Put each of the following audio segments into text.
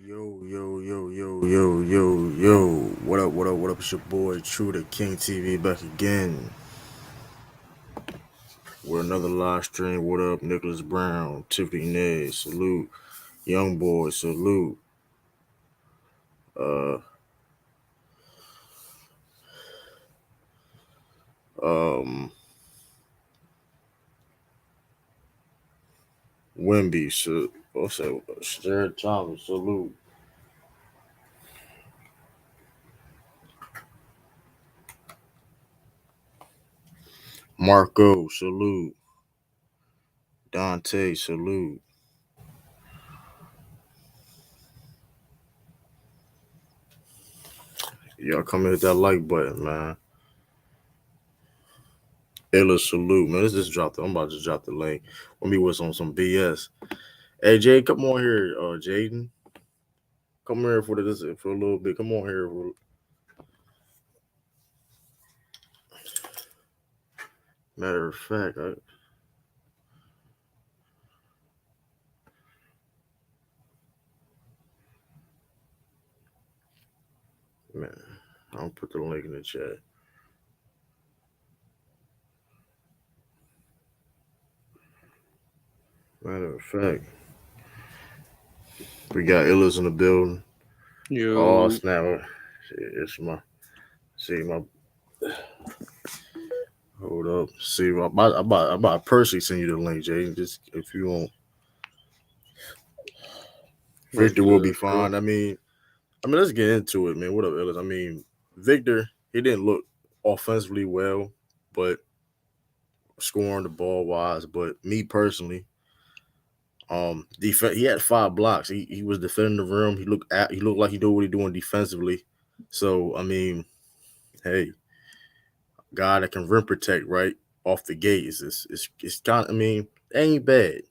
Yo, yo, yo, yo, yo, yo, yo. What up, what up, what up? It's your boy, True the King TV, back again with another live stream. What up, Nicholas Brown, Tiffany Nay, salute. Young boy, salute. Uh, um, Wemby, so, what's that? Jared Thomas, salute. Marco, salute. Dante, salute. Y'all come in hit that like button, man. Ella, salute, man. Let's just drop the. I'm about to drop the link. Let me with on some BS. Hey Jay, come on here, Jaden. Come here for this for a little bit. Come on here. Matter of fact, man, I'll put the link in the chat. Matter of fact, we got Illas in the building. Oh Yo, snap! It's my my. Hold up. See, I'm about to personally send you the link, Jaden. Just if you want, what's Victor will be good, bro? fine. I mean, let's get into it, man. What up, Illas? I mean, Victor, he didn't look offensively well, but scoring the ball wise. But me personally, he had 5 blocks. He was defending the rim. He looked like he knew what he doing defensively. So I mean, hey, guy that can rim protect right off the gate it's kind. I mean, it ain't bad.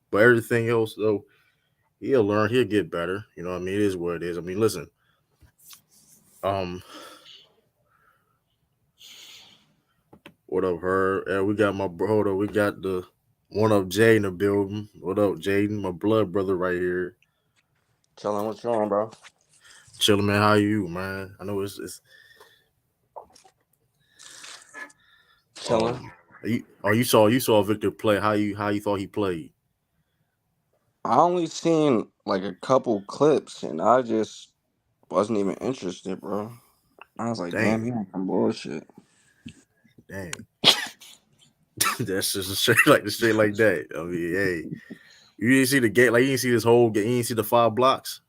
But everything else though, he'll learn. He'll get better. You know what I mean? It is what it is. I mean, listen. Um, what up, her? We got my brother. We got the one up Jay in the building. What up, Jaden? My blood brother right here. Tell him what's wrong, bro. Chilling, man. How you, man? I know it's Chilling. you saw Victor play. How you thought he played? I only seen like a couple clips, and I just wasn't even interested, bro. I was like, damn, Dang, he on some bullshit. dang. That's just straight like that. I mean, hey, you didn't see the game, like you didn't see this whole game. You didn't see the 5 blocks.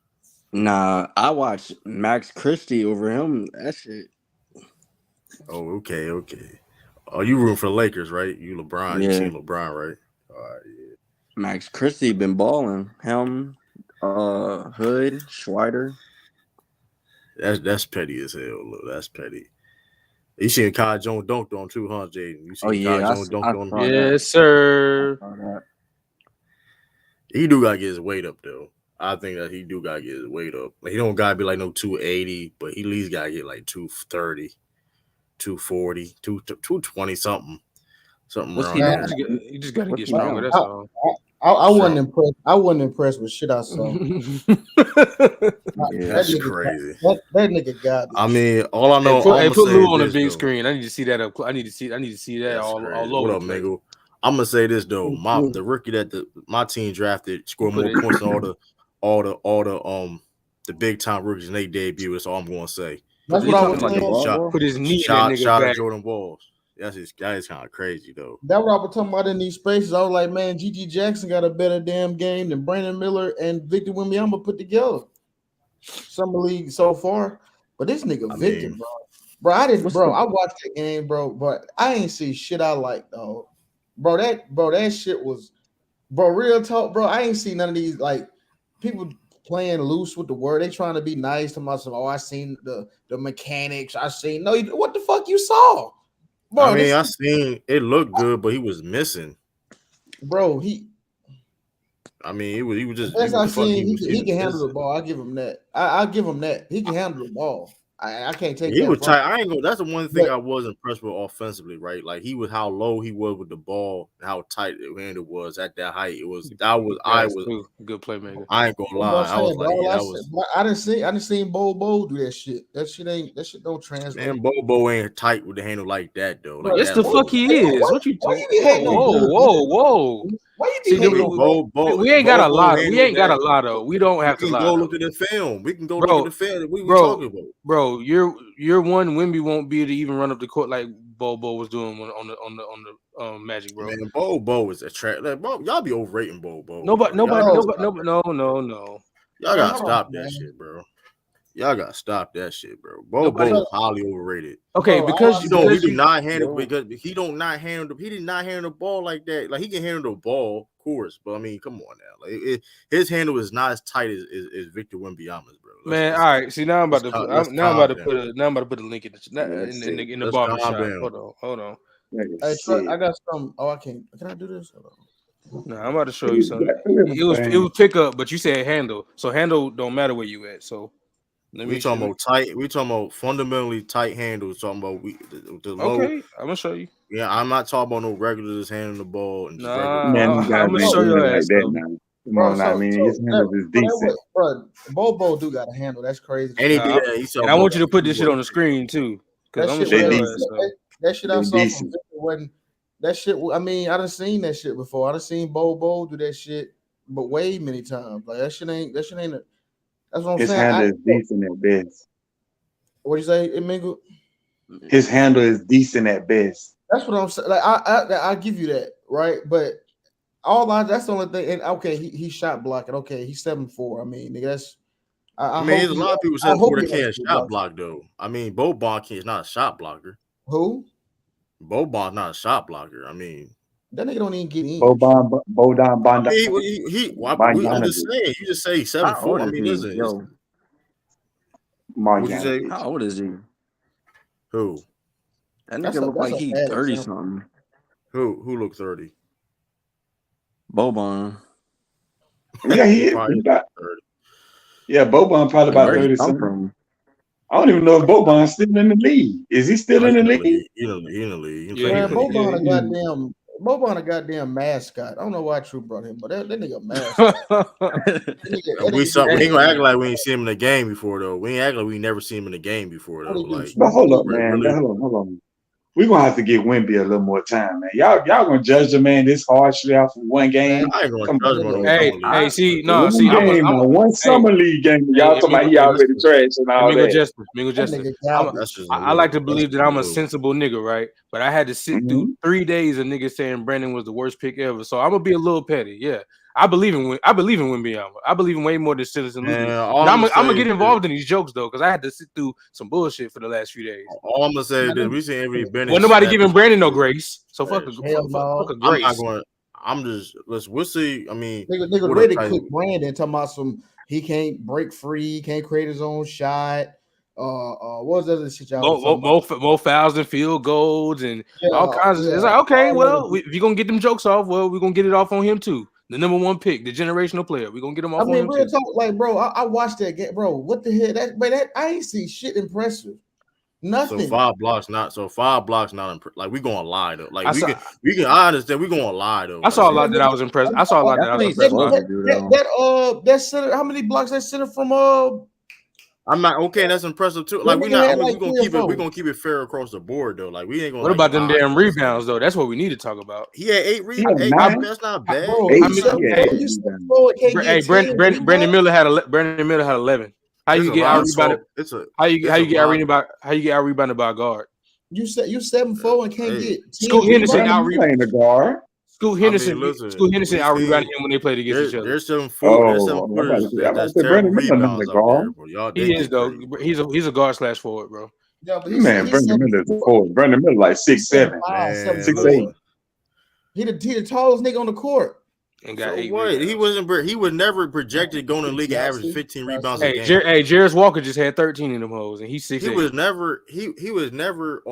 Nah, I watched Max Christie over him. That shit. Oh, okay, okay. Oh, you room for the Lakers, right? You LeBron. You Yeah, seen LeBron, right? All right. Max Christie been balling. Him, Hood, Schweider. That's petty as hell. Look, that's petty. You seen Kai Jones dunked on too, huh, Jaden? You Oh seen Kai yeah, Jones I dunked on him? saw that. Yes, I sir. saw that. He do gotta get his weight up though. I think that he do gotta get his weight up. Like, he don't gotta be like no 280, but he at least gotta get like 230, 240, 220 something. Something What's around he Yeah, there. doing? you just got to What's get he I, stronger. doing? That's I, all. I wasn't Strong. impressed. I wasn't impressed with shit I saw. Yeah. That That's nigga, crazy. that nigga I garbage. mean, hey, all I'm gonna put say is Lou on the this big though. screen. I need to see that up. I need to see that That's all crazy. over What the up, place. Mingle? I'm gonna say this though. The rookie that my team drafted scored Put more it. points than all the big time rookies in their debut. That's all I'm gonna say. Put That's you what I talking was Talking about about the saying. ball, Shot bro. put his knee in that nigga shot at back. Jordan Walls. That is kind of crazy though. That what I was talking about in these spaces. I was like, man, G.G. Jackson got a better damn game than Brandon Miller and Victor Wembanyama put together. Summer league so far, but this nigga I Victor, mean, bro, I didn't, What's bro. the I watched that game, bro, but I ain't see shit I like, though. That shit was, bro. Real talk, bro. I ain't see none of these like people playing loose with the word. They trying to be nice to myself. Oh, I seen the mechanics. I seen no. What the fuck you saw, I bro? mean, This, I seen it looked good, but he was missing. bro. I mean, he Best I was fucking seen, he he was can, he can handle the missing. ball. I give him that. I give him that. He can handle the ball. I can't take He that was from tight. him. I ain't gonna. That's the one thing But I was impressed with offensively, right? Like he was how low he was with the ball, and how tight the hand it was at that height. It was. That was. I Guys, was. too. Good playmaker. I ain't gonna that's what I'm lie. I was saying, like, bro. yeah, I that said, was. but I didn't see Bo do that shit. That shit don't translate. Man, Bobo ain't tight with the handle like that though. Bro, Like Yes, that the why, fuck low. he is. What you why talking? you be hating Whoa, on whoa, good whoa, niggas? whoa. Why you be See, hating We on we ain't got a Bobo lot. We handle ain't got a that. lot though. We don't We have to can lie go though, look at the film. We can go look at bro. the film. What we Bro, talking about? bro, you're one. Wimby won't be able to even run up the court like Bobo was doing on the Magic, bro. Man, Bobo is a track. Like, bro, y'all be overrating Bobo, Nobody, bro. Y'all nobody, gotta nobody, stop nobody, that. no. Y'all bro, gotta hold on, stop that man. shit, bro. Y'all gotta stop that shit, bro. Bobo Nobody. Bro, is highly overrated. Okay, all I because You said, know, he because do you not handle Yo, because he don't not handle he did not handle the ball like that. Like he can handle the ball, of course, but I mean, come on now. Like his handle is not as tight as Victor Wembanyama's, bro. man. All right, see now I'm about to put Let's now I'm about calm to down. put a link in that's sick. the Let's barber calm shop. down. Hold on. Nigga, hey, Trey, I shit. got some. Oh, I can't. Can I do this? Hold on. No, I'm about to show you Look something. at It everything. was pickup, but you said handle, so handle don't matter where you at. So let We me talking see. about tight. We talking about fundamentally tight handles. Talking about the low. Okay, I'm gonna show you. Yeah, I'm not talking about no regular just handling the ball and just regular Man, Nah, these passing. guys I'm gonna ain't show doing your it like ass that something. now. Come Bro, on, I mean, his handles is decent. bro, Bobo do got a handle. That's crazy. And he Nah, did that. He talking and I want about you to put he this shit was. on the screen too, because That I'm gonna shit, show They whatever. your ass decent. something. That shit I They saw from decent. Victor wasn't that shit. I mean, I done seen that shit before. I done seen Bobo do that shit, but way many times. Like that shit ain't. That's what I'm His saying. handle is decent at best. What you say, Mingle? His handle is decent at best. That's what I'm saying. Like I give you that, right? But that's the only thing. And okay, he shot blocking. Okay, he's 7'4". I mean, nigga, that's I I mean, hope there's a lot of people I saying hope for he the can't actually shot blocks. block though. I mean, Boban is not a shot blocker. Who? Boban's not a shot blocker. I mean, That nigga don't even get in. Bodan I Banda mean, I'm just Bogdanovich. saying. You just say How 7'4". old I is mean, he? listen, Yo, what'd you say? Marjanovic. how old is he? Who? That That's nigga look like a he bad 30 example. something. Who looked 30? Boban. Yeah, He he probably about 30. yeah, Boban probably And about where he 30 come something. from? I don't even know if Boban's still in the league. Is he still Oh, he in the in the league? league. He in the league. He Yeah, played he in Man, the put. league. Yeah, Boban a goddamn mascot. I don't know why True brought him, but that nigga a mascot. That We nigga saw. do We ain't gonna act hey, like we ain't seen him in the game before though. We ain't act like we never seen him in the game before what though. he do? Like But hold up, really, man. really. Hold on. We're gonna have to give Wemby a little more time, man. Y'all gonna judge the man this harshly off of one Man, game. I ain't gonna Come judge on, him on no bro. hey, summer league. I see, no, see, One game, now, one hey, summer league game. Y'all hey, talking about he already listen. trash and Hey, all that. Mingo that Justin. nigga That's garbage. just a I like little. to That's believe just that a I'm a little. sensible nigga, right? But I had to sit through Mm-hmm. 3 days of niggas saying Brandon was the worst pick ever. So I'm gonna be a little petty. Yeah, I believe in Wembanyama. I believe in way more than Citizen And Luka. all But I'm gonna I'm say gonna is get this. involved in these jokes though, because I had to sit through some bullshit for the last few days. All I'm gonna say is Man, this. We seen every Wasn't Bennett nobody snap giving his Brandon no fingers. grace. So Trash. Hell fuck no. a I'm not grace. going. I'm just. We'll see. I mean, Nigga what a ready to tight. cook Brandon talking about some he can't break free, he can't create his own shot. What was the other shit y'all was talking about? More fouls and field goals and all Yeah, kinds of. It's like okay, all well, that. if you're gonna get them jokes off, well, we're gonna get it off on him too. The number one pick, the generational player. We're gonna get him I off on mean, him real too. talk, like, bro, I watched that game, bro. What the hell? That I ain't see shit impressive. So Nothing. 5 blocks not. So 5 blocks not. Like we gonna lie though. Like I we saw can. We can. I understand. We gonna lie though. I Like saw a we. lot that I was impressed. I saw a lot that That's I was what he's impressed by. supposed to do, though. That center, how many blocks that center from I'm not okay. That's impressive too. that Like we're nigga not. I had mean, like we're gonna 3 or keep it. We're 4. gonna keep it fair across the board though. Like we ain't gonna What like about them lie damn and say rebounds though? That's what we need to talk about. he had He had eight How, 9, rebounds. That's not bad. Bro, how you 8. many? seven He had four, 8 you seven rebounds. four, and can't Hey, get 10 Brandon rebounds. Miller had 11. How There's you a get out lot. rebounded? So it's a. How you It's a get out lot. rebounded by a guard? You 7'4" and can't Hey, get 10 Scoot Henderson rebounds. out Brandon Miller ain't a guard. I mean, listen. Scoot Henderson We out seen rebounded him when they played against each other. there's some foot. There's some Oh, footers I'm about to that's say terrible Brandon Miller not a rebounds out there, guard. bro. Y'all they He is get though. crazy, bro. He's a guard slash forward, bro. Yeah, but Man, he's Brandon Miller is a 7'4". forward. Brandon Miller like He's 6'7", 7'5", Man, 6'8". 7'4". listen. He the tallest nigga on the court. And got So 8 what? He rebounds. wasn't. He was never projected going to the league and Y'all averaging see? 15 Y'all rebounds see? a game. Jarris Walker just had 13 in them hoes, and he's He 6'8". was never. He was never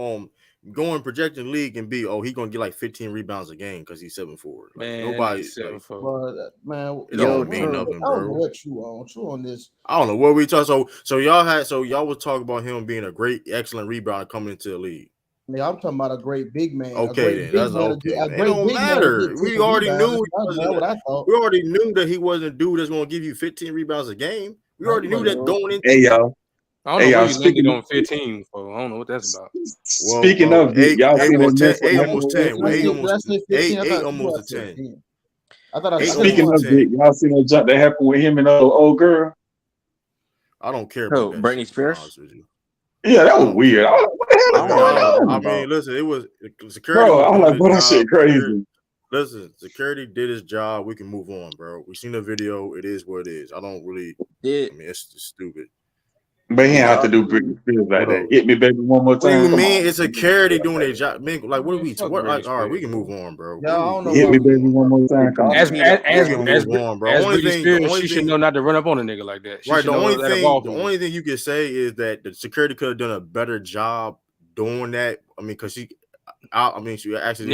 going projecting league and be he gonna get like 15 rebounds a game because he's 7'4". Like Man, nobody he's 7'4". Bro, man, it Yo, don't mean true. nothing, I don't know bro. what True on this. I don't know what we talk. So y'all was talking about him being a great, excellent rebounder coming into the league. Nigga, I'm talking about a great big man. Okay, then that's okay. A Man. It great don't big man to matter. get We 10 already rebounds. knew he That's wasn't. what I thought. We already knew that he wasn't a dude that's going to give you 15 rebounds a game. We already knew that going into. Hey y'all. I don't Hey, know where y'all, you landed speaking on 15 for. I don't know what that's about. speaking of it, eight y'all seen almost that 10, mess what eight happened almost with 10, him? Did I say 15? I eight thought almost I to 10. 10. I thought I Eight said almost Speaking to of 10. it, y'all seen that jump that happened with him and the old girl? I don't care about that Britney shit, to be Spears? honest with you. Yeah, that I was don't weird. care. I was like, what the hell I is don't know going what y'all talking on? I about. mean, listen, it was security Bro, was I was doing like, bro, that his shit job. crazy. Listen, security did his job. We can move on, bro. We seen the video. It is what it is. I don't really. Did I mean, it's just stupid. But he did didn't have to y'all do see Britney Spears like What that. up? Hit me, baby, one more What do you time. Come mean? on. It's security doing their job. Man, like, what are Man, we? fuck What? Britney Like, all right, we Spears, can move bro. on, bro. Yeah, I don't know Hit why me, we baby, doing one that. more time. did Come y'all on. As see as the as We can as, move on, bro. as Only Britney thing, the Spears, only she should thing, know not to run up on a nigga like that. She right? should The know only that thing, evolve the from only thing you can say is that the security could have done a better job doing that. I mean, because she actually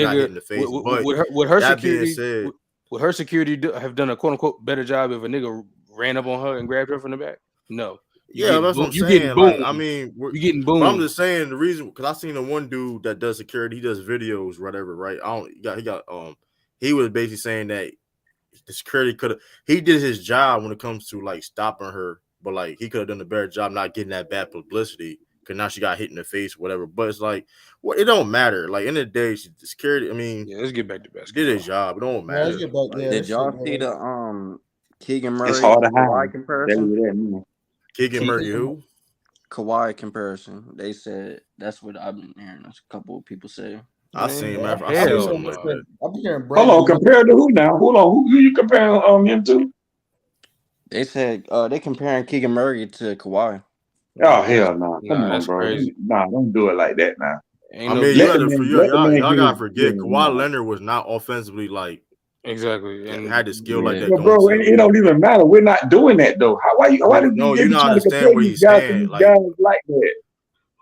got hit nigga. in the face. Would, But would her that being security said, would her security have done a quote unquote better job if a nigga ran up on her and grabbed her from the back? No, yeah, that's what I'm you getting saying. Like, I boomed. mean, You getting but I'm boomed. just saying the reason because I seen the one dude that does security. He does videos, whatever. Right? He was basically saying that the security could have. He did his job when it comes to like stopping her, but like he could have done a better job not getting that bad publicity. Because now she got hit in the face, whatever. But it's like, what? It don't matter. Like in the day, the security. I mean, Yeah, let's get back to did basketball. his job. It don't Yeah, let's matter. get back. Like, Yeah, did that y'all shit, see man. the Keegan It's Murray hard to Kawhi hide. Tell comparison? you that, man. Keegan Murray, who? Kawhi comparison. They said that's what I've been hearing. That's a couple of people say. I seen him. Man, I seen hell something like no. that. I've been hearing Hold Brandon. on, compared to who now? Hold on, who you comparing him to? They said they comparing Keegan Murray to Kawhi. Oh hell no! Come on, That's bro. crazy. Nah, don't do it like that now. Ain't I no mean, you Let got the to man, forget let the man y'all get his gotta forget Kawhi nah. Leonard was not offensively like exactly. had And the skill like Yeah. that But going bro, to the it don't league. even matter. We're not doing that though. Why No, did no, they you're be not trying to compare understand what these he's guys to saying. these Like, guys like that?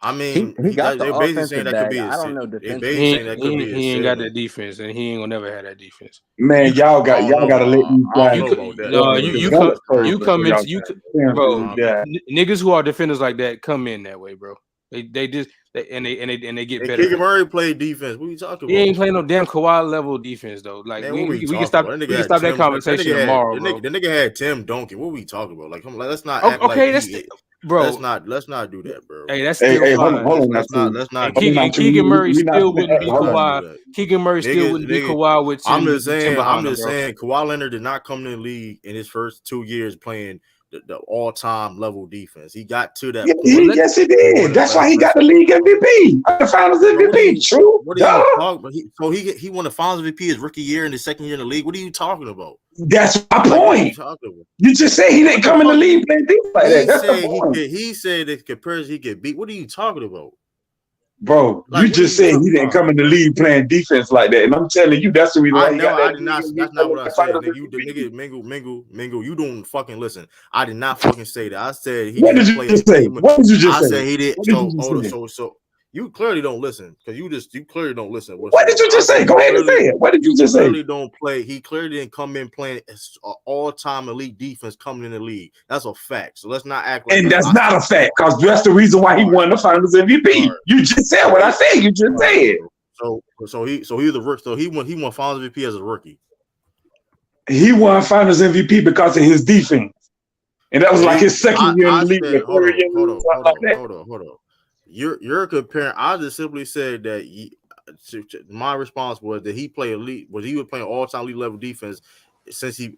I mean, He got the they're basically saying offensive that could bag. be I his. don't know They defensively. basically saying that could be his he ain't got that ceiling. defense, and he ain't gonna never have that defense. Man, You y'all I don't got to let know. these I don't guys you know could about that. no Because you develop I first you don't know. come before y'all into can compare them bro to these guys. niggas who are defenders like that come in that way, bro. They just they get And better. Keegan Murray played defense. What are you talking He ain't about? playing no damn Kawhi level defense though. Like Man, what we we can talking stop about? That we nigga can had stop that Tim. That conversation nigga had tomorrow, bro. the nigga had Tim Duncan. What we talking about? Like, come on, let's not act like Okay, bro. let's not do that, bro. Hey, that's still Hey, fine. hold on now, too. Let's not And do Hold on Keegan, now, and that. too. Keegan Murray We not still finna wouldn't act. be Let's Hold not on. do Kawhi. that. Keegan Murray still wouldn't be Kawhi with I'm 10, just 10 saying. I'm behind him, just bro. saying. Kawhi Leonard did not come in the league in his first 2 years playing the all-time level defense. He got to that Well, point. Yes, he And one did. of the That's why he got best. the league MVP, the Finals Bro, MVP. True, what are duh. you talking about? He won the Finals MVP his rookie year and his second year in the league. What are you talking about? That's my Like, what are you point. talking about? You just said he didn't What the come in the fuck? league playing defense like that. He That's the said point. he said that comparison he could beat. What are you talking about? Bro, Like, you what are just you said talking he didn't about? come in the league playing defense like that. And I'm telling you, that's the reason why he got I that did league not. MVP. That's not what I That said, Finals nigga. You MVP. mingle. You don't fucking listen. I did not fucking say that. I said he What did didn't you play just a say? game. What did you just I say? said he did. What did you just say? So you clearly don't listen because you clearly don't listen What did whatsoever. you I just said say? Go ahead and say it. What did you you just say? clearly don't play. He clearly didn't come in playing an all-time elite defense coming in the league. That's a fact. So let's not act like And that. that's not a fact, because that's the reason why he All right, won the Finals all MVP. right. You just said what I said. You just All right, said. bro. So he was the rookie. So he won Finals MVP as a rookie. He won Finals MVP because of his defense. And that was like his second year in I the league, said, or third year in the league, something like that. hold on. You're comparing. I just simply said that my response was that he played elite. He was playing all time elite level defense since he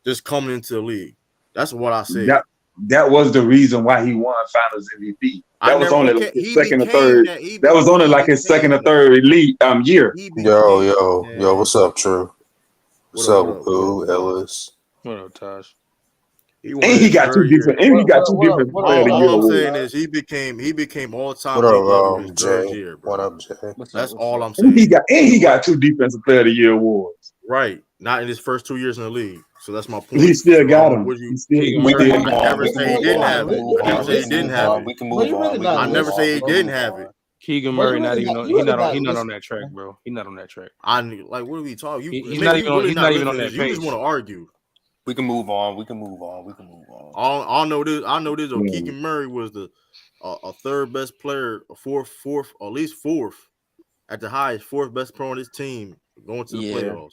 just coming into the league. That's what I said. That was the reason why he won Finals MVP. That was only like his He second or became third. that. That was only like his second or third elite year. He Yo, became. what's up, True? What's up, What Boo, up, Ellis? What up, Taj? He won And he his got two third year. different. And he got two different Player of the Year All I'm awards. saying is he became all time What up, elite level his third Jay? year, bro. What up, Jay? What's That's up? all I'm And saying. he got two Defensive Player of the Year awards. Right, not in his first 2 years in the league. So that's my point. He still So got them. you? Keegan We can Murray. move I on. never We say can he move didn't on. We have can it. move I never on. say We he can didn't move have on. it. We can Bro, move you really on. We not can I move never listening, say on. he We can bro. didn't move have on. it. Keegan Bro, Murray not even on. He's not on that track, man. bro. He's not on that track. Like, what are we talking? He's not even on. He's not even on that You just pace. want to argue. We can move on. I know this. Yeah. Keegan Murray was the a third best player, a fourth, or at least fourth at the highest, fourth best player on his team going to the Yeah. playoffs.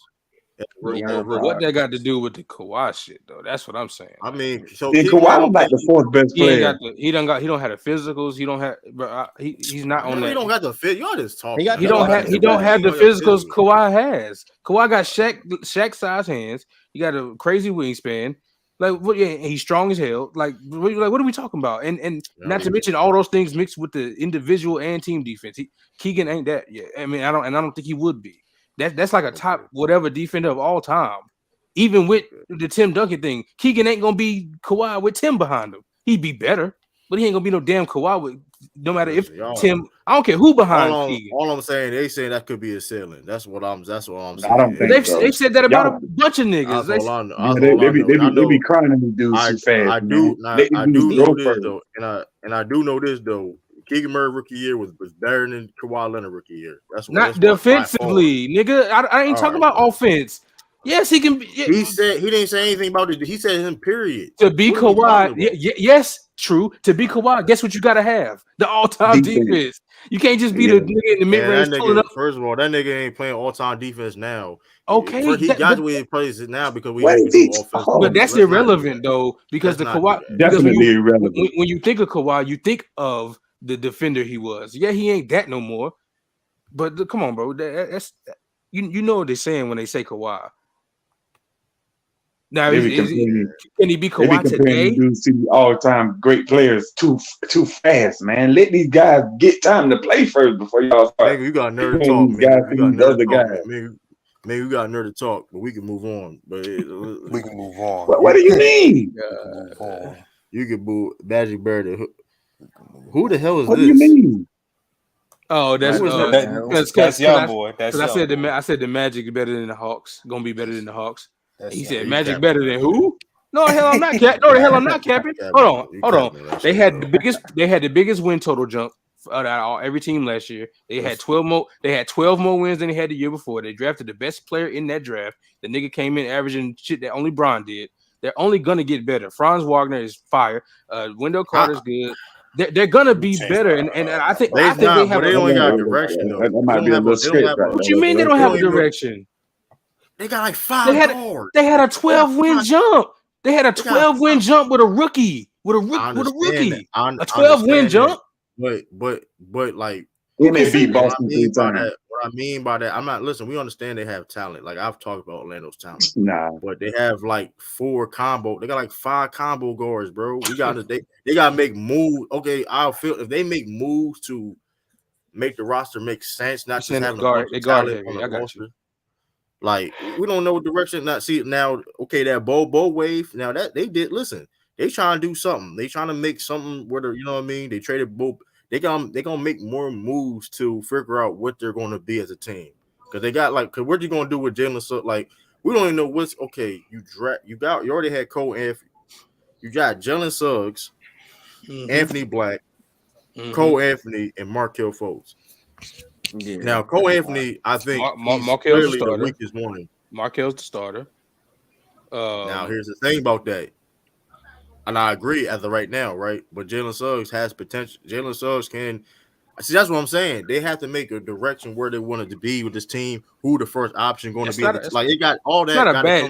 But what that got to do with the Kawhi shit though? That's what I'm saying. I mean, so Then Keegan Kawhi Murray, was like the fourth best He ain't player. got the. He don't have the physicals. He don't have. But he's not on he that. don't got the fit. Y'all just talking. He got He the- don't have. He don't have the physicals Kawhi has. Kawhi got Shaq size hands. He got a crazy wingspan. Like what? Yeah, he's strong as hell. Like what are we talking about? And not to mention all those things mixed with the individual and team defense. Keegan ain't that yet. I mean, I don't think he would be. That's like a top whatever defender of all time. Even with the Tim Duncan thing, Keegan ain't gonna be Kawhi with Tim behind him. He'd be better, but he ain't gonna be no damn Kawhi with. No matter if Tim, I don't care who behind Keegan. All I'm saying, they saying that could be a ceiling. That's what I'm saying. I don't think They've so. said that about Y'all- a bunch of niggas. That's all I know. Yeah, That's they all I be know. they be crying on these dudes too fast. I do know this first. though, and I do know this though. Keegan Murray rookie year was better than Kawhi Leonard rookie year. That's Not defensively, nigga. I ain't talking about offense. Yes, he can. He said he didn't say anything about it. He said him. Period. To be Kawhi, yes, true. To be Kawhi, guess what you gotta have? The all-time defense. You can't just be the nigga in the mid-range. First of all, that nigga ain't playing all-time defense now. Okay, he got the way he plays it now because we What have is to he? do offense. But that's irrelevant though, because the Kawhi Definitely irrelevant. When you think of Kawhi, you think of the defender he was. Yeah, he ain't that no more. But come on, bro. That's you know what they're saying when they say Kawhi. Now, can he be Kawhi today? Dudes to all-time great players too fast, man. Let these guys get time to play first before y'all start. Maybe you got nerd talk, man. Maybe we got nerd talk, but we can move on. But we can move on. What do you mean? You can boo Magic Bird. Who the hell is what this? What do you mean? Oh, that's young boy. That's I said the Magic is better than the Hawks. Gonna be better than the Hawks. He said Magic capping. better than who? No, hell, I'm not capping. No, the hell, I'm not capping. Hold on. They had the biggest win total jump out of every team last year. They had 12 more. They had 12 more wins than they had the year before. They drafted the best player in that draft. The nigga came in averaging shit that only Bron did. They're only gonna get better. Franz Wagner is fire. Wendell Carter's good. They're gonna be better, and I think they have. They don't got direction though. That might be a little straight right What you mean they don't have a direction? They got like 5 guards. They had a 12-win jump. They had a 12-win jump with a rookie. With a rookie. A 12-win jump. But like it may beat Boston 3 times. What I mean by that, I'm not listen. We understand they have talent. Like I've talked about Orlando's talent. Nah, but they have like 4 combo. They got like 5 combo guards, bro. We got to they got to make moves. Okay, I'll feel if they make moves to make the roster make sense, not just having guard. They guard heavy. on the I got roster. you. Like we don't know what direction. Not see now. Okay, that bow wave. Now that they did. Listen, they trying to do something. They trying to make something. Where you know what I mean? They traded both. They gonna make more moves to figure out what they're going to be as a team. Because they got like, what you gonna do with Jalen? So like, we don't even know what's okay. You already had Cole Anthony. You got Jalen Suggs, Anthony Black, Cole Anthony, and Markelle Fultz. Yeah. Now, Cole Anthony, I think Markel's the weakest one. Markel's the starter. Now, here's the thing about that. And I agree as of right now, right? But Jalen Suggs has potential. Jalen Suggs can – see, that's what I'm saying. They have to make a direction where they wanted to be with this team, who the first option going to be. Like, it got all that.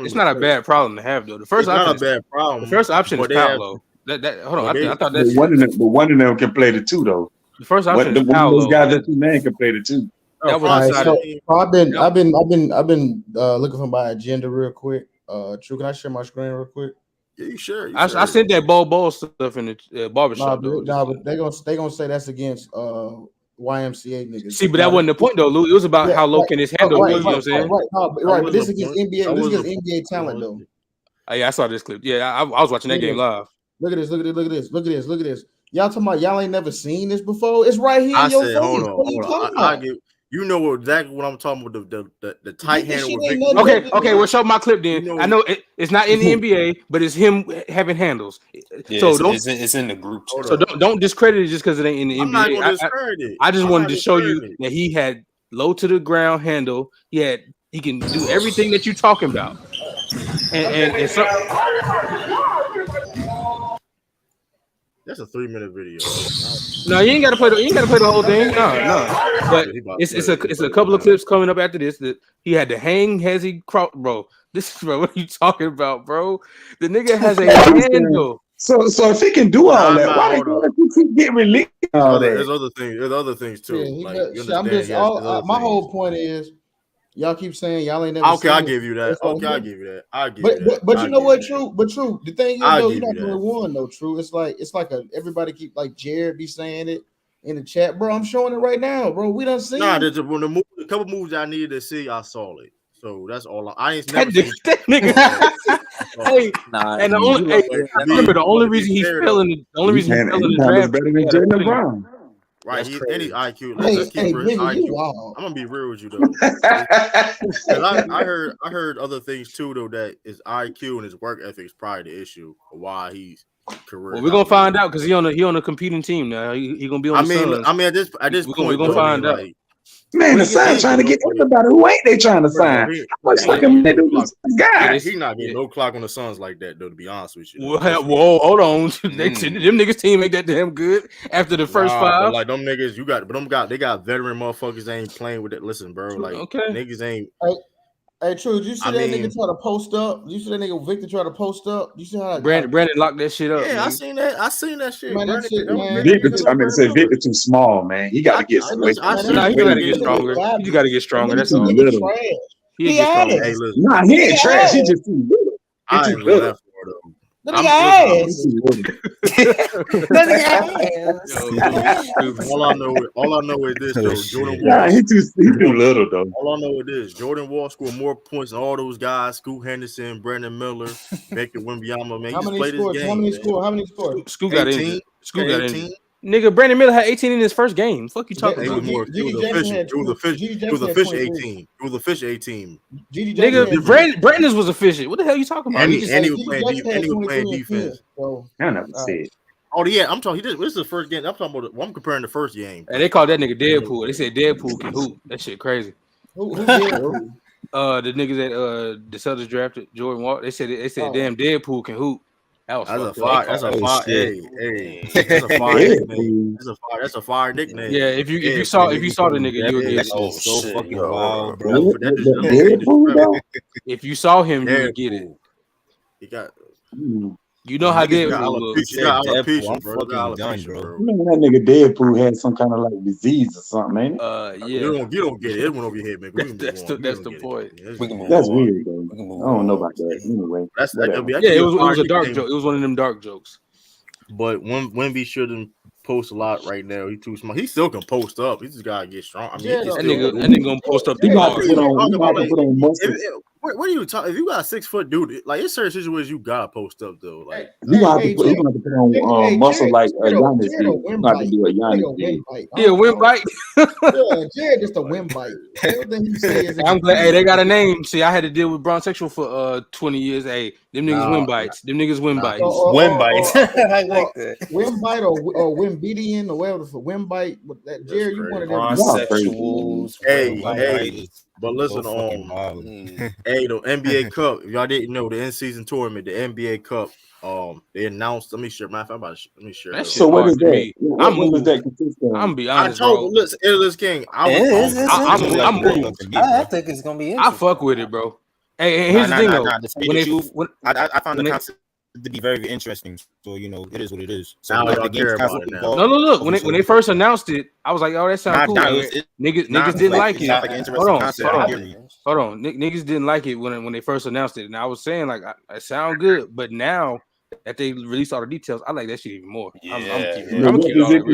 It's not a bad problem to have, though. The first option not a bad problem. The first option is Paolo. Hold on. I thought that's – one of them can play the 2, though. The first option is Paolo. Those guys that 2 man can play the 2. That was I've been looking for my agenda real quick. True, can I share my screen real quick? Yeah, you sure? I sent that ball stuff in the barbershop. But they gonna say that's against YMCA niggas. See, but that wasn't the point though, Lou. It was about how low can his handle was. You know what I'm saying? Right. But this is against NBA. This is against NBA talent though. Yeah, I saw this clip. Yeah, I was watching that game live. Look at this. Y'all talking about y'all ain't never seen this before? It's right here in your face. Hold on. You know exactly what I'm talking about. The tight This handle shit with ain't Victor. nothing but- Okay. Well, show my clip then. You know- I know it's not in the NBA, but it's him having handles. Yeah, So don't. it's in the group chat. So don't discredit it just because it ain't in the I'm NBA. not gonna discredit it. I just I'm wanted not to show you discrediting it. that he had low to the ground handle. He can do everything that you're talking about. And so That's a 3-minute video. no, you ain't gotta play the whole thing. No. But it's a couple of clips coming up after this that he had to hang hezzy cross, bro. This is bro. What are you talking about, bro? The nigga has a handle. So if he can do all Nah, that, why hold the he keep getting released? All There's that. other things. There's other things too. Yeah, he like does. you Shit, I'm understand? just Yes, there's other my things. whole point is y'all keep saying y'all ain't never Okay, seen I'll it. give you that. That's all Okay, I'm I'll saying. give you that. I'll give you that. But I'll you know give what, that. true. But true. The thing is, I'll though, give you're you not the that. only one, though. True. It's like everybody keep like Jared be saying it in the chat, bro. I'm showing it right now, bro. We done seen. Nah, when a couple moves I needed to see, I saw it. So that's all. I ain't That never seen. nigga. Hey, Nah, and the you only like remember the only reason he fair, fell though. in the He handles draft. better he than had a Jalen footing. Brown. Right, That's he's crazy. any IQ. Hey, Let's keep nigga, IQ. you wild. I'm gonna be real with you though. 'Cause I heard other things too though that his IQ and his work ethic is probably the issue of why he's career. Well, we're gonna find out because he on a competing team now. He gonna be on the Suns. I mean at this We're point, gonna though, find out. like, Man, the he Suns trying to get ain't everybody. Who ain't they trying to sign? He How much ain't fucking money getting no do clock. this guy? He not getting no clock on the Suns like that though. To be honest with you, Whoa, hold on. Them niggas team ain't that damn good after the first but five. like them niggas, they got veteran motherfuckers that ain't playing with it. Listen, bro, like niggas ain't. Hey, true. Did you see that nigga try to post up? You see that nigga Victor try to post up? You see how Brandon locked that shit up? Yeah, man. I seen that shit. Man, that shit, man. Victor too small, man. He got to get some weight. Nah, he gotta get stronger. He just gotta get stronger. That's all. Little. He get stronger. Hey, listen. Nah, he ain't trash. He just too little. I He ain't too going little. that far though. That nigga ass. All I know is this though. Jordan Nah, Wall. he too little though. All I know is this: Jordan Wall scored more points than all those guys. Scoot Henderson, Brandon Miller, Victor Wembanyama. Man, How many scores? How many scores? Scoot got 18. injured. Scoot got injured. Nigga, Brandon Miller had 18 in his first game. Fuck you talking about? It was a fish 18. It was a fish 18. Nigga, Brandon's was efficient. What the hell you talking about? And he was playing defense. I never said. Oh yeah, I'm talking. This is the first game. I'm talking about. I'm comparing the first game. And they called that nigga Deadpool. They said Deadpool can hoop. That shit crazy. Who Deadpool? The niggas that the Celtics drafted Jordan Wall. They said damn Deadpool can hoop. That's a fire. That's a fire. Hey. That's a fire nickname. That's a fire nickname. Yeah, if you saw the nigga, you would get it. Oh, so fucking wild, bro. If you saw him, you would get it. He got. You know how Deadpool looks. Man, that nigga Deadpool had some kind of like disease or something, ain't it? Yeah. You don't get it. It went over your head, man. That's the point. That's weird, though. I don't know about that. Anyway, it was a dark joke. It was one of them dark jokes. But Wemby shouldn't post a lot right now. He's too small. He still can post up. He just gotta get strong. I mean, that nigga gonna post up. What are you talking? If you got a 6 foot dude, like it's certain situations you gotta post up though. Like you gonna have to put on muscle like Giannis. You got to do a Giannis. Yeah, win bite. Yeah, Jared just a win bite. I'm glad. Hey, they got a name. See, I had to deal with Bronxexual for 20 years. Hey, them niggas win bites. Them niggas win bites. Win bites. I like that. Win bite or Wembedian or whatever for win bite. That Jared, you wanted them Bronxexuals. Hey. But listen, hey, the NBA Cup. If y'all didn't know, the in-season tournament, the NBA Cup. They announced. Let me share. Let me share. That so what is that? What was that consist of? I'm gonna be honest, I told bro. Listen, King. I'm moved. I think it's gonna be interesting. I fuck with it, bro. Hey, here's the thing though. I found the concept to be very interesting. So it is what it is. So no, look. When they first announced it, I was like, "Oh, that sounds cool." Niggas didn't like it. Hold on. Niggas didn't like it when they first announced it, and I was saying like, "It sound good," but now that they released all the details, I like that shit even more. I'm gonna keep it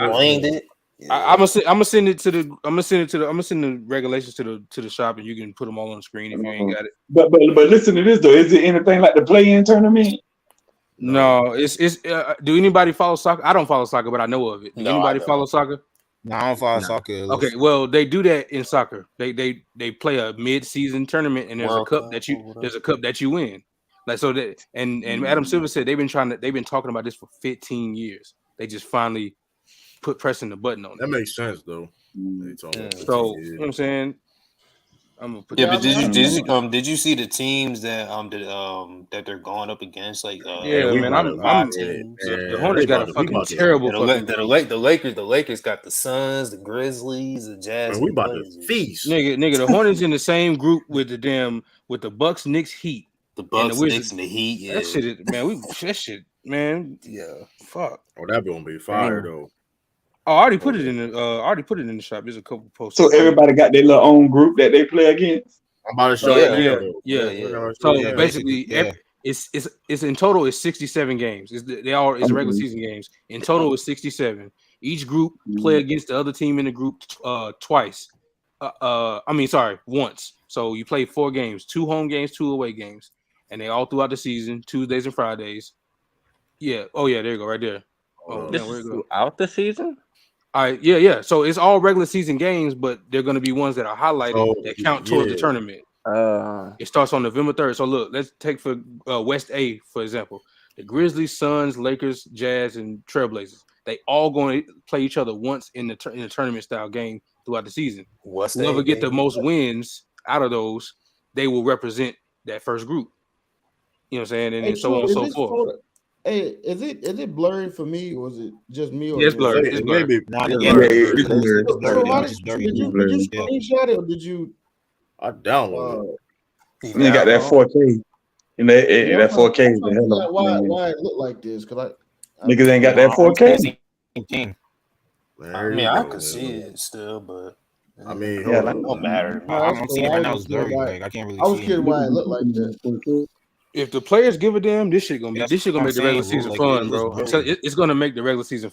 explained it. I'm gonna send the regulations to the shop, and you can put them all on the screen if you ain't got it. But listen to this though. Is it anything like the play-in tournament? No, it's do anybody follow soccer? I don't follow soccer, but I know of it. Do anybody follow soccer? No, I don't follow Nah. soccer. Okay, well, they do that in soccer. They play a mid-season tournament, and there's a World cup Cup that or you whatever. there's a cup that you win. Like so that and Adam Silver said they've been talking about this for 15 years. They just finally pressing the button on That it. makes sense though. They talking about 15 So years. you know what I'm saying? I'm gonna put Yeah, that. but I mean, did you see the teams that that they're going up against? Like Yeah, we man. about to five yeah, teams. The man, Hornets got a we fucking about to terrible The, fucking group. the Lakers got the Suns, the Grizzlies, the Jazz, man, and we the about to Blazers. feast. Nigga, the Hornets in the same group with the Bucks, Knicks, Heat, The and the Bucks, Wizards. Knicks, and the Heat. Yeah, That shit is man. Yeah, fuck. Oh, that gonna be fire Damn. though. Oh, I already put it in the shop. There's a couple posts. So everybody got their little own group that they play against. I'm about to show Yeah. you now though. Yeah. So So basically, it's in total it's 67 games. It's regular season games. In total, it's 67. Each group play against the other team in the group twice. Once. So you play 4 games, 2 home games, 2 away games, and they all throughout the season, Tuesdays and Fridays. Yeah. Oh yeah, there you go, right there. Oh, This man, where is it go? throughout the season? All right, yeah. So it's all regular season games, but they're going to be ones that are highlighted So, that count towards the yeah. tournament. It starts on November 3rd. So look, let's take for West A for example. The Grizzlies, Suns, Lakers, Jazz, and Trailblazers. They all going to play each other once in the tournament style game throughout the season. Whoever get the most wins out of those, they will represent that first group. You know what I'm saying? And so on and so forth. Hey, is it blurry for me, or is it just me? Or Yeah, it's blurry. It's blurry. Maybe Nah, Yeah, yeah, it's blurry. So why It's blurry. did you screenshot it, or did you? I downloaded. You got that 4K. And that 4K is the hell of Why it look like this? Because niggas ain't got that 4K. I could see it still, but I mean, Yeah, hold on. don't matter. I'm seeing it right now. It's blurry. Like I can't really. I was see curious it. why it looked like that. If the players give a damn, this shit gonna That's make the what I'm regular saying, season bro. fun, Like, bro. it was It's gonna make the regular season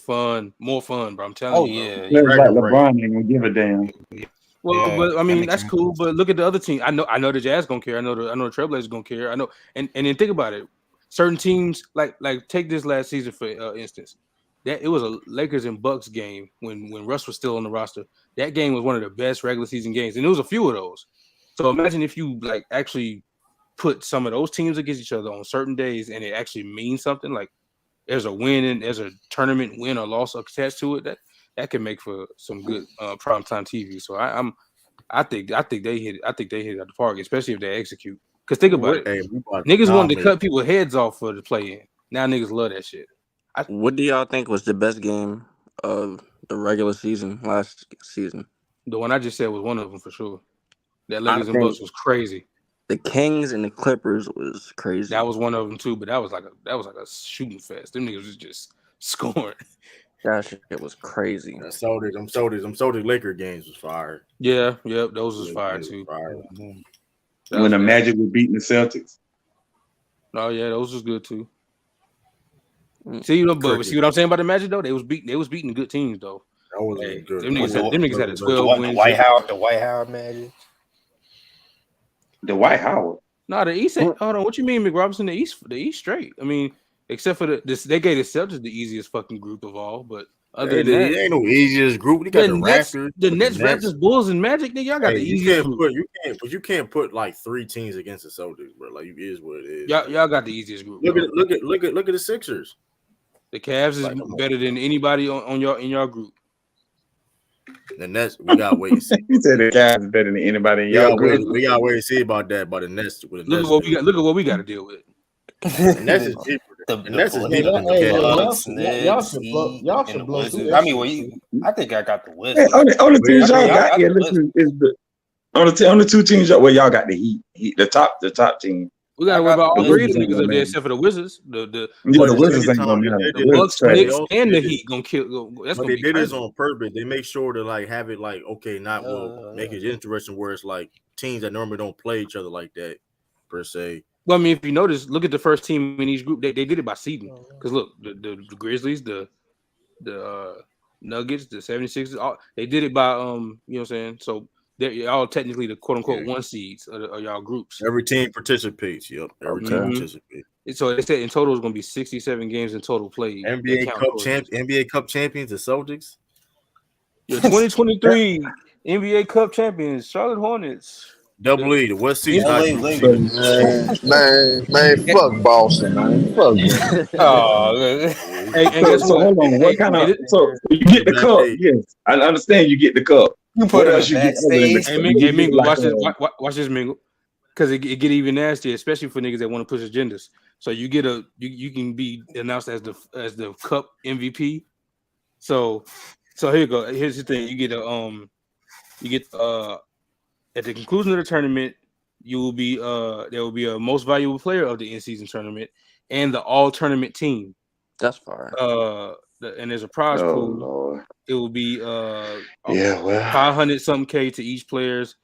more fun, bro. I'm telling you. Bro. Players like LeBron ain't gonna give a damn. Well, but I mean that that's makes cool. But look at the other team. I know the Jazz gonna care. I know the Trailblazers gonna care. I know, and then think about it. Certain teams like take this last season for instance. That it was a Lakers and Bucks game when Russ was still on the roster. That game was one of the best regular season games, and there was a few of those. So imagine if you like actually put some of those teams against each other on certain days, and it actually means something. Like there's a win and there's a tournament win or loss attached to it. That can make for some good primetime TV. So I think they hit it. I think they hit it at the park, especially if they execute. Because think about it, niggas wanted to cut people's heads off for the play in. Now niggas love that shit. What do y'all think was the best game of the regular season last season? The one I just said was one of them for sure. That Lakers and Bucks was crazy. The Kings and the Clippers was crazy. That was one of them too, but that was like a shooting fest. Them niggas was just scoring. That shit was crazy. Them Celtics Laker games was fire. Yeah, those was fire too. When the Magic was beating the Celtics. Oh yeah, those was good too. See, but see what I'm saying about the Magic though? They was beating good teams though. That was good. Them niggas had a 12 win. The White Howard Magic. The White Howard. No, the East. Hold on, what you mean, McRobinson? The East straight. I mean, except for they gave the Celtics the easiest fucking group of all, but other than that, it ain't no easiest group. You got the Raptors, the Nets, Raptors, Bulls, and Magic. Nigga, y'all got the easiest group. You can't put like 3 teams against the Celtics, bro. Like it is what it is. Y'all got the easiest group. Look at the Sixers. The Cavs is better than anybody in your group. The Nets, we gotta wait and see. He said the Cavs is better than anybody in your group. We gotta wait and see about that. About the Nets. Look at what we got to deal with. The Nets is deeper. The Nets is deeper than the Cavs. Y'all should blow through. I mean, I think I got the Wizards. On the teams y'all got here, listen, is the on the 2 teams where y'all got the Heat, the top team. We gotta worry about all 3 niggas up there except for the Wizards. The Wizards ain't gonna matter. The Bucks, Knicks, and the Heat gonna kill. That's but gonna they did this on purpose. They make sure to like have it like make it interesting where it's like teams that normally don't play each other like that per se. Well, I mean, if you notice, look at the first team in each group. They did it by seeding. Because look, the Grizzlies, the Nuggets, the 76ers, they did it by you know what I'm saying. So they're all technically the quote unquote 1 seeds of y'all groups. Every team participates. Yep, every team participates. So they said in total it's going to be 67 games in total played. NBA Cup champions, the Celtics. The 2023 NBA Cup champions, Charlotte Hornets. Double E, the West Seas LA not group Lakers. C. Man, fuck Boston, man. Fuck them. Oh, And guess So what? hold on. What kind of so you get the cup? Backstage. Yes, I understand you get the cup. you What put him else you get other than the backstage. cup? Hey, You get Mingle, like watch this. Watch this, Mingle, because it get even nastier, especially for niggas that want to push agendas. So you get you can be announced as the Cup MVP. So here you go. Here's the thing: you get at the conclusion of the tournament, you will be there will be a most valuable player of the in-season tournament and the all tournament team. That's fire. And there's a prize oh pool. Lord. It will be Yeah, well. 500 something K to each players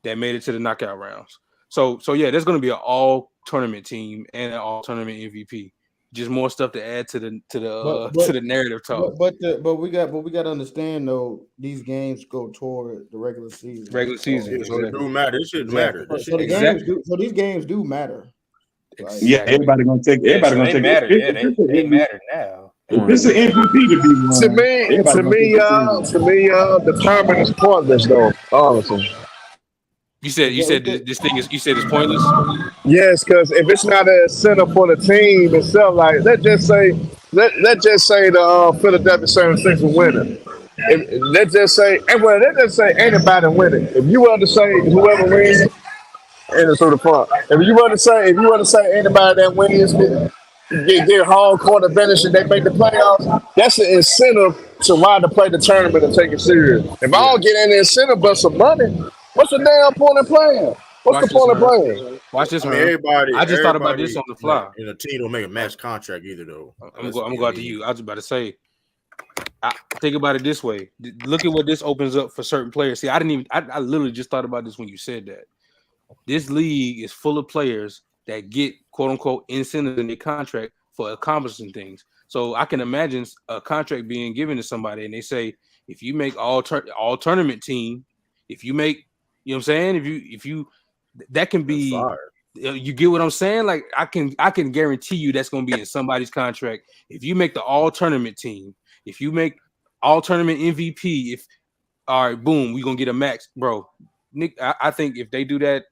that made it to the knockout rounds. So yeah, there's going to be an all tournament team and an all tournament MVP. Just more stuff to add to the to the narrative talk. But we got to understand though, these games go toward the regular season. Regular season. Yeah, so it do matter. This shit matter. This So shit these games do matter. Like, Yeah, everybody gonna take. Yeah, Everybody so gonna they take. matter. If, Yeah, if, they if, matter now. if it's an MVP to be won, To me, everybody gonna take the season. the tournament is pointless, though. Honestly. You said this thing is it's pointless. Yes, because if it's not an incentive for the team itself, like let's just say the Philadelphia 76ers winning. Let's just say, let's just say anybody winning. If you were to say whoever wins, and it's through the front. If you want to say anybody that wins get home court advantage and they make the playoffs, that's an incentive to why to play the tournament and take it serious. If I don't get any incentive but some money, what's the damn point of playing? What's the point of playing? Watch this, I mean, man. I just thought about this on the fly. And the team don't make a match contract either, though. I'm going to go out to you. I was about to say, think about it this way. Look at what this opens up for certain players. See, I literally just thought about this when you said that. This league is full of players that get quote unquote incentives in their contract for accomplishing things. So I can imagine a contract being given to somebody and they say, if you make all tournament team, if you make, you know what I'm saying? If you that can be, you get what I'm saying? Like I can guarantee you that's going to be in somebody's contract. If you make the all tournament team, if you make all tournament MVP, all right, boom, we're going to get a max, bro. Nick, I think if they do that,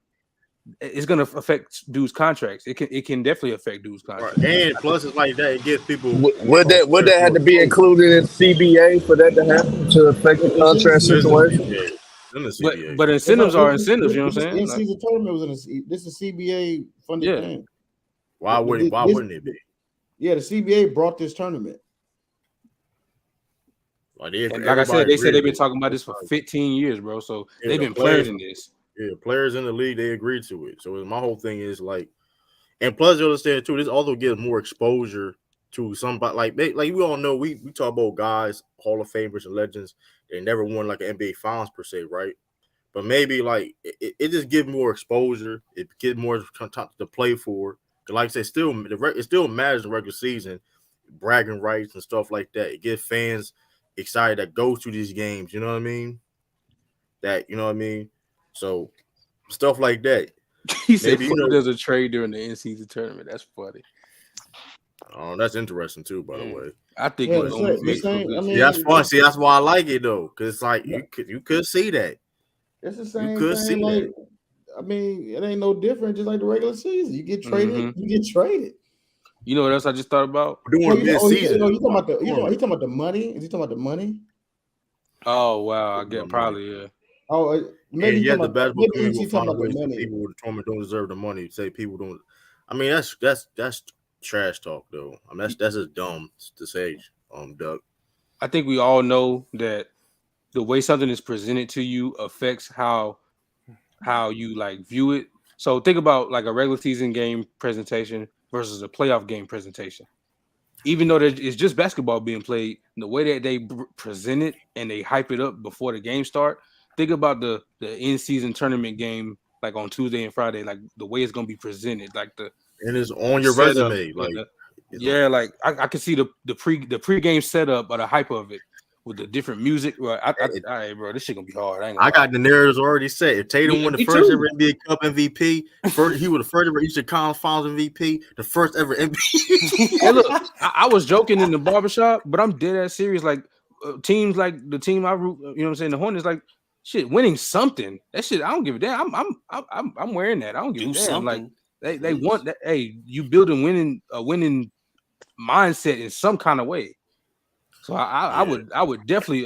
it's gonna affect dudes' contracts. It can definitely affect dudes' contracts. Right. And plus, it's like that. It gives people. Would that have to be included in CBA for that to happen to affect the contract situation? Yeah. But incentives are incentives. You know what I'm saying? In-season tournament was this is CBA funded thing. Why wouldn't it be? Yeah, the CBA brought this tournament. Like I said, they said they've been talking about this for 15 years, bro. So they've been planning this. Yeah, players in the league, they agreed to it. So my whole thing is like, and plus you understand too, this also gives more exposure to somebody like we all know we talk about guys, Hall of Famers and legends. They never won like an NBA Finals per se, right? But maybe like it just gives more exposure. It gives more to play for. Like I said, it still matters in the regular season, bragging rights and stuff like that. It gets fans excited that go to these games. You know what I mean? So stuff like that. He said there's a trade during the in-season tournament. That's funny. Oh, that's interesting too, by the way. I think that's fun. See, that's why I like it though, because like you could see that. It's the same thing. Like, I mean, it ain't no different. Just like the regular season, you get traded. Mm-hmm. You get traded. You know what else I just thought about? Doing mid-season. You talking about the money? Is he talking about the money? Oh wow, I get probably yeah. Oh, maybe yeah, the basketball community will find ways that people with the tournament don't deserve the money. Say people don't. I mean, that's trash talk though. I mean, that's just dumb to say, Doug. I think we all know that the way something is presented to you affects how you like view it. So think about like a regular season game presentation versus a playoff game presentation. Even though it's just basketball being played, the way that they present it and they hype it up before the game start. Think about the in-season tournament game, like on Tuesday and Friday, like the way it's gonna be presented, like and it's on your resume, I can see the pre-game setup or the hype of it with the different music. Well, all right, bro, this shit gonna be hard. I got the narratives already set. If Tatum won the first ever NBA Cup MVP, he was the first ever Eastern Conference Finals MVP, the first ever MVP. Hey, look, I was joking in the barbershop, but I'm dead ass serious. Like teams like the team I root, you know what I'm saying, the Hornets, like shit, winning something. That shit, I don't give a damn. I'm wearing that. I don't give a damn. Like they want that. Hey, you building a winning mindset in some kind of way. So I would definitely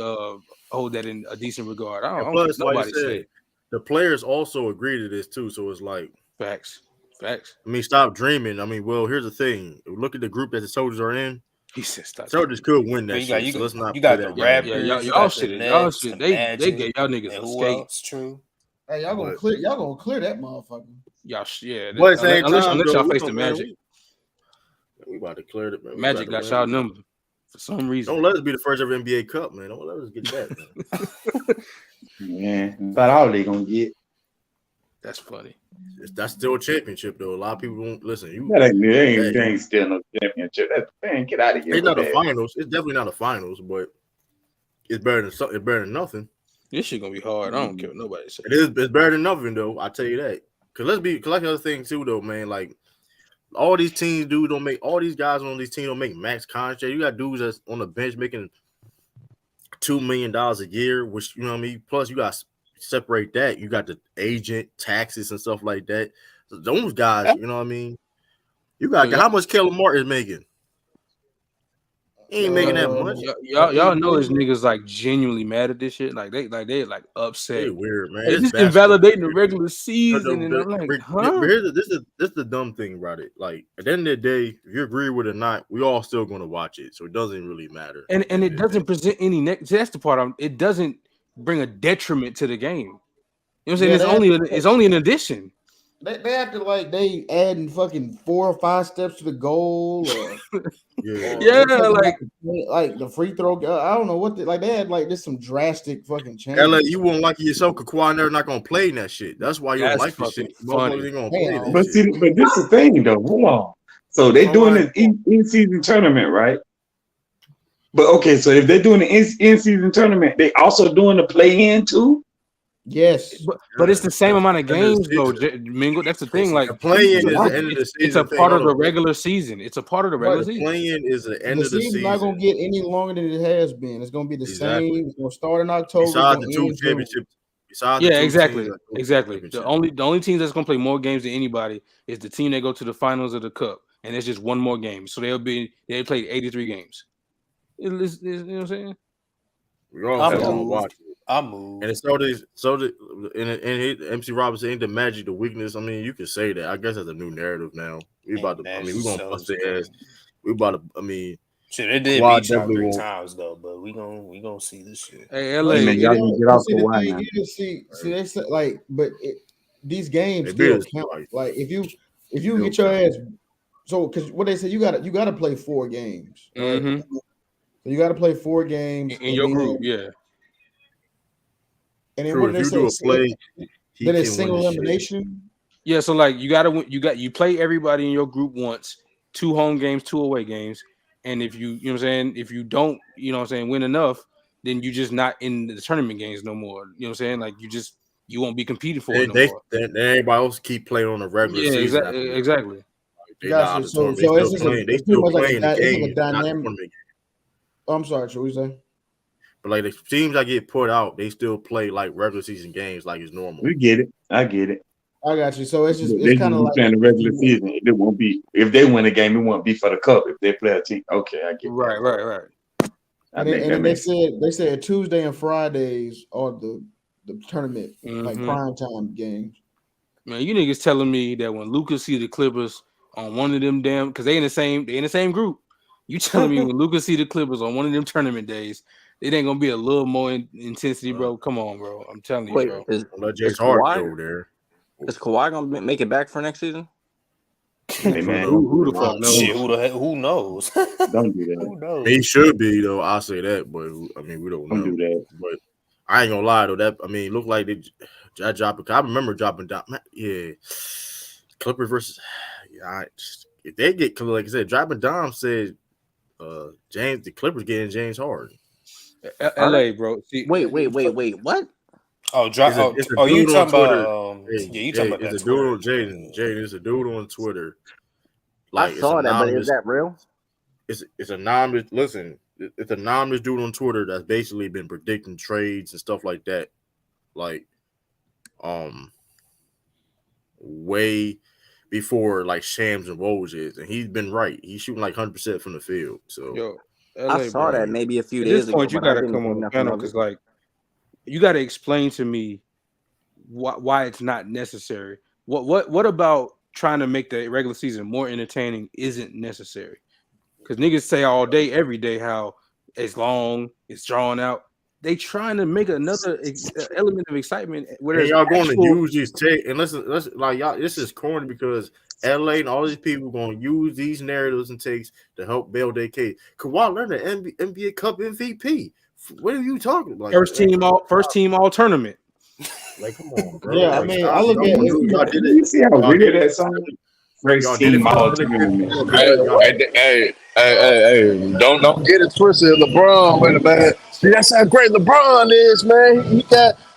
hold that in a decent regard. I don't care plus, what like I nobody said, say. the players also agree to this too. So it's like Facts. I mean, stop dreaming. I mean, well, here's the thing. Look at the group that the Soldiers are in. He said stop. Soldiers could win that shit. So let's not you play got the that game. Raptors, Yeah, you y'all got the Nets, the They Magic, gave y'all niggas and a who skate. else? True. Hey, y'all gonna clear that motherfucker. Y'all, yeah. But at the same Unless time, y'all though, face the Magic. We about to clear it, man. Magic got y'all number for some reason. Don't let us be the first ever NBA Cup, man. Don't let us get that, man. Yeah, about all they gonna get. That's funny. That's still a championship, though. A lot of people won't listen. They ain't still no championship. Man, get out of here. It's not the finals. It's definitely not the finals, but it's better than something. It's better than nothing. This shit gonna be hard. I don't care what nobody says. It's better than nothing, though. I tell you that. Cause like the other thing too, though, man. Like all these teams don't make all these guys on these teams don't make max contract. You got dudes that's on the bench making $2 million a year, which you know what I mean. Plus, you got to separate that. You got the agent taxes and stuff like that. So those guys, you know what I mean. You got how much Caleb Martin is making? He ain't making that much. Y'all know his niggas like genuinely mad at this shit. Like they upset. They weird, man. They just invalidating the regular season, and I'm like, huh? This is the dumb thing about it. Like at the end of the day, if you agree with it or not, we all still going to watch it, so it doesn't really matter. And it doesn't present any that's the part. It doesn't bring a detriment to the game. You know what I'm saying? It's only an addition. They acted like they adding fucking 4 or 5 steps to the goal, or like the free throw. I don't know what they had like this some drastic fucking change. LA, you won't like it yourself because Kawhi never not gonna play in that shit. That's why you don't like this shit. Funny. Gonna play that but shit. see, but this is the thing though. Hold on. So they doing this in-season tournament, right? But okay, so if they're doing the in-season tournament, they also doing the play-in too. Yes, but it's the same amount of games though, Mingo. That's the thing. Like playing is the end of the season. It's a part of the regular season. It's a part of the regular season. Playing is the end of the season. It's not gonna get any longer than it has been. It's gonna be the same. It's gonna start in October. Besides the 2 championships. Exactly. The only team that's gonna play more games than anybody is the team that go to the finals of the cup, and it's just one more game. So they played 83 games. You know what I'm saying? We're all gonna watch it. I move. And MC Robinson ain't the magic, the weakness. I mean, you can say that. I guess that's a new narrative now. We're gonna bust their ass. We about to. I mean, shit, it did beat y'all 3 times though, but we gonna see this shit. Hey, LA, y'all can get off the wine. See, they said like, but these games still count. Like if you get your ass, so because what they say, you gotta play 4 games. Right? Mm-hmm. So you gotta play 4 games in your group, yeah. And then what they say? Then it's single elimination. Yeah, so like you play everybody in your group once, 2 home games, 2 away games, and if you know what I'm saying, if you don't, you know what I'm saying, win enough, then you just not in the tournament games no more. You know what I'm saying? Like you won't be competing for it no more. Then everybody else keep playing on the regular season. Exactly. Gotcha. So it's just they still playing the game. Dynamic. I'm sorry, what you say? But like the teams that get put out, they still play like regular season games like it's normal. We get it. I get it. I got you. So it's kind of like playing the regular season. It won't be if they win a game. It won't be for the cup. If they play a team, okay, I get right. And they said Tuesday and Fridays are the tournament like prime time games. Man, you niggas telling me that when Lucas see the Clippers on one of them damn because they in the same group. You telling me when Lucas see the Clippers on one of them tournament days, it ain't gonna be a little more intensity, bro? Come on, bro. I'm telling you, bro. Is Kawhi over there? Is Kawhi gonna make it back for next season? Hey, man, who the fuck knows? Shit, who knows? Don't do that. Who knows? He should be though. I'll say that, but I mean we don't know. Don't do that. But I ain't gonna lie though. That I mean, it looked like they dropped. I remember dropping down. Yeah, Clippers versus. Yeah, if they get like I said, dropping Dom said. The Clippers getting James Harden. LA, bro. See, wait. What? Oh, drop. You talking about? You talking about that? It's a dude on Jaden. It's a dude on Twitter. Like I saw that, but is that real? It's anonymous. Listen, it's anonymous dude on Twitter that's basically been predicting trades and stuff like that, like um way before like Shams and Woj is, and he's been right. He's shooting like 100% from the field. So Yo, I LA, saw bro. that maybe a few At this days ago, point, you but I gotta didn't come on think the nothing panel of because, it. like, you gotta explain to me why it's not necessary. What about trying to make the regular season more entertaining isn't necessary? Because niggas say all day, every day, how it's long, it's drawn out. They trying to make another element of excitement where and there's y'all going to actual. use these and listen, like y'all. This is corny because LA and all these people going to use these narratives and takes to help build their case. Kawhi Leonard, NBA Cup MVP. What are you talking about? First team all tournament. Like, come on, bro. Yeah, I Like, mean, I stop. look at it. Y'all did You it. see how Y'all did weird it. that sounds? First Y'all did it team for the all Lakers. tournament. Hey, don't get it twisted. LeBron went bad. See, that's how great LeBron is, man.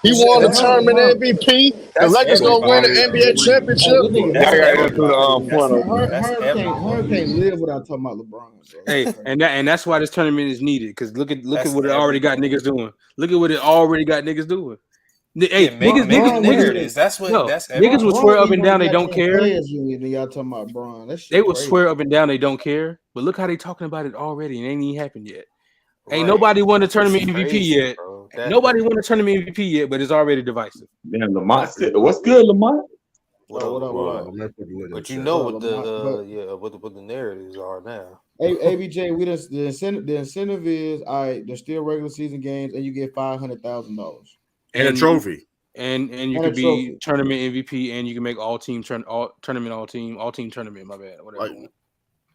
He won the tournament MVP. The That's Lakers gonna win the everybody. NBA Hey, championship. this nigga Y'all That's gotta go Herb, through the everybody. funnel. That's Herb everybody. can't live without talking about LeBron, bro. Hey, That's crazy. and that's why this tournament is needed. Because look at That's what it already got everybody. niggas doing. Look at what it already got niggas doing. Hey, Yeah, make the niggas, narratives. That's what. no, That's niggas will everybody. swear Bron up ain't and even down they got don't to the care. players union and y'all talking about Bron. That They shit will crazy. swear up and down they don't care. But look how they talking about it already, and it ain't even happened yet. Ain't Right. nobody won the It's tournament MVP crazy, yet. bro. Nobody won the tournament MVP yet, but it's already divisive. Damn, Lamont. What's good, Lamont? What Oh, up, what up? What LeBron? up? Lamar put the lid in the But you chat. know What up, what Lamont? But what the narratives are now. ABJ, the incentive is all right. There's still regular season games, and you get $500,000 And a And you trophy. and you and a could be trophy. tournament MVP, and you can make all team all team tournament. My bad, whatever. Like,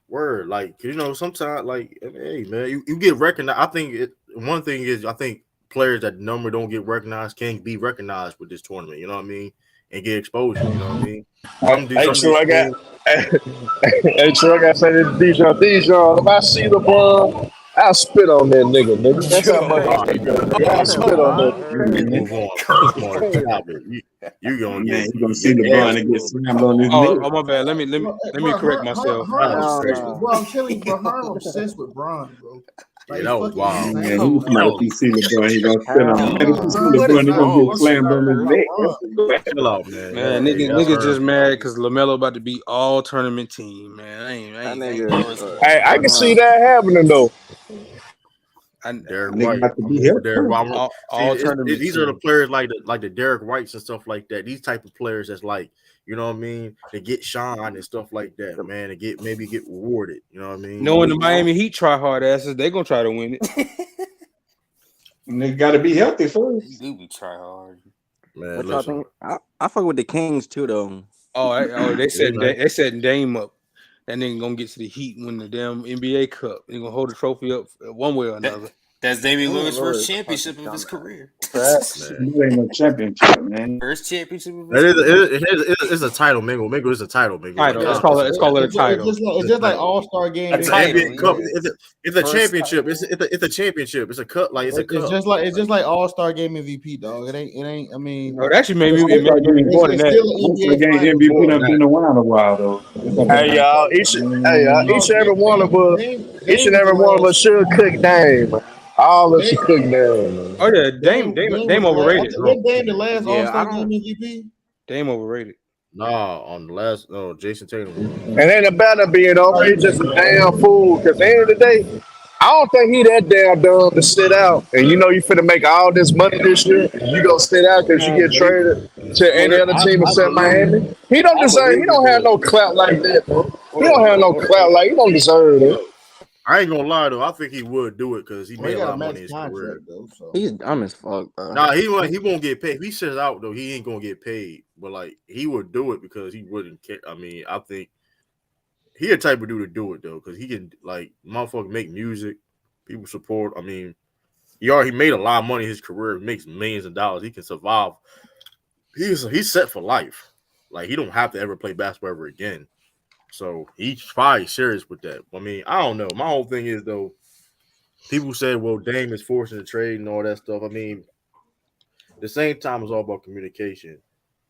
word. Like, you know, sometimes, like, hey, man, you get recognized. I think one thing is, I think players that number don't get recognized can be recognized with this tournament. You know what I mean? And get exposure. You know what I mean? Some of Hey, these true, I got. teams, Hey, true, I got to say this to Dijon. If I see LeBron, I'll spit on that nigga. That's how much all I right, hate man. that nigga. I'll spit on that. What? Let's Man, move on, man. Go Come on, crazy. stop it. You gonna man, get you gonna see your LeBron ass and get whooped. slammed Come on his on. neck. My bad. Bro, Let me bro, correct myself. That Herb was Hell crazy. obsessed. no. Bro, I'm telling you, bro, Herb obsessed with Bron, bro. Yeah, Like that it's was fucking wild. Man, insane, he Come talking about bro. if he on. see LeBron, he gonna spit on him. Hell Man, if he no. see Herb What is LeBron, is he not gonna wrong get with watching slammed you? on his nothing about neck. Bron. Chill out, man. Man, Hey, that's niggas her. just mad because LaMelo about to be all tournament team. Man, That I ain't nigga, Bro, mad. it's Hey, I can see uh-uh. that happening though. Derek Nigga White. got to I'm be rooting for Derek helpful. White. See, All tournament these are the team. players like the Derek Whites and stuff like that. These type of players that's like, you know what I mean? They get shine and stuff like that, man. They maybe get rewarded. You know what I mean? Knowing the Miami Heat try hard asses, they gonna try to win it. Nigga got to be healthy you first. do be try hard. Man, What y'all listen. think? I fuck with the Kings too, though. They Yeah, man. setting Dame up. That nigga gonna get to the Heat and win the damn NBA Cup. He gonna hold the trophy up one way or That another. that's Damian Damian Lillard's Lillard first is a fucking championship of his dumbass. career. Man. That ain't no championship, man. First championship of It his is, career. it's a title, Mingo. Mingo is a title, Mingo. Like, Title. Yeah, Let's call it a title. it's it's a just like title. All Star Game A It's an title, MVP, NBA Cup. bro. yeah. It's a First championship. title. It's a championship. It's a cup. Like it's a It's cup. just like All Star Game MVP, dog. It ain't. I mean, Oh, it actually made it's me still, it All-Star made me game, more than it's that. still an All-Star NBA game Finals, MVP More bro. than done that. been around a while though. It's gonna Hey be y'all, each and every one of us, each and Dame was the every one of us last. should cook Dame. All of us should cook Dame. Oh yeah, Dame was Dame the last. overrated. Wasn't Dame the last All Yeah, I Star Game don't. MVP? Dame overrated. Nah, on the last, no, Jason Tatum was. And ain't about to being over. He's just a damn fool. Cause at the end of the day, I don't think he that damn dumb to sit out. And you know you finna make all this money this year. And you gonna sit out because you Man, get traded to any other team I except believe, Miami. He don't I deserve. He believe don't it have though. no clout like that, bro. He Hold don't on, have no clout like. He don't deserve it. I ain't gonna lie though. I think he would do it because he Well, made he a got lot a of money max in his career. contract though, so He's dumb as fuck, bro. Nah, he won't get paid. If he sits out though, he ain't gonna get paid. But like he would do it because he wouldn't care. I mean, I think he a type of dude to do it though, because he can like motherfucker make music, people support. I mean, he made a lot of money in his career, makes millions of dollars. He can survive. He's set for life. Like he don't have to ever play basketball ever again. So he's probably serious with that. I mean, I don't know. My whole thing is though, people say, well, Dame is forcing the trade and all that stuff. I mean, the same time it's all about communication.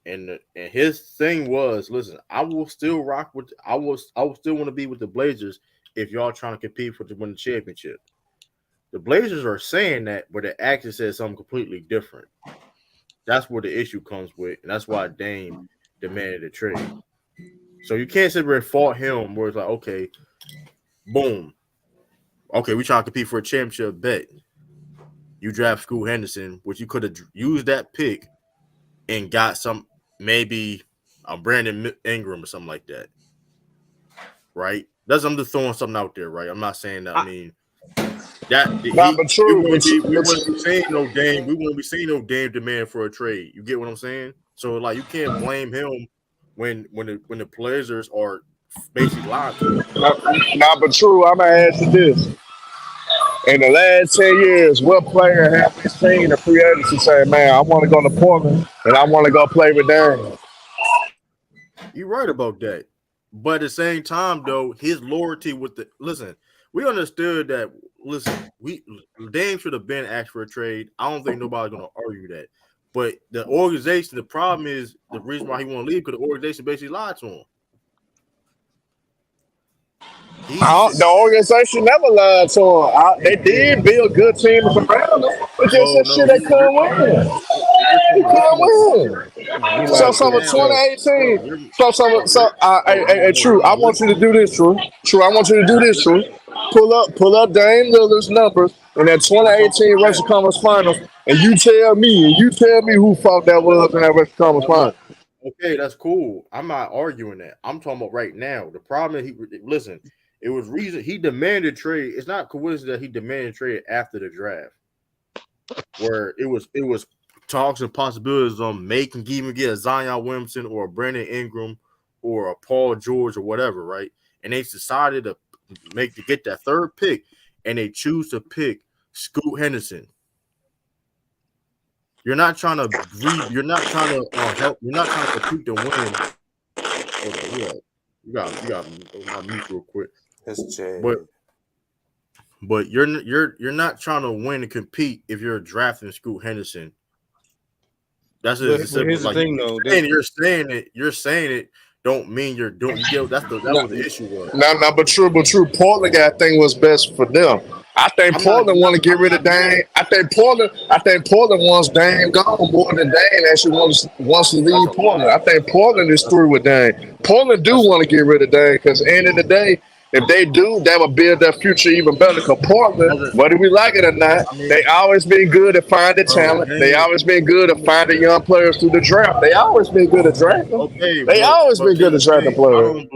And his thing was, listen, I will still rock with I will still want to be with the Blazers if y'all trying to compete for to win the championship. The Blazers are saying that, but the action says something completely different. That's where the issue comes with, and that's why Dame demanded a trade. So you can't sit there and fault him where it's like, okay, boom. Okay, we trying to compete for a championship bet. You draft Scoot Henderson, which you could have used that pick and got some, maybe a Brandon Ingram or something like that. Right? I'm just throwing something out there, right? I'm not saying that, I mean, that Nah, but true, we but wouldn't be saying no Dame. We won't be seeing no Dame demand for a trade. You get what I'm saying? So like, you can't blame him when the Blazers are basically lying to him. nah, but true. I'm gonna ask you this: in the last 10 years, what player have we seen a free agency say, "Man, I want to go to Portland and I want to go play with Dame"? You're right about that. But at the same time, though, his loyalty with the we understood that. Listen, Dame should have been asked for a trade. I don't think nobody's gonna argue that. But the organization, the problem is the reason why he want to leave because the organization basically lied to him. The organization never lied to him. They did build good teams around him, but just No, that shit they couldn't win. They couldn't win. He So lied to some of himself. 2018. Hey, True. I want you to do this, True. True. I want you to do this, True. Pull up Dame Lillard's numbers in that 2018 Western Conference Finals, and you tell me who fought that was in that Western Conference Finals. Okay, that's cool. I'm not arguing that. I'm talking about right now. The problem is it was reason he demanded trade. It's not coincidence that he demanded trade after the draft, where it was talks and possibilities on making even get a Zion Williamson or a Brandon Ingram or a Paul George or whatever, right? And they decided to get that third pick, and they choose to pick Scoot Henderson. You're not trying to breathe. You're not trying to help. You're not trying to compete to win. Hold on, you got my mute real quick. That's Jay. But you're not trying to win and compete if you're drafting Scoot Henderson. That's But here's the thing, though. You're saying it. Don't mean you're doing. That's what the issue was. No, but true. Portland, I think was best for them. I think Portland want to get rid of Dame. I think Portland wants Dame gone more than Dame actually wants to leave Portland. I think Portland is through with Dame. Portland do want to get rid of Dame because at the end of the day, if they do, that will build their future even better. Because Portland, whether we like it or not, they always been good at finding talent. They always been good at finding young players through the draft. They always been good at drafting. They always been good at drafting players.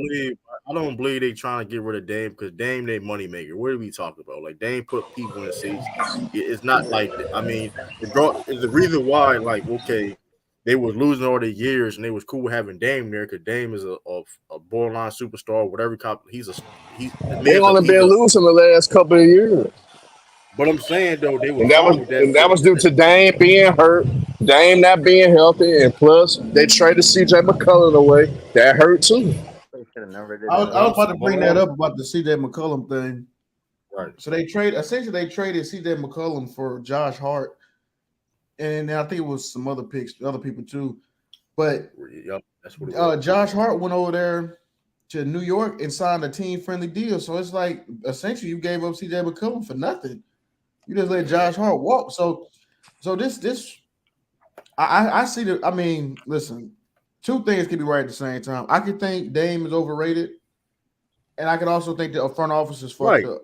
I don't believe they trying to get rid of Dame because Dame they money maker. What are we talking about? Like Dame put people in seats. It's not like the reason why they was losing all the years and they was cool having Dame there because Dame is a borderline superstar. Whatever They only been losing the last couple of years. But I'm saying though they and that was due to Dame being hurt, Dame not being healthy, and plus they traded CJ McCollum away. That hurt too. I was about to bring that up about the CJ McCollum thing. Right. So they traded CJ McCollum for Josh Hart, and I think it was some other people too. But that's what Josh Hart went over there to New York and signed a team-friendly deal. So it's like essentially you gave up CJ McCollum for nothing. You just let Josh Hart walk. So this I see the. I mean, listen. Two things can be right at the same time. I can think Dame is overrated, and I can also think the front office is fucked up.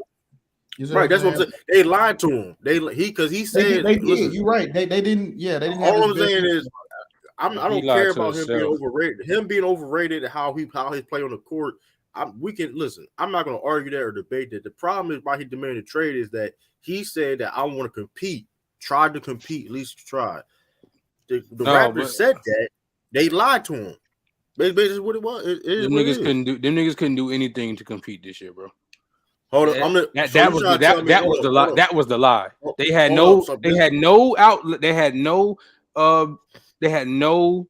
Right, that's what I'm saying. They lied to him. He said they did. You're right. They didn't. Yeah, they didn't. All I'm saying is, I don't care about him being overrated. Him being overrated and how he play on the court. We can listen. I'm not going to argue that or debate that. The problem is why he demanded trade is that he said that I want to compete. Tried to compete, at least try. The Raptors said that. They lied to him. Basically, what it was. Them niggas couldn't do anything to compete this year, bro. Hold on, that was the lie. They had no outlet. They had no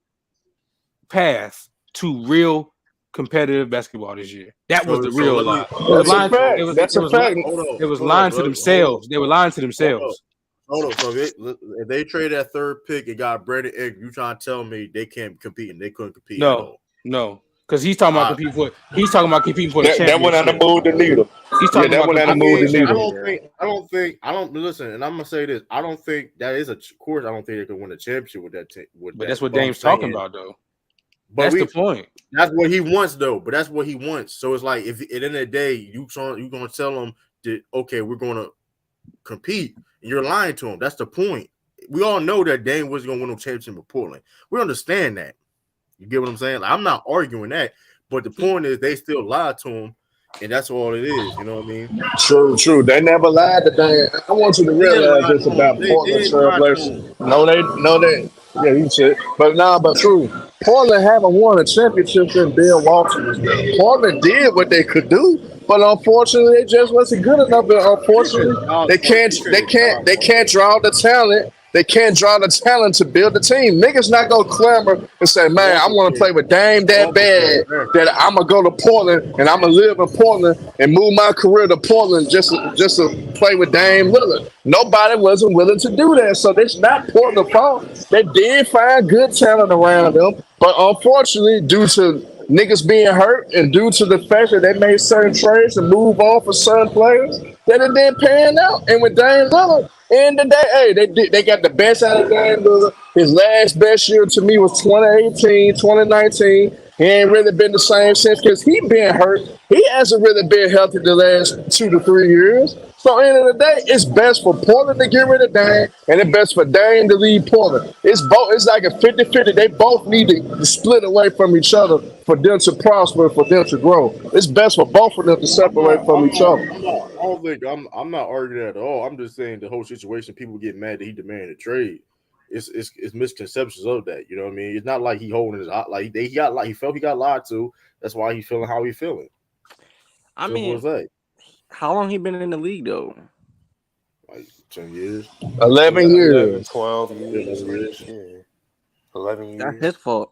path to real competitive basketball this year. That was the real lie. That's a fact. It was lying to themselves. They were lying to themselves. Hold on. So if they traded that third pick and got Brandon Ingram, you trying to tell me they can't compete and they couldn't compete? No. Because he's talking about competing for the That went out championship. and moved the needle. He's Yeah, talking that about went out and moved the needle. I don't listen, and I'm gonna say this. I don't think that is of course. I don't think they could win a championship with that. But that's what But I'm Dame's talking saying, about, though. but That's the point. that's what he wants, though. But that's what he wants. So it's like if at the end of the day you gonna tell him that okay, we're gonna compete, and you're lying to him. That's the point. We all know that Dame wasn't gonna win no championship with Portland. We understand that. You get what I'm saying? Like, I'm not arguing that, but the point is they still lied to him, and that's all it is. You know what I mean? True. They never lied to Dan. I want you to They didn't realize lie this to him. about They Portland did lie to him. Trailblazers. No, they. Yeah, you said. But true. Portland haven't won a championship since Bill Walton was there. Portland did what they could do, but unfortunately, they just wasn't good enough. And unfortunately, they can't draw the talent. They can't draw the talent to build the team. Niggas not gonna clamor and say, "Man, I want to play with Dame that bad that I'm gonna go to Portland and I'm gonna live in Portland and move my career to Portland just to play with Dame Lillard." Nobody wasn't willing to do that, so it's not Portland's fault. They did find good talent around them, but unfortunately, due to niggas being hurt and due to the fact that they made certain trades and move on for certain players, that it didn't pan out. And with Dame Lillard, in the day, hey, they got the best out of Dame Lillard. His last best year to me was 2018, 2019. He ain't really been the same since because he been hurt. He hasn't really been healthy the last 2 to 3 years. So end of the day, it's best for Portland to get rid of Dame, and it's best for Dame to leave Portland. It's both. It's like a 50-50. They both need to split away from each other for them to prosper, for them to grow. It's best for both of them to separate from each other. I don't think I'm not arguing at all. I'm just saying the whole situation. People get mad that he demanded a trade. It's misconceptions of that. You know what I mean? It's not like he holding his like he felt he got lied to. That's why he feeling how he feeling. I Simple mean, as that. how long he been in the league though? Like 10 years. 11 years. 12 11 years. years. Yeah. 11 That's years. his fault.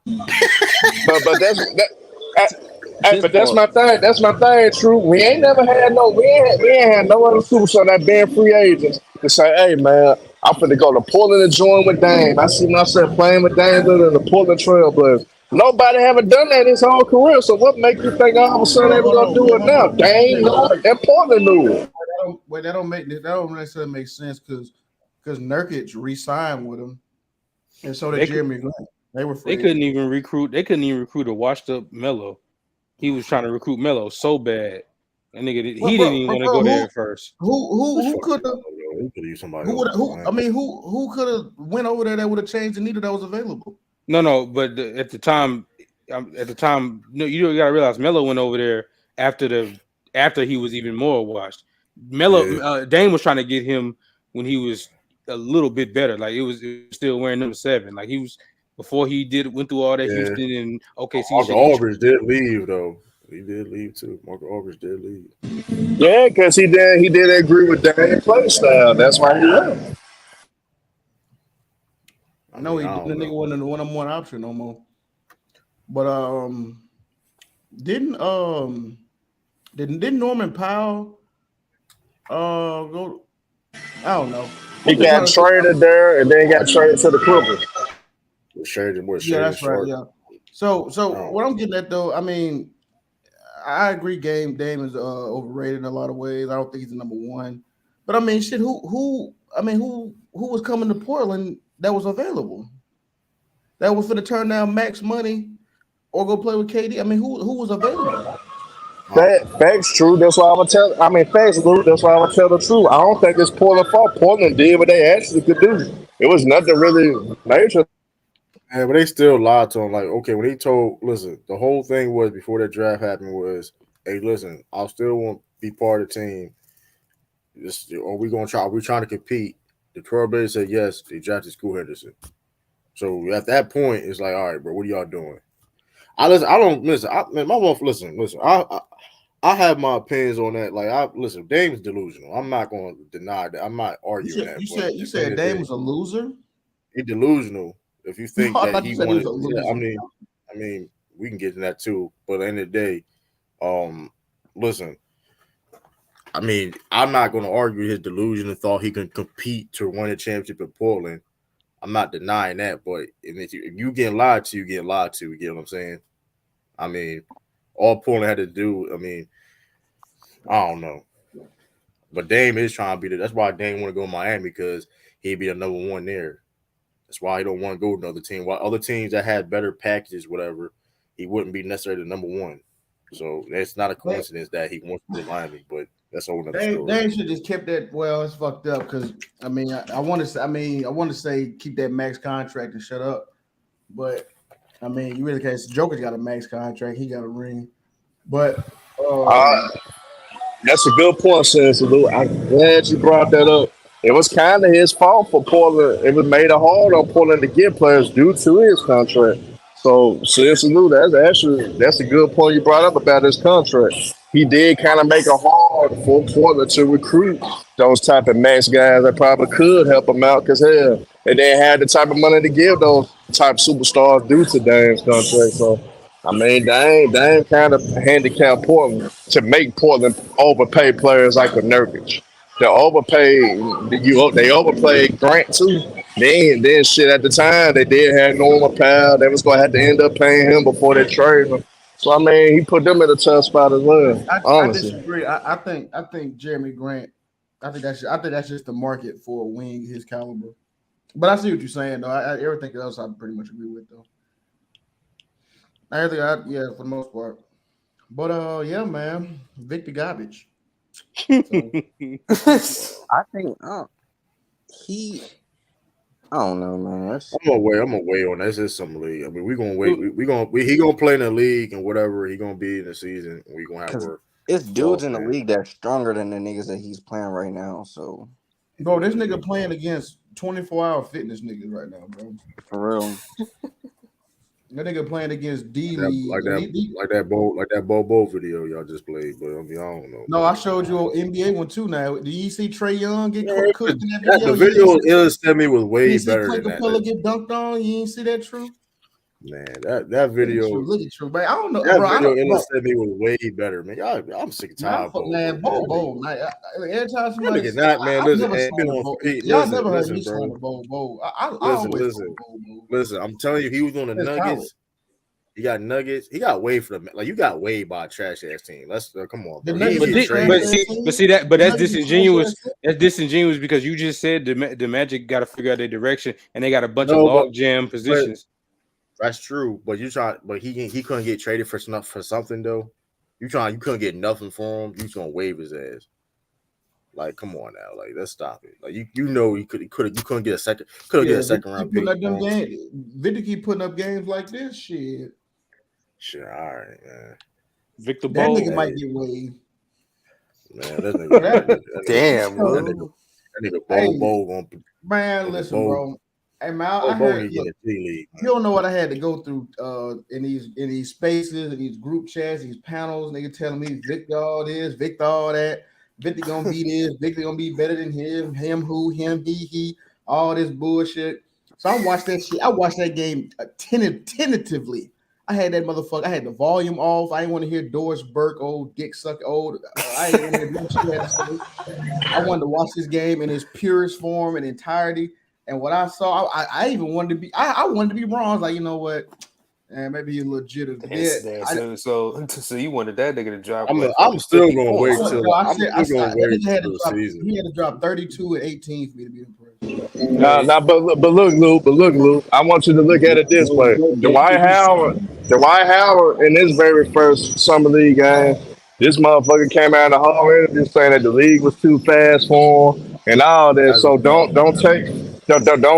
But that's my thing. That's my thing. True. We ain't never had no. We ain't had no other superstar that been free agents to say, "Hey man, I'm finna go to Portland and join with Dame." I see myself playing with Dame Lillard in the Portland Trailblazers. Nobody haven't done that his whole career. So what makes you think all of a sudden they were gonna do it now? Dame Lillard and Portland knew it. That don't necessarily make sense because Nurkic re-signed with him, and so did Jeremy Grant. They couldn't even recruit. They couldn't even recruit a washed-up Melo. He was trying to recruit Melo so bad. That nigga, he didn't even want to go there at first. Who could have? Who Who could have went over there that would have changed the needle that was available? No, but at the time, no, you gotta realize Melo went over there after he was even more washed. Dame was trying to get him when he was a little bit better. Like it was still wearing number 7. Like he was before he went through all that Houston and OKC. Marcus Aldridge did leave though. He did leave too. Marcus Aldridge did leave. Yeah, because he did agree with Dame play style. That's why he left. I know the nigga wasn't the one-on-one option no more. But didn't Norman Powell go? I don't know. He got traded there and then got traded to the Clippers. Yeah, that's right. Yeah. So what I'm getting at though, I mean, I agree. Dame is overrated in a lot of ways. I don't think he's the number one. But I mean, shit. Who was coming to Portland that was available? That was going to turn down max money or go play with KD. I mean, who was available? Facts true. That's why I'm gonna tell. I mean, facts, Luke. That's why I'm gonna tell the truth. I don't think it's Portland fault. Portland did what they actually could do. It was nothing really major. Yeah, but they still lied to him. Like, okay, when he listen, the whole thing was before that draft happened was, hey, listen, I still want to be part of the team. We're trying to compete. The Trailblazers said yes. They drafted Scoot Henderson. So at that point, it's like, all right, bro, what are y'all doing? I don't listen. My wife, listen. I have my opinions on that. Like, listen, Dame's delusional. I'm not going to deny that. I'm not arguing that. You said Dame was a loser. He's delusional. If you think that he wanted, I mean, we can get to that too. But at the end of the day, listen. I mean, I'm not going to argue his delusion and thought he can compete to win a championship in Portland. I'm not denying that, but if you get lied to, you get lied to. You get what I'm saying? I mean, all Portland had to do, I mean, I don't know. But Dame is trying to be there. That's why Dame want to go to Miami because he'd be the number one there. That's why he don't want to go to another team. While other teams that had better packages, whatever, he wouldn't be necessarily the number one. So it's not a coincidence that he wants to go to Miami, but that's a whole other story. They should just kept that. Well, it's fucked up because I mean, I want to say, I want to say keep that max contract and shut up. But I mean, you really can't. Joker's got a max contract. He got a ring. But Uh, that's a good point, Sense. I'm glad you brought that up. It was kind of his fault for Portland. It was made it hard on Portland to get players due to his contract. So, Sense, that's a good point you brought up about his contract. He did kind of make it hard for Portland to recruit those type of max guys that probably could help him out because hell, they didn't have the type of money to give those type superstars due to Dame's contract. So I mean, Dame kind of handicapped Portland to make Portland overpay players like a Nurkic. They overplayed Grant too. Then shit at the time they did have Norman Powell. They was gonna have to end up paying him before they trade him. So I mean, he put them in a tough spot as well. I Honestly, disagree. I think Jeremy Grant. I think that's just the market for a wing his caliber. But I see what you're saying though. Everything else I pretty much agree with though. Yeah, for the most part. But yeah, man, Victor Garbage. So, I think he. I don't know, man. I'm gonna wait on that. That's just some league. I mean, we're gonna wait. He gonna play in the league and whatever he gonna be in the season. We gonna have Because work. it's dudes in the league that's stronger than the niggas that he's playing right now. So, bro, this nigga playing against 24-hour fitness niggas right now, bro. for real. That nigga playing against D Like League. like that Bobo video y'all just played. But I mean, I don't know. No, I showed you an NBA one too. Now, do you see Trey Young get cooked in that The video? video illustrated me was way You see better Clint than that. Capella get dunked on. You ain't see that, True? Man, that video, Look at True, man. I don't know, that bro. video illustrated me was way better, man. I'm sick and tired. Man, Bobo. Like, every time somebody, Nigga, not man. Listen, y'all never heard me slander Bobo. I always listen. I'm telling you, he was on the Nuggets. He got Nuggets. He got Wade for the like. You got Wade by a trash ass team. Let's come on. Bro. But that's disingenuous. That's disingenuous because you just said the Magic got to figure out their direction and they got a bunch of log jam positions. That's true, but he couldn't get traded for something though. You couldn't get nothing for him. You just gonna waive his ass. Like, come on now, like let's stop it. Like you couldn't get a second round pick. Victor keep putting up games like this shit. Sure, all right, man. Victor That nigga might get waived. Man, that nigga. Damn, that nigga Bobo gonna. Man, listen, bro. Hey man, I heard, look, you don't know what I had to go through in these spaces, in these group chats, these panels. Nigga telling me Victor all this, Victor all that, Victor gonna be this, Victor gonna be better than him, him, he, all this bullshit. So I watched that shit. I watched that game tentatively. I had that motherfucker. I had the volume off. I didn't want to hear Doris Burke, old dick suck, old. I didn't want to hear what she had to say. I wanted to watch this game in its purest form and entirety. And what I saw, I even wanted to be. I wanted to be wrong. I was like, you know what? And maybe he's legit as dead. So you wanted that nigga to drop. I'm still gonna wait till the season. He had to drop 32 and 18 for me to be impressed. But look, Lou. I want you to look at it this way. Dwight Howard in his very first summer league game, this motherfucker came out in the hall interview saying that the league was too fast for him and all that. So don't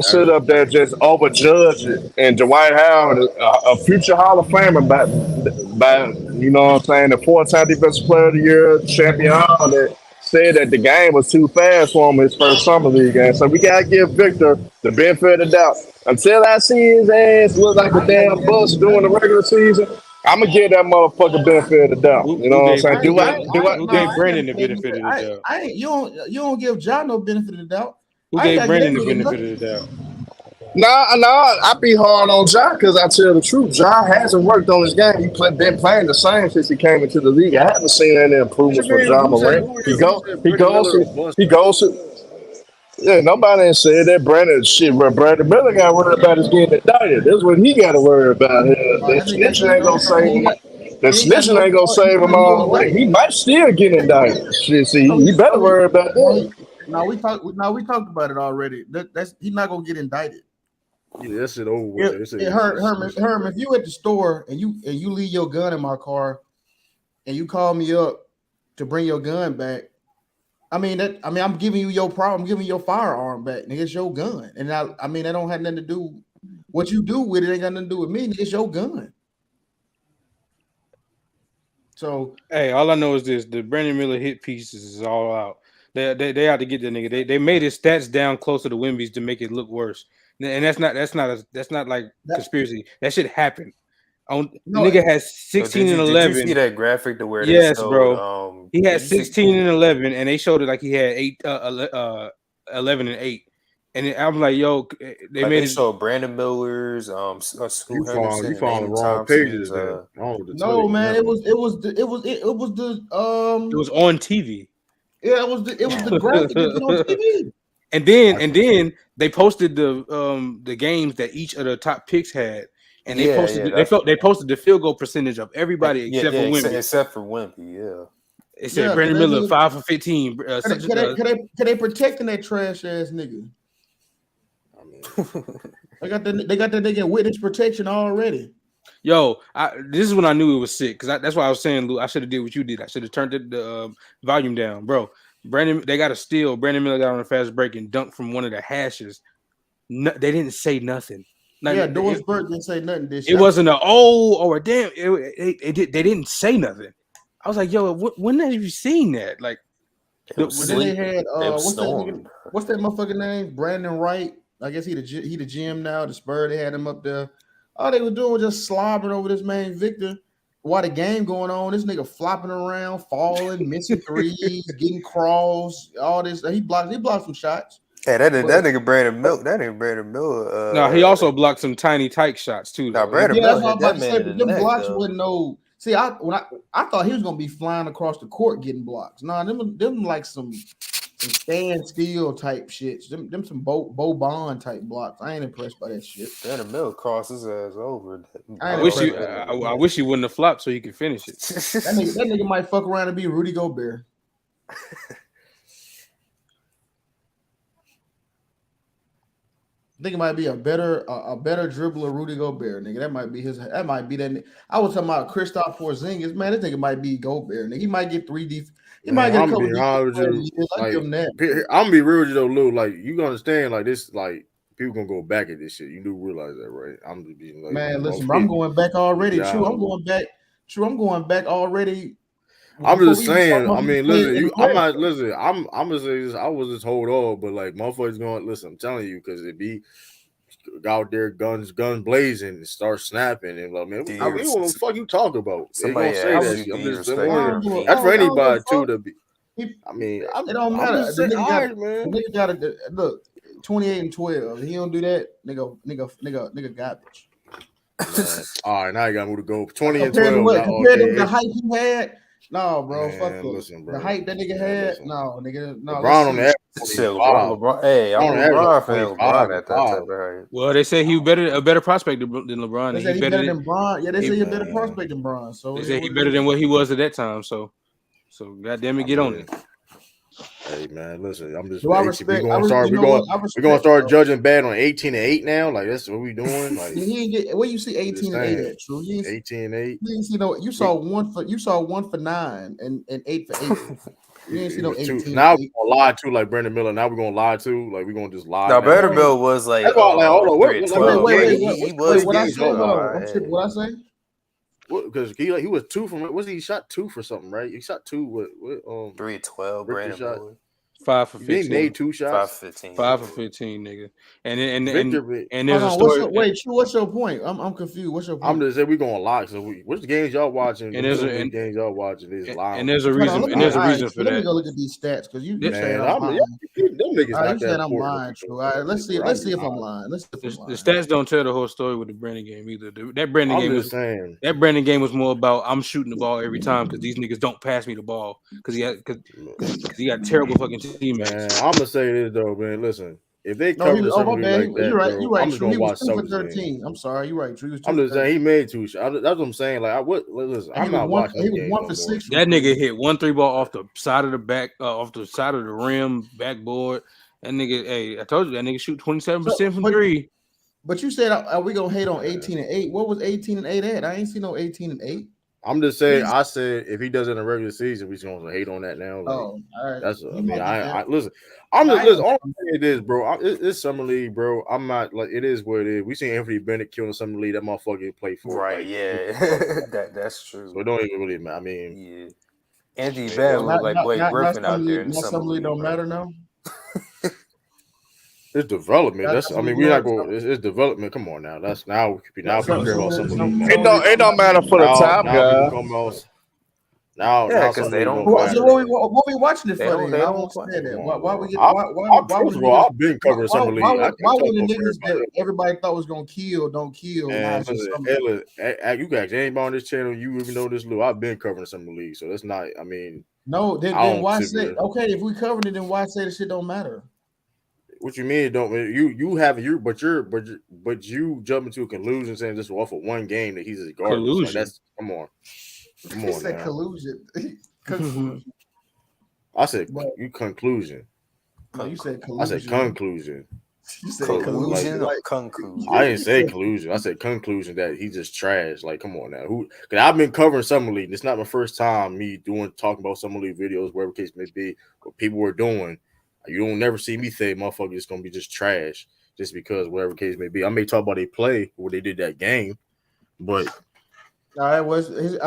sit up there just overjudge it. And Dwight Howard, a future Hall of Famer by you know what I'm saying, the 4-time defensive player of the year, champion, all that, said that the game was too fast for him his first summer league game. So we gotta give Victor the benefit of the doubt. Until I see his ass look like a damn bus during the regular season, I'm gonna give that motherfucker benefit of the doubt. You know what I'm saying? Who gave Brandon the benefit of the doubt? You don't give John no benefit of the doubt. Who gave Brandon the benefit of the doubt? Nah, I be hard on Ja because I tell the truth. Ja hasn't worked on his game. He been playing the same since he came into the league. I haven't seen any improvements from Ja Morant. He goes to. Yeah, nobody ain't said that. Brandon Miller got worried about is getting indicted. That's what he got to worry about. That snitch ain't gonna say. The He ain't got snitching no ain't gonna charge. save him No all the way. He indictment. might still get indicted. Shit, see, No, he better no, worry about that. no, we talked. No, we talked about it already. That's he's not gonna get indicted. Yeah, that shit over with. It, They say it it's hurt just Herman. snitching, Herman, bro. if you at the store and you leave your gun in my car and you call me up to bring your gun back, I'm giving you your problem. I'm giving you your firearm back, nigga. It's your gun, and I mean that don't have nothing to do. What you do with it ain't got nothing to do with me. Nigga. It's your gun. So Hey, all I know is this: the Brandon Miller hit pieces is all out. They had to get that nigga. They made his stats down closer to Wimby's to make it look worse. And that's not like that conspiracy. That shit happened. The no, nigga has So 16 and did you see 11. that graphic to where they Yes, showed bro. He had did you see 16 and 11, and they showed it like he had 11 and 8. And I'm like, yo, they like made they it. showed Brandon Miller's, Scoot You Henderson and found the Aiden wrong Thompson's pages then. I don't know what to tell no, you man. now. It was on TV. Yeah, it was the graphic they put on TV. And then they posted the games that each of the top picks had, and they posted yeah, that's they posted the field goal percentage of everybody except for Wimby. except for Wimpy, yeah. It said Yeah, Brandon because Miller 5 for 15. they protecting that trash ass nigga? I mean, They got that nigga in witness protection already. Yo, this is when I knew it was sick because that's why I was saying, Lou, I should have did what you did. I should have turned the volume down, bro. They got a steal. Brandon Miller got on a fast break and dunked from one of the hashes. No, they didn't say nothing. Yeah, Doris Burke didn't say nothing. It wasn't a or a damn. They didn't say nothing. I was like, yo, when have you seen that? Like, then they had what's that nigga? snoring. What's that motherfucking name? Brandon Wright. I guess he the GM now. The Spurs, they had him up there. All they were doing was just slobbering over this man Victor. While the game going on, this nigga flopping around, falling, missing threes, getting crawls, all this. He blocked some shots. Hey, that nigga Brandon Miller. no, he also blocked some tiny tight shots too. Nah, Though. Brandon Yeah, that's Miller what I'm hit about that to say. man in But the them neck, blocks though. wasn't no. See, I thought he was gonna be flying across the court getting blocks. Nah, them like some standstill type shits. Them some Bo Bond type blocks. I ain't impressed by that shit. Brandon Miller crossed his ass over. I ain't I impressed. I wish he wouldn't have flopped so he could finish it. That nigga might fuck around and be Rudy Gobert. I think it might be a better dribbler, Rudy Gobert, nigga. That might be that might be that. I was talking about Kristaps Porzingis, man. This nigga might be Gobert, nigga. He might get he might get a I'm couple being honest with years. you. I give him that. I'm gonna be real with you though, Lou. Like you gonna understand, like this, like people gonna go back at this shit. You do realize that, right? I'm just being like, Man, listen, bro, I'm going back already. True, I'm going back. True, I'm going back already. I'm just saying. I mean, listen, I'm not listen. I'm gonna say this. I was just hold on, but like motherfuckers going listen. I'm telling you, because it be out there, guns blazing, and start snapping, and like, man, what the fuck you talk about? They gonna say that shit. I'm just saying. That's for anybody too. To be. I mean, it don't matter. Just saying, all right, man. The nigga got to look 28 and 12. He don't do that, nigga garbage. Man. All right, now you got to move to go 20 and 12. Compared to the hype he had. No, bro. Man, fuck listen, bro. The hype that nigga had. No, nigga. No. LeBron on that. LeBron. Hey, I'm a LeBron fan. LeBron at that type of height. Well, they say he was a better prospect than LeBron. They say he better than Bron. Yeah, they say he's a better prospect than Bron. So they say he better than what he was at that time. So goddamn it, get on it. Hey man, listen, I'm just. We're gonna start judging bad on 18 and 8 now. Like that's what we doing. Like he ain't get where you see 18 and 8 at. True, 18 and 8. You see no. You saw 1 for 9 and 8 for 8. You ain't see no 18. Now we're gonna lie too, like Brandon Miller. Now we're gonna lie too, like we're gonna just lie. Now Brandon Miller was like, that's why, like, hold on, wait, what I say? What I say? Because he was 2 from. Was he shot 2 for something? Right? He shot 2 with 3-12. Brandon Miller. 5 for 15. He made 2 shots. 5-15. 5 for 15, nigga. And there's a story. What's your point? I'm confused. What's your point? I'm just saying we're gonna lie. So which games y'all watching? And there's games y'all watching is lying. And there's a reason. And there's a reason for that. Let me go look at these stats because you saying I'm lying. Them niggas not that I'm lying. True. All right, let's see if I'm lying. The stats don't tell the whole story with the Brandon game either. That Brandon game was saying that Brandon game was more about I'm shooting the ball every time because these niggas don't pass me the ball because he got terrible fucking teammates. Man, I'm gonna say this though, man. Listen, if they No, he cover was. Oh summer my league bad. like that, You're right. bro, You're right. I'm just True. gonna He was watch 2 for Celtics game. 13. I'm sorry. You're right. True. He was 2 I'm for just saying 13. he made 2 shots. That's what I'm saying. Like, listen. And I'm not watching he them was games 1 no for more. 6 from That nigga 3. hit 1 3 ball off the side of the back, off the side of the rim, backboard. That nigga, hey, I told you that nigga shoot 27% from But 3. you said are we gonna hate on Man. 18-8? What was 18-8 at? I ain't seen no 18-8. I'm just saying. I said if he does it in the regular season, we just gonna hate on that now. Like, Oh, all right. that's. You I mean, might get that. I listen. I'm No, just I ain't listen. All I'm saying is, bro. It's summer league, bro. I'm not like it is what it is. We seen Anthony Bennett killing summer league. That motherfucker played for Right, like, yeah. that's true. so it don't even really matter. I mean, Yeah. Anthony I mean, Bennett looked like Blake not Griffin out some there in league. the Not summer some league league, don't bro. matter now. it's development. Not That's. I some mean, league we not matter. going. It's development. Come on now. That's now. Now Some people care about summer league now. It don't matter for the top Now people guy. come out. Now Yeah, because summer they league don't don't play. So matter. what we watching it They for don't. then? They I don't don't play. understand that. Come Why on, bro. we get why First of all, I've been covering summer league. I can't why talk were the about niggas everybody that else. everybody thought was gonna kill don't kill? Now And it's just listen, summer. hey, listen, you guys ain't on this channel. You even know this, Lou. I've been covering summer league, so that's not. I mean, No, I then don't why sit say there. okay if we covered it? Then why say the shit don't matter? What you mean? It don't you have you but you jump into a conclusion saying just off of one game that he's a garbage. Like Collusion. that's come on He said now. collusion. Conclusion. I said But conclusion. no, you said I said collusion. conclusion. You said Collusion Like, or conclusion? I didn't say collusion. I said conclusion that he's just trash. Like, come on now. Cause I've been covering summer league. It's not my first time me talking about summer league videos, whatever case may be, what people were doing. You don't never see me say motherfucker it's gonna be just trash just because whatever case may be. I may talk about they play where they did that game, but all right, his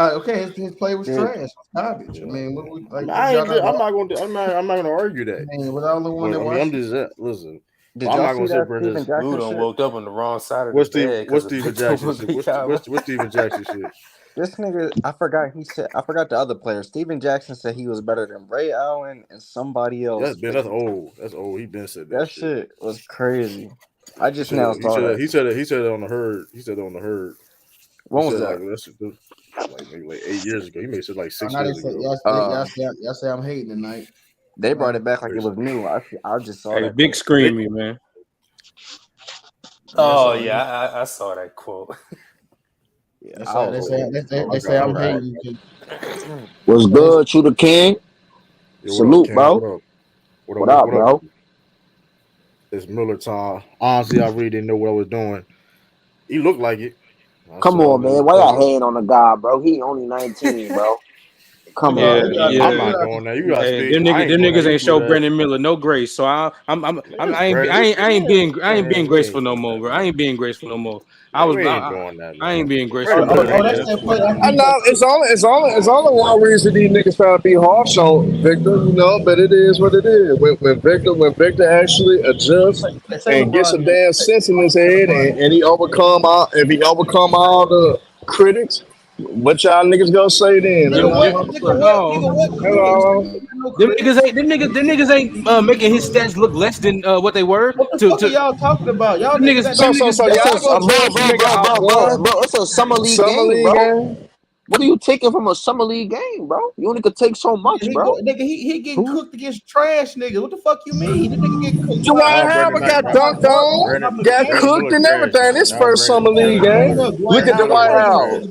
play was trash, garbage. I mean, what we like? I'm not gonna argue that. I mean, was I the only one But that I mean, watched? I'm just listen. Did I'm y'all not see gonna sit that there and Steven just Jackson Lou done shit? woke up on the wrong side of the bed what's because of Steven Victor Jackson shit? What's Wembanyama. Steven Jackson shit? This nigga, I forgot the other player. Steven Jackson said he was better than Ray Allen and somebody else. That's old. That's old. He been said that That shit. shit was crazy. I just now He saw that. said it on the herd. He said it on the herd. When He was said that? like maybe like 8 years ago. He may have said like Oh, 6 now they years say ago. y'all say I'm hating tonight. They brought it back like it was new. I just saw Hey, that. big screen me, man. Oh yeah, I saw that quote. Yeah, They say I'm hating. What's good, to the king? Yo, Salute, Ken? bro. What up, up? bro? It's Miller time. Honestly, I really didn't know what I was doing. He looked like it. Come on, man. Why y'all hating on the guy, bro? He only 19, bro. Come on, man. I'm not going there. You gotta Hey, speak. them I ain't going there. niggas You ain't do show that. Brandon Miller no grace. So I ain't being graceful no more, bro. I ain't being graceful no more. We ain't doing that, man. I ain't being graceful. That's that play. I know it's only one reason these niggas try to be harsh on Victor, you know, but it is what it is. When Victor actually adjusts Say and gets LeBron some name. damn sense in his Say head LeBron and, name. and he overcome all the critics, what y'all niggas gonna say then? Nigga what? Nigga what? No, Nigga what? You niggas Hello? ain't no them critics. niggas ain't making his stats look less than what they were. What the To fuck are y'all talking about? Y'all them niggas niggas, that So them don't. niggas. y'all gonna bro, judge the nigga out one bro. It's a summer league summer game, league bro. game? What are you taking from a summer league game, bro? You only could take so much, bro. He getting cooked against trash niggas. What the fuck you mean? This nigga get cooked Dwight Now Brandon Howard Knight, got dunked on, got Brandon cooked Miller and trash everything. now. This Now first summer league game. Look at Brandon Dwight Miller Howard. trash.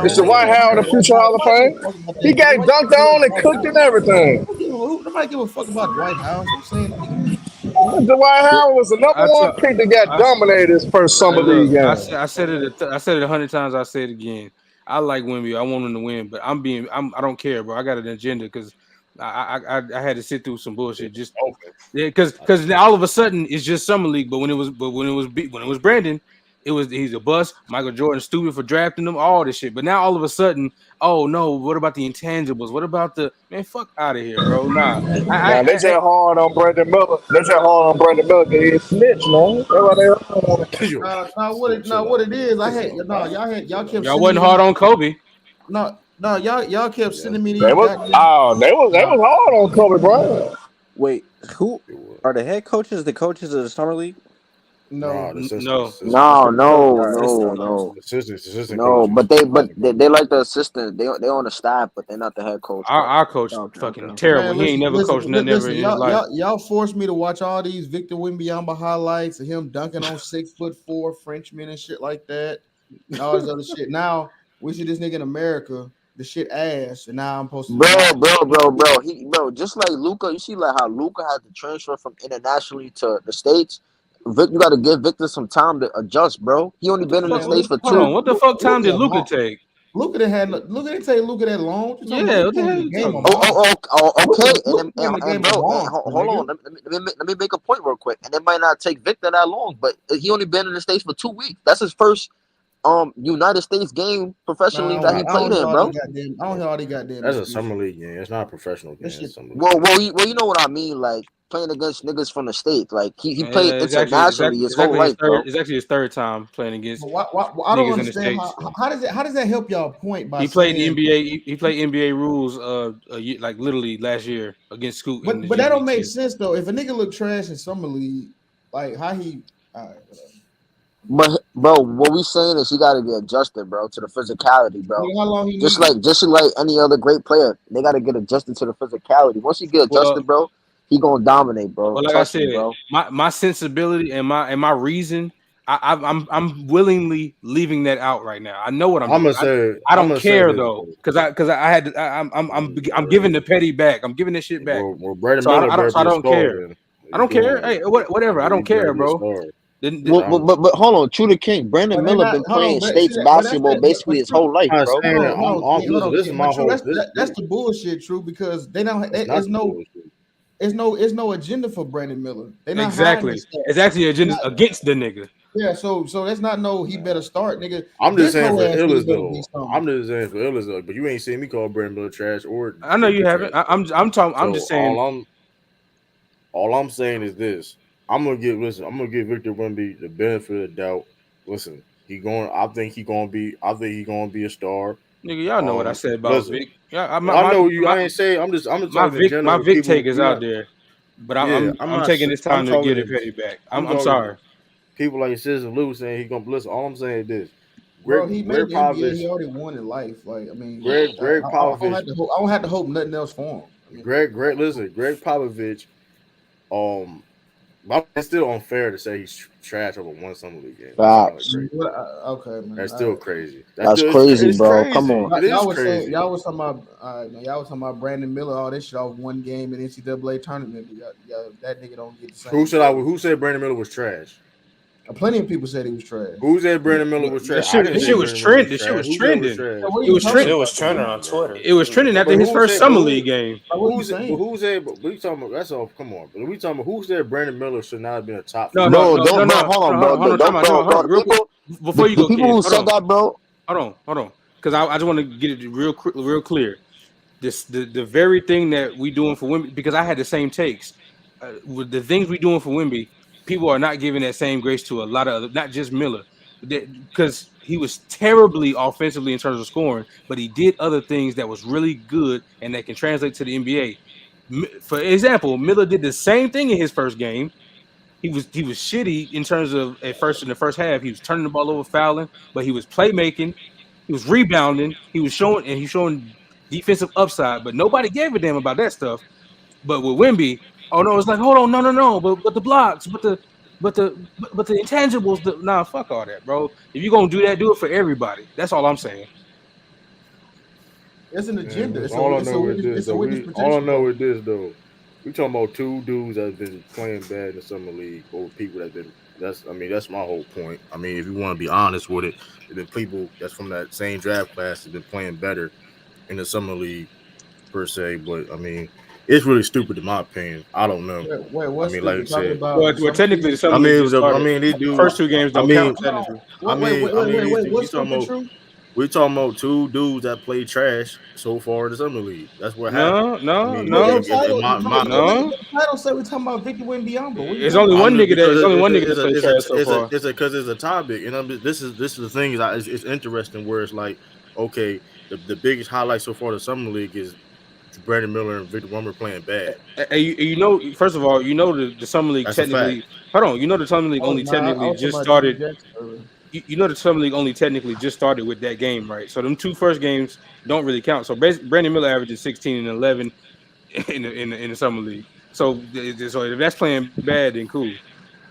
Is Brandon Dwight Miller Howard a trash. future Hall of Fame? He got dunked on and cooked and everything. Nobody give a fuck about Dwight Howard. Stop saying that. Dwight Howard was the number I, one pick that got I, dominated his first Hey, summer league look, game. I said it. I said it 100 times. I say it again. I like Wemby. I want him to win, but I don't care, bro. I got an agenda because I had to sit through some bullshit. Just because all of a sudden it's just summer league. But when it was Brandon, he's a bust. Michael Jordan stupid for drafting him. All this shit. But now all of a sudden, oh no, what about the intangibles? What about the man? Fuck out of here, bro. Nah, Now they just hard on Brandon Miller. They just hard on Brandon Miller because he's snitch, man. That's why they hard on him. What it is? Y'all kept y'all sending wasn't me hard on Kobe. y'all kept sending me these They was hard on Kobe Bryant. Wait, who are the head coaches? The coaches of the summer league? Nah, No, the assistant, No. assistant, No, no, the no, assistant no, coaches. assistant no. coaches. But they like the assistant. They on the staff, but they're not the head coach though. Our coach Okay, fucking okay. terrible. Man, He ain't listen, never listen, coached nothing ever listen. in his Y'all, life. y'all, y'all forced me to watch all these Victor Wembanyama highlights of him dunking on 6'4" Frenchmen and shit like that, and all this other shit. Now we see this nigga in America, the shit ass, and now I'm supposed to not. Bro. Just like Luca, you see like how Luca had to transfer from internationally to the States. Vic, you got to give Victor some time to adjust, bro. He only What the been in the fuck? Man, States for Hold on. two. What the fuck time Luka did Luca long. take? Luka didn't have. Luka didn't take Luka that long. What you talking about? Yeah, Luka what the came in hell the you game talking a about? month. Okay. Luka came in the game a Bro, month, my hold nigga. on. Let me make a point real quick. And it might not take Victor that long, but he only been in the States for 2 weeks. That's his first United States game Man, I professionally that don't, he I don't played hear in, all these bro. goddamn. I don't hear all these goddamn That's a excuses. summer league game. It's not a professional game. This It's a shit. summer league Well, game. you know what I mean. Like playing against niggas from the States. Like he played It's actually internationally his whole life, bro. it's actually his third time playing against But I don't niggas in the understand states. how does that help y'all point by He played saying. NBA. He played NBA rules. Like literally last year against Scoot in the But that don't make GBT. sense though. If a nigga look trash in summer league, like how he. All right, whatever. But bro, what we saying is he got to get adjusted, bro, to the physicality, bro. How long he Just need? like any other great player, they got to get adjusted to the physicality. Once he get Well, adjusted, bro, he gonna dominate, bro. like I Trust me, said, bro. my sensibility and my reason, I'm willingly leaving that out right now. I know what I'm I'm doing. gonna say. I I'm don't gonna say care this though, though. because I had to, I'm giving the petty back. I'm giving this shit back. Well, Brandon So Miller better I be a don't star care. then. What I you don't doing care. then? Hey, whatever. I He don't better care, be a bro. star. Then Well, I'm, but hold on, true to King. Brandon But they Miller not. been Hold on, playing but see states that. But that's basketball that. basically But his true. whole life, I'm not bro. saying that. Hold on, King, hold Listen. on, This is King. But my true. whole. This, That's the bullshit, true, because they don't. it's not There's the no. bullshit. It's no agenda for Brandon Miller. They're not hiding exactly. his It's stats. actually a agenda against the nigga. Yeah, so that's not no. He better start, nigga. I'm just This saying whole for ass nigga Illis better be though. something. I'm just saying for Illis though. But you ain't seen me call Brandon Miller trash or I know you Victor haven't. trash. I'm talking. I'm So just saying. all I'm saying is this. I'm gonna give Victor Wemby the benefit of the doubt. Listen, I think he gonna be a star. Nigga, y'all know what I said about Listen, Vic. Yeah, I know you. I ain't say. I'm just talking in my general. Vic take People, is we out not. there, but Yeah, I'm I'm not. taking this I'm time to talking. get it petty back. I'm I'm talking sorry. to people like Citizen Lou saying he gonna listen. All I'm saying is this: Bro, he made Greg the NBA. Popovich, He already won in life. Like, I mean, Greg I don't Popovich, have to hope. I don't have to hope nothing else for him. I mean, Listen, Greg Popovich. Um, but it's still unfair to say he's trash over one summer league game. That's kind of Facts. crazy. okay, man. That's All still right. crazy. That's That's still crazy, it's bro. Come crazy. on. It is Y'all was saying crazy. y'all was talking about man, y'all was talking about Brandon Miller, all this shit off one game in NCAA tournament. But that nigga don't get the same credit. Who said Brandon Miller was trash? Plenty of people said he was trash. Who said Brandon Miller was The trash? I shit, didn't the say shit was Brandon Miller was trend. The shit trash. was Who said it was trending. trash? So what are It you was talking trending. Shit about? was Then? trending on Twitter. It was trending after But his who first said? summer league game. Like, what are you saying? Who said? But we talking about that's all. Come on. But we talking about who said Brandon Miller should not have been a top No, 50 no, No, no, player? no, don't, bro. no. Hold on, Hold bro. on, hold on, time Don't, out, bro, bro. The real quick. people, Before you the go, people kid. who Hold said on, that, bro. hold on, because I just want to get it real clear. The very thing that we doing for Wimby, because I had the same takes. With the things we doing for Wimby, people are not giving that same grace to a lot of other, not just Miller, because he was terribly offensively in terms of scoring, but he did other things that was really good and that can translate to the NBA. For example, Miller did the same thing in his first game. He was shitty in terms of at first in the first half. He was turning the ball over, fouling, but he was playmaking. He was rebounding. He was showing defensive upside, but nobody gave a damn about that stuff. But with Wimby, oh no, it's like hold on, no, but the blocks, but the intangibles, nah, fuck all that, bro. If you're gonna do that, do it for everybody. That's all I'm saying. It's an Man, agenda. all I It's a know is witness. this It's a though. witness All I protection know program. is this though. We talking about two dudes that have been playing bad in the summer league over people that been. That's my whole point. I mean, if you want to be honest with it, the people that's from that same draft class have been playing better in the summer league per se. But I mean, it's really stupid in my opinion. I don't know. Wait, I what's mean, like I stupid? Talking said, about the summer Technically, league? the summer league just started. these The dudes. first two games I don't mean, count technically. these Wait. you What's talking stupid, about. true? We talking about two dudes that play trash so far in the summer league. That's what happened. No, I no, mean, But your no, title, but nigga, no. your title said we're talking about Victor Wembanyama. What are you It's talking only about? one nigga that. because It's only one nigga that played trash so far. it's a topic, and this is the thing is it's interesting where it's like okay, the biggest highlight so far the summer league is Brandon Miller and Victor Wembanyama playing bad. You know, first of all, you know the summer league That's a fact. technically. Hold on, you know the summer league Oh only no, I technically was talking just about Jaren started. Jackson earlier. You know the summer league only technically just started with that game, right? So them two first games don't really count. So Brandon Miller averages 16 and 11 in the summer league. So if that's playing bad, then cool.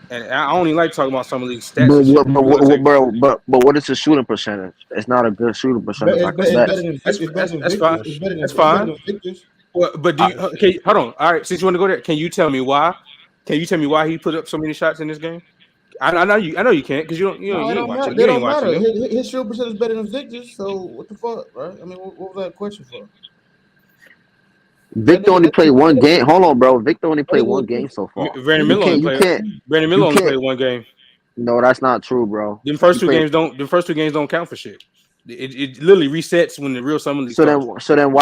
And I only like talking about summer league stats and But shit. what, but, We're gonna what, take but what is the shooting percentage? It's not a good shooting percentage like a It's vet. better than it's better than that's Victor's. fine. It's That's better fine. than Victor's. Well, but do you okay? Hold on. All right, since you want to go there, can you tell me why? Can you tell me why he put up so many shots in this game? I know you. I know you can't because No, it you ain't don't matter. watching. They You ain't don't watching matter. them. His shooting percentage is better than Victor's. So what the fuck, right? I mean, what was that question for? Victor only played one game. Hold on, bro. Victor only That played nigga one was game so far. Brandon You Miller only can't. You played. can't. Brandon Miller You only can't. played one game. No, that's not true, bro. Them first He two played. games don't. The first two games don't count for shit. It literally resets when the real summer league starts. So then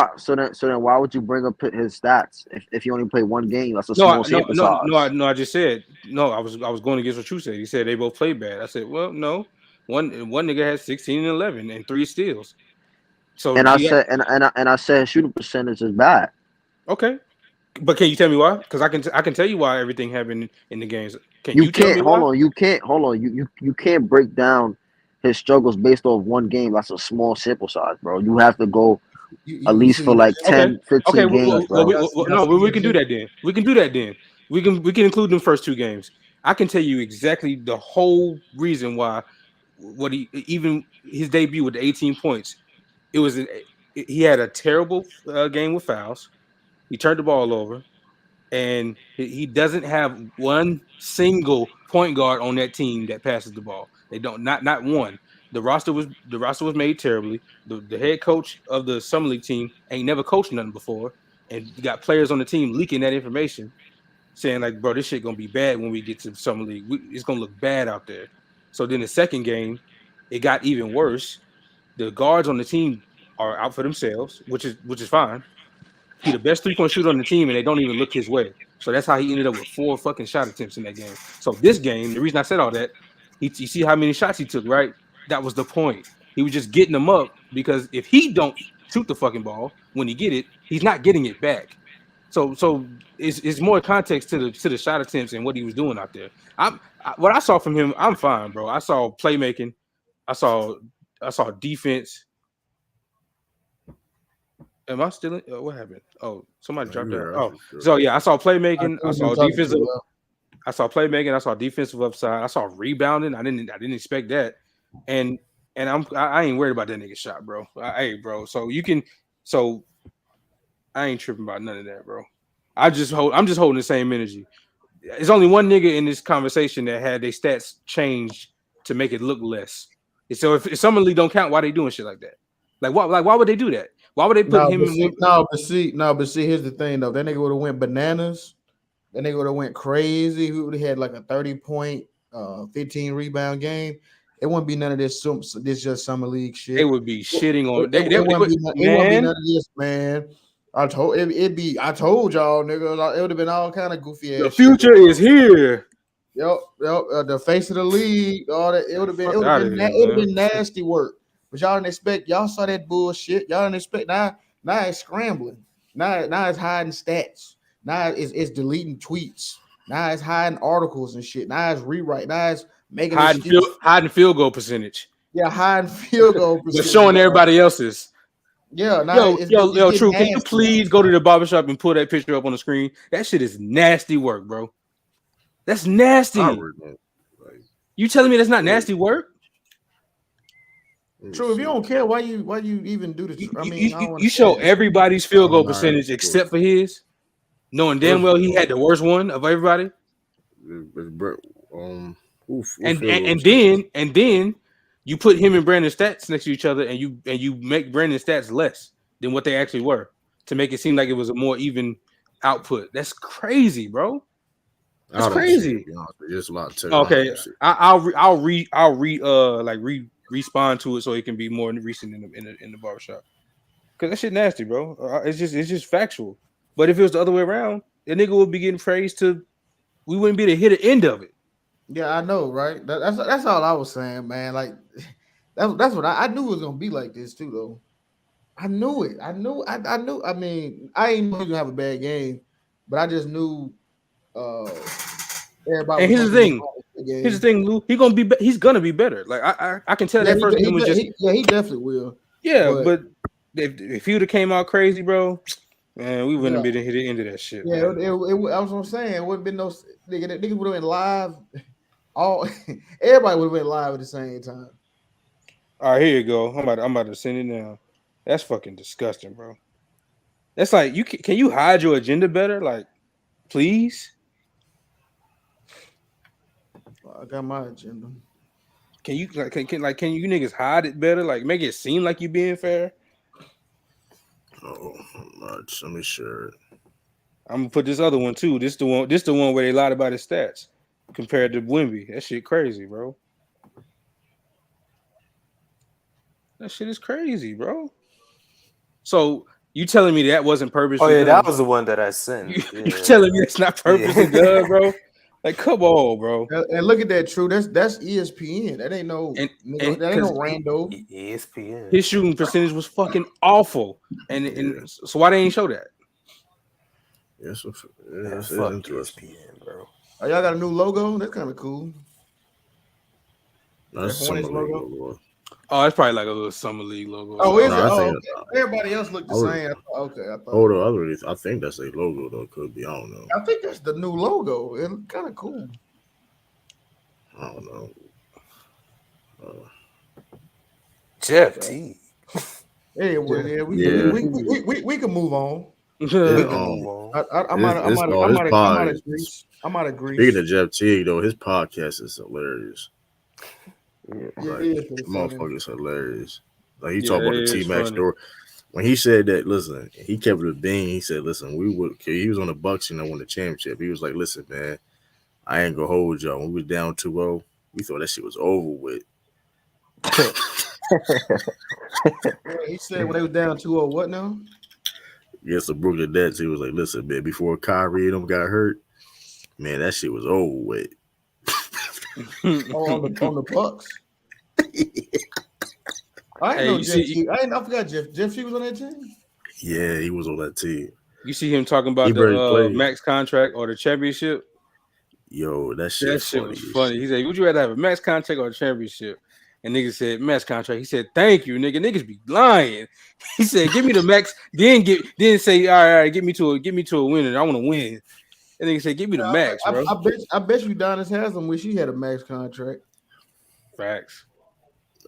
why would you bring up his stats if he only played one game? That's a No, small sample size. I just said no. I was going against what you said. He said they both played bad. I said, well, no. One nigga had 16 and 11 and 3 steals. So And I he had, said and I said shooting percentage is bad. okay. But can you tell me why? Because I can tell you why everything happened in the games. Can You you tell can't me why? hold on. You can't hold on. You can't break down his struggles based off one game. That's a small sample size, bro. You have to go at You least for see, like Okay. 10, Okay. 15 games, bro. No, we can do that then. We can do that then. We can include them first two games. I can tell you exactly the whole reason why. What he even his debut with the 18 points. It was he had a terrible game with fouls. He turned the ball over, and he doesn't have one single point guard on that team that passes the ball. They don't not one. The roster was made terribly. The head coach of the summer league team ain't never coached nothing before, and you got players on the team leaking that information, saying like, "Bro, this shit gonna be bad when we get to the summer league. It's gonna look bad out there." So then the second game, it got even worse. The guards on the team are out for themselves, which is fine. He the best 3-point shooter on the team, and they don't even look his way. So that's how he ended up with 4 fucking shot attempts in that game. So this game, the reason I said all that, you see how many shots he took, right? That was the point. He was just getting them up because if he don't shoot the fucking ball when he get it, he's not getting it back. So it's more context to the shot attempts and what he was doing out there. What I saw from him, I'm fine, bro. I saw playmaking. I saw I saw defense. Am I still in? What happened? Oh, somebody dropped out. Oh, so yeah, I saw playmaking. I saw defensive. I saw playmaking. I saw defensive upside. I saw rebounding. I didn't expect that. And I ain't worried about that nigga shot, bro. Hey, bro. So you can. So I ain't tripping about none of that, bro. I'm just holding the same energy. There's only one nigga in this conversation that had their stats changed to make it look less. And so if summer league don't count, why they doing shit like that? Why would they do that? Why would they put him in? But see, here's the thing though. That nigga would have went bananas. That nigga would have went crazy. We would have had like a 30-point, 15 rebound game. It wouldn't be none of this. This just summer league shit. They would be shitting on. It wouldn't be none of this, man. I told it be. I told y'all, nigga. It would have been all kind of goofy ass. The future is here. Yep. The face of the league. All that. It would have been. It would have been nasty work. But y'all didn't expect. Y'all saw that bullshit. Y'all didn't expect. Now it's scrambling. Now it's hiding stats. Now it's deleting tweets. Now it's hiding articles and shit. Now it's rewrite. Now it's making hiding field goal percentage. Yeah, hiding field goal percentage. But showing everybody else's. Yeah, yo, True. Can you please go to the barbershop and pull that picture up on the screen? That shit is nasty work, bro. That's nasty. You telling me that's not nasty work? True. If you don't care, why you even do this? I mean, you show everybody's field goal percentage except for his, knowing damn well he had the worst one of everybody. And then you put him and Brandon's stats next to each other, and you make Brandon's stats less than what they actually were to make it seem like it was a more even output. That's crazy, bro. That's crazy. There's a lot to okay, I'll respond to it so it can be more recent in the barbershop. Cause that shit nasty, bro. It's just factual. But if it was the other way around, the nigga would be getting praised we wouldn't be able to hit the end of it. Yeah, I know, right? That's all I was saying, man. Like that's what I knew it was gonna be like this too, though. I knew it. I knew. I knew. I mean, I ain't know he was gonna have a bad game, but I just knew everybody And was here's hyping the him thing. up the game. Here's the thing, Lou. He's gonna be better. Like I can tell Yeah, that first game was just he definitely will. yeah, But but if he would have came out crazy, bro, man, we wouldn't yeah, have been hit the end of that shit, yeah. man. I was gonna say it wouldn't been no niggas would have been live. All everybody would have been live at the same time. All right, here you go. I'm about to send it now. That's fucking disgusting, bro. That's like you can you hide your agenda better? Like, please. I got my agenda. Can you can you niggas hide it better? Like make it seem like you being fair. Oh, much. Let me share it. I'm gonna put this other one too. This the one where they lied about his stats compared to Wemby. That shit crazy, bro. That shit is crazy, bro. So you telling me that wasn't Oh purposely yeah, done? that was the one that I sent. You telling me that's not purposely done, bro? Like, come on, bro. And look at that, True. That's ESPN. That ain't no And that ain't no rando. ESPN. His shooting percentage was fucking awful, and so why they ain't show that? Yes, Fuck interesting. ESPN, bro. Oh, y'all got a new logo. That's kind of cool. That's That some Hornets logo. logo. Oh, it's probably like a little summer league logo. Oh, is it? I Oh, think okay. Everybody else looked the same. Okay, I thought. Hold on, I think that's a logo though. Could be. I don't know. I think that's the new logo. It's kind of cool. I don't know. Jeff T. Yeah, well, Yeah. We can move on. We can move on. I'm out of Greece. I'm out of Greece. Speaking of Jeff T, though, his podcast is hilarious. Yeah, Like, it is pretty funny. motherfucker's hilarious. Like he talked about the T Mac story. When he said that, listen, he kept it a bean. He said, listen, he was on the Bucks and I won the championship. He was like, listen, man, I ain't gonna hold y'all. When we was down 2-0, we thought that shit was over with. He said when they was down 2-0, what now? Yes, the Brooklyn Nets. He was like, listen, man, before Kyrie and them got hurt, man, that shit was over with. on the Bucks. I didn't know Jeff T. I forgot Jeff T was on that team. Yeah, he was on that team. You see him talking about the max contract or the championship? Yo, that shit was funny. He said, would you rather have a max contract or a championship? And nigga said, max contract. He said, thank you, nigga. Niggas be lying. He said, give me the max, then say, all right, get me to a winner. I want to win. And nigga said, give me the max, bro. I bet you Donis Haslam wish he had a max contract. Facts.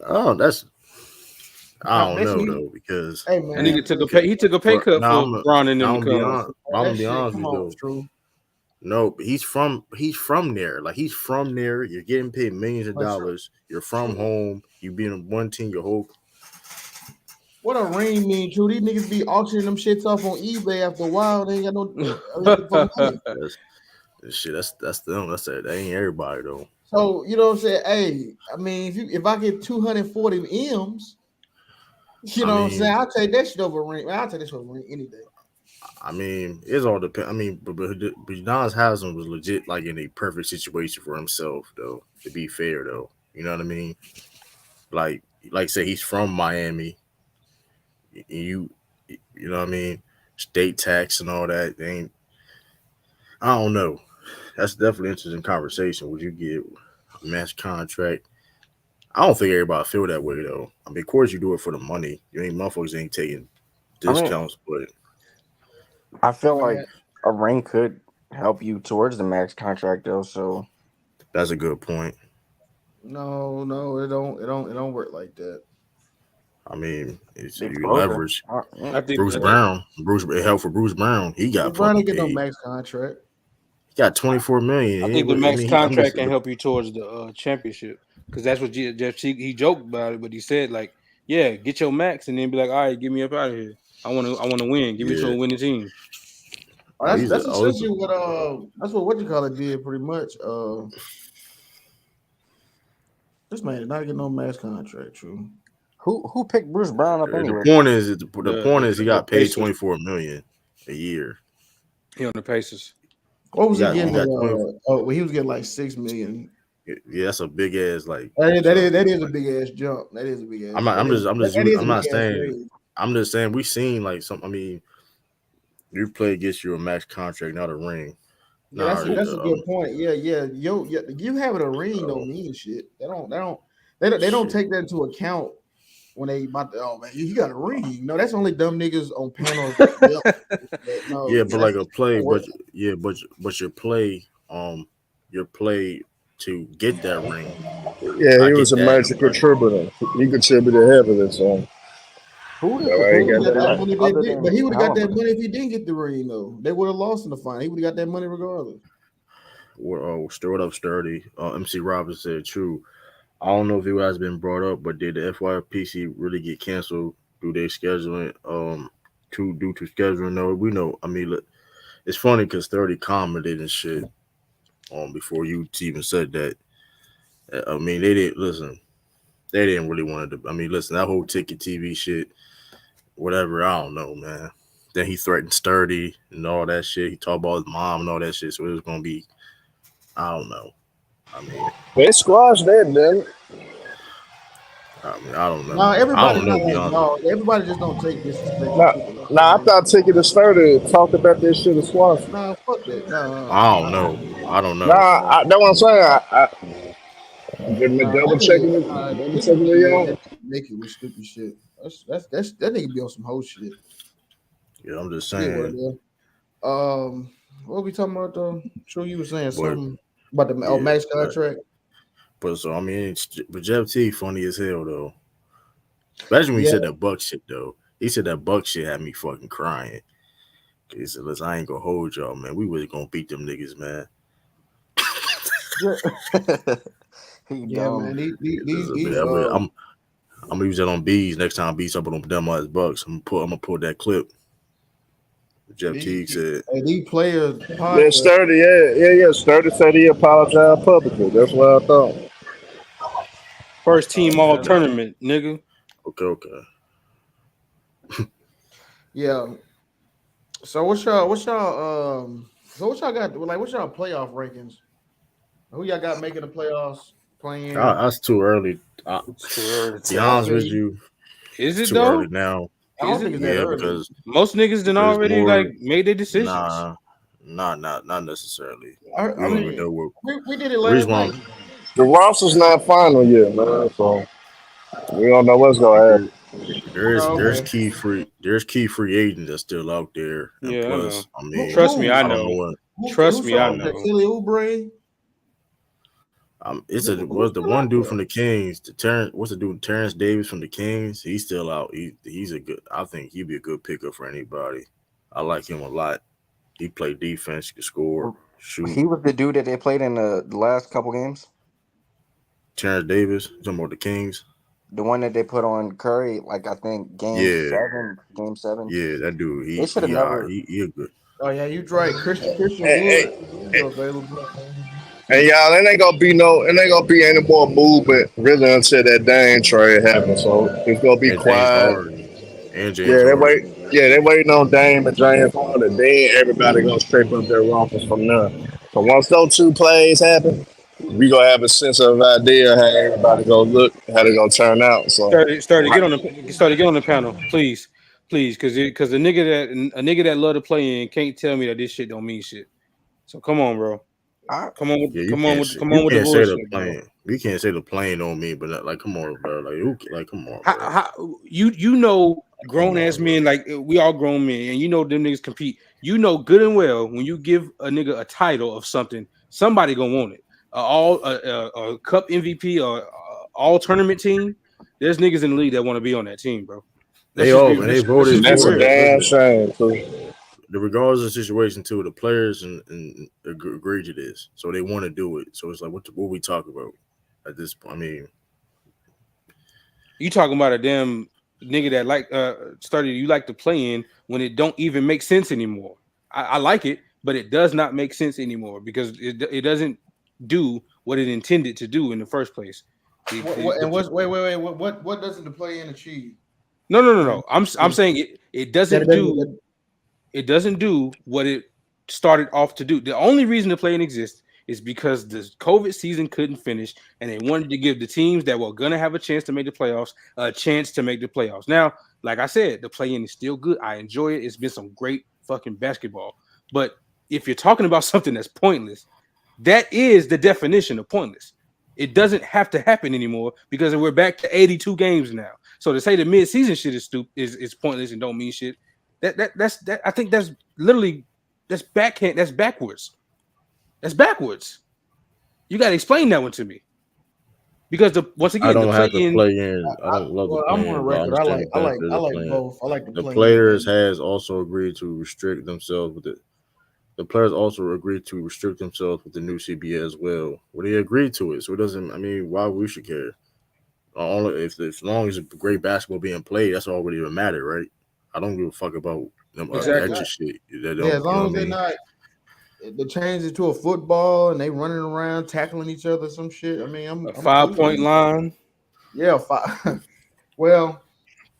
Oh, that's I don't know though, because hey man, nigga took a pay cut for Bron and them to come. I'm gonna be honest with you. No, he's from there. Like he's from there. You're getting paid millions of dollars. You're from home. You been on one team your whole. What a ring mean, True. These niggas be auctioning them shits off on eBay after a while. They ain't got no. Shit, that's them. That ain't everybody though. So you know what I'm saying? Hey, I mean, if I get 240 M's, you know what I'm saying? I'll take that shit over a ring. I'll take this over a ring any day. I mean, it's all depends. I mean, but Donis Haslam was legit like in a perfect situation for himself, though. To be fair, though, you know what I mean? Like say he's from Miami. You know what I mean? State tax and all that. They ain't. I don't know. That's definitely an interesting conversation. Would you get a max contract? I don't think everybody feel that way though. I mean, of course you do it for the money. You ain't motherfuckers ain't taking discounts, but I feel like a ring could help you towards the max contract though. So that's a good point. No, it don't work like that. I mean, you leverage. Bruce it helped for Bruce Brown. He got Brown didn't get no max contract. He got $24 million. I think the max contract can help you towards the championship because that's what Jeff T. He joked about it, but he said like, yeah, get your max and then be like, all right, get me up out of here. I want to win. Give me to a winning team. That's essentially what you call it did pretty much. This man did not get no max contract. True. Who picked Bruce Brown up anyway? The point is he got paid $24 million a year. He on the Pacers. What was he getting? He was getting like $6 million. Yeah, that's a big ass like. That is a big ass jump. That is a big ass. I'm not saying. I'm just saying we seen like some. I mean, your play gets you a max contract, not a ring. Yeah, Not already that's a the good point. Yeah, yeah. You having a ring uh, don't mean shit. They don't shit. take that into account when they about to, oh man, you got a ring. No, that's only dumb niggas on panels. Yep. No, Yeah, but like that's a play, work. but your play to get that ring. Yeah, I he was get a that, major but contributor. He contributed heavily, so Who did the I He ain't would got have got Pacers that. that got money. other But he than would have got that Halliburton? money if he didn't get the ring though. They would have lost in the final. He would have got that money regardless. stir it up, sturdy. MC Robinson said true. I don't know if it has been brought up, but did the FYPC really get canceled through their scheduling? Due to scheduling? No, we know. I mean, look, it's funny because 30 commented and shit. Before you even said that. I mean, they didn't listen. They didn't really want to. I mean, listen, that whole ticket TV shit, whatever. I don't know, man. Then he threatened Sturdy and all that shit. He talked about his mom and all that shit. So it was gonna be. I don't know. I mean, They squashed that, then. I don't No, know. I everybody don't know. not To be like honest. dog. Everybody just don't take disrespect to Nah, people like that, nah, I man. thought Ticket to Sturdy talked about this shit as squash. Nah, fuck that. I don't know. I don't Nah, know. that's what I'm saying. Give me Nah, that nigga, double ticket checking be with letting y'all. that nigga make it with stupid shit. That nigga be on some whole shit. Yeah, I'm just Yeah, what it saying. is. What we talking about though? Sure, you were saying But something about the yeah, max contract. but so I mean, but Jeff T funny as hell though. Especially when he Yeah, said that Buck shit though. He said that Buck shit had me fucking crying. He said, "Listen, I ain't gonna hold y'all, man. We was gonna beat them niggas, man." He yeah, dumb. man. This is a bit- I'm gonna use that on bees next time beats up on them dumb ass Bucks. I'm gonna pull that clip. Jeff Teague said, these players Yeah, podcast. Sturdy, yeah. Sturdy said he apologized publicly. That's what I thought. First team all Yeah, tournament, nigga. okay. yeah. So what y'all got? Like, what's y'all playoff rankings? Who y'all got making the playoffs? Playing? That's too early. It's too early to Be tell. honest with Okay. you, Is it's it too early though? now. I Is don't it? think it's that Yeah, early. Most niggas done because already like more made their decisions. nah, not necessarily. We I don't even mean, know what we did it the reason last why night. The roster's not final yet, man. So we don't know what's gonna there, happen. Oh, okay. there's key free agents that's still out there, and Yeah, I know. plus, I Who mean, Trust me, who I I don't know. know what Trust who me, I signed um that? know. Kelly Oubre? it's Who's was the still one out dude there? from the Kings, the Terrence what's the dude Terrence Davis from the Kings? He's still out. He's a good. I think he'd be a good pickup for anybody. I like him a lot. He played defense, could score, shoot. He was the dude that they played in the last couple games. Terrence Davis, you talking about the Kings? The one that they put on Curry, like I think Yeah, game seven. yeah, that dude. They should have never. He a good. Oh yeah, you right. Christian Hey, Wood hey, still available. hey, y'all, it ain't gonna be any more movement really until that Dame trade happens. So it's gonna be And James quiet. Harden. And James Yeah, Harden. they waiting on Dame and James Harden. Then everybody gonna scrape up their rosters from there. So once those two plays happen, we gonna have a sense of idea how everybody gonna look, how they gonna turn out. So Started get on the panel, please, because a nigga that love to play in can't tell me that this shit don't mean shit. So come on, bro. I, Yeah, Come you on with the can't say the bullshit, bro. plane. You can't say the plane on me, but like, come on, bro. Like, come on, bro. You know Come grown ass on, bro. men, like we all grown men, and you know them niggas compete. You know good and well when you give a nigga a title of something, somebody gonna want it. A cup MVP or all tournament team. There's niggas in the league that want to be on that team, bro. They all and they Let's voted just be that's for a it. real. damn Listen, shame. So regardless of the situation, too, the players and agree to this, so they want to do it. So it's like, what we talk about at this point? I mean, You talking about a damn nigga that started you like to play in when it don't even make sense anymore. I like it, but it does not make sense anymore because it doesn't do what it intended to do in the first place. Wait. What doesn't the play in achieve? No. I'm saying it That doesn't it doesn't. do what it started off to do. The only reason the play-in exists is because the COVID season couldn't finish, and they wanted to give the teams that were gonna have a chance to make the playoffs a chance to make the playoffs. Now, Like I said, the play-in is still good. I enjoy it. It's been some great fucking basketball. But if you're talking about something that's pointless, that is the definition of pointless. It doesn't have to happen anymore because we're back to 82 games now. So to say the mid-season shit is pointless and don't mean shit. That's I think that's literally that's backhand. That's backwards. That's backwards. You got to explain that one to me because once I again the don't have to play-in. play in. I don't love the Well, I'm play on the in, but I record. understand the benefits I of like playing. both. I like the The playing players game. has also agreed to restrict themselves with it. The players also agreed to restrict themselves with the new CBA as well. Well, they agreed to it, so it doesn't. I mean, why we should care? Only if as long as great basketball being played, that's all really even matter, right? I don't give a fuck about them Exactly. extra shit. That Yeah, don't, as you know long what as I they're mean? not they change it to a football and they running around tackling each other, some shit. I mean, A I'm cool with 5-point it. line. Yeah, five. Well,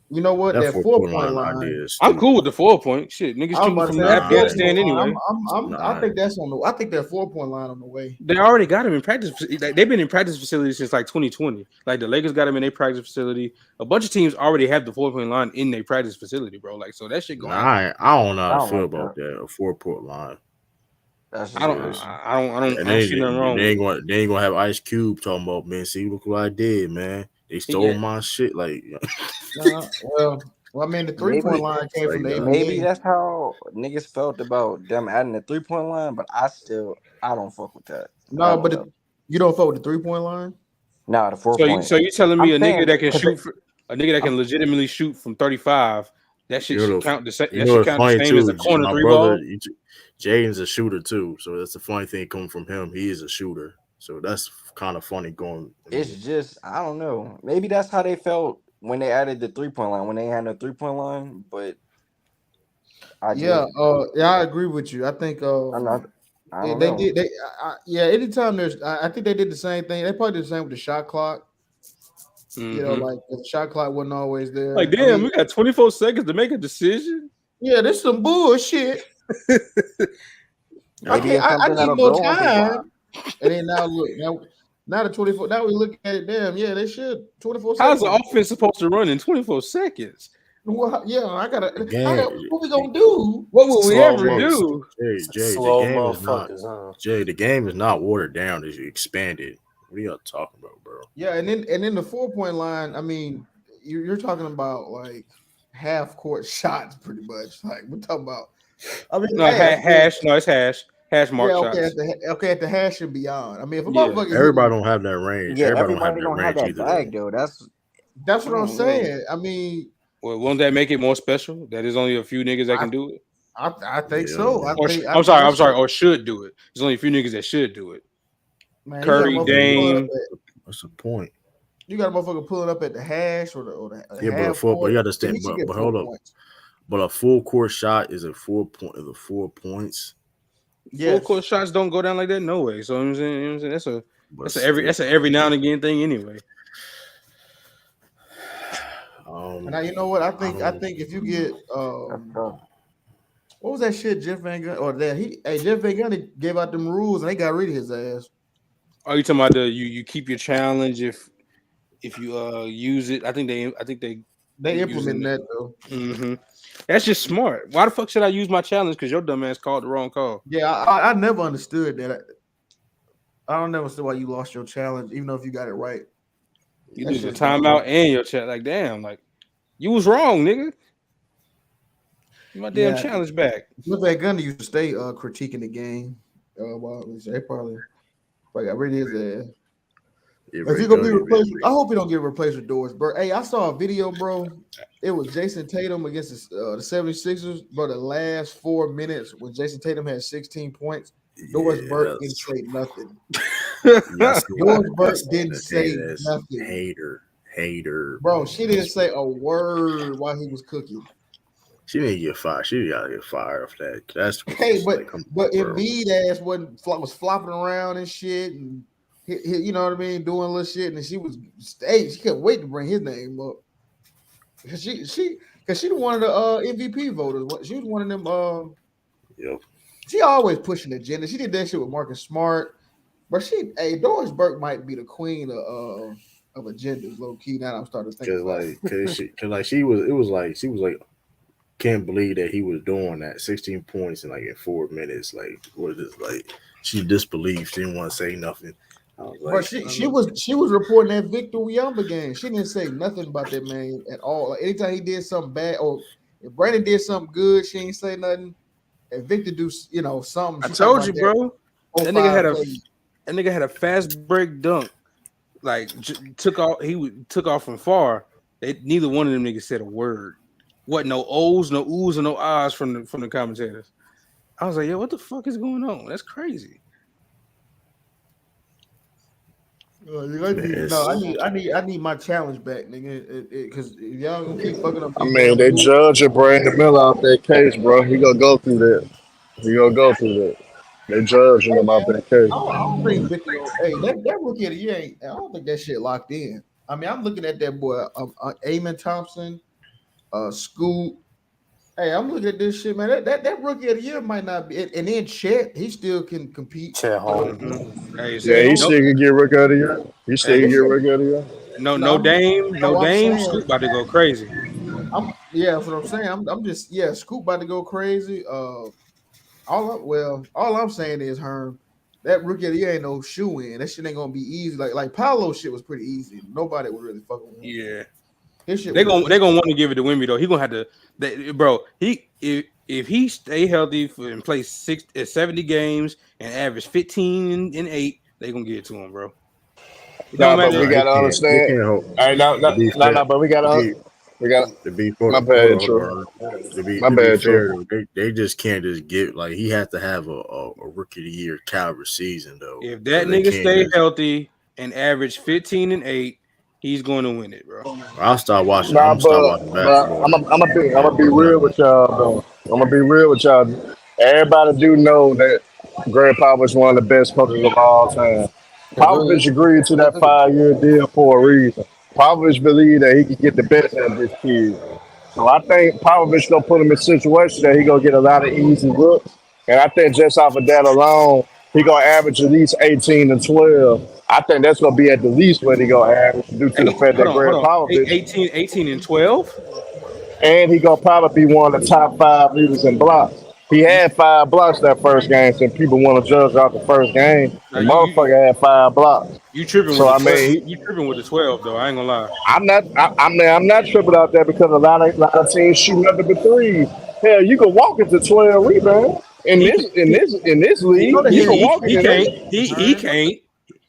you know what? That That 4 point 4 point line line. idea is I'm cool stupid. with the 4-point shit. Niggas I was shooting about to from say that four Nah, Afghanistan point line. anyway. I nah. think that's on the. I think that 4 point line on the way. They already got him in practice. Like, they've been in practice facilities since like 2020. Like the Lakers got him in their practice facility. A bunch of teams already have the 4-point line in their practice facility, bro. Like so that shit gonna happen. I don't know how I to don't feel like about that. that. A 4 point line, That's I just don't. because crazy. I and don't see nothing wrong with it. they ain't gonna have Ice Cube talking about, man. See, look what I did, man. They He stole get my shit. Like, Well, I mean, the 3 point Maybe line came from like the nah. maybe NBA. that's how niggas felt about them adding the 3 point line, but I don't fuck with that. I No, don't but know. you don't fuck with the 3 point line. Nah, the four so. point. So you telling me I'm a nigga saying that can because shoot for a nigga that I'm can legitimately shoot from 35? That shit You should know, count the same. you That know should it's count the funny same as too. a corner My three brother, ball. Jaden's a shooter too, so that's the funny thing coming from him. He is a shooter, so that's kind of funny going. I it's mean, just I don't know. Maybe that's how they felt when they added the 3 point line when they had no 3 point line. But I Yeah, just yeah, I agree with you. I think I'm not. I don't they know. did yeah. Anytime I think they did the same thing. They probably did the same with the shot clock. You know, Mm-hmm. like the shot clock wasn't always Like there. I damn, mean, we got 24 seconds to make a decision. yeah, this some bullshit. Maybe it's I something need that'll more grow on people. time. And then now look, now the 24. Now we look at it. Damn, yeah, they should 24 How's seconds. the offense supposed to run in 24 seconds? Well, yeah, the game, what we gonna do? What will we Slow ever mo, do? The slow game is not motherfuckers, huh? Jay. The game is not watered down. It's expanded. What are y'all talking about, bro? Yeah, and then the 4 point line. I mean, you're talking about like half court shots, pretty much. Like we're talking about. I mean, No, half. hash. No, it's hash. Hash Yeah, mark shots. okay, at the hash and beyond. I mean, if a Yeah. motherfucker Everybody hitting, don't have that range. Yeah, Everybody don't have everybody that don't have range that either, though. bag though. that's what I'm Mm, mm. saying. I mean, Well, won't that make it more special? That there's only a few niggas that I can do it. I think Yeah, so. I I'm think sorry. I'm that's sorry. Or should do it. There's only a few niggas that should do it. man. Curry, Dame. what's the point? You got a motherfucker pulling up at the hash or the Yeah, but half but court. you So he understand. should get But hold up. 4 points. But a full court shot is a 4 point. Is a 4 points. Full Yes. court shots don't go down like that. No way. So you know what I'm saying? But That's a every now and again thing anyway. And you know what? I think don't- if you get That's tough. what was that shit Jeff Van Gundy or that Jeff Van Gundy gave out them rules and they got rid of his ass. Are you talking about you keep your challenge if you use it? I think they They using implementing it. that though. Mm-hmm. That's just smart. Why the fuck should I use my challenge? Because your dumb ass called the wrong call. Yeah, I never understood that. I don't never understand why you lost your challenge, even though if you got it right. You That lose your shit's dumb. timeout and your chat. Like damn, like you was wrong, nigga. Get my damn Yeah. challenge back. Jeff Van Gundy used to stay critiquing the game. Well, they probably got rid of his ass. If you gonna be replaced, I hope he don't get replaced with Doris Burke. Hey, I saw a video, bro. It was Jason Tatum against the 76ers, but the last 4 minutes when Jason Tatum had 16 points, Doris Burke didn't say nothing. Doris Burke didn't say nothing. Hater. Bro, she didn't say a word while he was cooking. She didn't get fired. She gotta get fired off that. That's Hey, but bro. Embiid ass was flopping around and shit, and you know what I mean, doing little shit, and she couldn't wait to bring his name up. Cause she one of the MVP voters. She was one of them. Yep. She always pushing the agenda. She did that shit with Marcus Smart, but Doris Burke might be the queen of of agendas, low key. Now I'm starting to think Cause about like, it. she was, it was like she was like, can't believe that he was doing that 16 points in like in 4 minutes. Like, what is this? Like, she disbelieved. She didn't want to say nothing. I was But like, I she was reporting that Victor Wembanyama game. She didn't say nothing about that man at all. Like, anytime he did something bad, or if Brandon did something good, she ain't say nothing. If Victor do something, I she talk told about you, that. bro. Oh That nigga had five a plays. that nigga had a fast break dunk. Like took off. Took off from far. Neither one of them niggas said a word. What? No O's, no oohs, and no ahs from the commentators. I was like, yo, what the fuck is going on? That's crazy. man, I need my challenge back, nigga. Because if y'all gonna keep fucking up I these mean, damn they rules, judging Brandon Miller off that case, bro. He gonna go through that. He gonna go through that. They judging hey him off man, that case. I don't think Victor. Hey, that rookie of the year ain't. I don't think that shit locked in. I mean, I'm looking at that boy, Amon Thompson, Scoot. Hey, I'm looking at this shit, man. That rookie of the year might not be, and then Chet, he still can compete. Chet You know what Holm. I mean? Hey, Yeah, he no, still can get rookie of the year. He still can hey, get rookie of the year. No, no I'm Dame. saying, Scoop about to go crazy. that's what I'm saying. I'm just, Scoop about to go crazy. All I'm saying is, Herm, that rookie of the year ain't no shoe in. That shit ain't gonna be easy. Like Paolo shit was pretty easy. Nobody was really fucking with him. Yeah, His shit they was gonna they easy. gonna want to give it to Wimby though. He gonna have to, bro. If he stay healthy and play 70 games and average 15 and 8, they gonna give it to him, bro. It don't Nah, but matter. we nah, he gotta can't. He understand. can't hold. All right, no, To no, be no, fair, no, but to be we got. to be My hold bad, on, true. bro. My To be bad, true. fair though, they just can't just give like he has to have a rookie of the year caliber season though. If So that they nigga can't stay just. healthy and average 15 and 8, he's going to win it, bro. I'll start watching. I'm Nah, gonna start watching but basketball I'm then. gonna be I'm Can't gonna be do real nothing. with y'all though. I'm gonna be real with y'all. Everybody do know that Greg Popovich is one of the best coaches of all time. Agreed. Popovich agreed to that Agreed. 5 year deal for a reason. Popovich believed that he could get the best out of this kid. So I think Popovich gonna put him in situations that he gonna get a lot of easy looks. And I think just off of that alone, he gonna average at least 18 and 12. I think that's gonna be at the least what he gonna average due to the fact that Hold Greg on. Popovich 18 and 12. and he gonna probably be one of the top 5 leaders in blocks. He You, had 5 blocks that first game, so people want to judge off the first game. now The you motherfucker had 5 blocks. you tripping with So the I 12. mean, You tripping with the 12 though. I ain't gonna lie. I'm not. I'm not tripping out there because lot of teams shoot nothing but threes. Hell, you can walk into 12 rebounds He can, in this No, league. the You hell can he you walk he into can't. can't. this. He Herm. can't.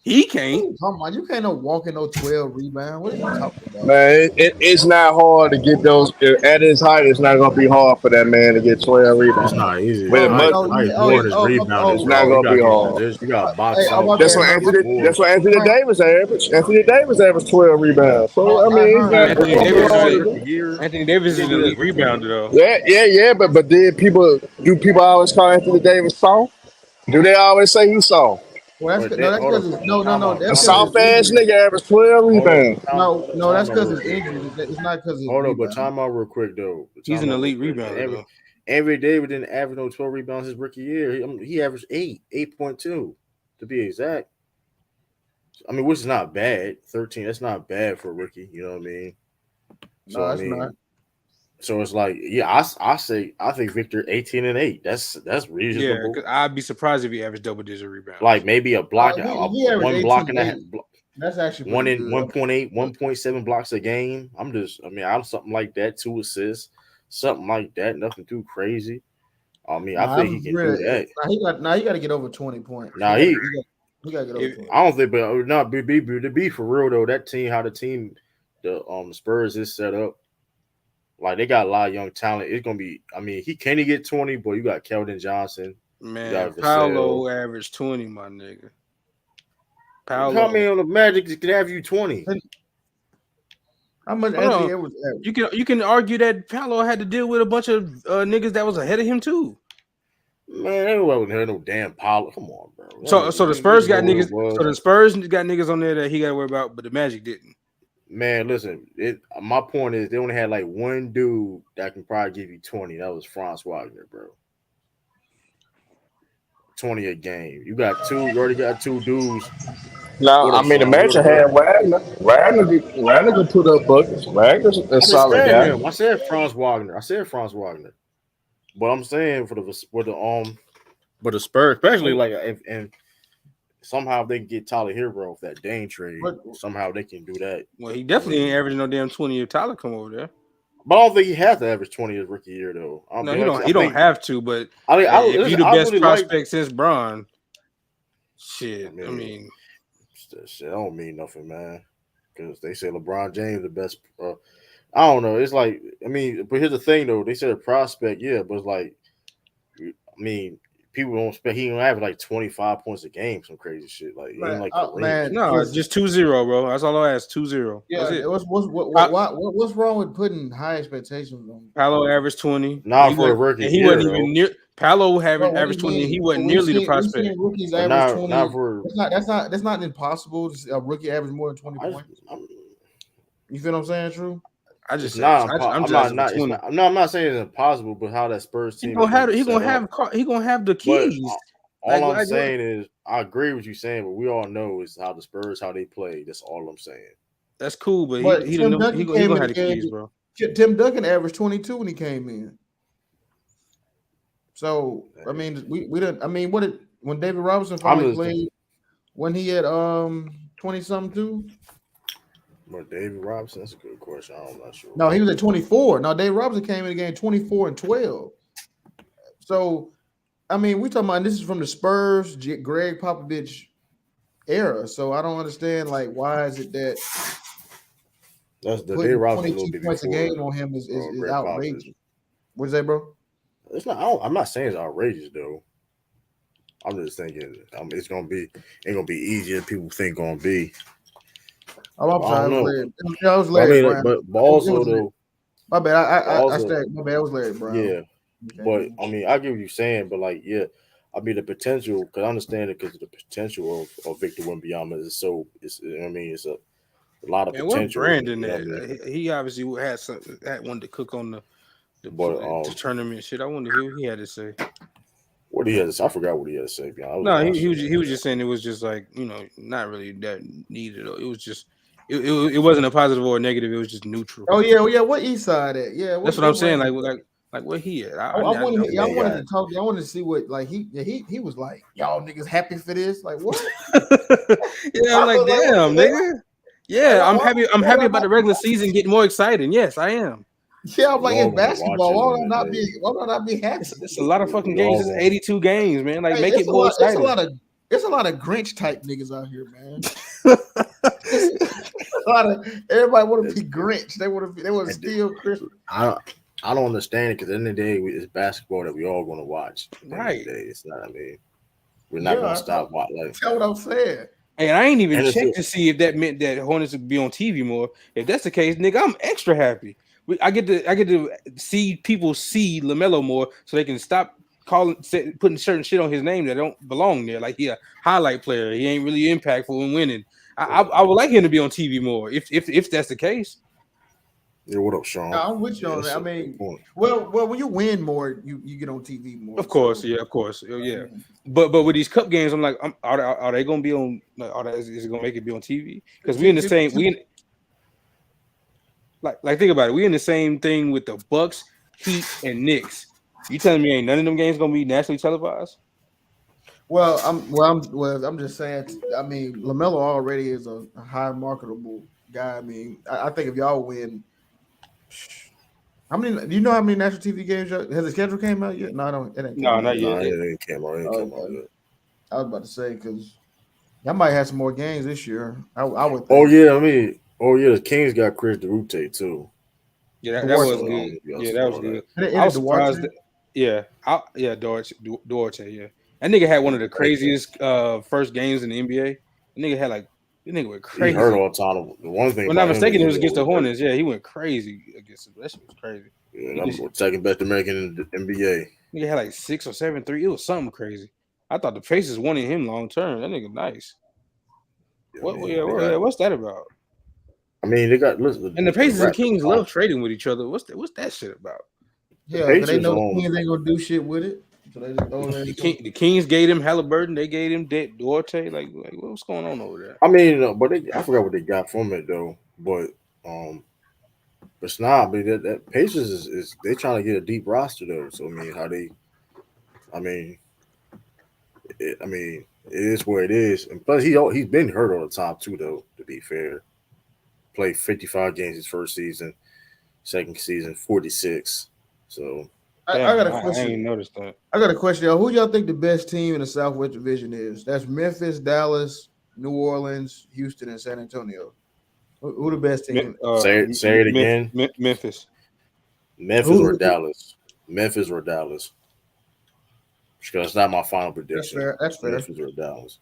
He What are can't. you talking about? You can't no walking no 12 rebound. What are you talking about? Man, it's not hard to get those at his height. It's not gonna be hard for that man to get 12 rebounds. It's not easy. But it Oh, must. oh, Height yeah, is oh, more yeah, than his It's rebounding, not bro. You gonna gotta be get in hard. position. You gotta hey, box oh, out, my That's bad, what bro. Herm. Get Anthony Herm, Davis averaged. Anthony Davis averaged 12 rebounds. So I mean, it's Herm, not. But Anthony It's he gonna did be Davis that is as hard his to a do. rookie year. Anthony Davis He is didn't an do that his elite rookie rebounder year. though. Yeah. But did people always call Anthony Davis soft? Do they always say he's soft? well, But no, that that's hold because up, it's but time no, out, A that's time because out, soft it's ass injury. nigga averaged 12 hold up, rebounds. No, that's time out because real it's quick. injury. It's not because it's Hold up, but rebound. time out real quick though. He's Time an out real elite quick. rebounder though. Every David didn't average no 12 rebounds his rookie year. He averaged 8.2 to be exact. I mean, which is not bad. 13, that's not bad for a rookie. You know what I mean? So No, I it's not. mean, so it's like, yeah, I think Victor 18 and 8. That's Yeah, reasonable. because I'd be surprised if he averaged double digit rebounds. Like maybe He averaged one 18 block and and a 8. half, That's actually one pretty in good. 1.8, 1.7 blocks a game. I'm something like that, 2 assists, something like that. Nothing too crazy. I mean, I No, think he I'm can do really. that. He got to get over 20 points. Now he He got to get over If 20. I don't think, but not to be for real though. That team, how the team, the Spurs is set up, like they got a lot of young talent. It's gonna be. I mean, he can't get 20, but you got Keldon Johnson, you man, got Vassell. Paolo averaged 20, my nigga. How Paolo. many on the Magic can have you 20? And how much Hold Anthony on. Edwards average? You can argue that Paolo had to deal with a bunch of niggas that was ahead of him too. Man, everyone would hear no damn Paulo. Come on, bro. So the You Spurs got know who it niggas. So was. the Spurs got niggas on there that he got to worry about, but the Magic didn't. Man, listen. My point is they only had like one dude that can probably give you 20. That was Franz Wagner, bro. 20 a game. You already got two dudes Now, What I up, mean, the Sean? What mansion up? What up? had Wagner. Wagner can put up buckets. Wagner's a I didn't solid say guy. him. I said Franz Wagner. I said Franz Wagner. But I'm saying but the Spurs, especially like if and somehow they can get Tyler Hero off that Dane trade. But Somehow they can do that. Well, he I definitely ain't mean, averaging no damn 20 if Tyler come over there. but I don't think he has to average 20 his rookie year though. I No, mean, he like I don't. said, He don't have to. But if you listen, the I best really like. prospect since Braun, I shit. I mean, mean, that shit don't mean nothing, man. Because they say LeBron James the best. I don't know. It's like but here's the thing though. They said a prospect, yeah, but it's like, I mean, people don't expect he don't have like 25 points a game, some crazy shit. Like he ain't like Kareem. man, no, it's listen. just 2-0, bro. That's all I ask. 2-0. That's Yeah, it. what's wrong with putting high expectations on? Palo averaged 20. Not for a rookie And he wasn't year even though. near. Palo Bro, what do averaged you 20, and he mean? wasn't nearly the prospect. We've seen rookies But average not 20. for. That's not impossible to see a rookie average more than 20 points. You feel what I'm saying, True? I just It's said not. I'm I'm just not. asking for Not. It's 20. not. No, I'm not saying it's impossible, but how that Spurs He team is gonna going to have be he set gonna up. have the But keys. all I'm saying is, I agree with you saying, but we all know is how the Spurs how they play. That's all I'm saying. That's cool, but Tim Duncan he came gonna in have the the game. keys, bro. Tim Duncan averaged 22 when he came in. So I mean, we didn't. I mean, when David Robinson finally played, when he had 20 something too. But David Robinson, that's a good question. I'm not sure. No, he was at 24. No, David Robinson came in the game 24 and 12. So I mean, we talking about this is from the Spurs, Greg Popovich era. So I don't understand like why is it that that's the David putting Robinson 22 a little bit points a before game on him is Greg outrageous. Popovich. What's that, bro? It's not. I'm not saying it's outrageous though. I'm just thinking it's gonna be ain't gonna be easier than people think gonna be. Oh, I'm sorry, I don't know. I was Larry Brown. But also though, my bad. I stacked. My bad. It was Larry Brown. Yeah, but I mean, I get what you're saying, but like, yeah, I mean the potential. Because I understand it because the potential of Victor Wembanyama is so. It's a lot of Man, where potential. Brandon You know at? what I mean? He obviously had one to cook on But the tournament shit. I wonder who he had to say. What he had to say, I forgot what he had to say. No, he was just saying it was just like not really that needed. It was just it wasn't a positive or a negative. It was just neutral. Oh yeah. What East Side at? Yeah, that's what I'm saying. Like where he at? I wanted to talk. I wanted to see what like he was like. Y'all niggas happy for this? Like what? Yeah, I'm like damn, nigga. Yeah, I'm happy. I'm happy about the regular season getting more exciting. Yes, I am. Yeah, I'm like in basketball. Why would I not be happy? It's a lot of fucking games. It's 82 games, man. Like make it more exciting. It's a lot of Grinch type niggas out here, man. A lot of everybody want to be Grinch. They want to steal Christmas. I don't understand it because at the end of the day, it's basketball that we all going to watch. Right. It's not. I mean, we're not going to stop watching. That's what I'm saying. And I ain't even checked to see if that meant that Hornets would be on TV more. If that's the case, nigga, I'm extra happy. I get to see people see LaMelo more, so they can stop putting certain shit on his name that don't belong there. Like he a highlight player, he ain't really impactful in winning. I would like him to be on TV more if that's the case. Yeah, what up, Sean? No, I'm with you on that. I mean, well, when you win more, you get on TV more. Of course, so. Yeah, of course, yeah. But with these cup games, I'm like, are they gonna be on? Is it gonna make it be on TV? Because we in the same like think about it. We in the same thing with the Bucks, Heat, and Knicks. You telling me ain't none of them games gonna be nationally televised? Well, I'm just saying. I mean, LaMelo already is a high marketable guy. I mean, I think if y'all win. How many? Do you know how many national TV games? Has the schedule came out yet? No, I don't. It ain't. No, not yet. It ain't came out. Yet. I was about to say because y'all might have some more games this year. I would. Think. Oh yeah, the Kings got Chris Duarte too. Yeah, that was good. Yeah, that was good. I was surprised. Duarte. Yeah, that nigga had one of the craziest first games in the NBA. The nigga went crazy. He hurt all the time. The one thing, if I'm not mistaken, it was against the Hornets. Yeah, he went crazy against them. That shit was crazy. Yeah, I'm second best American in the NBA. Nigga had like 6 or 7 3. It was something crazy. I thought the Pacers wanted him long term. That nigga nice. What's that about? I mean, they got and the Pacers and Kings love trading with each other. What's that shit about? Yeah, because they know the Kings ain't gonna do shit with it. So they just throw the Kings gave him Halliburton. They gave him Duarte. Like what's going on over there? I mean, but I forgot what they got from it though. But it's not. But that Pacers is they trying to get a deep roster though. So I mean, I mean, I mean, it is where it is. And plus, he's been hurt all the time too though. To be fair, played 55 games his first season, second season 46. So I got a question. I ain't noticed that. I got a question, y'all. Who y'all think the best team in the Southwest Division is? That's Memphis, Dallas, New Orleans, Houston, and San Antonio. Who the best team? Say it again. Memphis. Memphis or Dallas. Memphis or Dallas. Because it's not my final prediction. That's fair. Memphis or Dallas.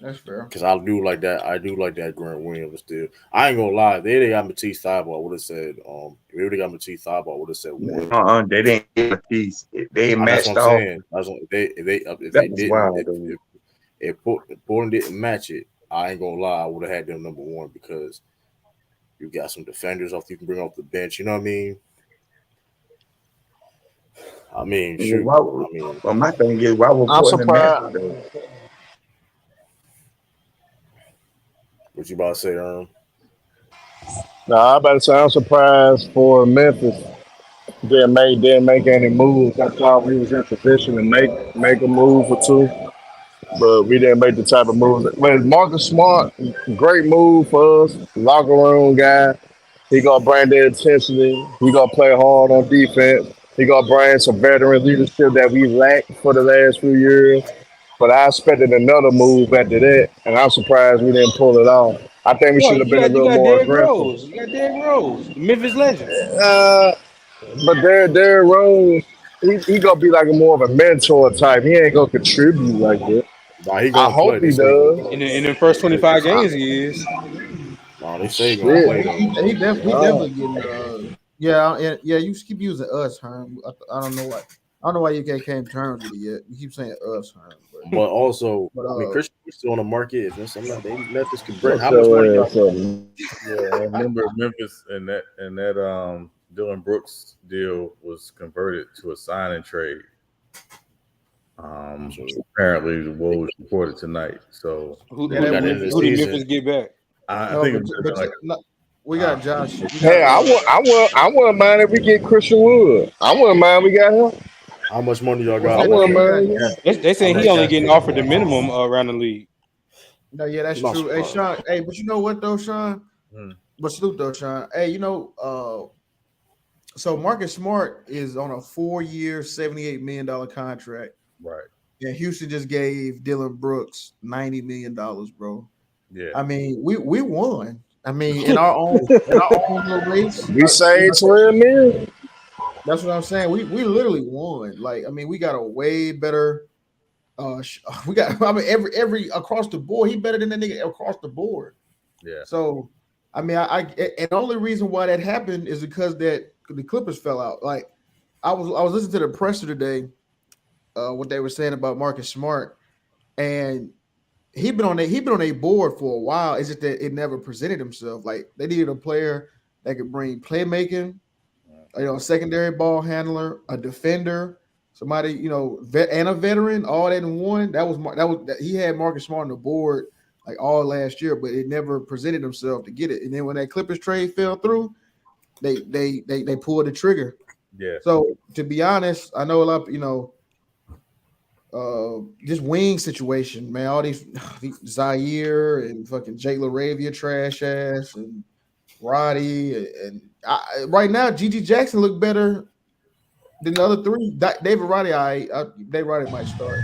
That's fair. Because I do like that. I do like that Grant Williams still. I ain't gonna lie. If they got Matisse Thybulle, I would have said. If they got Matisse Thybulle, I would have said one. They didn't get Matisse. They matched that's what I'm saying. If they didn't, wild, if Portland didn't match it, I ain't gonna lie. I would have had them number one because you got some defenders you can bring off the bench. You know what I mean? I mean, shoot. Well, my thing is, why would I'm Portland surprised. match it? What you about to say, Nah, I better say I'm surprised for Memphis. Didn't make any moves. I thought we was in position to make a move or two, but we didn't make the type of moves. When Marcus Smart, great move for us, locker room guy. He gonna bring the intensity. He gonna play hard on defense. He gonna bring some veteran leadership that we lacked for the last few years. But I expected another move after that, and I'm surprised we didn't pull it off. I think we should have been a little more Derrick aggressive. Rose. You got Derrick Rose, the Memphis legend. But Derrick Rose, he gonna be like more of a mentor type. He ain't gonna contribute like that. Nah, he I gonna hope play. he does. In the first 25 games, he is. Nah, they say he gonna play though. He definitely getting. Yeah. You keep using us, Herm. I don't know why. I don't know why you can't came to terms with it yet. You keep saying us, Herm. But also, I mean, Christian is still on the market. If there's something that Memphis could bring, how Shut much money your y'all ass up. Yeah, I remember Memphis and that Dylan Brooks deal was converted to a sign and trade. Apparently the Wolves reported tonight. So who did Memphis get back? I think it was we got Josh. Hey, I wouldn't mind if we get Christian Wood. I wouldn't mind we got him. How much money y'all got? I wouldn't mind. They saying he only getting offered the minimum around the league. No, yeah, that's true. Hey, Sean. Hey, but you know what though, Sean? But salute though, Sean. Hey, so Marcus Smart is on a 4-year, $78 million contract. Right. And Houston just gave Dylan Brooks $90 million, bro. Yeah. I mean, we won. I mean, in our own little race. We saved 12 million. That's what I'm saying. We literally won. Like, I mean, we got a way better. We got. I mean, every across the board, he better than that nigga across the board. Yeah. So, I mean, and the only reason why that happened is because that the Clippers fell out. Like, I was listening to the presser today, what they were saying about Marcus Smart, and he been on a board for a while. It's just that it never presented himself. Like, they needed a player that could bring playmaking, a secondary ball handler, a defender, somebody, and a veteran, all that in one. He had Marcus Smart on the board like all last year, but it never presented himself to get it. And then when that Clippers trade fell through, they pulled the trigger. Yeah. So to be honest, I know a lot of this wing situation, man. All these Zaire and fucking Jake LaRavia trash ass and Roddy and right now Gigi Jackson look better than the other three. David Roddy, David Roddy might start.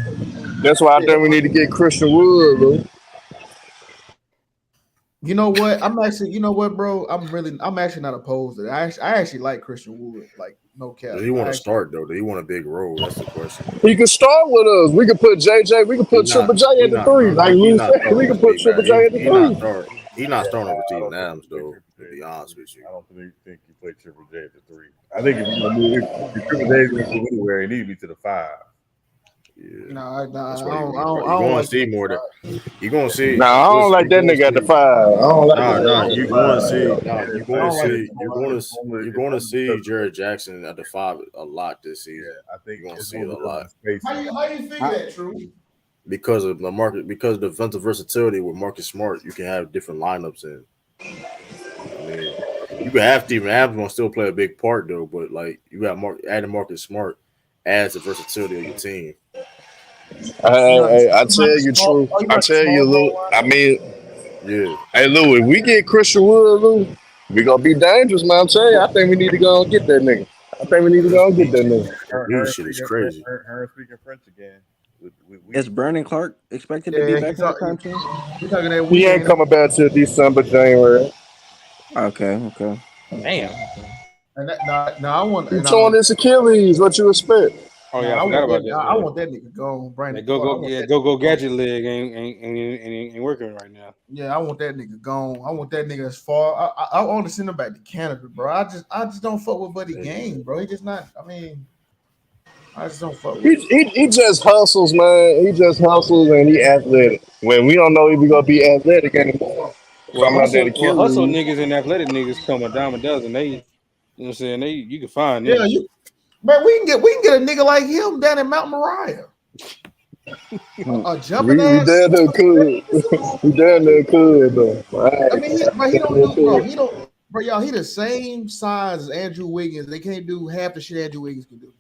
That's why I think we need to get Christian Wood, bro. You know what? Bro? I'm actually not opposed to it. I actually like Christian Wood. Like, no cap. Does he want to start though? Do he want a big role? That's the question. He can start with us. We can put JJ. We can put Triple J at the three. Like Lou said, we can put Triple J at the three. He's not starting over Steven Adams though. To be honest with you, I don't think you play Triple J at the 3. I think if Triple J is going to go anywhere, he needs to be to the 5. Yeah. Nah, That's I why don't, I you're don't, I don't going to like see that. more. You're going to see. Nah, I don't Listen, like you're that going to nigga at the see. 5. I don't like that Nah. nigga at You're the going to 5. see. Yo. You're I going to don't like see. that. You're going to see Jared Jackson at the 5 a lot this season. I think You're going to it's see it more a because lot of spacing. How you figure that, True? because of the market, because of the defensive versatility with Marcus Smart. You can have different lineups, and I mean, you can have Steven Adams gonna still play a big part though. But like you got adding Marcus Smart adds the versatility of your team. You I like tell a you, small, true. oh, you I like a tell you, small Lou. ball I lineup? mean, Yeah, hey, Lou, if we get Christian Wood, Lou, we gonna be dangerous, man. I'm telling you, I think we need to go and get that nigga. I think we need to this go and get beat, that nigga. beat shit is crazy. Her speaking French again. Is Brandon Clark expected to be Yeah, back in the prime team? he talking that He we ain't ain't. coming back till December, January. Okay. Damn. And that, nah, I want. He And torn his Achilles. What you expect? Oh yeah, nah, I I forgot want about that. that. I Yeah. want that nigga gone, Brandon That Clark. I want that go nigga gone. gadget leg ain't working right now. Yeah, I want that nigga gone. I want that nigga as far. I want to send him back to Canada, bro. I just don't fuck with Buddy Game, bro. He just not. I mean, I just don't fuck with it. He just hustles, man. He just hustles and he athletic. When we don't know if we gonna be athletic anymore. Talking about that Hustle Achilles. niggas and athletic niggas come a dime a dozen. They, you know what I'm saying? You can find Yeah, them. man, we can get a nigga like him down in Mount Moriah. A jumping We ass. damn near could. We damn near could though. I Right. mean, but he Damn don't near do, bro. could. He don't, bro. Y'all, he the same size as Andrew Wiggins. They can't do half the shit Andrew Wiggins can do.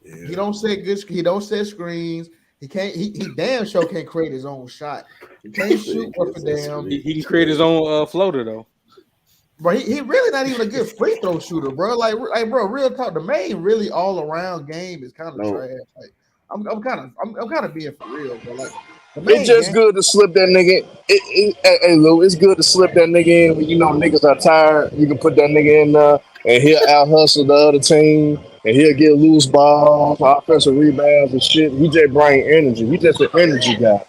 Yeah. He don't set good. He don't set screens. He can't. He damn sure can't create his own shot. He can't shoot worth a damn. He can create his own floater though. Bro, he really not even a good free throw shooter, bro. Like, bro, real talk. The main really all around game is kind of No, trash. Like, I'm kind of being for real, bro. Like, the It's main just game. good to slip that nigga. Hey Lou, it's good to slip that nigga in when you know niggas are tired. You can put that nigga in there and he'll out hustle the other team and he'll get loose balls, offensive rebounds and shit. He just bring energy. He just an energy guy.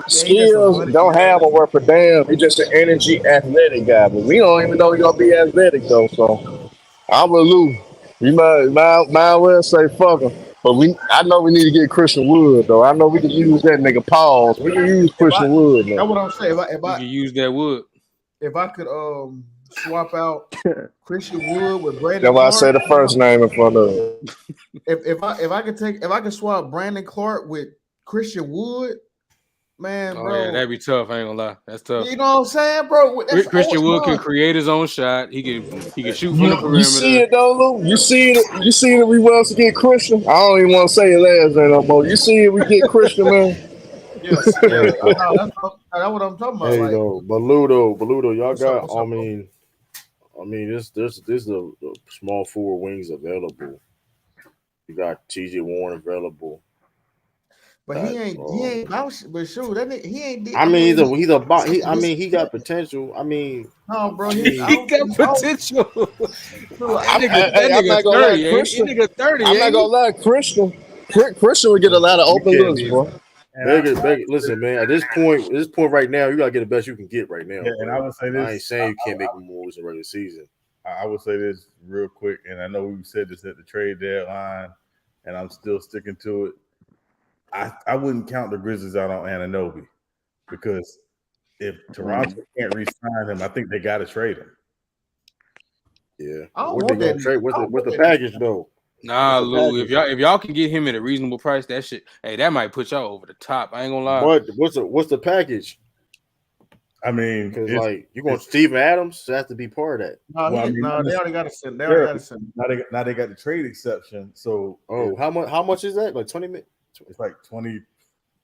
Yeah, he just a Skills money don't have a getter. worth for damn. He just an energy athletic guy. But we don't even know he gonna be athletic though. So I'm with Lou. You might well say fuck him. But I know we need to get Christian Wood though. I know we can use that nigga pause. We can use If I, Christian Wood that's now. what I'm saying. You can use that wood. If I could swap out Christian Wood with That's Brandon why I say Clark, the first name in front of it. if I could swap Brandon Clark with Christian Wood, man, Oh yeah, bro, that'd be tough. I ain't gonna lie, that's tough. you know what I'm saying, bro? That's Christian always Wood can fun. create his own shot. He can shoot from the You see perimeter. it though, Lou? You see it? You see it? We want to get Christian. I don't even want to say it last name no more. You see it? We get Christian, man. Yes, yeah, hey, but no, that's what I'm talking about. hey Like, though, Baludo, y'all what's up? got. What's up, bro? I mean, this the small forward wings available. You got T.J. Warren available. But Got he ain't about. But shoot, that nigga, he ain't. I I mean, mean, I his mean, he got potential. I mean, no, bro. I His mean, I He don't got think I don't, potential. true. That I'm nigga not gonna lie, 30, ain't he? Christian. That nigga 30, I'm not ain't gonna he? lie, Christian. Christian would get a lot of You open can't looks, even. bro. And I, Listen, man. At this point right now, you gotta get the best you can get right now. yeah, and I But would say I ain't this. saying you can't make moves in regular season. I would say this real quick, and I know we said this at the trade deadline, and I'm still sticking to it. I wouldn't count the Grizzlies out on Anunoby because if Toronto can't re-sign him, I think they got to trade him. Yeah, I don't what they want gonna that nigga. trade? I don't What's want the that nigga. package though? Nah, What's the Lou. package? If y'all can get him at a reasonable price, that shit, hey, that might put y'all over the top. I ain't gonna lie. But what's the package? I mean, Because like you're going Steven Adams has to be part of that. No, well, I mean, no, they already got to send. They already sure. got to send. Now they got the trade exception, so Oh, how much is that? Like 20 minutes? it's like 20,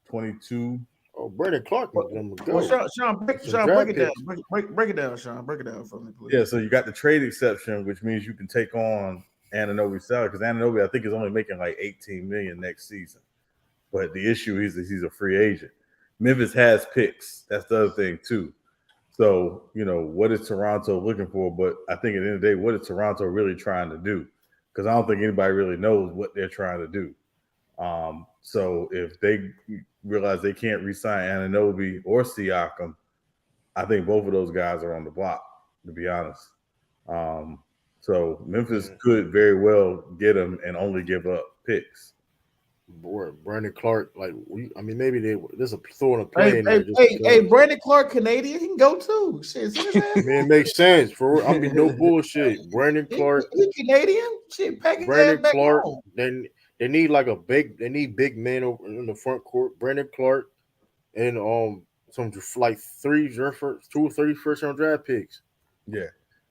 22. Oh, Brandon Clark can Well, go. Sean, break Draft it down. picks. Break it down, Sean. Break it down for me, please. Yeah, so you got the trade exception, which means you can take on Anunoby's salary because Anunoby, I think, is only making like 18 million next season. But the issue is that he's a free agent. Memphis has picks. That's the other thing too. So, what is Toronto looking for? But I think at the end of the day, what is Toronto really trying to do? Because I don't think anybody really knows what they're trying to do. So if they realize they can't re-sign Anunoby or Siakam, I think both of those guys are on the block, to be honest. So Memphis could very well get them and only give up picks. Boy, Brandon Clark, like maybe there's a throwing a play in Hey, there just because. Brandon Clark, Canadian, he can go too. Shit, send his ass. Man, it makes sense for no bullshit. Brandon Clark, he Canadian. Shit, pack his ass Brandon back Clark. home. Then they need they need big men over in the front court. Brandon Clark and some like two or three first round draft picks. Yeah,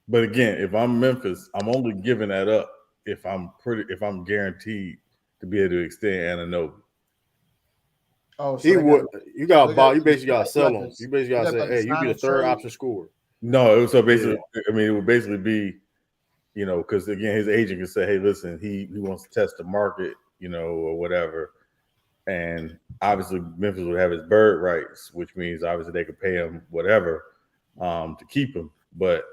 but again, if I'm Memphis, I'm only giving that up if I'm guaranteed to be able to extend Anunoby. Oh, He so would. You got to buy. You you basically got to sell him. You basically got to say, like "Hey, you be the third option scorer." No, so basically, Yeah. I mean, it would basically be, because again, his agent can say, "Hey, listen, he wants to test the market, or whatever," and obviously Memphis would have his bird rights, which means obviously they could pay him whatever to keep him. But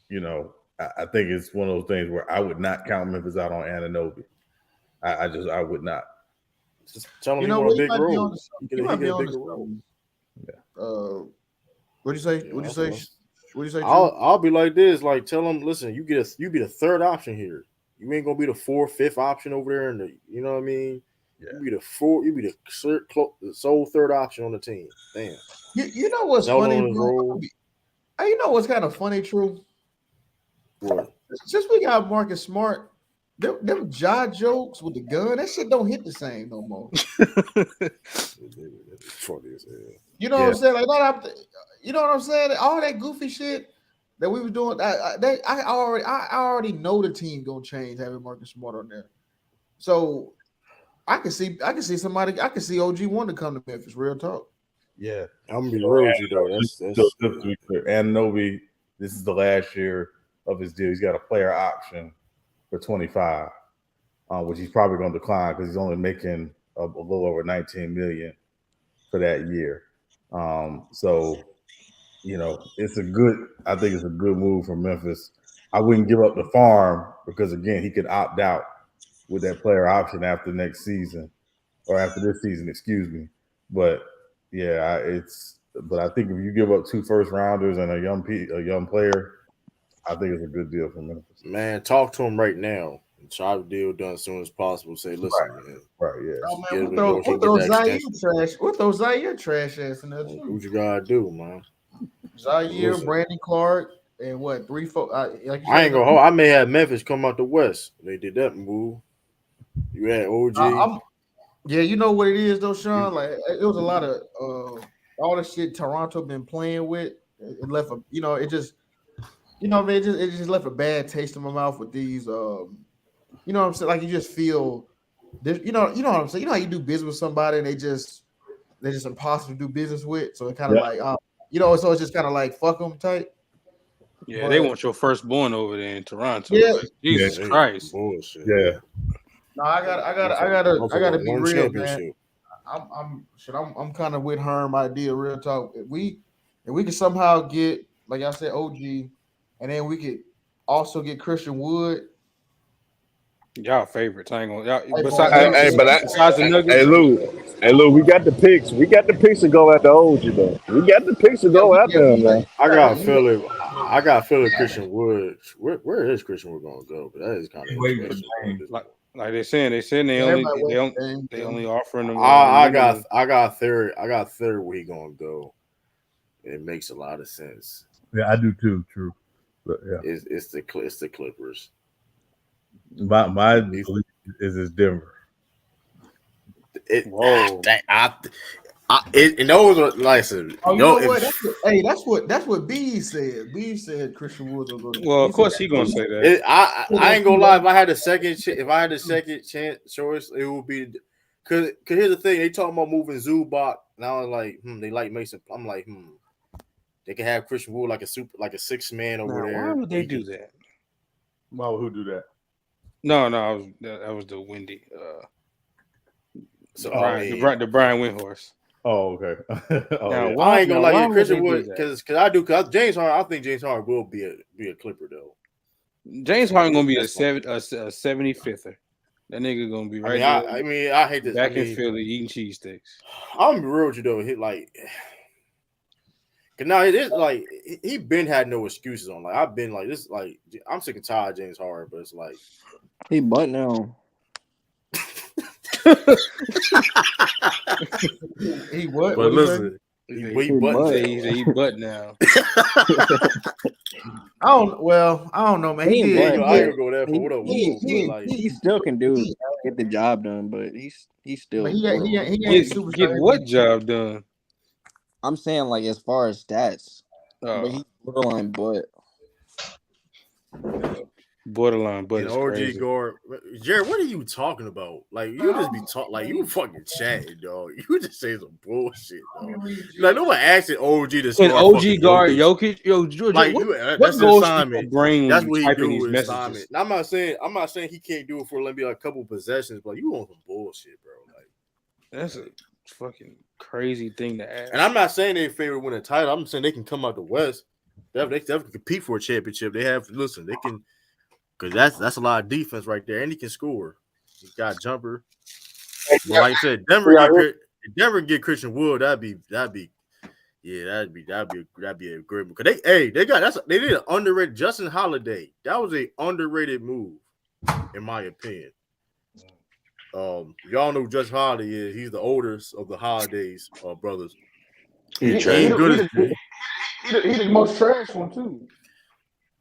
I think it's one of those things where I would not count Memphis out on Anunoby. I would not. Just tell him he want a big role. He might be on the role. Yeah. What'd you say? What'd you say? What'd you say? I'll be like this. Like, tell him, listen, you be the third option here. You ain't gonna be the fourth, fifth option over there, and you know what I mean. Yeah. You be the fourth. You be the sole third option on the team. Damn. You know what's funny, bro? You know what's kind of funny, True? What? Since we got Marcus Smart, them jaw jokes with the gun, that shit don't hit the same no more. Funny as hell. You know what I'm saying? Like, you know what I'm saying? All that goofy shit that we was doing, I already know the team gonna change having Marcus Smart on there. So I can see somebody. I can see OG1 to come to Memphis. Real talk. Yeah, I'm gonna be real with you though. That's Anunoby. This is the last year of his deal. He's got a player option for 25, which he's probably going to decline because he's only making a little over 19 million for that year. So it's I think it's a good move from Memphis. I wouldn't give up the farm because again, he could opt out with that player option after next season or after this season, excuse me. But yeah, but I think if you give up 2 first rounders and a young player, I think it's a good deal for Memphis. Man, talk to him right now. Try the deal done as soon as possible. Say, listen, man. Right, yeah. Oh man, what those Zaire trash ass in there too? What you gotta do, man? Zaire, Brandon Clark, and what 3, 4? Like I ain't gonna hold. I may have Memphis come out the West. They did that move. You had OG. Yeah, you know what it is though, Sean. Like it was a lot of all the shit Toronto been playing with. It left a, it just, man, it just left a bad taste in my mouth with these. You know what I'm saying? Like you just feel, you know what I'm saying. You know how you do business with somebody and they're just impossible to do business with. So it kind of like, so it's just kind of like fuck them type. Yeah, but they want your firstborn over there in Toronto. Yeah, like, Jesus Christ. Bullshit. Yeah. No, I gotta be real, man. I'm kind of with Herm idea, real talk. If we can somehow get, like I said, OG, and then we could also get Christian Wood. Y'all favorites. I ain't gonna. Besides the Nuggets. Hey Lou, we got the picks. We got the picks to go after OG though. We got the picks to go after him, man. I got to feel Christian Wood. Where is Christian Wood gonna go? But that is kind of interesting. Like they're saying they only offering them. I got third where he gonna go. It makes a lot of sense. Yeah, I do too. True, but yeah, it's the Clippers. My belief is Denver. And those are like I said. Oh, you know what? That's what B said. B said Christian Woods will go to. Well, of course he gonna say that. I ain't gonna lie. If I had a second chance choice, it would be because here's the thing. They talking about moving Zubac. And I was like, they like Mason. I'm like, they can have Christian Wood like a 6-man over there. Why would they do that? Why would who do that? No, that was the Wendy. So the Brian Windhorse. Oh, okay. I ain't gonna lie, Christian Wood because James Harden. I think James Harden will be a Clipper though. James Harden gonna be a 75th. That nigga gonna be right there. I hate this. Back in Philly eating cheesesteaks. I'm real with you though. Now it is like he been had no excuses on. Like I've been like this. Like I'm sick and tired of James Harden, but it's like he butt now. He what? But What he say? listen, he butt He butt now. I don't know, man. He He ain't did. I butt, ain't but gonna go there for what up. But like, he still can get the job done, but he's But still he borderline. ain't superstar. Get what job done? I'm saying like as far as stats, but Oh, he's borderline butt. borderline butt an is OG crazy. guard, Jared. What are you talking about? Like you just be talking like you fucking chatting, dog. You just say some bullshit, dog. Like nobody asking OG to An start OG fucking guard Jokic. Yo, Georgia, Like what that's the goes through your assignment. brain when That's you what he typing do these with assignment. messages? Now, I'm not saying he can't do it for maybe a couple possessions, but you want some bullshit, bro. Like That's a fucking crazy thing to ask. and I'm not saying they favorite win a title. I'm saying they can come out the West. They definitely compete for a championship. They have listen. They can because that's a lot of defense right there, and he can score. He got jumper. But like I said, Denver get Christian Wood. That'd be that'd be a great because they did an underrated Justin Holiday. That was a underrated move, in my opinion. Y'all know who Justin Holiday is. He's the oldest of the Holidays brothers. He He trash. ain't good as He the most trash one too.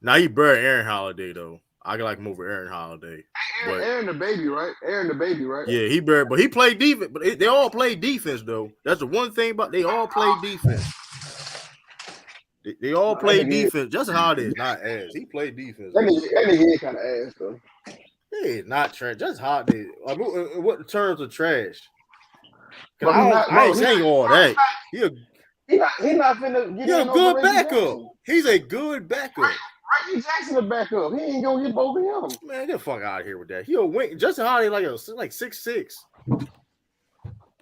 now he buried Aaron Holiday though. I like him over Aaron Holiday. But Aaron the baby, right? Aaron the baby, right? yeah, he buried, but he played defense. But they all play defense though. That's the one thing about they all play defense. They all play defense. Justin Holiday is not ass. He played defense. That nigga kind of ass though. He is not trash. Justin Holiday. Like, what terms of trash? Bro, he's not. I Bro, ain't saying all that. He not finna get a in over good Reggie backup. Jackson. He's a good backup. Reggie Jackson a backup. He ain't gonna get both of them. Man, get the fuck out of here with that. He'll win. Justin Holiday like 6'6".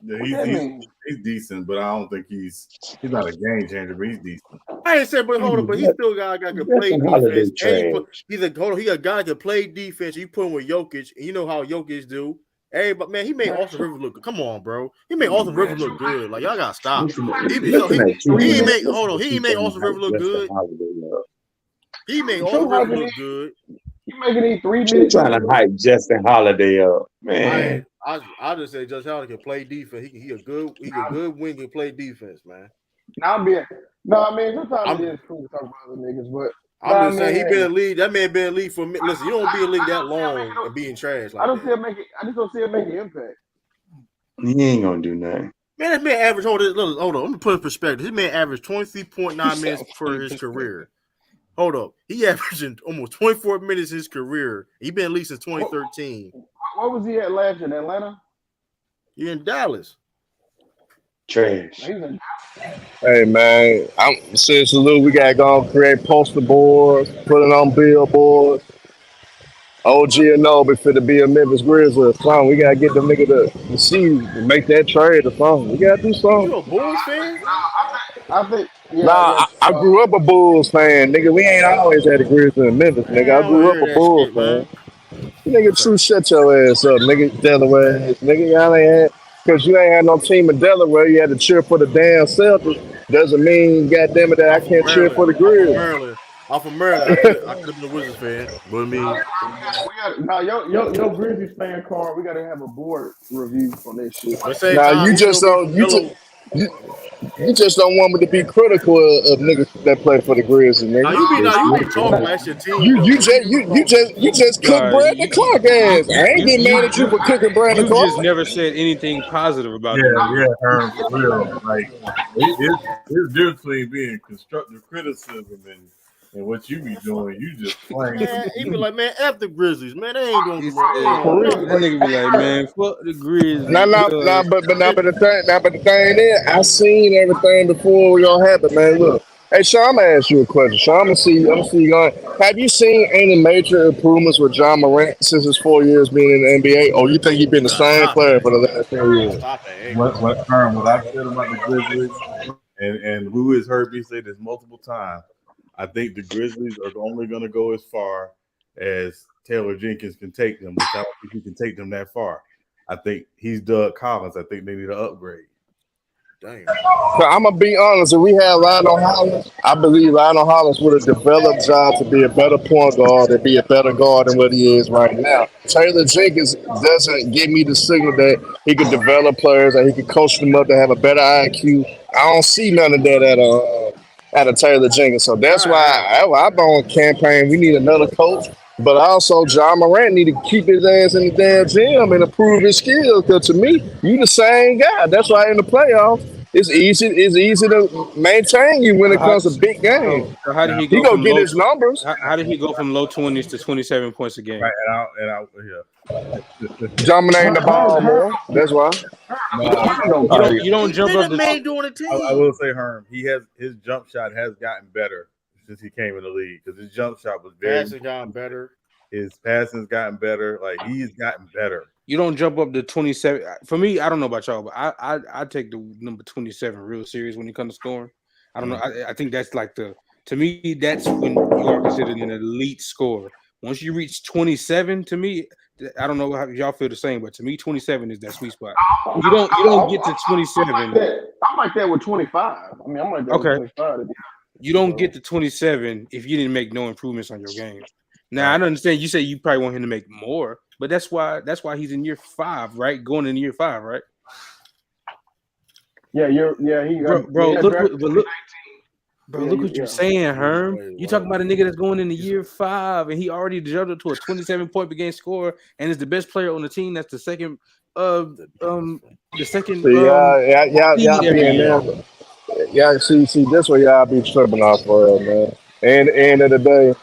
Yeah, he's decent, but I don't think he's not a game changer, but he's decent. I ain't saying, but hold on, but he still got a guy can play defense. And he a guy that can play defense. You put him with Jokic, and you know how Jokic do. Hey, but man, he made Austin Rivers look good. Come on, bro. He made Austin Rivers look good. Like y'all gotta stop. He ain't make Austin Rivers look good. He made Austin Rivers look good. You making these 3 She's minutes? trying to hype Justin Holiday up, man. I just say Justin Holiday can play defense. He a good wing and play defense, man. I mean, sometimes it is cool to talk about other niggas, but I'm just saying he been in the league. That man been in the league for listen. You don't be in the league that long and being trash like I that. just don't see him making impact. He ain't gonna do nothing. Man, that man average. Hold on. I'm gonna put it in perspective. This man averaged 23.9 minutes for his career. Hold up. He averaging almost 24 minutes in his career. He been in the league since 2013. What was he at last year in Atlanta? He in Dallas. Trash. Hey man, since Lou, we gotta go and create poster boards, put it on billboards. OG and Noble fit to be a Memphis Grizzly or something. We gotta get the nigga to see to make that trade or something. We gotta do something. You a Bulls fan? I think. I grew up a Bulls fan, nigga. We ain't always had a Grizzly in Memphis, Man, nigga. I I don't grew up hear a that Bulls shit, fan. man. Nigga, true, shut your ass up, nigga. Delaware ass, nigga. Y'all ain't had, cause you ain't had no team in Delaware. You had to cheer for the damn Celtics. Doesn't mean, goddamn it, that I I'm from can't cheer for Maryland. the Grizz. I'm from Maryland. I could have been a Wizards fan, but I mean, Your Grizzlies fan card. We gotta have a board review on that shit. but same Now time, you even just though we don't, from Delaware, you just don't want me to be critical of niggas that play for the Grizzlies, nigga. you be talking. That's your team, though. You just cook Nah, Brandon Clark ass. I ain't getting mad at you for cooking Brandon you just Clark. never said anything positive about Yeah, the nigga. Herm, for real. Like it's difference between being constructive criticism and what you be doing. You just plain. Man, he be like, man, F the Grizzlies, man. They ain't doing He well. They said, don't. that nigga be like, man, fuck the Grizzlies. But the thing is, I seen everything before we gonna happen, man. Look, hey Sean, I'm gonna ask you a question. Sean, I'm gonna see you going. Have you seen any major improvements with John Morant since his 4 years being in the NBA, or you think he's been the same Stop player that. for the last 4 years? Stop that. Hey, What Herm, what I've said about the Grizzlies, and who has heard me say this multiple times. I think the Grizzlies are only going to go as far as Taylor Jenkins can take them, which I don't think he can take them that far. I think he's Doug Collins. I think they need an upgrade. Damn. So I'm gonna be honest. If we had Lionel Hollins, I believe Lionel Hollins would have developed Ja to be a better point guard and be a better guard than what he is right now. Taylor Jenkins doesn't give me the signal that he could develop players and he could coach them up to have a better IQ. I don't see none of that at a Taylor Jenkins. So that's why Right. I've been on campaign. We need another coach. But also, John Morant need to keep his ass in the damn gym and improve his skills. Because to me, you the same guy. That's why in the playoffs, it's easy to maintain you when So it how, comes to big games. so how did he He go gonna from get low? his numbers. How did he go from low 20s to 27 points a game? Right, yeah. Dominating the ball Her, more. That's why. No, no You Kyrie. don't He jump been up a the man doing a I team. will say, Herm, his jump shot has gotten better since he came in the league because his jump shot was very. Passing gotten better. His passing's gotten better. Like he's gotten better. You don't jump up to 27. For me, I don't know about y'all, but I take the number 27 real serious when it comes to scoring. I don't know. I think that's like to me, that's when you are considered an elite scorer. Once you reach 27, to me, I don't know how y'all feel the same, but to me, 27 is that sweet spot. You don't get to 27. I'm like that with 25. I mean, I'm like that with Okay. 25. You don't get to 27 if you didn't make no improvements on your game. Now I understand you say you probably want him to make more, but that's why he's in year 5, right? Going into year 5, right? Yeah, he got Bro, look drafted look, yeah, look what you're saying, Herm. You talking about a nigga that's going into year 5 and he already jumped up to a 27 point per game score and is the best player on the team. That's the second See, y'all seed every being year. there. Yeah, see, this what y'all be tripping off for, man. And at the end of the day,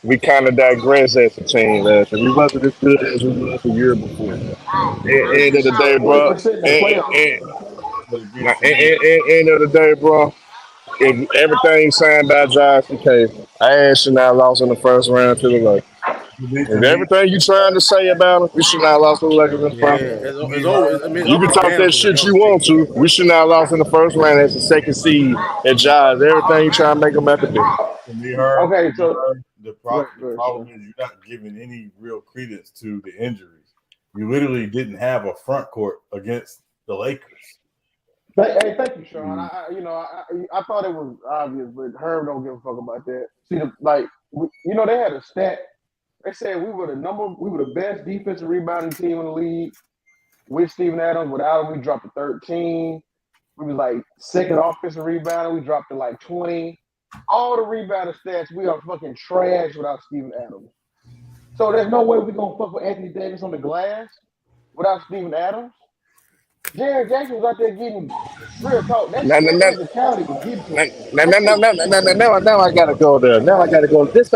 we kind of digress as a team last year. We wasn't as good as we was the year before. End of the day, bro. 40% in the And, playoffs. But and, against the end of the day, bro. If everything signed by Josh McKay, I asked you not lost in the first round to the Lakers. to If me, everything you trying to say about it, we should not lost to the Lakers in the Yeah, first round. it's always. I mean, it's You up can and talk down that from the shit you jump. want to. We should not lost in the first round as the second seed at Josh. Everything you trying to make them have to do. Okay, so the go problem ahead. is you're not giving any real credence to the injuries. You literally didn't have a front court against the Lakers. Hey, thank you, Sean. I thought it was obvious, but Herb don't give a fuck about that. See, they had a stat. They said we were the best defensive rebounding team in the league with Steven Adams. Without him, we dropped to 13. We was like second offensive rebounding. We dropped to like 20. All the rebounding stats, we are fucking trash without Steven Adams. So there's no way we're gonna fuck with Anthony Davis on the glass without Steven Adams. Jared Jackson was out there getting real talk. Now, now, That now, physicality was getting to now, him. now, now, now, now, now I gotta go there. Now I gotta go. This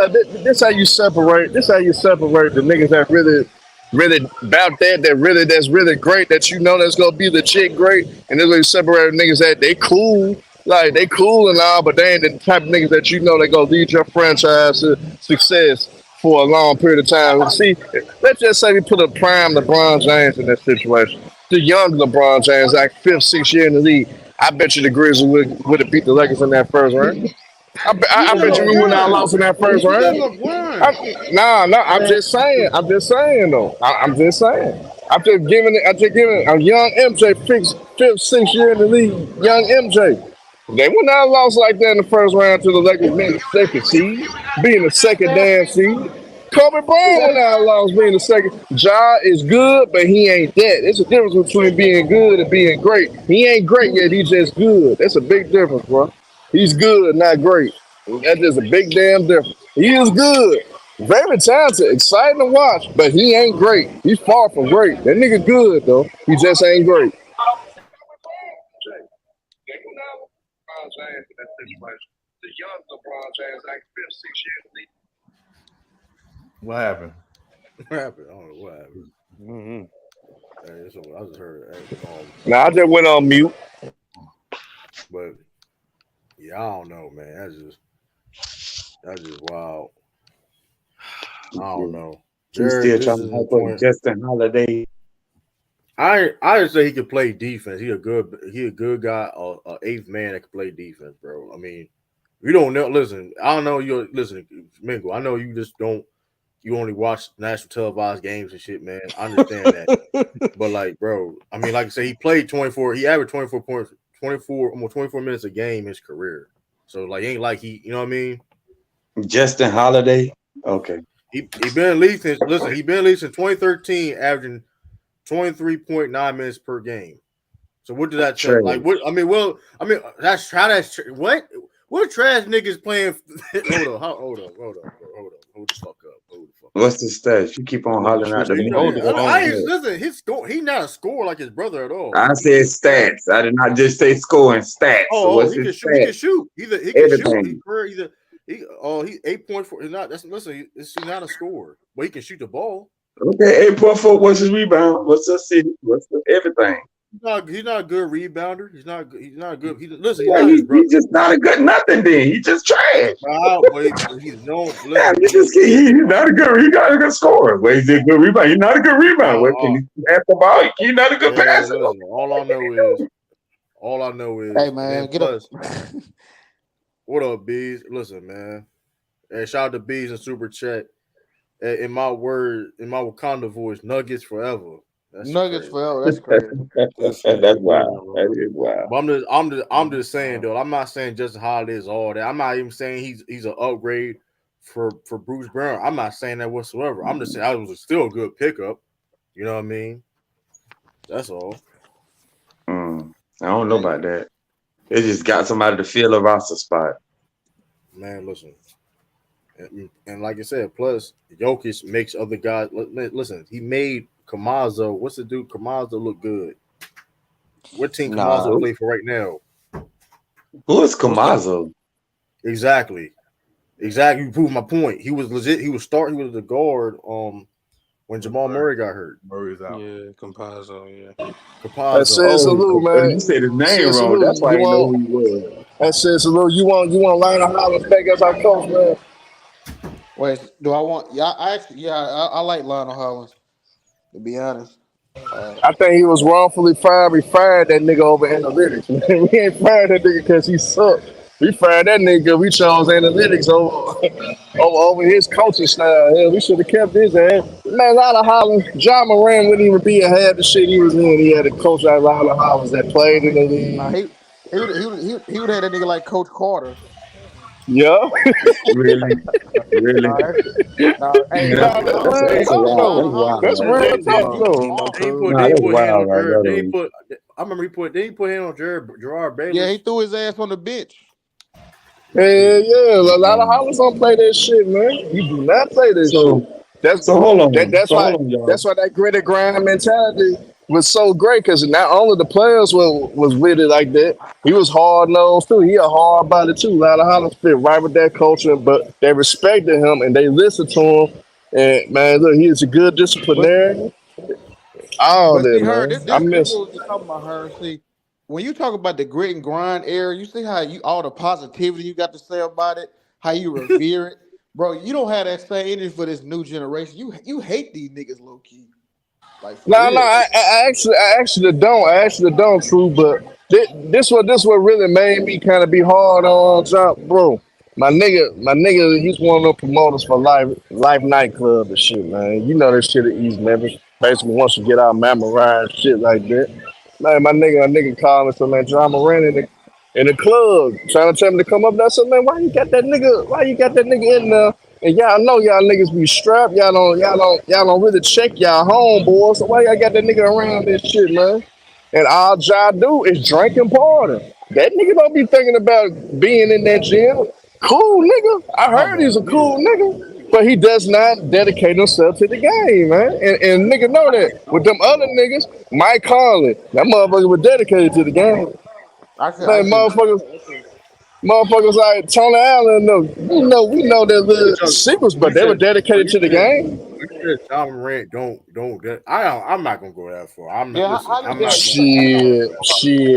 how you separate. This how you separate the niggas that really about that's really great. That you know that's gonna be legit great, and then you separate the niggas that they cool. Like they cool and all, but they ain't the type of niggas that you know they gonna lead your franchise to success for a long period of time. See, let's just say we put a prime LeBron James in that situation. The young LeBron James, like fifth, sixth year in the league, I bet you the Grizzlies would have beat the Lakers in that first round. He's I still bet you we would not LeBron. lost in that first He's still round. LeBron. No, I'm just saying. I'm just saying though. I'm just saying. I'm just giving a young MJ fifth, sixth year in the league. Young MJ. They would not have lost like that in the first round to the Lakers being the second seed, being the second damn seed. Kobe Bryant would not have lost being the second. Ja is good, but he ain't that. It's a difference between being good and being great. He ain't great yet. He's just good. That's a big difference, bro. He's good, not great. That's just a big damn difference. He is good. Very talented, exciting to watch, but he ain't great. He's far from great. That nigga good though. He just ain't great. What happened? What happened? I don't know what happened. Mm-hmm. Hey, so I just heard it. Now I just went on mute. But yeah, I don't know, man. That's just wild. I don't know. He's Jared, still this trying is to the hype up point. Justin Holiday. I just say he could play defense. He a good guy, a eighth man that can play defense, bro. I mean, you don't know. Listen, I don't know. You're listening, Mingo. I know you just don't. You only watch national televised games and shit, man. I understand that, but like, bro, I mean, like I said, he played 24. He averaged 24 points almost 24 minutes a game his career. So like, ain't like he, you know what I mean? Justin Holiday. Okay. He been in league since he been in league since 2013, averaging 23.9 minutes per game. So what did that tell? Like what? I mean, that's how that's what trash niggas playing? Hold the fuck up. What's the stats? You keep on hollering out the listen. His score. He not a scorer like his brother at all. I said stats. I did not just say scoring stats. He can shoot. He can shoot. He can shoot. He 8.4. He's not. He's not a scorer, but he can shoot the ball. Okay, 8.4. What's his rebound? What's the city? What's the everything? He's not a good rebounder. He's not good. He's just not a good nothing. Then he just trash. He's known. He's not a good. He's not a good scorer. But he's a good rebounder. He's not a good rebounder. Can he pass the ball? He's not a good passer. All I know is. Hey man, get up. What up, Bees? Listen, man. Hey, shout out to Bees and Super Chat. In my Wakanda voice, Nuggets forever. That's Nuggets forever. That's crazy. That's wild. That is wild. But I'm just saying though. I'm not saying Justin Holiday is all that. I'm not even saying he's an upgrade for Bruce Brown. I'm not saying that whatsoever. I'm just saying I was still a good pickup. You know what I mean? That's all. I don't know about that. It just got somebody to fill a roster spot. Man, listen. And like I said, plus Jokic makes other guys listen. He made Kamazzo. What's the dude? Kamazzo look good. What team Kamazzo play for right now? Who is Kamazzo? Exactly. You proved my point. He was legit. He was the guard. When Jamal Murray got hurt. Murray's out. Yeah, Campazzo. Yeah. That says salute, man. You said his name wrong. That's why you know who he was. That says salute. You want Lionel Hollins back as our coach, man? Wait, do I want? Yeah, I like Lionel Hollins. To be honest, I think he was wrongfully fired. We fired that nigga over analytics. We ain't fired that nigga because he sucked. We fired that nigga because we chose analytics over his coaching style. Hell, we should have kept his ass. Man, Lionel Hollins, John Moran wouldn't even be ahead the shit he was in. He had a coach like Lionel Hollins that played in the league. Nah, he would have had that nigga like Coach Carter. Yeah. Really? Hey, that's real talk, though. I remember he put him on Gerard Bayless. Yeah, he threw his ass on the bench. Yeah. A lot of Hollins don't play that shit, man. He do not play this shit. Hold on. That's why that gritty grind mentality was so great, because not only the players was with it like that, he was hard nosed too. He a hard body too. A lot of Hollins fit right with that culture, but they respected him and they listened to him. And man, look, he is a good disciplinarian. All that, man. I miss. Talking about her. See, when you talk about the grit and grind era, you see how all the positivity you got to say about it, how you revere it, bro. You don't have that same energy for this new generation. You hate these niggas low key. No, I actually don't, true. But this what really made me kind of be hard on John, bro. My nigga, he's one of those promoters for Life nightclub and shit, man. You know that shit at East Memphis. Basically, once you get out, memorize shit like that. Man, my nigga called me, so man, John Moran in the club trying to tell me to come up there. So man, why you got that nigga in there? And y'all know y'all niggas be strapped. Y'all don't really check y'all homeboys. So why y'all got that nigga around this shit, man? And all y'all do is drink and party. That nigga don't be thinking about being in that gym. Cool nigga. I heard he's a cool nigga. But he does not dedicate himself to the game, man. And nigga know that. With them other niggas, Mike Conley, that motherfucker was dedicated to the game. Motherfuckers like Tony Allen, we know their little secrets, but they were dedicated to the game. John Morant I'm not gonna go that far. I'm not. Shit.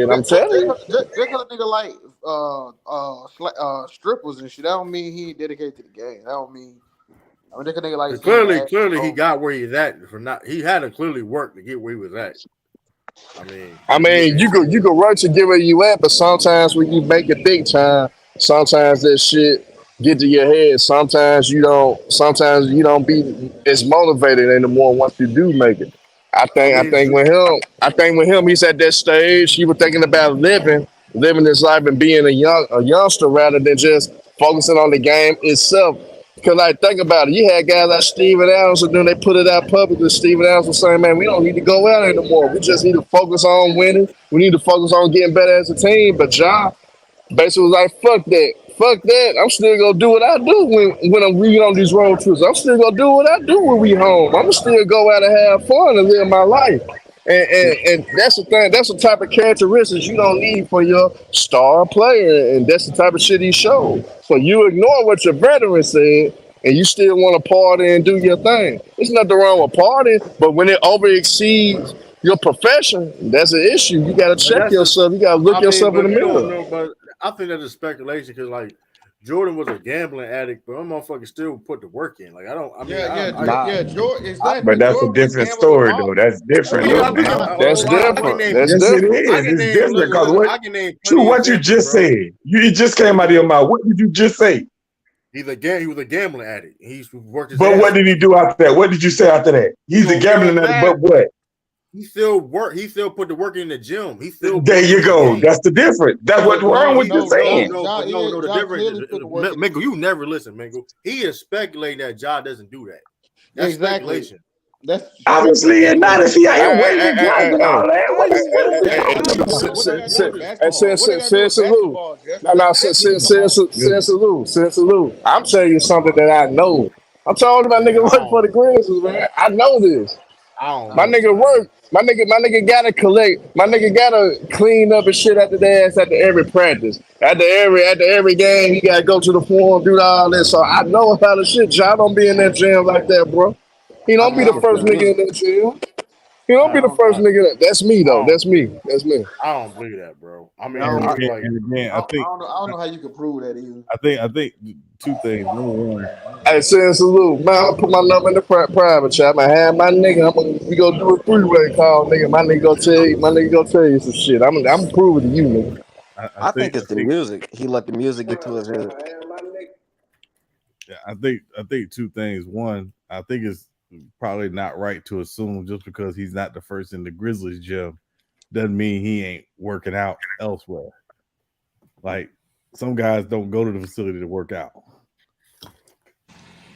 I'm telling you. Just because a nigga like strippers and shit, that don't mean he ain't dedicated to the game. That don't mean. I mean, nigga like clearly he got where he's at. He had to clearly work to get where he was at. I mean, you go run to get where you at, but sometimes when you make it big time, sometimes that shit get to your head. Sometimes you don't be as motivated anymore once you do make it. I think with him, he's at that stage. He was thinking about living, living his life and being a youngster rather than just focusing on the game itself. Cause like think about it, you had guys like Steven Adams, and then they put it out publicly. Steven Adams was saying, "Man, we don't need to go out anymore. We just need to focus on winning. We need to focus on getting better as a team." But John basically was like, "Fuck that, fuck that. I'm still gonna do what I do when I'm reading on these road trips. I'm still gonna do what I do when we home. I'm gonna still go out and have fun and live my life." And that's the thing. That's the type of characteristics you don't need for your star player, and that's the type of shit he showed. So you ignore what your veteran said, and you still want to party and do your thing. There's nothing wrong with partying, but when it over exceeds your profession, that's an issue. You got to But check that's a, yourself. You got to look I mean, yourself in but the you don't mirror. know. But I think that's a speculation because like Jordan was a gambling addict, but I'm motherfucker still put the work in. Like I don't. I mean, Nah, Jordan. But Exactly. that's a Jordan was different gambling with story, all. though. That's well, different, yeah, though, Jordan was man. gambling. That's I can different. name. That's Yes, it different. I is. can It's name. different Listen, because listen. what I can name to plenty of what you examples, just bro. said. You it just came out of your mouth. What did you just say? He was a gambling addict. He worked his But ass what did off. he do after that? What did you say after that? He's a So gambling beyond addict, that, but what? he still work. He still put the work in the gym. He still There worked you on his go. game. That's the difference. That's So, what's but wrong No, with he you no, no saying. John. no John, but no the John difference clearly put the work in. Mingle, you never listen, Mingle. He is speculating that Ja doesn't do that. That's Exactly. speculation. That's Obviously, strictly and not if he speculation. out here Hey, winning hey, the hey, games hey, and hey, all that. What That's is what is that's that? basketball. What they got to do with basketball? What they got to do with Since Lou. basketball, Jeff? No, That's no, basketball. since Lou. I'm telling you something that I know. I'm talking about Man, nigga work for the Grizzlies, man. I know this. I don't My know, nigga man. work. My nigga gotta collect. My nigga gotta clean up and shit after the ass after every practice. After every game, he gotta go to the forum, do all this. So I know about the shit. John don't be in that gym like that, bro. He I don't be mean, the I'm first sure nigga he. in that gym. He don't be I the first nigga. That's me I though. don't That's me. That's me. I don't believe that, bro. I I mean, don't. And I, because again, like and again, I, I don't know how you can prove that either. I think two things. Number one, Hey, send salute, man. I'll put my number in the private chat. I have my nigga. We gonna do a three-way call, nigga. My nigga gonna tell you. My nigga gonna tell you some shit. I'm proving to you, nigga. I think it's the music. He let the music get to his head. yeah, I think two things. One, I think it's probably not right to assume just because he's not the first in the Grizzlies gym doesn't mean he ain't working out elsewhere. Like some guys don't go to the facility to work out.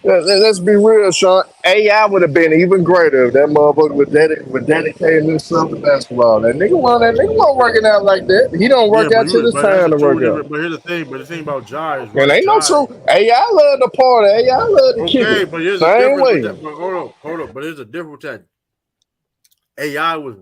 Let's be real, Sean. AI would have been even greater if that motherfucker would dedicate himself to basketball. That nigga wasn't working out like that. He don't yeah, work out till it's but that's time a to work totally out. different. But here's the thing. But the thing about Ja is And right. ain't no Ja, true. AI love the party. AI love to kick okay, it. but here's a Same difference with way. that. But hold up. But here's a difference with that. AI was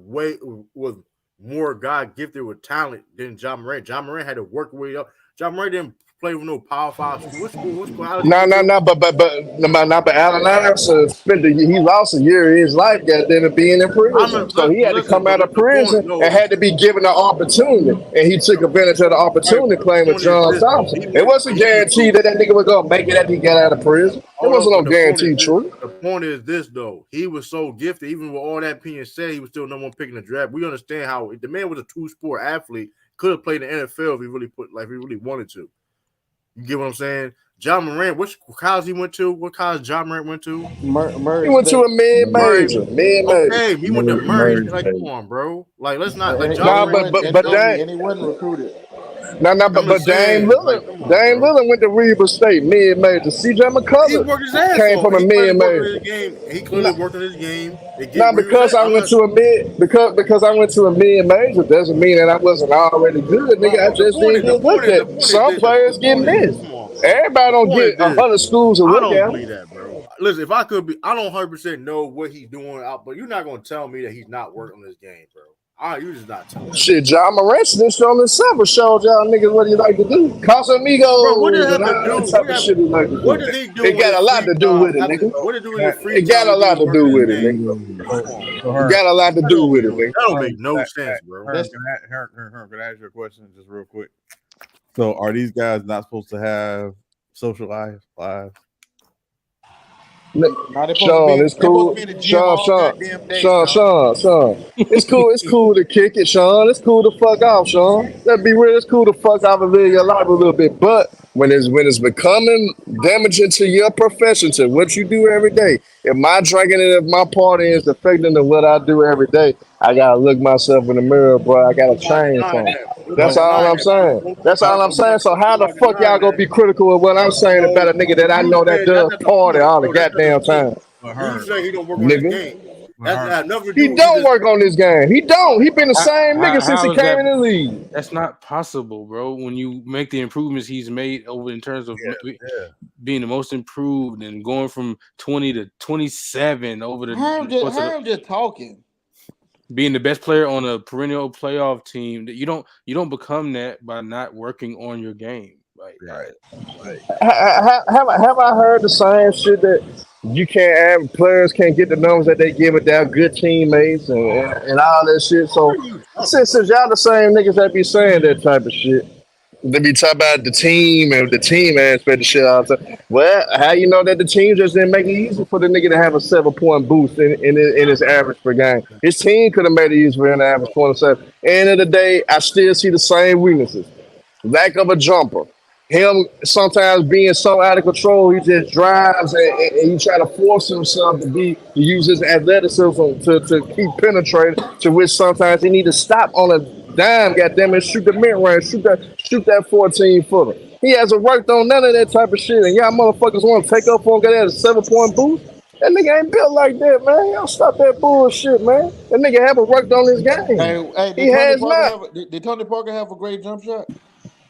more God gifted with talent than John Morant. John Morant had to work way up. John Morant didn't play with no Power Five school. What school? How did he No, go no, to? no, but Allen Iverson he lost a year of his life, goddamn it, being in prison. So he had to Listen, come but out of the point, prison and had to be given an opportunity, and he took advantage of the right? opportunity But the playing with point is John this though. Thompson. It wasn't He was guaranteed that nigga was gonna make it after he got out of prison. It hold wasn't up, no but the point is guaranteed this. truth. The point is this though. He was so gifted, even with all that being said, he was still number one pick in the draft. We understand how the man was a two-sport athlete, could have played in the NFL if he really if he really wanted to. You get what I'm saying? John Morant, which college he went to? What college John Morant went to? He Murray went to State, a mid Murray. major, mid major. Okay, he went to Murray. Murray Like, come State. on, bro. Like, let's not like and John Nah, Morant. but and he wasn't recruited. no, I'm but just saying, like, come on, Dame bro. Lillard went to Reba State, mid major. CJ He McCullough worked his ass came off. from a He clearly mid worked on his major. game. He clearly worked on his game. They get Now where he was because at. I I'm went not. to a mid because I went to a mid major doesn't mean that I wasn't already good, nigga. I Well, just didn't the get point looked is, the at. point is Some this. players get missed. Come on, bro. Everybody The don't point is get a this. hundred schools to I look don't at believe 'em. that, bro. Listen, if I could be, I don't 100% know what he's doing out, but you're not gonna tell me that he's not working on this game, bro. You just not telling me that, Shit, John Morant snitched on himself and showed y'all niggas what he like to do. bro. What does Casamigos it and have to all that do? type of shit he like to What do. does he do It with his got a lot free to do time? with it, nigga. What to do with Can I, his free It got time a to do lot is to working do on his with it, game, nigga. bro? Come on, so bro. It her, got a lot to That do don't with make it, no. nigga. That don't make no sense, bro. her, can I ask you a question just real quick? So are these guys not supposed to have social lives? Now they're supposed to be Sean, in, it's they're supposed to cool. be in the gym all goddamn day, Sean. Sean. It's cool. It's cool to kick it, Sean. It's cool to fuck off, Sean. Let's be real. It's cool to fuck off and live your life a little bit. But when it's becoming damaging to your profession, to what you do every day, if my drinking and if my partying is affecting to what I do every day, I gotta look myself in the mirror, bro. I gotta change John, from. That's No, all not I'm saying. That's all I'm saying. So how the fuck y'all gonna be critical of what I'm saying about a nigga that I you know that said that's does not the party point, all the bro. That's not the goddamn point. time, But You her, say he don't work on his nigga? game. but That's her. got nothing to do He with don't either. work on this game. He don't. He been the same nigga since he How is came that? in the league. That's not possible, bro. When you make the improvements he's made over in terms of Yeah. being the most improved and going from 20 to 27 over the course of Herm just talking. being the best player on a perennial playoff team, that you don't become that by not working on your game. Like Right. Right. Have I heard the same shit that you can't have players can't get the numbers that they get without good teammates and all that shit. What So are you talking since about? y'all the same niggas that be saying that type of shit, they be talking about the team and the team aspect of shit all the time. Well, how you know that the team just didn't make it easy for the nigga to have a 7 point boost in his average per game? His team could have made it easy for him to average 27. End of the day, I still see the same weaknesses. Lack of a jumper. Him sometimes being so out of control, he just drives and he try to force himself to use his athleticism to keep penetrating. To which sometimes he need to stop on a dime, goddamn it, shoot the mid range, shoot that 14 footer. He hasn't worked on none of that type of shit, and y'all motherfuckers want to take up for him, get that a 7 point boost. That nigga ain't built like that, man. Y'all stop that bullshit, man. That nigga haven't worked on his game. Hey, He has not. Did Tony Parker have a great jump shot?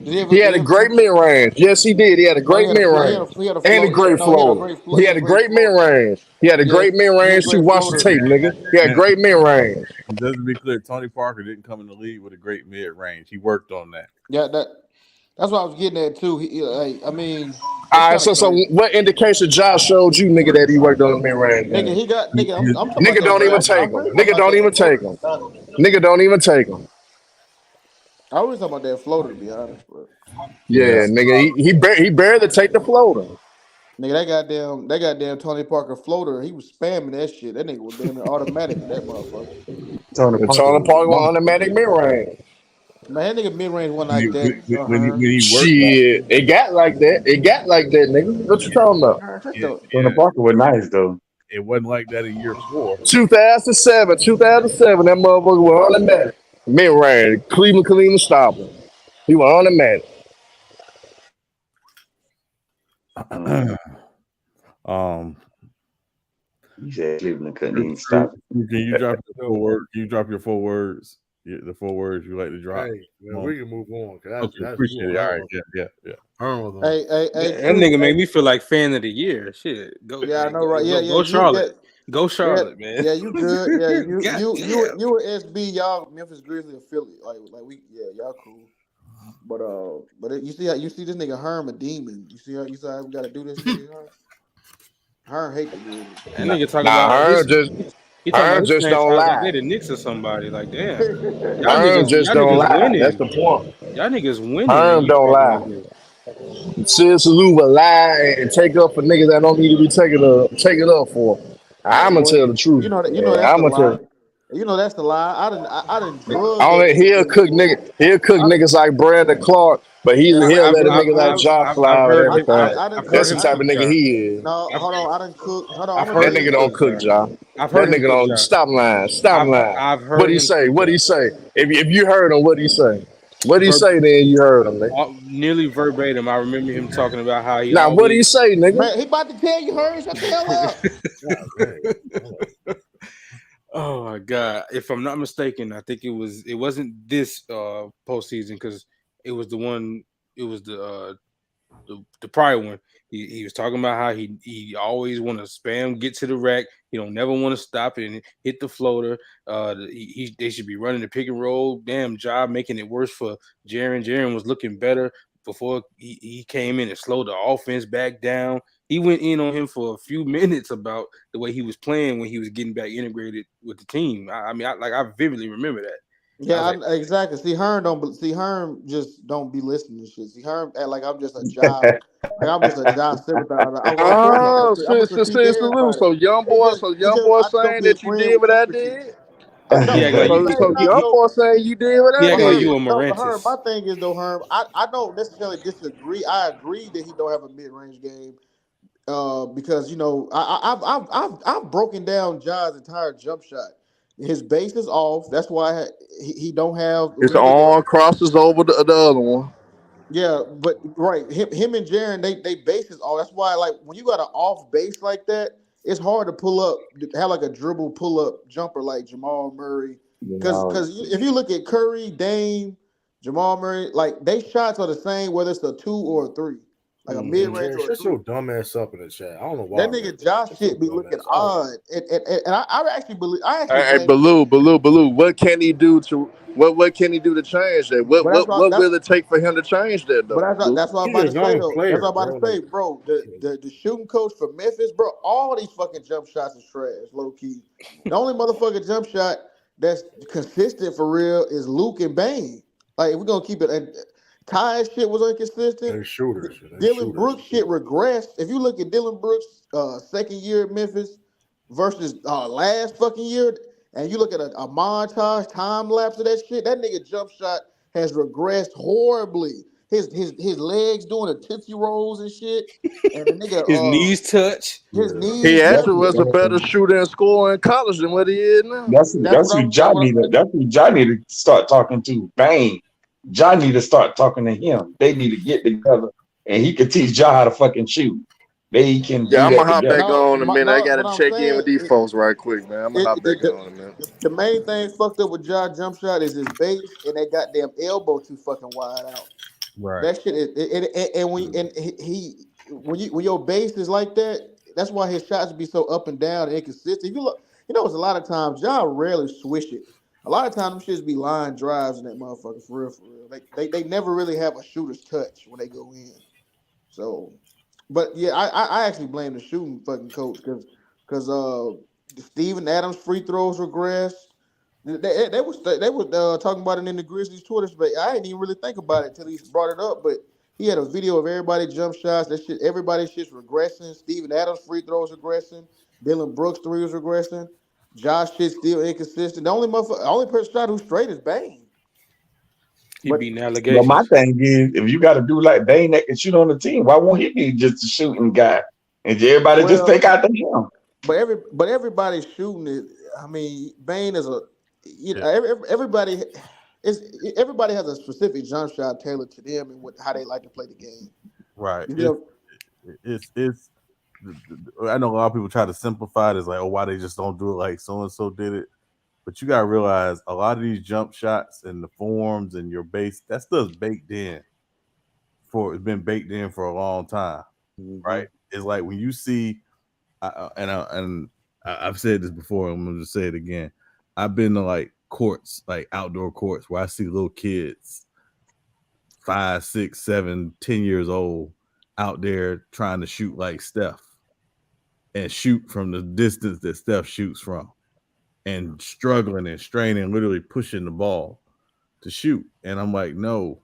Did he He ever? had a great mid range. Yes, he did. He had a No, great mid range he had a and a float. great No, he had a floater. great float. He He had had a a great great mid float. range. He had a Yeah, great mid he had a range too. great Watch the floater. tape, nigga. He had And great mid range. just to be clear, Tony Parker didn't come in the league with a great mid range. He worked on that. Yeah, that's what I was getting at too. I mean, it's All right, kind of so crazy. what indication Josh showed you, nigga, that he worked on the mid range Nigga, game? he got nigga. I'm talking about Nigga that don't even draft. take I'm him. really talking Nigga about don't that even floater. take him. Nigga don't even take him. I was talking about that floater to be honest, but Yeah. Yeah, nigga, he barely take the floater. nigga, that goddamn Tony Parker floater, he was spamming that shit. That nigga was damn near automatic with that motherfucker. Tony The Parker Tony was a Parker monster. automatic mid range. Man, that nigga mid range one When like that. Herm. he worked on Shit, it got like that. It got like that, nigga. What you talking about? Shut it, the Tony yeah, Parker was nice though. it wasn't like that in year 4. 2007, that motherfucker was automatic. Mid range, Cleveland stopper. He was automatic. Mm. um He said Cleveland couldn't Drew, even stop Can you drop your 4 words? Can you drop your 4 words? Yeah, the 4 words you like to drop. Hey, man, we can move on because Okay, appreciate it. All right, yeah. Herm was on. Hey, That Chris. nigga Hey, make me feel like fan of the year. Shit, go, yeah, I hey, know, right? Yeah, go yeah, Charlotte, go yeah, Charlotte, man. yeah. You good? Yeah, God damn. you were SB. Y'all Memphis Grizzlies affiliate. Like we, yeah, y'all cool. You see how you see this nigga Herm a demon. You see how we got to do this nigga Herm. Herm hate the Grizzlies. That nigga talk Nah, about his. He talking about Herm his just don't franchise like lie. they the Knicks or somebody. Like damn, Herm just y'all don't niggas lie. That's winning. the point. Y'all niggas winning, and Herm you don't talking like lie. this. Sid Salute will lie and take up for niggas that don't need to be taken up for. Hey I'ma boy, tell the truth. you know Yeah, that's the I'ma lie. tell. You know that's the lie. I didn't drug that Only nigga to. he'll cook I done, niggas like Brandon Clark, but yeah, he'll let a I've nigga like I've Josh I've, fly I've with heard him. everything. I done I've heard cook. That's the him type cook of nigga Josh. he is. No, I've hold on. I done cook. Hold on. I'm I've gonna That heard tell you him nigga this. cook don't cook, Josh. Josh. I've That heard him nigga cook don't Josh. stop lying. Stop lying. I've What heard he him say? cook What he Josh. say? If you heard him, what he say? What he Ver, say? Then you heard him, nigga. nearly verbatim. I remember him talking about how he Now what he always. say, nigga? Man, he about to tell you, Herm. Shut the hell up. God, man. Oh my god! If I'm not mistaken, I think it wasn't this postseason because it was the one. It was the prior one. He was talking about how he always want to spam get to the rack. He don't never want to stop it and hit the floater. They should be running the pick and roll. Damn job making it worse for Jaren. Jaren was looking better before he came in and slowed the offense back down. He went in on him for a few minutes about the way he was playing when he was getting back integrated with the team. I vividly remember that. I was Yeah, like, exactly. See, Herm just don't be listening to shit. See, Herm act like I'm just a job, like I'm just a job sympathizer. Of course, Oh, I'm gonna sister, critique sister Lou. everybody. So It's young just boy I just don't saying be that you agreeing did with what your I critique. did. he No, act like my you. thing, So He, no, young so boy saying you did what he I act like Herm, you a did. no, Herm. Morantis. My thing is though, Herm. I don't necessarily disagree. I agree that he don't have a mid range game. Because you know I've broken down Ja's entire jump shot. His base is off. That's why he don't have His really arm crosses over the other one. yeah, but right, him and Jaren, they bases all. That's why, like, when you got an off base like that, it's hard to pull up, have like a dribble pull up jumper like Jamal Murray. Because if you look at Curry, Dame, Jamal Murray, like they shots are the same whether it's a 2 or a 3, like a mid range or a Shut 3. your dumb ass up in the chat. I don't know why, That man. nigga Josh Shut your shit be dumb looking ass. odd, and I actually believe I actually Hey, blame. Baloo. What can he do to what can he do to change that? What But what what will it take for him to change that But though, Baloo? that's what I'm He's about a to say young though. That's player, what I'm about bro. to Like, say, bro. The shooting coach for Memphis, bro. All these fucking jump shots is trash, low key. The only motherfucking jump shot that's consistent for real is Luke and Bane. Like if we're gonna keep it, and Ty's shit was inconsistent. they shooters. They Dylan shooters. Brooks shit regressed. If you look at Dylan Brooks' second year at Memphis versus last fucking year, and you look at a montage time lapse of that shit, that nigga jump shot has regressed horribly. His legs doing the tootsie rolls and shit, and the nigga His knees touch. his He knees actually touching. was a better shooter and scorer in college than what he is now. That's what I'm. That's what I'm. That's who John need to start talking to. Bang. John need to start talking to him. They need to get together and he can teach John how to fucking shoot. They can Yeah, do I'm that gonna hop together. back on in a minute. I No, gotta what I'm check in saying. with these folks right quick, man. I'm gonna hop back on in a minute. The main thing fucked up with Ja jump shot is his base and that goddamn elbow too fucking wide out. Right. That shit is, when your base is like that, that's why his shots be so up and down and inconsistent. If you look, it's a lot of times y'all rarely swish it. A lot of times them shits be line drives in that motherfucker for real, for real. They never really have a shooter's touch when they go in. So, but yeah, I actually blame the shooting fucking coach because Steven Adams free throws regressed. They were talking about it in the Grizzlies Twitter space. I didn't even really think about it until he brought it up, but he had a video of everybody jump shots. That shit, everybody's shit's regressing. Steven Adams free throws regressing. Dylan Brooks three was regressing. Josh shit still inconsistent. Only person shot who's straight is Bane. He beating But my allegations. thing is, if you got to do like Bane that can shoot on the team, why won't he be just a shooting guy? And everybody just Well, take out the him. but everybody's shooting it. I mean, Bane is a Yeah. everybody everybody has a specific jump shot tailored to them and how they like to play the game. Right. You know, It's. I know a lot of people try to simplify it as like, oh, why they just don't do it like so and so did it. But you gotta realize a lot of these jump shots and the forms and your base, that stuff's baked in. It's been baked in for a long time, right? It's like when you see, I've said this before. I'm gonna just say it again. I've been to like courts, like outdoor courts, where I see little kids, 5, 6, 7, 10 years old, out there trying to shoot like Steph, and shoot from the distance that Steph shoots from, and struggling and straining, literally pushing the ball to shoot. And I'm like, no,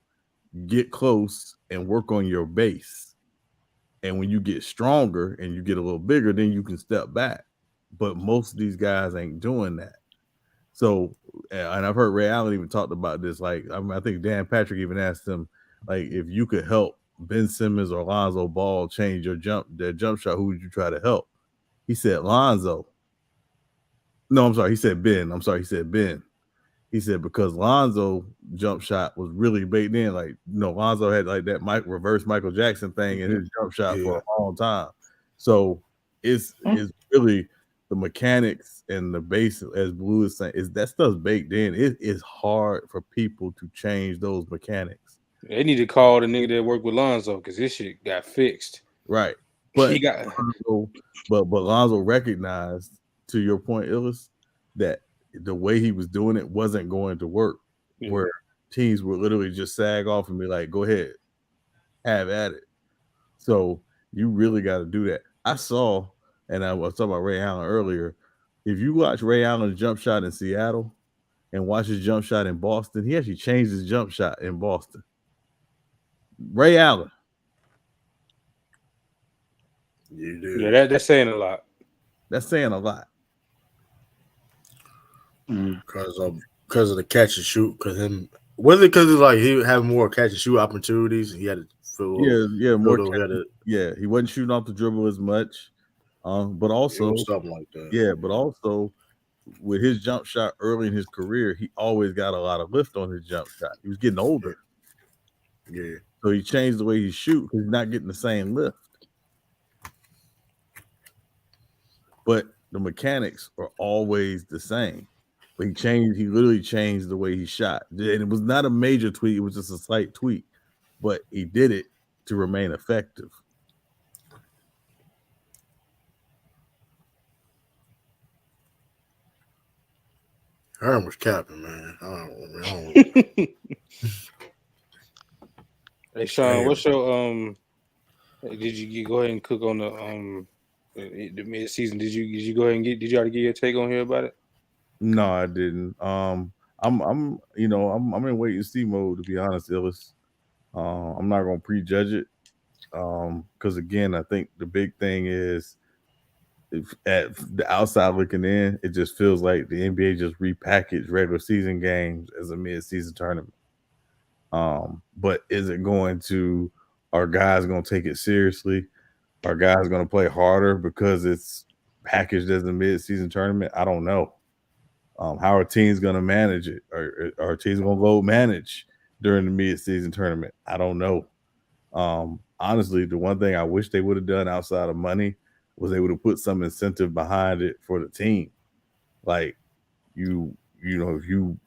get close and work on your base. And when you get stronger and you get a little bigger, then you can step back. But most of these guys ain't doing that. So, and I've heard Ray Allen even talked about this. Like, I think Dan Patrick even asked him, like, if you could help Ben Simmons or Lonzo Ball change their jump shot, who would you try to help? He said Lonzo. No, I'm sorry. He said Ben. He said Ben. He said because Lonzo jump shot was really baked in. Like, Lonzo had like that reverse Michael Jackson thing in his jump shot for a long time. So it's really the mechanics and the base, as Blue is saying, is that stuff's baked in. It is hard for people to change those mechanics. They need to call the nigga that worked with Lonzo because this shit got fixed. Right. But he got but Lonzo recognized, to your point, Illis, that the way he was doing it wasn't going to work. Yeah. Where teams would literally just sag off and be like, go ahead, have at it. So you really got to do that. I saw, and I was talking about Ray Allen earlier. If you watch Ray Allen's jump shot in Seattle and watch his jump shot in Boston, he actually changed his jump shot in Boston. Ray Allen. You do. Yeah, that's saying a lot. That's saying a lot. Because of the catch and shoot. Was it because like he had more catch and shoot opportunities? He had to feel he wasn't shooting off the dribble as much. But also something like that. Yeah, but also with his jump shot early in his career, he always got a lot of lift on his jump shot. He was getting older. Yeah. So he changed the way he shoot because he's not getting the same lift. But the mechanics are always the same. But he literally changed the way he shot. And it was not a major tweak, it was just a slight tweak. But he did it to remain effective. Herm was capping, man. I don't Hey Sean, Damn. what's your did you go ahead and cook on the mid season? Did you go ahead and did you already get your take on here about it? No, I didn't. I'm in wait and see mode, to be honest, Illis. I'm not gonna prejudge it. Because again, I think the big thing is at the outside looking in, it just feels like the NBA just repackaged regular season games as a mid-season tournament. But is it going to? Are guys going to take it seriously? Are guys going to play harder because it's packaged as a mid-season tournament? I don't know. How are teams going to manage it? Are teams going to load manage during the mid-season tournament? I don't know. Honestly, the one thing I wish they would have done outside of money was they would have put some incentive behind it for the team. Like if you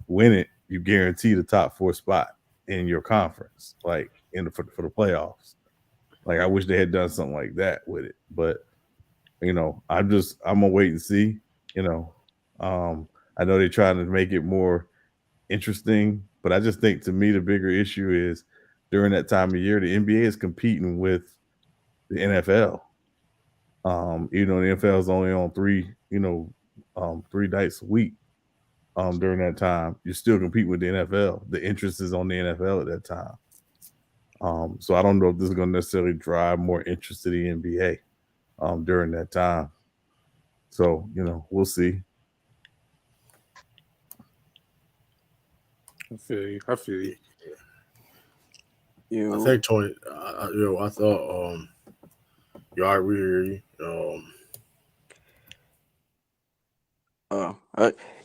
win it, you guarantee the top 4 spot in your conference, like for the playoffs. Like I wish they had done something like that with it. But I'm gonna wait and see. I know they're trying to make it more interesting, but I just think to me the bigger issue is during that time of year, the NBA is competing with the NFL. The NFL is only on 3 nights a week. During that time, you're still competing with the NFL. The interest is on the NFL at that time. So I don't know if this is going to necessarily drive more interest to the NBA during that time. So we'll see. I feel you. I think Tony. I thought. Y'all we hear you.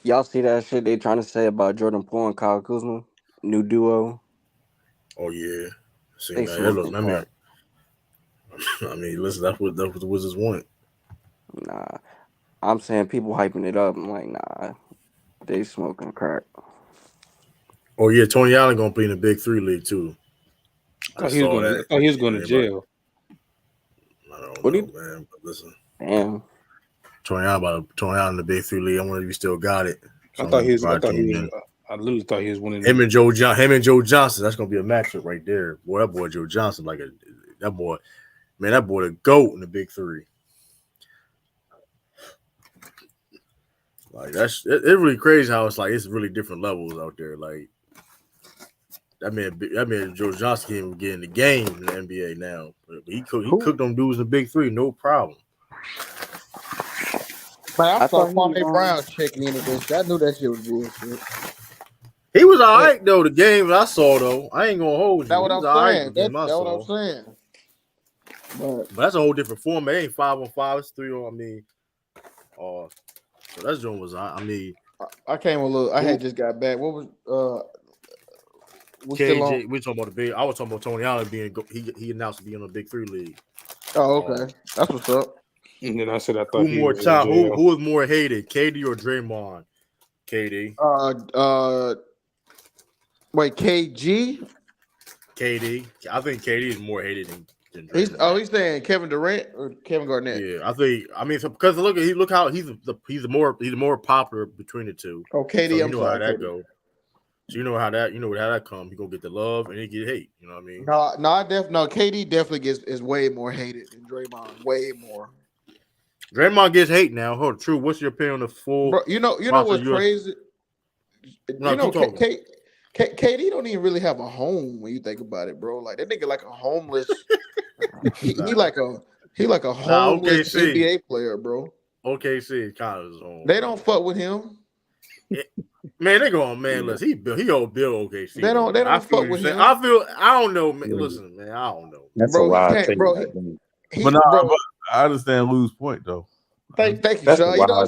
Y'all see that shit they trying to say about Jordan Poole and Kyle Kuzma, new duo? Oh yeah, They smoking crack. I mean, listen, that's what the Wizards want. Nah, I'm saying people hyping it up. I'm like, nah, they smoking crack. Oh yeah, Tony Allen gonna play in the Big 3 league too. I thought he was going to jail. I don't know, man. But listen, damn. Tony Allen in the Big 3 league. I wonder if he still got it. So I literally thought he was winning. Him and Joe Johnson. That's gonna be a matchup right there. Boy, that boy Joe Johnson, that boy the GOAT in the Big 3. Like it's really crazy how it's really different levels out there. Like that man Joe Johnson can't even get in the game in the NBA now. But he cooked them dudes in the Big 3, no problem. Man, I saw Kwame Brown checking into this. I knew that shit was bullshit. He was all right though. The games I saw though, I ain't gonna hold you. That's what I'm saying. That's what I'm saying. But that's a whole different format. It ain't 5-on-5. It's 3-on. I mean, so that joint was. I mean, I came a little. I had just got back. What was KJ? We talking about the big. I was talking about Tony Allen being. He announced to be in the Big 3 league. Oh, okay. That's what's up. And then I said I thought who was more hated, KD or Draymond? KD. Wait, KG. KD. I think KD is more hated than Draymond. He's saying Kevin Durant or Kevin Garnett. Yeah, I think. I mean, because look how he's the more popular between the two. Oh, KD. So you know how that goes. So you know how that comes. He gonna get the love and he get hate. You know what I mean? No. KD definitely is way more hated than Draymond. Way more. Draymond gets hate now. Hold true. What's your opinion on the full? Bro, you know what's crazy? KD don't even really have a home when you think about it, bro. Like that nigga like a homeless. he like a homeless NBA player, bro. OKC is kind of his home. They don't fuck with him. Man, they going, man. Listen, he old Bill OKC. They don't fuck with him. I don't know, man. Listen, man, I don't know. That's a wild take, bro. But I understand Lou's point though. Thank you, Sean. You know,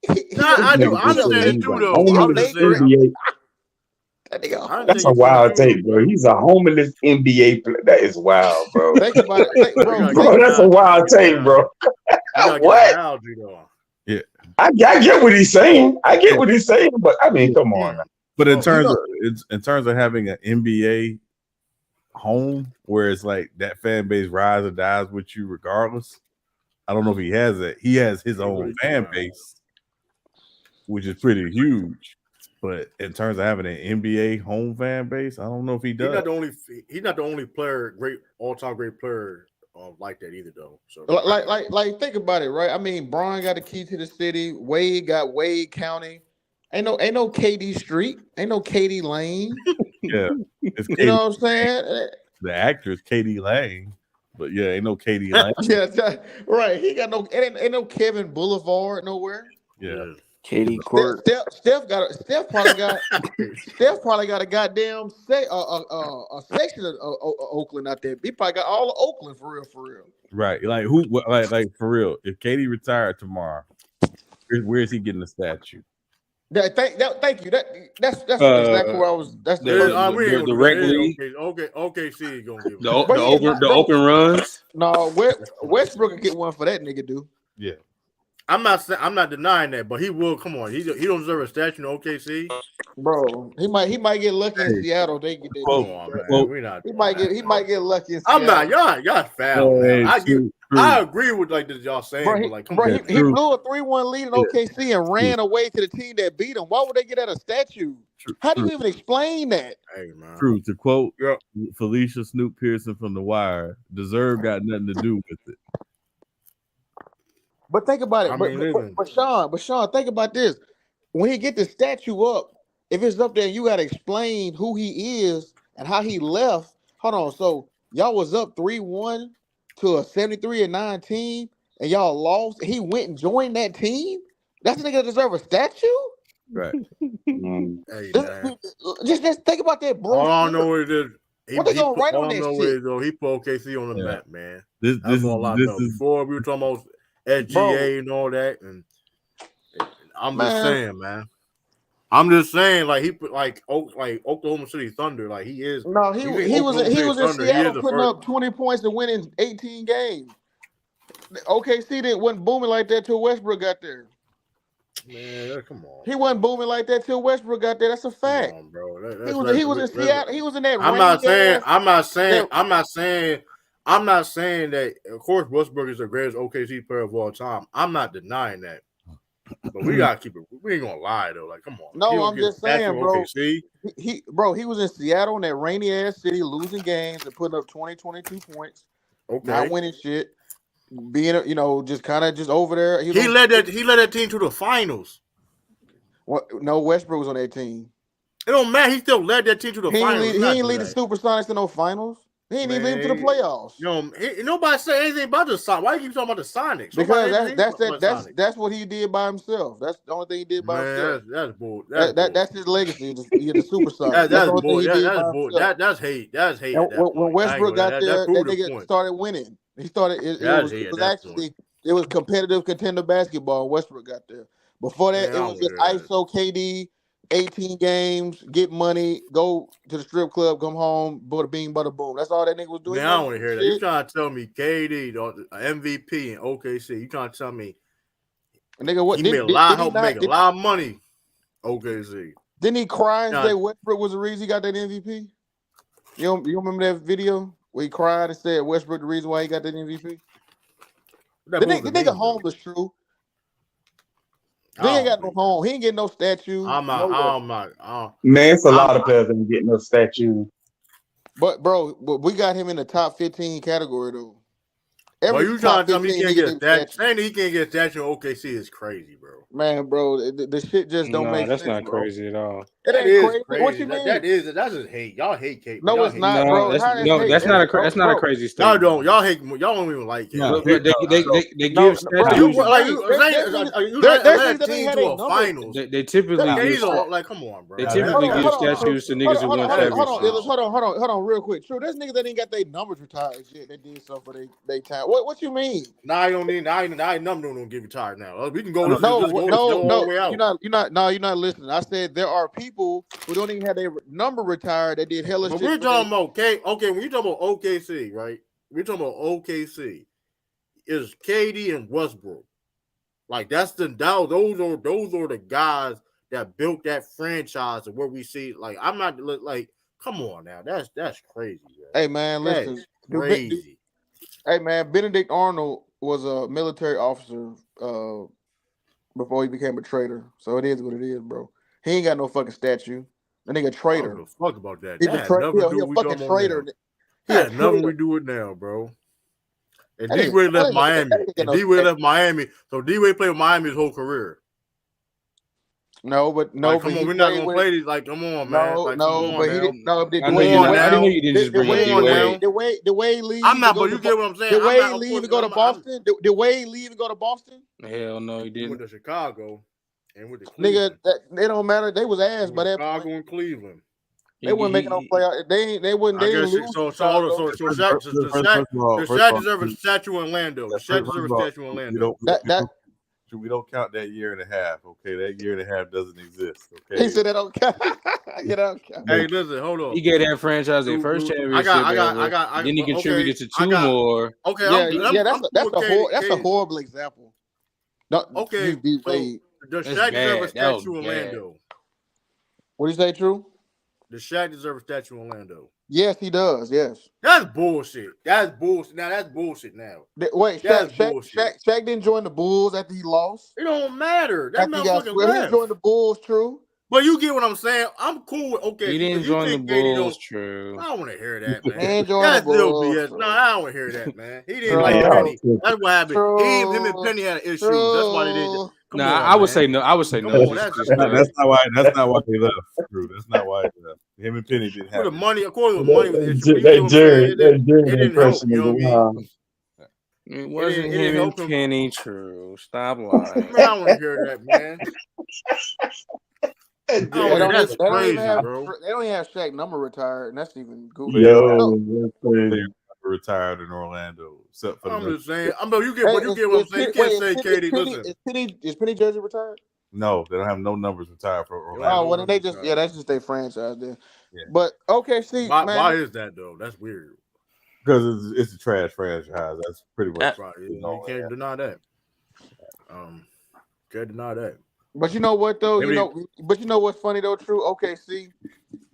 I do. I Nigga said understand it he's too, a though. I'm homeless just saying. NBA. That nigga. I That's understand a your point of wild view, take, though, bro. He's a homeless NBA player. That is wild, bro. Think about it, bro. You gotta get Bro, the that's a analogy. wild take, bro. You gotta get What? an analogy, though. Yeah. I get what he's saying. I get what he's saying, but I mean, come on. Now. But in Bro, terms of having an NBA home where it's like that fan base rise or dies with you regardless, I don't know if he has that. He has his own fan base, which is pretty huge. But in terms of having an NBA home fan base, I don't know if he does. He's not the only player, all-time great player like that either, though. So like, think about it, right? I mean, Brian got the key to the city. Wade got Wade County. Ain't no KD Street. Ain't no KD Lane. Yeah, it's You know what I'm saying? The actor is Katie Lang, but yeah, ain't no Katie Lang. Yeah, right. He got no. Ain't no Kevin Boulevard nowhere. Yeah. Katie Court. Steph probably got a goddamn a section of Oakland out there. He probably got all of Oakland for real. Right. Like like for real. If Katie retired tomorrow, where is he getting the statue? Thank you. That's exactly where I was. That's the rec league. Okay, see, gonna give the open runs. No, Westbrook can get one for that nigga, dude. Yeah. I'm not denying that, but he will. Come on, he don't deserve a statue in OKC, bro. He might get lucky in Seattle. They get that. Come on, man. We're not. He might get lucky in Seattle. I'm not. Y'all foul, man. I agree with like this y'all saying, bro, but like, come bro, on, he blew a 3-1 lead in OKC and ran away to the team that beat him. Why would they get at a statue? How do you even explain that? Hey, man. True. To quote Felicia Snoop Pearson from The Wire, deserve got nothing to do with it. But think about it. But Sean, think about this. When he get the statue up, if it's up there, you got to explain who he is and how he left. Hold on. So y'all was up 3-1 to a 73-9 team, and y'all lost. He went and joined that team. That's a nigga that deserve a statue. Right. Hey, man. Just think about that, bro. All I know is what they gonna write on that shit? He put OKC on the map, man. This all I know. Before we were talking about SGA and all that, and I'm just saying, man. I'm just saying, like he put like Oklahoma City Thunder, like he is. No, he was in Seattle putting up 20 points and winning 18 games. OKC wasn't booming like that till Westbrook got there. Man, come on. He wasn't booming like that till Westbrook got there. That's a fact. Come on, bro. He was in Seattle. He was in that. I'm not saying that. Of course, Westbrook is the greatest OKC player of all time. I'm not denying that. But we gotta keep it. We ain't gonna lie though. Like, come on. No, I'm just saying, bro. OKC. He was in Seattle in that rainy ass city, losing games and putting up 20, 22 points. Okay. Not winning shit. Being, just kind of just over there. He led that team to the finals. What? No, Westbrook was on that team. It don't matter. He still led that team to the finals. He ain't lead the Supersonics to no finals. He ain't even lead them to the playoffs. Nobody said anything about the Sonics. Why you keep talking about the Sonics? Because that's what he did by himself. That's the only thing he did by himself. That's bull. That's his legacy. The Supersonics. That's hate. That's hate. When Westbrook got there, that nigga started winning. He started. It was competitive contender basketball. Westbrook got there. Before that, it was just ISO KD. 18 games, get money, go to the strip club, come home, bada bing, bada boom. That's all that nigga was doing. Man, I don't want to hear that. You trying to tell me KD, the MVP in OKC? You trying to tell me, nigga, what? He made a lot of money. OKC. Didn't he cry and say Westbrook was the reason he got that MVP? You remember that video where he cried and said Westbrook the reason why he got that MVP? The nigga homeless, true. He ain't got no home. He ain't getting no statue. Man, it's a lot of players that ain't getting no statue. But bro, we got him in the top 15 category though. You trying to tell me he can't get that? Saying that he can't get a statue in OKC is crazy, bro. Man, bro, the shit just don't make sense. That's not crazy at all. It ain't crazy. What you mean? That's just hate. Y'all hate Kate. No, it's not, bro. That's not a crazy Y'all statement. don't. Y'all hate. Y'all don't even like it. They give statues. Led a team to a finals. They typically like, come on, bro. They typically give statues to niggas who won championships. Hold on, real quick. True, there's niggas that ain't got their numbers retired yet. They did something for they time. What you mean? Now I don't need. Now I number don't give you tired now. We can go. No, Let's go all the way out. You're not listening. I said there are people who don't even have their number retired that did hella But shit. we're talking about okay. When you talking about OKC, right? We're talking about OKC. Is KD and Westbrook. Like those are the guys that built that franchise and where we see. Like I'm not like, come on now, that's crazy. Man. Hey man, listen, crazy. Hey man, Benedict Arnold was a military officer before he became a traitor. So it is what it is, bro. He ain't got no fucking statue. That nigga traitor. I don't give a fuck about that. He That had nothing to do with fucking traitor. That had nothing to do with now, bro. And D-Wade left Miami. Miami. So D-Wade played with Miami his whole career. No, but no. Like, come on, we're not gonna play these. Like, come on, man. No, like, no, but he didn't. No, I didn't know you didn't just bring up D-Wade. Did Wade leave? I'm not, but you get what I'm saying. Did Wade leave and go to Boston? Did Wade leave and go to Boston? Hell no, he didn't. He went to Chicago and with the Cleveland. Nigga, they don't matter. They was ass by that point. Chicago and Cleveland. They wouldn't make no playoff. They wouldn't. They didn't lose. So Shaq deserves a statue in Orlando. Shaq deserves a statue in Orlando. We don't count that year and a half. Okay, that year and a half doesn't exist. Okay, he said that don't count. You know. Hey, listen, hold on. He gave that franchise their first championship. Then he contributed to two more. Okay, that's a horrible example. Okay, does Shaq deserve a statue in Orlando? What do you say, True? Does Shaq deserve a statue in Orlando? Yes, he does. Yes. That's bullshit. That's bullshit. Now that's bullshit. Now. Wait, Shaq didn't join the Bulls after he lost. It don't matter. That motherfucker left. He joined the Bulls. True. But you get what I'm saying. I'm cool with He didn't join the Bulls. True. I don't want to hear that, man. He ain't joined That's the Bulls. BS. No, I don't want to hear that, man. He didn't like Penny. That's what happened. Him and Penny had an issue. That's why they did it. I would say no. I would say no. That's not why they left. True. That's not why they left. Him and Penny didn't have the money. Of course, the money was the issue. Jerry didn't help. You know what I mean? It wasn't him and Penny. True. Stop lying. Man, I don't want to hear that, man. That's crazy, bro. They don't even have Shaq number retired, and that's even goofy. Yo, retired in Orlando. Except for I'm just saying. You get what I'm saying. You can't say KD. Listen, is Penny jersey retired? No, they don't have no numbers retired for Orlando. Oh, well, they just that's just their franchise then. Yeah. But okay, see, why is that though? That's weird. Because it's a trash franchise. That's pretty much right. You can't deny that. Can't deny that. But you know what though? But you know what's funny though, True? Okay, see,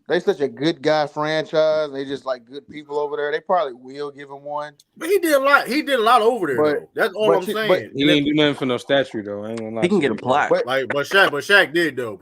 they such a good guy franchise. They just like good people over there. They probably will give him one. But he did a lot. He did a lot over there, though. That's all I'm saying. He didn't do nothing for no statue though. I ain't gonna lie. He can get a plaque. But Shaq did though.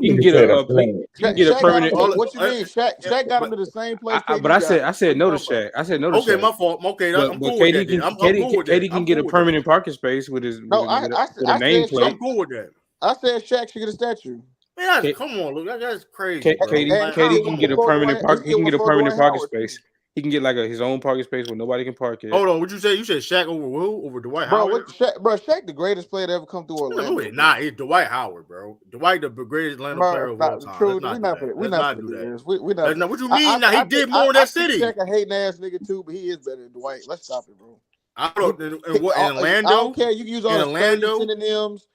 He can get a permanent. What you mean? Shaq got him to the same place. But I said no to Shaq. I said no to Shaq. Okay, my fault. Okay, I'm cool with that. KD can get a permanent parking space with his nameplate. I'm cool with that. I said Shaq should get a statue. Man, come on, look, that's crazy. KD can get a permanent park. He can get a permanent parking space. He can get like his own parking space where nobody can park it. Hold on, what'd you say? You said Shaq over who? Over Dwight Howard? Shaq, the greatest player to ever come through Orlando. No, it's not. It's Dwight Howard, bro. Dwight, the greatest Orlando player of all time. True, we're not do that. We're not. What you mean? Now he did more in that city. Shaq a hating ass nigga too, but he is better than Dwight. Let's stop it, bro. I don't. In Orlando, I don't care. You can use all the synonyms.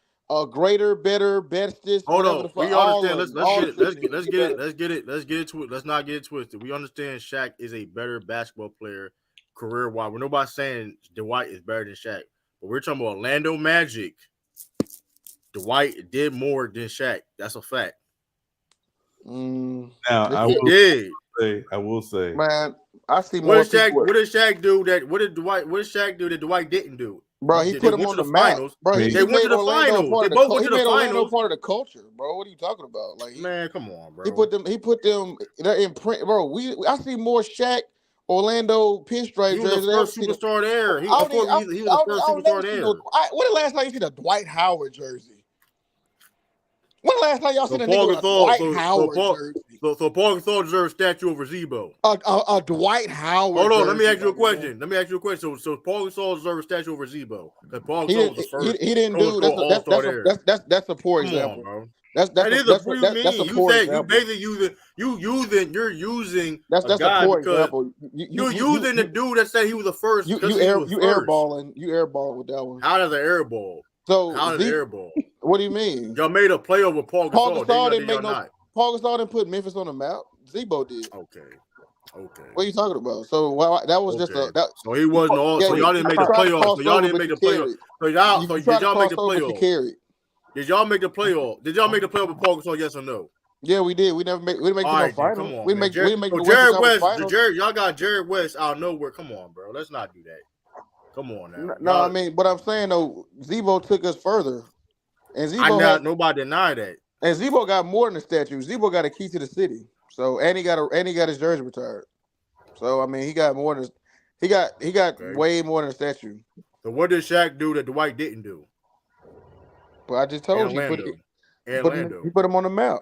Greater, better, bestest. Hold on, we understand. Let's get it twisted. Let's not get it twisted. We understand Shaq is a better basketball player career wise. We're nobody saying Dwight is better than Shaq, but we're talking about Orlando Magic. Dwight did more than Shaq. That's a fact. Now I will say, man, I see more. What did Shaq do that? What did Shaq do that Dwight didn't do? Bro, he put them on the finals. Bro, they went to the finals. They both went to the finals. Part of the culture, bro. What are you talking about? Like, man, come on, bro. He put them. They're in print, bro. I see more Shaq Orlando pinstripe. He was the first superstar there. He was the first superstar there. What the last time you seen a Dwight Howard jersey? When the last time y'all So seen a nigga Paul with a Gasol, Dwight Howard jersey? so Paul Gasol deserves a statue over Zebo. A Dwight Howard. Hold on, let me jersey, ask you a my question. nigga. So Paul Gasol deserves a statue over Zebo because Paul He Gasol was didn't. the first He didn't do. so-and-so All-Star there. That's a poor Come on, example. bro. That's That a is a what do you that's a mean? You poor said you example. basically you're using That's a a guy poor because example. you're using the dude that said he was the first because he was You first. airballing with that one. How does an air ball? So How does an air ball? what do you mean? Y'all made a play over Paul Gasol. Paul Gasol didn't put Memphis on the map. Zebo did. Okay. What are you talking about? So that was just a that. So he wasn't all. So y'all didn't make the playoffs. So y'all didn't make the playoffs. So did y'all make the playoffs? Did y'all make the playoff? Did y'all make the playoff with Paul Gasol? Yes or no? Yeah, we did. We didn't make the final. Come on, we man. didn't make the Jared West West. Y'all got Jared West out of nowhere. Come on, bro. Let's not do that. Come on now. No, I mean, but I'm saying though, Zebo took us further, and nobody deny that. And Zebo got more than a statue. Zebo got a key to the city. So and he got his jersey retired. So I mean, he got more than he got way more than a statue. So what did Shaq do that Dwight didn't do? But I just told you, he put him on the map.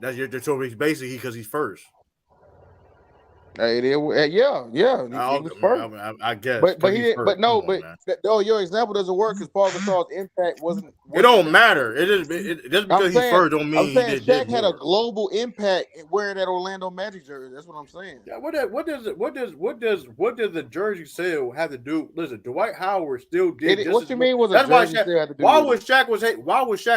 That's your so he's basically because he's first. Yeah. He was first. I guess, but he didn't. But no, your example doesn't work because Paul Gasol's impact wasn't. It don't matter. Just because he's first don't mean I'm saying he did Shaq had a global impact wearing that Orlando Magic jersey. That's what I'm saying. Yeah, what does the jersey sale have to do? Listen, Dwight Howard still did. What you mean was a jersey sale have to do? Why was Shaq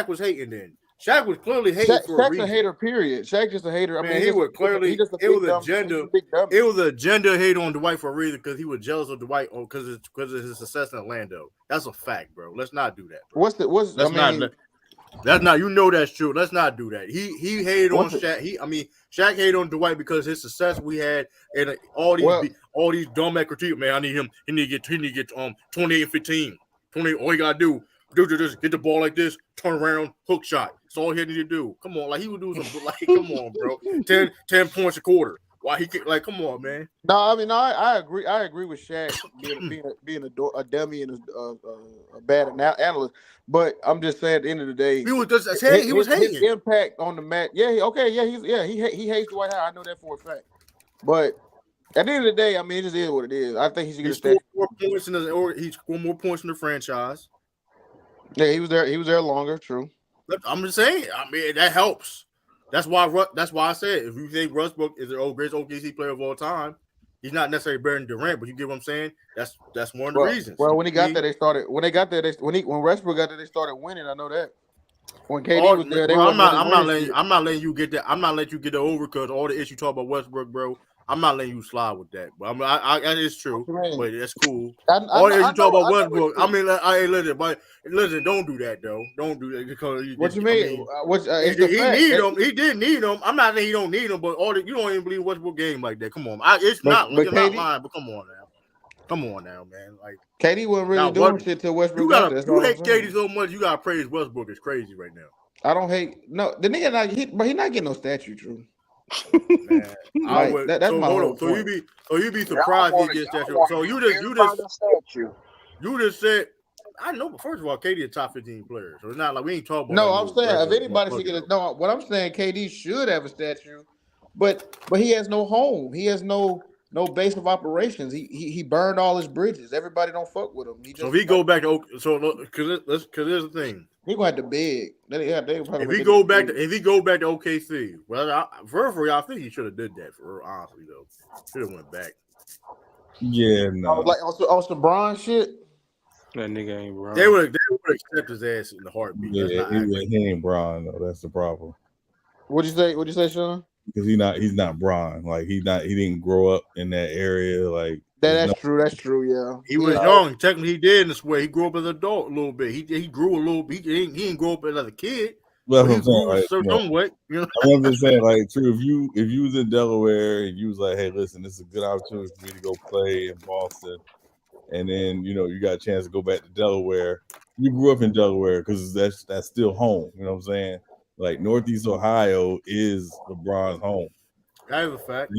was hating then? Shaq was clearly hating for a reason. Shaq's a hater, period. Shaq just a hater. I mean, he was clearly it was an agenda hate on Dwight for a reason because he was jealous of Dwight because of his success in Orlando. That's a fact, bro. Let's not do that. Bro. That's not you know that's true. Let's not do that. He hated on Shaq. Shaq hated on Dwight because his success we had and all these dumb critique. Man, I need him. He need to get 28 and 15. 20. All you gotta do just get the ball like this, turn around, hook shot. That's all he had to do. Come on, like he would do some come on, bro. 10 points a quarter. Why he could come on, man. No, I mean, I agree. I agree with Shaq being a dummy and a bad analyst. But I'm just saying, at the end of the day, he was hating. His impact on the match. Yeah, he hates Dwight Howard. I know that for a fact. But at the end of the day, I mean, it just is what it is. I think he should get a statue. He scored more points in the franchise. Yeah, he was there. He was there longer. True. I'm just saying. I mean, that helps. That's why I said if you think Westbrook is the greatest OKC player of all time, he's not necessarily better than Durant. But you get what I'm saying? That's one of the reasons. Well, when he got there, they started. When Westbrook got there, they started winning. I know that. When KD was there, I'm not letting you get that. I'm not letting you get it over because all the issues you talk about Westbrook, bro. I'm not letting you slide with that, but it's true. But that's cool. All the issues you talk about Westbrook. I mean, listen, don't do that though. Don't do that because what you mean? He need him. He did need him. I'm not saying he don't need him, but you don't even believe Westbrook game like that. Come on, you're not lying, but come on now, man. Like KD wasn't really doing shit till Westbrook got there. You hate KD so much, you gotta praise Westbrook. It's crazy right now. I don't hate the nigga but he not getting no statue, True. Man, that's my whole point. So you be surprised he gets statue. So you just said. I know, but first of all, KD is a top 15 player, so it's not like we ain't talking about. No, I'm saying if anybody should get what I'm saying, KD should have a statue, but he has no home. He has no base of operations. He burned all his bridges. Everybody don't fuck with him. So if he go back to because here's the thing. He going to big. If he go back to OKC, well, I think he should have did that for real, honestly though. Should have went back. Yeah, no. Like on some Bron shit. That nigga ain't Bron. They would accept his ass in the heartbeat. Yeah, he ain't Bron though. That's the problem. What'd you say, Sean? Because he's not Bron. Like he didn't grow up in that area. Like that's true. That's true. Yeah, he was young. Technically, he did in this way. He grew up as an adult a little bit. He grew a little bit. He didn't grow up as a kid. Well, I'm saying, like, somewhat, I'm just saying, like, true. If you was in Delaware and you was like, hey, listen, this is a good opportunity for me to go play in Boston, and then you got a chance to go back to Delaware. You grew up in Delaware because that's still home. You know what I'm saying? Like Northeast Ohio is LeBron's home. That is a fact.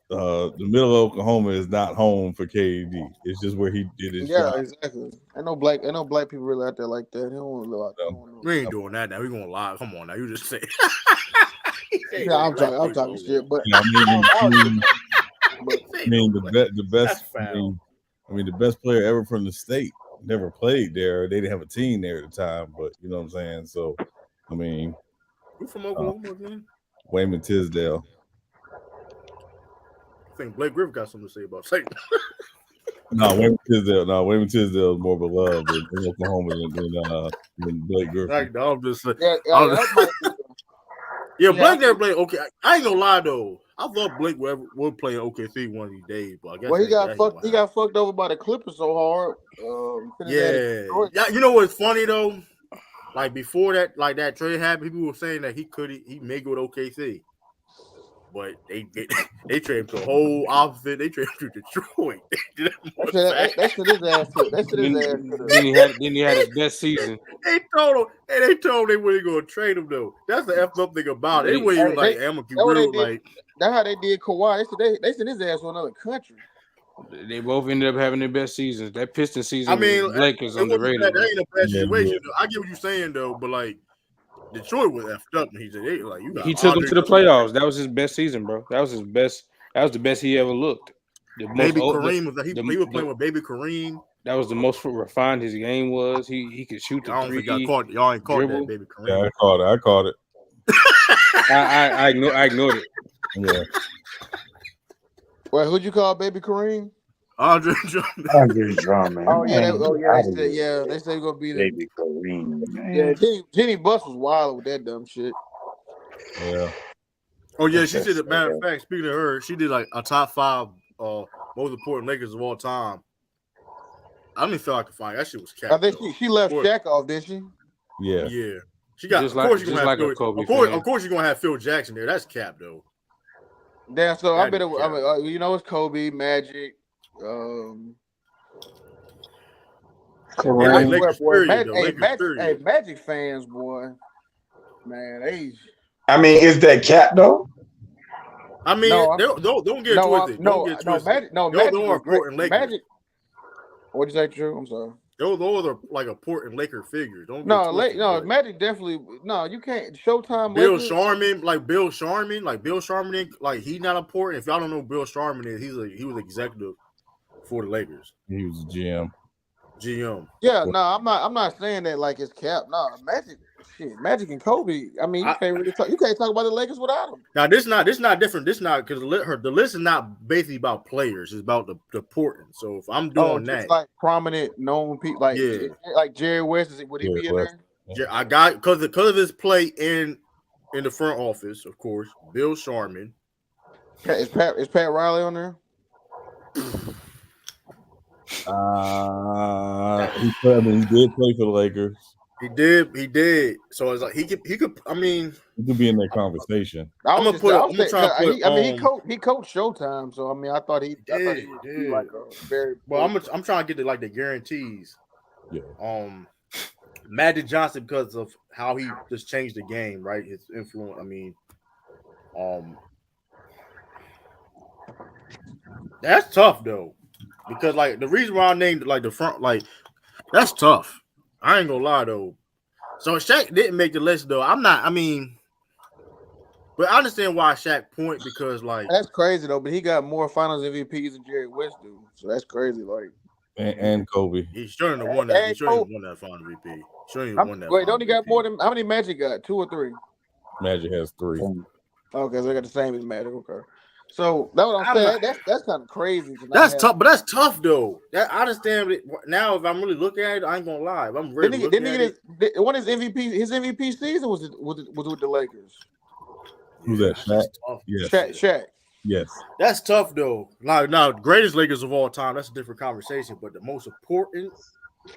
the middle of Oklahoma is not home for KD. It's just where he did his Yeah, job. exactly. Ain't no black people really out there like that. They don't want to live out there. We ain't doing that now. We gonna lie. Come on now. You just say. Yeah, I'm talking shit, but I mean, the the best player ever from the state never played there. They didn't have a team there at the time, but you know what I'm saying. So, I mean, who from Oklahoma again? Wayman Tisdale. I think Blake Griffin got something to say about Satan. No, Wayman Tisdale is more beloved in Oklahoma than Blake Griffin. I'm just saying. Yeah, Blake never played. Okay, I ain't gonna lie though. I thought Blake would play OKC one of these days, but I guess he got fucked over by the Clippers so hard. Yeah, you know what's funny though? Like before that trade happened, people were saying that he may go to OKC. But they traded him to a whole opposite. They traded him to Detroit. That's his ass. Then he had his best season. They told him they weren't going to trade him though. That's the effed up thing about it. They weren't even like, I'm gonna keep real. Like that's how they did Kawhi. They sent his ass to another country. They both ended up having their best seasons. That Pistons season, I mean, Lakers underrated. That ain't a bad situation. Though. I get what you're saying though, but like. Detroit was effed up, and he said, "Hey, like you got." He took him to the playoffs. That was his best season, bro. That was his best. That was the best he ever looked. Kareem was playing with baby Kareem. That was the most refined his game was. He could shoot the three. Y'all ain't caught that baby Kareem. Yeah, I caught it. I ignored it. Yeah. Well, who'd you call baby Kareem? Andre Drummond. Oh yeah, they say gonna be the baby Kareem. Yeah, Jenny Buss was wild with that dumb shit. Yeah. Oh yeah, she said. Matter of fact, speaking of her, she did like a top 5 most important Lakers of all time. I don't even feel I could find that shit was capped. I think she left Shaq off, didn't she? Yeah. Yeah. She got. Of course, you're gonna have Phil. Of course, you're gonna have Phil Jackson there. That's cap though. Damn. So I bet it's Kobe, Magic. Magic fans, boy, man, I mean, is that cap though? I mean, don't get twisted. Don't Magic was great. Magic. What'd you say, Drew? I'm sorry. Those are like important Laker figures. Magic definitely. No, you can't. Showtime. Bill Sharman, he's not important. If y'all don't know who Bill Sharman is, he was executive for the Lakers. He was GM. Yeah, no, I'm not saying that like it's cap. No, Magic and Kobe. I mean, you can't talk about the Lakers without them. Now this not different. This not because the list is not basically about players. It's about the important. So if I'm doing that, like prominent known people, like Jerry West, would he be in there? Yeah, I got because of his play in the front office, of course. Bill Sharman. Is Pat Riley on there? He did play for the Lakers. He did. So it's like he could. I mean, he could be in that conversation. I'm gonna try to put. He coached Showtime, so I mean, I thought he would be like a very. Well, I'm trying to get the guarantees. Yeah. Magic Johnson, because of how he just changed the game, right? His influence. I mean, that's tough though, because like the reason why I named like the front, like that's tough. I ain't gonna lie though. So Shaq didn't make the list though. But I understand why Shaq point because like that's crazy though. But he got more Finals MVPs than Jerry West do, so that's crazy. Like and Kobe, he shouldn't have won that. He shouldn't have won that Final MVP. Shouldn't have won that. Wait, don't he got more than how many Magic got? 2 or 3? Magic has 3. Okay, so they got the same as Magic. Okay. So that's what I'm saying. That's kind of crazy. That's tough, but that's tough though. I understand it. Now, if I'm really looking at it, I ain't gonna lie. If I'm really looking at it, one of his MVP season was with the Lakers. Who's that? Shaq? Yes. Shaq. Yes. That's tough though. Now, greatest Lakers of all time. That's a different conversation. But the most important,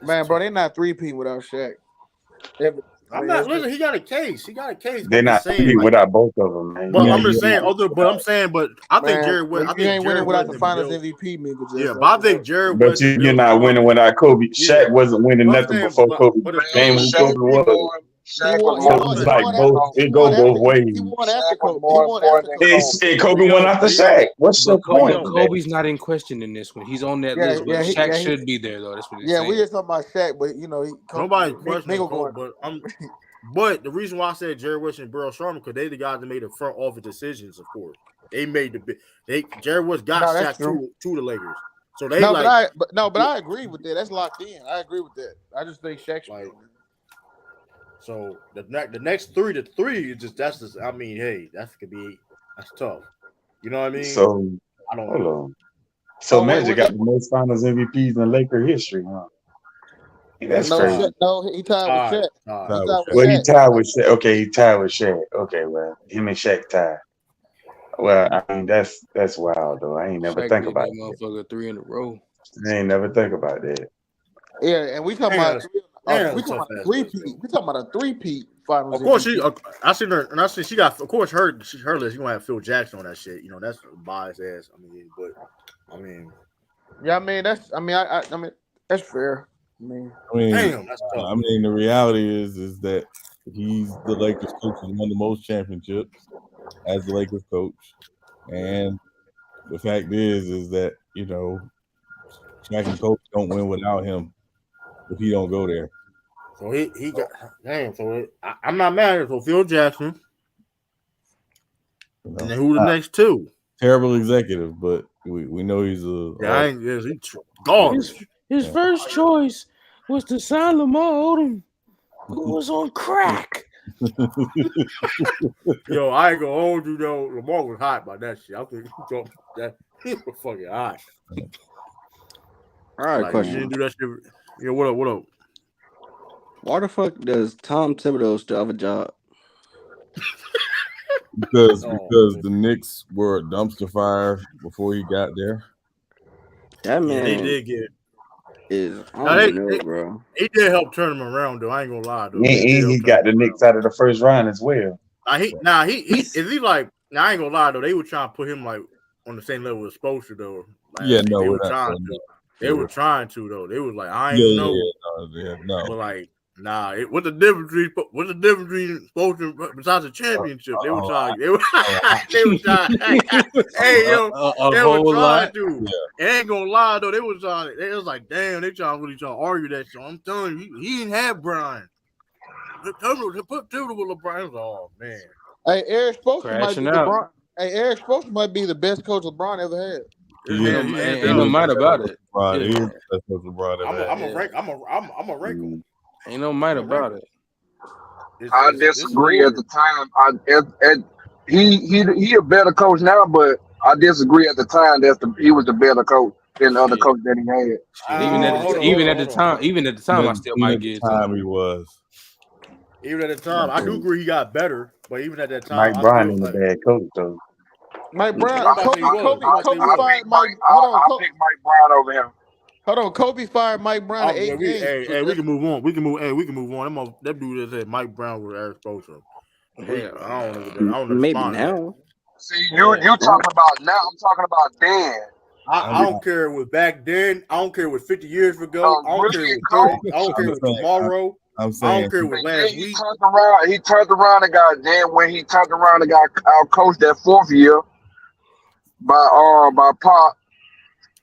man, bro, they're not 3-peat without Shaq. I'm not listen. He got a case. They're not saying without both of them, man. But I'm just saying. But I think Jerry West. I think ain't winning without the Finals MVP, man. Yeah, but I think Jerry. But you're not winning without Kobe. Shaq wasn't winning nothing before Kobe. Game when Kobe was. Shaq was So more it's important like than both. Kobe. It go both ways. He won after Shaq was Kobe. He more won after important than Kobe. Kobe. And Kobe went after Shaq. What's your But point of that? Kobe's not in question in this one. He's on that Yeah, list, but yeah, Shaq should be there though. That's what he's yeah. We saying. just talking about Shaq, but Nobody's questioning Mingo Kobe, going. but the reason why I said Jerry West and Burrell Sharman because they the guys that made the front office decisions. Of course, they made Jerry West got No, that's Shaq true. to the Lakers, so they No, like but I agree with that. That's locked in. I agree with that. I just think Shaq should be on there. So the next three to three is that's just I mean, hey, that's tough. You know what I mean? So I don't hold know. on. So Oh, wait, Magic got the most Finals MVPs in Laker history, huh? That's No, crazy. he tied with Shaq. Tied. He tied with Well, he Shaq. tied with Shaq. Okay, he tied with Shaq. Okay, well, him and Shaq tied. Well, I mean that's wild though. I ain't never Shaq think did about that that. motherfucker 3 in a row. I ain't never think about that. Yeah, and we talking about Damn, we that's a talking tough about a ass three list, peat. We talking about a three-peat finals. Of course, MVP. I seen her, and I see she got. Of course, her list. You gonna have Phil Jackson on that shit. You know that's a biased ass. I mean, Yeah, I mean I mean that's fair. damn, that's tough. I mean, the reality is that he's the Lakers coach who's won the most championships as the Lakers coach, and the fact is that Shaq and Kobe don't win without him if he don't go there. So he got damn. So I'm not mad at it. So Phil Jackson, and then who the next two? Terrible executive, but we know he's a garbage. His first choice was to sign Lamar Odom, who was on crack. Yo, I ain't gonna hold you though. Lamar was hot by that shit. I think he was fucking hot. All right, question. You didn't do that shit. Yeah, what up? What up? Why the fuck does Tom Thibodeau still have a job? because the Knicks were a dumpster fire before he got there. That man they did get is bro. He did help turn him around though. I ain't gonna lie though. He got the Knicks out of the first round as well. Is he like? Now I ain't gonna lie though. They were trying to put him like on the same level as Spoelstra though. Like, they were trying to. They were trying to though. They was like, I ain't know. No. But like, nah. What's the difference between Spoelstra besides the championship? They were trying. They were trying. Hey yo, they were trying to. Yeah. Ain't gonna lie though. They was trying. They was like, damn. They really trying to argue that shit. I'm telling you, he didn't have Brian. Put Thibodeau with LeBron. Oh man. Hey, Eric Spoelstra might be LeBron. Hey, Eric Spoelstra might be the best coach LeBron ever had. Ain't no mind about it. I'm a rank him. Ain't no mind about it. I disagree at the time. He a better coach now, but I disagree at the time he was the better coach than the other coach that he had. Even at the time, I still might get time he was. Even at the time, I do agree he got better, but even at that time, Mike Brown ain't a bad coach though. Mike Brown, Kobe fired Mike. I'll pick Mike Brown over him. Hold on, Kobe fired Mike Brown at 8 games. Hey, we can move on. We can move on. That dude that said Mike Brown was Eric Spoelstra. I don't know. Maybe now. See, you talking about now? I'm talking about then. I don't care what back then. I don't care what 50 years ago. I don't care what 30. I don't care what tomorrow. I'm saying, I don't care what last week. He turned around and got when he turned around and got out coached that fourth year by Pop.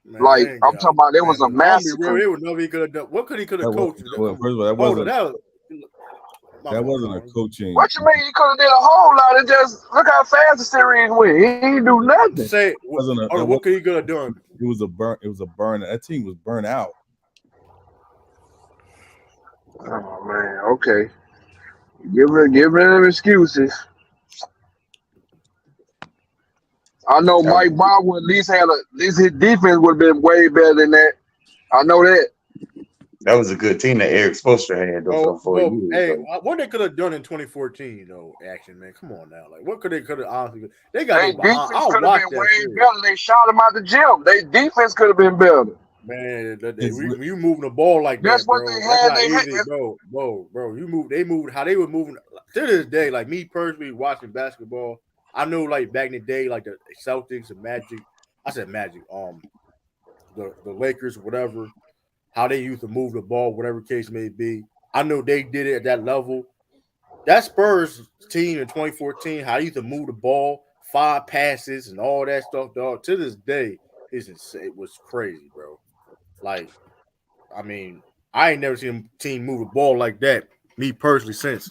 Man, like I'm talking about, there was a massacre. They would know he could have done. What could he could have coached? Well, first of all, that wasn't a coaching. What you mean? He could have did a whole lot. Of just look how fast the series went. He didn't do nothing. What could he could have done? It was a burn. That team was burnt out. Oh man, okay. Give them excuses. I know Mike Brown would at least his defense would have been way better than that. I know that. That was a good team that Eric Spoelstra had though for 4 years. Hey, what they could have done in 2014 though, action man. Come on now, like what could have honestly? They got their defense could have been way better. They shot them out the gym. Their defense could have been better. Man, you moving the ball like that's that, what bro. They had. That's not easy, bro. They moved how they were moving to this day. Like me personally watching basketball, I know like back in the day, like the Celtics and Magic. I said Magic. The Lakers, whatever. How they used to move the ball, whatever case may be. I know they did it at that level. that Spurs team in 2014, how you used to move the ball, 5 passes, and all that stuff, dog. To this day, it was crazy, bro. Like, I mean, I ain't never seen a team move the ball like that. Me personally, since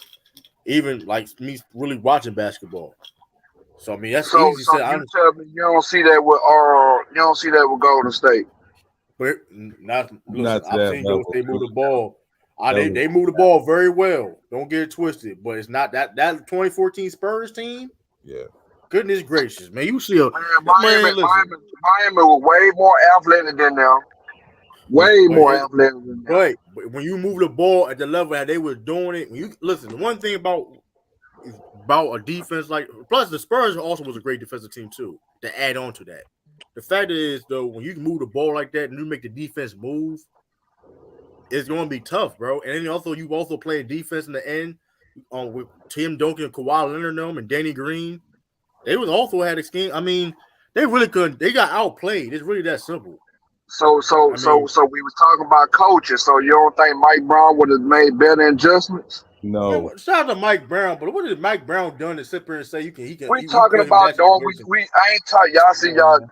even like me really watching basketball. So I mean, that's So easy to say. you tell me you don't see that with Golden State. But not listen. Not to I've that seen Golden level. State move the ball. That was, They move the ball very well. Don't get it twisted. But it's not that 2014 Spurs team. yeah. Goodness gracious, man! You see a Miami listen. was way more athletic than them. Way more athletic than them. But when you move the ball at the level that they were doing it, when you listen, the one thing about a defense like plus the Spurs also was a great defensive team too. To add on to that, the fact is though, when you move the ball like that and you make the defense move, it's going to be tough, bro. And then also you also play defense in the end with Tim Duncan, and Kawhi Leonard, and Danny Green. They was also had a scheme. I mean, they really couldn't. They got outplayed. It's really that simple. So we was talking about coaches. So you don't think Mike Brown would have made better adjustments? No. Man, shout out to Mike Brown, but what has Mike Brown done to sit there and say he can? We talking about doing. I ain't talking. Y'all see y'all, man.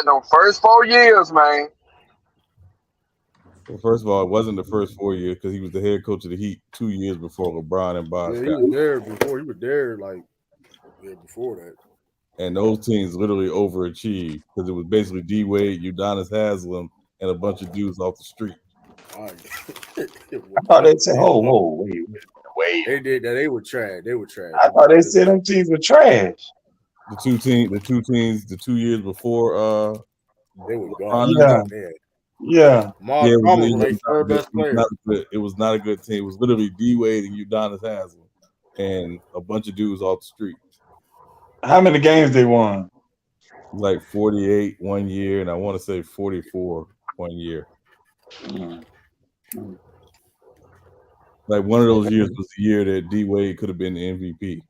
The first 4 years, man. Well, first of all, it wasn't the first 4 years because he was the head coach of the Heat 2 years before LeBron and Bosh. Yeah, he was there before. He was there before that. And those teams literally overachieved because it was basically D Wade, Udonis Haslem, and a bunch of dudes off the street. I thought they said, "Oh, wait." They did that. They were trash. I thought they said them teams were trash. The two teams, the 2 years before, they were gone. Yeah. It was not a good team. It was literally D Wade and Udonis Haslem, and a bunch of dudes off the street. How many games they won? Like 48 1 year, and I want to say 44 1 year. Like one of those years was the year that D Wade could have been the MVP.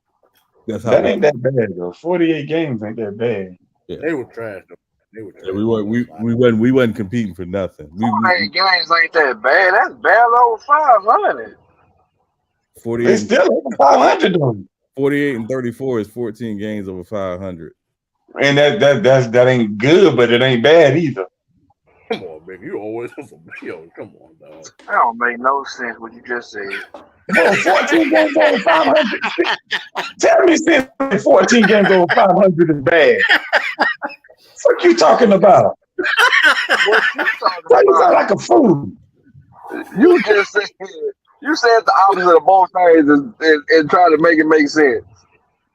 That ain't that bad though. 48 games ain't that bad. Yeah. They were trash though. Yeah, we wasn't competing for nothing. 48 games ain't that bad. That's barely over 500. 48. They still over 500 though. 48 and 34 is 14 games over 500. And that ain't good, but it ain't bad either. Come on, baby. You always come on, dog. That don't make no sense what you just said. 14 games over 500. Tell me since 14 games over 500 is bad. What you talking about? What you talking Why you about? sound like a fool? You just said the opposite of both things and try to make it make sense.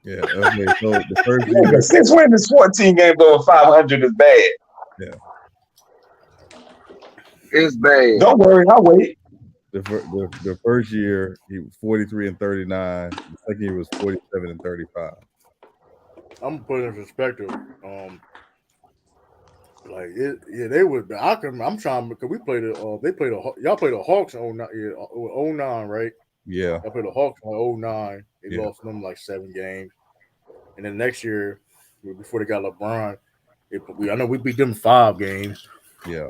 Yeah. Okay. So the first year, since when is 14 games over 500 is bad? Yeah. It's bad. Don't worry, I'll wait. The first year he was 43 and 39. The second year was 47 and 35. I'm gonna put it in perspective. They were. I'm trying because we played y'all played the Hawks in 09, right? Yeah. Y'all played the Hawks in 09. They Yeah. lost them like 7 games, and then next year, before they got LeBron, I know we beat them 5 games. Yeah.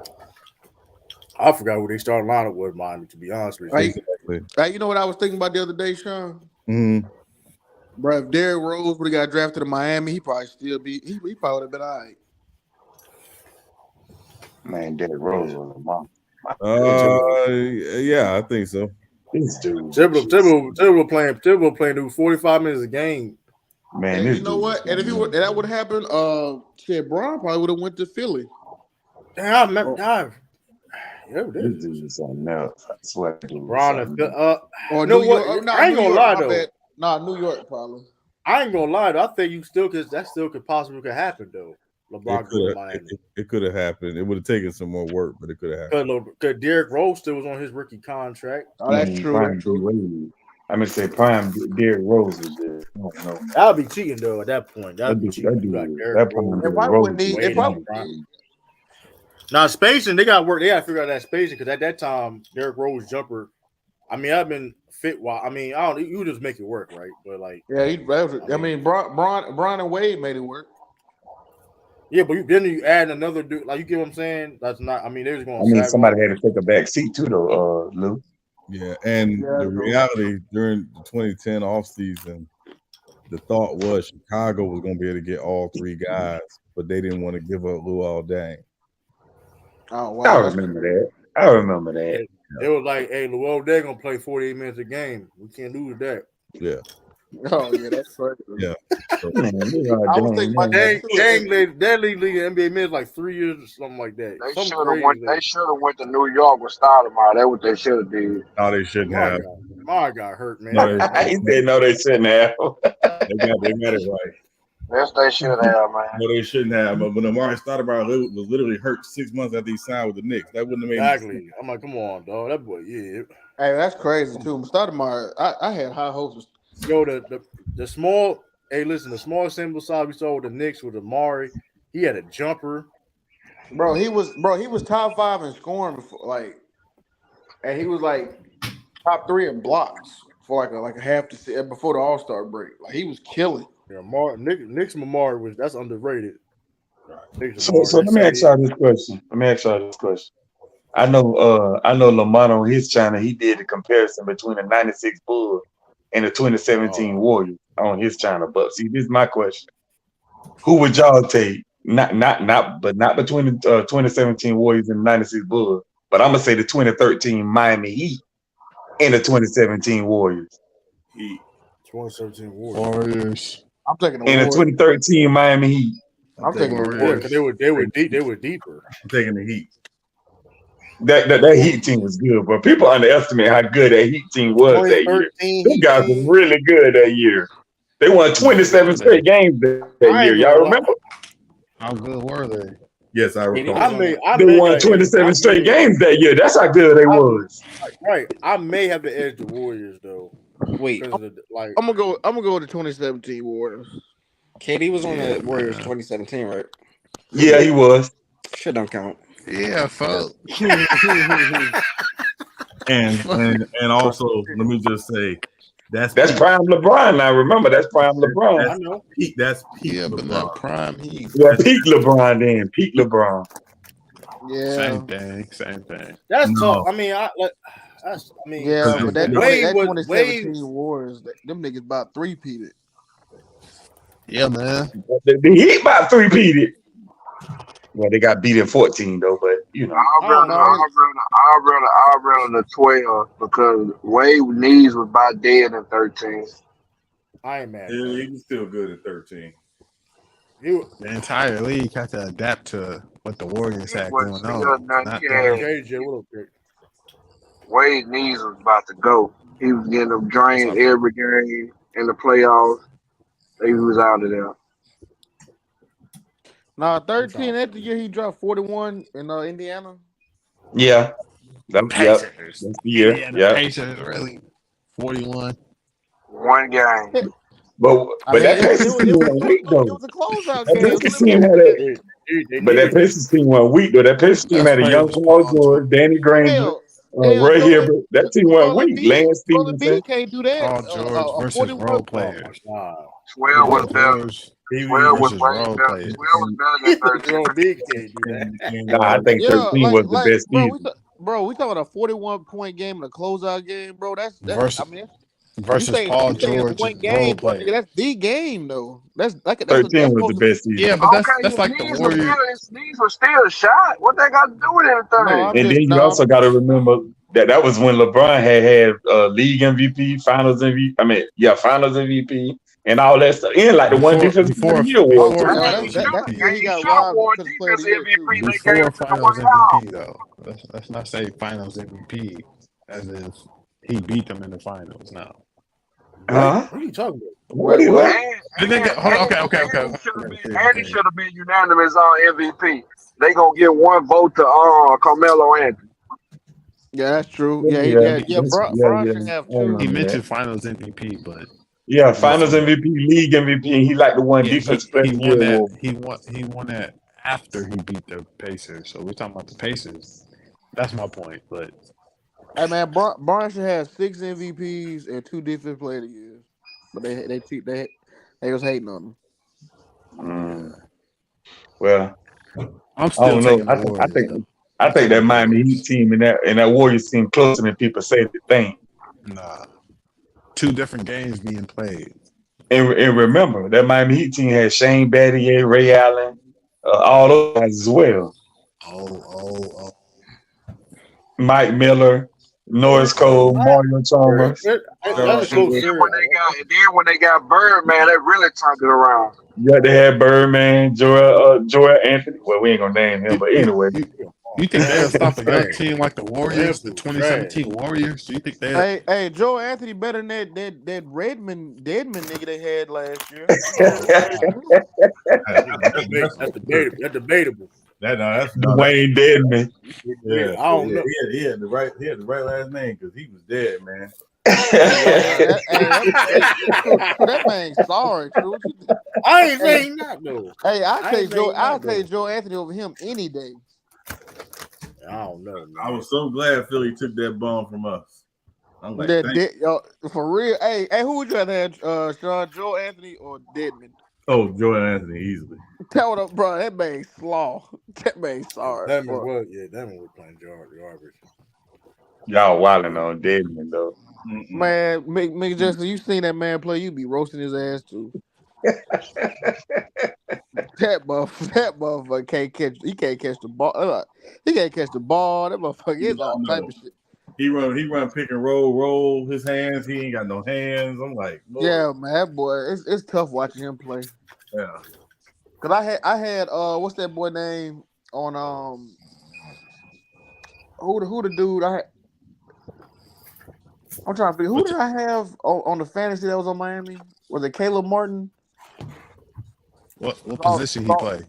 I forgot who they starting lineup was, Miami. To be honest with you, Exactly. Hey, you know what I was thinking about the other day, Sean? Mm-hmm. Bro, if Derrick Rose would have got drafted to Miami, he probably still be. He probably would have been all right. Man, Derrick Rose was a monster. Yeah, I think so. This dude. Thibodeau playing 45 minutes a game. Man, and you know what? And if that would have happened, Bron probably would have went to Philly. Damn, I remember. This dude is something else. I swear. Bron or New New York. York. I ain't gonna lie though. Nah, New York probably. I ain't gonna lie though. I think that still could possibly happen though. LeBron going to Miami. It could have happened. It would have taken some more work, but it could have happened. Because Derrick Rose still was on his rookie contract. Oh, that's true. That's true. I'm gonna say prime Derrick Rose is there. No. That'd be cheating though. At that point, that'd be cheating. Now spacing, they got work. They got to figure out that spacing because at that time, Derrick Rose jumper. I mean, I've been fit. I mean, I don't. You just make it work, right? But like, yeah, Bron and Wade made it work. Yeah, but then you add another dude. Like, you get what I'm saying? That's not. I mean, they was going. I mean, somebody had to take a back seat too, though, Lou. Yeah, and Yeah, the reality during the 2010 offseason, the thought was Chicago was going to be able to get all three guys, but they didn't want to give up Luol Deng. Oh I wow, that's remember that. I remember that. It was like, hey, Luol Deng gonna play 48 minutes a game. We can't lose that. Yeah, oh yeah, that's crazy. yeah. So, Man, Luol I was Deng, thinking about man. that too. That league NBA minutes like 3 years or something like that. They Something should have went. crazy. They should have went to New York with Stoudemire. That's what they should have did. no, they shouldn't have. My God hurt, man. No, That hurt my He heart. said no, they shouldn't have. they got it right. Yes, they should have, man. No, they shouldn't have. But when Amari Stoudemire was literally hurt 6 months after he signed with the Knicks, that wouldn't have made any sense. Exactly. I'm like, come on, dog. That boy, yeah. Hey, that's crazy too. Stoudemire, I had high hopes. Yo, the small. Hey, listen, the small sample size we saw with the Knicks with Amari, he had a jumper. Bro, he was top 5 in scoring before, like, and he was like top 3 in blocks for like a half the before the All-Star break. Like he was killing. Yeah, Knicks Amari was that's underrated. So let me ask y'all this question. I know Lamont on his channel, he did a comparison between the 96 Bulls and the 2017 Warriors on his channel. But see, this is my question. Who would y'all take? Not between the 2017 Warriors and the 96 Bulls, but I'm gonna say the 2013 Miami Heat and the 2017 Warriors. Heat. 2017 Warriors. I'm taking the And the Warriors. 2013 Miami Heat. I'm taking the Yeah, Warriors. because they were deep. They were deeper. I'm taking the Heat. That Heat team was good, but people underestimate how good that Heat team was that year. 2013 Them Heat guys team. were really good that year. They won 27 straight games that year. Y'all remember? How good were they? Yes, I recall. They won 27 straight games that year. That's how good they was. Right. I may have to edge the Warriors though. Wait, Because of the, like I'm gonna go with the 2017 Warriors. KD was on the Warriors 2017, right? Yeah, he was. Shit don't count. Yeah, folks. and also, let me just say, that's prime LeBron. Now remember, that's prime LeBron. I know. That's peak Yeah, LeBron. but not prime Heat. Yeah, peak LeBron then. Peak LeBron. Yeah. Same thing. That's tough. I mean, Yeah, but that Wade was 2017 Warriors, them niggas about 3-peated. Yeah, man. The Heat about 3-peated. Well, they got beat in 14 though, but you know. I'd rather the 12 because Wade knees was about dead in 13. I ain't mad. Yeah, he was still good at 13. The entire league had to adapt to what the Warriors had going on. KJ, what up, Rick? Wade knees was about to go. He was getting them drained every game in the playoffs. He was out of there. Nah, 13 that the year he dropped 41 in Indiana. Yeah. That's the year. Yeah. Pacers really 41. One game. But that Pacers team went weak though. It was a closeout That game. Pacers team had but that Pacers team went weak though. That Pacers team had a young Paul George, Danny Granger, Ray Hibbert. That team went weak. Lance Stevenson. Can't do that. Paul George versus role players. 12 was better. 12 was versus way role better. players. 12 was better than 13. Nah, I think 13 was the best season. Bro, we talking about a 41-point game and a closeout game, bro. That's versus, I mean, versus Paul George one role game, players. bro, that's the game though. That's 13 was the best season. Yeah, but that's like the Warriors. These were still a shot. What they got to do with anything? And then you also got to remember that was when LeBron had league MVP, finals MVP. Finals MVP and all that stuff. And like the one defense before year award. That's the year he got robbed because player of the year too. Before finals MVP though. Let's not say finals MVP as if he beat them in the finals now. What are you talking about? What? Okay. Andy should have been unanimous on MVP. They gonna give one vote to Carmelo Anthony. Yeah, that's true. Bron should have two. He mentioned finals MVP, but finals MVP, league MVP, and he like the one defensive player. He won that after he beat the Pacers. So we're talking about the Pacers. That's my point. But hey man, Bron should have 6 MVPs and 2 defensive player of the year. But they was hating on him. Well, I'm still taking the Warriors. I think that Miami Heat team and that Warriors team closer than people say they think. Nah, 2 different games being played. And remember, that Miami Heat team had Shane Battier, Ray Allen, all those guys as well. Oh. Mike Miller, Norris Cole, Mario Chalmers. That's a close series. When they got Birdman, they really turned it around. Yeah, they had Birdman, Joel Anthony. Well, we ain't gonna name him, but anyway. You think they'll stop a young team like the Warriors, the 2017 Warriors? Do you think they? Hey, Joe Anthony better than that Redmond Deadman nigga they had last year. That's debatable. That's Dwayne Deadman. Yeah, I don't know. He had the right last name because he was dead, man. That man sorry, true. I ain't saying that though. Hey, I'll take Joe Anthony over him any day. I don't know. Man. I was so glad Philly took that bum from us. I'm like, for real. Hey, who would you rather have, Sean, Joe Anthony or Deadman? Oh, Joe Anthony easily. Tell what up, bro. That man slaw. That man sorry. That man was playing garbage. Y'all wilding on Deadman though. Man, Mick Jackson, you seen that man play? You be roasting his ass too. That motherfucker can't catch. He can't catch the ball. He can't catch the ball. That motherfucker is all type of shit. He run pick and roll his hands. He ain't got no hands. I'm like, Lord. Yeah, man, that boy. It's tough watching him play. Yeah. Cause I had what's that boy name on who the dude I had. I'm trying to figure who did I have on the fantasy that was on Miami? Was it Caleb Martin? What position he play?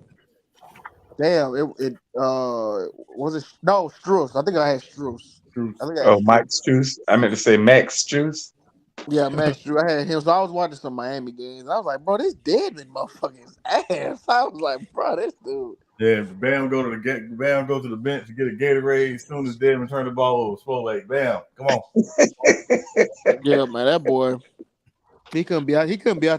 Damn, it was it no Strus. I think I had Strus. Mike Strus. I meant to say Max Strus. Yeah, Max Strus. I had him. So I was watching some Miami games. I was like, bro, this Deadman motherfucker's ass. I was like, bro, this dude. Yeah, Bam go to the bench to get a Gatorade. As soon as Deadman turned the ball over, Spo like, Bam, come on. Yeah, man, that boy. He couldn't be out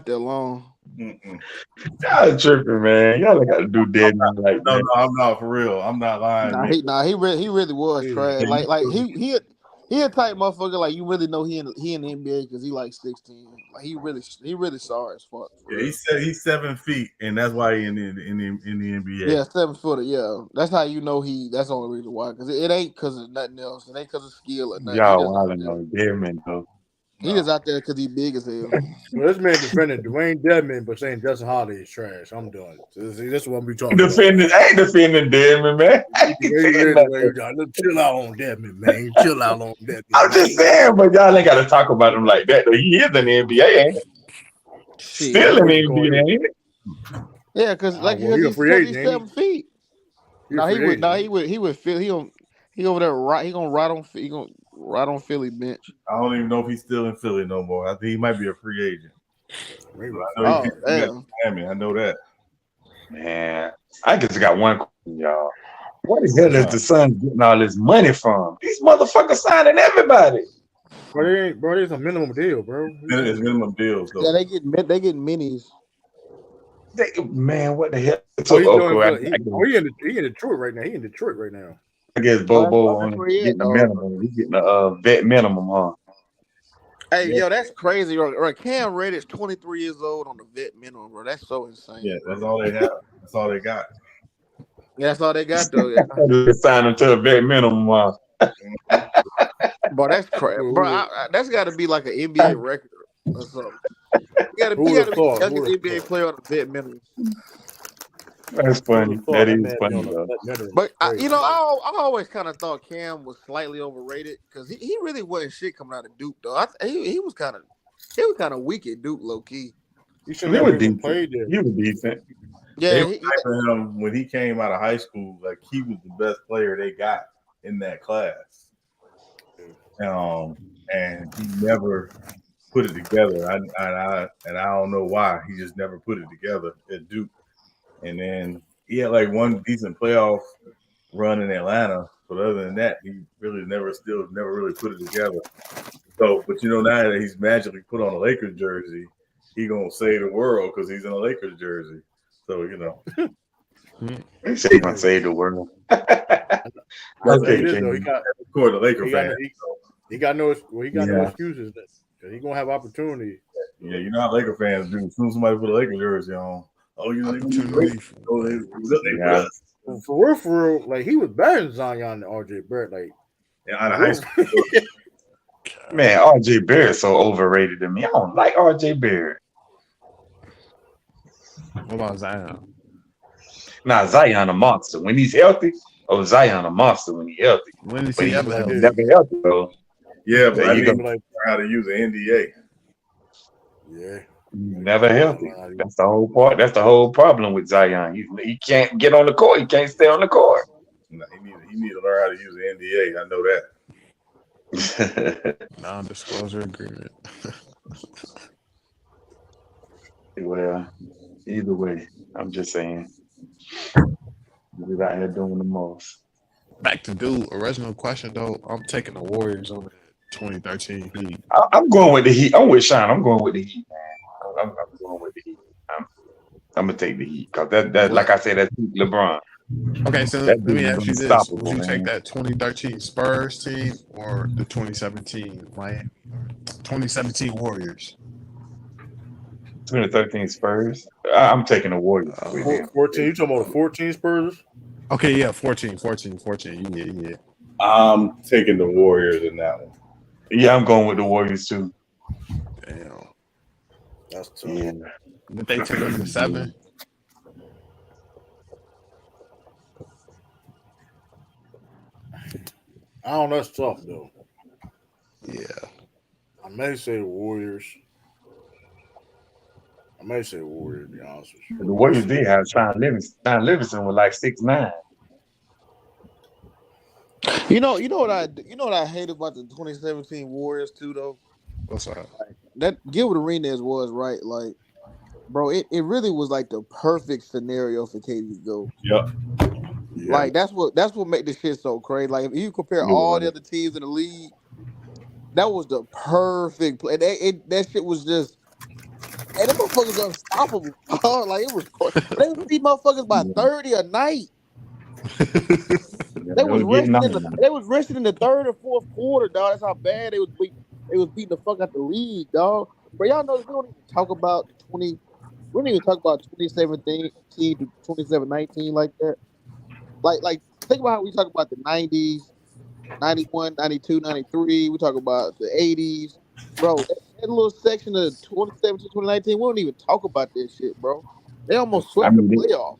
there long. Y'all tripping, man. Y'all ain't got to do Deadman like that. No, I'm not for real. I'm not lying. He really was trash. Like he a type motherfucker. Like you really know he in the NBA because he like 16. Like he really sorry as fuck. Yeah, he's 7 feet, and that's why he in the NBA. Yeah, 7 footer. Yeah, that's how you know that's the only reason why. Because it ain't because of nothing else. It ain't because of skill or nothing. Y'all wilding on Deadman though. He just out there because he big as hell. Well, this man defending Dwayne Deadman, but saying Justin Holiday is trash. I'm done. This is what we talking about. I ain't defending Deadman, man. Chill out on Deadman, man. Chill out on Deadman. I'm just saying, but y'all ain't got to talk about him like that. Though. He is in the NBA, ain't he? Still in the NBA, ain't he? Yeah, because he's 7 feet. He would feel he over there right. He gonna ride on Philly bench. I don't even know if he's still in Philly no more. I think he might be a free agent. I know that. Man, I just got one question, y'all. What the hell is the Suns getting all this money from? These motherfuckers signing everybody. Bro, it's a minimum deal, bro. It's minimum deals, though. Yeah, they get minis. Man, what the hell? He in Detroit right now. I guess Bobo on getting a minimum. He's getting a vet minimum, huh? Hey, yo, that's crazy. Right, Cam Reddish, 23 years old on the vet minimum, bro. That's so insane. Yeah, that's all they have. That's all they got. Yeah, that's all they got, though. Yeah. Sign him to a vet minimum, Bro, that's crazy. Bro, that's got to be like an NBA record or something. You got to be the youngest NBA player on the vet minimum. That's funny. That is funny, though. But I always kind of thought Cam was slightly overrated because he really wasn't shit coming out of Duke though. He was kind of weak at Duke, low key. He was decent. He was decent. Yeah, him when he came out of high school, like he was the best player they got in that class. And he never put it together. I don't know why. He just never put it together at Duke. And then he had like one decent playoff run in Atlanta, but other than that, he really never really put it together. So, but now that he's magically put on a Lakers jersey, he gonna save the world because he's in a Lakers jersey. So They say he's gonna save the world. I'll tell you Okay, this though, King. the Laker he got fan. he got no Yeah. excuses because he gonna have opportunity. Yeah, you know how Laker fans do. As soon as somebody put a Laker jersey on, oh, you know, Yeah. For real, like he was better than Zion and RJ Barrett. Like out of high school. Man, RJ Barrett's so overrated to me. I don't like RJ Barrett. What about Zion? Nah, Zion a monster. When he's healthy, Zion a monster when he's healthy. When is But he he's ever healthy? never healthy though. Yeah, but There I you need go. to learn how to use an NDA. Yeah. Never healthy. That's the whole part. That's the whole problem with Zion. He can't get on the court. He can't stay on the court. No, he need to learn how to use an NDA. I know that. Non-disclosure agreement. Well, either way, I'm just saying. He's out here doing the most. Back to original question though. I'm taking the Warriors over the 2013 Heat. I'm going with the Heat. I'm with Sean. I'm going with the Heat, man. I'm going with the Heat. I'm gonna take the Heat because that like I said, that's LeBron. Okay, so let me ask you this: would you take that 2013 Spurs team or the 2017 Miami, 2017 Warriors? 2013 Spurs. I'm taking the Warriors. 14. You talking about the 14 Spurs? Okay, yeah, 14. Yeah. I'm taking the Warriors in that one. Yeah, I'm going with the Warriors too. Damn. That's tough. Yeah. Did they take them to 7? I don't know. That's tough though. Yeah. I may say Warriors. To be honest with you. The Warriors did have Sean Livingston. Sean Livingston was like 6'9". You know what I hate about the 2017 Warriors too though. What's up? That Gilbert Arenas was right, like, bro. It really was like the perfect scenario for KD to go. Yep. Yeah. Like that's what make this shit so crazy. Like if you compare all the other teams in the league, that was the perfect play. That shit was just. And them motherfuckers unstoppable. Like it was. They was beat motherfuckers by 30 a night. They was resting in the third or fourth quarter, dog. That's how bad they was beating the fuck out the league, dog. But y'all know we don't even talk about we don't even talk about 2017 to 2019 like that. Like think about how we talk about the 90s, 91, 92, 93. We talk about the 80s. Bro, that little section of 2017, 2019, we don't even talk about that shit, bro. They almost swept the playoffs.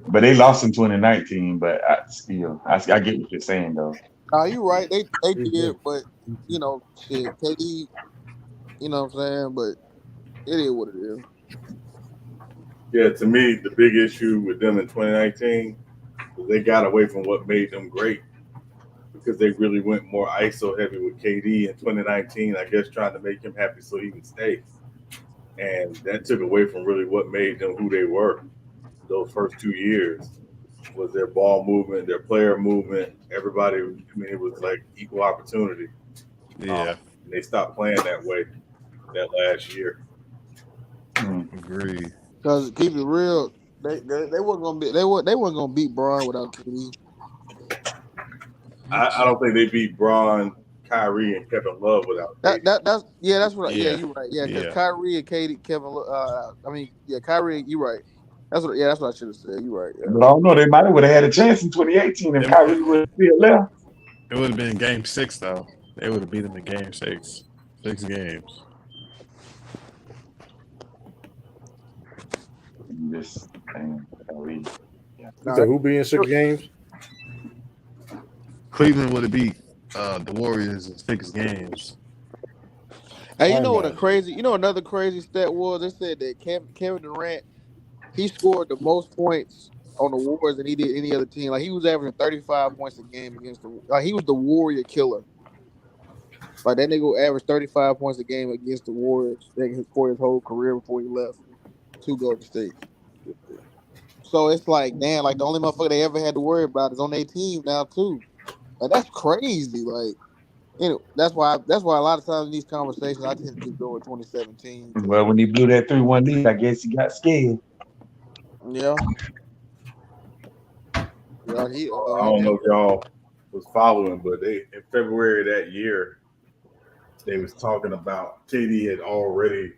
But they lost in 2019. But I get what you're saying though. You right. They did, but you know, shit, KD, you know what I'm saying? But it is what it is. Yeah, to me, the big issue with them in 2019 was they got away from what made them great because they really went more ISO heavy with KD in 2019, I guess trying to make him happy so he can stay. And that took away from really what made them who they were. Those first 2 years was their ball movement, their player movement. Everybody, it was like equal opportunity. Yeah. They stopped playing that way that last year. Agreed. Because keep it real, they weren't gonna beat Braun without KD. I don't think they beat Braun, Kyrie, and Kevin Love without KD. That's what. Yeah, you're right. Yeah, because Kyrie and Kyrie, you're right. That's what I should have said. You're right. Yeah. But I don't know. They might have had a chance in 2018 if Kyrie would have still left. It would have been Game 6 though. They would have beat them in Game 6. 6 games. This thing, So who be in 6 games? Cleveland would have beat the Warriors in 6 games. Hey, you know what another crazy stat was? They said that Kevin Durant, he scored the most points on the Warriors than he did any other team. Like he was averaging 35 points a game against he was the Warrior killer. Like that nigga averaged 35 points a game against the Warriors for his whole career before he left to Golden State. So it's like, damn, like the only motherfucker they ever had to worry about is on their team now too. Like that's crazy. Like, you know, that's why a lot of times in these conversations I tend to just go with 2017. Well, when he blew that 3-1 lead, I guess he got scared. Yeah. Yeah, I don't know if y'all was following, but they in February that year they was talking about KD had already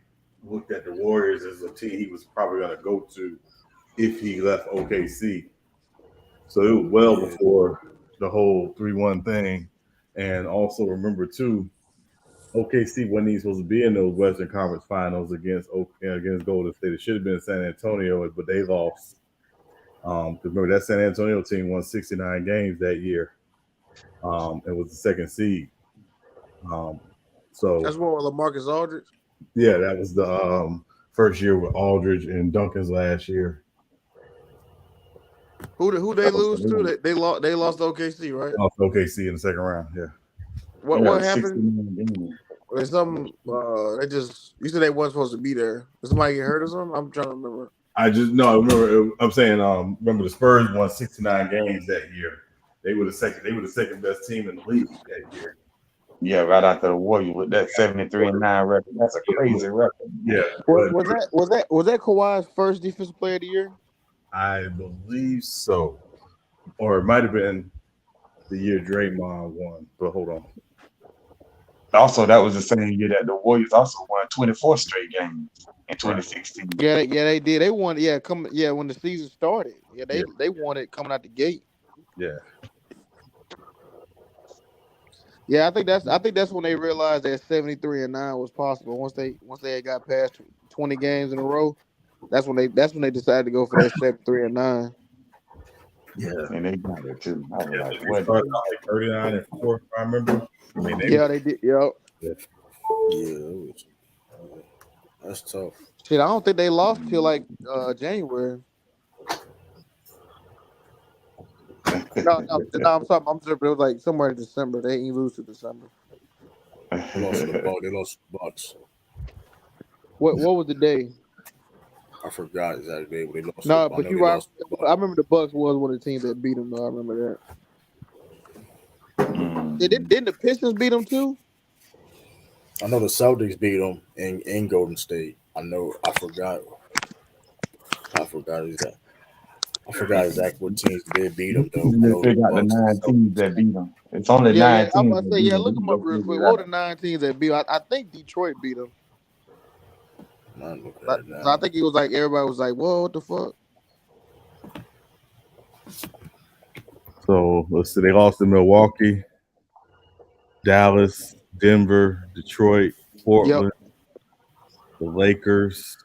looked at the Warriors as a team he was probably going to go to if he left OKC. So it was well before the whole 3-1 thing. And also remember too, OKC wasn't even supposed to be in those Western Conference Finals against Golden State. It should have been San Antonio, but they lost. Because remember that San Antonio team won 69 games that year. It was the second seed. So that's one with LaMarcus Aldridge. yeah, that was the first year with Aldridge and Duncan's last year. Who they lose to? They lost to OKC, right? Lost OKC in the second round. Yeah. What happened? There's some they just you said they weren't supposed to be there. Did somebody get hurt or something? I'm trying to remember. Remember. I'm saying. Remember the Spurs won 69 games that year. They were the second best team in the league that year. Yeah, right after the Warriors with that 73-9 record. That's a crazy record. Yeah. Was that Kawhi's first defensive player of the year? I believe so, or it might have been the year Draymond won. But hold on. Also, that was the same year that the Warriors also won 24 straight games in 2016. Yeah, they did. They won. When the season started. Yeah, they won it coming out the gate. Yeah. Yeah, I think that's when they realized that 73-9 was possible. Once they had got past 20 games in a row, that's when they decided to go for that 73-9. Yeah, and they got it too. I was like, they started out like 39-4, if I remember. I mean, they did. Yep. Yeah, that's tough. Shit, I don't think they lost till like January. No, I'm sorry. I'm sorry, but it was like somewhere in December. They didn't lose to December. They lost to the Bucks. What was the day? I forgot exactly. They lost. No, but you're right. I remember the Bucks was one of the teams that beat them. Though I remember that. Didn't the Pistons beat them too? I know the Celtics beat them in Golden State. I know. I forgot exactly. I forgot exactly what teams did beat them though. They got the 9 teams that beat them. It's only 9 teams. I'm about to say, look them up real quick. What were the 9 teams that beat them? I think Detroit beat them. I think it was like everybody was like, "Whoa, what the fuck?" So let's see. They lost to Milwaukee, Dallas, Denver, Detroit, Portland, the Lakers.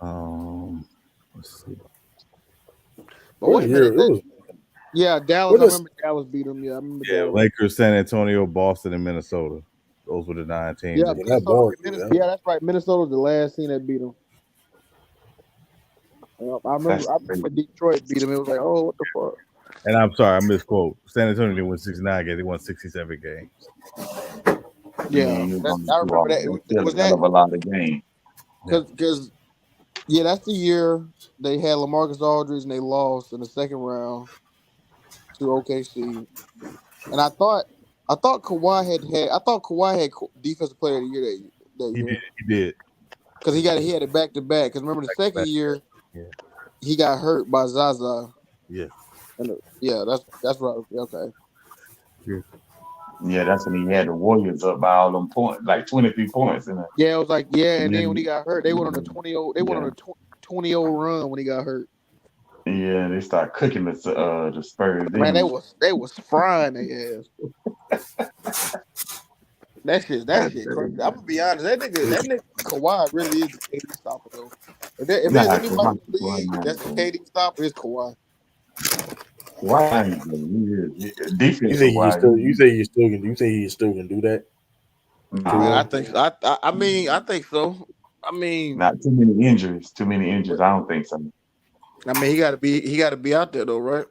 Let's see. Dallas. I remember Dallas beat them. Yeah, I remember. Yeah, Lakers, San Antonio, Boston, and Minnesota. Those were the 9 teams. Yeah, that's right. Minnesota was the last team that beat them. I remember Detroit beat them. It was like, oh, what the fuck? And I'm sorry, I misquote. San Antonio didn't win 69 games. They won 67 games. Yeah, I remember that. Was that a lot of games? Because that's the year they had LaMarcus Aldridge and they lost in the second round to OKC. And I thought Kawhi had defensive player of the year that year. He did. Because he had it back to back. Because remember the second year, he got hurt by Zaza. Yeah. That's right. Okay. Yeah, that's when he had the Warriors up by all them points, like 23 points in it. Yeah, it was like and then when he got hurt, they went on a 20-0. They went on a 20-0 run when he got hurt. Yeah, they start cooking the Spurs. Man, they was frying their ass. That shit crazy. I'm gonna be honest. That nigga Kawhi really is the KD stopper though. If there's anybody in the league that's the KD stopper, it's Kawhi. Why? Defense. You say he still can do that? I think. I think so. I mean, not too many injuries. I don't think so. I mean, he got to be out there though, right?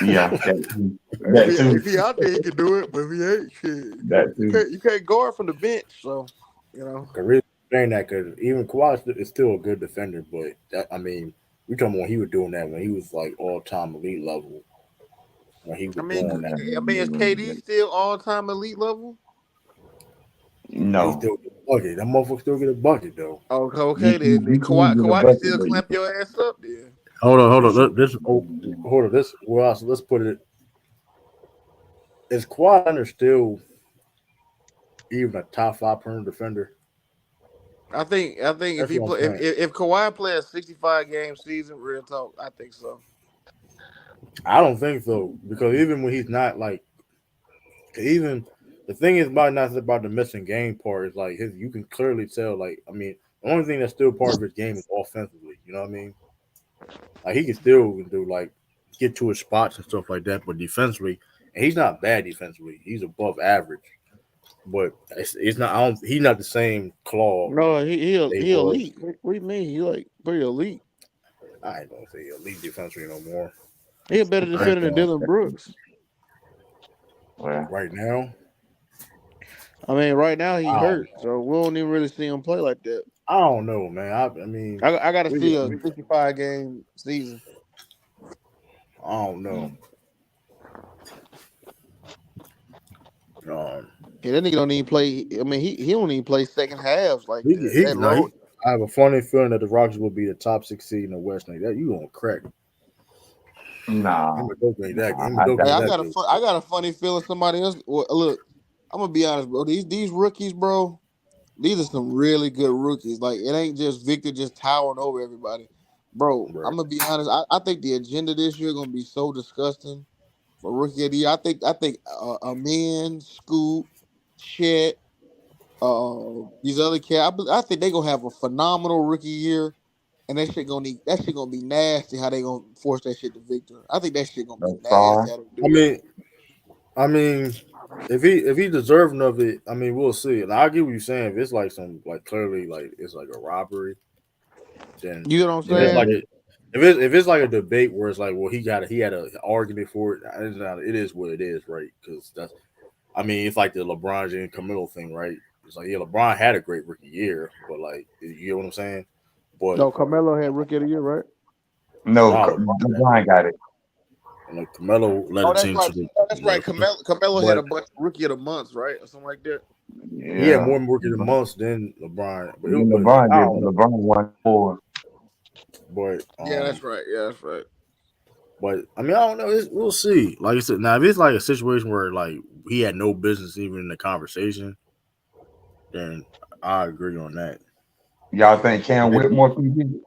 Yeah. If he out there, he can do it. But if he ain't, shit, you can't guard from the bench. So saying that because even Kawhi is still a good defender, but we talking about he was doing that when he was like all time elite level. When he was doing that. Is KD still all time elite level? No. He still get a bucket. That motherfucker still get a bucket though. Okay. Then Kawhi can still clamp your ass up then. Hold on. Hold on. Let's put it. Is Kawhi Leonard still even a top 5 perimeter defender? I think if That's he what I'm play saying. if Kawhi play a 65 game season, real talk, I think so. I don't think so because even when he's not like, even the thing is about not about the missing game part is like his. You can clearly tell. Like I mean, the only thing that's still part of his game is offensively. You know what I mean? Like he can still do like get to his spots and stuff like that, but defensively, and he's not bad defensively. He's above average, but it's not. I don't, he's not the same claw No, they he was. elite. What do you mean? He like pretty elite. I ain't gonna say elite defensively no more. He a better I ain't defender than gonna Dylan Brooks. well, Right now, I mean, right now he I don't hurt, know. so we don't even really see him play like that. I don't know, man. I mean, I got to see a we 65 game season. I don't know. Um, Yeah, that nigga don't even play. I mean, he don't even play second halves like that. he That no. low. I have a funny feeling that the Rockets will be the top 6 seed in the West. Like that, you gonna crack. nah, Him and I Doka Hey, ain't doubt that it. good. I got a funny feeling somebody else. Well, look, I'm gonna be honest, bro. These rookies, bro. These are some really good rookies. Like it ain't just Victor just towering over everybody, bro. Right. I'm gonna be honest. I think the agenda this year gonna be so disgusting for rookie of the year. I think Amin, Scoot, Chet, these other cats. I think they gonna have a phenomenal rookie year, and that shit gonna be nasty. How they gonna force that shit to Victor? I think that shit gonna be No nasty. sorry. How they I do that. mean, I mean, if he deserving of it, I mean, we'll see. And I get what you're saying. If it's like some like clearly like it's like a robbery, then You know what I'm if it's saying? like a if it's like a debate where it's like, well, he had an argument for it. It's not, it is what it is, right? Because that's I mean, it's like the LeBron James Camilo thing, right? It's like yeah, LeBron had a great rookie year, but like you know what I'm saying? But No, Carmelo had rookie of the year, right? No, nah, LeBron had LeBron got it. and like Camelo led Oh, the that's team right. to the Oh, that's right. Carmelo had but a bunch of rookie of the months, right, or something like that. he had Yeah, more rookie of the but months than LeBron. then But LeBron I did. don't know. LeBron won 4. But Yeah, that's right. Yeah, that's right. but I mean I don't know. We'll see. Like I said, now if it's like a situation where like he had no business even in the conversation, then I agree on that. Y'all think But Cam if he, Whitmore can get it?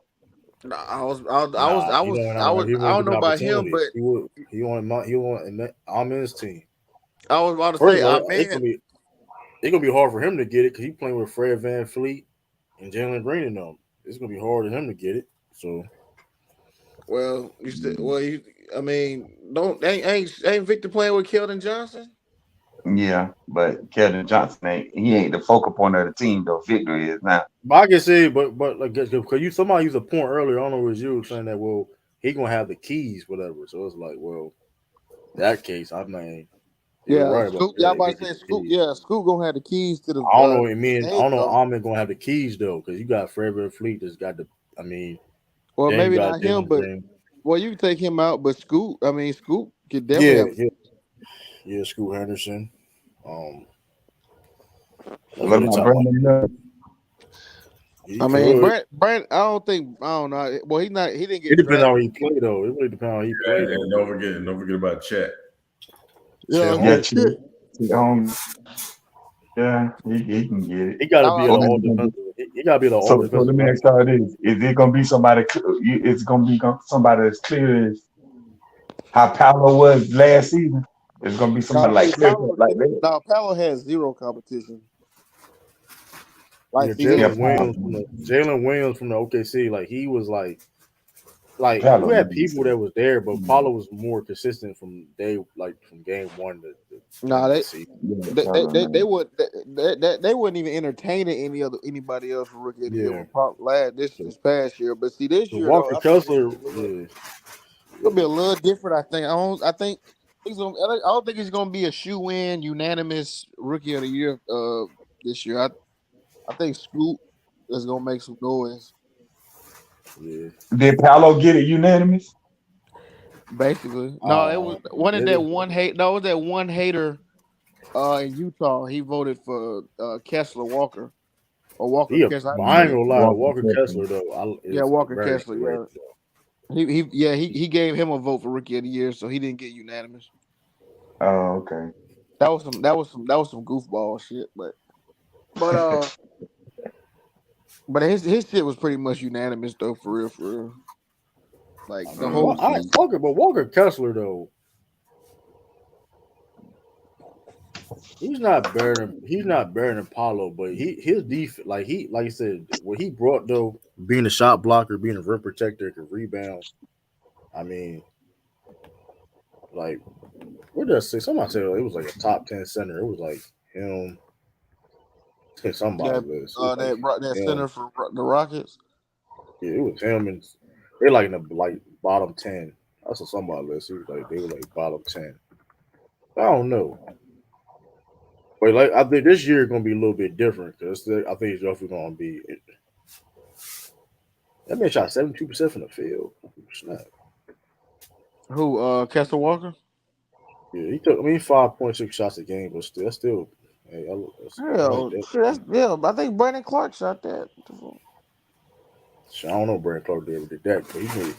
No, nah, he don't want. He I won't don't get know the about him, opportunity. but He want. He want. I'm in his team. I was about to First say, of I all, man. it's gonna be hard for him to get it because he's playing with Fred Van Fleet and Jalen Green and them. It's gonna be hard for him to get it. So Well, I mean, don't ain't Victor playing with Keldon Johnson? Yeah, but Keldon Johnson ain't the focal point of the team though. Victor is now. but I can say, but like because somebody used a point earlier. I don't know if it was you saying that. Well, he gonna have the keys, whatever. So it's like, well, that case, I mean, you're Yeah, right about Scoop. that. Y'all If he about to get say the Scoop. keys, Yeah, Scoop gonna have the keys to I don't know. I game don't know. though. Almond gonna have the keys though, because you got Fred Van Fleet that's got the. I mean, Well, then you maybe got not him, Jalen but Green. well, you can take him out. But Scoop, I mean, Scoop could definitely Yeah, have. yeah, Scoot Henderson. Um, that's What what they about talking about. Brandon Miller? He I mean, could. Brent. I don't know. Well, he's not. He didn't It get depends on how drafted. he play though. It really depends on how he Yeah, play and though. don't forget about Chet. Chet Yeah, Yeah, Home. Chief. Yeah, he can get it. He got to be I, at What an is all it gonna be? defensive. He got to be at an all So defensive let me roster. ask y'all this: Is it gonna be somebody? It's gonna be somebody as clear as how Paolo was last season. It's gonna be somebody I like think clear cut Paolo. like that. Now Paolo has zero competition. Like, Yeah, see this. Yeah, Jalen Williams from the OKC, like he was like you Paolo. had people that was there, but Paulo was more consistent from from game one to Nah, end of the season. Yeah, Paolo, they man. would they wouldn't even entertaining anybody else for rookie of the year Yeah. with last So, this past year. But see this so year though, Walker I think it's Kessler, yeah, gonna be a little different. I think I don't think it's gonna be a shoe in unanimous rookie of the year this year. I think Scoot is gonna make some noise. yeah. Did Paolo get it unanimous? Basically, no, it was Did he? No, it was that one hater in Utah. He voted for Kessler Walker or Walker He, Kessler. but I ain't Yeah, gonna lie, Walker Walker Kessler. Kessler though Yeah, is Walker very Kessler. underrated Yeah, though. He gave him a vote for rookie of the year, so he didn't get unanimous. Oh, okay. That was some goofball shit, but but his shit was pretty much unanimous though, for real, for real. Like I the mean, whole season. Walker Kessler though, he's not better than Paulo, but his defense, like you said, what he brought though, being a shot blocker, being a rim protector, can rebound. I mean, like what did I say? Somebody said it was like a top 10 center. It was like him. It's somebody That list. It was like that him. center for the Rockets. Yeah, it was him, and they're like in the like bottom 10. That's what somebody list. It was like they were like bottom 10. I don't know. But like I think this year is gonna be a little bit different because I think it's definitely gonna be. That man shot 72% from the field. Snap. Who? Kessler Walker. Yeah, he took. I mean, 5.6 shots a game, but still, Hey, Hell, shit, I think Brandon Clark shot that. I don't know. Brandon Clark did that, but he did.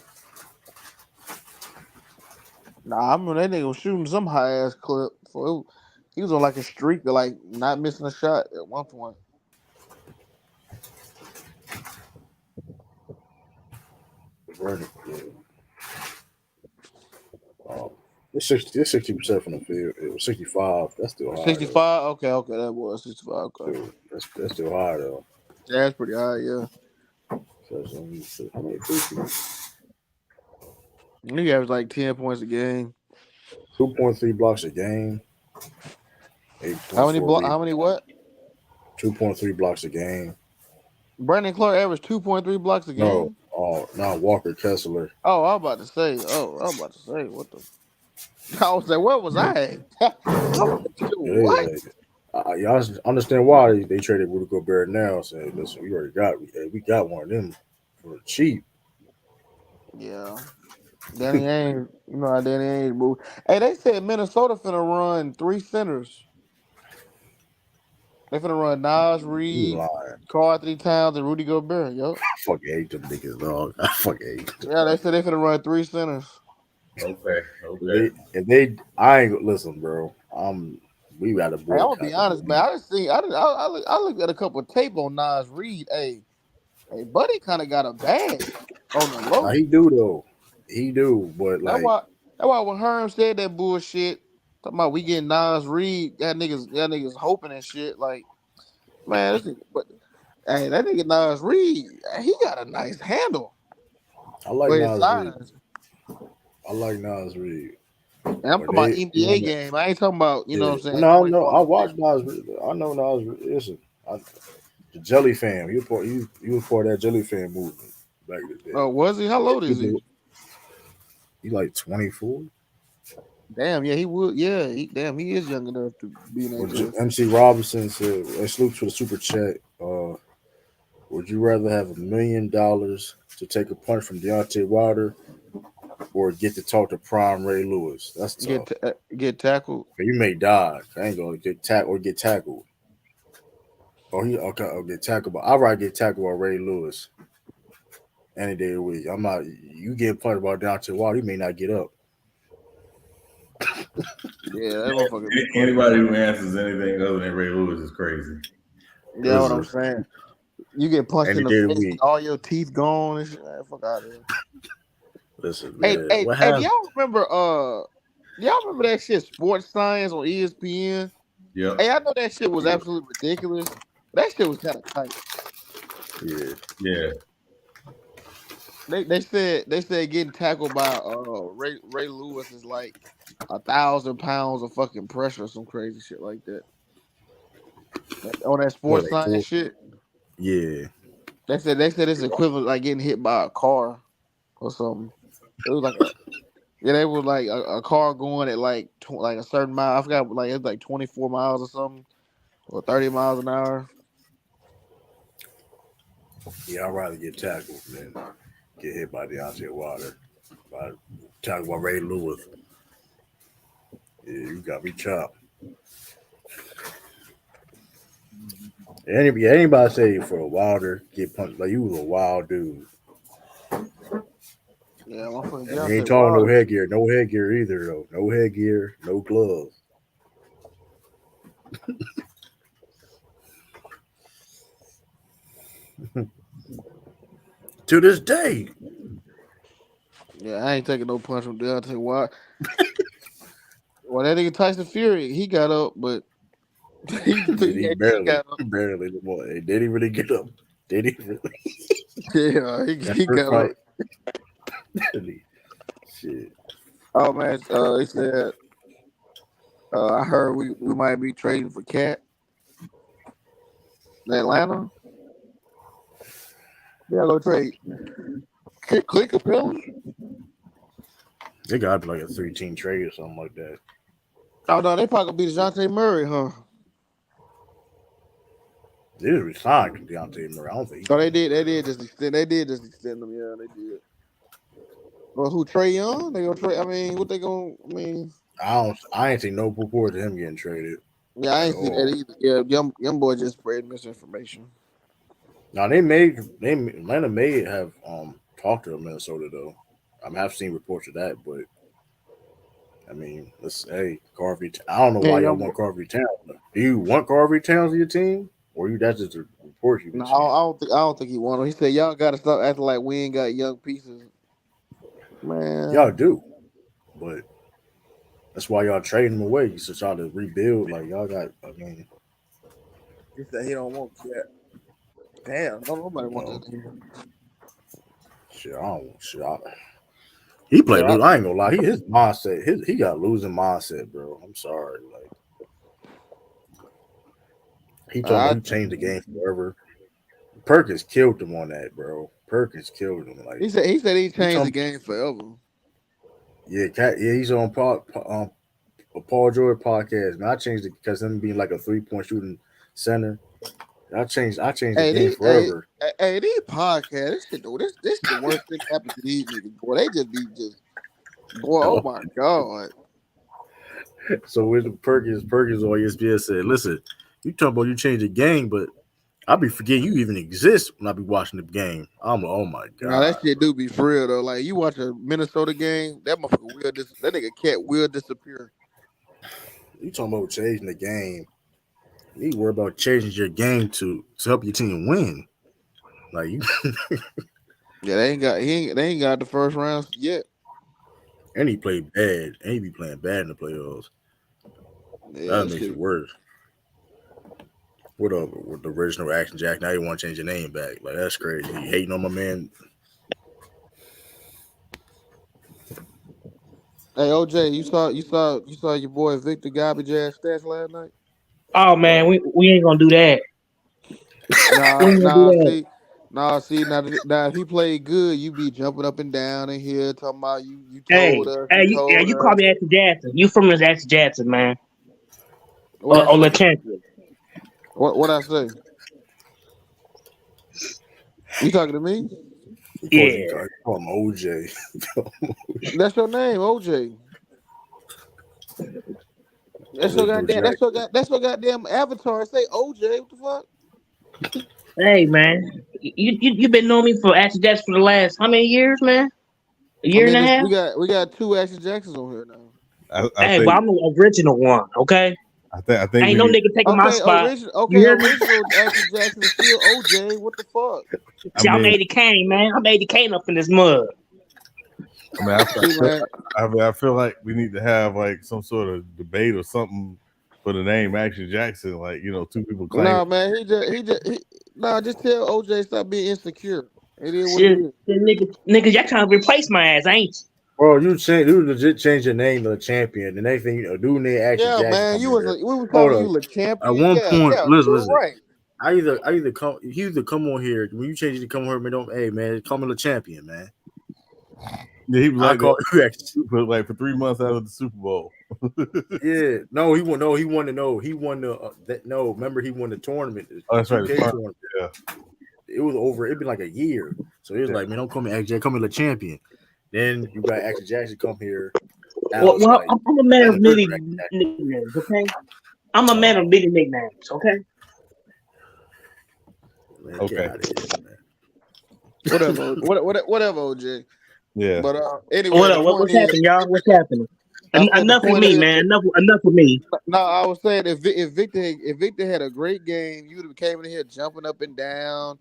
Nah, I remember that nigga was shooting some high ass clip. He was on like a streak of like not missing a shot at one point. Brandon, yeah. It's 60% from the field. It was 65. That's still high. 65. Okay, that was 65. Okay, that's still high though. yeah, that's pretty high. Yeah, How many he averaged like 10 points a game. 2.3 blocks a game. How many what? 2.3 blocks a game. Brandon Clark averaged 2.3 blocks a game. No, Walker Kessler. Oh, I was about to say. What the? I was like, where was I? What? Y'all understand why they traded Rudy Gobert now? Saying, listen, we got one of them for cheap. Yeah, Danny Ainge. You know how Danny Ainge moved. Hey, they said Minnesota finna run 3 centers. They finna run Nas You Reed, lying. Karl Anthony Towns, and Rudy Gobert. Yo. I fucking hate them niggas, dog. I fucking hate them. Yeah, they said they finna run 3 centers. Okay. I ain't listen, bro. We got a Hey, I'm boycott. gonna be honest, man. I looked at a couple of tape on Nas Reed. Hey, Buddy kind of got a bag on the low. Now, he do though. He do, but That's like why when Herm said that bullshit, talking about we getting Nas Reed, that niggas hoping and shit. Like, man, hey, that nigga Nas Reed, he got a nice handle. I like For his Nas Reed. size. I like Nas Reed. And I'm talking about NBA game. I ain't talking about, you know what I'm saying? No, no, I watch Nas Reed. I know Nas Reed. Listen, the Jelly Fam. He was part of that Jelly Fam movement back in the day. Oh, was he? How old is he? He like 24. Damn, yeah, he would. Yeah, he is young enough to be in that. MC Robinson said, "Hey, salutes for the super chat. Would you rather have $1 million to take a punch from Deontay Wilder, or get to talk to Prime Ray Lewis? That's tough. Get tackled. You may die. I ain't gonna get tackled. Or get tackled. But I'd rather get tackled by Ray Lewis any day of the week. I'm not. You get punched by Deontay Wilder, you may not get up. Yeah, that motherfucker. Anybody who answers anything other than Ray Lewis is crazy. Yeah, what I'm saying. You get punched in the face, all your teeth gone and shit. Man, fuck out of here. Listen, man. Hey, do y'all remember? Y'all remember that shit? Sports Science on ESPN. Yeah. Hey, I know that shit was absolutely ridiculous. That shit was kind of tight. Yeah. They said getting tackled by Ray Lewis is like 1,000 pounds of fucking pressure or some crazy shit like that. On that Sports Science shit. Yeah. They said it's equivalent like getting hit by a car or something. It was like they was like a car going at like a certain mile. I forgot, like it's like 24 miles or something, or 30 miles an hour. Yeah, I'd rather get tackled than get hit by Deontay Wilder. Tackled by Ray Lewis. Yeah, you got me chopped. Anybody say for a Wilder get punched, like you was a wild dude. Yeah, motherfucker, And they ain't Deontay talking no Wilder. headgear. No headgear either, though. No headgear, no gloves. To this day. Yeah, I ain't taking no punch from Deontay Wilder. Well, that nigga Tyson Fury, he got up, but He he barely, got up. barely. The boy. Did he really get up? Did he really? Yeah, That he first got fight. up. Shit. Oh man, he said, I heard we might be trading for Cat in Atlanta. Yeah, go trade. Click Capella. They got to be like a 3-team trade or something like that. Oh no, they probably gonna be DeJounte Murray, huh? They just resigned Deontay Murray. I don't think. Oh, they did just extend. They did just extend them. Yeah, they did. Well, who Trey Young? They gonna trade? I mean, what they gonna? I mean, I ain't seen no report to him getting traded yeah, I at ain't see that all. either. Yeah, young boy just spread misinformation. Now Atlanta may have talked to Minnesota though. I have seen reports of that, but I mean, Carvey. I don't know Yeah, why y'all young boy. want Carvey Towns. Do you want Carvey Towns in your team, or that's just a report you've been No, seeing? I don't think he won. He said y'all got to stop acting like we ain't got young pieces, Y'all man. do, but that's why y'all trading him away. So y'all to rebuild. Like y'all got. I mean, He said he don't want Cat. Damn, nobody want no that nigga. shit. I don't want shit. He played. Yeah, I ain't gonna lie. His mindset. He got a losing mindset, bro. I'm sorry. Like he talking I, about he changed the game forever. Perkins killed him on that, bro. Perkins killed him. Like he said he he changed the talking. game forever. Yeah, he's on a Paul George podcast. Man, I changed it because him being like a 3-point shooting center. I changed the Hey, game these, hey, forever. hey, these podcasts, this the worst thing happened to these niggas, boy. They just be boy, oh my god. So with Perkins on ESPN said, "Listen, you talking about you change the game, but I be forgetting you even exist when I be watching the game. I'm like, oh my Now that god, shit do be for real though. Like you watch a Minnesota game, that motherfucker that nigga Cat will disappear. you talking about changing the game? You worry about changing your game to help your team win. Like you, Yeah, they ain't got the first round yet. and he played bad, and he be playing bad in the playoffs. Yeah, That that makes it shit. worse. What up with the original Action Jack? Now you want to change your name back? Like that's crazy. You hating on my man? Hey OJ, you saw your boy Victor Garbage ass stats last night? Oh man, Oh, we ain't gonna do that. We Nah, ain't gonna do nah, that. see, now if he played good, you be jumping up and down in here talking about you told Hey, us, hey, you yeah, told you call us. me Ashley Jackson. You from this Ashley Jackson, man? What I Or the say? champion? What I say? You talking to me? he Yeah. call him OJ. That's your name, OJ. Original Jack. That's your goddamn avatar. Say OJ. What the fuck? Hey, man, you been knowing me for Ashley Jackson for the last how many years, man? A I year and mean, a half. we got two Action Jacksons on here now. I Hey, but think I'm the original one. Okay, I think ain't we no need. nigga taking my spot. You hear me? Original Action Jackson is still OJ. What the fuck? I See, I'm mean, 80 Kane, man. I'm 80 Kane up in this mud. I mean, See, man. I feel like we need to have like some sort of debate or something for the name Action Jackson. Like two people claim. Nah, man. Nah. Just tell OJ stop being insecure. It is what it Shit, is. niggas, y'all trying to replace my ass, ain't you? Bro, you legit change your name to a champion. The next thing you know, dude named Action Yeah, Jackson man. come in here. We was Hold calling up. you a At champion. one Yeah, point, yeah. listen, You're listen. right. I either come he either come on here when you change it to come on here, man. Don't hey man, call me the champion, man. Yeah, he was I like that call you Action. for 3 months after the Super Bowl. Yeah, no, he won. No, he won the no. He won the no. Remember, he won the tournament, the Oh, that's right. 2K tournament. Yeah. It was over. It'd been like a year. So he was like, man, don't call me Action Jackson, call me the champion. Then you got Action Jackson come here. Now it's Well, like I'm a man that's of the many original Action Jackson. nicknames. Okay, I'm a man of many nicknames. Okay. Man, get Okay. out of here, man. Whatever, whatever, OJ. Yeah. But anyway, What the up? point What's is, happening, y'all? What's happening? I said the Enough with point me, is man. that Enough with me. no, I was saying if Victor had a great game, you would have came in here jumping up and down,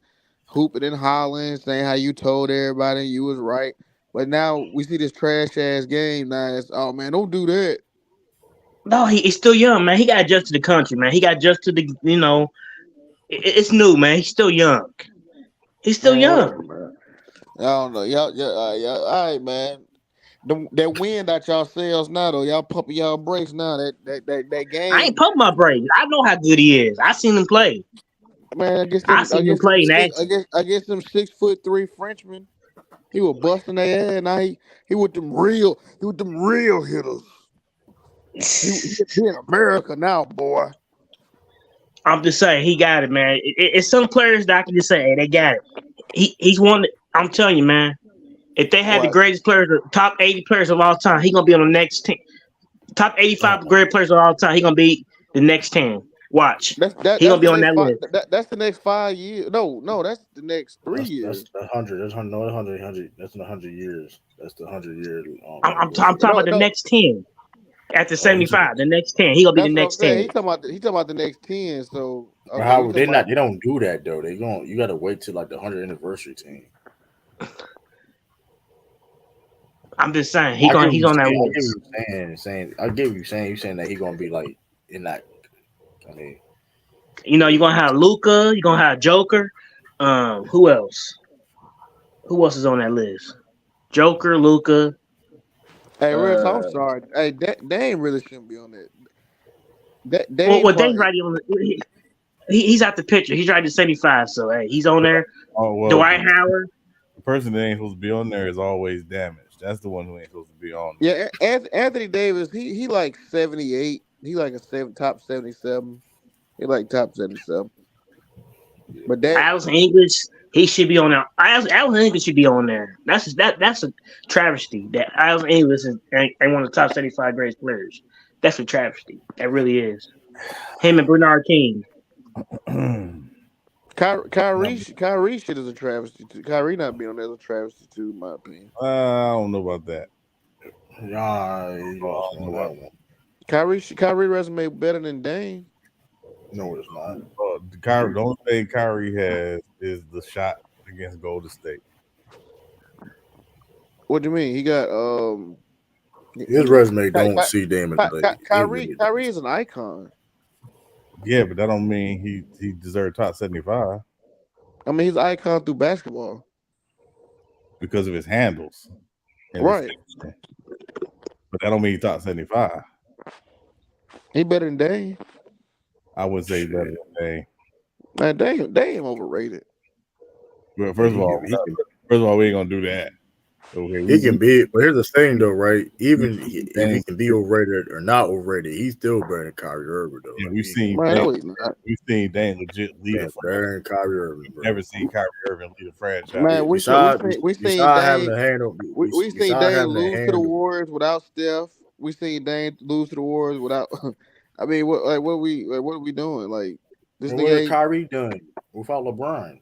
hooping and hollering, saying how you told everybody you was right. But now we see this trash ass game. Now it's oh man, don't do that. No, he's still young, man. He got to adjust to the country, man. He got to adjust to the, it's new, man. He's still young. He's still Man, whatever, young. man. I don't know, y'all. All right, man. That wind out y'all sails now, though. Y'all pumping y'all brakes now. That I ain't game, pumping my brakes. I know how good he is. I seen him play. man. I seen him play in action. I guess them 6'3" Frenchmen. He was busting their ass. Now he with them real hitters. He in America now, boy. I'm just saying, he got it, man. It's some players that I can just say, hey, they got it. He's one. I'm telling you, man. If they had the What? greatest players, the top 80 players of all time, he gonna be on the next team. Top 85 great players of all time, he gonna be the next 10. Watch. He That's gonna be the on next that five. list. That's the next 5 years. No, that's the next 3 years. That's 100. That's 100. That's in 100 years. That's the 100 year. I'm Anniversary. talking No, about the no, next 10. After Oh, you talking? 75, the next 10. He gonna be the that's what I'm next saying. 10. He talking about the next 10. So But okay, we how they talking not? about They don't do that though. They going. You got to wait till like the 100th anniversary team. I'm just saying, I get what he's you on that saying. I get list. what you're saying. I get what you're saying. You saying that he gonna be like in that. I mean, You're gonna have Luca, you're gonna have Joker. Who else? Who else is on that list? Joker, Luca. hey, Rich, I'm Uh, sorry. Hey, Dame really shouldn't be on that. Dame well, Dane's probably. right on he's out the picture. He's right at 75, so hey, he's on there. Oh well, Dwight Howard. the person that ain't supposed to be on there is always damaged. That's the one who ain't supposed to be on there. Yeah, Anthony Davis. He like 78. He like top 77. He like top 77. But that Alex English, he should be on there. Alex English should be on there. That's a travesty. That Alex English ain't one of the top 75 greatest players. That's a travesty. That really is. Him and Bernard King. Kyrie shit is a travesty too. Kyrie not being on there is a travesty too, in my opinion. I don't know about that. nah, you lost me on that one. Kyrie resume better than Dame. No, it's not. The only thing Kyrie has is the shot against Golden State. What do you mean? He got His resume don't see Dame in the league. Kyrie is an icon. Yeah, but that don't mean he deserved top 75 I mean, he's an icon through basketball. because of his handles. And Right. But that don't mean he top 75. He better than Dame. I would say better than Dame. Man, Dame overrated. Well, first of all, we ain't gonna do that. Okay, He can be, but here's the thing though, right? Even if he can be overrated or not overrated, he's still better than Kyrie Irving though. Yeah, Like, we've seen Dame legit lead a franchise. Better than Kyrie Irving, bro. Never seen Kyrie Irving lead a franchise. Man, we seen having Dame. to handle. We seen Dame lose to the Warriors without Steph. We seen Dame lose to the Warriors without. I mean, what are we doing? Like this What nigga has Kyrie done without LeBron?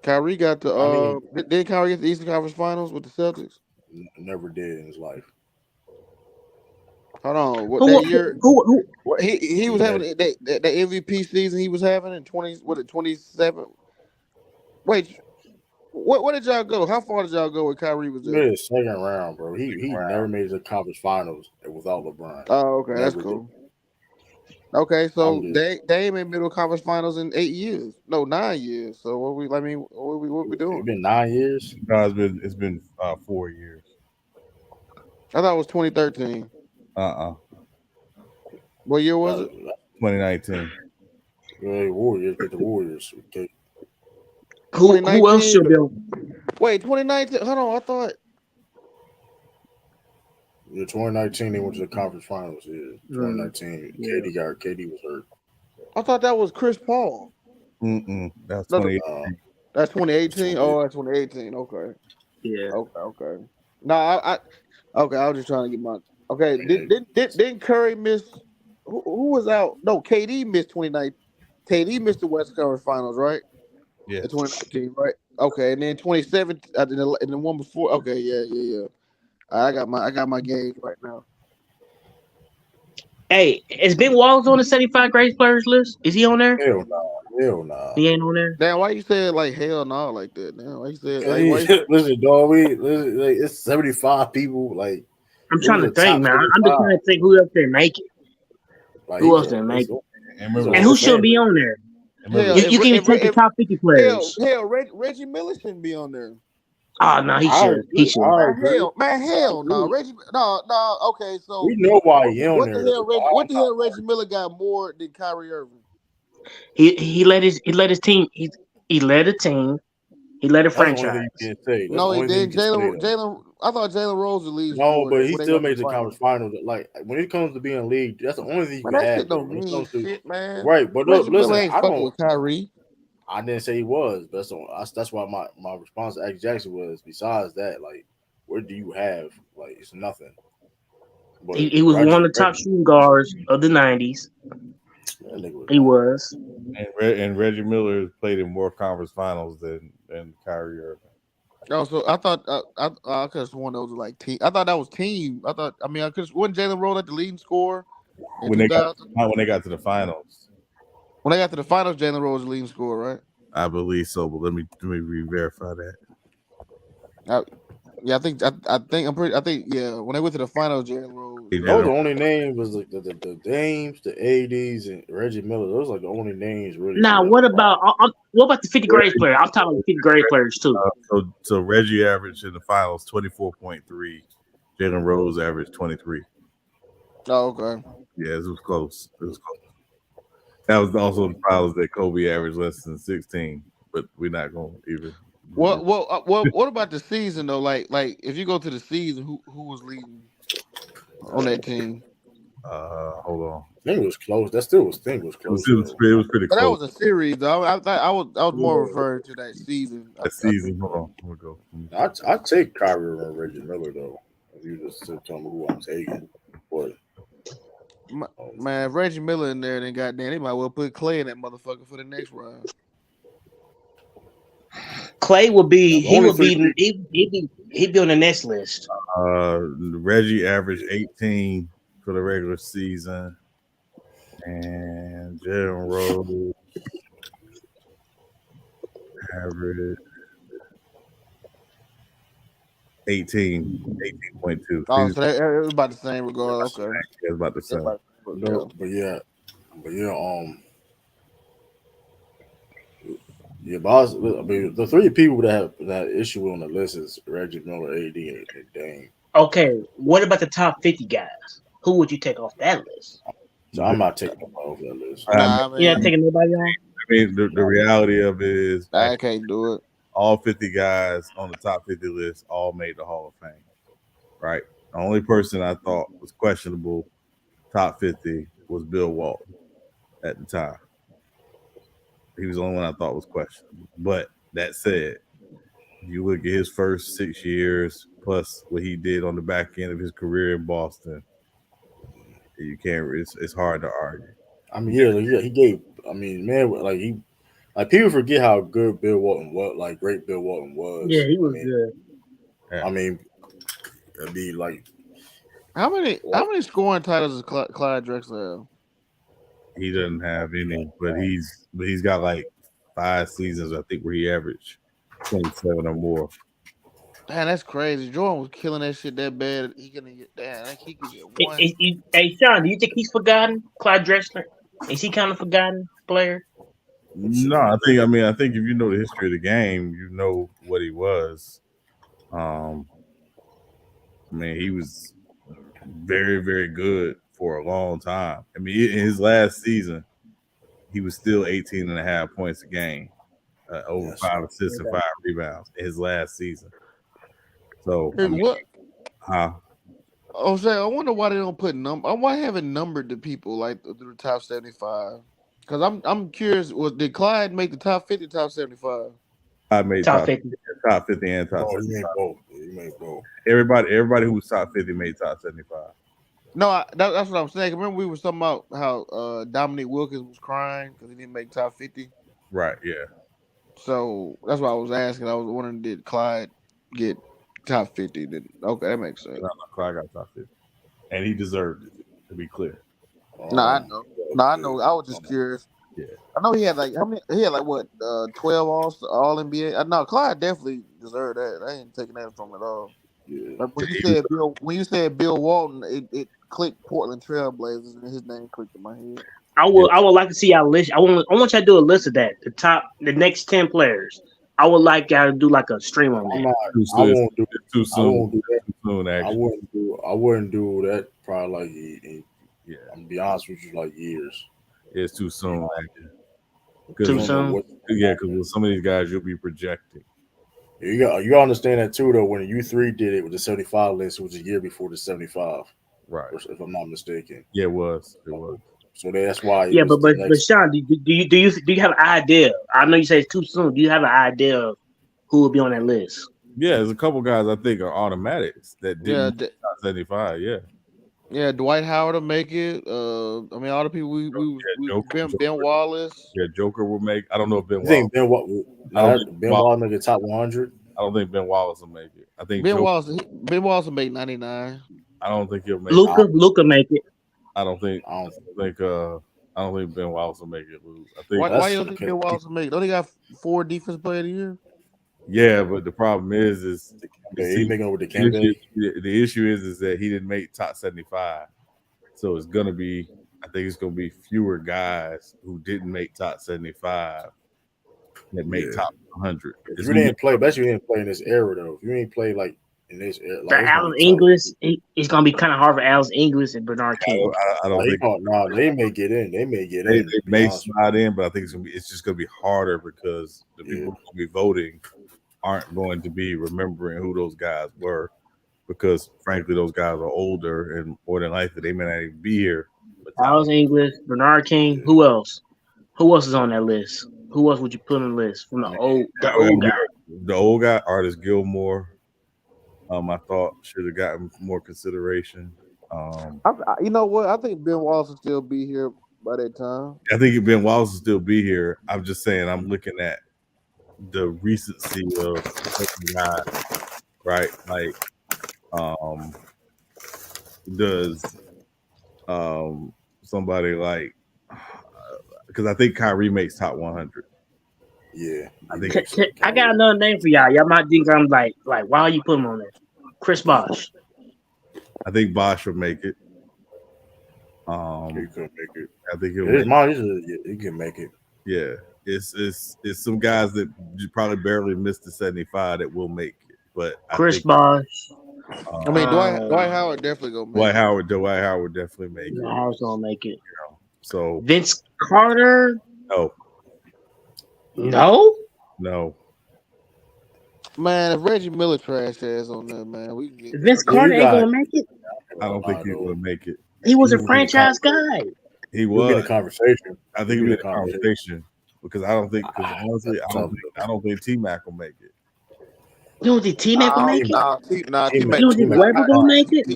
Kyrie got the. Did Kyrie get the Eastern Conference Finals with the Celtics? Never did in his life. Hold on, what that year? He was having that MVP season he was having in 27. Wait, what did y'all go? How far did y'all go when Kyrie was there? Made a second round, bro. He never made the conference finals without LeBron. Oh, okay, that's Never cool. Okay, so Dame in middle conference finals in 8 years. No, 9 years. So what we doing? It's been 9 years. No, it's been 4 years. I thought it was 2013. What year was it? 2019. Warriors get the Warriors. Okay. Who else should be on? Wait, 2019. Hold on, I thought. Yeah, 2019 they went to the conference finals. Yeah, 2019. KD was hurt. I thought that was Chris Paul. That's 2018. That's 2018. Oh, that's 2018. Okay. Yeah. Okay. No, I was just trying to get my. Okay. Didn't Curry miss? Who was out? No, KD missed 2019. KD missed the West Conference Finals, right? Yeah. 2019, right? Okay, and then 27, and the one before. Okay, yeah. I got my gauge right now. Hey, is Ben Wallace on the 75 greatest players list? Is he on there? Hell no. Hell no. He ain't on there. Damn, why you said like hell no like that? Damn, why you said like why? Hey, listen, dog. Like, it's 75 people. Like I'm it was trying a to think, top man. I'm just 75. trying to think who else there make it. Like Who else there make it's it? And it's remember, a And whole who should fan be base. on there? Hell, You can even take the top 50 players. Reggie Miller shouldn't be on there. Oh no, he I should. He agree. should. I Man, agree. I hell, no, agree. Reggie, no. Okay, so We know why he on what the there hell, though. But What I'm the not hell, Reggie Miller got more than Kyrie Irving? He led his team. He led a team. He led a That's the only thing franchise. you can say. That's the No, he only thing you didn't. can say though. Jalen. I thought Jalen Rose was the leading No, scorer but he when they still went to made the the finals. conference finals. Like when it comes to being league, that's the only thing you Man, can that shit have though. don't When it mean comes to shit, man. right, but look, Reggie Miller listen, ain't fucking with Kyrie. I didn't say he was, but that's why my response to Alex Jackson was. Besides that, like, what do you have? Like, it's nothing. But He was one of the top shooting guards of the '90s. that nigga was He not. was. and Reggie Miller has played in more conference finals than Kyrie Irving. Oh, so I thought I could have sworn those were like team. I thought that was team. I could wasn't Jalen Rose at the leading scorer in When they got 2000. when they got to the finals, When they got to the finals, Jalen Rose was the leading scorer, right? I believe so. But let me re-verify that. Yeah, I think yeah. When they went to the finals, Jalen Rose. Those are the only names was the Dames, the ADs, and Reggie Miller. Those are like the only names really Now, for that. what about the 50 greatest players? I'm talking about the 50 greatest players too. So Reggie averaged in the finals 24.3. Jalen Rose averaged 23. Oh, okay. Yeah, it was close. It was close. That was also the finals that Kobe averaged less than 16. But we're not going to even. What about the season though? Like if you go to the season, who was leading on that team? Hold on. I think it was close. That still was thing was close. It was pretty But that close. was a series though. I was more referring to that season. That season. Hold on. I'm gonna go. I take Kyrie and Reggie Miller though. If you just tell me who I'm taking, but man, if Reggie Miller in there, then goddamn, they might well put Clay in that motherfucker for the next round. Clay would be. He'd be on the next list. Reggie averaged 18 for the regular season, and Jalen Rose averaged 18.2. Oh, so it was about the same regard. Okay, it was about the same. But yeah. Yeah, boss. I mean, the three people that have that issue on the list is Reggie Miller, AD, and Dame. Okay, what about the top 50 guys? Who would you take off that list? So I'm not taking them off that list. You're not taking nobody off? I mean, the reality of it is, I can't do it. All 50 guys on the top 50 list all made the Hall of Fame, right? The only person I thought was questionable top 50 was Bill Walton at the time. He was the only one I thought was questionable. But that said, you look at his first 6 years plus what he did on the back end of his career in Boston, you can't. It's hard to argue. I mean, yeah, he gave. I mean, man, like people forget how good Bill Walton was, like great Bill Walton was. Yeah, he was good. I mean, it'd be like how many scoring titles does Clyde Drexler have? He doesn't have any, but he's got like 5 seasons, I think, where he averaged 27 or more. Damn, that's crazy. Jordan was killing that shit that bad. He could get one. Hey, Sean, do you think he's forgotten? Clyde Drexler? Is he kind of forgotten player? No, I think if you know the history of the game, you know what he was. He was very, very good for a long time. I mean, in his last season, he was still 18.5 points a game, over 5 assists and 5 rebounds in his last season. So, what? Huh? Oh, say, I wonder why they don't put why haven't numbered the people like the top 75? Because I'm curious. Did Clyde make the top 50, top 75? I made top 50 and top 75. He made both. He made both. Everybody who was top 50 made top 75. No, that's what I'm saying. Remember we were talking about how Dominique Wilkins was crying because he didn't make top 50. Right. Yeah. So that's why I was asking. I was wondering, did Clyde get top 50? Then okay, that makes sense. No, Clyde got top 50, and he deserved it. To be clear. No, I know. No, I know. I was just curious. Yeah. I know he had like how many? He had like what? 12 all NBA. No, Clyde definitely deserved that. I ain't taking that from him at all. Yeah. Like when you said Bill Walton, it clicked Portland Trailblazers, and his name clicked in my head. I would like to see y'all list. I want y'all to do a list of that. The next 10 players. I would like y'all to do like a stream on that. I won't do it. Too soon. I won't do that. Too soon, actually. I wouldn't do that. Probably like yeah. I'm gonna be honest with you, like years. It's too soon. Too soon. Yeah, because with some of these guys, you'll be projecting. You gotta understand that too, though. When U3 did it with the 75 list, it was a year before the 75. Right. If I'm not mistaken. Yeah, it was. It was. So that's why. Yeah, but Sean, do you have an idea? I know you say it's too soon. Do you have an idea of who will be on that list? Yeah, there's a couple guys I think are automatics that didn't top 75. Yeah. Yeah, Dwight Howard will make it. I mean, all the people Ben Wallace. Yeah, Joker will make. I don't know if Ben Wallace. Ben Wallace make the top 100. I don't think Ben Wallace will make it. I think Ben Wallace will make 99. I don't think he'll make Luka make it. I don't think Ben Wallace will make it. I think why you don't think Ben Wallace will make it? Don't he got 4 defense player of the year? Yeah, but the problem is he making it with the campaign. The issue is that he didn't make top 75, so it's gonna be. I think it's gonna be fewer guys who didn't make top 75 that make top 100. If you didn't play, bet you didn't play in this era though. If you didn't play like in this era, like Alan Inglis, it's gonna be kind of hard for Alan Inglis and Bernard King. I don't think. They may get in. They may get in. They may slide in, but I think it's just gonna be harder because the people who will be voting aren't going to be remembering who those guys were, because frankly those guys are older and more than likely they may not even be here. Alan Inglis, Bernard King. Who else? Who else is on that list? Who else would you put on the list from the old guy? The old guy, Artis Gilmore. I thought should have gotten more consideration. You know what? I think Ben Wallace will still be here by that time. I think Ben Wallace will still be here. I'm just saying, I'm looking at the recency of guys, right? Like, does somebody like? Because I think Kyrie makes top 100. Yeah, I think I got another name for y'all. Y'all might think I'm like why you put him on there? Chris Bosh. I think Bosh will make it. He could make it. I think he can make it. Yeah, it's some guys that you probably barely missed the 75 that will make it. But Chris Bosh. I mean, Dwight Howard definitely gonna make it. Dwight Howard definitely make it. Howard's gonna make it. So Vince Carter. No. Man, if Reggie Miller trash ass on there, man, we can get Vince Carter ain't gonna make it. I don't think he's gonna make it. He was a franchise guy. He was in a conversation. I think he'll be in a conversation because honestly, I don't think T-Mac will make it. You don't think T-Mac will make it? T-Mac. You don't think Webber gonna make it?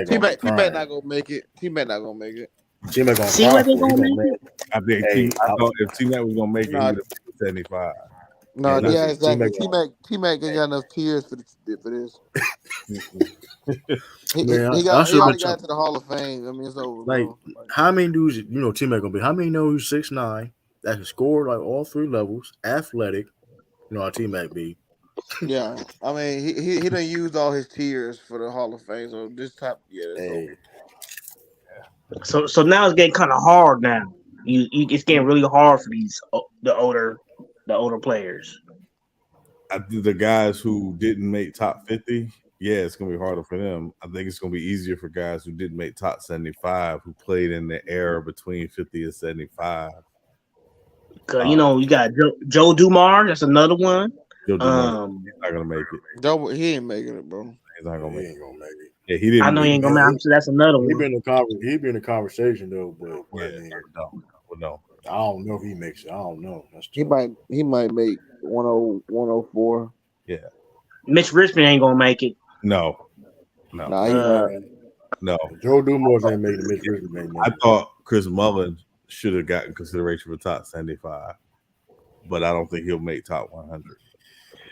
T-Mac not gonna make it. T-Mac not gonna make it. T-Mac gonna see what they gonna make it. I think I thought if T-Mac was gonna make it, he would have 75. No, yeah, exactly. T-Mac ain't got enough tears for this. He already got to the Hall of Fame. I mean, it's over. Like, how many dudes T-Mac gonna be? How many know who's 6'9" that can score like all 3 levels, athletic? You know how T-Mac be. Yeah, I mean, he done used all his tears for the Hall of Fame. So this top, So now it's getting kind of hard. Now it's getting really hard for the older players. I think the guys who didn't make top 50, yeah, it's gonna be harder for them. I think it's gonna be easier for guys who didn't make top 75, who played in the era between 50 and 75. You know, you got Joe Dumars. That's another one. Joe Dumars, he's not gonna make it. He ain't making it, bro. He's not gonna make it. Yeah, he didn't. I know he ain't gonna make it. So that's another one. He'd be in the conversation though, but no. I don't know if he makes it. I don't know. He might make 104. Yeah. Mitch Richmond ain't gonna make it. No. No. Joe Dumars ain't making Mitch Richmond. I thought Chris Mullin should have gotten consideration for top 75. but I don't think he'll make top 100.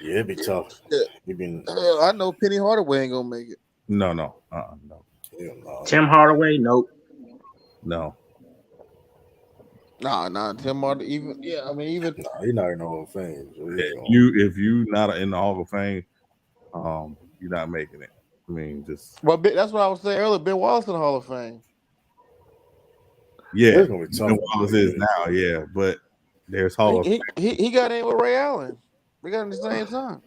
Yeah, it'd be tough. Hell, I know Penny Hardaway ain't gonna make it. No. No. Tim Hardaway, nope. No. Nah. Tim Hardaway, even he's not in the Hall of Fame. So If you not in the Hall of Fame, you're not making it. I mean, just Well, that's what I was saying earlier. Ben Wallace in the Hall of Fame. yeah. It's gonna be tough. Ben Wallace is now, yeah, but there's Hall of Fame. He got in with Ray Allen. They got in the same time.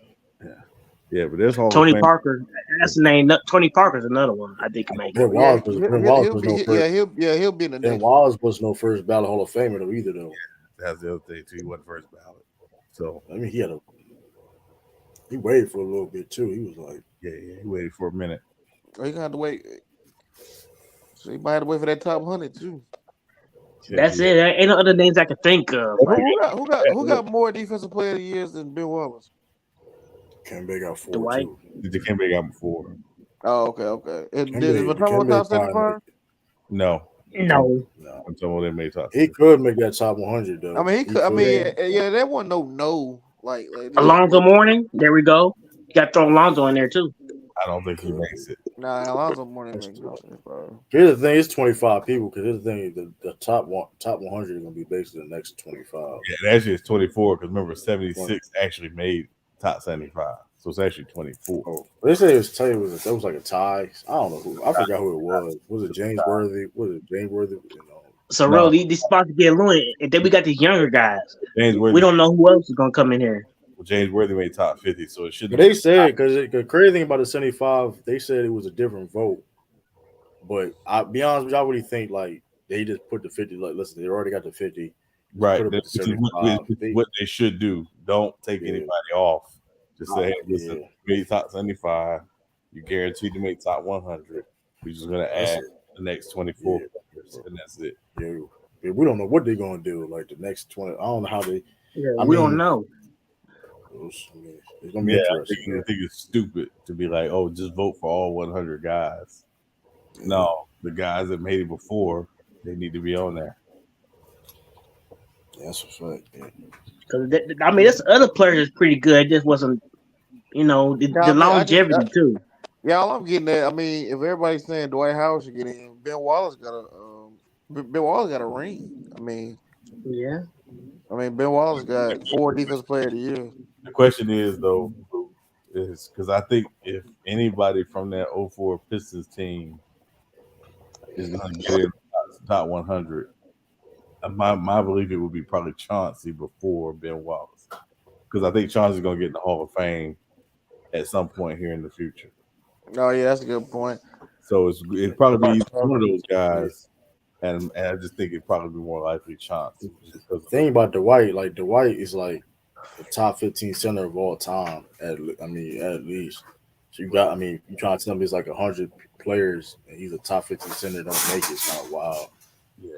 Yeah, but there's Hall Tony of Fame. Parker. That's the name. Tony Parker's another one I think can make it. Ben Wallace was no first. He'll be in the Ben next. Wallace was no first ballot Hall of Famer though either though. That's the other thing too. He wasn't first ballot. So I mean, he waited for a little bit too. He was like, he waited for a minute. Oh, he gonna have to wait. So he might have to wait for that top 100 too. That's it. There ain't no other names I can think of. Who got more defensive player of the years than Ben Wallace? Kemba got 4 Dwight. too. The Kemba got 4. Oh, okay. And is Wembanyama top 75? No. No. I'm talking about made top. He could make that top 100 though. I mean, he could. I mean, yeah, that wasn't no. Like Alonzo Mourning. There we go. You got to throw Alonzo in there too. I don't think he makes it. Nah, Alonzo Mourning makes no sense, bro. Here's the thing: it's 25 people. Because here's the thing: the top 100 is gonna be based on the next 25. Yeah, actually it's 24. Because remember, 76 actually made top 75, so it's actually 24. Oh, they say it was like a tie. I don't know who. I forgot who it was. Was it James Worthy? So, really, these spots to get Lewin, and then we got these younger guys. We don't know who else is gonna come in here. Well, James Worthy made top 50, so it should. But they said because the crazy thing about the 75, they said it was a different vote. But I'll be honest with you, I really think like they just put the 50. Like, listen, they already got the 50. Right. This is what they should do. Don't take anybody off. Just say, hey, listen, you made top 75. You guaranteed to make top 100. We're just gonna add the next 24 players, and that's it. Yeah, we don't know what they're gonna do. Like the next 20, I don't know how they. Yeah, we don't know. It's gonna be interesting. I think it's stupid to be like, oh, just vote for all 100 guys. No, the guys that made it before, they need to be on there. That's a fact. Because I mean, this other player is pretty good. It just wasn't, the longevity too. Yeah, all I'm getting at. I mean, if everybody's saying Dwight Howard should get in, Ben Wallace got a ring. I mean, yeah. I mean, Ben Wallace got 4 defensive player of the year. The question is though, is because I think if anybody from that 04 Pistons team is going to get in top 100, my belief it would be probably Chauncey before Ben Wallace, because I think Chauncey's going to get in the Hall of Fame at some point here in the future. Oh yeah, that's a good point. So it'd probably be one of those guys, and I just think it'd probably be more likely Chauncey. The thing about Dwight, like Dwight is like the top 15 center of all time. At least. So you trying to tell me it's like 100 players and he's a top 15 center don't make it. It's kind of wild. Yeah.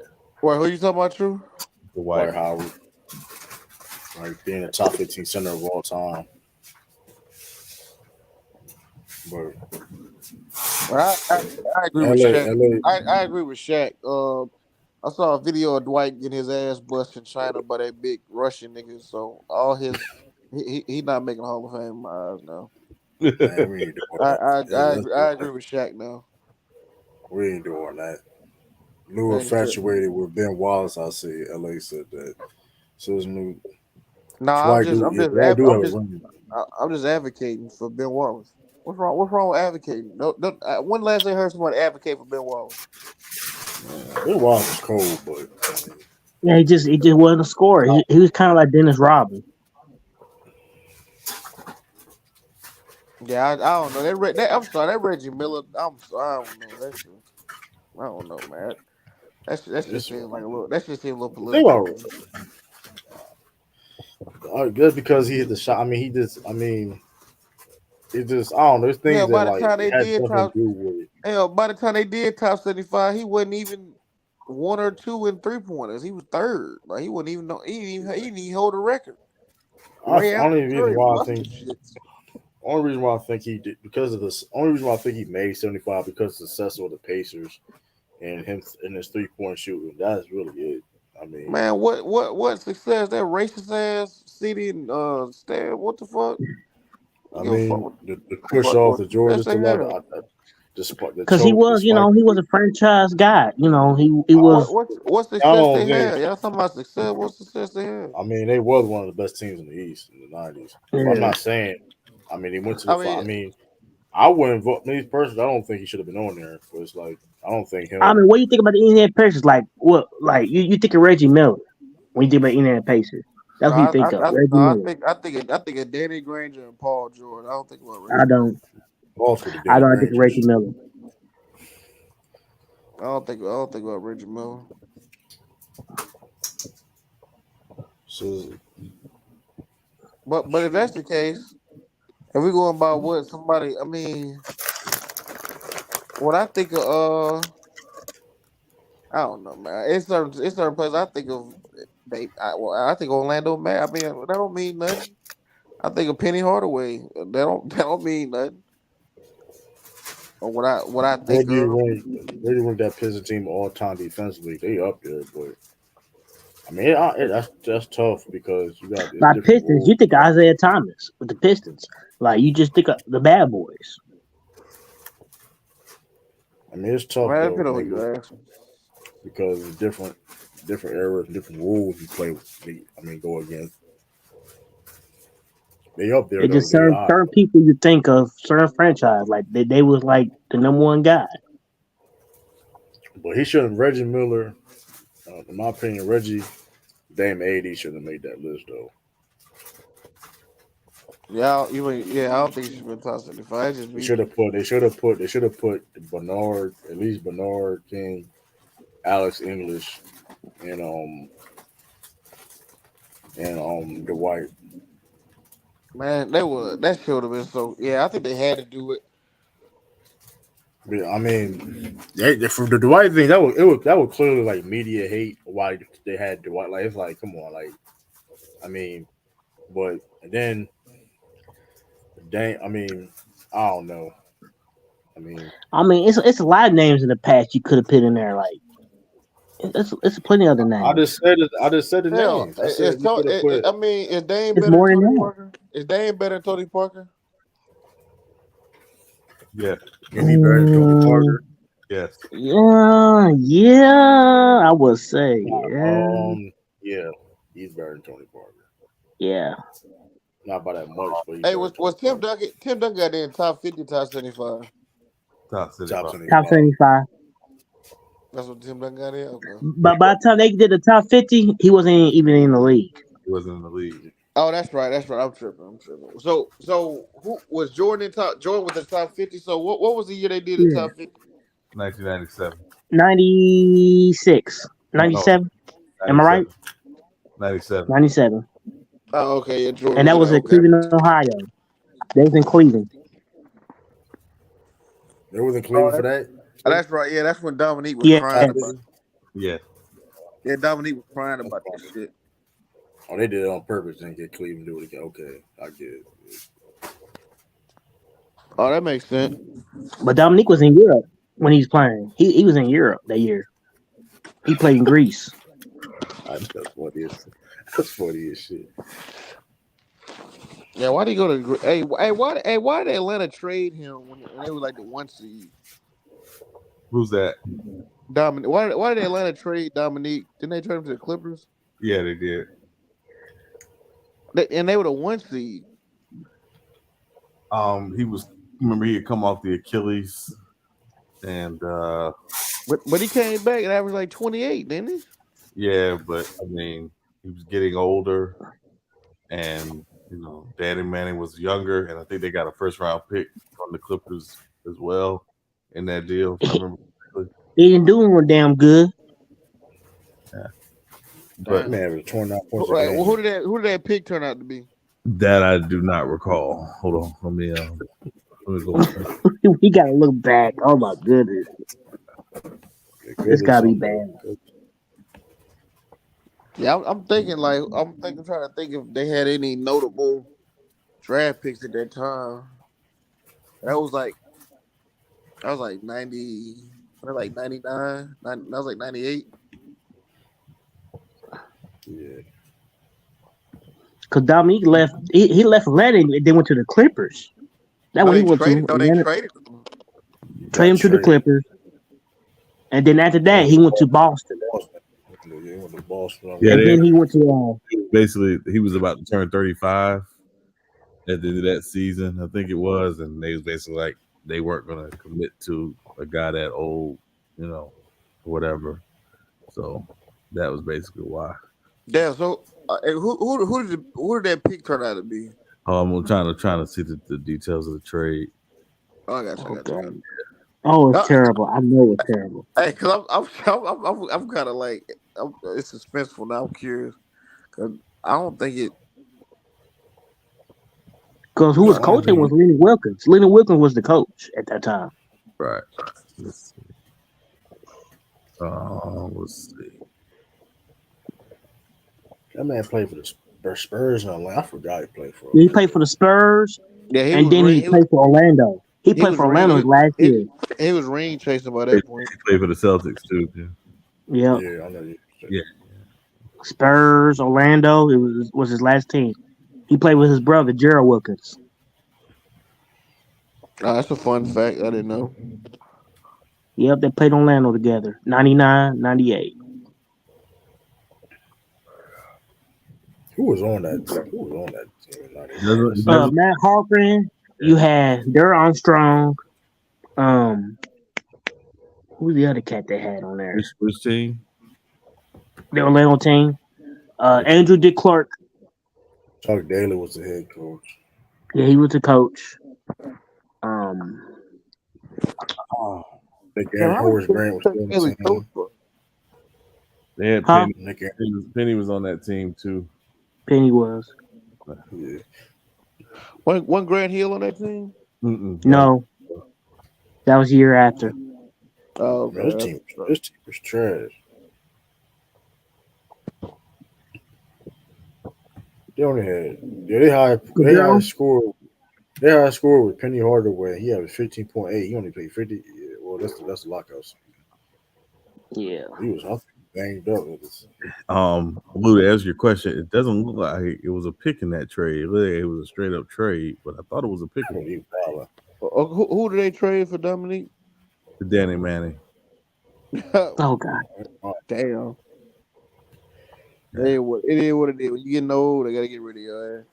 Wait, who you talking about, True? Dwight Howard. Like being a top 15 center of all time. But I agree with Shaq. I agree with Shaq. I saw a video of Dwight getting his ass busted in China by that big Russian nigga. So all his he not making Hall of Fame in my eyes now. I agree with Shaq now. We ain't doing that. Lou infatuated with Ben Wallace. I see LA said that. So it's new. Nah, I'm just advocating for Ben Wallace. What's wrong with advocating? No, when last I heard somebody advocate for Ben Wallace? Ben Wallace was cold, but yeah, he just wasn't a scorer. He was kind of like Dennis Rodman. Yeah, I don't know. I'm sorry, that Reggie Miller. I'm sorry, I don't know. I don't know, man. That just seems like a little. That just seems a little political. Just because he hit the shot. It just. I don't know. There's things by the that time they did top. By the time they did top 75, he wasn't even 1 or 2 in 3-pointers. He was third. Like he wouldn't even know. He didn't even hold a record. Only reason why I think he did because of this. Only reason why I think he made 75 because of the success of the Pacers and him in his 3-point shooting. That's really it. I mean, Man, what success? That racist ass city and stand. What the fuck? I Give a fuck. mean, What the push fuck off what the Georgia success they still out. have? The Because he choke, the was, spike. he was a franchise guy. He was. What I success don't they think. have? Y'all talking about success? What success they have? I mean, they was one of the best teams in the East in the '90s. But I'm Yeah. not saying. I mean, he went to I the. I mean, mean, I wouldn't vote me personally. I don't think he should have been on there. But it's like I don't think I him. mean, what do you think about the Indiana Pacers? Like what? Like you think of Reggie Miller when you think about Indiana Pacers? That's no, what you think of Reggie no, Miller. I think of Danny Granger and Paul George. I don't think about I Reggie Miller. don't. Lost with the I Danny don't think of Reggie Grangers. Miller. I don't think about Reggie Miller. So But if that's the case, if we going by what somebody, I mean, what I think of, I don't know, man. It's certain places I think of. I think Orlando. Man, I mean, that don't mean nothing. I think of Penny Hardaway. That don't mean nothing. Or what I think of. Where do you rank that Pistons team all time defensively? They up there, but I mean, that's tough because you got it's By different Pistons, rules. you think Isaiah Thomas with the Pistons. Like you just think of the bad boys. I mean, it's tough Man, though, depending on who man, you ask. because it's different eras, different rules you play. I mean, go against. They up there It though. just They certain are. certain people you think of certain franchise like they was like the number one guy. But he shouldn't. Reggie Miller, in my opinion, Reggie, Dame AD should have made that list though. Yeah, I don't think you should be top 75. That's just They me. should have put. They should have put. They should have put Bernard, at least Bernard King, Alex English, and Dwight. Man, that should have been so. Yeah, I think they had to do it. But, I mean, for the Dwight thing, that was clearly like media hate why they had Dwight. Like it's like, come on, like I mean, but and then dang, I mean, I don't know. I mean, I mean, it's a lot of names in the past you could have put in there. Like it's plenty other I names. just said it. I just said the Hell, names. I said you could have put. I mean, is Dame It's better than more than Tony that. Parker? Is Dame better than Tony Parker? Yeah. Is he better than Tony Parker? Yes. Yeah, I would say, yeah, Yeah, he's better than Tony Parker. yeah. Not by that much, but he's Hey, better than was Tony Tim Parker. Duncan? Tim Duncan got in top 50, top 75. Top Top 75. Top 75. 75. That's what Tim Duncan got in. Okay. But by the time they did the top 50, he wasn't even in the league. He wasn't in the league. Oh, that's right. That's right. I'm tripping. So who was Jordan in top? Jordan was the top 50. So what was the year they did the Yeah. top 50? 1997. 96. No, 97. Am I right? 97. 97. Oh, okay. Yeah, Jordan And was that in was there. in Okay. Cleveland, Ohio. They was in Cleveland. They was in Cleveland for that. That's right. Yeah, that's when Dominique was Yeah. crying about. Yeah. Yeah, Dominique was crying about that shit. Oh, they did it on purpose and get Cleveland to do it again. Okay, I get it. Oh, that makes sense. But Dominique was in Europe when he was playing. He was in Europe that year. He played in Greece. That's funny as that's funny as shit. Yeah, why did he go to? Why did Atlanta trade him when they were like the 1 seed? Who's that? Dominique. Why did Atlanta trade Dominique? Didn't they trade him to the Clippers? Yeah, they did. And they were the 1 seed. He was. Remember, he had come off the Achilles, and But he came back and averaged like 28, didn't he? yeah, but I mean, he was getting older, and Danny Manning was younger, and I think they got a first round pick from the Clippers as well in that deal. If I remember correctly. He didn't do him damn good. Yeah, But man, was 29 points a Right. game. Well, who did that pick turn out to be? that I do not recall. Hold on, let me go. He gotta look back. Oh my goodness. It's gotta be bad. Yeah, I'm thinking trying to think if they had any notable draft picks at that time. That was like 90, like 99, that was like 98. Yeah. Because Dominique left. He left Atlanta and then went to the Clippers. That's No, what he they went traded. to. No, they Atlanta, traded him. trade Got him to the traded. Clippers, and then after And that he went to Boston, Boston. Yeah, he went to Boston. I Yeah, and remember they then that. he went to. basically he was about to turn 35 at the end of that season, I think it was, and they was basically like they weren't going to commit to a guy that old, you know, whatever. So that was basically why. Damn. So, hey, who did that pick turn out to be? I'm trying to see the details of the trade. Oh, I got you. I Oh got you. I got god! Oh, it's you. terrible. I know it's terrible. Hey, cause I'm kind of like it's suspenseful now. I'm curious because I don't think it. Because who was I coaching was mean, Lenny Wilkins. Lenny Wilkins was the coach at that time. right. Let's see. Let's see. That man played for the Spurs and Orlando. I forgot he played for He played for Orlando. the Spurs, Yeah, he and was then ring. he played for Orlando. He He played was for ring. Orlando his last year. He was ring chasing by He that point. played for the Celtics too. Yep. Yeah, I know you. Yeah. Spurs, Orlando. It was his last team. He played with his brother Gerald Wilkins. Oh, that's a fun fact. I didn't know. Yep, they played Orlando together. 99, 98. Who was on that? Who was on that team in It '99? doesn't. It doesn't. Matt Harprin. You had Darrell Armstrong. Um, who's the other cat they had on there? Which team? The Orlando team. Andrew Dick Clark. Chuck Daly was the head coach. Yeah, he was the coach. Um, Oh, Nick Damn, how Horace much Grant was still on Haley the coach team. for? they had huh? Penny. Nick, Penny was on that team too. Penny was. yeah, One Grant Hill on that team. No, that was a year after. Oh, man, okay. this team was trash. They only had they hired a score. They hired a score with Penny Hardaway. He had 15.8. He only played 50. Yeah, well, that's the lockout. Yeah. He was banged up. Lou, to answer your question, it doesn't look like it was a pick in that trade. It was a straight up trade, but I thought it was a pick. Who did they trade for Dominique? Danny Manning. Oh God. Damn. It is what it is. When you get old, they gotta get rid of your ass.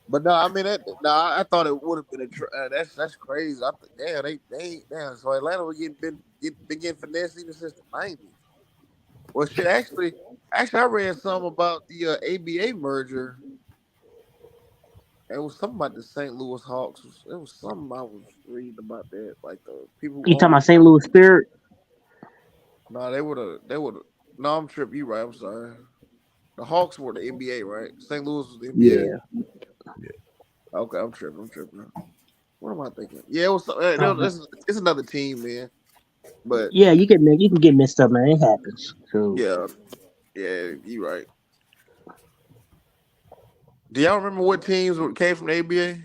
But no, I mean I thought it would have been that's crazy. Damn, damn. So Atlanta was been getting finesse even since the '90s. Well, shit. Actually, I read something about the ABA merger. It was something about the St. Louis Hawks. It was something I was reading about that. Like the people who You talking own. about St. Louis Spirit? No, they would have. No, I'm tripping. You right. I'm sorry. The Hawks were the NBA, right? St. Louis was the NBA. Yeah. Okay, I'm tripping. What am I thinking? Yeah, it was. It's another team, man. But Yeah, you can get messed up, man. It happens. So yeah, you right. Do y'all remember what teams came from the ABA?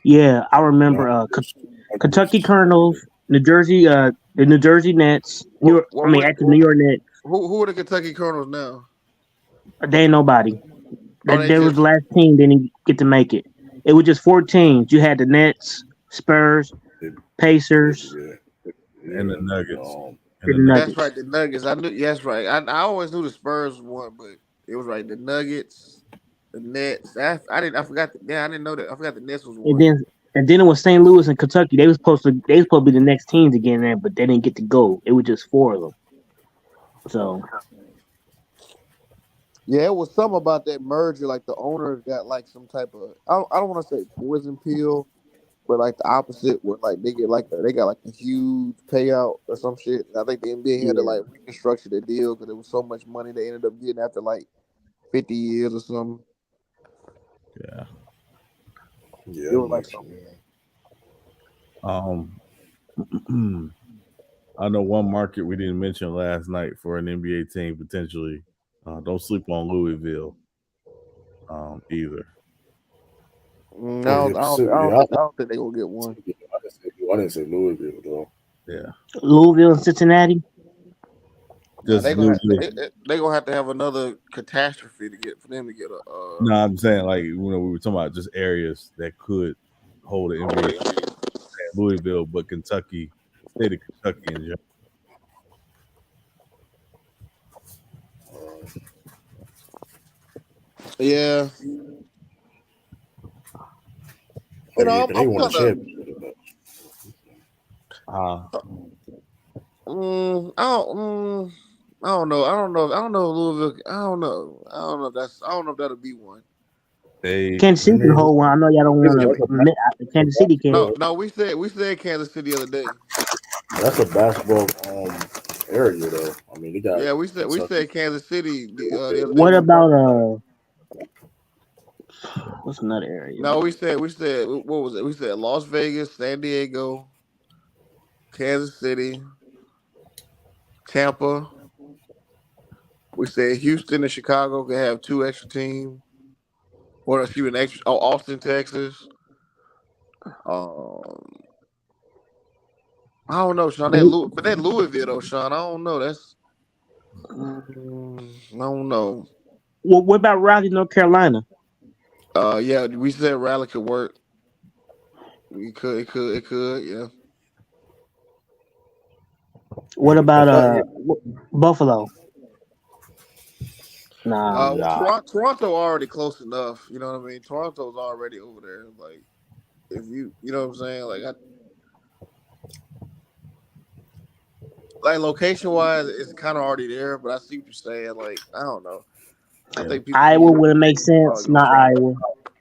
yeah, I remember Kentucky Colonels, New Jersey, the New Jersey Nets. Actually New York Nets. Who are the Kentucky Colonels now? They ain't nobody. Oh, they That was just the last team didn't get to make it. It was just 4 teams. You had the Nets, Spurs, Pacers, and the Nuggets. and the Nuggets. That's right, the Nuggets. I knew. Yes, right. I always knew the Spurs won, but it was right. The Nuggets, the Nets. I didn't. I forgot. I didn't know that. I forgot the Nets was one. And then it was St. Louis and Kentucky. They was supposed to be the next teams again there, but they didn't get to go. It was just 4 of them. So yeah, it was something about that merger. Like the owners got like some type of. I don't want to say poison pill, but like the opposite, where like they got like a huge payout or some shit. And I think the NBA had to like reconstruct the deal because there was so much money they ended up getting after like 50 years or something. Yeah. Yeah. It was like something. I know one market we didn't mention last night for an NBA team potentially. Don't sleep on Louisville either. I don't think they gonna get one. I didn't say Louisville though. Yeah. Louisville and Cincinnati. Just, they gonna have to have another catastrophe for them to get a. No, I'm saying like we were talking about just areas that could hold an NBA. Louisville, but Kentucky, state of Kentucky in general. Yeah. You know, they won a championship. I don't know Louisville. I don't know if that'll be one. Kansas City can hold one. I know y'all don't want to admit Kansas City can. No, we said Kansas City the other day. That's a basketball area though. I mean, they got. Yeah, we said Kansas City the other day. What about what's another area? No, we said what was it? We said Las Vegas, San Diego, Kansas City, Tampa. We said Houston and Chicago can have 2 extra teams. Or excuse me, Austin, Texas. I don't know, Sean. But that Louisville though, Sean. I don't know. That's I don't know. Well, what about Raleigh, North Carolina? Yeah, we said Raleigh could work. It could, yeah. What about Buffalo? Toronto already close enough. You know what I mean? Toronto's already over there. Like, if you know what I'm saying? Like location wise, it's kind of already there. But I see what you're saying. Like, I don't know. I think Iowa would make sense. Not Iowa.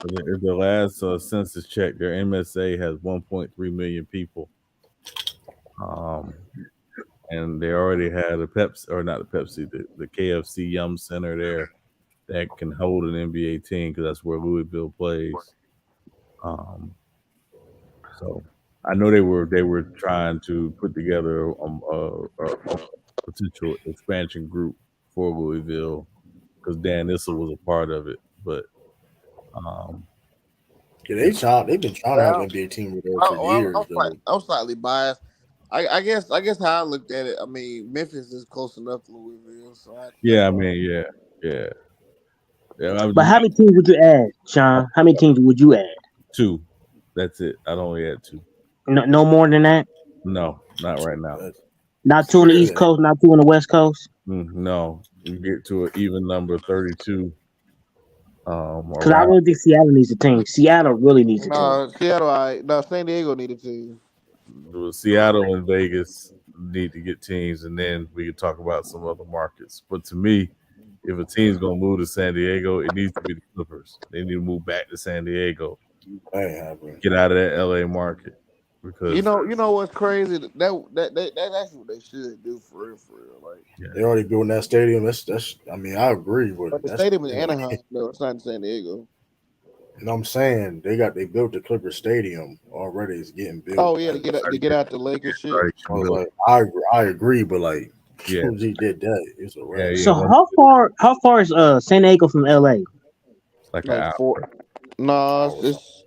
If the last census check, their MSA has 1.3 million people. And they already had a Pepsi, or not a Pepsi, the KFC Yum Center there that can hold an NBA team because that's where Louisville plays. So I know they were trying to put together a potential expansion group for Louisville because Dan Issel was a part of it, but yeah, they've been trying to have an NBA team with them for years. I'm slightly biased. I guess how I looked at it. I mean, Memphis is close enough to Louisville, so yeah. But how many teams would you add, Sean? How many teams would you add? 2. That's it. I'd only add 2. No more than that. No, not right now. Not 2 on the East Coast, not 2 on the West Coast. No, you get to an even number 32. Because I really think Seattle needs a team. Seattle really needs a team. San Diego need a team. Seattle and Vegas need to get teams, and then we can talk about some other markets. But to me, if a team's gonna move to San Diego, it needs to be the Clippers. They need to move back to San Diego. Get out of that LA market. Because you know what's crazy? That's what they should do for real. Like they already building that stadium. That's. I mean, I agree, but the stadium in Anaheim, no, it's not in San Diego. No, I'm saying they built the Clippers Stadium already. It's getting built. Oh yeah, to get out the Lakers shit. I was like, I agree, but like, as soon as he did that, it's a wrap. So how far is San Diego from LA? It's like an hour. 4. No, it's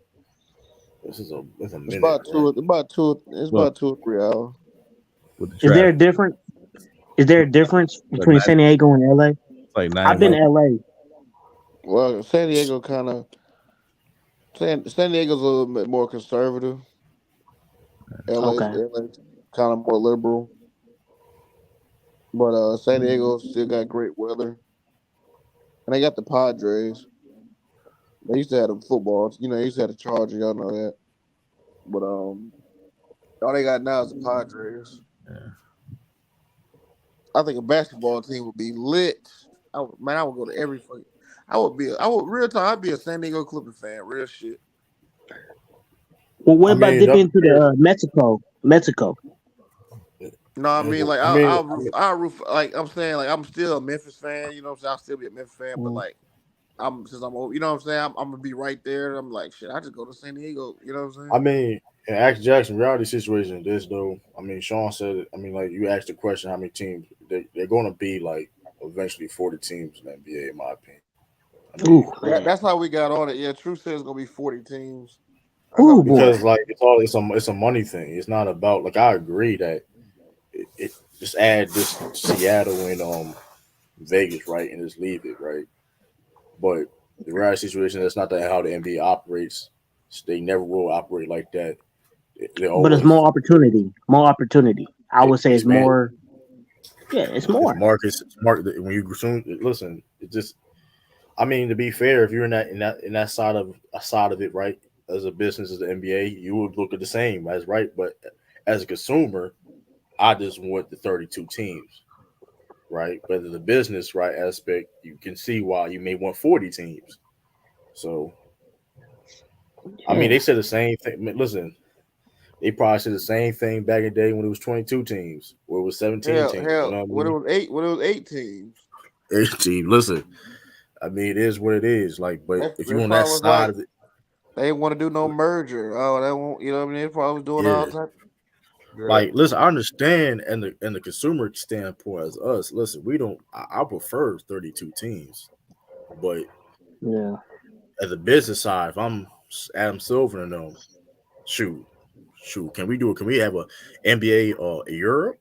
a minute. It's about 2 or 3 hours. Is there a difference? Is there a difference between San Diego and LA? Like 9 I've been to LA. Well, San Diego San Diego's a little bit more conservative. LA's kind of more liberal. But San Diego still got great weather. And they got the Padres. They used to have the football. They used to have the Chargers. Y'all know that. But all they got now is the Padres. Yeah. I think a basketball team would be lit. I would go to every fucking. I'd be a San Diego Clippers fan. Real shit. Well, what about dipping into the Mexico? No, I mean like I'll root for, like I'm saying, like I'm still a Memphis fan. You know what I'm saying? I'll still be a Memphis fan, but like since I'm old, you know what I'm saying? I'm gonna be right there. I'm like shit. I just go to San Diego. You know what I'm saying? I mean, in Axe Jackson reality situation, this though. I mean, Sean said it. I mean, like you asked the question, how many teams they're going to be like eventually 40 teams in the NBA, in my opinion. That's how we got on it. Yeah, True says it's gonna be 40 teams. Because like it's a money thing. It's not about like I agree that just add this Seattle and Vegas, right, and just leave it, right. But the right situation, that's not that how the NBA operates. They never will operate like that. They But it's always more opportunity. More opportunity. I would say it's expand. more. Yeah, it's It's more. markets. It's market when you soon listen. It just. I mean, to be fair, if you're in that side of it, right, as a business as the NBA, you would look at the same as right. But as a consumer, I just want the 32 teams, right. But as the business right aspect, you can see why you may want 40 teams. So I mean, Yeah. they said the same thing. I mean, listen, they probably said the same thing back in the day when it was 22 teams, or it was 17 teams. You know what I When it mean? was eight, when it was 8 teams, 8 teams. Listen, I mean, it is what it is. Like, but if they you on that probably was side like of it, they didn't want to do no merger. Oh, that won't. You know what I mean? They probably was doing all yeah. type. Yeah. Like, listen, I understand, and the consumer standpoint as us. Listen, we don't. I prefer 32 teams, but Yeah. as a business side, if I'm Adam Silver and them, shoot, shoot, can we do it? Can we have a NBA or Europe?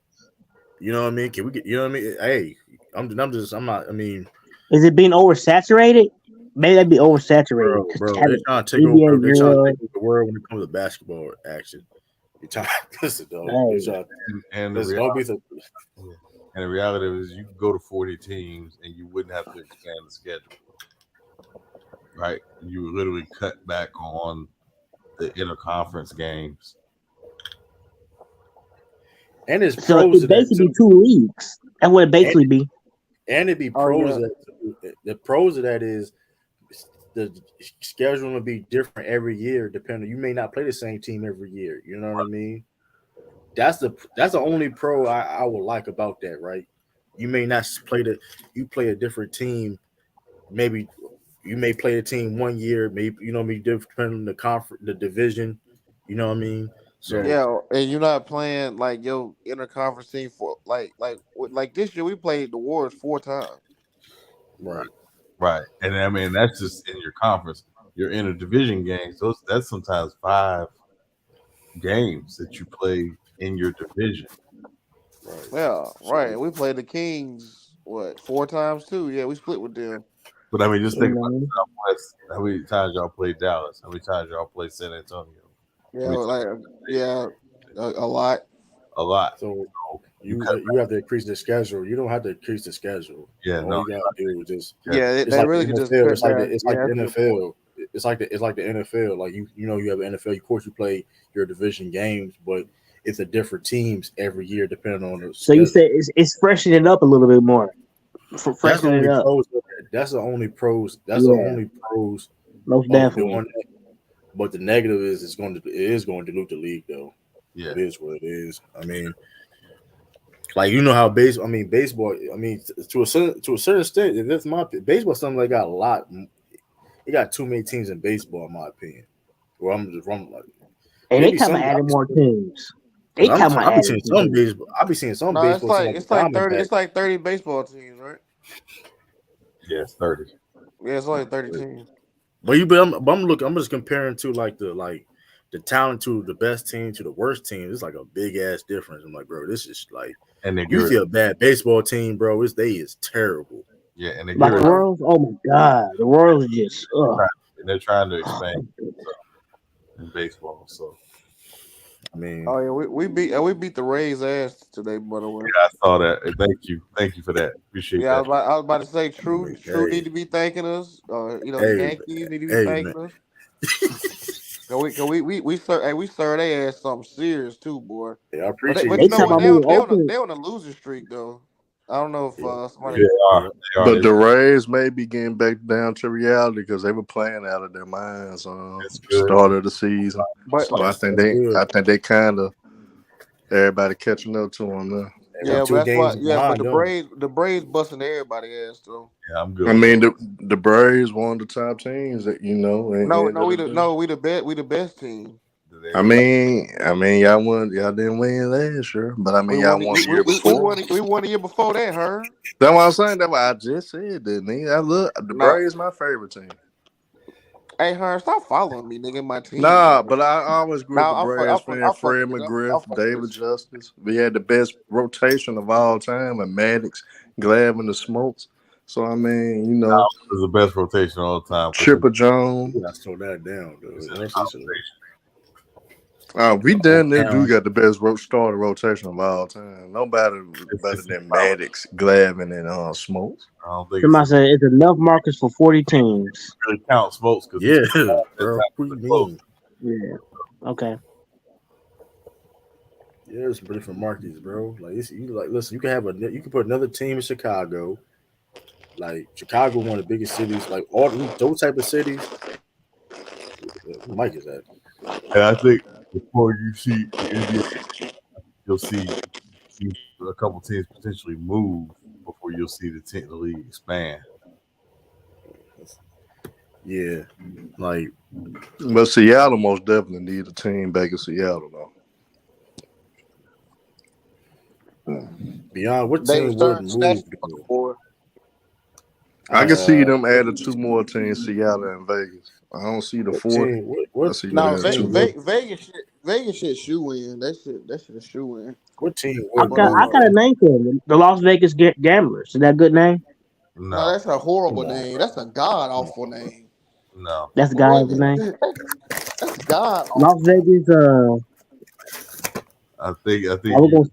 You know what I mean? Can we get? You know what I mean? Hey, I'm not. I mean, Is it being oversaturated? Maybe that'd be oversaturated bro, to bro, have they're it trying to take over. NBA They're trying to take Europe. over the world when it comes to basketball action. You're trying. Listen, though. They're Hey, trying. And the Listen, don't reality, be so. and the reality is, you can go to 40 teams and you wouldn't have to expand the schedule, right? You would literally cut back on the interconference games. And there's so pros to it that basically too. be two leagues. That's what it And basically be. it be Oh pros yeah, of that too. The pros of that is the schedule will be different every year. Depending, you may not play the same team every year. You know what I mean? That's the only pro I would like about that. Right? You may not play you play a different team. Maybe you may play a team one year. Maybe you know me different depending on the conference, the division. You know what I mean? Yeah, So yeah, and you're not playing like your interconference team for like this year we played the Warriors 4 times. right. right. And I mean, that's just in your conference. Your interdivision games, that's sometimes 5 games that you play in your division. Right. Yeah, So right. We played the Kings 4 times too. Yeah, we split with them. But I mean, just You think about know, the Southwest. How many times y'all play Dallas? How many times y'all play San Antonio? Yeah, How many times like yeah, a lot. a lot. so So you you cut you have to increase the schedule. You don't have to increase the schedule. yeah, All no, you gotta do is just yeah, Yeah, it's they like the really could just NFL. cut It's like the down. it's like Yeah, the that's a good point. NFL. It's like the NFL. Like you have an NFL. Of course, you play your division games, but it's a different teams every year depending on the so you say schedule. it's freshening it up a little bit more. That's the Freshening it only up. pros. That's the only pros. That's the Yeah, only pros most of definitely. doing that. But the negative is it is going to dilute the league though. yeah. It is what it is. I mean, like you know how baseball. I mean, baseball. I mean, to a certain extent, if that's my baseball, something like got a lot. You got too many teams in baseball, in my opinion. Well, I'm like And they maybe talking some about adding more teams. They because talking about I be adding seeing some teams. baseball. I be seeing some No, baseball team like the it's like 30. Diamondbacks. It's like 30 baseball teams, right? Yeah, it's 30. Yeah, it's only 30 teams. But I'm looking. I'm just comparing to the talent to the best team to the worst team. It's like a big ass difference. I'm like, bro, this is like And they're you good. see a bad baseball team, bro. They is terrible. Yeah, and they're Like the good. No, Royals. Oh my God, the Royals just. They're trying to expand in baseball. So I mean, oh yeah, we beat the Rays ass today, by the way. yeah, I saw that. Thank you for that. Appreciate Yeah, that. I was about to say, I mean, True need to be thanking us. The hey, Yankees need to be hey, man. thanking us. We serve their ass something serious too, boy. Hey, I But appreciate They you you know talking what? about saying moving Oakland. They on a losing streak though. I don't know if that. somebody. Yeah, yeah, They are. But the Rays may be getting back down to reality because they were playing out of their minds That's good. start of the season. But So that's good. I think they kind of everybody catching up to them now. Hey, we yeah, but two that's why. games Yeah, but behind them. The Braves busting everybody ass though. Yeah, I'm good I with mean, that. the Braves one of the top teams that at the No, end of the day. we the best team. I mean, y'all didn't win last year, but I We mean, y'all won. won the year before. We won the year before that, her. That's what I'm saying. That's what I just said, didn't he? I look the No, Braves my favorite team. Hey, Hearn, stop following me, nigga. My team, Nah, bro. but I always grew up a Now Braves fan. I'm Fred fucking with you. I'm McGriff, fucking David with you. Justice. We had the best rotation of all time, and Maddox, Glav, and the Smokes. So I mean, It was the best rotation all the time. Chipper Jones. You gotta slow that down, dude. Honestly, so We damn near do down. got the best starter rotation of all time. Nobody better It's than Maddox, Glavin, and Smokes. I don't think Somebody said it's enough markers for 40 teams. really counts votes because Yeah, bro. What do you mean? Yeah. Okay. Yeah, there's some different markets, bro. Like you like listen, you can put another team in Chicago. Like Chicago, one of the biggest cities. Like all those type of cities. Who Mike is that? And I think before you see the NBA, you'll see a couple teams potentially move before you'll see the league expand. Yeah, like But Seattle most definitely need a team back in Seattle, though. beyond what David team would Stern move? snatched on the board. I can see Uh, them adding two more teams, Seattle and Vegas. I don't see the what fourth. team? I see them Now What adding team two. would? Vegas shit shoe in. That shit a shoe in. What team I would But got I move got a though? name for them. The Las Vegas Gamblers. Is that a good name? no, No, that's a Come horrible on, name. bro. That's a god Come awful on. name. no. That's the What? guy's name. That's god Las awful. Vegas. I I think was gonna.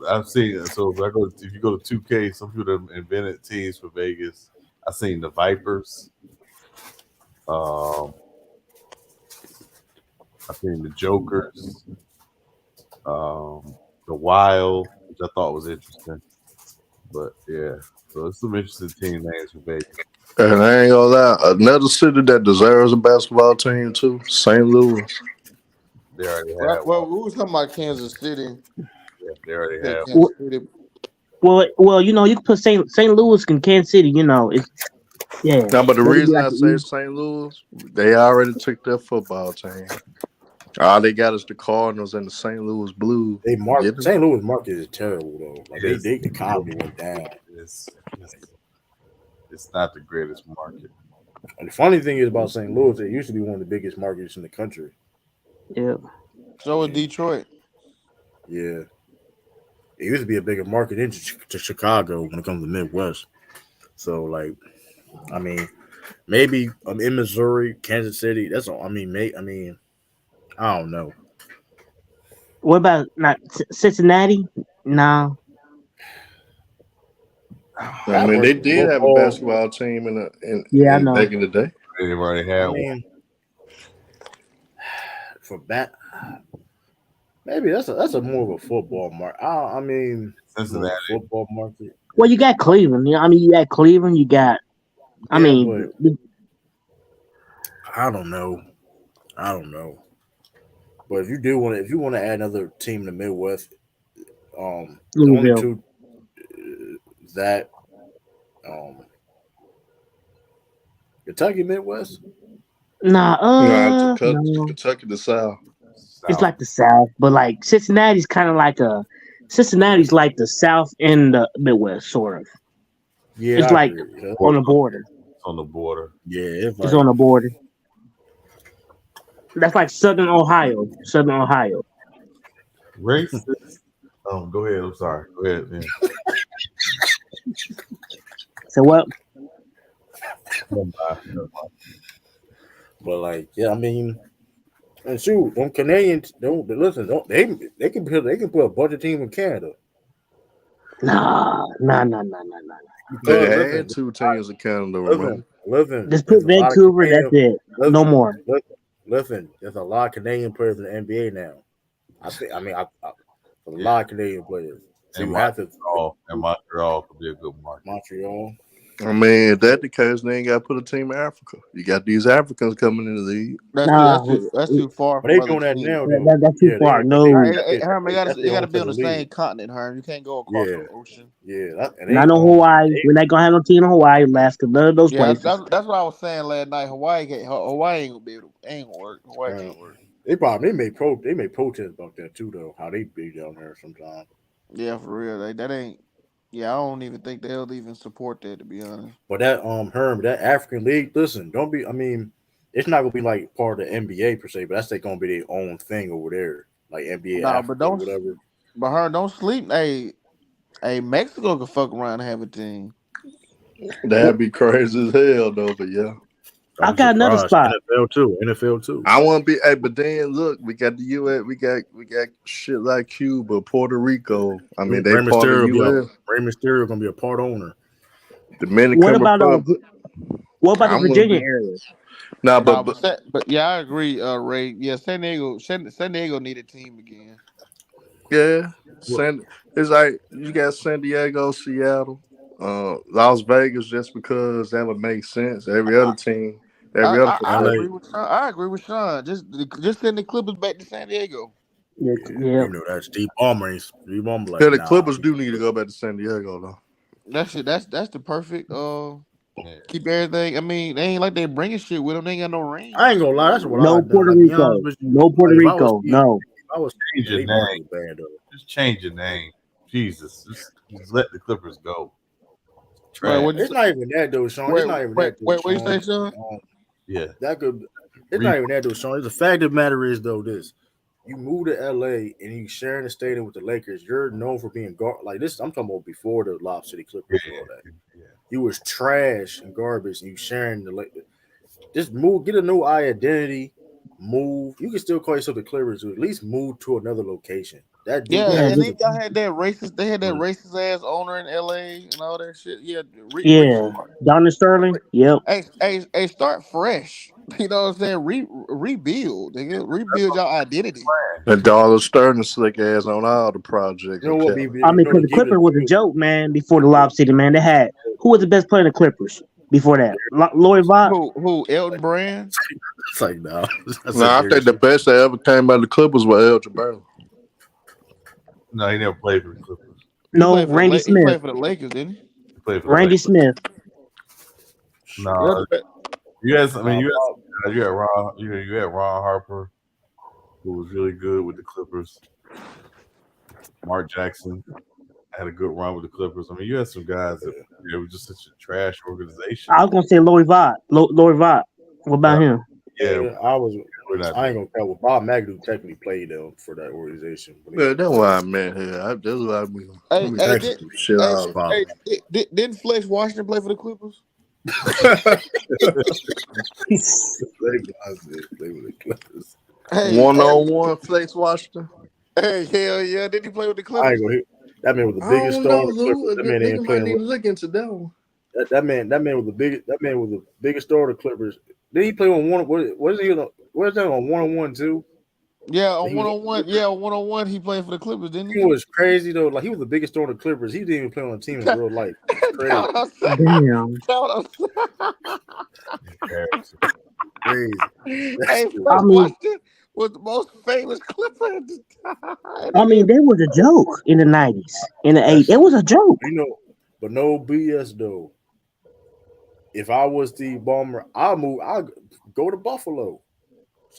I've seen it. So if you go to 2K, some people have invented teams for Vegas. I've seen the Vipers. Um, I've seen the Jokers. The Wild, which I thought was interesting. But yeah, so it's some interesting team names for Vegas. And I ain't gonna lie, another city that deserves a basketball team too, St. Louis. They already Well, have one. well, we was talking about Kansas City. Yeah, they already Said have one. Kansas City. Well, you can put St. Louis and Kansas City. It's yeah. Now, but the They could be reason like I the say East. St. Louis, they already took their football team. All they got is the Cardinals and the St. Louis Blues. Get them? St. Louis market is terrible though. Like It's, the economy went down. it's, it's not the greatest market. And the funny thing is about St. Louis, it used to be one of the biggest markets in the country. Yeah. So is Detroit. Yeah, it used to be a bigger market to Chicago when it comes to the Midwest. So like, I mean, maybe in Missouri, Kansas City. That's all. I don't know. What about not Cincinnati? No. I mean, they Rapper did have a football. basketball team Yeah, I in know. back in the day. They already I had one. mean, for that, maybe that's a more of a football market. I mean, more of Cincinnati. a football market. Well, you got Cleveland. You got Cleveland. You got. I Yeah, mean, but I don't know. I don't know. But if you want to add another team in the Midwest, the only Louisville. two that um Kentucky Midwest. Nah. No, No. Kentucky the South. It's South. like the South, but like Cincinnati's kind of like Cincinnati's like the South and the Midwest, sort of. Yeah, It's I like agree. Yeah, on the border. It's on the border. it's It's like on the border. That's like Southern Ohio. Southern Ohio. Racist. Go ahead. I'm sorry. Go ahead, man. So what? Never mind. Never mind. but like yeah, I mean, and shoot, them Canadians don't listen. Don't they can put a bunch of teams in Canada Nah. Nah. They because had two teams in Canada, remember? listen. Just put There's a lot of Vancouver. That's Canadian. it. No Listen, more. listen. There's a lot of Canadian players in the NBA now. I think. I mean, a Yeah. lot of Canadian players. So And you have to Montreal could be a good market. Montreal. I mean, if that's the case, they ain't got to put a team in Africa. You got these Africans coming in the league. Nah. That's too far But from they other doing that teams. now though. That's too Yeah, far. they No. Hey, Herman, that's you their got to own be on separate the same league. continent, Herman. You can't go across Yeah, the ocean. and Not no Hawaii. We're not gonna have no team in Hawaii, Alaska, none of those Yeah, places. that's what I was saying last night. Hawaii ain't gonna be able to, ain't gonna work. Hawaii uh, can't work. they may protest about that too though. How they be down there sometimes. Yeah, for real. That ain't. Yeah, I don't even think they'll even support that, to be honest. But that Herm, that African league, listen, don't be. I mean, it's not gonna be like part of the NBA per se, but that's like gonna be their own thing over there, like NBA Nah, but Africa or whatever. don't sleep. Hey, Mexico can fuck around and have a team. That'd be crazy as hell, though. But yeah, I I'm got another surprised. spot. NFL too. NFL too. I want to be. Hey, but then look, we got the U.S. We got shit like Cuba, Puerto Rico. I mean, they Rey part of Mysterio U.S. Rey Mysterio gonna be a part owner. What Dominican about Republic. the I'm gonna Virginia be. area? Nah, Nah, but but yeah, I agree, Ray. Yeah, San Diego need a team again. yeah, it's like you got San Diego, Seattle, Las Vegas, just because that would make sense. Every other team, every other I LA. agree profession. with Sean. I agree with Sean. Just send the Clippers back to San Diego. Yeah, You know that Steve Ballmer Steve Ballmer like Yeah, the nah. Clippers do need to go back to San Diego though. That's the perfect Yeah. keep everything. I mean, they ain't like they bringing shit with them. They ain't got no I rings. ain't gonna lie, that's what no I done. Puerto Like be honest Rico, with you, no Puerto like if I was Rico, Steve, no. if I was Change Steve, your they might name. do bad though. Just change your name. Jesus, just let the Clippers go. Wait, Trash. what you It's say? not even that though, Sean. It's not even that though, What you say, Sean. Sean? Yeah. That could. It's Re- not even that though, Sean. The fact of the matter is though this: you move to LA and you sharing the stadium with the Lakers. You're known for being like this. I'm talking about before the Lob City yeah, Clippers and all that. yeah. You was trash and garbage, and you sharing the just move, get a new identity, move. You can still call yourself the Clippers, or at least move to another location. That Yeah, Yeah, defense and is then the y'all had that racist. They had that Mm. racist ass owner in L.A. and all that shit. Yeah, Rick yeah. Smart. Donald Sterling. Yep. Hey, start fresh. You know what I'm saying? Rebuild. Nigga. Rebuild your identity. And Dollar Sterling slick ass on all the projects you know in what Cali. be I you mean, know because to the give it Clippers was a joke, man. Before the Lob City, man, they had who was the best player in the Clippers before that? Lloyd Vaught. Who? Elton Brand. it's like no, that's a Nah, I Jerry. think the best that ever came out of the Clippers was El Jabbar. No, he never played for the Clippers. No, Randy He Smith. played for the Lakers, didn't he? He played for the Randy Lakers. Smith. No, Elton, you had. I mean, Nah, you Bob, had. You had Ron. You had Ron Harper, who was really good with the Clippers. Mark Jackson had a good run with the Clippers. I mean, you had some guys that it was just such a trash organization. I was gonna say Lloyd Vaught. Lloyd Vaught. What Uh, about him? yeah, yeah, I was. we're not I doing. ain't gonna tell. Well, Bob McAdoo technically played for that organization, but Yeah, that's why I meant here. That's why hey, we hey, talking did, some shit hey, all the Bob. hey, time. didn't Flex Washington play for the Clippers? They were the Clippers. One on one, Flex Washington. Hey, hell yeah! Did he play with the I ain't Clippers? gonna hit. That man was the I biggest don't star know, on the Lou. Clippers. A That man nigga ain't might playing. need to look into that one. That man was the biggest. That man was the biggest star of the Clippers. Did he play on one? What is he on? What is that on 1-on-1 too? Yeah, He on was. one on one. Yeah, on 1-on-1, he played for the Clippers, didn't He was crazy though. Like he was the biggest star on the Clippers. He didn't even play on a he? team in real life. It's That's crazy. what I'm saying. Damn. That's what Embarrassing. Crazy. I'm saying. That's Hey, crazy. I Flex mean, Washington was the most famous Clipper at the time. I mean, they was a joke in the '90s, in the '80s. That's It was a joke. but no BS though. If I was the bomber, I'll move. I'll go to Buffalo.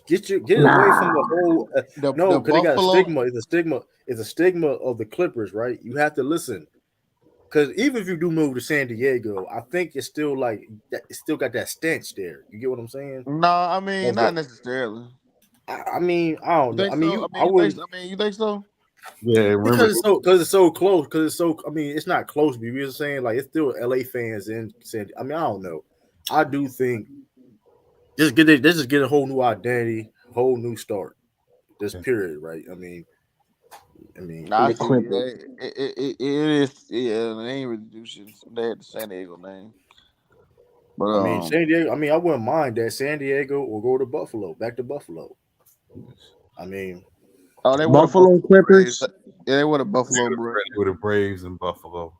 Get away from Nah, the whole. The No, because they got a Buffalo. stigma. It's a stigma. It's a stigma of the Clippers, right? You have to listen. Because even if you do move to San Diego, I think it's still like that. It's still got that stench there. You get what I'm saying? No, I mean Of the, not necessarily. I mean, I don't You know. think I mean, so? I wouldn't You think so? Yeah, remember. because it's so close. Because it's so. I mean, it's not close. But you're saying like it's still LA fans in San. I mean, I don't know. I do think just get a whole new identity, whole new start. This period, right? I mean, Nah, I the see. Yeah, Clippers. it is. Yeah, they ain't really do shit. They had the San Diego name, but San Diego. I mean, I wouldn't mind that San Diego or go to Buffalo, back to Buffalo. I mean, oh, they were the Buffalo Buffalo Braves. Clippers. Yeah, they were the Buffalo Braves. With the Braves in Buffalo.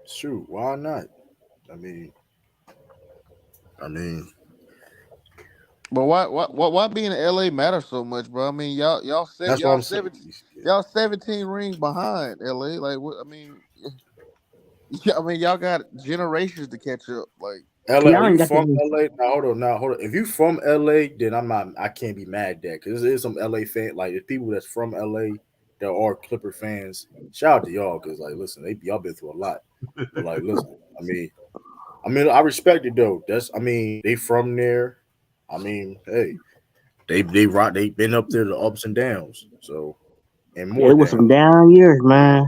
shoot, why not? I mean, I mean, But why being in LA matters so much, bro? I mean, that's what I'm saying. y'all 17 rings behind LA. Like, what? I mean, yeah, I mean, y'all got generations to catch up. Like, LA, are Y'all ain't you got from the. LA? Now hold on. If you from LA, then I'm not. I can't be mad at that because there's some LA fan. Like, there's people that's from LA that are Clipper fans. Shout out to y'all because, like, listen, y'all been through a lot. But like, listen, I mean, I respect it though. They from there. I mean, hey, they've been up there the ups and downs. So and Yeah, more it was some downs. down years, man.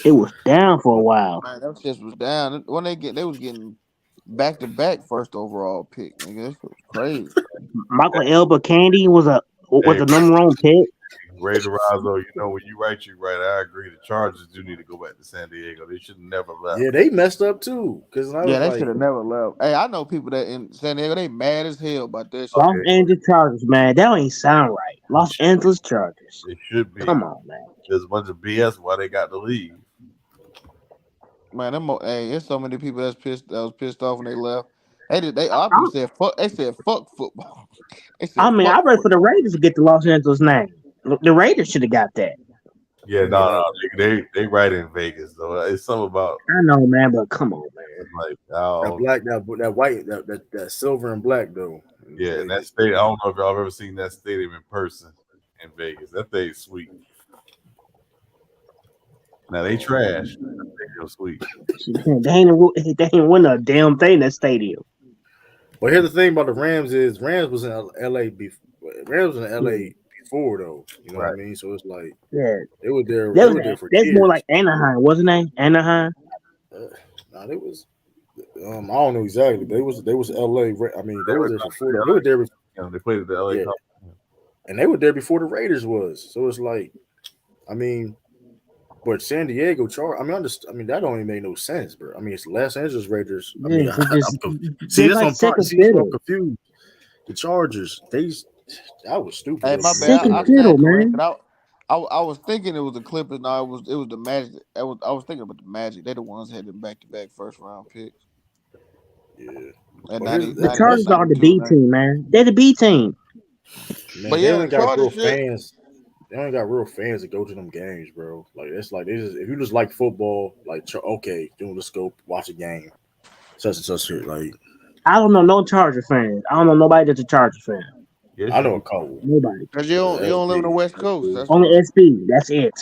It was down for a while. Man, that shit was down. When they was getting back to back first overall pick, nigga. That shit was crazy. Michael Elba Candy was Hey, a number one pick. Ray DeRazzo, you know when you right. I agree. The Chargers do need to go back to San Diego. They should have never left. Yeah, they messed up too. Because I Yeah, was they should like, have never left. Hey, I know people that in San Diego, they mad as hell about that Oh, shit. Los Angeles Chargers, man. That ain't sound right. Los Angeles Chargers. it should be. Come on, man. There's a bunch of BS why they got to leave. Man, hey, there's so many people that was pissed off when they left. A I, lot of I, people said fuck. They said fuck football. They said I mean, I fuck ready for the football. Raiders to get the Los Angeles name. The Raiders should have got that. Yeah, I mean, no, they right in Vegas though. It's something about I know, man, but come on, man. like that black, that white, that silver and black though. In yeah, and that Vegas. stadium. I don't know if y'all have ever seen that stadium in person in Vegas. That thing's sweet. Now they trash. That stadium's sweet. They ain't win a damn thing in that stadium. But here's the thing about the Rams is Rams was in LA before. Rams was in LA before though. You know what I mean? So it's like Yeah, they were there. They that was were there for that's more years. like Anaheim, wasn't they? Anaheim. Nah, they was. I don't know exactly, but they was LA. I mean, they was there before. They were there. They played at the LA Yeah, Cup. and they were there before the Raiders was. So it's like, I mean, but San Diego I mean, I mean, that don't even make no sense, bro. I mean, it's Los Angeles Raiders. I mean, Yeah, just see just this like on second see this one fiddle. confused. The Chargers, that was stupid. Hey, Of my them, bad. Second I man. fiddle, stand corrected. man. I was thinking it was the Clippers. No, it was the Magic. I was thinking about the Magic. They the ones that had them back to back first round picks. Yeah, And but 90, The 90, Chargers are the 92, B 90. team, man. They're the B team. man, But they yeah, only the got real Chargers shit. fans. They only got real fans that go to them games, bro. Like it's like if you just like football, like okay, doing the scope, watch a game, such and such shit. Like I don't know no Charger fans. I don't know nobody that's a Charger fan. Yes, I you know a do. couple. Nobody. Cause you don't live in the SB. West Coast. That's Only why. SB. That's it.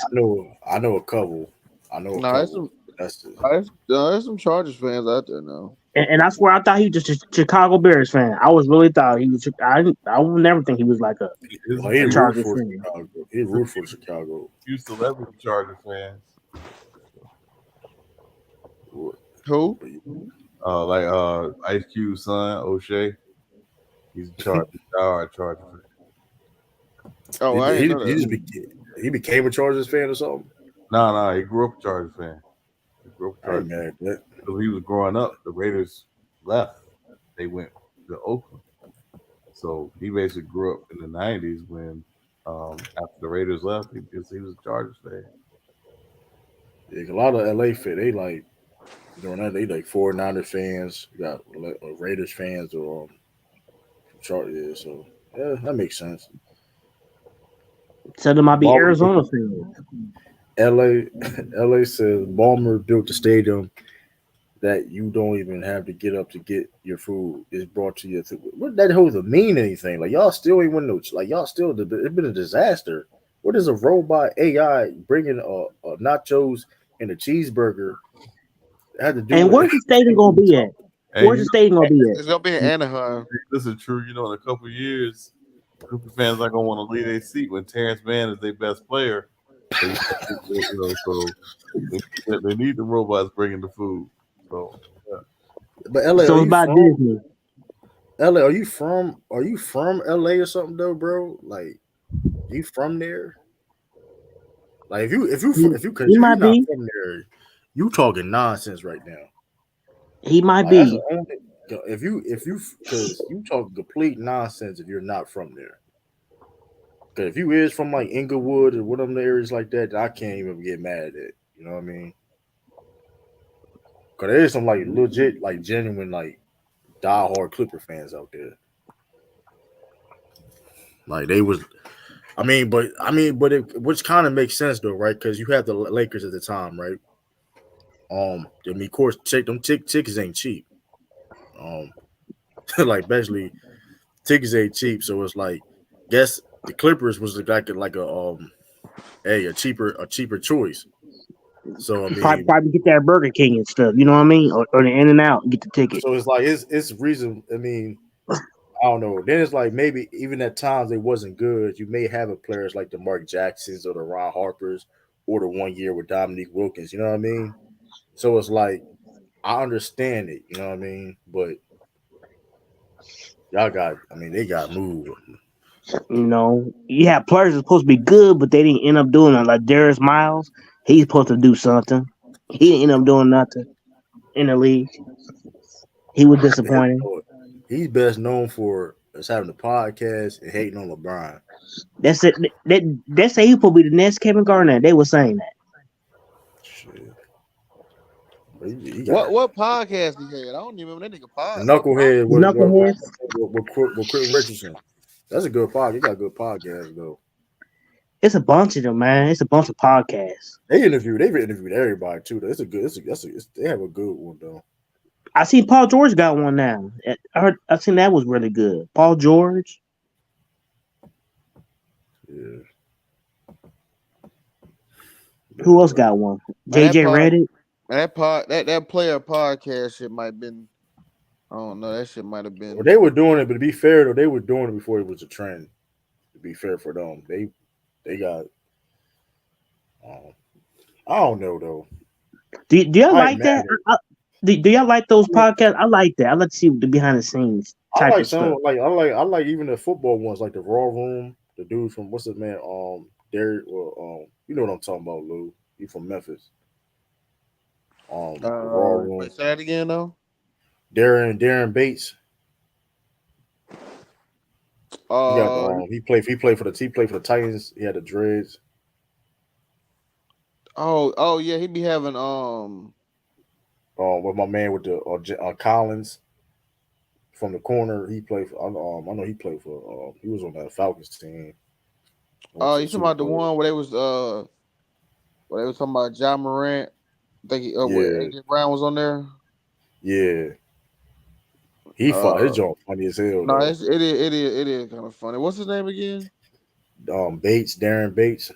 I know a couple. I know a No, there's couple. some That's it. there's some Chargers fans out there now. And I swear I thought he was just a Chicago Bears fan. I was really thought he was. I would never think he was like a Well, he rooted Chargers for fan. Chicago. He rooted for Chicago. Few celebrity Charger fans. Who? Like Ice Cube's son, O'Shea. He's a Charger. Charger fan. Oh, I didn't know that. He became a Chargers fan or something. No, he grew up a Chargers fan. He grew up a I ain't Chargers fan. mad at that. Because he was growing up, the Raiders left. They went to Oakland. So he basically grew up in the 90s when after the Raiders left, he was a Chargers fan. Yeah, a lot of LA fans, they like during that they like 49er fans, you got Raiders fans or Chargers. So yeah, that makes sense. So there might be Balmer, Arizona fans. LA says Balmer built the stadium that you don't even have to get up to get your food is brought to you. What that whole to mean anything? Like y'all still ain't win no. Like y'all still it's been a disaster. What is a robot AI bringing a nachos and a cheeseburger had to do? And with where's the stadium gonna be at? Hey, Where's the stadium gonna be It's gonna be in Anaheim. This is true. You know, in a couple of years, Cooper fans not gonna want to leave their seat when Terrence Mann is their best player. So they need the robots bringing the food. So, yeah. But LA, So are it's you about from Disney. LA? Are you from LA or something though, bro? Like you from there? Like if you because He if you're might not be. from there, you talking nonsense right now. He might Like that's the be. only if you because you talk complete nonsense if you're not from there. Because if you is from like Inglewood or one of them areas like that, I can't even get mad at it. You know what I mean? Because there is some like legit, like genuine, like diehard Clipper fans out there. Like they was, but it which kind of makes sense though, right? Because you have the Lakers at the time, right? I mean, of course, tickets ain't cheap. Um, like especially tickets ain't cheap, so it's like, guess the Clippers was like a cheaper choice. So I mean, Probably get that Burger King and stuff. You know what I mean? Or the In and Out, get the ticket. so it's like it's reason. I mean, I don't know. Then it's like maybe even at times they wasn't good. You may have a players like the Mark Jacksons or the Ron Harpers or the 1 year with Dominique Wilkins. You know what I mean? So it's like I understand it. You know what I mean? But y'all got. I mean, they got moved. You have players that's supposed to be good, but they didn't end up doing it. Like Darius Miles, he's supposed to do something. He didn't end up doing nothing in the league. He was disappointing. He's best known for us having a podcast and hating on LeBron. That's it. They say he supposed to be the next Kevin Garnett. They were saying that. Shit. What podcast he had? I don't even remember that nigga podcast. Knucklehead Knuckleheads with Quentin Richardson. That's a good podcast. He got a good podcast though. It's a bunch of them, man. It's a bunch of podcasts. They've interviewed everybody too. Though. They have a good one though. I seen Paul George got one now. I seen that was really good. Paul George. Yeah. Who else got one? JJ Reddick. That player podcast shit might have been. I don't know. That shit might have been. Well, they were doing it, but to be fair though, they were doing it before it was a trend. To be fair for them, they got. I don't know though. Do y'all like that? Do y'all like those podcasts? I like that. I like to see the behind the scenes type of stuff. I like even the football ones, like the Raw Room. The dude from what's his man? Derek. You know what I'm talking about, Lou. He from Memphis. Raw Room. Say that again though. Darren Bates. He played for the Titans. He had the dreads. Oh yeah, he be having with my man with the Collins from the corner. He played for I know he played for he was on that Falcons team. You talking about the one where they was talking about John Morant? I think AJ Brown was on there. Yeah. He fought his joint funny as hell. No, it is kind of funny. What's his name again? Darren Bates.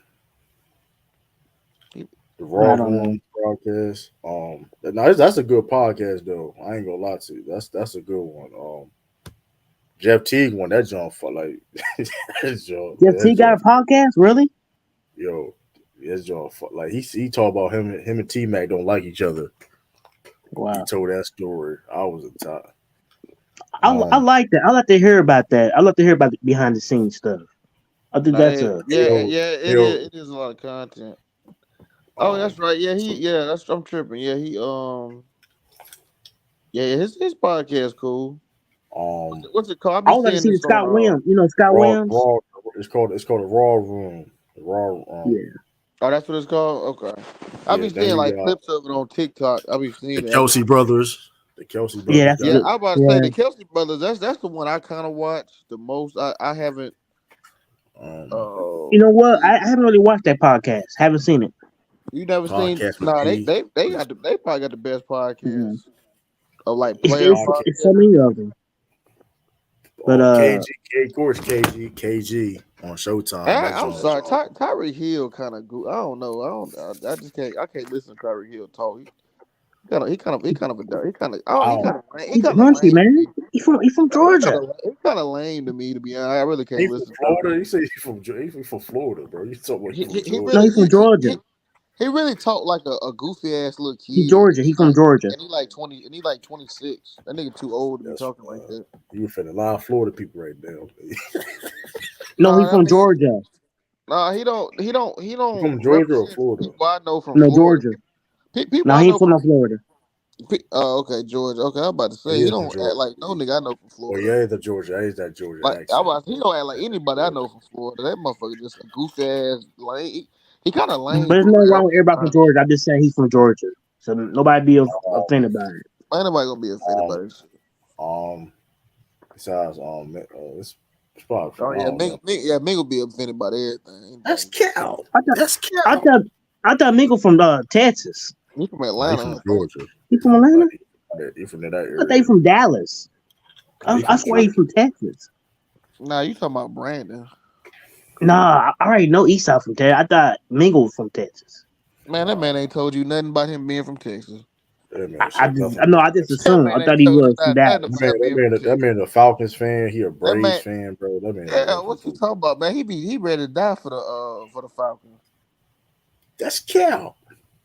The Raw Room broadcast. That's a good podcast though. I ain't gonna lie to you. That's a good one. Jeff Teague one that joint for like Jeff Teague got a podcast, really? Yo, his joint like he talked about him and T Mac don't like each other. Wow. He told that story. I was a top. I like that. I like to hear about that. I like to hear about the behind the scenes stuff. I think that's it is a lot of content. Oh, that's right. Yeah, I'm tripping. Yeah, his podcast cool. What's it called? I want to see Scott Williams. You know Scott Williams. It's called the Raw Room. The Raw. Yeah. Oh, that's what it's called. Okay. I be seeing like clips of it on TikTok. I be seeing the Kelsey brothers. The Kelsey brothers. Yeah, I was about to say the Kelsey brothers. That's the one I kind of watch the most. I haven't. You know what? I haven't really watched that podcast. Haven't seen it. You never seen? No, they probably got the best podcast of like player. It's so many of them. But KG on Showtime. I'm sorry, Tyreek Hill kind of good. I don't know. I just can't. I can't listen to Tyreek Hill talk. He kind of country, man. He from Georgia. He's kind of lame to me, to be honest. I really can't listen. From Florida. You say he's from Florida, bro. You talking about he's from Georgia. He really talked like a goofy ass little kid. He's Georgia. He's from Georgia. And he like 20. And he like 26. That nigga too old to be talking like that. You finna lie Florida people right now. No, he's from Georgia. Nah, he don't. From Georgia or Florida? People I know from Florida. Georgia. No, he from Florida. Oh, okay, Georgia. Okay, I'm about to say he don't act like no nigga I know from Florida. Oh yeah, the Georgia. He's that Georgia. Like he don't act like anybody I know from Florida. That motherfucker just a goofy ass lame. He kind of lame. But there's no wrong with everybody from Georgia. I'm just saying he's from Georgia, so nobody be offended about it. Ain't nobody gonna be offended by it. Besides, it's probably. Ming will be offended by everything. That's Cal. I thought Mingle from Texas. He's from Atlanta. He's from Georgia. He from Atlanta? He's from that area. I thought he from Dallas. I swear he's from Texas. Nah, you talking about Brandon. Nah, I already know Esau from Texas. I thought Mingle was from Texas. Man, that man ain't told you nothing about him being from Texas. That man I said just, nothing no, but I just That assumed. man I thought ain't he told you was from not Dallas. nothing about being that protected. man a Falcons fan. He a That Braves man, fan, bro. That man ain't yeah, nothing what you but talking about, man? He ready to die for the Falcons. that's Cal.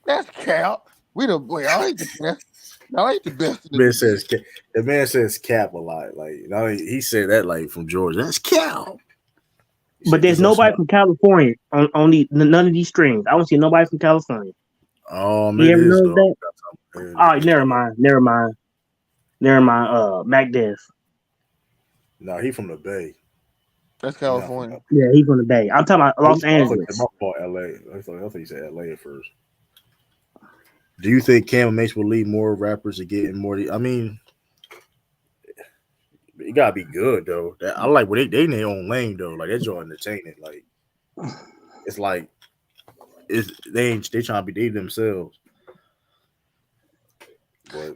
That's Cap. We the boy. Y'all ain't the best. Y'all ain't the best in the Man division. says the man says Cap a lot. Like he said that like from Georgia. That's Cal. He But said there's this on nobody Smart. from California on none of these streams. I don't see nobody from California. You It ever is notice though. that? All right, never mind. Mac Dev. No, he from the Bay. That's He not from. California. Yeah, he's from the Bay. I'm talking about Oh, Los I thought Angeles. my fault. L.A. I thought he said L.A. at first. Do you think Cam and Mace will lead more rappers to getting more? I mean, it gotta be good though. I like when they in their own lane though. Like they're just entertaining. Like it's like they trying to be they themselves.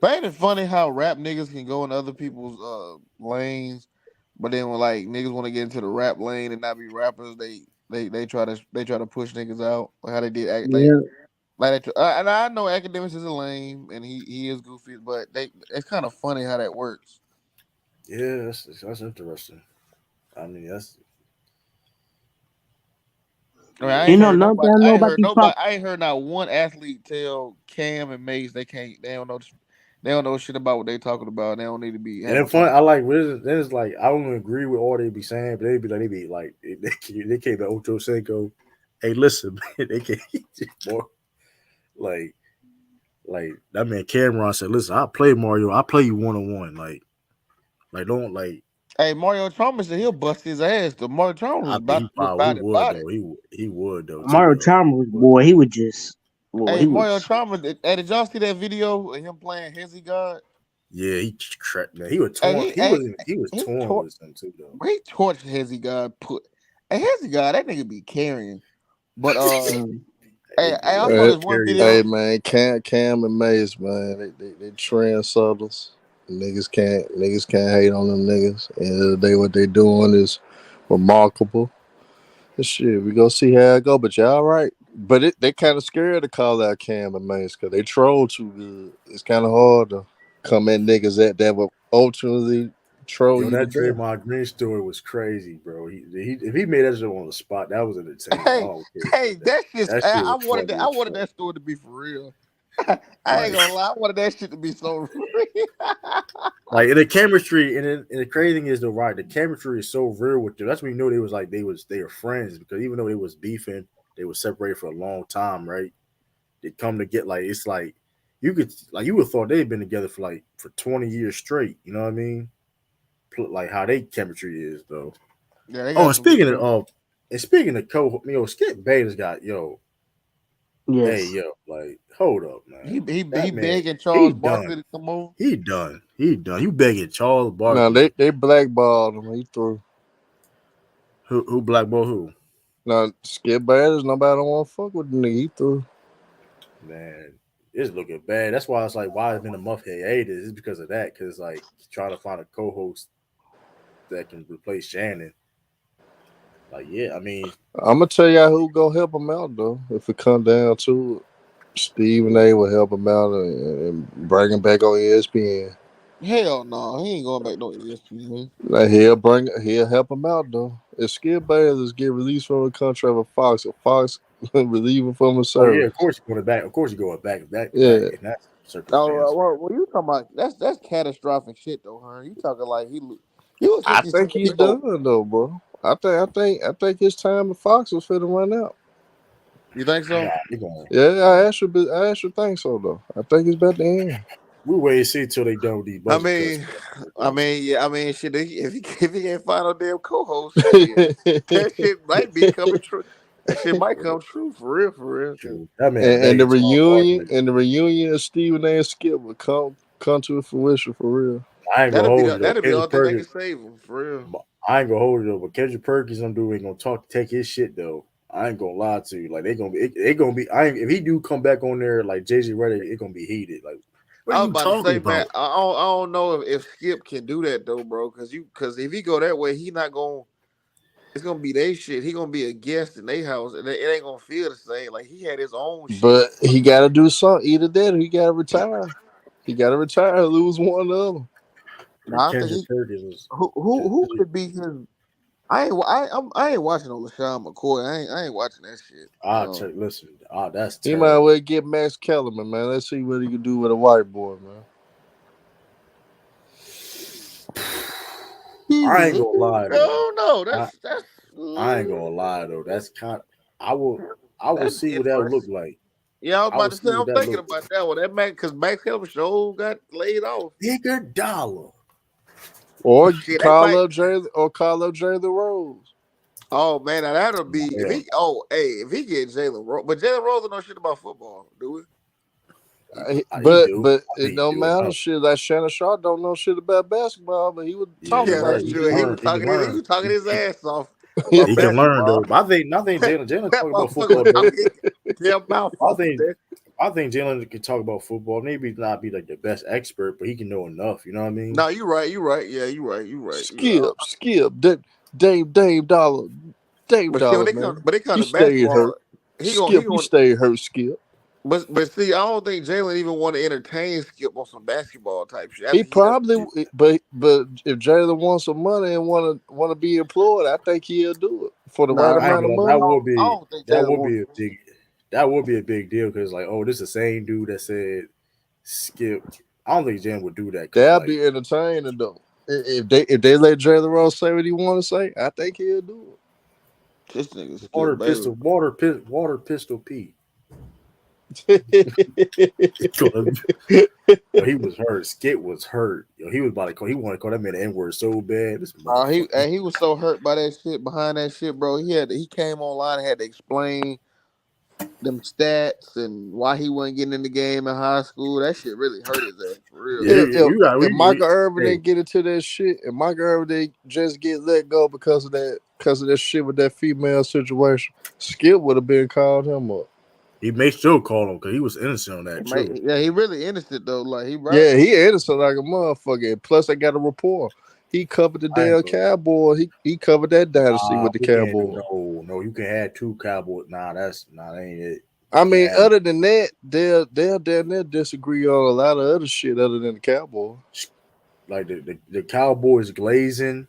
But ain't it funny how rap niggas can go in other people's lanes, but then when like niggas want to get into the rap lane and not be rappers, they try to push niggas out. Like how they did Yeah. and I know academics is a lame and he is goofy, but it's kind of funny how that works. Yeah, that's interesting. I mean, that's I mean, I You ain't know, heard nothing nobody. I know I ain't about heard these nobody. I ain't heard not one athlete tell Cam and Mace they can't. They don't know. They don't know shit about what they talking about. They don't need to be and having then fun. fun. I like then it's like I don't agree with all they be saying, but they be like they came to Ocho Cinco. Hey, listen, man, they can't more like that man Cameron said, listen, I play Mario, I play you 1-on-1. Like don't like Hey, Mario Chalmers said he'll bust his ass. The Mario Chalmers I was mean about he to get probably he body would body. though. He would though too Mario though. Chalmers, boy, he would just, boy, Hey, he Mario was. Chalmers. Hey, did y'all see that video of him playing Hezzy God? Yeah, he cracked man. He was Hey, torn. He was he torn tore with him too though. he torched Hezzy God. Hey, Hezzy God, that nigga be carrying. But hey, I saw Hey, this one hey, video. man, Cam and Mace, man, they trendsetters. Niggas can't hate on them niggas. End of the day, what they doing is remarkable. And shit, we go see how it go. But y'all right. But they kind of scared to call out Cam and Mace because they troll too good. It's kind of hard to come at niggas that will ultimately troll Yo, you to that death. Draymond Green story was crazy, bro. He if he made that shit on the spot, that was entertaining. I Hey, don't care. hey, that shit. That shit was funny I as wanted fuck. that story to be for real. I ain't Like, gonna lie. I wanted that shit to be so real. and the chemistry and the crazy thing is though, right? The chemistry is so real with them. That's when you know they were friends because even though they was beefing, they were separated for a long time, right? They come to get like it's like you would thought they'd been together for 20 years straight. You know what I mean? Like how they chemistry is though. Yeah, they Oh, got some real. and speaking of Skip Bayless got hey Yes. like hold up, man. He That man, begging Charles he Barkley done. to come over. He done. You begging Charles No, Barkley. they blackballed him. He threw. Who blackball who? Now Skip Bayless, nobody don't want to fuck with the nigga. He threw. Man, it's looking bad. That's why it's like why it's been a month hiatus. It's because of that. Because like trying to find a co-host that can replace Shannon. Like yeah, I mean I'm gonna tell y'all who go help him out though. If it come down to it, Stephen A. will help him out and bring him back on ESPN. Hell no, he ain't going back no ESPN. Like he'll help him out though. If Skip Bayless get released from the contract with Fox, if Fox relieve him from the oh yeah, of service, course you're going back. Of course you're going back yeah, in that Oh, circumstance. well, you talking about that's catastrophic shit though, huh? You talking like he was I 50 Cent. think he's done though, bro. I think his time at Fox was finna run out. You think so? Nah, he going Yeah, I actually think so though. I think it's about to end. we wait and see till they done with these I budget cuts. mean, yeah, I mean, shit. If he ain't find no damn co-host, shit, that shit might be coming true. That shit might come true for real, for real. Shoot, that man and begging Charles Barkley. the reunion of Stephen A. and Skip will come to fruition for real. I ain't gonna hold you though. That'll be the Kendrick only thing that can Perkins. save him for real. I ain't gonna hold you though, but Kendrick Perkins, them dude ain't gonna take his shit though. I ain't gonna lie to you. Like they gonna be. If he do come back on there like Jay Z Reddick, it gonna be heated. Like, what are I was you about to talking say, man, about? I don't know if Skip can do that though, bro. Because if he go that way, he not gonna. It's gonna be their shit. He gonna be a guest in their house, and it ain't gonna feel the same. Like he had his own shit. But he got to do something. Either that or he got to retire. He got to retire, lose one of them. Nah, I think Kendrick he Perkins was who could be his. I ain't watching no LaShawn McCoy. I ain't watching that shit. check. Listen, that's He might terrible. well get Max Kellerman, man. Let's see what he can do with a white boy, man. I ain't gonna lie though. No, I that's I ain't gonna lie though. That's kind. I will that's see what that would look interesting. like. Yeah, I was I will about to see say what I'm that thinking look. about that one. That Max because Max Kellerman show got laid off. Bigger dollar. Or Shit, that call might. up Jalen Rose. Oh man, now that'll be if Yeah. he. Oh, hey, if he get Jalen Rose, but Jalen Rose don't know shit about football, do we? He But do. but I it think he don't do matter. enough. Shit, like Shannon Sharp don't know shit about basketball, but he was Yeah, talking you're Yeah, like right. that's he He true. can He did. learn. was He can talking his learn. ass off about He can learn though. basketball. But I think Jalen That talk about football. motherfucker talking his damn mouth I off. think I think Jalen can talk about football. Maybe not be like the best expert, but he can know enough. You know what I mean? No, you right. You right. Yeah, you right. You right. Skip. Dame But see, when Dollar, they come, man. but they come He to stayed basketball, hurt. he Skip, he going. stayed hurt, Skip. But see, I don't think Jalen even want to entertain Skip on some basketball type shit He after he done. probably, but if Jalen wants some money and wanna be employed, I think he'll do it for the right Nah, I ain't amount of gonna. money. I don't think That Jalen would wants. be a big. That would be a big deal because like, oh, this is the same dude that said Skip. I don't think Jalen would do that because That'll like be entertaining though. If they let Jalen Rose say what he want to say, I think he'll do This nigga Skip Bayless. water pistol Pete. it. Yo, he was hurt. Skip was hurt. Yo, he was about to call. He wanted to call that man the N word so bad. This motherfucker. He was so hurt by that shit behind that shit, bro. He came online and had to explain them stats and why he wasn't getting in the game in high school. That shit really hurt his ass for real. Yeah, you got. If Michael Irvin Hey, didn't get into that shit, and Michael Irvin didn't just get let go because of that shit with that female situation, Skip would have been called him up. he may still call him because he was innocent on that too. Yeah, he really innocent though. Like he right. Yeah, he innocent like a motherfucker. And plus, I got a report. He covered the I ain't damn gonna. Cowboy. He covered that dynasty with the We can't do Cowboy. no. You can have two Cowboys. That ain't it. I You can't mean, have other than that, they'll damn near disagree on a lot of other shit other than the Cowboy. like the Cowboys glazing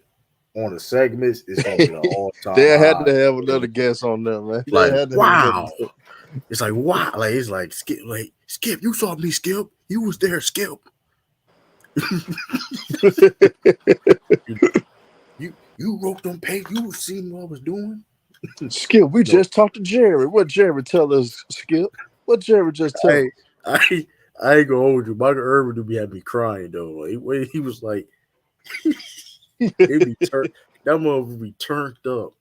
on the segments is gonna be an all time They had high. to have another guess on them, man. They Like had to have another wow, guess. it's like wow, like it's like Skip, you saw me, Skip, you was there, Skip. you wrote them page, you seen what I was doing. Skip, we just talked to Jerry. What Jerry tell us, Skip? What Jerry just tell us? I ain't gonna hold you. Michael Irvin do be having me crying though. Like, he was like, it be turned. That mother be turned up.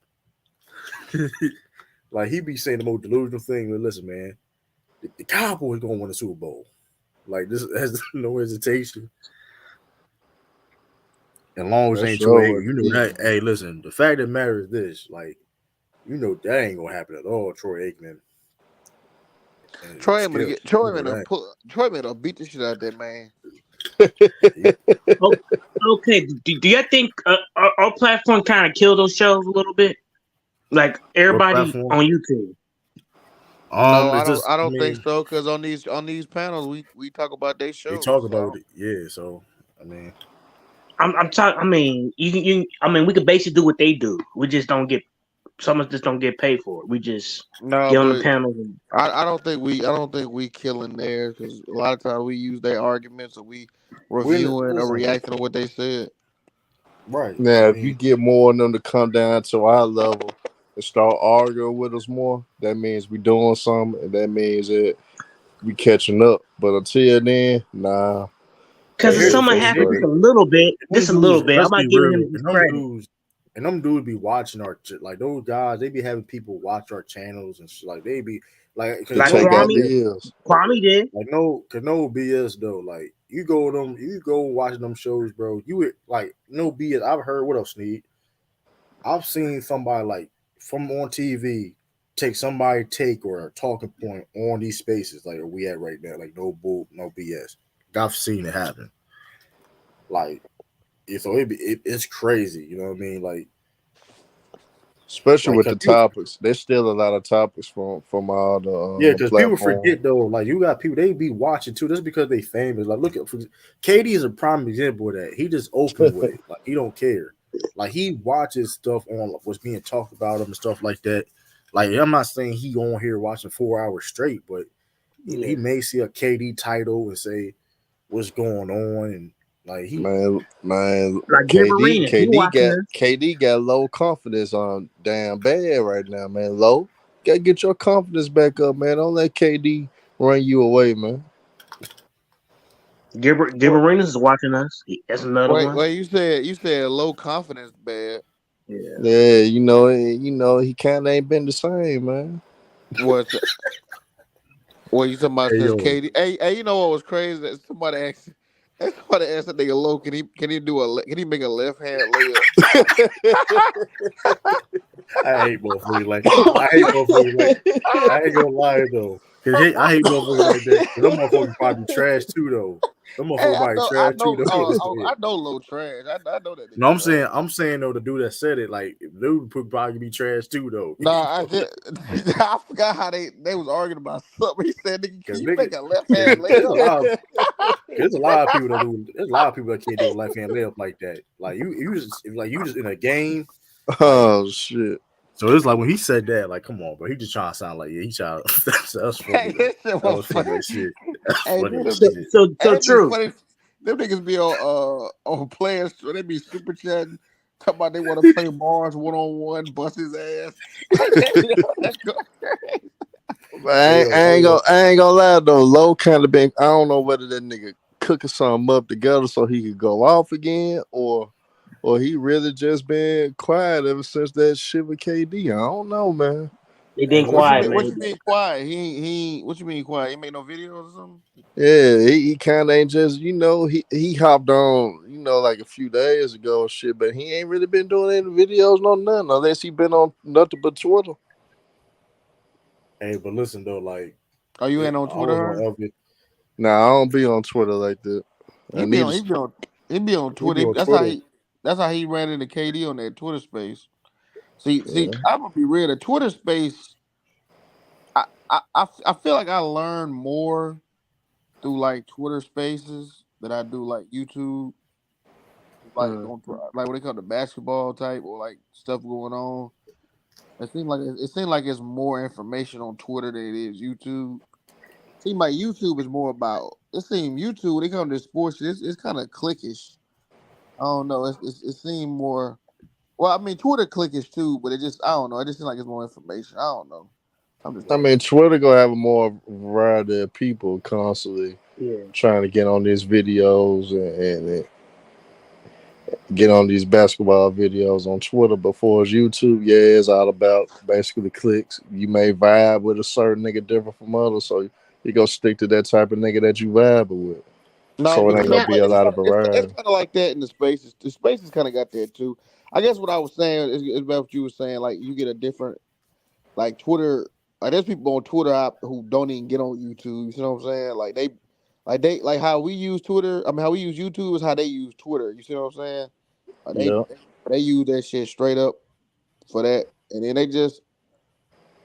Like he be saying the most delusional thing. But listen, man, the Cowboys gonna win the Super Bowl. Like this has no hesitation. As long as it That's ain't Troy sure Aikman, you know what that. Hey, listen, the fact that matters is this. Like, you know that ain't gonna happen at all. Troy Aikman and Troy Skip. You know that. Troy will beat the shit out of that man. Okay, do you think our platform kind of killed those shows a little bit? Like What everybody platform? on YouTube. No, It's just. I I don't think mean, so. Cause on these panels we talk about their they shows. talk So about it. Yeah. So I mean, I'm talking. I mean, I mean, we could basically do what they do. We just don't get. Some of us just don't get paid for it. We just no, get on the but panel. And, I don't think we killing theirs because a lot of times we use their arguments or we reviewing or listen. reacting to what they said. Right. I now, if you mean, get more of them to come down to our level and start arguing with us more, that means we doing something, and that means that we catching up. But until then, nah, Cause that if here's the shit someone thing. had They just be frustrating. a little bit, them just a dudes. little bit. I'm Let's be not giving real. him his credit. And them dudes be watching our like those guys. They be having people watch our channels and shit. Like they be like To because Like no take out Kwame, BS. deals. Kwame did. Like no, cause no BS though. Like you go watching them shows, bro. You would like no BS. I've heard what else, Sneed. I've seen somebody like from on TV take somebody take or a talking point on these spaces like we at right now. Like no bull, no BS. I've seen it happen. Like it's crazy. You know what I mean? Like Especially Like, with the topics, there's still a lot of topics from all yeah, the because people platforms. forget though. Like you got people, they be watching too. Just because they famous. Like look at KD is a prime example of that. He just open with it. Like he don't care. Like he watches stuff on what's being talked about him and stuff like that. Like I'm not saying he on here watching 4 hours straight, but he may see a KD title and say what's going on, and like man, Like KD, Gibberina, he watching this. KD got low confidence on damn bad right now, man. Low, gotta get your confidence back up, man. Don't let KD run you away, man. Gibberina is watching us. That's another Wait, one. wait. You said low confidence bad. Yeah. Yeah, you know, he kind of ain't been the same, man. What? What you talking about? hey Says yo, Katie. Hey, you know what was crazy? That somebody asked that nigga low. Can he make a left hand layup? I hate motherfuckers like I hate motherfuckers like I ain't gonna lie though. Cause I hate motherfuckers like that. Cause them motherfuckers probably trash too though. Them Hey, motherfuckers probably I trash too know, though. I know low trash. I know that No, nigga trash. I'm saying though, the dude that said it, like dude could probably be trash too though. Nah, I just I forgot how they was arguing about something. He said, "Nigga, can Cause you nigga, make a left cause hand there's a layup?" lot of there's a lot of people that do. There's a lot of people that can't do a left hand layup like that. Like you just in a game, like Oh shit. so it's like when he said that, like come on, bro, he just trying to sound like yeah, he trying. That's funny Hey, though. this shit That was was funny funny. as shit. That's Hey, funny man, as them niggas, shit. So hey, it be true. funny. Them niggas be on players. They be super chatting, talking about they want to play Mars 1-on-1, bust his ass. That's go crazy. Hey yo, I ain't gonna lie though. Low kind of been. I don't know whether that nigga cooking something up together so he could go off again, or he really just been quiet ever since that shit with KD. I don't know, man. They hey, been but What you listen quiet, mean? though. What man. you mean quiet? What you mean quiet? He made no videos or something? Yeah, he kind of ain't just he hopped on like a few days ago and shit, but he ain't really been doing any videos no nothing unless he been on nothing but Twitter. Hey, but listen though, like Are you it, ain't on I Twitter, was on her? Elvis. Nah, I don't be on Twitter like that. He I be need on. to. He be on He be Twitter. on That's how Twitter. he. That's how he ran into KD on that Twitter space. See, Yeah. I'm gonna be real. The Twitter space, I feel like I learn more through like Twitter Spaces than I do like YouTube. Like Mm. like when it comes to basketball type or like stuff going on, it seems like it's more information on Twitter than it is YouTube. Seems like YouTube is more about. It seems YouTube when it comes to sports, it's kind of cliquish. I don't know. It seems more. Well, I mean, Twitter cliquish too, but it just I don't know. It just seems like it's more information. I don't know. I'm just I don't mean, know. Twitter gonna have a more variety of people constantly Yeah. trying to get on these videos and get on these basketball videos on Twitter. Before it's YouTube, yeah, it's all about basically clicks. You may vibe with a certain nigga different from others, so you go stick to that type of nigga that you vibe with. No, So it but ain't Let me gonna ask, be a lot of it's variety. kind of like that in the spaces. The spaces kind of got that too. I guess what I was saying is about what you were saying. Like you get a different like Twitter. Like there's people on Twitter who don't even get on YouTube. You see what I'm saying? Like how we use Twitter. I mean, how we use YouTube is how they use Twitter. You see what I'm saying? Like Yeah. they use that shit straight up for that, and then they just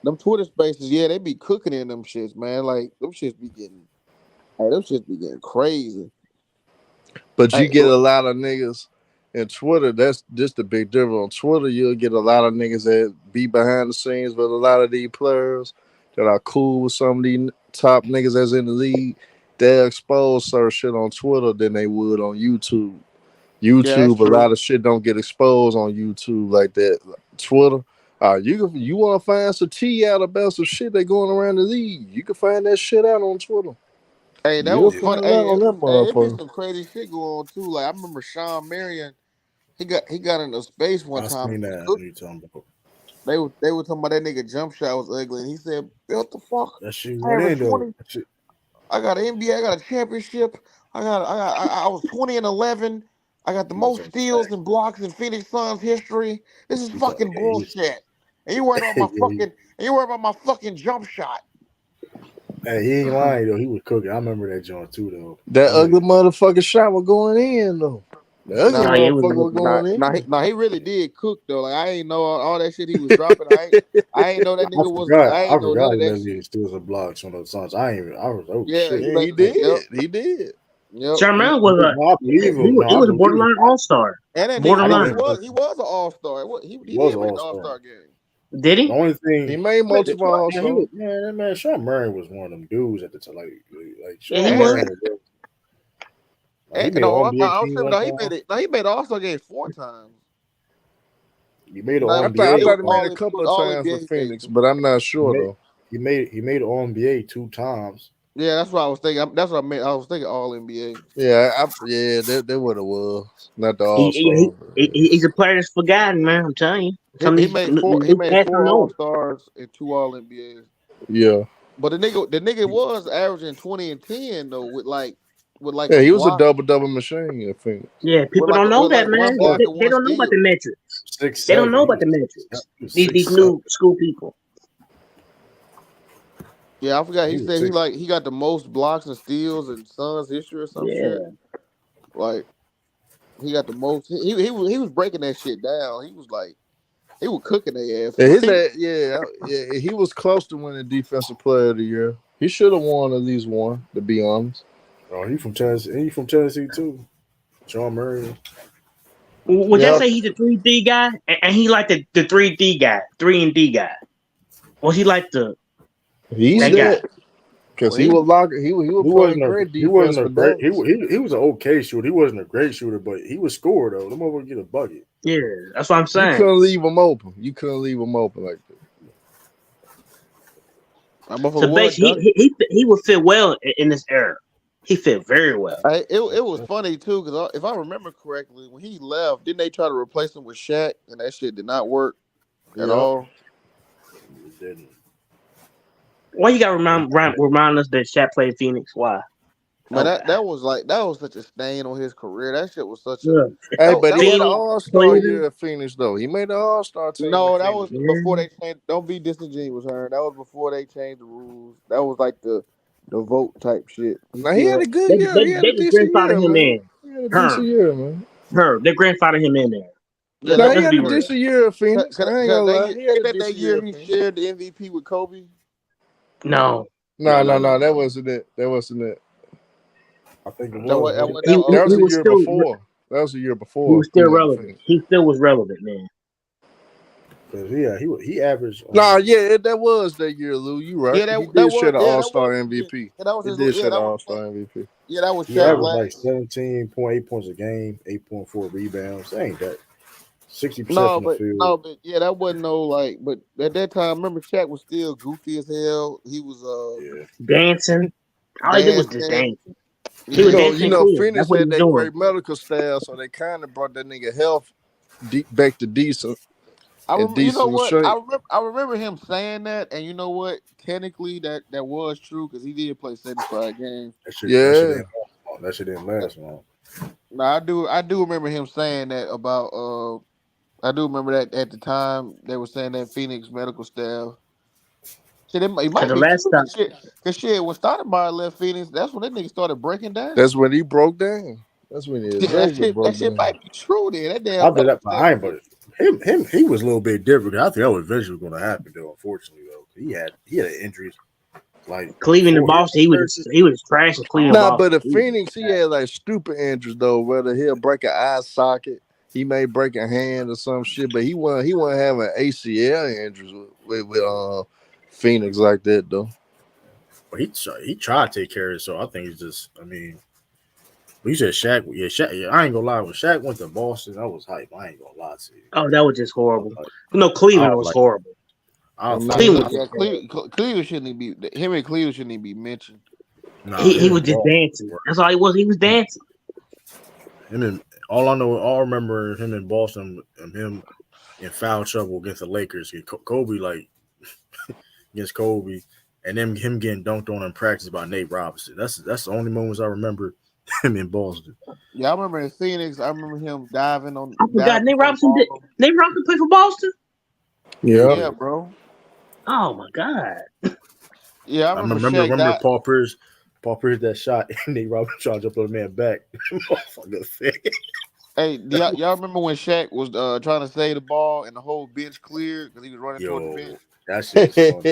them Twitter spaces. Yeah, they be cooking in them shits, man. Like them shits be getting. Hey, them shits be getting crazy. But you Hey, get a lot of niggas in Twitter. That's just the big difference. On Twitter, you'll get a lot of niggas that be behind the scenes with a lot of these players that are cool with some of these top niggas that's in the league. They'll expose certain shit on Twitter than they would on YouTube. yeah, that's YouTube, a true. lot of shit don't get exposed on YouTube like that. Twitter, you want to find some tea out about some shit that going around the league. You can find that shit out on Twitter. Hey, that You'll was find fun. it out on that Hey, it be motherfucker. some crazy shit going on too. Like I remember Sean Marion. He got into space one I time. seen He was that. What cooking. you talking about? They were talking about that nigga jump shot was ugly, and he said, "What the fuck? That shit I went averaged in though. 20. That shit, I got an NBA. I got a championship. I was 20-11. I got the he was most talking steals and blocks in Phoenix Suns history. This is he talk, fucking yeah, bullshit. And you worried about yeah, my fucking and you worried about my fucking jump shot." hey, he ain't lying though. He was cooking. I remember that joint too though. That That ugly nigga, motherfucking shot was going in though. The ugly No, yeah, it was motherfucker was going in. He really did cook though. Like I ain't know all that shit he was dropping. I ain't know that nigga was. I I ain't know forgot none he of that let me shit. steal some blocks on those Suns. I was oh Yeah, shit. he Yeah, he let. Yep, did. He did. yep. Sherman was No, I believe he him. was, No, he I was a believe him. borderline all star. And that nigga, I bro, Borderline. didn't. he was an all star. He He was did an make all the all star. star game. Did The he? only He thing, made multiple All man, he Stars. was, man, Sean Murray was one of them dudes at the time. Like Yeah, he Sean was. Murray was. Like, he And, made an no, All NBA I was team saying one no. He time. made it. No, he made the all star game 4 times. He made an No, All I NBA. thought was he made all a it couple was of all times for NBA Phoenix, cases. but I'm not He sure made though. he made an All NBA 2 times. Yeah, that's what I was thinking. That's what I meant. I was thinking all NBA. Yeah, that what it was. Not the All He, Star. he's a player that's forgotten, man. I'm telling you. Some of He these made four. He new made cats don't 4 all know. stars and 2 all NBAs. Yeah. But the nigga was averaging 20 and 10 though with like Yeah, a he was a block double machine, I think. Yeah, people don't know with that, like 1 man. block and They 1 don't know about steal. the metrics. 6'7". They don't know He about was the metrics. he was These 6'7". new school people. Yeah, I forgot. He He was said 6. he got the most blocks and steals in Suns history or some shit. Yeah. Like he got the most. He was breaking that shit down. He was cooking their ass. Yeah, Like, yeah, he was close to winning Defensive Player of the Year. He should have won at least one, to be honest. Oh, he from Tennessee. He from Tennessee too. Sean Murray. Would y'all Yeah, say he's a 3D guy? And he like the 3D guy, 3 and D guy? Or he like he's that guy? that because well, he was playing great He defense wasn't a for great. Dallas. He was an okay shooter. He wasn't a great shooter, but he would score though. Them over get a bucket. Yeah, that's what I'm You saying. couldn't leave him open. Like that. that So motherfucker was basically, dunking. he would fit well in this era. He fit very well. It was funny too because if I remember correctly, when he left, didn't they try to replace him with Shaq and that shit did not work at Yep. all? It didn't. Why you got to remind us that Shaq played Phoenix? Why? Man, Okay. that was such a stain on his career. That shit was such a Yeah. Hey, but he had an Phoenix, All-Star Cleveland. year at Phoenix though. He made the All-Star team in no. That was Phoenix. before Yeah. they changed. Don't be disingenuous, Hearn. That was before they changed the rules. That was like the vote type shit. He Now he still had had. a good They, year. they, He had they a just decent grandfathered year, him man. in. He had a decent Herm. year, man. They grandfathered him in there. Yeah, No, that he Let's had be a real. decent year at Phoenix. I ain't gonna lie. He had ain't a that decent year year at he Phoenix. shared the MVP with Kobe. No. No. That wasn't it. I think it That was. was that Wasn't was it? that He, he, That was was he the was 06. year still before. That was the year he before was still he went to relevant. Phoenix. He still was relevant, man. Because he averaged. Nah, yeah, that was that year, Lou. You right. Yeah, He that did was share the yeah, that All-Star was his year. MVP. Yeah, that was He his did yeah, share the that was All-Star MVP. yeah, that was He Shaq averaged like last. 17.8 points a game, 8.4 rebounds. That ain't that. 60% No, from the field. but yeah, that wasn't no like. But at that time, remember Shaq was still goofy as hell. He was Yeah. Dancing. All he did was just dancing. dancing. He was Yeah, dancing in Cleveland. That's Phoenix what he had was that doing. great medical staff, so they kind of brought that nigga health back to decent you know what? shape. I remember him saying that, and you know what? Technically, that was true because he did play 75 games. That shit Yeah, didn't last long. That shit didn't last long. No, I do remember him saying that about. I do remember that at the time they were saying that Phoenix medical staff. Shit, it Cause might the be last true. time, Cause shit, when Stoudemire left Phoenix, that's when that nigga started breaking down. that's when he broke down. That's when he Shit, exactly that broke shit down. might be true. Then that I damn did medical that staff. behind, but he was a little bit different. I think that was eventually going to happen, though. Unfortunately, though, he had injuries like Cleveland and before Boston, he was trash in Cleveland and Nah, but Boston. at Phoenix, he had like stupid injuries though. Whether he'll break an eye socket, he may break a hand or some shit, but he wasn't having ACL injuries with Phoenix like that though. But he tried to take care of it. So I think it's just. I mean, you said Shaq. Yeah, Shaq. Yeah, I ain't gonna lie. When Shaq went to Boston, I was hype. I ain't gonna lie to you. Oh, that was just horrible. Like, No, I Cleveland was was like, horrible. I was Nah, like, Cleveland was just horrible. Cleveland shouldn't even be him and Cleveland shouldn't even be mentioned. nah, He him was and just Boston. dancing. That's all he was. He was dancing. Him and all I know, all I remember him in Boston and him in foul trouble against the Lakers. Kobe like against Kobe, and then him getting dunked on in practice by Nate Robinson. That's the only moments I remember him in Boston. Yeah, I remember in Phoenix. I remember him diving I forgot for Nate the Robinson did. ball. Nate Robinson played for Boston. Yeah. Yeah, bro. Oh my god. Yeah, I I remember remember Shaq died. Paul Pierce that shot, and Nate Robinson trying to jump on the man back. Motherfucker sick. Hey, y'all remember when Shaq was trying to save the ball and the whole bench cleared because he was running toward the bench? Yo, that shit was funny.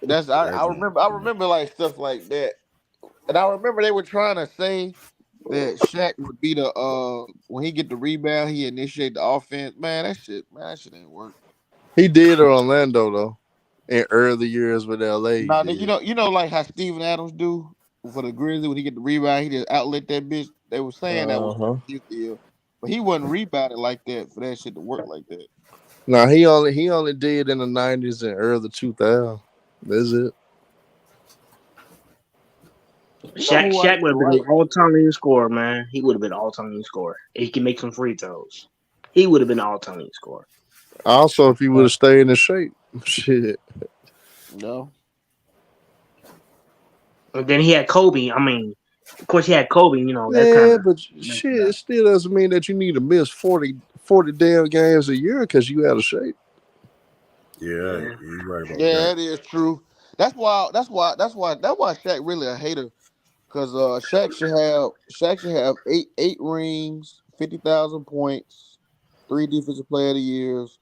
That's That joint was I funny. remember like stuff like that, and I remember they were trying to say that Shaq would be the when he get the rebound, he initiate the offense. Man, that shit ain't work. He did at Orlando though. In early years with LA, he Nah, did. you know, like how Steven Adams do for the Grizzlies when he get the rebound, he just outlet that bitch. They were saying that was Uh-huh. his deal, but he wasn't rebounding like that for that shit to work like that. Now he only did in the 90s and early 2000s. That's it. You know who I Shaq used would to have been an like? all-time leading scorer, man. He would have been all-time leading scorer. If he can make some free throws, he would have been all-time leading scorer. Also, if he would have stayed in shape, shit. No, And then he had Kobe. I mean, of course, he had Kobe. You know, that kind Yeah, of but messed shit, it it up. still doesn't mean that you need to miss 40 damn games a year because you out of shape. Yeah, Yeah. you're right about yeah, that. that is true. That's why Shaq really a hater. Cause Shaq should have eight rings, 50,000 points, 3 defensive player of the years.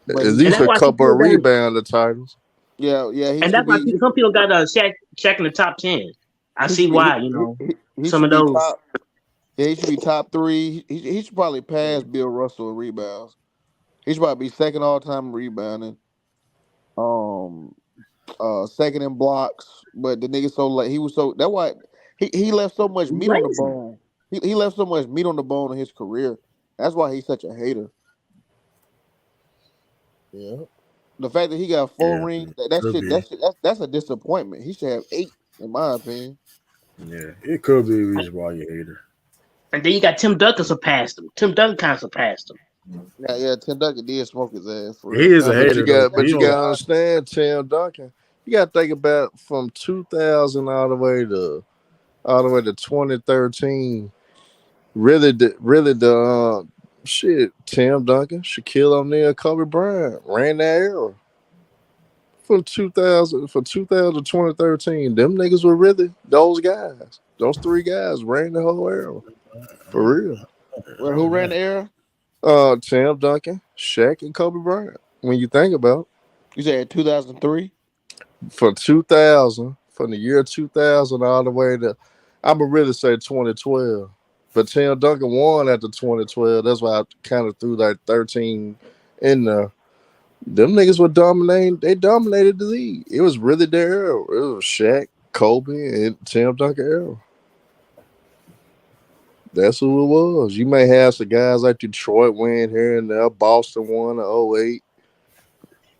But At he And least that's a why some couple people of got, rebounder titles. yeah, he and should that's why be some people got Shaq in the top 10. I he see should be why. You know, he some should of be those. top. Yeah, he should be top three. He should probably pass Bill Russell in rebounds. He should probably be second all time in rebounding. Um, second in blocks. But the nigga so like he was so that's why he left so much He's meat on the lazy. bone. He left so much meat on the bone in his career. That's why he's such a hater. Yeah. The fact that he got four Yeah, rings, that could shit, be. that's a disappointment. He should have eight, in my opinion. Yeah, it could be a reason why you hate her. And then you got Tim Duncan surpassed him. Tim Duncan kind of surpassed him. Yeah, Tim Duncan did smoke his ass for He real. is Nah, a but you hater though, got but but he you don't. gotta understand Tim Duncan. You gotta think about from 2000 all the way to 2013. Really the shit. Tim Duncan, Shaquille O'Neal, Kobe Bryant ran that era from 2000 to 2013. Them niggas were really those guys. Those three guys ran the whole era for real. Well, who Oh ran man, the era? Tim Duncan, Shaq, and Kobe Bryant. When you think about You said 2003. it, for 2000, from the year 2000 all the way to, I'm gonna really say 2012. But Tim Duncan won after 2012. That's why I kind of threw that 13 in there. Them niggas were dominating. They dominated the league. It was really their era. It was Shaq, Kobe, and Tim Duncan era. That's who it was. You may have some guys like Detroit win here and there, Boston won in '08,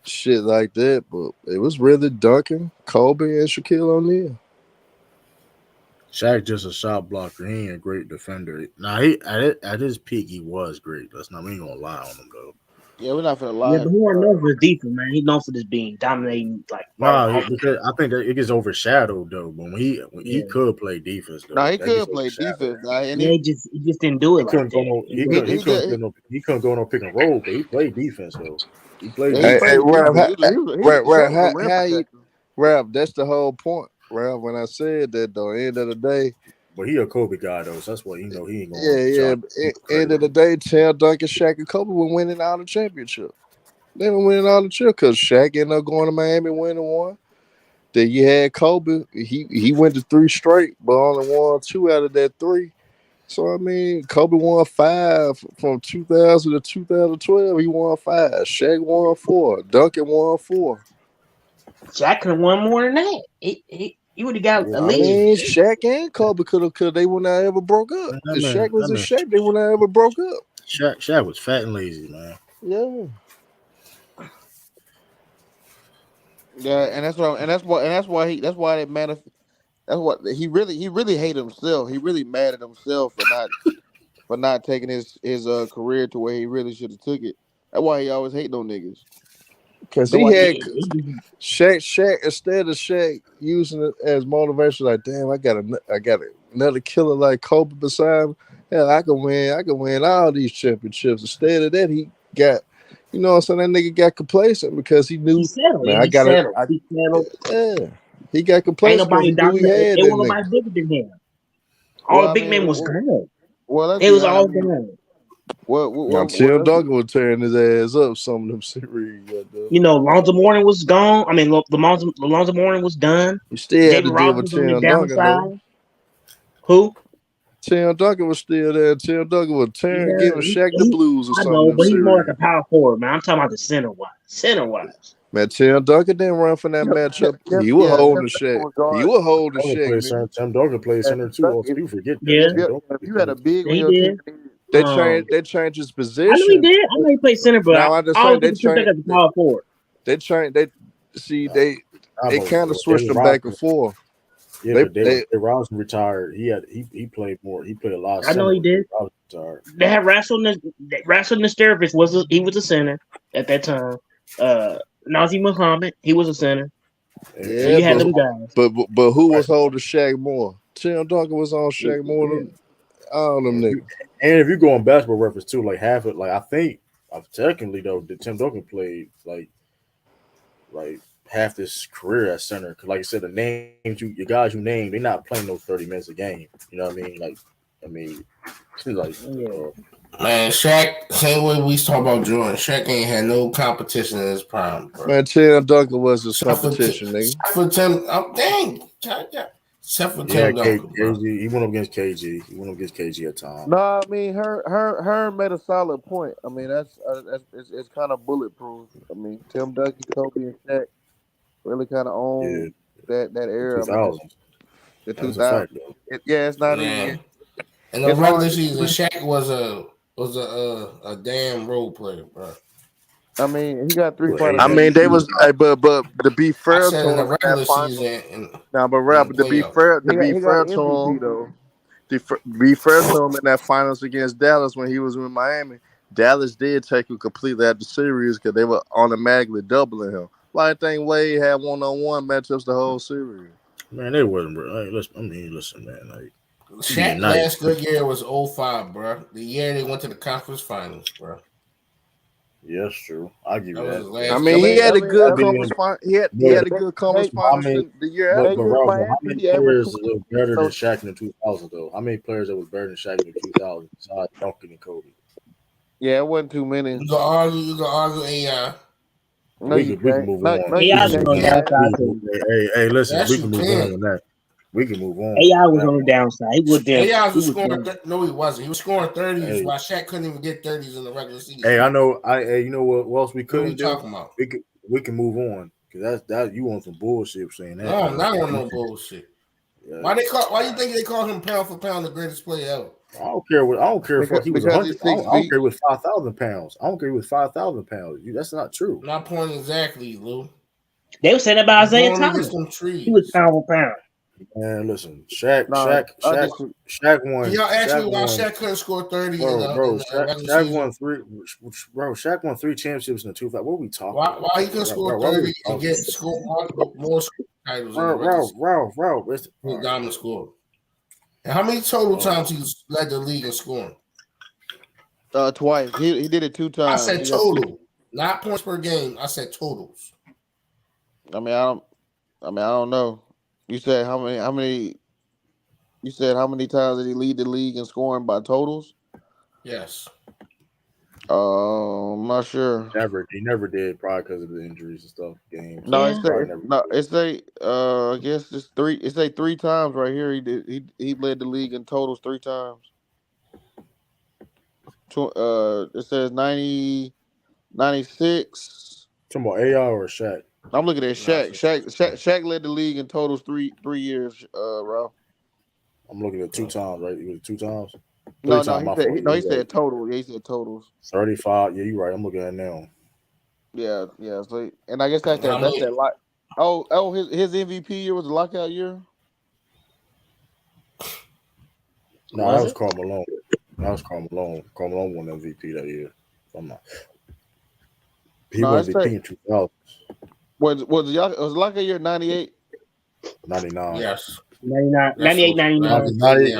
shit like that. But it was really Duncan, Kobe, and Shaquille O'Neal. Shaq just a shot blocker. He ain't a great defender. Now he at his peak he was great. That's not we ain't gonna lie on him though. Yeah, we're not gonna Yeah, lie. but he wasn't known for his defense, man. He's known for just being dominating, like Nah, almost. because I think that it gets overshadowed though. But when he Yeah, could play defense Now though, he that gets could play overshadowed. defense, now, and yeah. He just didn't do it He like couldn't go that. no He wasn't. he just he couldn't go no pick and roll, but he played defense though. He played yeah, he Hey, defense. played Rob, defense. He was Rob, a rim how you, protector. Rob? That's the whole point, Rob. When I said that, though, end of the day, But he a Kobe guy though, so that's what he ain't gonna yeah. try to get End credit. of the day, Tim Duncan, Shaq, and Kobe were winning all the championship. They were winning all the championship because Shaq ended up going to Miami, winning one. Then you had Kobe. He went to three straight, but only won two out of that three. So I mean, Kobe won five from 2000 to 2012. He won five. Shaq won four. Duncan won four. Jack could have won more than that. He would have got Yeah, at I least. mean, Shaq and Kobe could they would not ever broke up. man, If Shaq was that in man, shape, they would not ever broke up. Shaq was fat and lazy, man. Yeah. Yeah, and that's why that that's what he really hate himself. He really mad at himself for not taking his career to where he really should have took it. That's why he always hate those niggas. Cause That's he why had He Shaq instead of Shaq using it as motivation, like damn, I got another killer like Kobe beside him. Hell, I can win all these championships. Instead of that, he got, you know what I'm saying, that nigga got complacent because he he knew, settled. man, Yeah, I he gotta, settled. He settled. yeah, he got Ain't complacent because nobody he knew he dominant. had It that wasn't nigga. nobody bigger than him. All well, the I big mean, men was gone. Well, let's It be was honest. all I mean, done. Now Tim let's Duncan was tearing his ass up some of them series. You know, Lonzo Mourning was gone. I mean, Lonzo Mourning was done. You still had to David deal Robinson with was on the Tim Duncan though. downside. Who? Tim Duncan was still there. Tim Duncan was tearing, Yeah, giving Shaq the blues or I something. know, Them but he's more like series. a power forward, man. I'm talking about the center wise. Center wise. Man, Tim Duncan didn't run from that matchup. He was Tim holding the Duncan Shaq. was He guard. was holding Duncan Shaq, played nigga. center. Tim Duncan played If, center too. Also, if, people forget that Yeah, Tim Duncan if played you had center a too. big on he your team, did. Um, They changed his I know he position. did. I know he played center, but Now I just I saying always think of Tim Duncan as a power forward. they changed they see they kind of switched David them back and Robinson. forth. Yeah, but David Robinson retired. He played more. He played a lot of I know center. he did. Robinson retired. They had Russell Nesterovich was a center at that time. Nazi Muhammad, he was a center. So Yeah, you had them guys. but who was holding Shaq more? Tim Duncan was on Shaq more than all them niggas. And if you go on basketball reference too, like half it, like I think technically though, Tim Duncan played like half this career at center. Cause like you said, the names your guys you named, they're not playing those 30 minutes a game. You know what I mean? It's like Man, Shaq, same way we talk about Jordan. Shaq ain't had no competition in his prime, bro. Man, Tim Duncan was his competition, nigga. Except for Tim Duncan, bro. KG. He went up against KG. He went up against KG at times. No, I mean her made a solid point. I mean that's it's kind of bulletproof. I mean Tim Duncan, Kobe, and Shaq really kind of own that era. 2000s. The That's 2000s. a fact, though. It's not Man. even. In the regular season, Shaq was a damn role player, bro. I mean, he got 3 finals. I mean, they was, but to be fair to in the him, regular season. Now, but Rap, to be fair, he got MVP, though. Be fair to him in that finals against Dallas when he was in Miami. Dallas did take him completely out the series because they were automatically doubling him. Like I think Wade had one-on-one matchups the whole series. Man, they wasn't, bro. Like, listen, man. Like, Shaq last good year was 05, bro. The year they went to the conference finals, bro. Yeah, that's true. I give you that. I mean, he had a good conference final. He had a good conference final the year but after. Ralph, how many players was better than Shaq in the 2000s, though? How many players that was better than Shaq in the 2000s besides Duncan and Kobe? Yeah, it wasn't too many. You can argue AI. No, we can move on. Hey, listen, Yes, we can move can. on with that. We can move on. AI was on the downside. He was there. AI was scoring. No, he wasn't. He was scoring 30s while Shaq couldn't even get 30s in the regular season. Hey, I know. You know what else we couldn't do? Talking about? We can move on because that you want some bullshit saying that. No, I'm not on no bullshit. Yeah. Why you think they call him pound for pound the greatest player ever? I don't care if he was 100. I don't care with 5,000 pounds. I don't care with 5,000 pounds. That's not true. Not pointing exactly, Lou. They were saying that about Isaiah Thomas. He was pound for pound. Man, listen, Shaq won. Y'all asked me why Shaq couldn't score 30. Shaq won three. Bro, Shaq won 3 championships in the 2000s. What are we talking about? Why he couldn't score 30 and get more titles? Ralph. He's dominant scorer. And how many total times he led the league in scoring? Twice. He did it 2 times. I said total, not points per game. I said totals. I don't know. You said how many? You said how many times did he lead the league in scoring by totals? Yes. I'm not sure. He never did, probably because of the injuries and stuff. Games. No, I guess it's 3. It's 3 times right here. He led the league in totals 3 times. It says 90, 96. Talking about AI or Shaq? I'm looking at Shaq. Shaq led the league in totals 3 years. Ralph. I'm looking at 2 times, right? It was 2 times. He said total. Yeah, he said totals. 35. Yeah, you're right. I'm looking at it now. Yeah. So, and I guess that's that lot. Oh, his MVP year was the lockout year. No, that was Karl Malone. Karl Malone won MVP that year. He won MVP in 2000. Was lockout year 98? 99. Yes. 99, 98, 99. 98.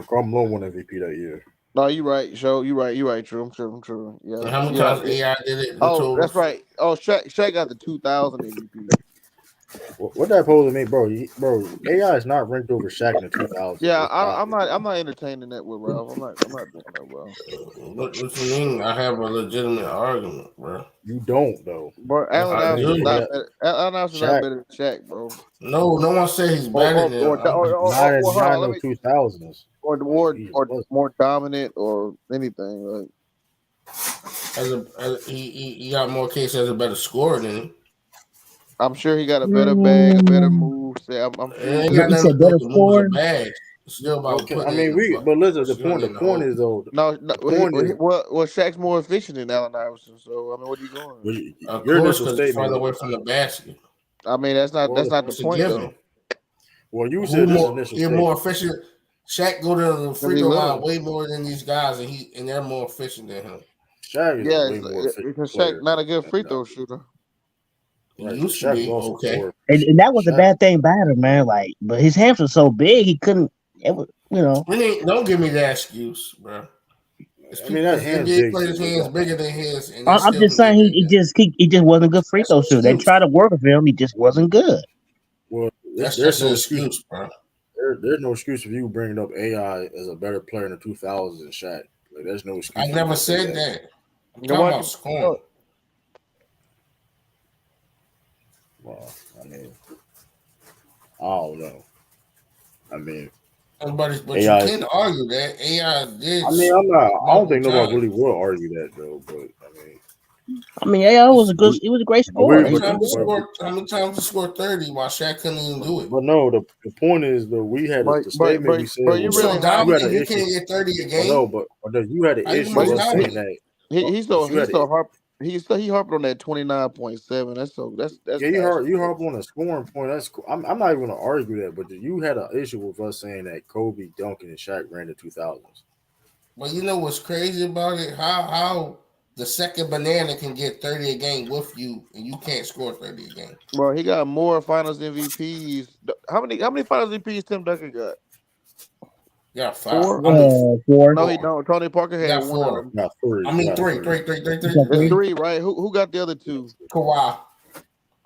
Karl Malone won MVP that year. No, you're right, Joe. You're right. True. Yeah. And how many times AI did it? Oh, that's right. Oh, Shaq got the 2000 MVP. What that supposed to mean, bro? Bro, AI is not ranked over Shaq in the 2000s. Yeah, Let's stop I'm it. not. I'm not entertaining that with Ralph. I'm not doing that, bro. What you mean? I have a legitimate argument, bro. You don't though. Bro, That's Allen the I thing. Iverson's do. not AI, better. Allen Iverson's not Shaq, better than Shaq, bro. No, no one said he's better than. not Hold not on. in Let the me 2000s. Like he just or wasn't. more dominant or anything. Like He got more cases as a better scorer than him. I'm sure he got a better bag, a better Mm, move set. I'm It sure he ain't got. got you nothing said to do with better the moves or score. bags. It's still about Okay, I putting it mean in the but listen, putting it the in the point hole. is though, No, the point is well, Shaq's more efficient than Allen Iverson. So I mean, what are you going? well, Of your course, initial because it's statement further was away from the basket. I mean, well, that's not the It's a point given. though, well you Who said this more? initial You're more statement. efficient. Shaq go to the because free he throw line little. way more than these guys, and they're more efficient than him. Shaq is a Yeah, way more efficient because Shaq player not a good than free that. throw shooter. He Right, but used to Shaq is be also okay. more And, efficient. and that was the Shaq, bad thing about him, man. Like, but his hands were so big, he couldn't. It was, Don't give me that excuse, bro. It's I mean people. that It's hand NBA big players' shit. hands bigger than his, and they I'm still just can get saying that he done. just wasn't a good free That's an throw shooter. They excuse. tried to work with him, he just wasn't good. Well, That's there's just an no excuse. excuse, bro. There's no excuse for you bringing up AI as a better player in the 2000s than Shaq. Like, there's no I excuse for you never to say said that. that. I'm You know talking what? about scoring. Well, I mean, I don't know. I mean, But you AI. can't argue that AI did I mean, I'm not. I don't multiple think nobody times. really will argue that though. But I mean, I mean, AI was a good. we, He was a great but we, scorer. How many He times he was. scored? How many times he scored 30 while Shaq couldn't even do it? but no. The point is though, we had But the but statement but we said but you He's was really so you had dominant, an he issue. can't get 30 a Well, no, game. but you had an How you gonna issue be but with us saying dominant? that. But he's you had so harp he harped on that 29.7. That's yeah, you astronomical. harp on a scoring point. That's cool. I'm not even gonna argue that. But you had an issue with us saying that Kobe, Duncan, and Shaq ran the 2000s. But you know what's crazy about it? How the second banana can get 30 a game with you and you can't score 30 a game. Bro, he got more Finals MVPs. How many Finals MVPs Tim Duncan got? You got five. Four? I mean Four. No, he four. don't. Tony Parker You had got one of four. them. Got three. I mean Got three. three. You got It's three. three, right? Who got the other two? Kawhi.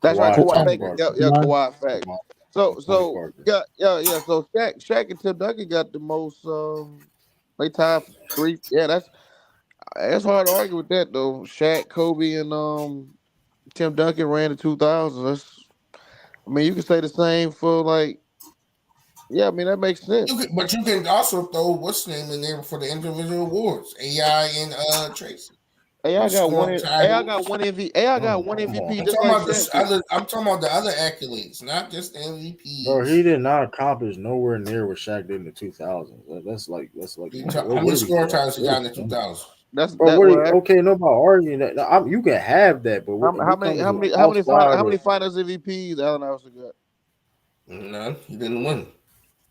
That's right, Kawhi, Kawhi. Tony Kawhi. Thank you. Parker. Yeah, Kawhi. Kawhi. Facts. Kawhi, So Tony so Parker. yeah. So Shaq and Tim Duncan got the most. They tied for three. Yeah, that's hard to argue with that though. Shaq, Kobe, and Tim Duncan ran the 2000s. I mean, you can say the same for like. Yeah, I mean that makes sense. But you can also throw what's the name in there for the individual awards. AI and Tracy. AI The got one. scoring AI title. got one MVP. AI got one Come on. MVP just like Shaq did. I'm talking about the other accolades, not just the Bro, MVPs. he did not accomplish nowhere near what Shaq did in the 2000s. That's like How what many are we scoring doing? titles he What are got in we the doing? 2000s? That's Bro, that. Well, okay, nobody arguing that. Now, you can have that, but how, when how it many comes how to many how many final, outside how of many Finals MVPs Allen Iverson got? None. He didn't win.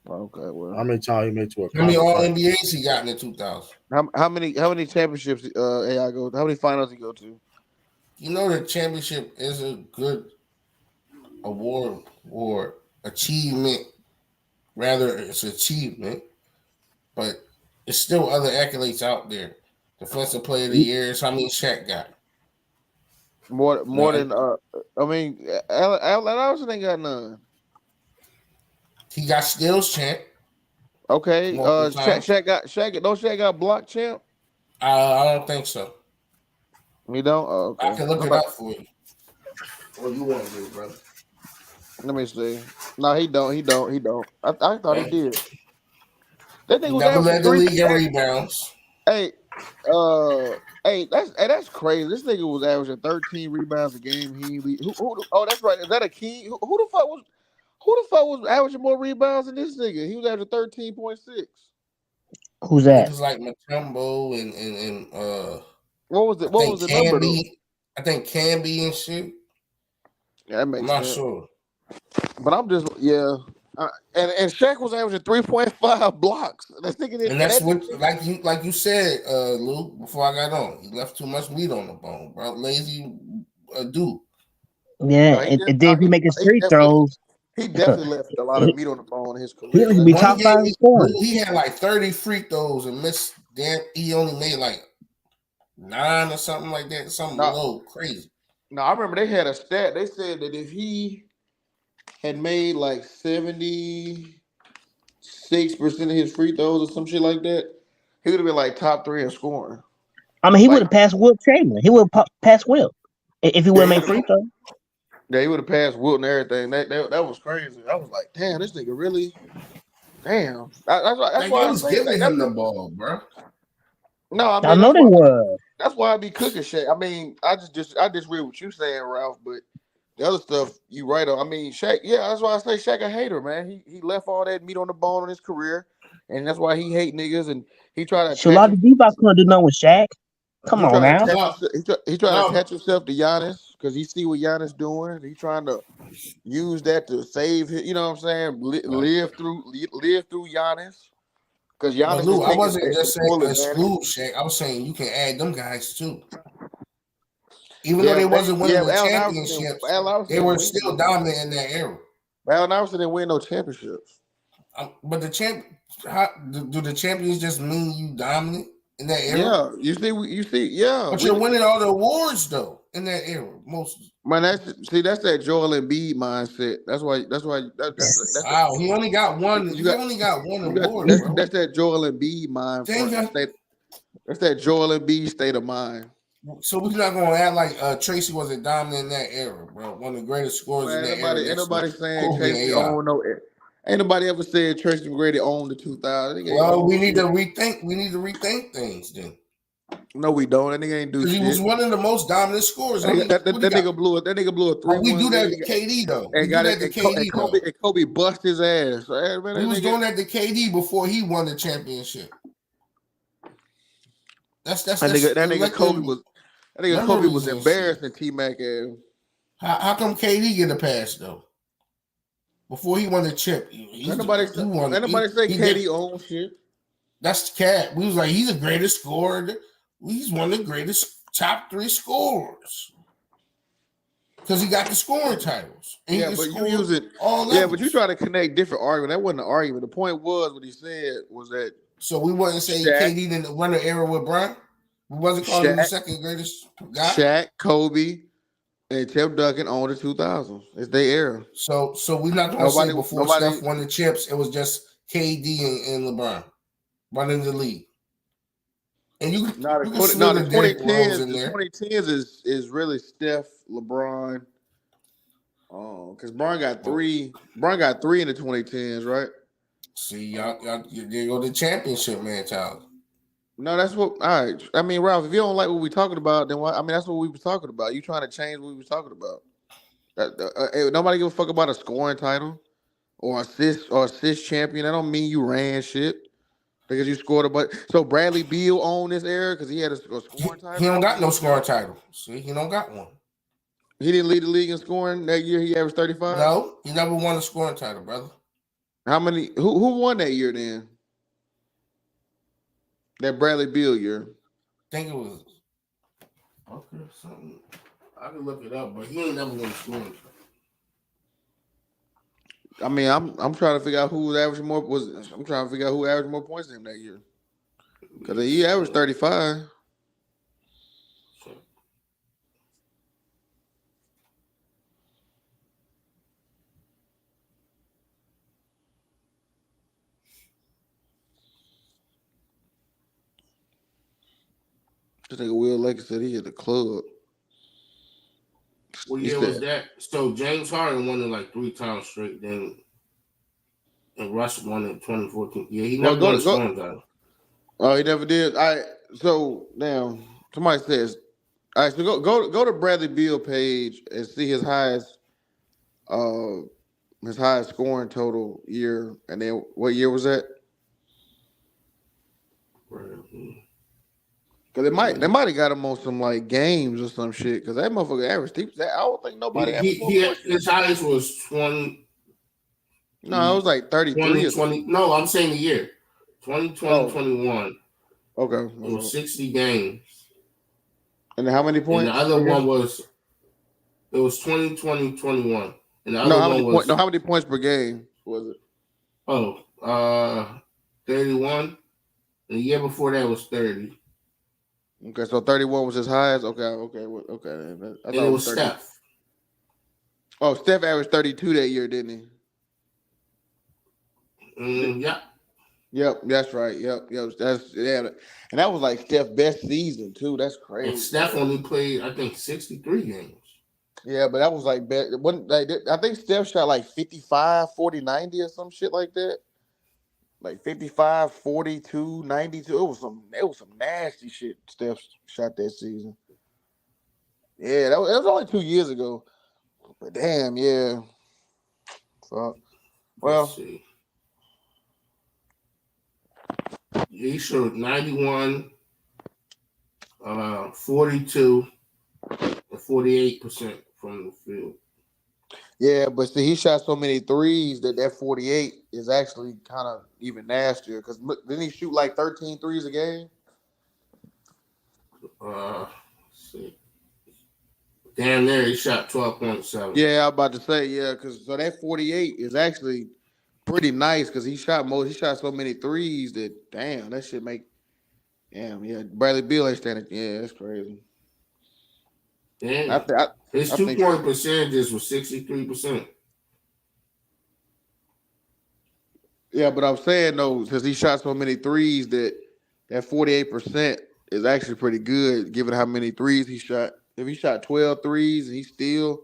Okay, how well, many times he made to a How many conference All final, NBAs he got in the 2000s? how many championships AI go? How many finals he go to? You know the championship is a good award or achievement. Rather, it's achievement, but it's still other accolades out there. Defensive Player of the Year is how many Shaq got? More None. than I mean, Allen Iverson ain't got none. He got steals champ Okay, multiple Shaq, times. Shaq got Shaq. Don't Shaq got block champ? I don't think so. He don't. Oh, I okay. can look it up for you. What you want to do, brother? Let me see. No, he don't. He don't. He don't. I thought he Okay. did. That nigga He was never averaging led the three. league in rebounds. Hey, that's crazy. This nigga was averaging 13 rebounds a game. He ain't lead. Oh, that's right. Is that a key? Who the fuck was averaging more rebounds than this nigga? He was averaging 13.6. Who's that? Niggas like Matumbo and What was I it? What think was the number though? Canby and shit. Yeah, that I'm makes not sense. sure. But I'm just and Shaq was averaging 3.5 blocks. This nigga did, And and that's that what nigga, like you said, Luke, before I got on. He left too much meat on the bone, bro. Lazy dude. Yeah, no, he and just then if he making he free definitely throws, he definitely left a lot of he, meat on the bone in his he career. would be Let's One top game five in scoring. he had like 30 free throws and missed he only made like 9 or something like that. Something not. low, crazy. No, I remember they had a stat. They said that if he had made like 76% of his free throws or some shit like that, he would have been like top 3 in scoring. I mean, he would Like, have passed Wilt Chamberlain. He would have passed Wilt if he would yeah, have made free throws. he would have passed Wilt and everything. That was crazy. I was like, damn, this nigga really. Damn. That's Like why they I was say giving that. him the ball, bro. No, I I mean know they were. that's why I be cooking shit. I mean, I read what you saying, Ralph, but the other stuff you right on. I mean, Shaq, yeah, that's why I say Shaq a hater, man. He left all that meat on the bone in his career, and that's why he hate niggas and he try to attach Shalati Deepak couldn't do nothing with Shaq. Come he on try to now. attach No, himself, he try to no, attach himself to Giannis because he see what Giannis doing. He trying to use that to save his, you know what I'm saying? right. Live through Giannis because But Giannis is Lou, I taking wasn't just saying full advantage. exclude Shaq. I was saying you can add them guys too. Even though Yeah, they but wasn't winning the Allen championships, they Iverson were didn't win still no. dominant in that era. Allen Iverson didn't win no championships. But do the champions just mean you dominant in that era? Yeah, yeah. But you're winning all the awards though in that era. Most Man, that's that Joel Embiid mindset. That's wow, he only got one. you He got only got one you got award, bro. that's that Joel Embiid mind James, state. That's that Joel Embiid state of mind. so we're not gonna act like Tracy wasn't dominant in that era, bro. One of the greatest scorers in Man, that era ain't next to nobody saying Kobe and Tracy AI. owned no. Ain't nobody ever said Tracy McGrady owned the 2000. Well, we need to rethink. We need to rethink things then. No, we don't. That nigga ain't do Because shit. he was one of the most dominant scorers. That nigga blew a 3-1 we do that lead. to KD though. And We do got that it. to KD though. And Kobe bust his ass. Man, We was doing that to KD before he won the championship. That nigga Kobe was embarrassing T-Mac ass. How come KD get a pass though? Before he won the chip, Nobody say KD owns shit. That's the cat. We was like, he's the greatest scorer. He's one of the greatest top 3 scorers because he got the scoring titles. And Yeah, but you use it. Yeah, but you try to connect different argument. That wasn't an argument. The point was what he said was that. So we wasn't saying KD didn't run the era with Bron. We wasn't calling him the second greatest guy. Shaq, Kobe, and Tim Duncan owned the 2000s. It's their era. So we're not going to say before Steph won the chips, it was just KD and LeBron running the league. And you can slip the 2010s in there. The 2010s is really Steph, LeBron. Because Bron got 3. Bron got 3 in the 2010s, right? See, y'all there go the championship mentality. No, that's what. All right. I mean, Ralph, if you don't like what we're talking about, then what? I mean, that's what we were talking about. You trying to change what we were talking about? Nobody give a fuck about a scoring title or assist champion. That don't mean you ran shit because you scored a bunch. So Bradley Beal owned this era because he had a scoring title. He don't got no scoring title. See, he don't got one. He didn't lead the league in scoring that year. He averaged 35. No, he never won a scoring title, brother. How many? Who won that year then? That Bradley Beal year. I think it was something. I can look it up, but he ain't never won a scoring title. I mean, I'm trying to figure out who was averaging more. I'm trying to figure out who averaged more points than him that year. Because he averaged 35. This nigga Will Lakers said he hit the club. What year was that? So James Harden won it like 3 times straight. Then and Russ won it 2014. Yeah, he never won a scoring title. Oh, he never did. All right. So now somebody says, all right. So go to Bradley Beal page and see his highest scoring total year, and then what year was that? Because they might have got him on some like games or some shit. Because that motherfucker averaged. I don't think nobody. His highest was 20. No, it was like 33. 20. No, I'm saying the year 2020, 21. Okay, it was 60 games. And how many points? And the other one was 2020, 21. And the other how many points per game was it? 31. And the year before that was 30. Okay, so 31 was his highest. Okay. I thought it was Steph. Oh, Steph averaged 32 that year, didn't he? Yeah. Yep, that's right. Yep. That's and that was like Steph's best season too. That's And crazy. Steph only played, I think, 63 games. Yeah, but that was like I think Steph shot like 55, 40, 90 or some shit like that. Like 55, 42, 92. It was some nasty shit Steph shot that season. Yeah, that was only 2 years ago. But damn, yeah. Fuck. Let's Well, see. He showed 91, 42, and 48% from the field. yeah, but see, he shot so many threes that 48 is actually kind of even nastier. Because didn't he shoot like 13 threes a game? Let's see. Damn near he shot 12.7. Yeah, I'm about to say, yeah, because so that 48 is actually pretty nice because he shot so many threes that damn, that shit make yeah. Bradley Beal ain't standing. Yeah, that's crazy. Damn. His I think 2-point percentages was 63%. Yeah, but I'm saying though, because he shot so many threes that 48% is actually pretty good given how many threes he shot. If he shot 12 threes and he still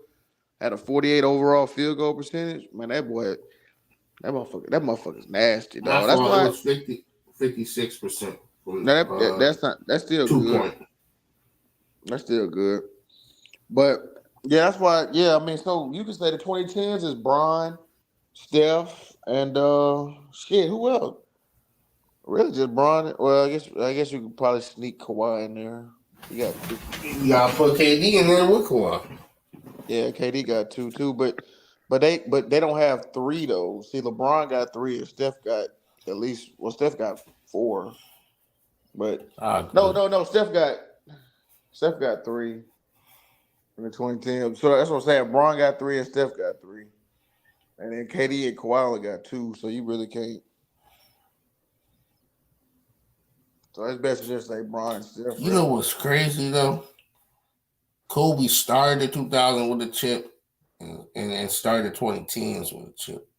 had a 48 overall field goal percentage, man, that motherfucker's nasty, My dog. That's fault. It why was 56% from that's still 2 good. point. That's still good. But yeah, that's why. Yeah, I mean, so you can say the 2010s is Bron, Steph, and shit. Who else? Really, just Bron. Well, I guess you could probably sneak Kawhi in there. He got 2. You gotta put KD in there with Kawhi. Yeah, KD got 2 too, but they don't have 3 though. See, LeBron got 3, and Steph got at least. Well, Steph got 4, but no. Steph got 3 in the 2010. So that's what I'm saying. Bron got 3 and Steph got 3. And then KD and Kawhi only got 2, so you really can't. So it's best to just say Bron and Steph. You know what's crazy though? Kobe started the 2000 with a chip, and started the 2010s with a chip.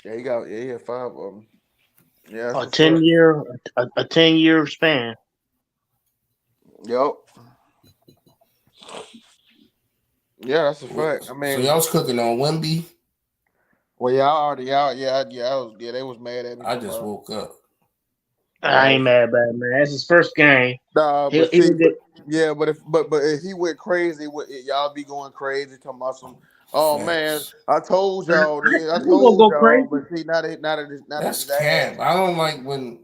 Yeah, he had 5 of them. Yeah, a 10-year a 10-year span. Yep. Yeah, that's a fact. I mean, so y'all was cooking on Wemby. Well, they was mad at me. I just woke up. I ain't mad about it, man. That's his first game. Nah, but if he went crazy, y'all be going crazy talking about some. Oh man, I told y'all, nigga. I told go y'all, crazy. but see, That's cap. I don't like when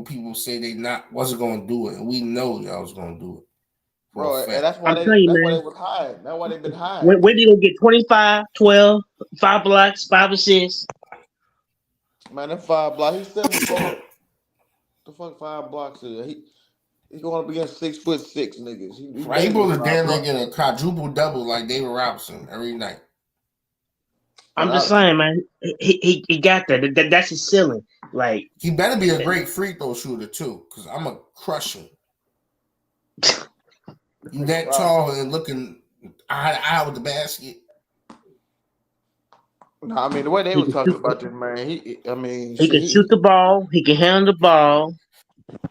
people say they wasn't gonna do it, and we know y'all was gonna do it. Bro, and that's why they was hiding. That's why they've been hiding. When did he get 25, 12, 5 blocks, 5 assists? Man, that 5 blocks. He's 7'4". The fuck 5 blocks is he's going up against 6'6" niggas. He supposed to damn near get a quadruple double like David Robinson every night. I'm just saying, man. He got that. That's his ceiling. Like he better be a great free throw shooter too, because I'm gonna crush him. You that tall and looking eye to eye with the basket. No, I mean the way they were talking about this man, he can shoot the ball. He can handle the ball.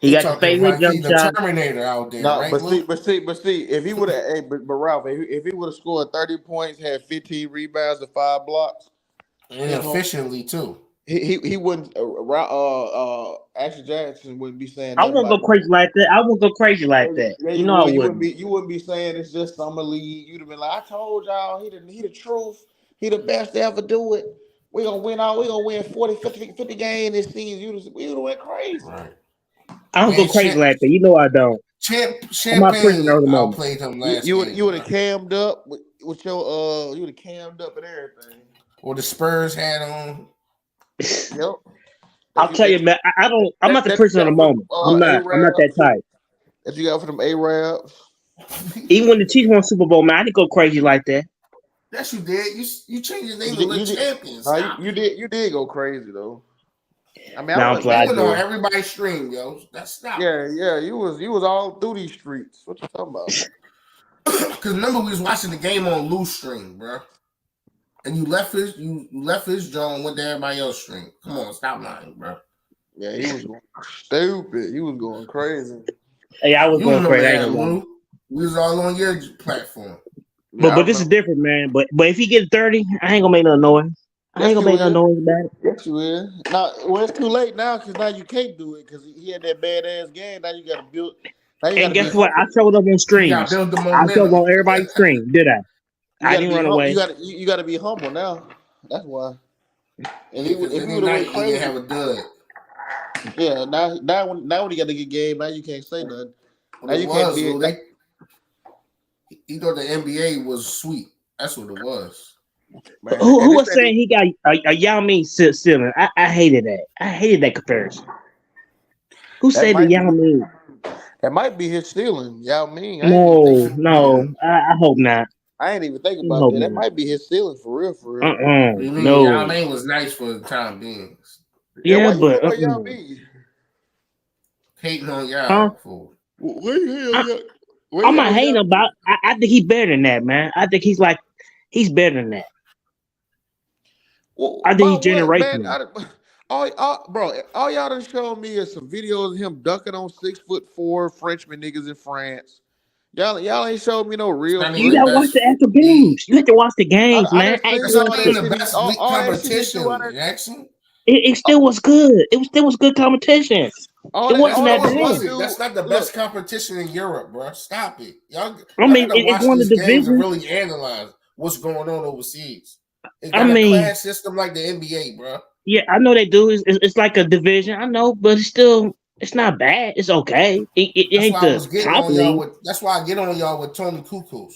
He got the favorite jump shot. Terminator out there, no, right? But see, if he would have, but Ralph, if he would have scored 30 points, had 15 rebounds and 5 blocks, and efficiently too. He wouldn't. Ashley Jackson wouldn't be saying. I wouldn't go crazy like that. I wouldn't go crazy like that. Yeah, you know I wouldn't. You wouldn't be saying it's just summer league. You'd have been like, I told y'all, he the truth. He the best to ever do it. We gonna win 40, 50 games this season. We would have went crazy. Right. I don't go crazy like that. You know I don't. Champagne outplayed him last you game. You would have cammed up with your you would have cammed up and everything. Or the Spurs had on. Yep. I'll tell you, man. I'm not the person of the moment. I'm not that type. That you got for them Arabs. Even when the Chiefs won Super Bowl, man, I didn't go crazy like that. Yes, you did. You changed your name to the champions. You did go crazy though. I mean, I was on everybody's stream, yo. That's not. Yeah. You was all through these streets. What you talking about? Because remember, we was watching the game on loose string, bro. And you left his jaw and went to everybody else's string. Come on, stop lying, bro. Yeah, he was going stupid. He was going crazy. Hey, I was You going remember crazy. I ain't that, gonna lie. Lou? We was all on your platform. Yeah, But this is different, man. But if he get 30, I ain't gonna make no noise. I ain't Yes, gonna you make no will. noise about it. Yes, you will. Now, well, it's too late now because now you can't do it because he had that badass game. Now you got to build. Now you got And to be guess what? I humble. showed up on You got to streams. build the I showed up momentum. on everybody's stream, did I? You I got to didn't be run humble. away. You got to be humble now. That's why. If Yeah, because if he any would have night went he can crazy, have a dud. yeah. Now when he got to get game, now you can't say nothing. What Now it you can't was, be. Lou, he thought the NBA was sweet. That's what it was. Man, Who and this was that saying he got a Yao Ming ceiling? I hated that. I hated that comparison. Who that said the might be Yao Ming? that might be his stealing. Yao Ming. I ain't even think. No. I hope not. I ain't even think I about hope that. That not. might be his stealing for real. For real. What do you mean? Yao No. Ming was nice for the time being. Yeah. Yeah, Why you but hate on Yao Ming? Hating on huh? Yao for. Where you hate on Yao? Where I'm you hate not on hating Yao? about. I think he's better than that, man. I think he's better than that. Well, I think he's about what, man? generational. Bro, all y'all done showed me is some videos of him ducking on 6'4" Frenchman niggas in France. Y'all ain't showed me no It's real not You even the gotta footage. watch the best actual league. games. You have to watch the games, I man. done Actual seen That's all not that in the shit. shit. best All that shit he do. competition, Jackson. It still was good. It still was good competition. All It that wasn't all that that No, it shit he bad. wasn't. do. That's not the Look, best competition in Europe, bro. Stop it. Y'all I mean, gotta it's watch one of these the games and divisions. really analyze what's going on overseas. It I got a mean, class system like the NBA, bro. yeah, I know they do. It's like a division. I know, but it's not bad. It's okay. It That's ain't why I the was getting top on y'all league. with. That's why I get on y'all with Tony Kukoc,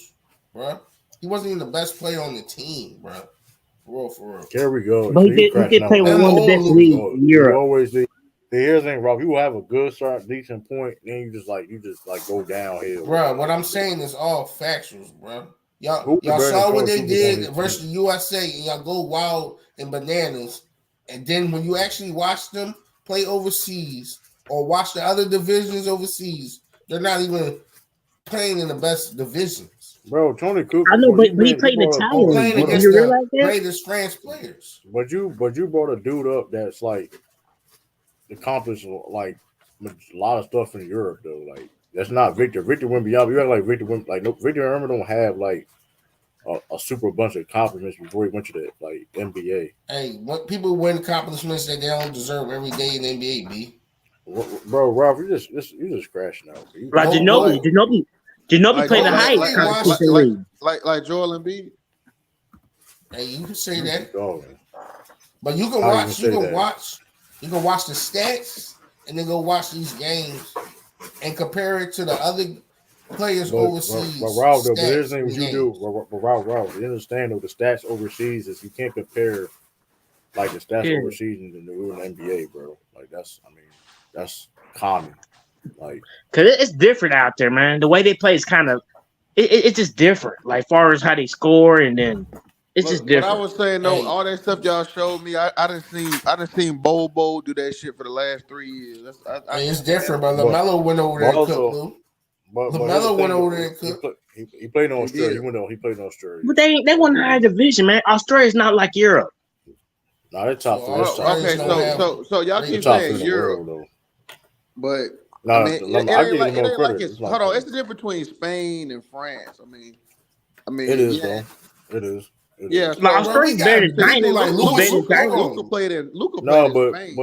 bro. He wasn't even the best player on the team, bro. For real. There we go. But So you he crashing did out play with now. Him one of the or best Here we leagues Luca. go. in You Europe. always the here's thing, Rob. You will have a good start, decent point, then you just go downhill. Bro, what I'm saying is all factuals, bro. Who was Y'all better than saw what Tony they Kukoc on did his versus team? the USA, and y'all go wild and bananas. And then when you actually watch them play overseas or watch the other divisions overseas, they're not even playing in the best divisions Bro, Tony I Kukoc, know, bro, but he you played in the brought up or Italian league. playing Do against you the realize that? greatest France players. but you brought a dude up that's like accomplished like a lot of stuff in Europe though. Like that's not Victor. Victor Wembanyama. You act like Victor Wembanyama. Like no, Victor Wembanyama don't have like a super bunch of accomplishments before he went to the like NBA. Hey, what people win accomplishments that they don't deserve every day in the NBA, B. Bro, Ralph, you just crashing out. You Like just Go Ginobili, go Ginobili like played go in the back highest and watch. competition league. Joel Embiid. Hey, you can say you that. dogging. But you can How you gonna watch, say that? you can watch the stats and then go watch these games and compare it to the other players But overseas Ralph though, but here's stats the thing: in what the you do, games. Ralph, you understand though, the stats overseas is you can't compare like the stats Yeah. overseas in the NBA, bro. Like that's common. Like Cause it's different out there, man. The way they play is kind of it's just different. Like far as how they score, and then it's just But I different. was saying though, Hey, all that stuff y'all showed me, I didn't seen Bobo do that shit for the last 3 years. I hey, it's seen that. different, but but LaMelo went over there but and cooked, also Lou. but here's the LaMelo went thing over though, there and cooked. he played in He Australia. did. He played in Australia. But they Like want a higher division, man. Australia's not like Europe. nah, they're So top three. That's Well, top three Australians okay, in the don't world, have bro. so y'all they They're keep top three saying in the Europe, world though. but I Nah, mean, it I ain't give like them more credit. it's It's like hold on. It's the difference between Spain and France. I it mean, is yeah, though. It is. It yeah. is. Like So bro, we Australia's better got than cause people China. like It's better Louis. than China. Hold on. Luca played No, in Spain.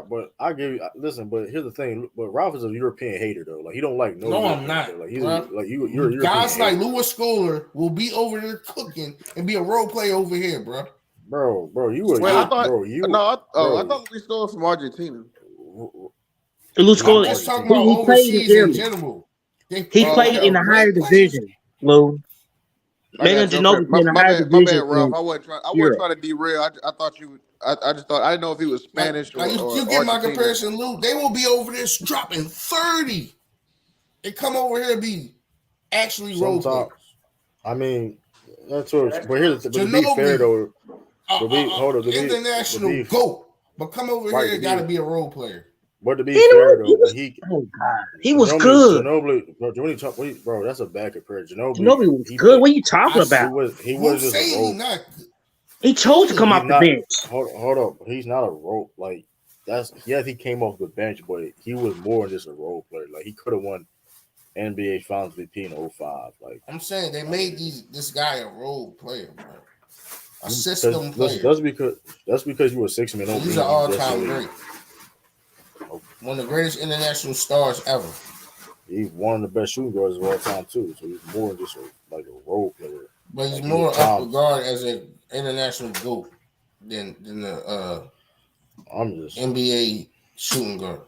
but I give you listen. But here's the thing. But Ralph is a European hater though. Like he don't like no No, I'm European not, player. Like he's bro. like you're a European Guys like hater, Louis Scholar will be over there cooking and be a role player over here, bro. bro. Well, I Stop thought it. I Bro. thought we stole from Argentina. Lou He's I'm from scored. just talking Argentina. about He played in overseas in Italy. general. He They played in have a higher great players. division, Lou. I Megan got you. Okay, Ginobili played in a higher my bad, division Ralph. in I wasn't Europe. trying to derail. I thought you. I just thought I didn't know if he was Spanish Now or you get my Argentinian. comparison, Lou. They will be over there dropping 30 and come over here and be actually role Sometimes players. I mean that's what. But but to be fair Ginobili, though, to be hold up to be international GOAT, but come over right here to and got to be be a role player. But to be fair though, when oh god, he was good. Bro, that's a bad comparison. Ginobili was good. What are you talking I about? He who's was just a saying he role. not? He chose to come He's off the not. bench. Hold up. He's not a role. Like that's yes, he came off the bench, but he was more than just a role player. Like he could have won NBA Finals MVP in 05. Like I'm saying they made this guy a role player, bro. A system player. That's because you were 6 man. He's an all-time great. One of the greatest international stars ever. He's one of the best shooting guards of all time too. So he's more than just a role player. But he's more up regard as an international GOAT than the NBA shooting guard.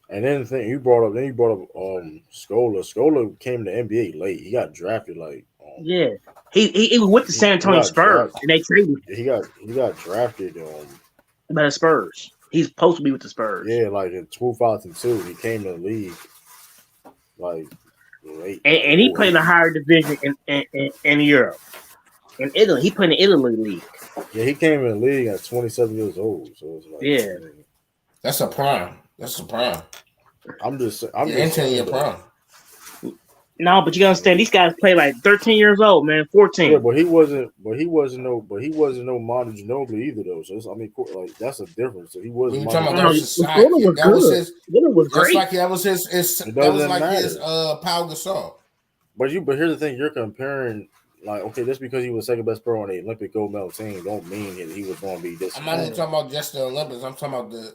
And then you brought up Scola. Scola came to the NBA late. He got drafted like yeah. He was with the San Antonio Spurs and they traded him. He got drafted by the Spurs. He's supposed to be with the Spurs. Yeah, like in 2002, he came to the league like late. And he played in a higher division in Europe. In Italy. He played in the Italy league. Yeah, he came in the league at 27 years old. So it's like that's a prime. I'm just entering your prime. No, but you gotta understand these guys play like 13 years old, man, 14. Yeah, but he wasn't no Manu Ginobili either though. So like that's a difference. So he wasn't. That was great. Like that was his Pau Gasol. But here's the thing: you're comparing. Like, okay, just because he was second best pro on the Olympic gold medal team, don't mean that he was going to be this. I'm not even talking about just the Olympics. I'm talking about the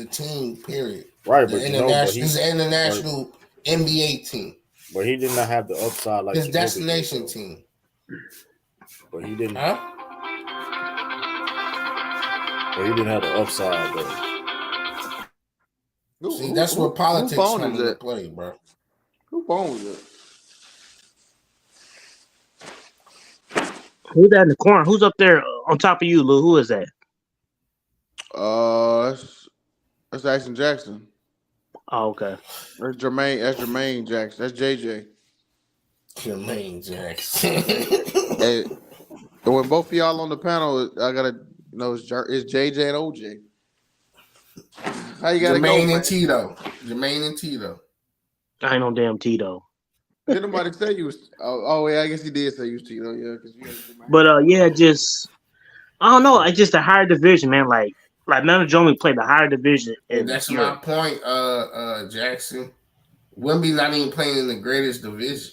team. Period. Right, but this is an international NBA team. But he did not have the upside like his destination team. But he didn't. Huh? But he didn't have the upside though. See, that's where politics comes into play, bro. Who phone was it? Who's that in the corner? Who's up there on top of you, Lou? Who is that? That's Jackson Jackson. Oh, okay. That's Jermaine Jackson. That's JJ. Jermaine Jackson. Hey, and when both of y'all on the panel, I gotta know it's JJ and OJ. How you gotta Jermaine go, and Tito. Jermaine and Tito. I ain't no damn Tito. Did nobody say you was? Oh, yeah, I guess he did say you was Tito. Yeah, but just I don't know. It's just a higher division, man. Like Manu Ginobili played the higher division. And that's my point, Jackson. Wemby not even playing in the greatest division.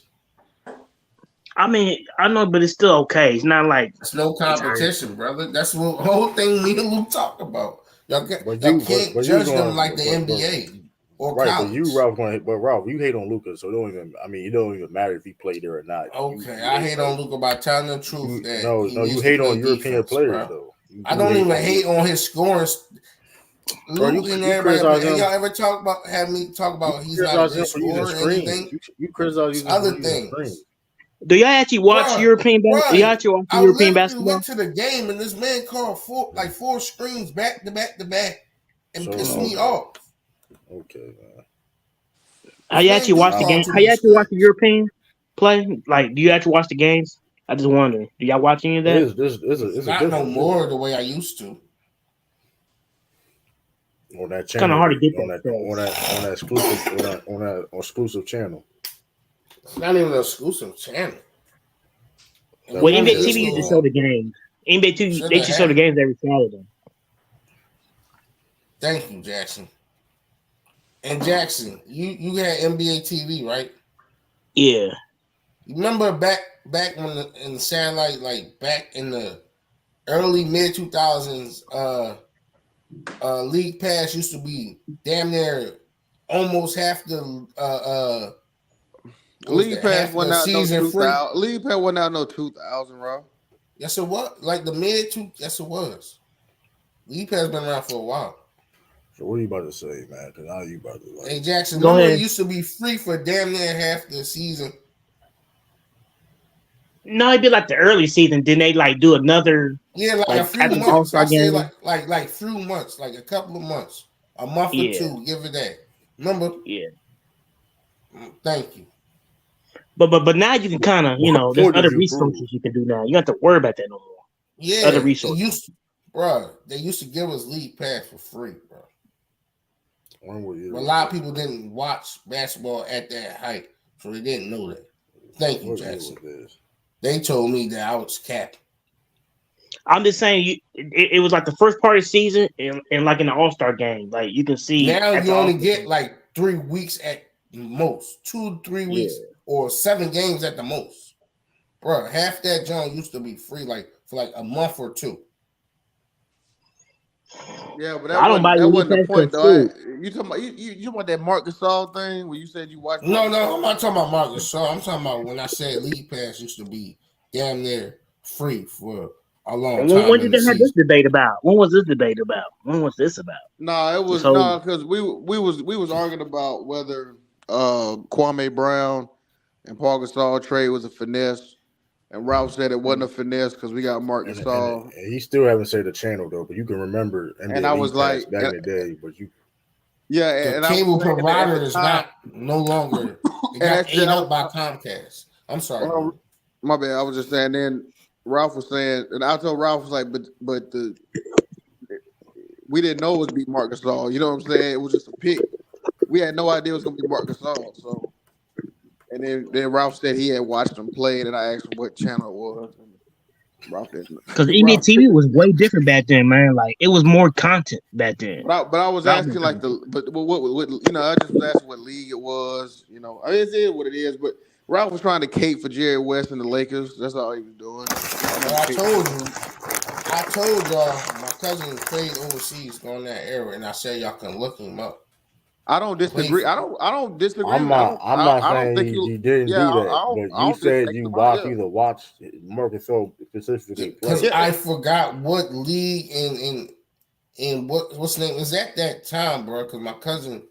I mean, I know, but it's still okay. It's not like it's no competition, brother. That's what the whole thing me and Luke talk about. Y'all can't judge them like the NBA. Right, college. But Ralph, you hate on Luka, so it don't even matter if he played there or not. Okay, I hate on Luka by telling the truth. You hate on European players though. I don't even hate on his scoring. Luke and everybody, y'all ever have me talk about he's not a good scorer or anything? You criticize other things. Do y'all actually watch European basketball? Y'all actually watch European basketball? I went to the game and this man called four screens back to back to back and pissed me off. Okay, man. How you actually watch the game? How you actually watch the European play? Like, do you actually watch the games? I just wonder. Do y'all watch any of that? It's not no more the way I used to. On that channel, kind of hard to get on that exclusive channel. It's not even an exclusive channel. Well, NBA TV used to show the games. NBA TV they should show the games every Saturday. Thank you, Jackson. And Jackson, you had NBA TV, right? Yeah. You remember back when in the satellite, like back in the early mid 2000s, League Pass used to be damn near almost half the League Pass went out no 2000. League Pass went out no 2000, bro. Yes, it was. Like the mid two. Yes, it was. League Pass been around for a while. So what are you about to say, man? Because now you about to Hey Jackson, remember it used to be free for damn near half the season. No, it'd be like the early season. Then they like do another. Yeah, like a few months. I say like few months, like a couple of months, a month or two. Give it that. Remember? Yeah. Thank you. But now you can kind of there's other resources you can do now. You don't have to worry about that no more. Yeah, other resources. They used to give us League Pass for free, bro. But a lot of people didn't watch basketball at that height, so they didn't know that. Thank you, Jackson. They told me that I was capping. I'm just saying, it was like the first part of the season and like in the All-Star game. Like you can see now you only get like 3 weeks at most, 2 3 weeks, or 7 games at the most. Bro, half that John used to be free like for like a month or 2. Yeah, but I don't buy that you wasn't the pass point because though. You talking about you talking about that Marc Gasol thing where you said you watched? No, I'm not talking about Marcus Shaw. I'm talking about when I said League Pass used to be damn near free for a long time. When did they have this debate about? When was this debate about? When was this about? No, it was because we was arguing about whether Kwame Brown and Paul Gasol trade was a finesse, and Ralph said it wasn't a finesse because we got Marc Gasol. And he still haven't said the channel though, but you can remember NBA and I was like, back in the day, but you. Yeah, the and cable I was provider is not no longer. It got ate up by Comcast. I'm sorry. My bad. I was just saying. Then Ralph was saying, and I told Ralph was like, but we didn't know it was be Marc Gasol. You know what I'm saying? It was just a pick. We had no idea it was gonna be Marc Gasol. So, and then Ralph said he had watched him play, and I asked him what channel it was. And Ralph didn't. Because NBA TV was way different back then, man. Like it was more content back then. But I was asking like what you know, I just was asking what league it was. You know, I mean, it is what it is. But Ralph was trying to cape for Jerry West and the Lakers. That's all he was doing. I told y'all my cousin played overseas on that era, and I said y'all can look him up. I don't disagree. I don't disagree. I'm not saying he didn't do that, but you said you watched Marc Gasol specifically play. Because I forgot what league and what's the name is at that time, bro. Because my cousin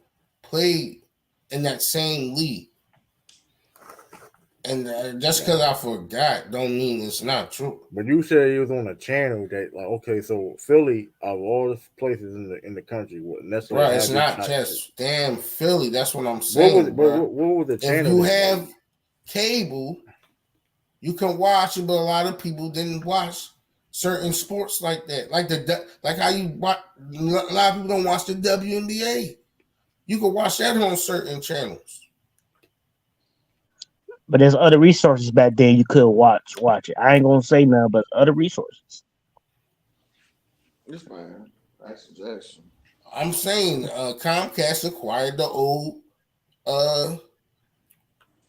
played in that same league, and just because I forgot don't mean it's not true. But you said he was on a channel that, like, okay, so Philly, of all the places in the country, what necessarily? Right, it's not just damn Philly. That's what I'm saying. What was the channel? If you have cable, you can watch it, but a lot of people didn't watch certain sports like that, like how you watch. A lot of people don't watch the WNBA. You can watch that on certain channels. But there's other resources back then you could watch it. I ain't gonna say none, but other resources. It's fine. That's suggestion. I'm saying Comcast acquired the old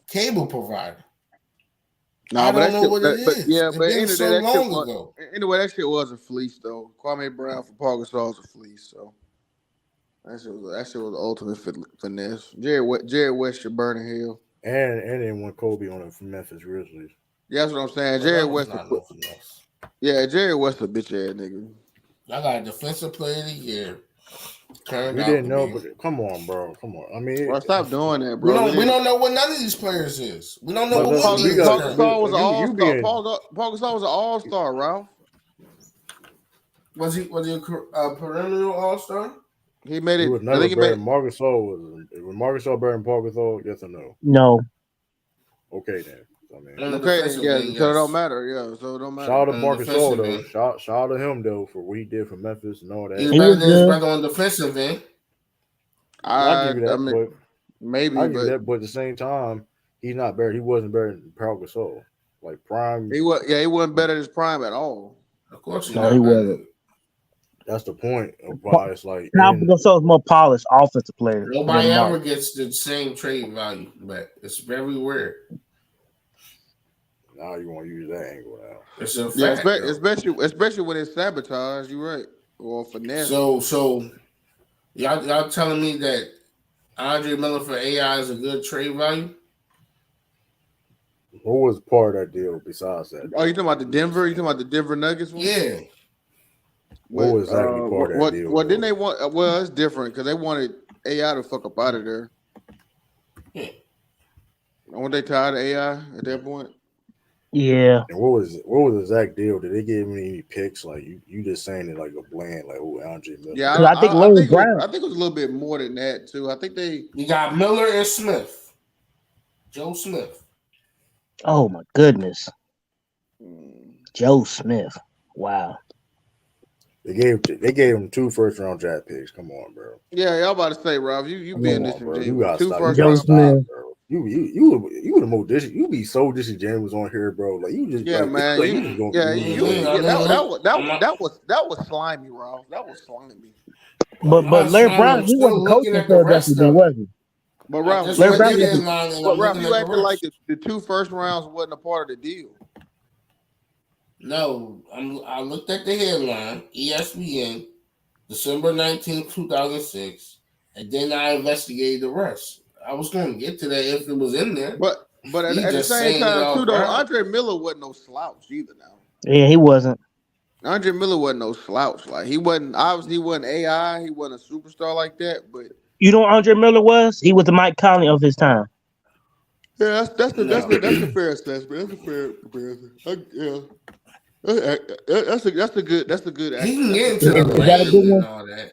cable provider. I don't know what it is. Yeah, but anyway, so long ago. Anyway, that shit was a fleece though. Kwame Brown for Paul Gasol was a fleece, so that shit was the ultimate finesse. Jerry West should burn in hell. And they want Kobe on it from Memphis Grizzlies. Yeah, that's what I'm saying. Jerry West. Yeah, Jerry West a bitch ass nigga. I got a defensive player of the year. We didn't know, but come on, bro. Come on. I mean, bro, stop doing that, bro. We don't know what none of these players is. We don't know what Paul Gasol was an all-star. Paul Gasol was an all-star, Ralph. Was he a perennial all-star? He made it. He was never better than Marc Gasol. Was Marc Gasol better than Paul Gasol? Yes or no? No. Okay then. I mean, so it don't matter. Yeah, so it don't matter. Shout out to Marc Gasol though. Shout out to him though for what he did for Memphis and all that. He's better than his brother on defensive end. I'll give you that, but maybe. I'll give you that, but at the same time, he's not better. He wasn't better than Paul Gasol. Like prime. He wasn't better than his prime at all. Of course, no, he wasn't. That's the point of why it's like Paul Gasol is more polished offensive player. Nobody ever gets the same trade value back. It's very rare. Now you want to use that angle now. It's a fact, especially when it's sabotage. You're right, or finesse. So y'all telling me that Andre Miller for AI is a good trade value? What was part of that deal besides that? Oh, you talking about the Denver? You talking about the Denver Nuggets one? Yeah. What was exactly part of that deal? Well, didn't they want? Well, it's different because they wanted AI to fuck up out of there. Yeah. Weren't they tired of AI at that point? Yeah. And what was the exact deal? Did they give me any picks? Like you just saying it like a bland, like Andre Miller. Yeah, I think Brown. I think it was a little bit more than that too. I think you got Miller and Smith, Joe Smith. Oh my goodness, Joe Smith. Wow. They gave him 2 first-round draft picks. Come on, bro. Yeah, y'all about to say, Ralph, you Come being on, bro. You disingenuous. gotta Two stop. You first gotta Joe round stop, picks. Smith. bro. You the most you be so disingenuous on here, bro. Like you just Yeah, man. like you just gonna That was slimy, Ralph. That was slimy. I'm But not Larry slimy. Brown, I'm he still wasn't coaching looking in at the Philadelphia, rest then of it. was he? But I Ralph, just Larry read Brown the wasn't. headline and I'm looking you at the acting like rest. the 2 first rounds wasn't a part of the deal. No, I looked at the headline, ESPN, December 19th, 2006, and then I investigated the rest. I was going to get to that if it was in there. But He at the just same saying it time, too, off though, rap. Andre Miller wasn't no slouch either. Now, Yeah, he wasn't. Andre Miller wasn't no slouch. Like he wasn't obviously he wasn't AI. He wasn't a superstar like that. But You know what Andre Miller was? He was the Mike Conley of his time. yeah, that's No. a fair assessment. That's a fair comparison. Yeah, that's a good He act. can That's get a into good the Is that a good lane and one? all that.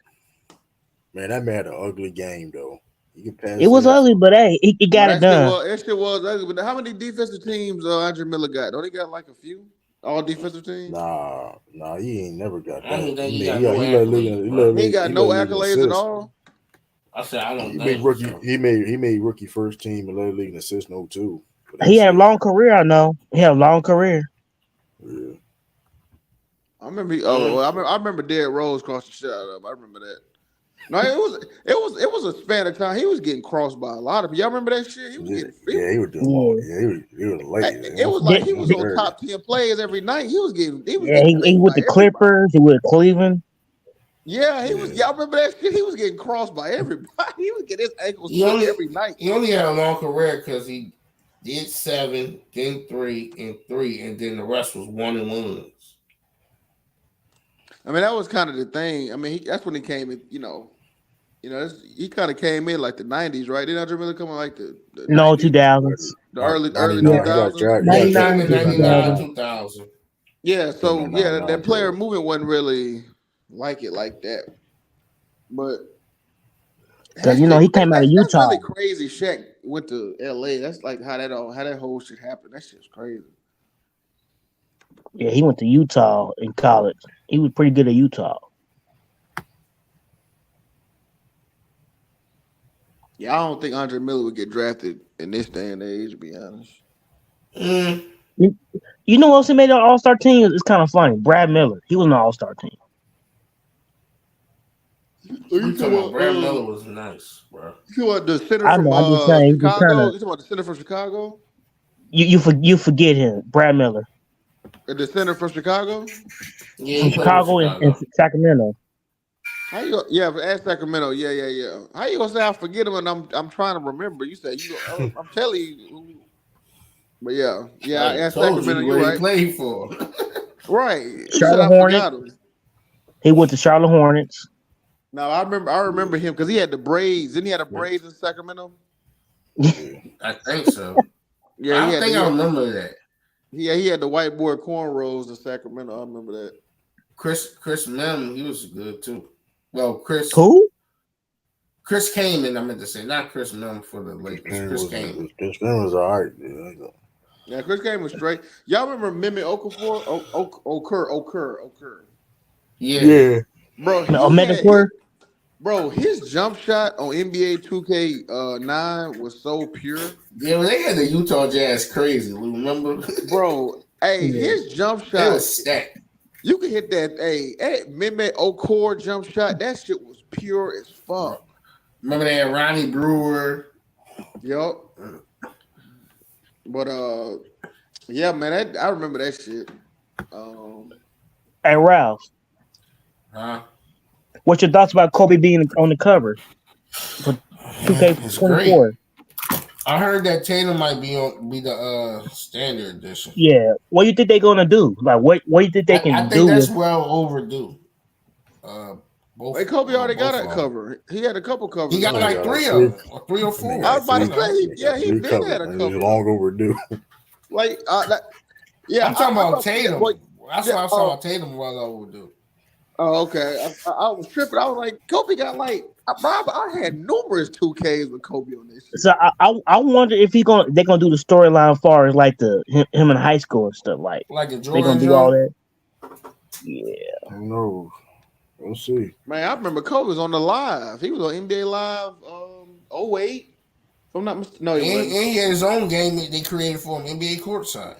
man, that man had an ugly game though. You can It pass was that. ugly, but hey, he No, got it done. that shit was ugly. But how many defensive teams Andre Miller got? Don't he got like a few? All defensive teams? Nah, he ain't never got I that. don't think he got no He led league accolades, bro. He ain't got he no led league in accolades at assists. all. I said I don't He made think rookie. so. He made rookie first team and led league in assists in 02. But He that's had a it. long career, I know. He had a long career. Yeah. I remember. Mm. I remember Derrick Rose crossed the shit out of him. I remember that. No, it was a span of time. He was getting crossed by a lot of people. Y'all remember that shit? He was getting. He was doing long. Yeah, he was late. It was like he was on 30. top 10 players every night. He was getting He played with by the everybody. Clippers. He with Cleveland. Yeah, he was. Y'all remember that shit? He was getting crossed by everybody. He was getting his ankles He tweaked only every night. he only had a long career because he did 7, then 3, and 3, and then the rest was 1-1. I mean, that was kind of the thing. I mean, that's when he came in. He kind of came in like the '90s, right? Didn't Andre Miller come in like the No, '90s, 2000s. the early 99. He got 2000s? drafted. Yeah, He he got came '99 in to drafted in 99, 2000. 99. 2000. Yeah. Came So in yeah, 99 that player draft. movement wasn't really like it like that. But Because, he came out of that's Utah. really crazy. Shaq went to LA. That's like how that whole shit happened. That shit's crazy. Yeah, he went to Utah in college. He was pretty good at Utah. Yeah, I don't think Andre Miller would get drafted in this day and age, to be honest. Mm. You know what else he made an All-Star team? It's kind of funny. Brad Miller. He was an All-Star team. I'm talking about Brad Miller was nice, bro. You talking about the center I from know. I'm just saying. He was kind Chicago? of. You talking about the center from Chicago? You forget him. Brad Miller. The center from Chicago? Yeah, From he played with Chicago and Chicago. Sacramento. How you? Yeah, at Sacramento. Yeah. How you gonna say I forget him and I'm trying to remember? You said you. I'm telling you. But yeah. I At told Sacramento, you you're where he right. played for. Right. You said Charlotte I Hornets. forgot him. He went to Charlotte Hornets. No, I remember him because he had the braids. Didn't he have the braids in Sacramento? I think so. Yeah, I think I remember that. Yeah, he had the whiteboard cornrows in Sacramento. I remember that. Chris Mem, he was good too. Well, Chris. Who? Chris Kaman, I meant to say, not Chris Mem for the Lakers. Chris Kaman. Chris Kaman was all right, dude. Yeah, Chris Kaman was straight. Y'all remember Mimi Okafor? Okur. Yeah. Bro, his jump shot on NBA 2K9 was so pure. Yeah, they had the Utah Jazz crazy. Remember, bro? Hey, his jump shot. It was stacked. You could hit that. Hey, Mimi Okur jump shot. That shit was pure as fuck. Remember that Ronnie Brewer? Yup. But yeah, man, I remember that shit. Hey, Ralph. Huh? What's your thoughts about Kobe being on the cover for 2K24? I heard that Tatum might be the standard edition. Yeah. What do you think they're gonna do? Like, what do you think they can do? I think that's well overdue. Kobe already got a cover. He had a couple covers. He got like 3 of them, or 3 or 4. I was about to say, he did have a It couple. was long overdue. Like, I'm talking about Tatum. That's why I saw Tatum well overdue. Oh, okay. I was tripping. I was like, Kobe got like, I had numerous 2Ks with Kobe on this shit. So I wonder if they're gonna do the storyline as far as like him in high school and stuff like a they gonna do all that. Yeah. Who knows? We'll see. Man, I remember Kobe was on the live. He was on NBA Live 08. If I'm not mistaken. No, he And wasn't. he had his own game that they created for him, NBA courtside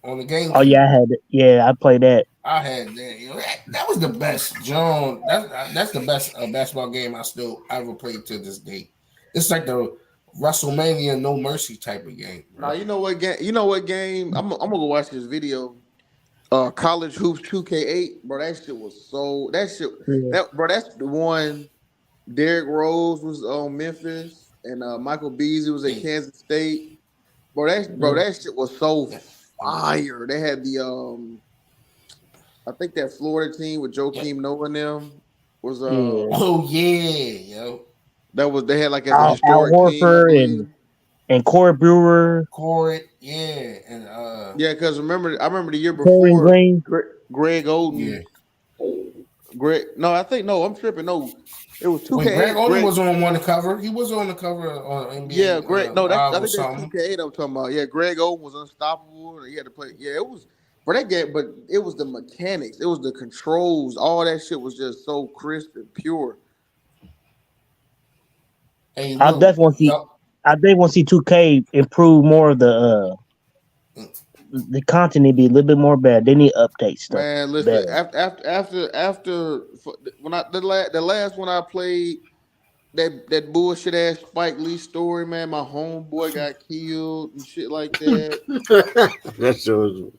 on the Oh yeah, GameCube. I had it. Yeah, I played that. I had that. You know, that was the best, John. That's the best basketball game I still ever played to this day. It's like the WrestleMania No Mercy type of game, Now bro. you know what game? You know what game? I'm gonna go watch this video. College hoops 2K8, bro. That shit was so. That shit. Yeah. That bro. That's the one. Derrick Rose was on Memphis, and Michael Beasley was at Yeah. Kansas State. Bro. That shit was so fire. They had the I think that Florida team with Yeah. Joakim Noah and them was Yeah. Oh yeah, yo. that was they had like as a Al historic team, I Horford believe. and Corey Brewer, Corey, yeah, and Yeah, because I remember the year Corey before Green. Greg yeah. Oden. Greg, no, I think no, I'm tripping. No, it was Wait, Greg 2K8. Oden Greg, was on one cover. He was on the cover on yeah, NBA Greg. No, that's Live I or think that's something. 2K8. I'm talking about. Yeah, Greg Oden was unstoppable. And he had to play. Yeah, it was for that game, but it was the mechanics. It was the controls. All that shit was just so crisp and pure. Hey, I look, definitely want to see. y'all. I definitely want to see 2K improve more of the content. Need to be a little bit more better. They need to update stuff Man, listen. better. After when the last one I played, that bullshit ass Spike Lee story, man. My homeboy got killed and shit like that. That shows.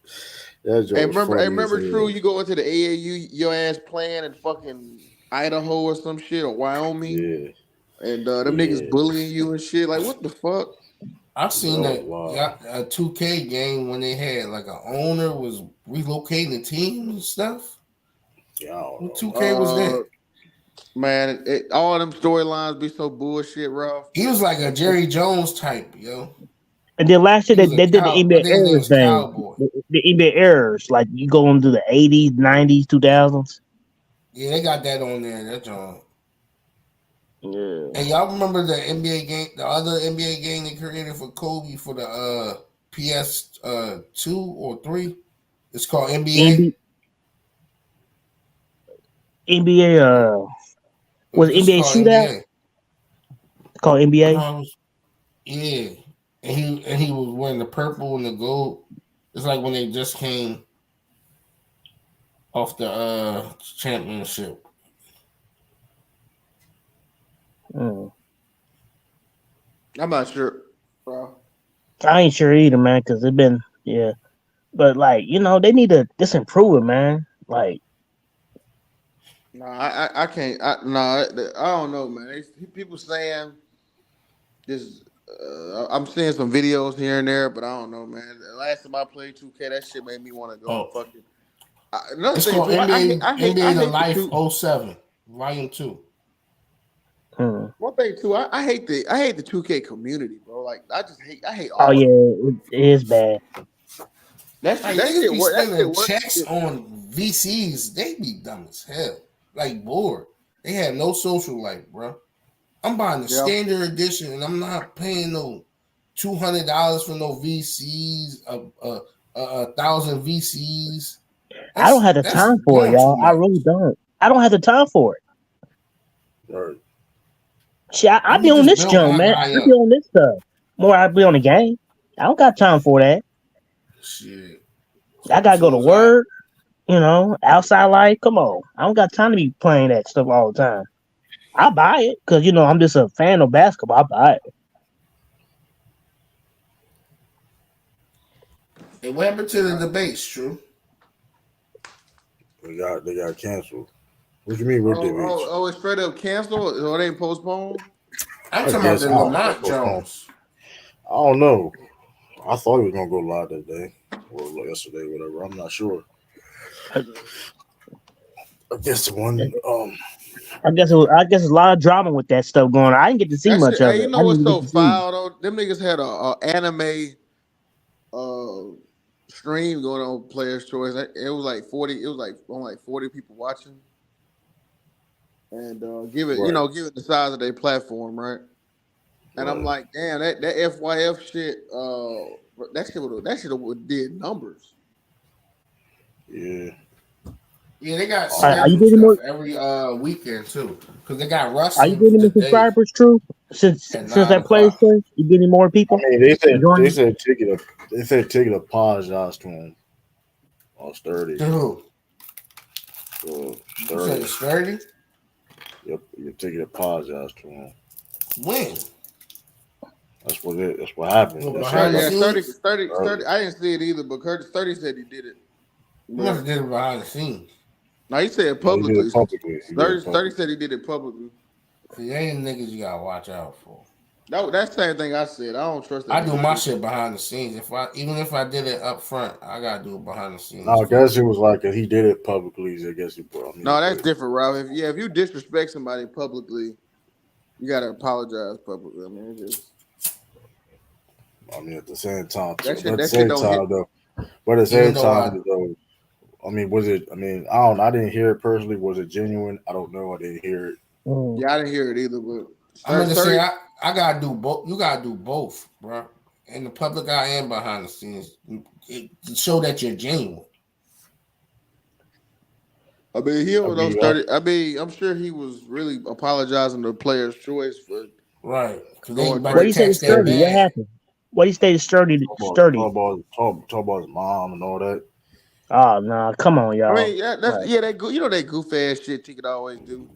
That Hey, was funny as remember, True? hell. You go into the AAU, your ass playing in fucking Idaho or some shit or Wyoming, Yeah, and them niggas yeah. bullying you and shit. Like, what the fuck? I That seen was that wild. a 2K game when they had like an owner was relocating the team and stuff. Yeah, I don't What know. 2K was that? Man, all them storylines be so bullshit, Ralph. He was like a Jerry Jones type, yo. And then last year He was a they did the cow. I NBA think his name errors was thing. Cowboy. The NBA errors, like you go into the 80s, 90s, 2000s. Yeah, they got that on there. That's on. Yeah. And y'all remember the NBA game, the other NBA game they created for Kobe for the PS 2 or 3? It's called NBA. NBA It was was it just NBA called shootout? NBA. It's called NBA. No, it was yeah. And he was wearing the purple and the gold. It's like when they just came off the championship. Mm. I'm not sure, bro. I ain't sure either, man, because it been but like they need to just improve it, man. Like No, I can't. I don't know, man. People saying this. I'm seeing some videos here and there, but I don't know, man. The last time I played 2K, that shit made me want to go and Oh, fucking. Another it's thing called too, I NBA The hate the Life two. '07 Volume 2. mm. One thing too, I hate the 2K community, bro. Like I hate Oh all yeah, of it. it is bad. Like niggas be That shit spending work. checks on VCs. They be dumb as hell. Like bored. They have no social life, bro. I'm buying the Yeah. standard edition, and I'm not paying no $200 for no VCs. 1,000 VCs. I don't have the That's time for it, doing too y'all. I much. really don't. I don't have the time for it. Right. Shit, I Let be me on just this build jump, my man. guy I be up. on this stuff more. I be on the game. I don't got time for that. Shit. I gotta As go soon to as I work. Outside life. Come on, I don't got time to be playing that stuff all the time. I buy it because I'm just a fan of basketball. I buy it. Hey, what happened to the debates, True? They got canceled. What you mean? What debates? It's straight up canceled or it ain't postponed? I'm I talking about guess the I don't know. Lamont Jones. I don't know. I thought he was gonna go live that day or yesterday, whatever. I'm not sure. I guess the one. I guess a lot of drama with that stuff going on. I didn't get to see That much shit. of Hey, you it. know I didn't what's even get so to see. foul though? Them niggas had a anime uh stream going on Players Choice. It was like 40. It was like on like 40 people watching, and give it Right. give it the size of their platform, right? And I'm Right. like, damn, that FYF shit. That shit would did numbers. Yeah. Yeah, they got Are you scheduled getting more? stuff every weekend too, because they got Are you wrestling getting more today subscribers? True. at Since 9 that plays o'clock. first, you getting more I people mean, joining? they said ticket apologize to him on Sturdy. To who? So You said Sturdy. it's 30? Yep, your ticket apologize to him. When? That's what happened. Well, That's behind the like 30, scenes? 30, 30. Sturdy. I didn't see it either, but Curtis 30 said he did it. You must But have did it behind the scenes. no, he said No, he did publicly. it publicly. He did it 30 publicly. said he did it publicly. See, they ain't niggas you gotta watch out for. That's the same thing I said. I don't trust that I do nigga my shit. shit behind the scenes. Even if I did it up front, I gotta do it behind the No, scenes I too. guess it was like he did it publicly. So I guess he brought. I mean, No, that's but different, Rob. If you disrespect somebody publicly, you gotta apologize publicly. I mean, it's just at the same time, that but shit. at the That shit same don't hit. time though, but at the Even same though time though, I mean, was it? I mean, I don't. I didn't hear it personally. Was it genuine? I don't know. I didn't hear it. Mm. Yeah, I didn't hear it either. But I'm gonna say 30, I gotta do both. You gotta do both, bro. In the public eye and behind the scenes, to show that you're genuine. I mean, he I don't know mean, 30. I mean, I'm sure he was really apologizing to the player's choice for Right. Because they going about What to do you crazy. say to catch that Sturdy? What bag. happened? What do you say to Sturdy? Sturdy. talk about his mom and all that. Oh no, come on, I y'all. mean, yeah, Right. you know that goof ass shit he could always do.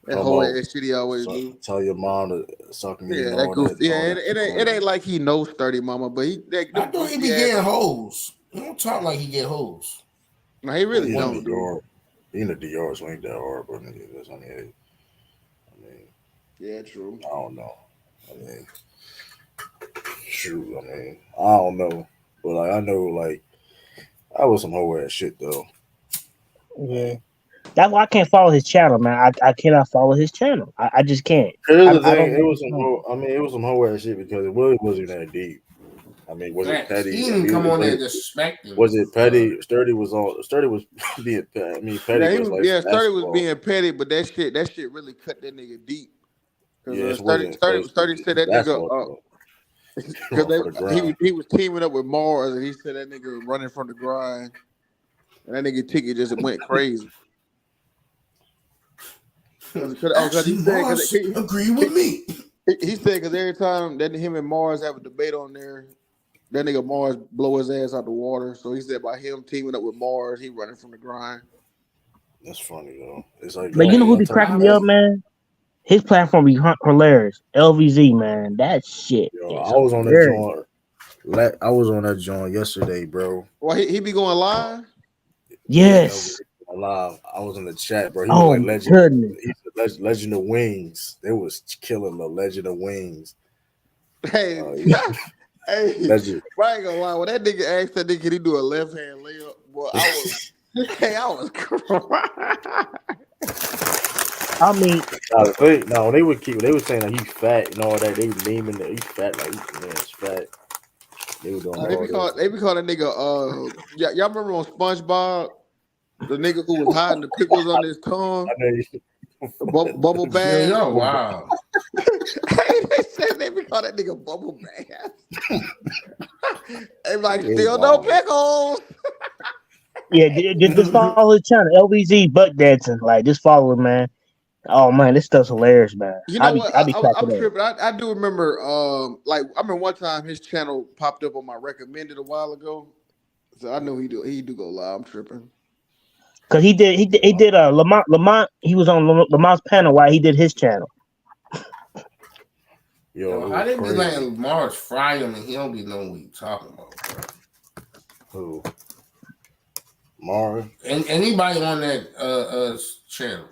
That Talk whole about ass shit he always do. tell your mom to suck me and Yeah, that all goof. that. Yeah, All it, that it shit ain't it crazy. ain't like he knows 30 mama, but I them thought he be goofy ass. getting hoes. He don't talk like he get hoes. No, he Well, really he in the don't, dude. DR. He in the DR, so ain't that hard. But I mean, Yeah, true. I don't know. I mean, shoot. I mean, I don't know. But like, I know, like, that was some whole ass shit though. Yeah. That's why I can't follow his channel, man. I cannot follow his channel. I just can't. Here's the I thing. don't It know was what's some. going on. I mean, it was some whole ass shit because it really wasn't that deep. I mean, was it Facts. He petty? I didn't come mean, on there disrespecting. was it petty? Sturdy was on. Sturdy was being. I mean, petty, Yeah, but it's like it's Sturdy was basketball. being petty, but that shit really cut that nigga deep. Cause Yeah, it Sturdy, wasn't. But Sturdy, Sturdy said it's that nigga basketball though. because Run for the grind. he was teaming up with Mars, and he said that nigga was running from the grind, and that nigga ticket just went crazy. Cause he Actually, said Mars agree with me. he said because every time that him and Mars have a debate on there, that nigga Mars blow his ass out the water. So he said by him teaming up with Mars, he running from the grind. That's funny though. It's like, But you know yo, who I be tell you, cracking me up, man? His platform be hilarious. LVZ, man. That shit yo, is I was on that hilarious. joint. I was on that joint yesterday, bro. Well, he be going live. Yeah, Yes. alive. I was in the chat, bro. He was Oh like my legend. goodness. He's Legend of Wings. They was killing the Legend of Wings. Hey, hey, Legend. I ain't gonna lie. When that nigga asked that nigga, can he do a left hand layup? Boy, I was crying. I mean, No, they were saying that he's fat and all that. They were naming that he's fat, like he's fat. They were doing They all be this. calling that nigga. Y'all remember on SpongeBob, the nigga who was hiding the pickles on his tongue, bubble Yo, bath. yo, wow. They said they be calling that nigga bubble bath. They like Yeah, still no pickles. yeah, just follow his channel. LVZ butt dancing. Like, just follow him, man. Oh man, this stuff's hilarious, man. You know I what? be I'm cracking up. tripping. I do remember. Like I remember one time his channel popped up on my recommended a while ago, so I know he do go live. I'm tripping. Cause he did Lamont. He was on Lamont's panel while he did his channel. Yo, how they be letting Mars fry him and he don't be knowing what you talking about, bro? Who? Mars? And anybody on that channel?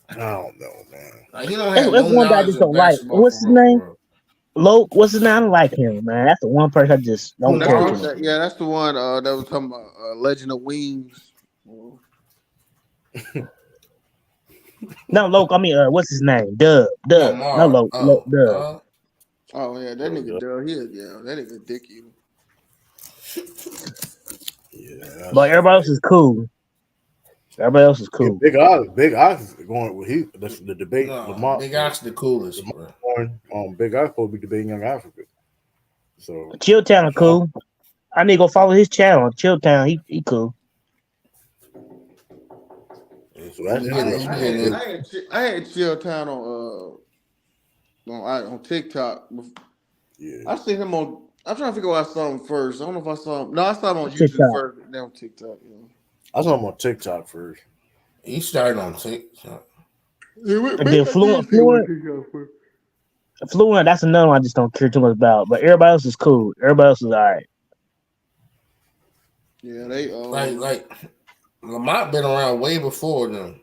I don't know, man. Like, he don't have That's no one guy I knowledge just of don't like. basketball What's his for real, name? for real. Loke. What's his name? I don't like him, man. That's the one person I just don't That's care the too one. much. Yeah, that's the one that was talking about Legend of Wings. No, Loke. I mean, what's his name? Dub. No, No, Loke. Dub. Oh yeah, that nigga Dub. That nigga dick you. Yeah, But everybody else is cool. Everybody else is cool. Big Ox is going with the debate. No, Lamont, Big Ox the coolest, bro. Big Ox supposed to be debating Young Africa. So Chill Town cool. I need to go follow his channel. Chill Town, he cool. So that's interesting. I had Chill Town on TikTok. Yeah. I seen him on. I'm trying to figure out I saw him first. I don't know if I saw him. No, I saw him on YouTube TikTok. first, and then on TikTok. I saw him on TikTok first. He started on TikTok. And then Fluent. That's another one I just don't care too much about. But everybody else is cool. Everybody else is all right. Yeah, they like Lamont been around way before them.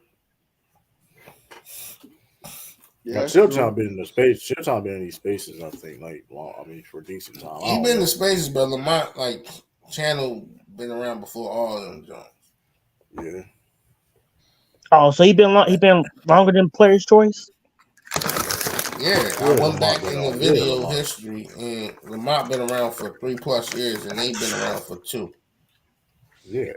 Yeah, Chilltown been in the space. Chilltown been in these spaces, I think, for a decent time. He been in the spaces, but Lamont channel been around before all of them Jones. Yeah. Oh, so he been longer than Player's Choice? Yeah, I went back in the video history, and Lamont been around for 3+ years, and they been around for 2. Yeah.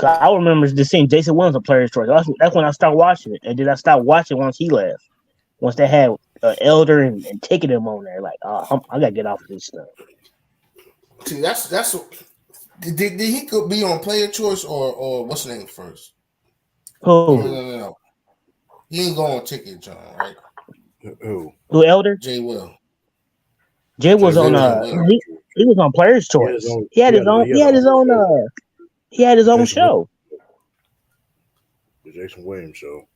I remember just seeing Jason Williams on Player's Choice. That's when I started watching it, and then I stopped watching once he left. Once they had Elder and Ticket him on there, like, I gotta get off of this stuff. See, that's did he could be on Player Choice or what's the name first? Who? No. He ain't going on Ticket, John, right? Who? Elder? Jay Will. Jay was on he was on Player's Choice. He had his own show. The Jason Williams show.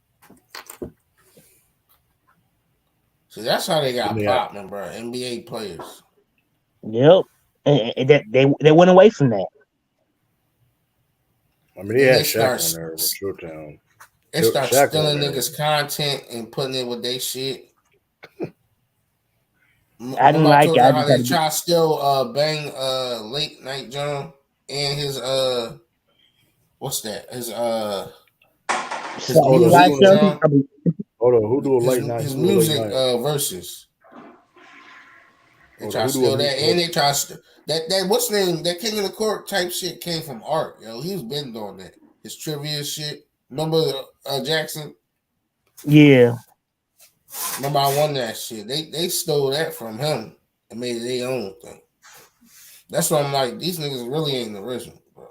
See, that's how they got popping, bro. NBA players. Yep. And they went away from that. I mean, they had Shaq on there with Showtown. They start stealing niggas' content and putting it with their shit. I didn't like it. How they try to steal Bang Late Night John and his what's that? His music John. Hold on, who do a late night? His music verses. They try to steal that, and they try to that what's the name? That King of the Court type shit came from Art, yo. He's been doing that. His trivia shit. Remember Jackson? Yeah. Remember I won that shit. They stole that from him and made it their own thing. That's why I'm like, these niggas really ain't original, bro.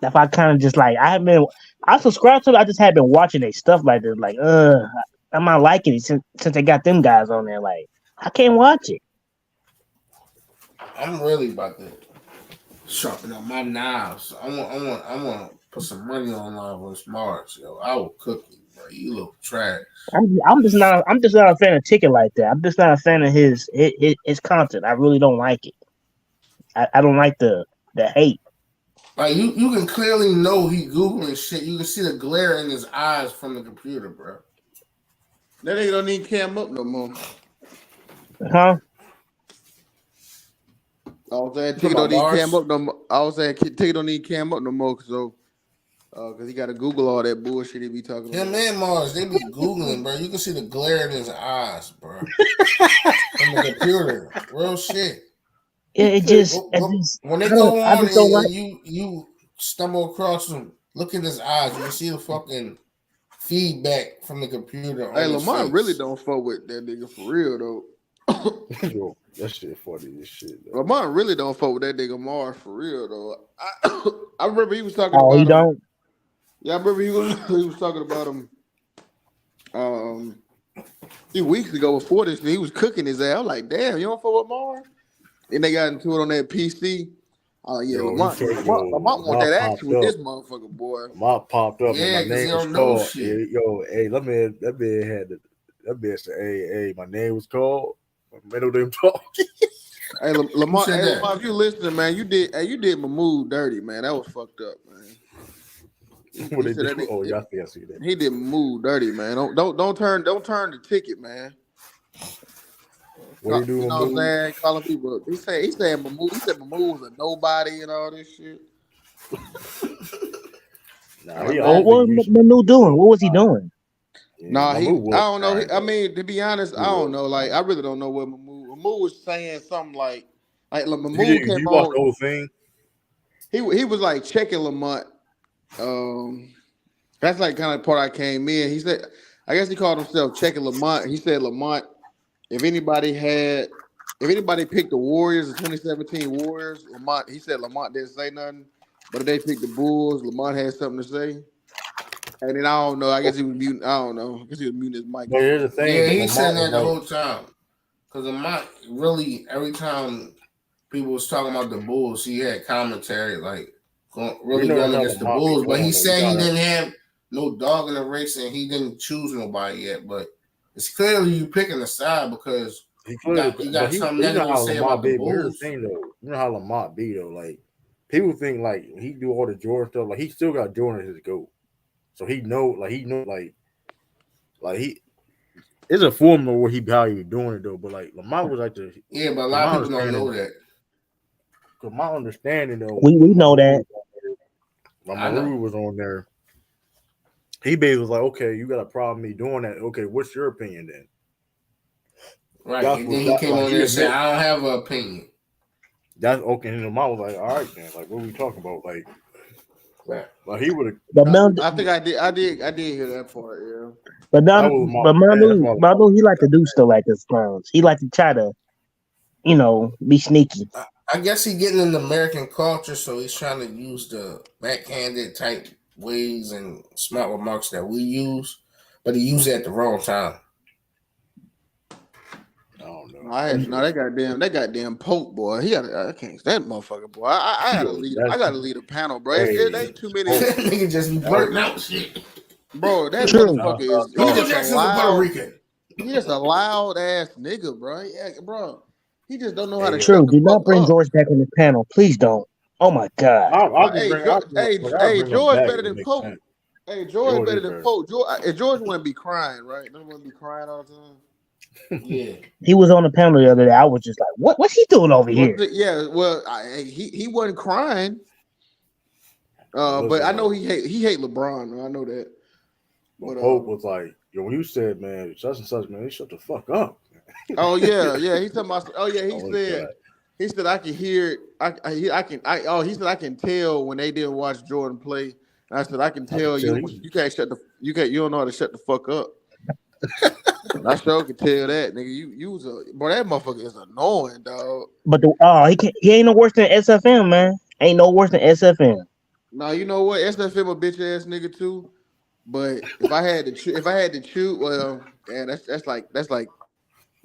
That's why I kind of just like I subscribe to it. I just have been watching their stuff like this. Like, I'm not liking it since they got them guys on there. Like, I can't watch it. I'm really about to sharpen up my knives. I want to put some money on versus Mars, yo. I will cook you, bro. You look trash. I'm just not a fan of Ticket like that. I'm just not a fan of his content. I really don't like it. I don't like the hate. Like you can clearly know he Googling shit. You can see the glare in his eyes from the computer, bro. That nigga don't need cam up no more. Huh? I was saying Ticket don't need cam up no more. I was saying Ticket don't need cam up no more, because he got to Google all that bullshit he be talking about. Him and Mars, they be Googling, bro. You can see the glare in his eyes, bro. From the computer. Real shit. It just when they go on and you stumble across them, look in his eyes, you can see the fucking feedback from the computer. Hey, Lamar really don't fuck with that nigga for real though. Yo, that shit funny as shit. Though. Lamar really don't fuck with that nigga Mars for real though. I remember he was talking about him. He don't? Yeah, I remember he was talking about him a few weeks ago before this. He was cooking his ass. I was like, damn, you don't fuck with Mars? And they got into it on that PC. Oh yeah, Lamont want that action with this motherfucker, boy. Lamont popped up, yeah, and my name was called. Hey, that man had that man said, hey, my name was called. Middle them talking. Hey, Lamont, if you listening, man, you did my mood dirty, man. That was fucked up, man. What they do? Oh, yeah, I think I see that. He did my mood dirty, man. Don't turn the ticket, man. What he do? You know what I'm saying? Calling people. He said Mahmoud. He said Mahmoud was a nobody and all this shit. What was Mahmoud doing? What was he doing? Nah, I don't know. I mean, to be honest, I don't know. Like, I really don't know what Mahmoud was saying. Something like Mahmoud came you on. watched the whole thing? He was like checking Lamont. That's like kind of the part I came in. He said, I guess he called himself checking Lamont. He said Lamont, if anybody had if anybody picked the Warriors, the 2017 Warriors, Lamont, he said Lamont didn't say nothing, but if they picked the Bulls, Lamont had something to say. And then I don't know. I guess he was muting. I don't know. I guess he was muting his mic. But here's the thing. Yeah, he Lamont said was that the like, whole time. Because Lamont really, every time people was talking about the Bulls, he had commentary like really going against the Bulls. But he said he didn't have no dog in the race and he didn't choose nobody yet. But it's clearly you picking a side because you got something negative to say about the Bulls. You know how Lamont be though. Like people think like he do all the Jordan stuff. Like he still got Jordan as his GOAT. So he know like he. It's a formula where how he doing it though, but like Lamont was like the but a lot of people don't know that. Because my understanding though, we know that. When Maru was on there, he basically was like, "Okay, you got a problem with me doing that? Okay, what's your opinion then?" Right, and then he came on there and said, "I don't have an opinion." That's okay. And Lamont was like, "All right, then, like, what are we talking about?" Like he would have. I think I did hear that part. Yeah. But Manu, he like to do stuff like this, clowns. He like to try to, be sneaky. I guess he getting in the American culture, so he's trying to use the backhanded type ways and smart remarks that we use, but he used it at the wrong time. I don't know. That goddamn Pope boy. I can't stand motherfucker boy. I gotta lead a panel, bro. It ain't too many. Nigga just be blurting out shit. Bro, that motherfucker is just a loud. He just a loud ass nigga, bro. Yeah, bro. He just don't know how to. True. Do not bring George back on this panel, please don't. Oh my God. George better than Pope. Hey, George better than Pope. George wouldn't be crying, right? Don't want to be crying all the time. Yeah. He was on the panel the other day. I was just like, what's he doing over here? Yeah, well, he wasn't crying. But I know he hate LeBron. I know that. But Pope was like, yo, when you said, man, such and such, man, shut the fuck up. Oh yeah. He talking about. Oh yeah, he said I can hear it. He said I can tell when they didn't watch Jordan play. And I said I can tell you can't you don't know how to shut the fuck up. I sure can tell that, nigga. You was that motherfucker is annoying, dog. But he ain't no worse than SFM, man. Ain't no worse than SFM. Now you know what? SFM a bitch ass nigga too. But if I had to choose, well, damn, that's like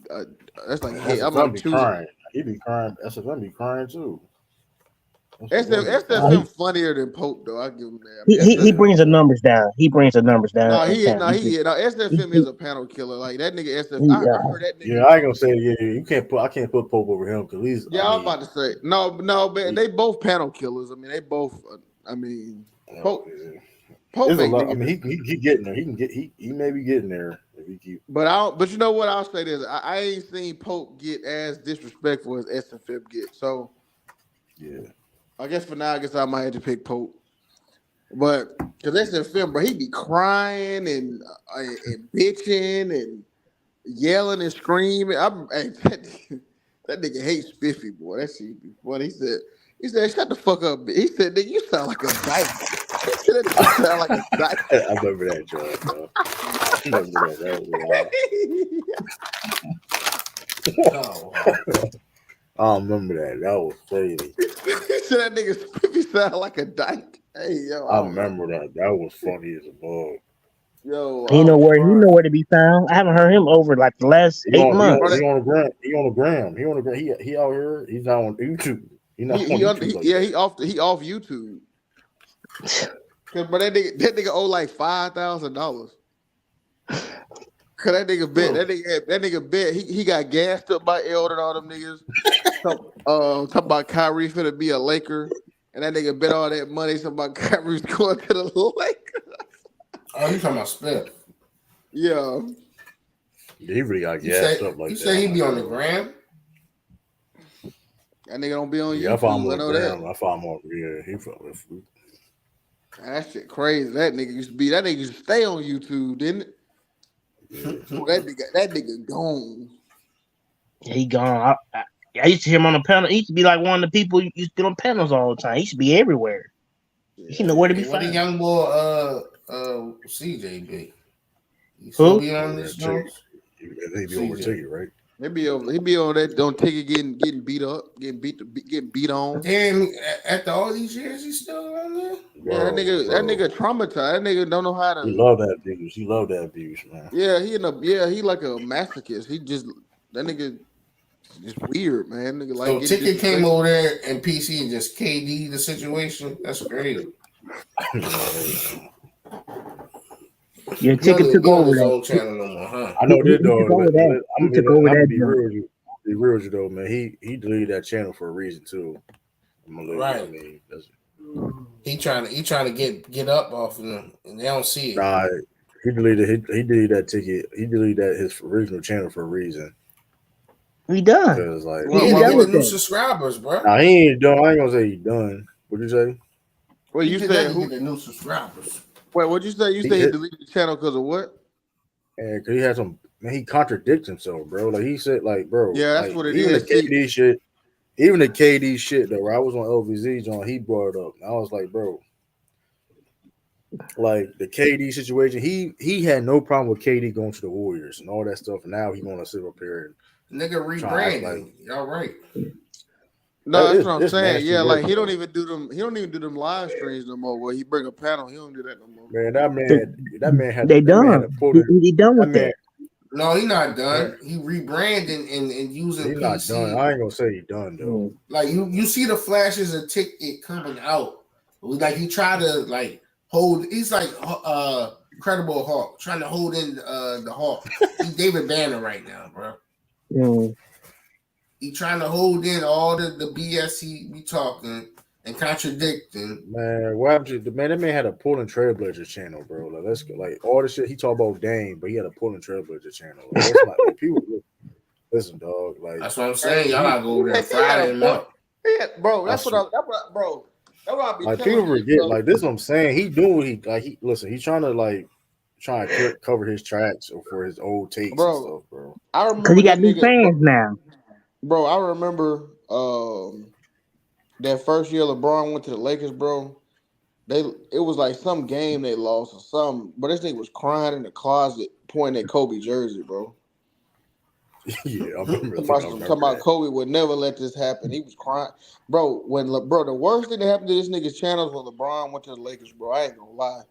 hey, I'm gonna choose. Crying. He be crying. SFM be crying too. SFM funnier than Pope though. I give him that. He brings the numbers down. SFM is a panel killer. Like that nigga SFM. I heard that nigga. Yeah, I ain't gonna say I can't put Pope over him because he's. Yeah, I was about to say no, but they both panel killers. I mean, they both. Pope. Pope he getting there. He may be getting there if he keep. But you know what? I'll say this: I ain't seen Pope get as disrespectful as SFM get. So yeah, I guess for now, I might have to pick Pope. But because SFM, bro, he be crying and bitching and yelling and screaming. That nigga hates Spiffy, boy. That shit be funny. He said, shut the fuck up. He said, nigga, you sound like a dyke. He said, you sound like a dyke. I remember that, John, bro. I remember that. I remember that. That was crazy. He said that nigga Spiffy sound like a dyke. Hey, yo. I remember that. That was funny as a bug. Yo, he know where to be found. I haven't heard him over like the last 8 months. He on the gram. He out here. He's not on YouTube. He off YouTube. Cause but that nigga owe like $5,000. Cause that nigga bet he got gassed up by Eld and all them niggas. Talking about Kyrie finna be a Laker, and that nigga bet all that money. Talking about Kyrie's going to the Lakers. Oh, you talking about Smith? Yeah. He really got gassed up like that. You say he be on the gram? That nigga don't be on YouTube. Yeah, I follow him on Gram. I follow him on. Yeah, he follow. That shit crazy. That nigga used to stay on YouTube, didn't it? Yeah. Well, that nigga gone. Yeah, he gone. I used to hear him on the panel. He used to be like one of the people used to be on panels all the time. He used to be everywhere. Yeah. He know where to be found. What the young boy CJ be? He still be on this show? He be over ticket, right? He be on that on ticket getting beat up, getting beat on. Damn, after all these years, he's still on there. Yeah, that nigga traumatized. That nigga don't know how to. He love that abuse. He love that abuse, man. Yeah, he like a masochist. He just that nigga is weird, man. Nigga like So getting Ticket came disrespected. over there and PC and just KD the situation. That's crazy. Yeah, Ticket took over his that. own channel no more, huh? I know this He took though. over that. I'm He took over gonna that be joint. real with you though, man. He deleted that channel for a reason too. Right. I mean, He trying to get up off of them, and they don't see it. nah, he deleted that ticket. He deleted his original channel for a reason. We done. Because like He ain't get the new subscribers, bro. Nah, he ain't done. I ain't gonna say he done. What'd you say? Well, you said who who? get the new subscribers? Wait, what'd you say? You said he deleted the channel because of what? Yeah, because he had some. Man, he contradicts himself, bro. Like he said, like, bro. Yeah, that's like, what it even is. The KD shit. Even the KD shit though, where I was on LVZ John, he brought it up. And I was like, bro, like the KD situation, he had no problem with KD going to the Warriors and all that stuff. And now he want to sit up here and Nigga rebranding. Y'all right. No, that's what I'm saying. nasty Yeah, work, like he bro. don't even do them live streams no more. Where he bring a panel, he don't do that no more. Man, that man had They that done. man had a pull in. He done with that. No, he not done. He rebranding and using He's PC. not done. I ain't gonna say he done though. Like you see the flashes of Ticket coming out. Like he tried to like hold. He's like Credible Hawk trying to hold in the Hawk. He's David Banner right now, bro. He trying to hold in all the BS he be talking and contradicting. Man, what happened to man? That man had a Portland Trailblazers channel, bro. Like let's go, like all the shit he talked about Dame, but he had a Portland Trailblazers channel. Like, that's not like people. Listen, dog. Like that's what I'm saying. Y'all gotta go over there Friday and up. Yeah, bro. That's what I bro. That's what I be like telling people you, forget. bro. Like this, is what I'm saying. He doing what he like. He listen. He's trying to cover his tracks for his old takes and stuff, bro. I remember Because he got this new nigga, fans now. Bro, I remember that first year LeBron went to the Lakers, bro. It was like some game they lost or something, but this nigga was crying in the closet pointing at Kobe jersey, bro. Yeah, I remember. Talking about Kobe would never let this happen. He was crying, bro. The worst thing that happened to this nigga's channel was when LeBron went to the Lakers, bro. I ain't gonna lie,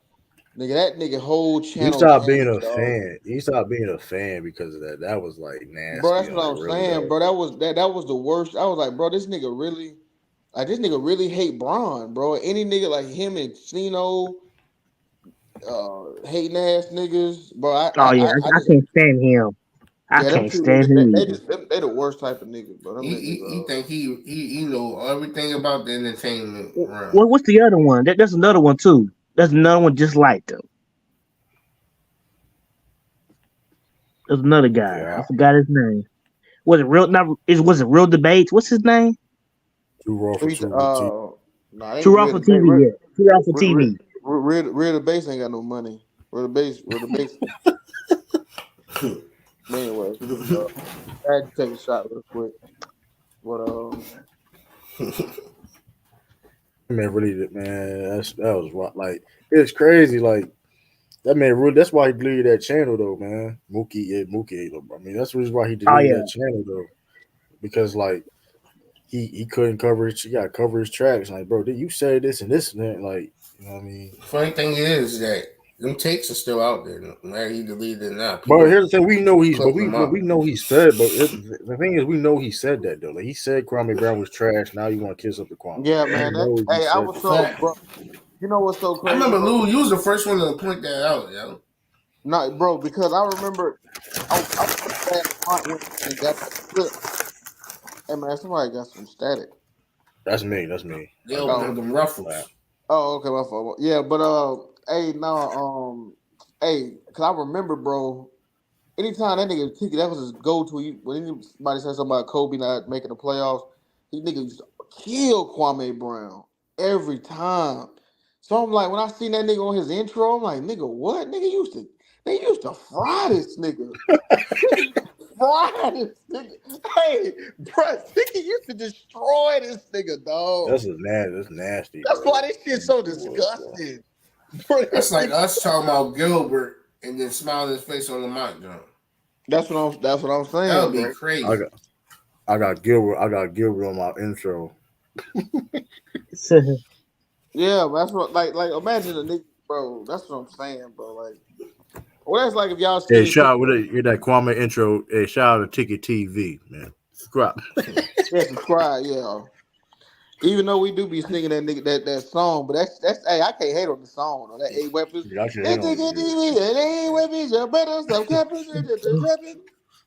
nigga. That nigga whole channel. He stopped being changed, a dog. fan. He stopped being a fan because of that. That was like nasty. Bro, that's what like, I'm really saying, bad. bro. That was the worst. I was like, bro, this nigga really hate Bron, bro. Any nigga like him and Cino, hating ass niggas, bro. I can't stand him. I them can't two stand him either. they the worst type of niggas, bro. Them He think he know everything about the entertainment realm. What's the other one? That's another one too. That's another one just like them. There's another guy. Yeah. I forgot his name. Was it real? Was it real debates? What's his name? Too raw for Too raw for TV. Yeah, too raw for TV. Real Base ain't got no money. Real Base. Anyway, I had to take a shot real quick. But man, really, man, that was like it's crazy. Like that man, really. That's why he deleted that channel, though, man. Mookie. I mean, that's the reason why he deleted that channel, though, because like he couldn't cover it. You got to cover his tracks. Like, bro, you said this and this and that. Like, you know what I mean? Funny thing is that them takes are still out there. Now he deleted it now. But here's the thing: we know we know he said. But the thing is, we know he said that though. Like he said, Kwame Brown was trash. Now you want to kiss up the Kwame? yeah, man. I was so, bro. You know what's so crazy? I remember Lou. You was the first one to point that out, yo. No, bro, because I remember I went and got the clip. Hey man, somebody got some static. That's me. They opened them ruffles. Oh, okay, my fault. Yeah, but cause I remember, bro. Anytime that nigga Tiki, that was his go-to. When anybody said something about Kobe not making the playoffs, he nigga used to kill Kwame Brown every time. So I'm like, when I seen that nigga on his intro, I'm like, nigga, what? They used to fry this nigga. Fry this nigga. Hey, bro, Tiki used to destroy this nigga, dog. That's nasty. That's why this shit's so disgusting. That's like us talking about Gilbert and then smiling his face on the mic, John. That's what I'm That saying, would be bro. crazy. I got Gilbert on my intro. Yeah, that's what like imagine a nigga, bro. That's what I'm saying, bro. Like, well, that's like if y'all Hey, skinny shout fit. out with that Kwame intro. Hey, shout out to Ticket TV, man. Subscribe. Yeah, subscribe. Yeah. Even though we do be singing that nigga that song, but that's hey, I can't hate on the song. Though. That 8 weapons. Yeah, I should hate It's on Ticket it. TV and 8 weapons. You better stop capping.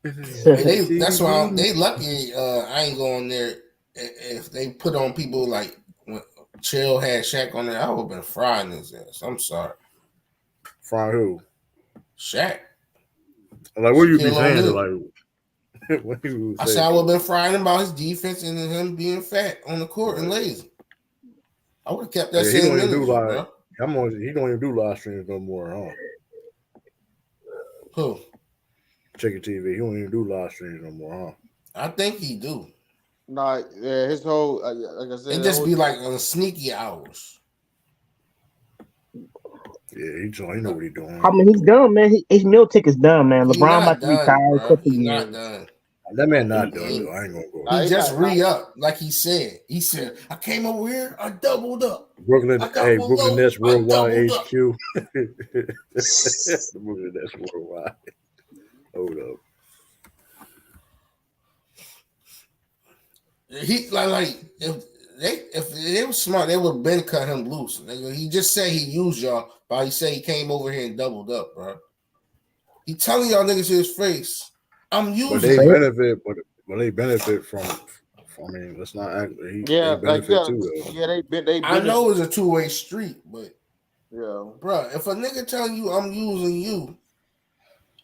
And that's why TV. they lucky. I ain't going there. If they put on people like when Chill had Shaq on there, I would have been frying his ass. I'm sorry, From who? Shaq. Like, what you be Shaquille saying? O'Neal. Like, what you I say? said I would have been frying him about his defense and him being fat on the court and lazy. I would have kept that Yeah, he same don't even do energy, bro. he don't even do live streams no more, huh? Who? Chicken TV. He don't even do live streams no more, huh? I think he do. Nah, yeah, his whole like I said, It the just whole be like on sneaky hours. Yeah, he know what he doing. I mean, he's done, man. His meal ticket's done, man. He LeBron not about to done, retire in a bro. couple He not years. done. That man not He done ain't. though. I ain't gonna go. He just not, re-up, like he said. He said, I came over here, I doubled up. Brooklyn, I got one Brooklyn low, Nets I Worldwide doubled up. HQ. Brooklyn Nets Worldwide. Hold up. He like if they were smart, they would have been cut him loose. He just said he used y'all, but he said he came over here and doubled up, bro. He telling y'all niggas to his face, I'm using. But they benefit, but they benefit from. I mean, let's not act. They benefit too, though. Yeah, they. I know it's a two-way street, but yeah, bro, if a nigga telling you I'm using you,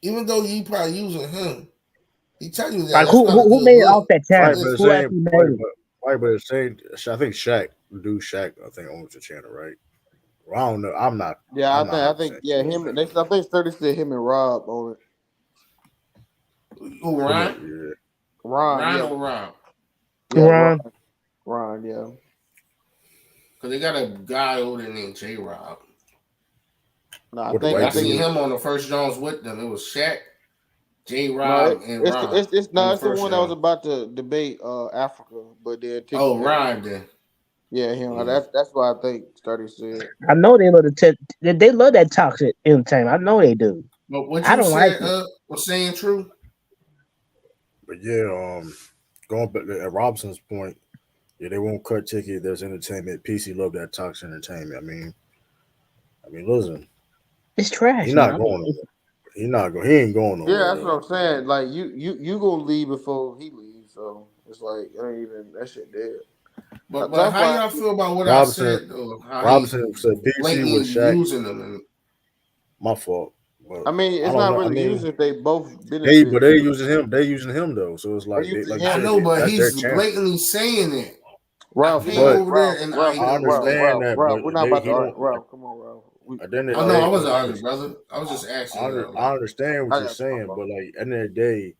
even though you probably using him, he telling you that Like that's not a who good made it off look. that Right, channel? but Who actually made it? but it's saying. I think Shaq, I think owns the channel, right? Well, I don't know. I'm not. Yeah, I'm I not think 100% yeah, sure. him. I think Sturdy said him and Rob on it. Who, Ron? Yeah. Ron, yeah, or Rob? yeah, Ron. Ron, yeah. Because they got a guy over there named J Rob. No, I seen him on the first Jones with them. It was Shaq, J Rob, and Ron. It's the one that was Jones. about to debate Africa, but then Ron then. Yeah, him. That's what I think Sturdy said. I know they love they love that toxic entertainment. I know they do. But what I you don't said like it. was saying true. But yeah, going back at Robson's point, yeah, they won't cut ticket. There's entertainment. PC love that toxic entertainment. I mean, listen, it's trash. He's not going nowhere. He ain't going nowhere. Yeah, that's what I'm saying. Like you gonna leave before he leaves, so it's like it ain't even that shit dead. But how y'all feel about what Robinson, I said though? Robinson said PC with Shaq. Using them. My fault. But I mean, it's not really using if they both benefit. But they using him. They using him though. So it's like, I know, but he's blatantly saying it. Ralph, I understand that, Ralph, but we're not about to argue. Ralph, come on, Ralph. I wasn't arguing, brother. I was just asking. I understand what you're saying, but like at the end of the day,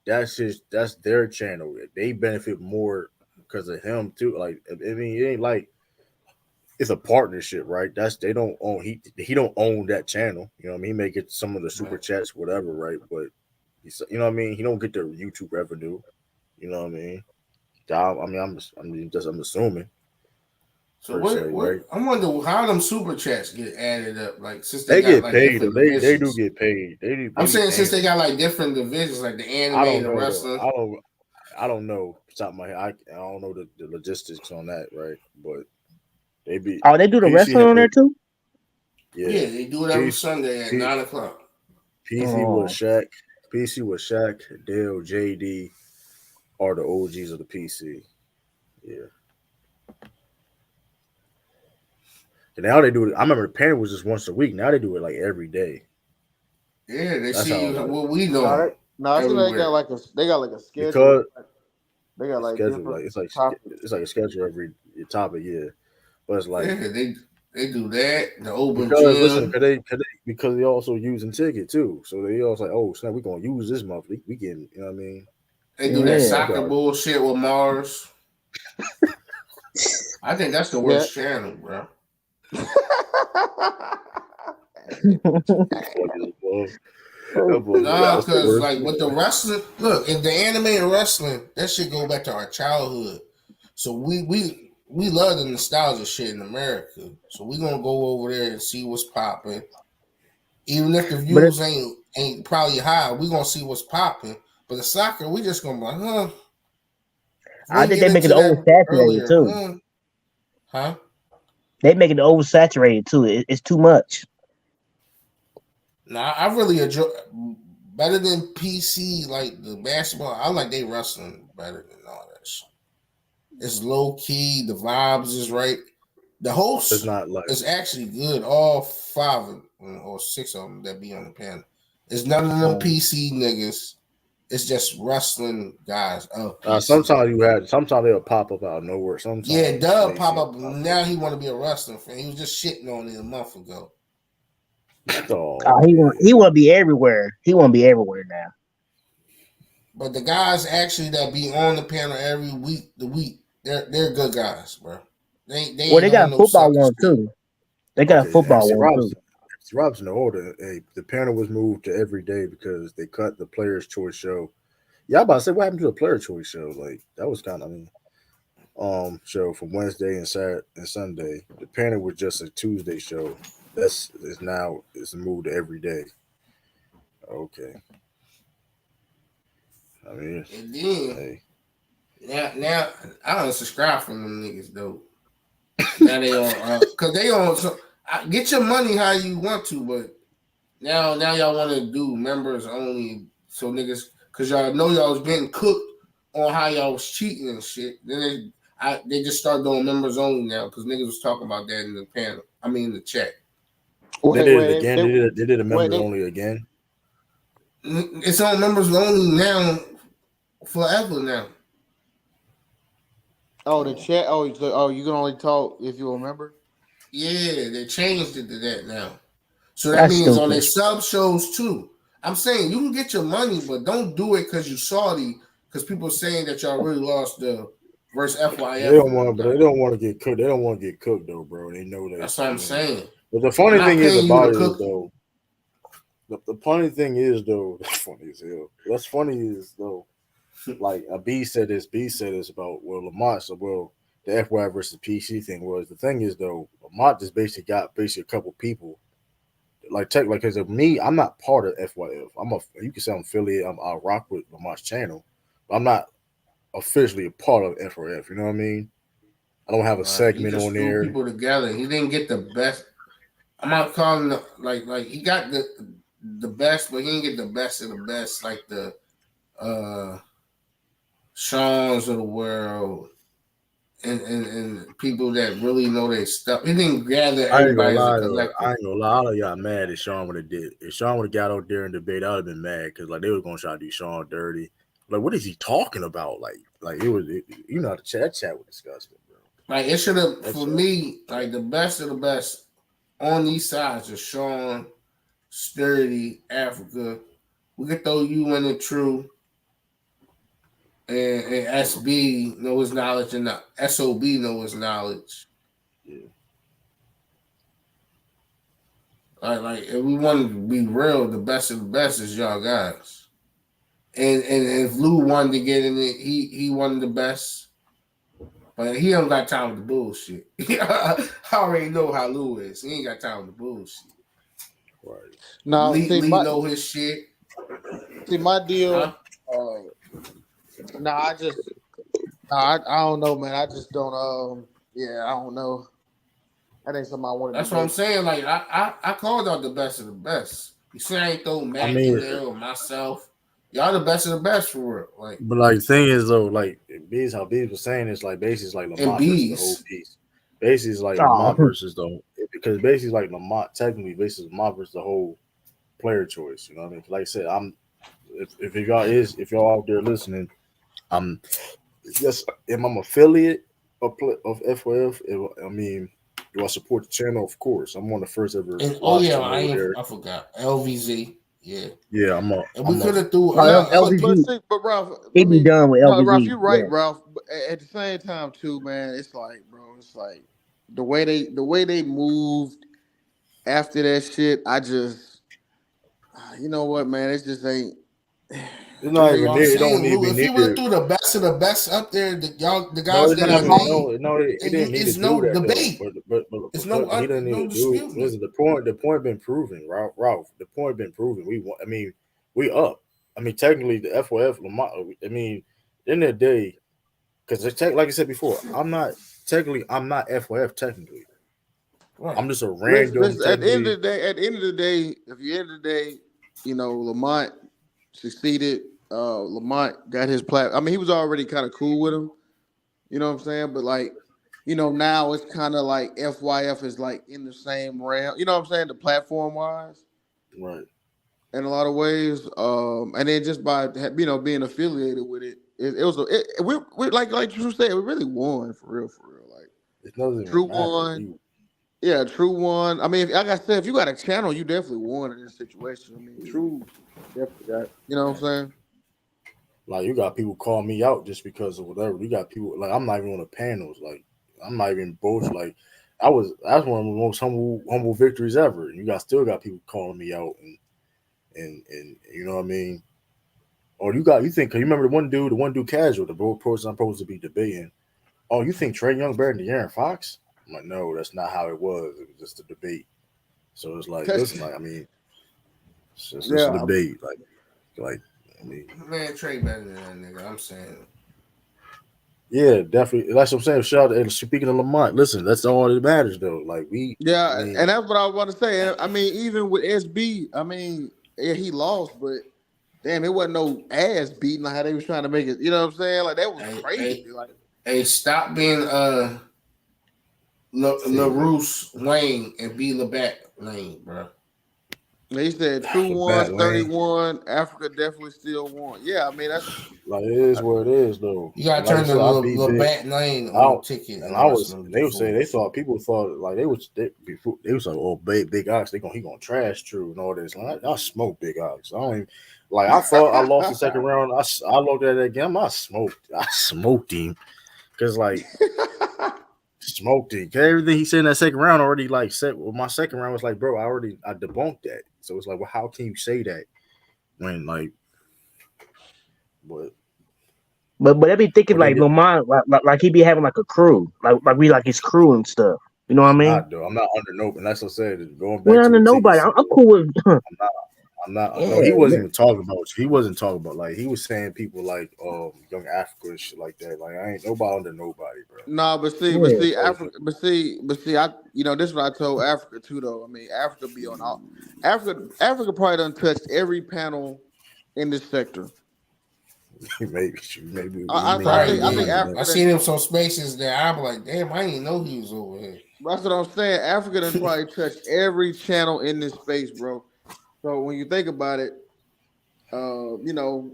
that's their channel. They benefit more because of him too. Like I mean, it ain't like it's a partnership, right? They don't own he don't own that channel. You know what I mean? He may get some of the super chats, whatever, right? But you know what I mean? He don't get the YouTube revenue. You know what I mean? I'm assuming. So what? I wonder how them super chats get added up. Like since they get got, paid, like, they do get paid. I'm saying since they got like different divisions, like the anime and the wrestling. I don't know. Top of my head, I don't know the logistics on that, right? But they be. Oh, they do the wrestling on there too. Yeah, they do it every Sunday at 9:00. PC with Shaq, Dale, JD are the OGs of the PC. Yeah. And now they do it. I remember the panel was just once a week. Now they do it like every day. Yeah, they see what we doing. No, they got like a schedule. Because they got like schedule, like it's like a schedule every topic, yeah. But it's like they do that. The open because gym. listen, because they also using ticket too. So they also like, oh snap, we're gonna use this month. We can, you know what I mean? They do that soccer bullshit with Mars. I think that's the worst channel, bro. Nah, because like with the wrestling, look, in the anime and wrestling, that shit go back to our childhood. So we love the nostalgia shit in America. So we gonna go over there and see what's popping. Even if the views ain't probably high, we gonna see what's popping. But the soccer, we just gonna be like, huh? We I didn't think get they make it into that oversaturated earlier, too. huh? They make it oversaturated too. It's too much. Nah, I really enjoy better than PC like the basketball. I like they wrestling better than all that shit. It's low key. The vibes is right. The It's host not like is actually good. All five or six of them that be on the panel. It's none of them PC niggas. It's just wrestling guys of PC. sometimes they'll pop up out of nowhere. Sometimes Yeah, Dub they pop seem up. Now he want to be a wrestling fan. He was just shitting on it a month ago. He want to be everywhere. He want to be everywhere now. But the guys actually that be on the panel every week, they're good guys, bro. They Well, they ain't got on a no football sucker one shit. too. They got a football one too. MC Robinson, order. Hey, the panel was moved to every day because they cut the Players' Choice show. Yeah, I'm about to say what happened to the Player Choice show? Like that was kind of show from Wednesday and Saturday and Sunday. The panel was just a Tuesday show. It's moved to every day. Okay. I mean, And then hey. now I don't subscribe from them niggas though. Now they on cause they on get your money how you want to, but now y'all want to do members only, so niggas cause y'all know y'all was getting cooked on how y'all was cheating and shit. Then they just start doing members only now because niggas was talking about that in the panel. I mean in the chat. They did it again. They did a members only again. It's on members only now, forever now. Oh, the chat. Oh, you can only talk if you remember. Yeah, they changed it to that now. So that That's means on stupid. their sub shows too. I'm saying you can get your money, but don't do it because you salty. Because people are saying that y'all really lost the verse FYF. They don't want, but they don't want to get cooked. They don't want to get cooked though, bro. They know that. That's what I'm saying. But the funny I'm not thing is paying you about to it is cook. though. The funny thing is though. That's funny as hell. What's funny is though. Like a B said this. B said this about Lamont. So the FY versus PC thing was the thing is though. Lamont just got a couple people. Like because of me, I'm not part of FYF. You can say I'm affiliate. I rock with Lamont's channel, but I'm not officially a part of FYF. You know what I mean? I don't have a He segment just on threw there. people together. He didn't get the best. I'm not calling like he got the best, but he didn't get the best of the best like the Sean's of the world and people that really know their stuff. He didn't gather I ain't gonna everybody as a lie though. collective. I ain't gonna lie. I would have got mad if Sean would have did. If Sean would have got out there and debate, I would have been mad because like they were gonna try to do Sean dirty. Like what is he talking about? Like you know, that chat was disgusting, bro. Like it should have for me like the best of the best on these sides are Sean, Sturdy, Africa. We could throw you in the true. And SB know his knowledge and the SOB know his knowledge. Yeah. Like if we want to be real, the best of the best is y'all guys. And if Lou wanted to get in it, he wanted the best. But he don't got time with the bullshit. I already know how Lou is. He ain't got time with the bullshit. Right. Now, Lee know his shit. See, my deal. I don't know, man. I just don't. Yeah, I don't know. That ain't something I want to. That's what I'm saying. Like I called out the best of the best. You see, I ain't throw Mac in there or myself. Y'all the best of the best for real. Like, but like the thing is though, like Bees, how Bees was saying, it's like basically it's like Lamont versus the whole piece. Basically, it's like Lamont versus because basically like Lamont technically basically Lamont versus the whole player choice. You know what I mean? Like I said, if y'all out there listening, I'm an affiliate of FYF. I mean, do I support the channel? Of course, I'm one of the first ever. I forgot LVZ. Yeah, yeah, we could have threw. But Ralph, he be done with LVZ. Ralph, you're right, Ralph. But at the same time, too, man, it's like, bro, it's like the way they moved after that shit. You know what, man? It just ain't. It's not even I'm near. It saying, don't Lou, even if he need would have to. threw the best of the best up there, the No, guys it's that not he even. made, No, it didn't need to it's do no that though. debate. It's But he didn't need no to do. disputing it. Listen, the point been proven, Ralph. The point been proven. I mean, we up. I mean, technically, the FOF Lamar. I mean, in the day, because like I said before, I'm not FOF technically. Right. I'm just a random Listen, at the end technically. of the day, if you end of the day, Lamont succeeded. Lamont got his plat. I mean, he was already kind of cool with him. You know what I'm saying? But like, now it's kind of like FYF is like in the same realm. You know what I'm saying? The platform wise, Right. in a lot of ways. And then just by being affiliated with it, it was we like Drew said, we really won for real. Like It doesn't Drew even matter. won. Yeah, True won. I mean, like I said, if you got a channel, you definitely won in this situation. I mean, True definitely got. You know what I'm saying? Like you got people call me out just because of whatever. You got people like I'm not even on the panels. Like I'm not even both. Like that's one of the most humble victories ever. You still got people calling me out and you know what I mean. Or you think you remember the one dude casual, the person I'm supposed to be debating. Oh, you think Trey Young better than De'Aaron Fox? I'm like, no, that's not how it was. It was just a debate. So it's like, listen, like I mean, it's just a Yeah. debate. Like I mean, Man, Trey better than that nigga. I'm saying. yeah, definitely. That's what I'm saying. Shout out. And speaking of Lamont, listen, that's all that matters though. Like I Yeah, mean, and that's what I want to say. I mean, even with SB, I mean, yeah, he lost, but damn, it wasn't no ass beating like how they was trying to make it. You know what I'm saying? Like that was crazy. Like Hey, stop being LaRousse Wayne and be LeBat Lane, bro. they said, True won Bat Lane. 31. Africa definitely still won. Yeah, I mean that's Like it is what it is though. You gotta And like I turn the said, I beat Big. LeBat Lane on the ticket and the rest of them They would say they fools. thought people thought like they was like, oh, Big Ox, he gonna trash True and all this. Like, I smoke Big Ox. I don't even like. I thought I lost the second round. I looked at that game. I smoked him because like smoked him. 'Cause everything he said in that second round already like said. Well, my second round was like, bro, I debunked that. So it's like, well, how can you say that when like, but But I be thinking but then like Lamont, like he be having like a crew, like we like his crew and stuff. You know what I I'm mean? not though. I'm not under no. And that's what I said. Going We back to under the ticket nobody. I'm sale. cool with. not. I'm not. No, Yeah, he wasn't even talking about. He wasn't talking about like he was saying people like young Africa and shit like that. Like I ain't nobody under nobody, bro. no, but yeah. see, Africa, I, this is what I told Africa too, though. I mean, Africa be on all. Africa probably done touched every panel in this sector. maybe He I probably think did. I Africa seen done. him some spaces that I'm like, damn, I didn't know he was over here. That's what I'm saying. Africa done probably touched every channel in this space, bro. So when you think about it, you know,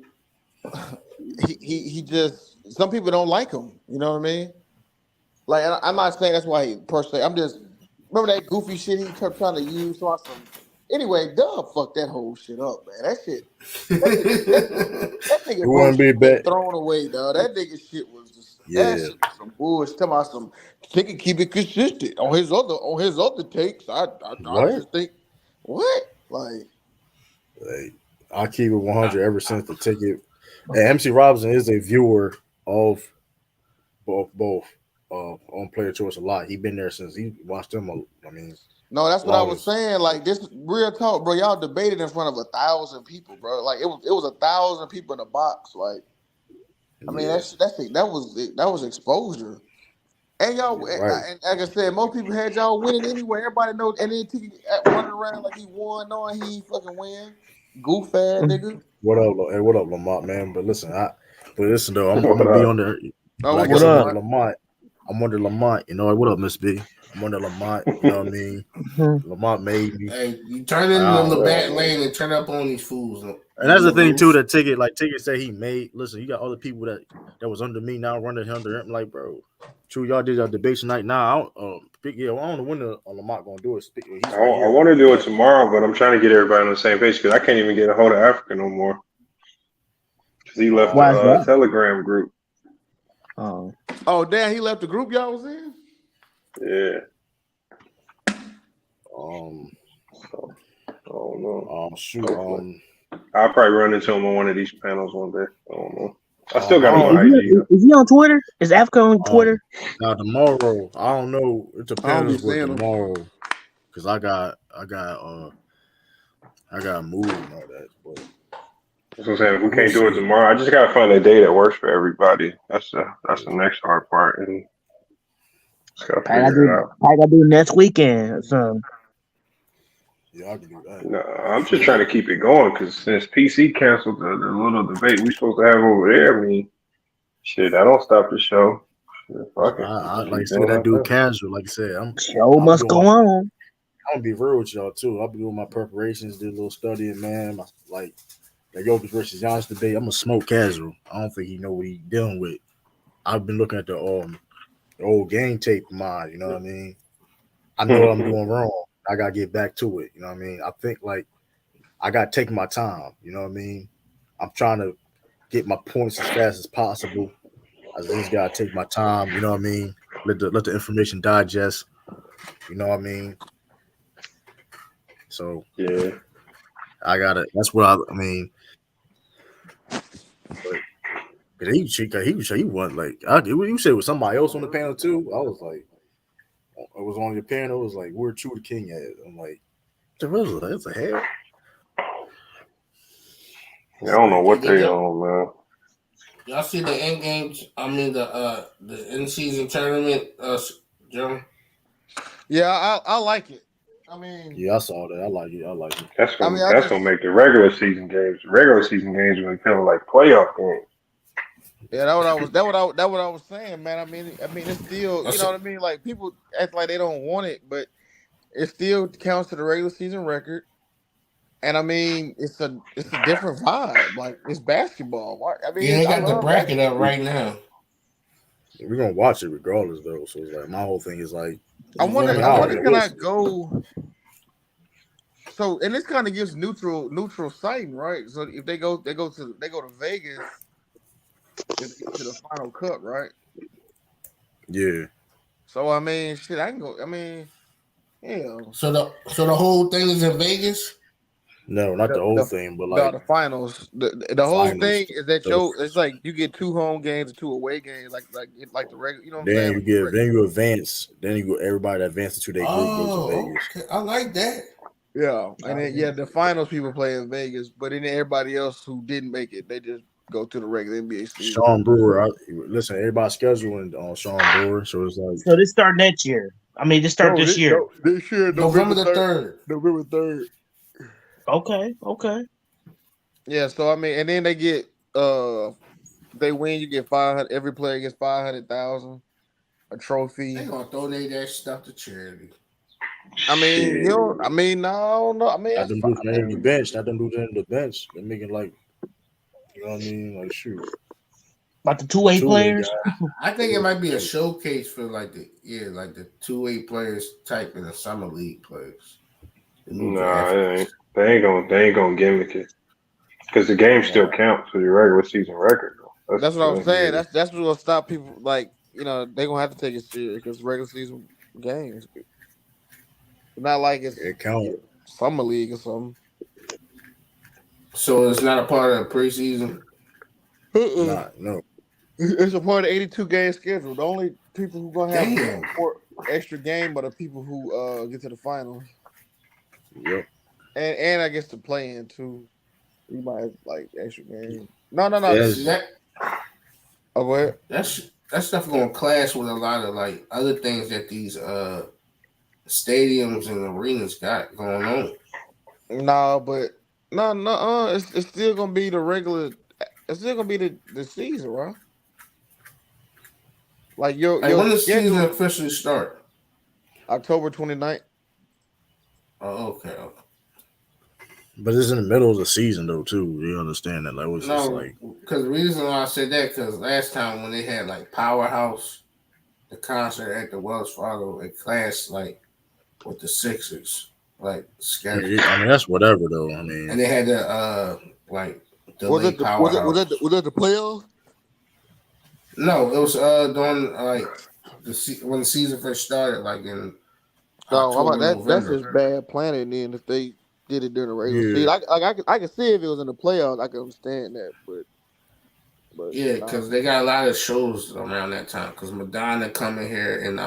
he just some people don't like him. You know what I mean? Like I'm not saying that's why he per se. I'm just remember that goofy shit he kept trying to use. So some anyway, Dub fucked that whole shit up, man. That It nigga bro wouldn't be should have been bad. thrown away, dog. That nigga shit was just that Yeah, shit was some bullshit. Talking about some he can keep it consistent on his other takes. I what? just think what like Like, I keep it 100 ever since the ticket. And MC Robinson is a viewer of both on Player Choice a lot. He been there since he watched them. I mean, no, that's what I was longest. saying. Like this real talk, bro. Y'all debated in front of 1,000 people, bro. Like it was 1,000 people in the box. Like I mean Yeah, that was exposure. And y'all, you're right. and like I said, most people had y'all winning anyway. Everybody knows, and then Tiki running around like he won, knowing he ain't fucking win. Goof ass nigga. What up, hey, what up, Lamont, man? But listen though, I'm What gonna be up? on there. Oh, But I what's guess What up, I'm up? under Lamont? Lamont. I'm under Lamont. You know what up, Miss B? I'm under Lamont. You know what I mean? Lamont made me. Hey, you turn I in the don't know. LeBat Lane and turn up on these fools. And that's the thing too. LaRousse. That ticket said he made. Listen, you got other people that was under me now running under him. Like, bro, true, y'all did your debate tonight. Now, I don't, I don't know when Lamont gonna do it. He's right I here. want to do it But tomorrow, but I'm trying to get everybody on the same page because I can't even get a hold of Africa no more because he left the Why is that? Telegram group. Oh, Oh, damn, he left the group y'all was in. Yeah. um, So don't know. Shoot. I'll probably run into him on one of these panels one day. I don't know. I I still got him don't. on IG though. Is he on Twitter? Is Africa on Twitter? Now tomorrow, I don't know. It I don't be depends what seeing them. tomorrow, because I got to move and all that. But That's what I'm saying. If we I'm gonna can't do it see. tomorrow, I just gotta find a day that works for everybody. That's the next hard part, and just gotta I gotta figure it do. out. I gotta do next weekend. So Yeah, I can do that. No, I'm just trying to keep it going because since PC canceled the little debate we supposed to have over there, I mean, shit, that don't stop the show. Shit, fuck it, we I can like I keep said, doing that our dude thing. casual. Like I said, show I'll be must doing go my. on. I'm gonna be real with y'all too. I'll be doing my preparations, do a little studying, man. Like the Jokic versus Giannis debate. I'm a smoke casual. I don't think he know what he dealing with. I've been looking at the old game tape of mine. You know what I mean? I know what I'm doing wrong. I gotta get back to it. You know what I mean? I think like I gotta take my time. You know what I mean? I'm trying to get my points as fast as possible. I just gotta take my time. You know what I mean? Let the information digest. You know what I mean? So Yeah. I gotta. That's what I mean. But he wasn't like you said with somebody else on the panel too. I was like, I was on your panel. It was like where True the King at? I'm like, that's a hell. I don't know Hey, what they on, man. y'all see the end games? I mean the in season tournament, Joe. Yeah, I like it. I mean, Yeah, I saw that. I like it. I like it. That's I gonna mean, I that's just gonna make the regular season games. Regular season games will be feeling like playoff games. yeah, that what I was saying, man. I mean, it's still, you know what I mean. Like people act like they don't want it, but it still counts to the regular season record. And I mean, it's a different vibe. Like it's basketball. I mean, Yeah, they I got the love bracket up basketball. right now. We're gonna watch it regardless, though. So it's like my whole thing is like, I I wonder. mean, I I wonder, already can will I see it. go? So, and this kind of gives neutral sighting, right? So if they go to Vegas if they get to the final cut, right? Yeah. So I mean, shit, I can go. I mean, yeah. So the whole thing is in Vegas. No, not The the whole the thing, but the, like the finals. The the whole finals. thing is that So it's like you get 2 home games and 2 away games, like the regular. You know what I'm then saying? you Like the get regular. then you advance. Then you go everybody that advances to their group go to Oh, Vegas. okay. I like that. Yeah, and then the finals people play in Vegas, but then everybody else who didn't make it, they just go to the regular NBA season. Sean Brewer, listen, everybody's scheduling on Sean Brewer, so it's like so this start next year. I mean, this start No, this year. this year November the 3rd. November 3rd. Okay, okay. Yeah, so I mean, and then they get they win, you get 500. Every player gets 500,000, a They trophy. gonna donate that stuff to charity. I mean, shit. you know, I mean, no, I don't know. I mean, Not that's them fine. dudes from the bench, not them dudes in the bench. They're making like you know what I mean? Like shoot. About the two-way Two-way players. guy. I think it might be a showcase for like the 2-way players type in the summer league players. The new Nah, draft it ain't. picks. They ain't gonna gimmick it because the game still Yeah, counts for your regular season record. Though. That's that's what the I'm thing. saying. Yeah. That's what's gonna stop people. Like, you know, they're gonna have to take it serious because regular season games. It's not like it's It count. summer league or something. So it's not a part of the preseason. Uh-uh. Not no. It's a part of the 82 game schedule. The only people who gonna have Damn. more extra game are the people who get to the finals, Yep. and I guess the play in too. You might have like extra game. No. See Yes. that Oh, what? that stuff gonna clash with a lot of like other things that these stadiums and arenas got going on. No, but no. It's still gonna be the regular. It's still gonna be the season, right? Like Like your when does the season schedule officially start? October 29th. Oh, okay. But it's in the middle of the season though too. You understand that? Like it was just No, like because the reason why I said that because last time when they had like Powerhouse, the concert at the Wells Fargo, it clashed like with the Sixers, like schedule, I mean that's whatever though. I and mean they had to like Was delay it the was it was Powerhouse. that the, was that the playoffs? No, it was during like when the season first started, like in No, how about October, that? That's November. just bad planning. Then if they did it during the regular season. I can see if it was in the playoffs, I can understand that, but Yeah, because they got a lot of shows around that time. Because Madonna coming here in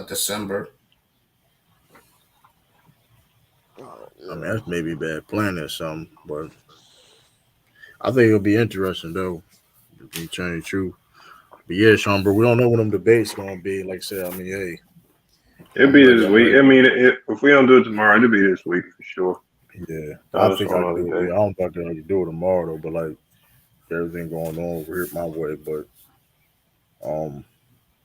December. I mean, that's maybe bad planning or something, but I think it'll be interesting though. To be telling you the truth. But yeah, Sean, bro, we don't know when them debates gonna be. Like I said, I mean, hey, It'll I'm be ready. this I'm week. ready. I mean, if we don't do it tomorrow, it'll be this week for sure. Yeah, I Not just think I on can other do it. day. Yeah, I don't think I can do it tomorrow though. But like everything going on over here my way. But um,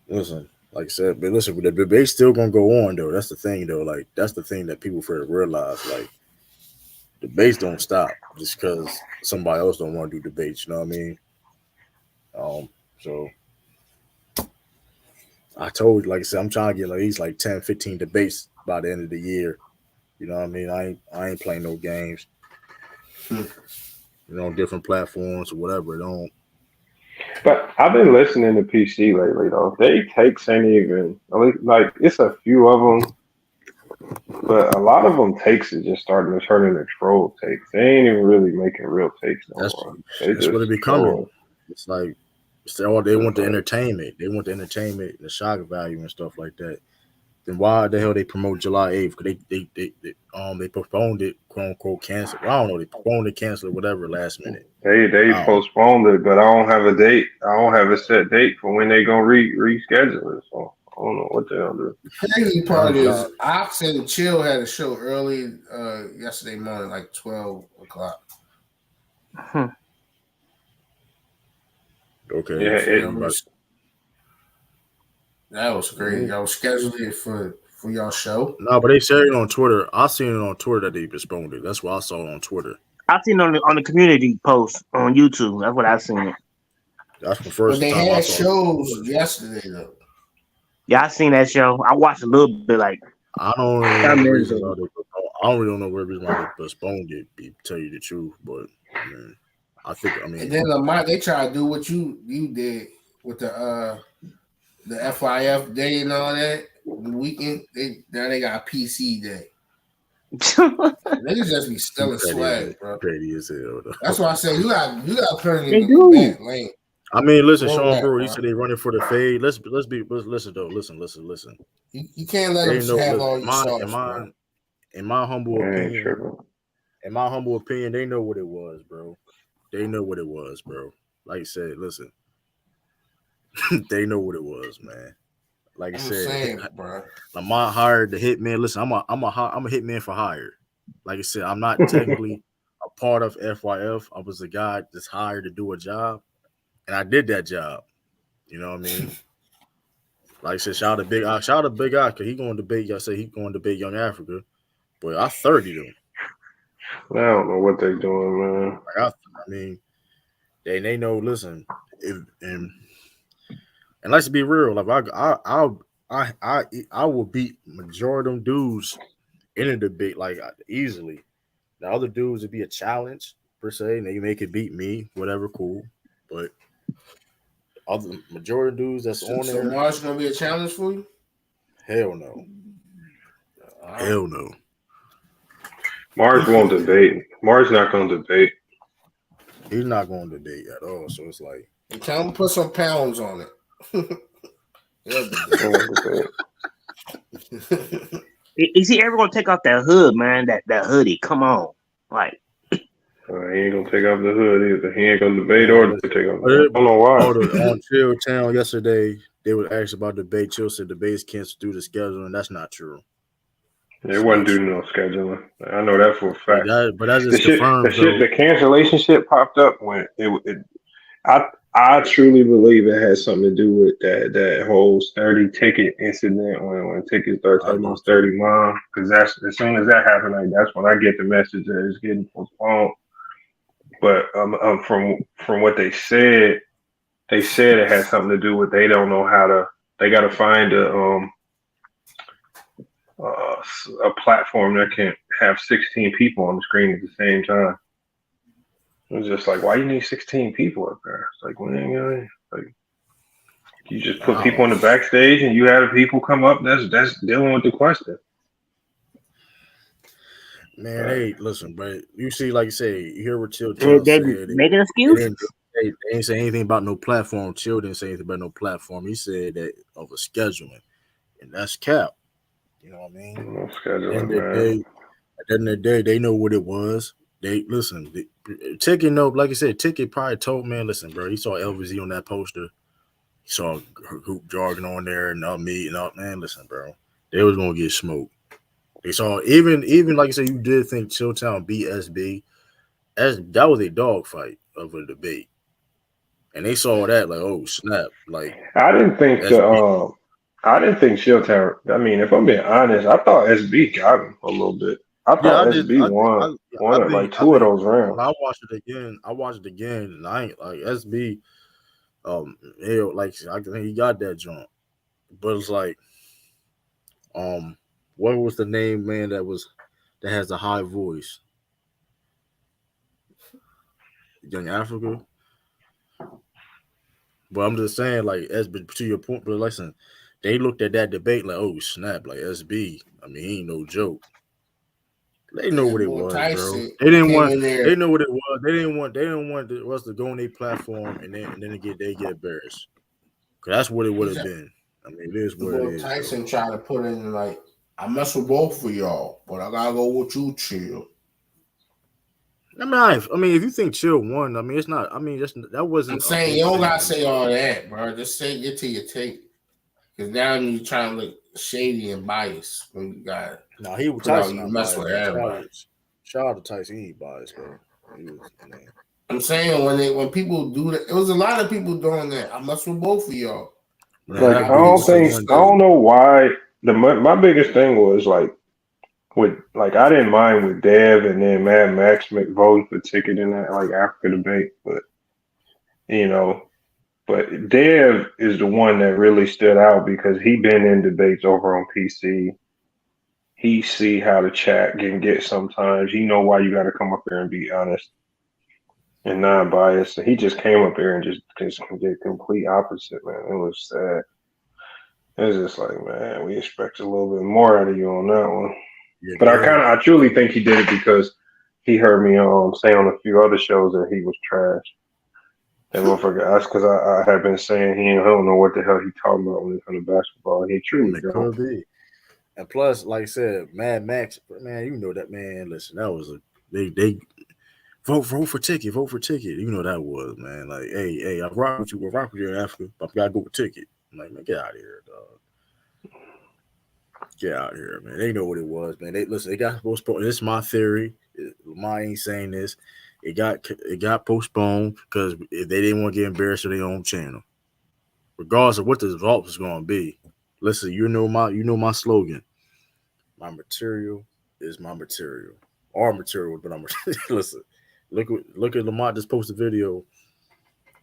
listen, like I said, but listen, the debate's still gonna go on though. That's the thing though. Like that's the thing that people fail to realize. Like debates don't stop just because somebody else don't want to do debates. You know what I mean? So I told you, like I said, I'm trying to get at least like 10, 15 debates by the end of the year. You know what I mean? I ain't playing no games. Different platforms or whatever. Don't. But I've been listening to PC lately though. They takes ain't even like it's a few of them, but a lot of them takes is just starting to turn into troll takes. They ain't even really making real takes no That's more. They that's what just it becoming. trolling. It's like they want the Like, entertainment. They want the entertainment, the shock value and stuff like that. Then why the hell they promote July 8th? Because they postponed it, quote unquote, cancel. Well, I don't know. They postponed it, canceled it, whatever, last minute. they I don't know. postponed it, but I don't have a date. I don't have a set date for when they gonna reschedule it. So I don't know what they'll do. Crazy Yeah, part y'all, is Ox and Chill had a show early yesterday morning, like 12 o'clock. okay, Yeah, so it, everybody. That was great. Y'all scheduled it for y'all show. No, but they said it on Twitter. I seen it on Twitter that they postponed it. That's what I saw on Twitter. I seen it on the community post on YouTube. That's what I seen it. That's the But first they time I had saw it. shows yesterday though. Yeah, I seen that show. I watched a little bit, like I don't really 5 know the minutes reasons of why it. I don't really know the reason why they postponed it. To tell you the truth, but I mean, I And mean, then Lamont, they tried to do what you did with the FYF day and all that weekend. Now they got PC day. Niggas just be you stealing swag, bro. petty as hell. That's Though. why I say you got turn They into the do. back lane. I mean, listen, Grow Sean that, Brewer. He bro. said they running for the fade. Let's listen though. Listen. You can't let They them know. have Listen, all your sauce, bro. in my humble I ain't opinion, tripping. they know what it was, bro. They know what it was, bro. Like I said, listen, they know what it was, man. Like I I'm said, saying, bro. Lamont hired the hitman. Listen, I'm a hitman for hire. Like I said, I'm not technically a part of FYF. I was the guy that's hired to do a job, and I did that job. You know what I mean? Like I said, shout out to Big Eye, because he going to debate. I say he going to debate Young Africa, but I 30'd him. I don't know what they doing, man. Like I mean, they know. Listen, and let's be real. Like I will beat majority of them dudes in a debate like easily. The other dudes would be a challenge per se, and they could beat me, whatever, cool. But other majority of dudes that's on So there, Mars gonna be a challenge for you? hell no, hell no. Mars won't debate. Mars not gonna debate. He's not going to debate at all. So it's like, And tell him to put some pounds on it. He'll debate. Is he ever gonna take off that hood, man? That hoodie? Come on, like He ain't gonna take off the hood either. He ain't gonna debate or take off the hood. I don't know why. On Chill Town yesterday, they were asked about debate. Chill said debates canceled due to schedule, and that's not true. It wasn't due to no scheduling. I know that for a fact. But that just confirms the cancellation shit popped up when I truly believe it has something to do with that whole 30 ticket incident when tickets start talking about 30 miles. Because that's as soon as that happened, like that's when I get the message that it's getting postponed. But from what they said it has something to do with they don't know how to. They got to find a platform that can have 16 people on the screen at the same time. It was just like, why you need 16 people up there? It's like, well, like you just put people in the backstage and you have people come up that's dealing with the question. Man, hey, listen, bro. You see, like you say, you hear what Chill They, Town they said. making excuses. They didn't say anything about no platform. Chill didn't say anything about no platform. He said that of a scheduling, and that's cap. You know what I mean? No At the end scheduling, of the man. day, they know what it was. They listen. Ticket, no, like I said, Ticket probably told man, listen, bro. He saw LVZ on that poster. He saw Hoop Jargon on there, and me and up. Man, listen, bro. They was gonna get smoked. They saw even like I said, you did think Chilltown beat SB. As that was a dog fight of a debate, and they saw that like, oh snap, like I didn't think SB. I didn't think Shield Tower. I mean, if I'm being honest, I thought SB got him a little bit. I Yeah, thought I did. SB won at like I two of think those when rounds. I watched it again, and I ain't like SB. Hell, like I think he got that joint, but it's like, um, what was the name, man? That has a high voice, Young Africa. But I'm just saying, like, SB, to your point, but listen, they looked at that debate like, oh snap, like SB. I mean, he ain't no joke. They know And what it boy was, bro. Tyson They didn't came want. in there. They know what it was. They didn't want us to go on their platform and then they get embarrassed. Cause that's what it would He's have been. I mean, it is the what it boy is, though. Tyson trying to put in like I mess with both of y'all, but I gotta go with you, Chill. I mean, if you think Chill won, I mean, it's not. I mean, that I'm wasn't a saying you big don't thing. gotta say all that, bro. Just say get to your take. Because now you trying to look shady and biased when you got No, he put out Tyson you not mess biased, with man. everybody. Shout out to Tyson. He ain't biased, bro. He was man. I'm saying when people do that, it was a lot of people doing that. I mess with both of y'all, but Man, a Like that lot I of dude people don't was the got think one I that. don't discouraged. know why my biggest thing was like with like I didn't mind with Dev and then Mad Max voting for Ticket in that like Africa debate, but you know, but Dev is the one that really stood out because he been in debates over on PC. He see how the chat can get sometimes. He know why you got to come up here and be honest and non-biased. And he just came up here and just did complete opposite, man. It was sad. It was just like, man, we expect a little bit more out of you on that one. Yeah, But Dev. I truly think he did it because he heard me say on a few other shows that he was trash. And motherfucker, that's because I have been saying I don't know what the hell he talking about when it comes to basketball. He truly It don't. could be. And plus, like I said, Mad Max, man, you know that man. Listen, that was a they vote for Ticket, vote for Ticket. You know that was, man. Like, hey, I rock with you in Africa, but I gotta go with Ticket. I'm like, man, get out of here, dog. Get out of here, man. They know what it was, man. They listen. They got postponed. This is my theory. Lamar ain't saying this. It got postponed because they didn't want to get embarrassed on their own channel, regardless of what the result was going to be. Listen, you know my slogan. My material is my material. Our material, but I'm listen. Look at Lamar just posted a video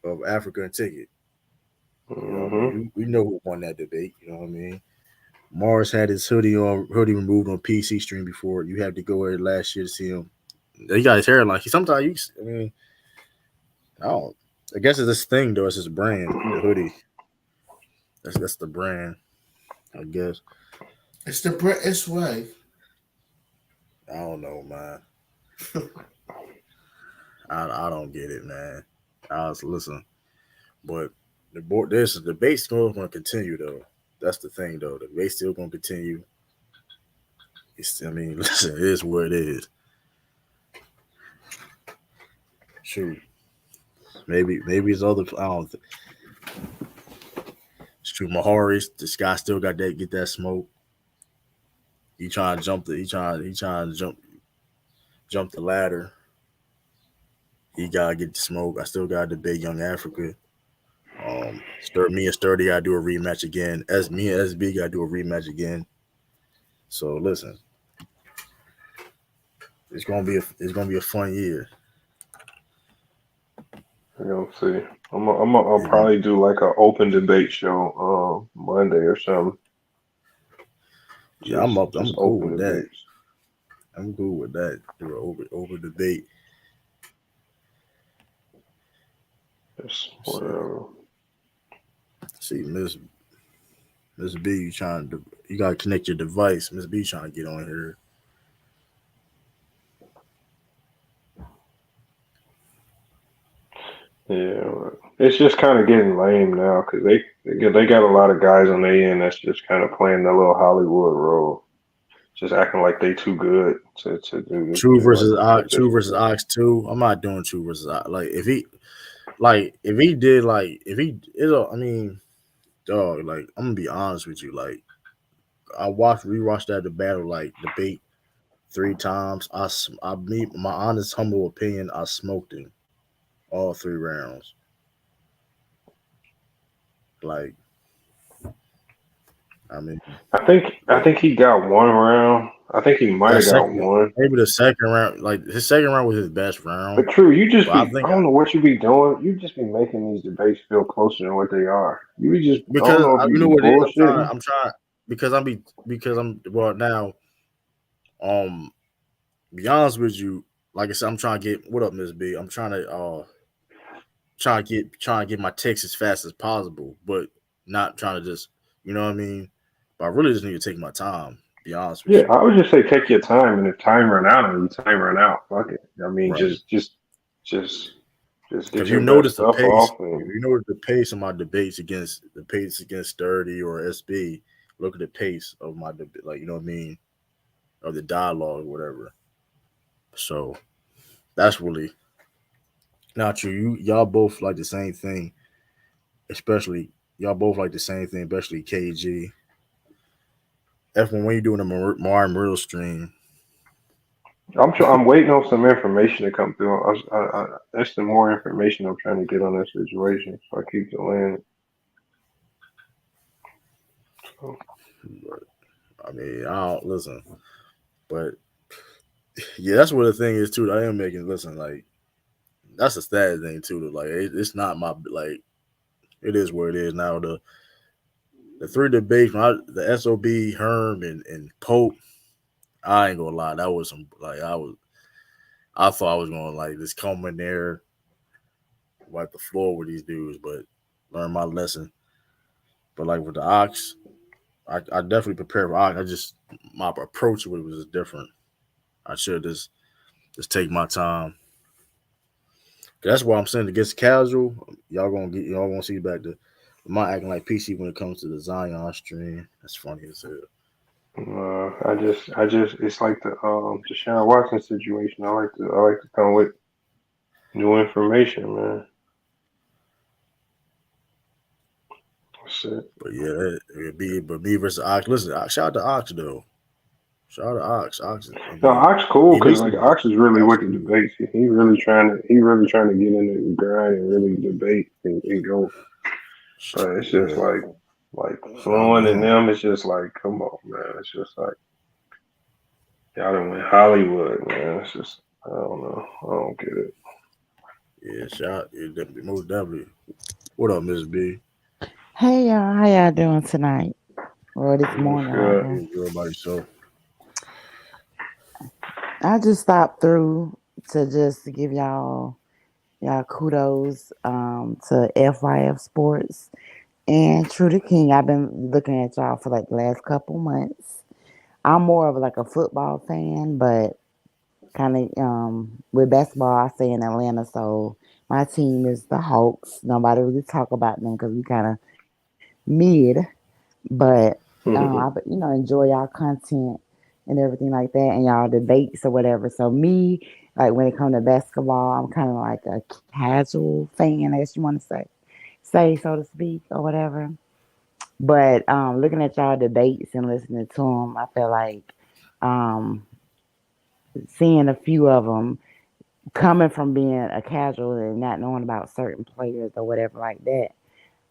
of Africa and Ticket. You know what I Hmm. mean? We know who won that debate. You know what I mean? Mars had his hoodie removed on PC stream before. You had to go there last year to see him. He got his hair like sometimes you. I mean, I don't. I guess it's this thing though. It's his brand, the hoodie. That's the brand. I guess. It's the British way. I don't know, man. I don't get it, man. I was listen, but this debate's still going to continue though. That's the thing though. The debate's still going to continue. I mean, listen, it is what it is. Shoot, maybe it's other. I don't. Shoot, Mahari's this guy still got that get that smoke. He trying to jump the he trying to jump the ladder. He gotta get the smoke. I still gotta debate Young Africa. Me and Sturdy gotta do a rematch again. As me and SB gotta do a rematch again. So listen, it's gonna be a fun year. You know, see, I'll It's gonna, probably do like an open debate show Monday or something. yeah, I'm up. Just I'm cool open with that. debates. I'm cool with that. Do an over debate. Just See, whatever. see, Miss B, you gotta connect your device. Miss B trying to get on here. Yeah, it's just kind of getting lame now because they got a lot of guys on their end that's just kind of playing the little Hollywood role, just acting like they too good to do True like versus like Ox, this. True versus Ox 2. I'm not doing True versus Ox. If he did if he I mean, dog, like I'm gonna be honest with you, like rewatched that battle debate 3 times. My honest humble opinion, I smoked him all 3 rounds. Like I mean, I yeah, think he got one round. I think he might that have got second one. maybe the second round, like his second round was his best round. But true, you just But I be think I don't know what you be doing. You just be making these debates feel closer than what they are. You be just I don't because know if you you know be what it is, bullshitting. I'm trying because I'm well now. Um, be honest with you, like I said, I'm trying to get what up, Miss B. I'm trying to get my text as fast as possible, but not trying to just you know what I mean. But I really just need to take my time. Be honest with Yeah, you, I would just say take your time, and if time run out, and time run out, fuck it. I mean, right? just just Because get you your best notice the stuff pace. off, If and you notice the pace of my debates against the pace against Sturdy or SB, look at the pace of my debate, like you know what I mean, of the dialogue, or whatever. So that's really not true. Y'all both like the same thing, especially y'all both like the same thing, especially KG. F1 when you doing a Martin Riddle stream. I'm waiting on some information to come through. That's the more information I'm trying to get on this situation, so I keep delaying it. So, I mean, I don't listen, but yeah, that's what the thing is too. I am making listen like that's a sad thing too. Like it's not my like it is where it is now. The 3 debates, the SOB, Herm, and Pope. I ain't gonna lie, that was some like I thought I was gonna like just come in there, wipe the floor with these dudes, but learn my lesson. But like with the Ox, I definitely prepared for Ox. I just my approach to it was just different. I should just take my time. That's why I'm saying against casual, y'all gonna see back to my acting like PC when it comes to the Zion stream. That's funny as hell. it's like the Deshaun Watson situation. I like to come with new information, man. That's it. But yeah, it'd be but me versus Ox. Listen, shout out to Ox though. Shout out to Ox. Ox. I No, mean, Ox cool at because least like Ox is really Ox with the cool. debates. He really trying to get in the grind and really debate and go. But it's just Yeah, like shout out to flowing and him. them. It's just like come on, man. It's just like y'all done went Hollywood, man. It's just I don't know. I don't get it. Yeah, most definitely. What up, Miss B? Hey y'all, how y'all doing tonight? Or this It's morning, I good. guess. Yeah, girl by yourself. I just stopped through to just give y'all kudos to FYF Sports and True to King. I've been looking at y'all for like the last couple months. I'm more of like a football fan, but kind of with basketball, I stay in Atlanta, so my team is the Hawks. Nobody really talk about them because we kind of mid. But enjoy y'all content and everything like that, and y'all debates or whatever. So me, like when it comes to basketball, I'm kind of like a casual fan, as you want to say so to speak, or whatever. But looking at y'all debates and listening to them, I feel like um, seeing a few of them coming from being a casual and not knowing about certain players or whatever like that.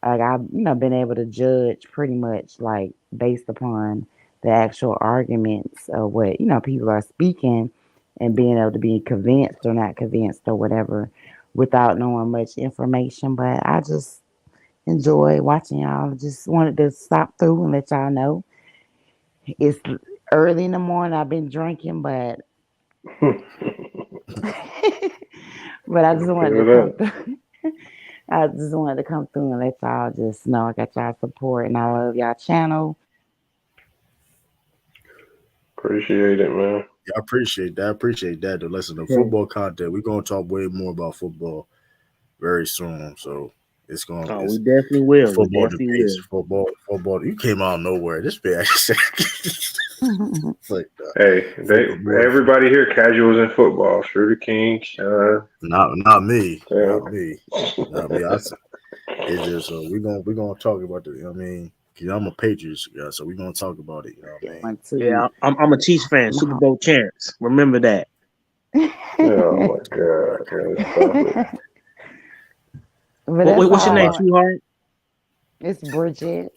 Like I've been able to judge pretty much like based upon the actual arguments of what people are speaking and being able to be convinced or not convinced or whatever without knowing much information. But I just enjoy watching y'all. Just wanted to stop through and let y'all know it's early in the morning. I've been drinking, but but I just I wanted to feel come that. through. I just wanted to come through and let y'all just know I got y'all support and I love y'all channel. Appreciate it, man. Yeah, I appreciate that. I appreciate that. To listen to football content, we're gonna talk way more about football very soon. So it's going. Oh, we It's definitely will. We football definitely debates. will. Football. You came out of nowhere. This man, it's like Hey, football boy. everybody here casuals in football. Shooter King, Not me. yeah. Not me. Not me. It's just we're gonna talk about the. You know what I mean, 'cause I'm a Patriots guy, so we're gonna talk about it. You know what I mean? Yeah, I'm a Chiefs fan. Super Bowl champs. Remember that. Oh my God, man, stop it. But that's What's your name, all. sweetheart? It's Bridget.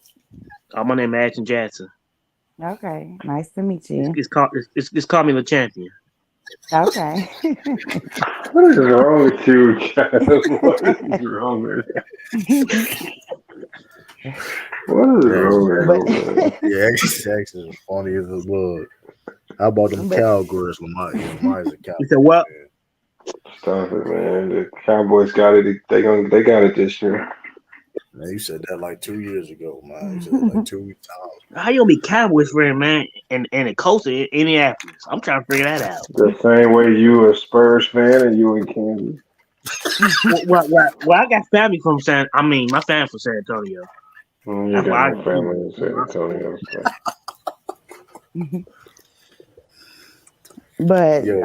Oh, my name is Ashton Jackson. Okay, nice to meet you. It's called me the champion. Okay. What is wrong with you, Chad? What is wrong with What is wrong but with you, man? Yeah, Jackson is funny as a bug. How about them but Cowgirls, Lamar? Yeah, Lamar's a Cowboy You said what? fan. Stop it, man. The Cowboys got it. They got it this year. Man, you said that like 2 years ago, man. You said that like 2 times. How you gonna be Cowboys fan, man? And the coast of Indianapolis. I'm trying to figure that out. The same way you a Spurs fan and you in Kansas. Well, I got family from my family from San Antonio. You That's got why no family in San Antonio. So. but Yo,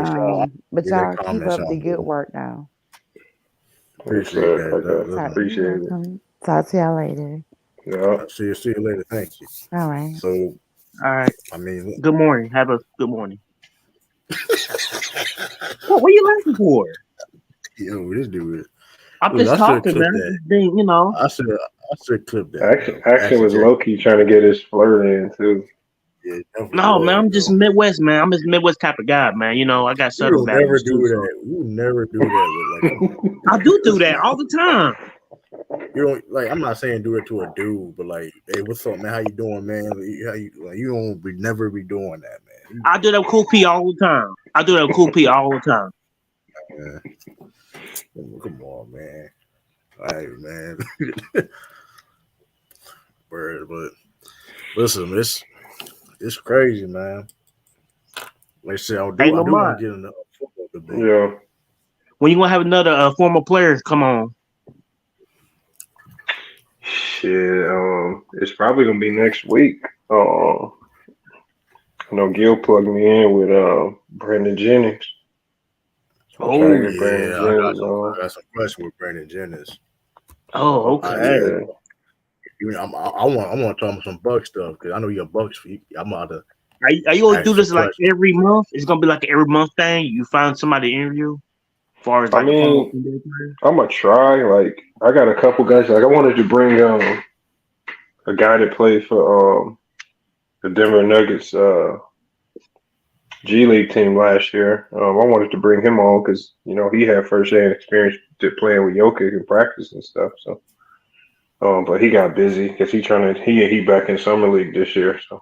but get that y'all keep comment, up the y'all. good work now. Appreciate that. Talk, Appreciate you're it. welcome. Talk to y'all later. Yeah. See you later. Thank you. All right. So, All right. I mean, Good morning. Have a good morning. What are you laughing for? yo, this dude. I'm Look, just I should have talking, clipped man. I'm that. just being, I should have clipped that. Action was Jackson. low key trying to get his flirt in too. Yeah, No, man, I'm just Midwest, man. I'm just Midwest type of guy, man. You know, I got You Southern will never values do too. So that. You will never do that with like. I do that all the time. You don't like. I'm not saying do it to a dude, but like, hey, what's up, man? How you doing, man? How you? Like, you don't never be doing that, man. I do that with Cool P all the time. I do that with Cool P all the time. Come on, man. All right, man. but listen, it's crazy, man. Like I said, I Hey, do want Lamont, to get in the football debate. Yeah. when you gonna have another former player come on? Shit. It's probably gonna be next week. I know Gil plugged me in with Brandon Jennings. So I'm trying Oh to get Brandon yeah, I Jennings on. got some questions with Brandon Jennings. Oh, okay. I want to talk about some Buck stuff because I know you're a Bucks. I'm about to Are you gonna ask do some this like questions. every month? It's gonna be like an every month thing. You find somebody to interview, as far as I like a former mean, NBA player. I'm gonna try. Like, I got a couple guys. Like, I wanted to bring a guy that played for the Denver Nuggets G League team last year. I wanted to bring him on because he had first hand experience playing with Jokic in practice and stuff. So, but he got busy because he back in summer league this year. So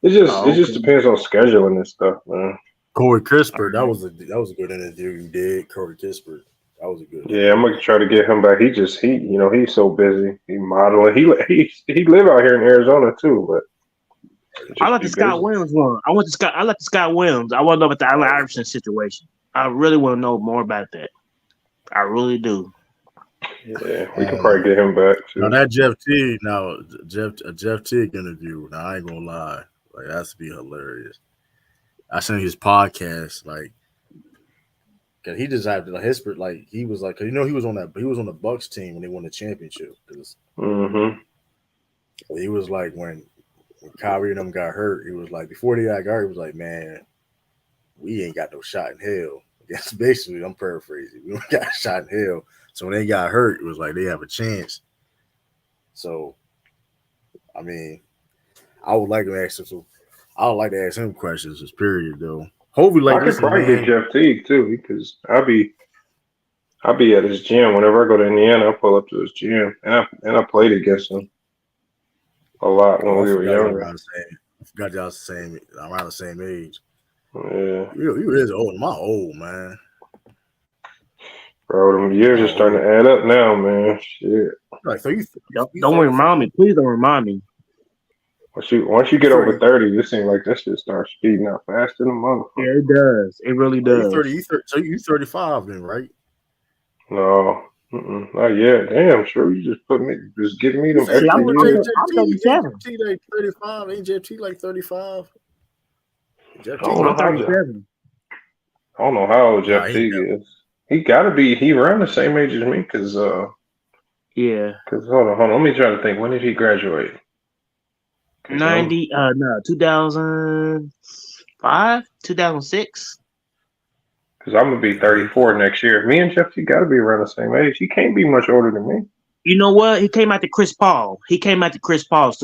it Oh, just okay. depends on scheduling and stuff, man. Corey All Kispert, right. that was a good interview you did. Corey Kispert, that was a good Yeah, I'm interview. gonna try to get him back. He's so busy. He modeling. He live out here in Arizona too, but I just like be the Scott busy. Williams one. I like the Scott Williams. I want to know about the Allen Iverson situation. I really want to know more about that. I really do. Yeah, we can probably get him back Now too. that Jeff Teague, Jeff Teague interview. Now I ain't gonna lie, like that's be hilarious. I seen his podcast, like, cause he just had like his like he was like, 'cause he was on the Bucks team when they won the championship. Cause Mm-hmm. he was like when Kyrie and them got hurt, he was like before they got hurt, he was like, man, we ain't got no shot in hell. That's basically, I'm paraphrasing. We don't got a shot in hell. So when they got hurt, it was like they have a chance. So, I mean, I would like to ask him. So I would like to ask him questions. This period though. Hopefully, I like, could listen, probably get man. Jeff Teague too because I'll be at his gym whenever I go to Indiana. I pull up to his gym and I played against him a lot when Oh, I we were forgot y'all younger. around the same. I forgot y'all around the same age. Yeah, You is old. Am I old, man? bro, them Am years I are starting old? to add up now, man. Shit. Like, so you Don't remind 35? me. Please don't remind me. Once you You get over 30? 30, this seems like that shit starts speeding up faster than a Yeah, motherfucker. it does. It really Oh, you does. 30? So you 35 then, right? No, Oh yeah, damn, sure. You just give me You them said See, extra years. I'm Ain't 37. Jeff T like 35? Ain't Jeff T like 35? Jeff I T don't know I'm like how 37. I don't know how old nah, Jeff T is. He gotta be he around the same age as me, Yeah. hold on, let me try to think. When did he graduate? Cause I'm 90, no, 2005, 2006. Cause I'm gonna be 34 next year. Me and Jeff T gotta be around the same age. He can't be much older than me. You know what? He came out to Chris Paul. So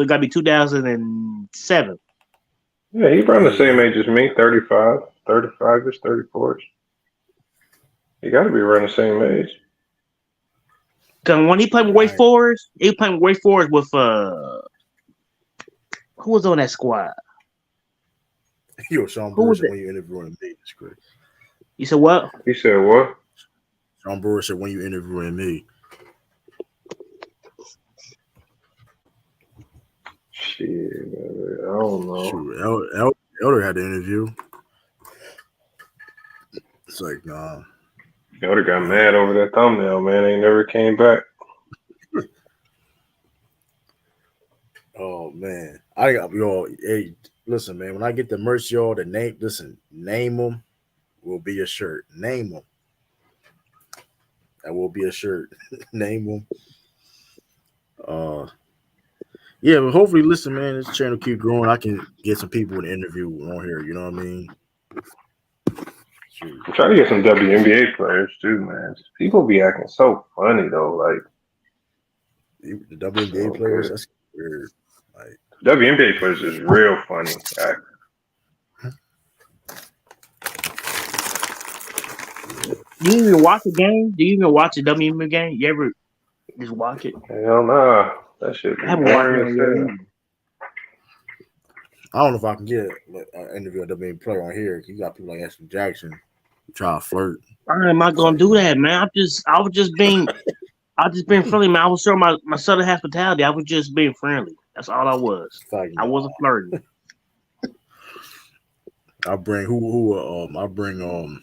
it got to be 2007. Yeah, he around the same Yeah. age as me, 35, 35ish, 34ish. He gotta be around the same age. Cause when he played with Wake Right. Forest, he played with Wake Forest with who was on that squad? Yo, Sean Who Brewer was said it? when you interviewing me, it's great. You said what? He said what? Sean Brewer said when you interviewing me. Shit, I don't know. Shoot, Elder had the interview. It's like, nah. Yoda got mad over that thumbnail, man. Ain't never came back. Oh man, I got y'all. Hey, listen, man. When I get the merch, y'all, name them will be a shirt. Name them. That will be a shirt. Name them. Uh, yeah, but hopefully, listen, man. This channel keep growing. I can get some people to interview on here. You know what I mean? Shoot. I'm trying to get some WNBA players too, man. People be acting so funny though. Like The WNBA so players, good. that's weird. Like WNBA players is real funny. Do you even watch the game? Do you even watch the WNBA game? You ever just watch it? Hell nah. That shit I be haven't watched boring one as yet hell. either. I don't know if I can get an interview a WNBA player on here. You got people like Ashton Jackson try to flirt. Why am I It's gonna like, do nah. that, man? I was just being friendly, man. I was showing my southern hospitality. I was just being friendly. That's all I was. It's like, I nah. wasn't flirting. I bring I bring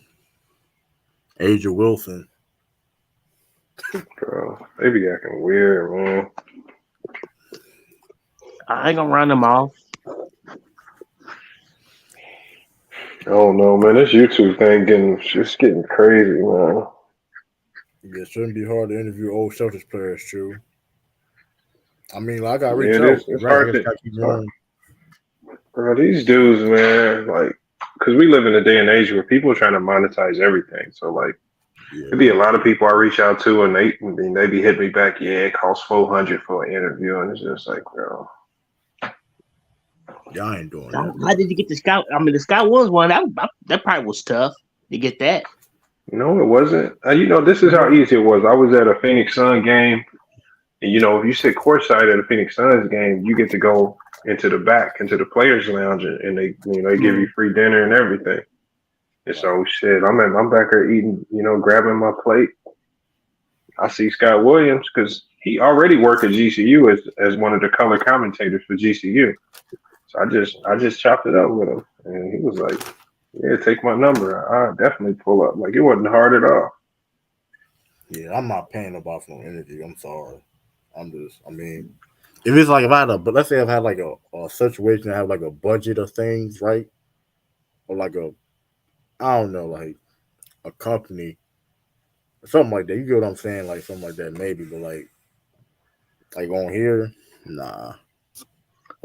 Asia Wilson. Bro, they be acting weird, man. I ain't gonna run them off. I don't know, man. This YouTube thing getting crazy, man. Yeah, it shouldn't be hard to interview old Celtics players, true. I mean, like, I gotta Yeah, reach it out, is. It's right? I hard guess to. I gotta keep It's hard. going. Bro, these dudes, man, like, because we live in a day and age where people are trying to monetize everything. So, like, there be a lot of people I reach out to, and they be hitting me back. Yeah, it costs $400 for an interview, and it's just like, bro. Y'all ain't doing How, that, how bro. did you get the scout? I mean, the scout was one. That probably was tough to get that. No, it wasn't. This is how easy it was. I was at a Phoenix Sun game, and if you sit courtside at a Phoenix Suns game, you get to go into the back, into the players' lounge, and they give you free dinner and everything. And so shit, I'm back there eating, grabbing my plate. I see Scott Williams because he already worked at GCU as one of the color commentators for GCU. So I just chopped it up with him, and he was like, "Yeah, take my number. I definitely pull up." Like it wasn't hard at all. Yeah, I'm not paying nobody for an interview. I'm sorry. I mean, if it's like, but let's say I've had like a situation, I have like a budget of things, right? Or like I don't know, like a company, something like that. You get what I'm saying? Like something like that, maybe, but like on here, nah.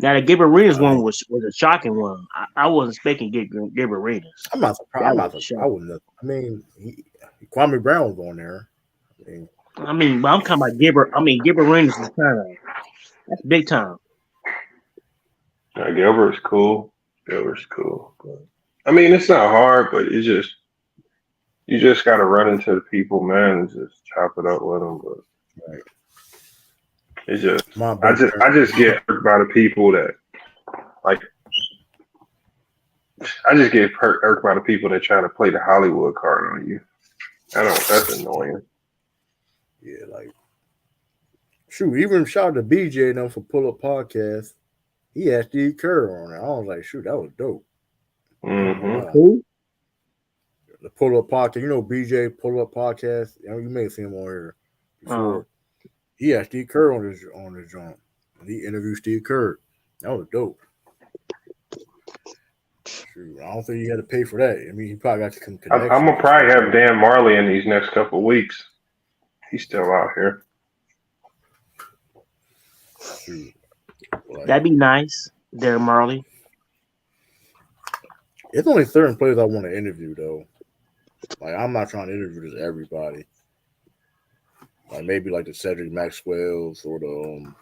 Now the Gib Arenas I one mean, was a shocking one. I wasn't expecting Gib Arenas. I'm not surprised. That was a I shock. wouldn't. I mean, Kwame Brown was on there. I mean, but I'm talking about Gibber. I mean, Gib Arenas is kind of that's big time. Gilbert's cool. Gilbert's cool. But, I mean, it's not hard, but you just got to run into the people, man, and just chop it up with them. But Right. it's just, My I buddy, just, I just get hurt by the people that like. I just get irked by the people that try to play the Hollywood card on you. That's annoying. yeah, like shoot. Even shout out to BJ and them for Pull Up Podcast. He had Steve Kerr on it. I was like, shoot, that was dope. Mm-hmm. Who? The Pull Up Podcast, BJ Pull Up Podcast. You may see him on here. before. He had Steve Kerr on his joint. He interviewed Steve Kerr. That was dope. Shoot, I don't think he had to pay for that. I mean, he probably got some I'm connections gonna and stuff probably have like Dan Marley in these next couple of weeks. He's still out here. shoot. Like, That'd be nice, Darren Marley. it's only certain players I want to interview though. Like, I'm not trying to interview just everybody. Like maybe like the Cedric Maxwell's or the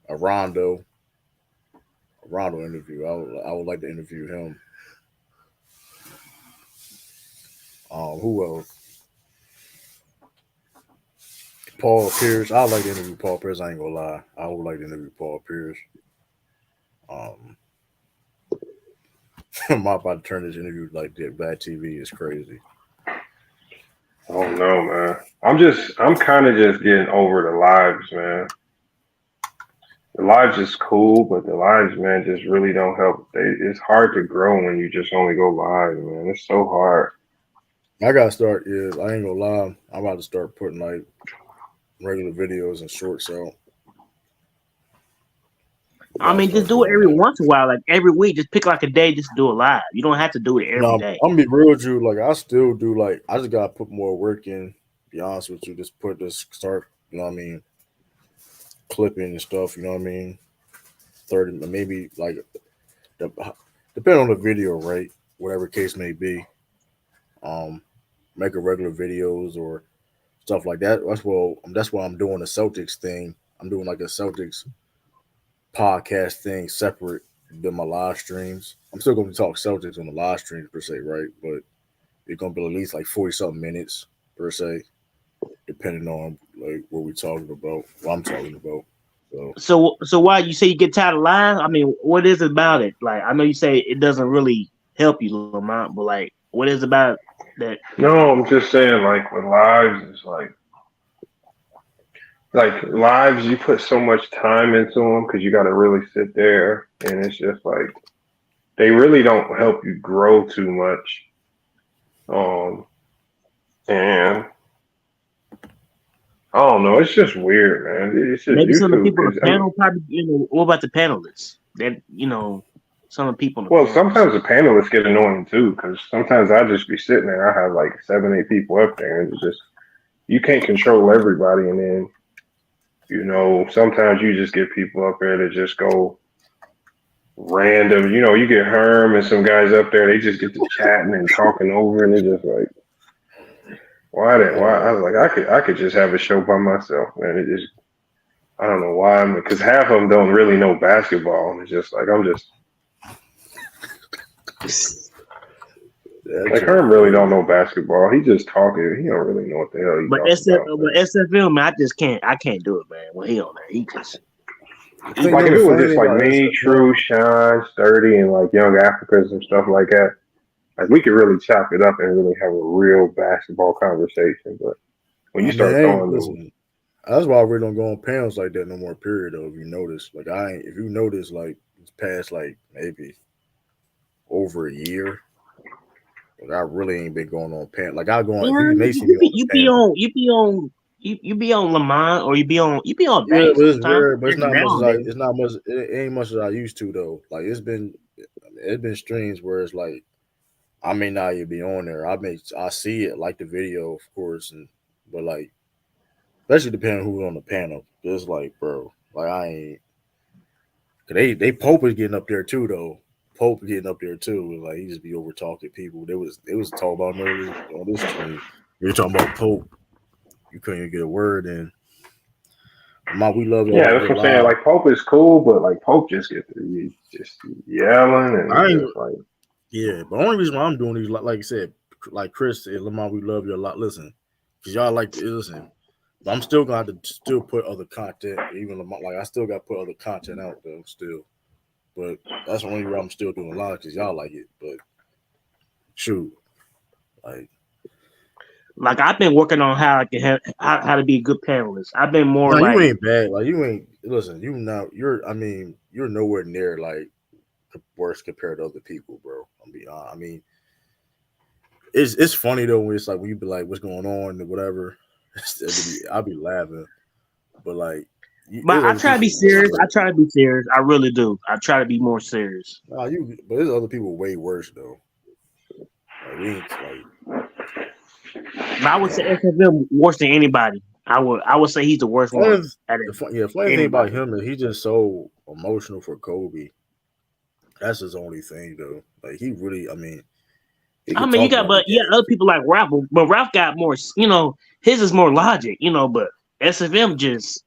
a Rondo interview. I would like to interview him. Who else? Paul Pierce. I'd like to interview Paul Pierce. I ain't gonna lie. I would like to interview Paul Pierce. Um, I'm about to turn this interview like that. Bad TV is crazy. Oh no, man. I'm kind of just getting over the lives, man. The lives is cool, but the lives, man, just really don't help. It's hard to grow when you just only go live, man. It's so hard. I gotta start. Yeah, I ain't gonna lie. I'm about to start putting like regular videos and shorts out. I mean, just do it every once in a while, like every week. Just pick like a day, just do it live. You don't have to do it every No, day. I'm gonna be real with you. Like I still do. Like I just gotta put more work in. Be honest with you. Just put this start. You know what I mean? Clipping and stuff. You know what I mean? 30, maybe like the, depending on the video, right? Whatever case may be. Um, Make a regular videos or stuff like that. That's why I'm doing the Celtics thing. I'm doing like a Celtics podcast thing separate than my live streams. I'm still gonna talk Celtics on the live streams per se, right? But it's gonna be at least like 40 something minutes per se, depending on like what we're talking about, what I'm talking about. So why you say you get tired of live? I mean, what is it about it? Like, I know you say it doesn't really help you, Lamont, but like, what is it about that? No, I'm just saying, like with lives, it's like lives. You put so much time into them because you got to really sit there, and it's just like they really don't help you grow too much. And I don't know. It's just weird, man. It's just Maybe some of the YouTube. people on the panel probably, what about the panelists? That some of the people on the Well, panel. sometimes the panelists get annoying too, because sometimes I just be sitting there. I have like 7, 8 people up there, and it's just you can't control everybody. And then sometimes you just get people up there that just go random. You get Herm and some guys up there. They just get to chatting and talking over, and it's just like, why? I was like, I could just have a show by myself, man. It just I don't know why, because half of them don't really know basketball. And it's just like I'm just. Like Herm really don't know basketball. He just talking. He don't really know what the hell he's talking about. But SFL, man, I can't do it, man. When he on there, he just Like if it was just like me, True, Sean, Sturdy, and like Young Africans and stuff like that, like we could really chop it up and really have a real basketball conversation. But when you start throwing listen, that's why we don't go on panels like that no more. Period. Though, if you notice, like if you notice, like it's past like maybe over a year. Like, I really ain't been going on panel. Like I go on. You may see me on you the panel. be on Lamont or you be on Yeah, Banks but it's sometimes rare. But it's every not much now as and I. then. It's not much. It ain't much as I used to though. Like it's been streams where it's like I may not even be on there. I see it like the video, of course, but like especially depending who's on the panel. It's like, bro, like I ain't. They Pope is getting up there too though. Pope getting up there too. Like he just be over talking people. They was talking about him on this stream. You're talking about Pope. You couldn't even get a word in. We love y'all yeah, like that's we're what I'm saying. live. Like Pope is cool, but like Pope just get to just yelling and I it's ain't. just like. Yeah, but the only reason why I'm doing these, like you said, like Chris said, Lamar, we love you a lot. Listen, because y'all like to listen. But I'm still gonna have to still put other content. Even Lamar, like I still got to put other content out though. Still, but that's the only reason I'm still doing live because y'all like it. But shoot, Like I've been working on how I can how to be a good panelist. I've been more no, you like ain't bad. Like you ain't. Listen, you not. You're. I mean, you're nowhere near like worse compared to other people, bro. I'm be honest. I mean, it's funny though when it's like when you be like, what's going on and whatever. I'll be laughing, but like, But there's I other try to be people serious. way I worse. try to be serious. I really do. I try to be more serious. Nah, but there's other people way worse though. Like we ain't like, But I would say SFM worse than anybody. I would say he's the worst one funny, out of funny thing about anybody. him is he's just so emotional for Kobe. That's his only thing though. Like he really, I mean, he I could mean, you talk got about the but game. other people like Ralph, but Ralph got more. His is more logic. But SFM just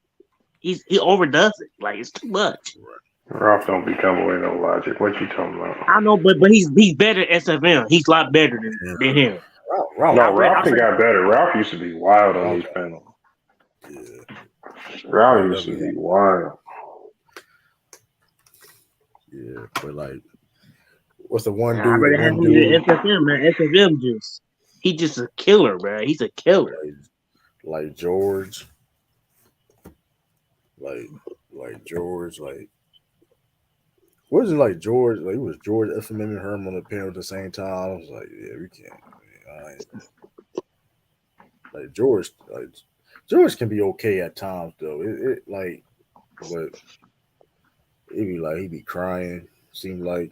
he overdoes it. Like it's too much. Ralph don't be coming with no logic. What you talking about? I know, but he's better at SFM. He's a lot better than him. Ralph, No, I read. Ralph I can read. got better. Ralph used to be wild on Ralph these got, panels. yeah, Ralph Ralph used to definitely be got, wild. yeah. But like, what's the one I dude? The rather have one him than dude SFM, man. SFM he's just a killer, man. He's a killer. like George, like George, like was it like George? Like it was George FMM and Herm on the panel at the same time. I was like, yeah, we can't. I ain't, like George can be okay at times though. But it be like he be crying. Seemed like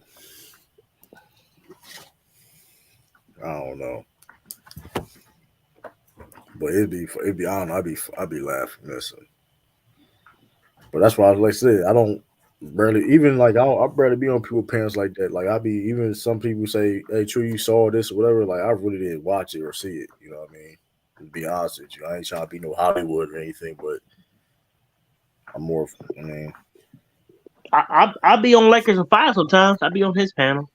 I don't know, but it'd be I don't know. I'd be laughing. Listen, but that's why like I said I don't barely even like I barely be on people panels like that. Like I be even some people say, "Hey, true, you saw this or whatever." Like I really didn't watch it or see it. You know what I mean? To be honest with you, I ain't trying to be no Hollywood or anything, but I'm more. I mean, I'll be on Lakers and Five sometimes. I'll be on his panel.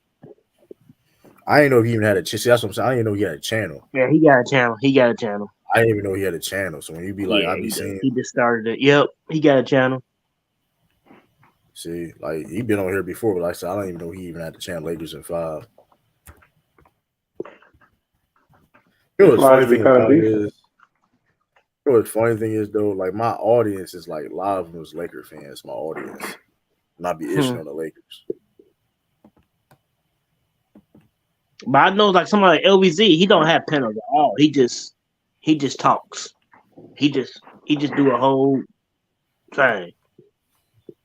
I didn't know if he even had a. See, that's what I'm saying. I didn't know he had a channel. Yeah, he got a channel. He got a channel. I didn't even know he had a channel. So when you be like, Yeah, I be he does. seeing. He just started it. Yep, he got a channel. See, like he been on here before, but like I said, I don't even know he even had the channel Lakers in 5. You know His what's funny logic be thing kind of about it decent. is, you know what's funny thing is though, like my audience is like a lot of them was Laker fans. My audience, and I be itching on the Lakers. But I know like somebody like LVZ, he don't have panels at all. He just talks. He just do a whole thing.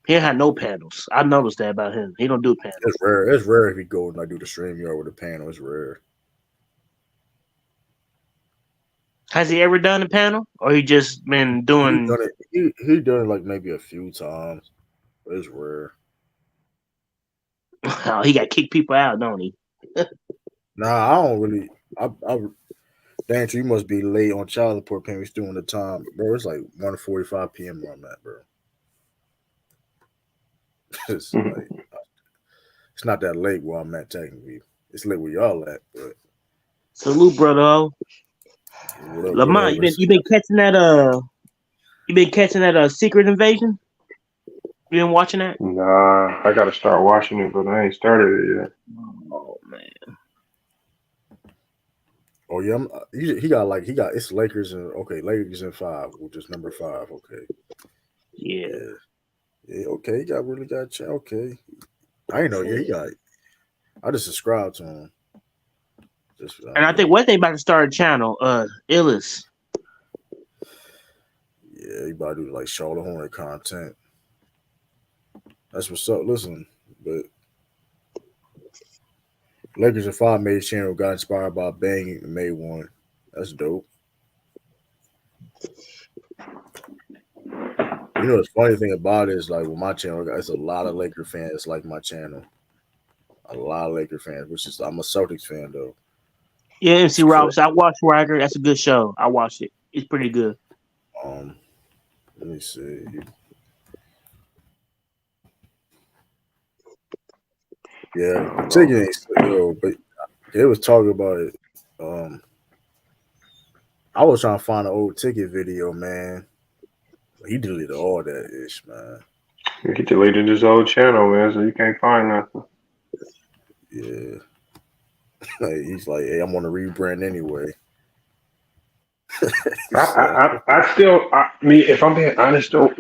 He don't have no panels. I noticed that about him. He don't do panels. It's rare. It's rare if he go and I do the stream yard with a panel. It's rare. Has he ever done a panel, or he just been He doing? done it. He done it like maybe a few times. But it's rare. Oh, he got kick people out, don't he? Nah, I don't really. Dan, you must be late on child support payments during the time, bro. It's like 1:45 p.m. where I'm at, bro. It's like it's not that late where I'm at technically. It's late where y'all at, but Salute, brother. Lamont, whatever. you been catching that Secret Invasion? You been watching that? Nah, I gotta start watching it, but I ain't started it yet. Oh man. Oh yeah, he got it's Lakers and Lakers in 5, which is number 5. Okay, Yeah. Okay, he really got a okay. I ain't know. Yeah, he got. I just subscribed to him. And I think what they about to start a channel, Illis. Yeah, he about to do like Charlotte Hornet content. That's what's up. Listen, but Lakers and 5 made channel got inspired by Bang and made one. That's dope. You know, the funny thing about it is like with my channel, it's a lot of Laker fans like my channel. A lot of Laker fans, which is I'm a Celtics fan though. Yeah, MC Robinson. I watched Riker. That's a good show. I watched it. It's pretty good. Let me see. Yeah, the ticket ain't but they was talking about it. I was trying to find an old ticket video, man. He deleted all that ish, man. He deleted his old channel, man, so you can't find nothing. Yeah. He's like, hey, I'm on a rebrand anyway. I mean, if I'm being honest though,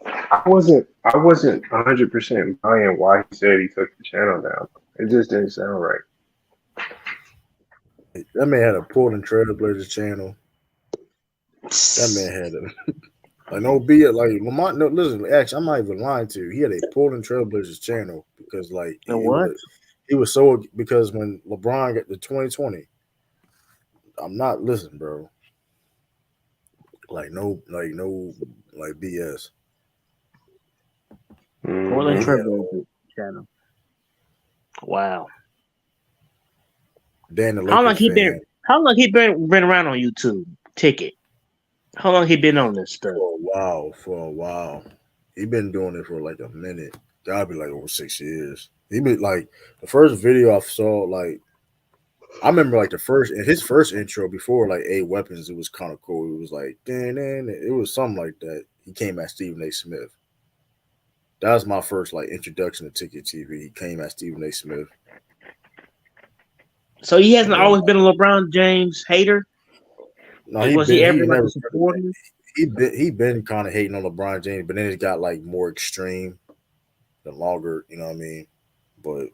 I wasn't 100% buying why he said he took the channel down. It just didn't sound right. That man had a Portland Trailblazers channel. That man had a like no be it like Lamont. No, listen, actually, I'm not even lying to you. He had a Portland Trailblazers channel because like And what? he was so because when LeBron got the 2020, I'm not listen, bro. Like BS. Portland Like, Trailblazers channel. Wow. Dan the How long Lakers he been? fan How long he been around on YouTube? Ticket. How long he been on this stuff? for a while. For a while, he been doing it for like a minute. Gotta be like over 6 years. He been like the first video I saw. Like I remember like his first intro before like A Weapons. It was kind of cool. It was like then it was something like that. He came at Stephen A. Smith. That was my first like introduction to Ticket TV. He came at Stephen A. Smith, So he hasn't and then always been a LeBron James hater. no, Like, was he he ever like never a supporter? he been kind of hating on LeBron James, but then it got like more extreme the longer, you know what I mean? But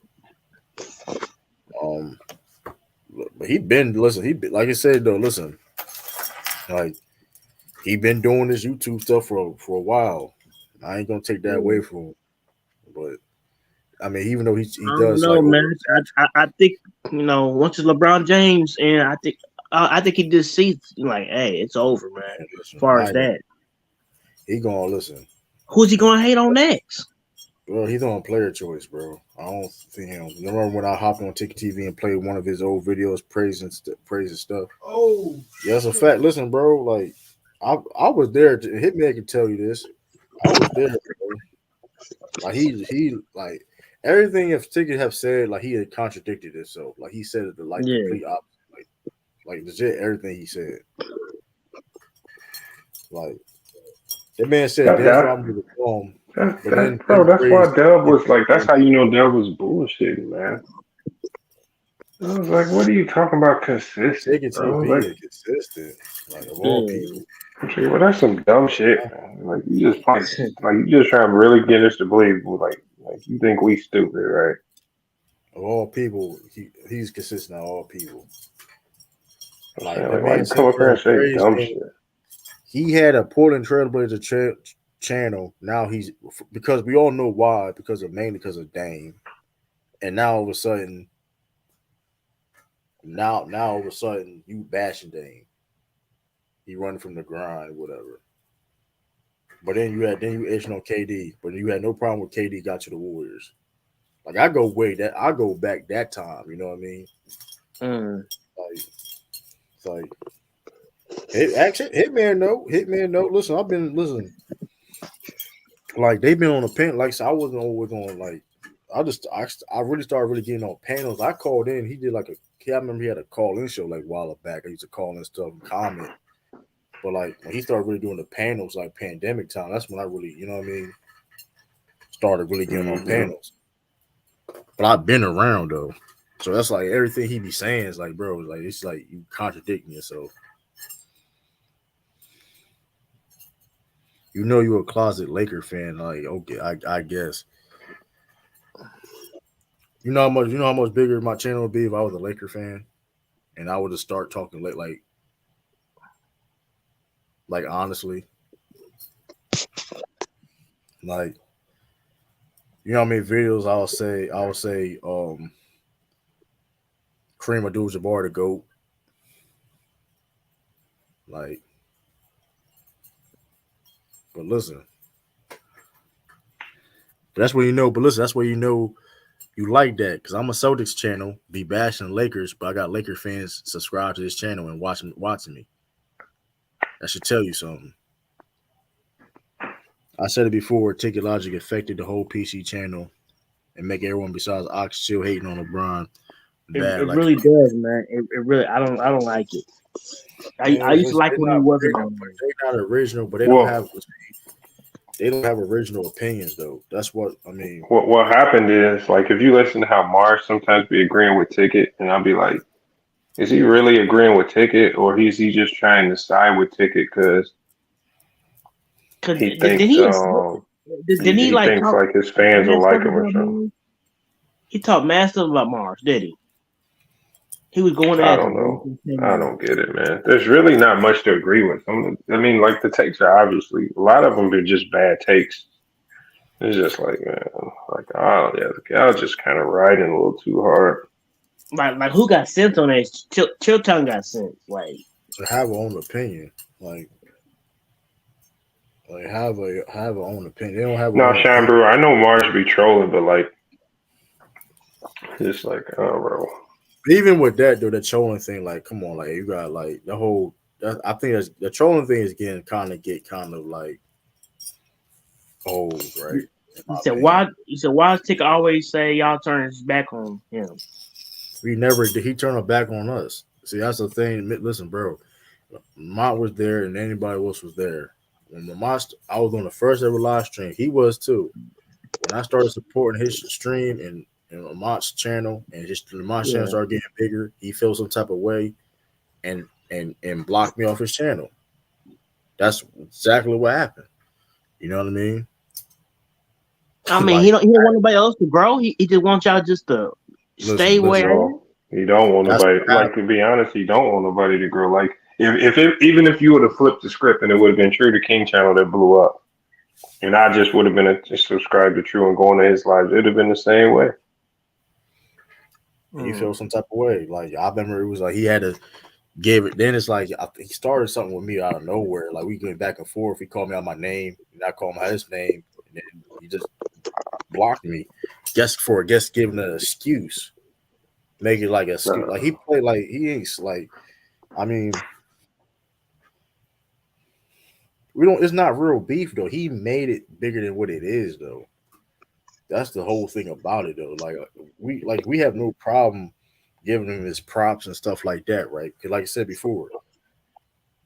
um, but he been listen. He been, like I said though. Listen, like he been doing this YouTube stuff for a while. I ain't gonna take that away Yeah. from him, but I mean, even though I he don't does like know, man. over I think once it's LeBron James, and I think he just sees like, hey, it's over, man. man, As listen, far I as ain't gonna. that, He gonna listen. who's he going to hate on next? Bro, he's on player choice, bro. I don't see him. You remember when I hopped on Ticket TV and played one of his old videos praising stuff? Oh, Yeah, that's a fact. Listen, bro, like I was there. Hitman can tell you this. I was there, bro. Like he like everything if Ticket have said, like he had contradicted himself. Like he said it the like Yeah. complete opposite. Like legit everything he said. Like that man said That Dennis that Rodman was wrong, but that then bro. That's why praised Dub was like. That's how you know Dub was bullshitting, man. I was like, what are you talking about? Consistent, Ticket bro. TV Like, is consistent. Like of all Yeah. people. I'm like, well, that's some dumb shit, man. Like, you just like you just trying to really get us to believe, like you think we stupid, right? Of all people, he's consistent of all people. I'm Like saying, that like, why man you sat come up there here and and say praised dumb him. shit? He had a Portland Trailblazer channel. Now he's because we all know why. Mainly because of Dame. And now all of a sudden, you bashing Dame. He running from the grind, whatever. But then you itching on KD. But you had no problem with KD got to the Warriors. Like I go back that time. You know what I mean? Mm. Like it's like Hitman no. Listen, I've been listening. Like they've been on a pen. Like so I wasn't always on like. I really started really getting on panels. I called in. He did like I remember he had a call in show like a while back. I used to call in stuff and comment. But like when he started really doing the panels like pandemic time, that's when I really, you know what I mean, started really getting on Hmm. panels. But I've been around though. So that's like everything he be saying is like, bro, like it's like you contradicting yourself. You know you're a closet Laker fan, like okay, I guess. You know how much bigger my channel would be if I was a Laker fan and I would just start talking like honestly. Like you know how many videos I will say Kareem Abdul Jabbar to go. Like, but listen, that's where you know. But listen, that's where you know you like that because I'm a Celtics channel, be bashing the Lakers, but I got Laker fans subscribe to this channel and watching me. That should tell you something. I said it before. Ticket Logic affected the whole PC channel and make everyone besides Ox still hating on LeBron bad. It Like, really does, man. It really. I don't like it. I man, used to listen, like when he wasn't on there. they're not original, but Well, they don't have original opinions though. That's what I mean. what happened is like if you listen to how Mars sometimes be agreeing with Ticket, and I'll be like, is he really agreeing with Ticket, or is he just trying to side with Ticket because Cause he did thinks he did he he like thinks talk like his fans mad will like stuff him or about something? Mars? He talked mad stuff about Mars, did he? He was going I after don't him. know. I don't get it, man. There's really not much to agree with. I mean, like the takes are obviously a lot of them are just bad takes. It's just like, man, like oh yeah, I was just kind of riding a little too hard. Like who got sense on that? Chilton got sense. Like To have our own opinion, like have a own opinion. They don't have a Now, own Sean opinion. Brewer, I know Mars be trolling, but like, it's like, oh, bro. Even with that though, the trolling thing, like, come on, like you got like the whole. I think that's, the trolling thing is getting kind of like old, right? In my opinion, he said why does Tick always say y'all turn his back on him? we never did. He turned it back on us. See, that's the thing. Listen, bro, Mott was there, and anybody else was there. When Lamont, I was on the first ever live stream. He was too. When I started supporting his stream and Lamont's channel, and his Lamont's channel Yeah. started getting bigger, he felt some type of way and blocked me off his channel. That's exactly what happened. You know what I mean? I mean, Like, he don't want nobody else to grow. He just wants y'all just to stay where I am. No, he don't want That's nobody. what Like happened. to be honest, he don't want nobody to grow. Like even if you would have flipped the script and it would have been True to King channel that blew up, and I just would have been a subscribed to True and going to his live, it'd have been the same way. He felt some type of way. Like I remember it was like he had to give it. Then it's like he started something with me out of nowhere. Like we going back and forth. He called me out my name, and I called him out his name, and then he just blocked me. Guess giving an excuse, make it like an excuse. Like he played like he ain't like. I mean, we don't. It's not real beef though. He made it bigger than what it is though. That's the whole thing about it though. We have no problem giving him his props and stuff like that, right? Because like I said before,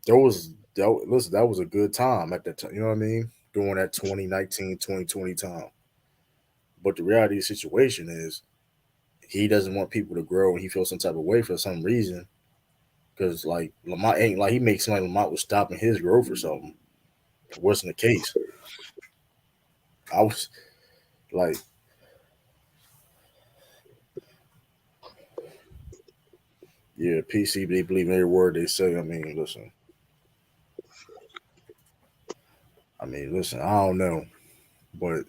listen, that was a good time at that time. You know what I mean? During that 2019, 2020 time. But the reality of the situation is he doesn't want people to grow and he feels some type of way for some reason. Because like Lamont ain't like he makes somebody Lamont was stopping his growth or something. It wasn't the case. I was like, yeah, PC, they believe every word they say. Listen, I don't know, but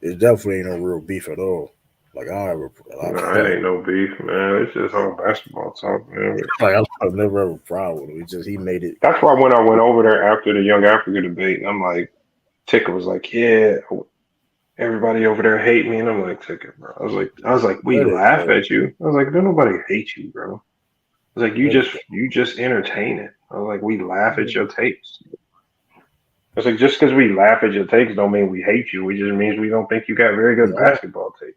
it definitely ain't no real beef at all. Like I don't No, it ever ain't no beef, man. It's just all basketball talk, man. like I've never have a problem with him. It's just he made it. That's why when I went over there after the Young Africa debate, I'm like, Ticker was like, yeah, everybody over there hate me, and I'm like, Ticker, bro. I was like, we Let it laugh go. at you. I was like, don't nobody hate you, bro. I was like, Let it you just entertain it. I was like, we laugh at your takes. I was like, just because we laugh at your takes don't mean we hate you. It just means we don't think you got very good go. basketball takes.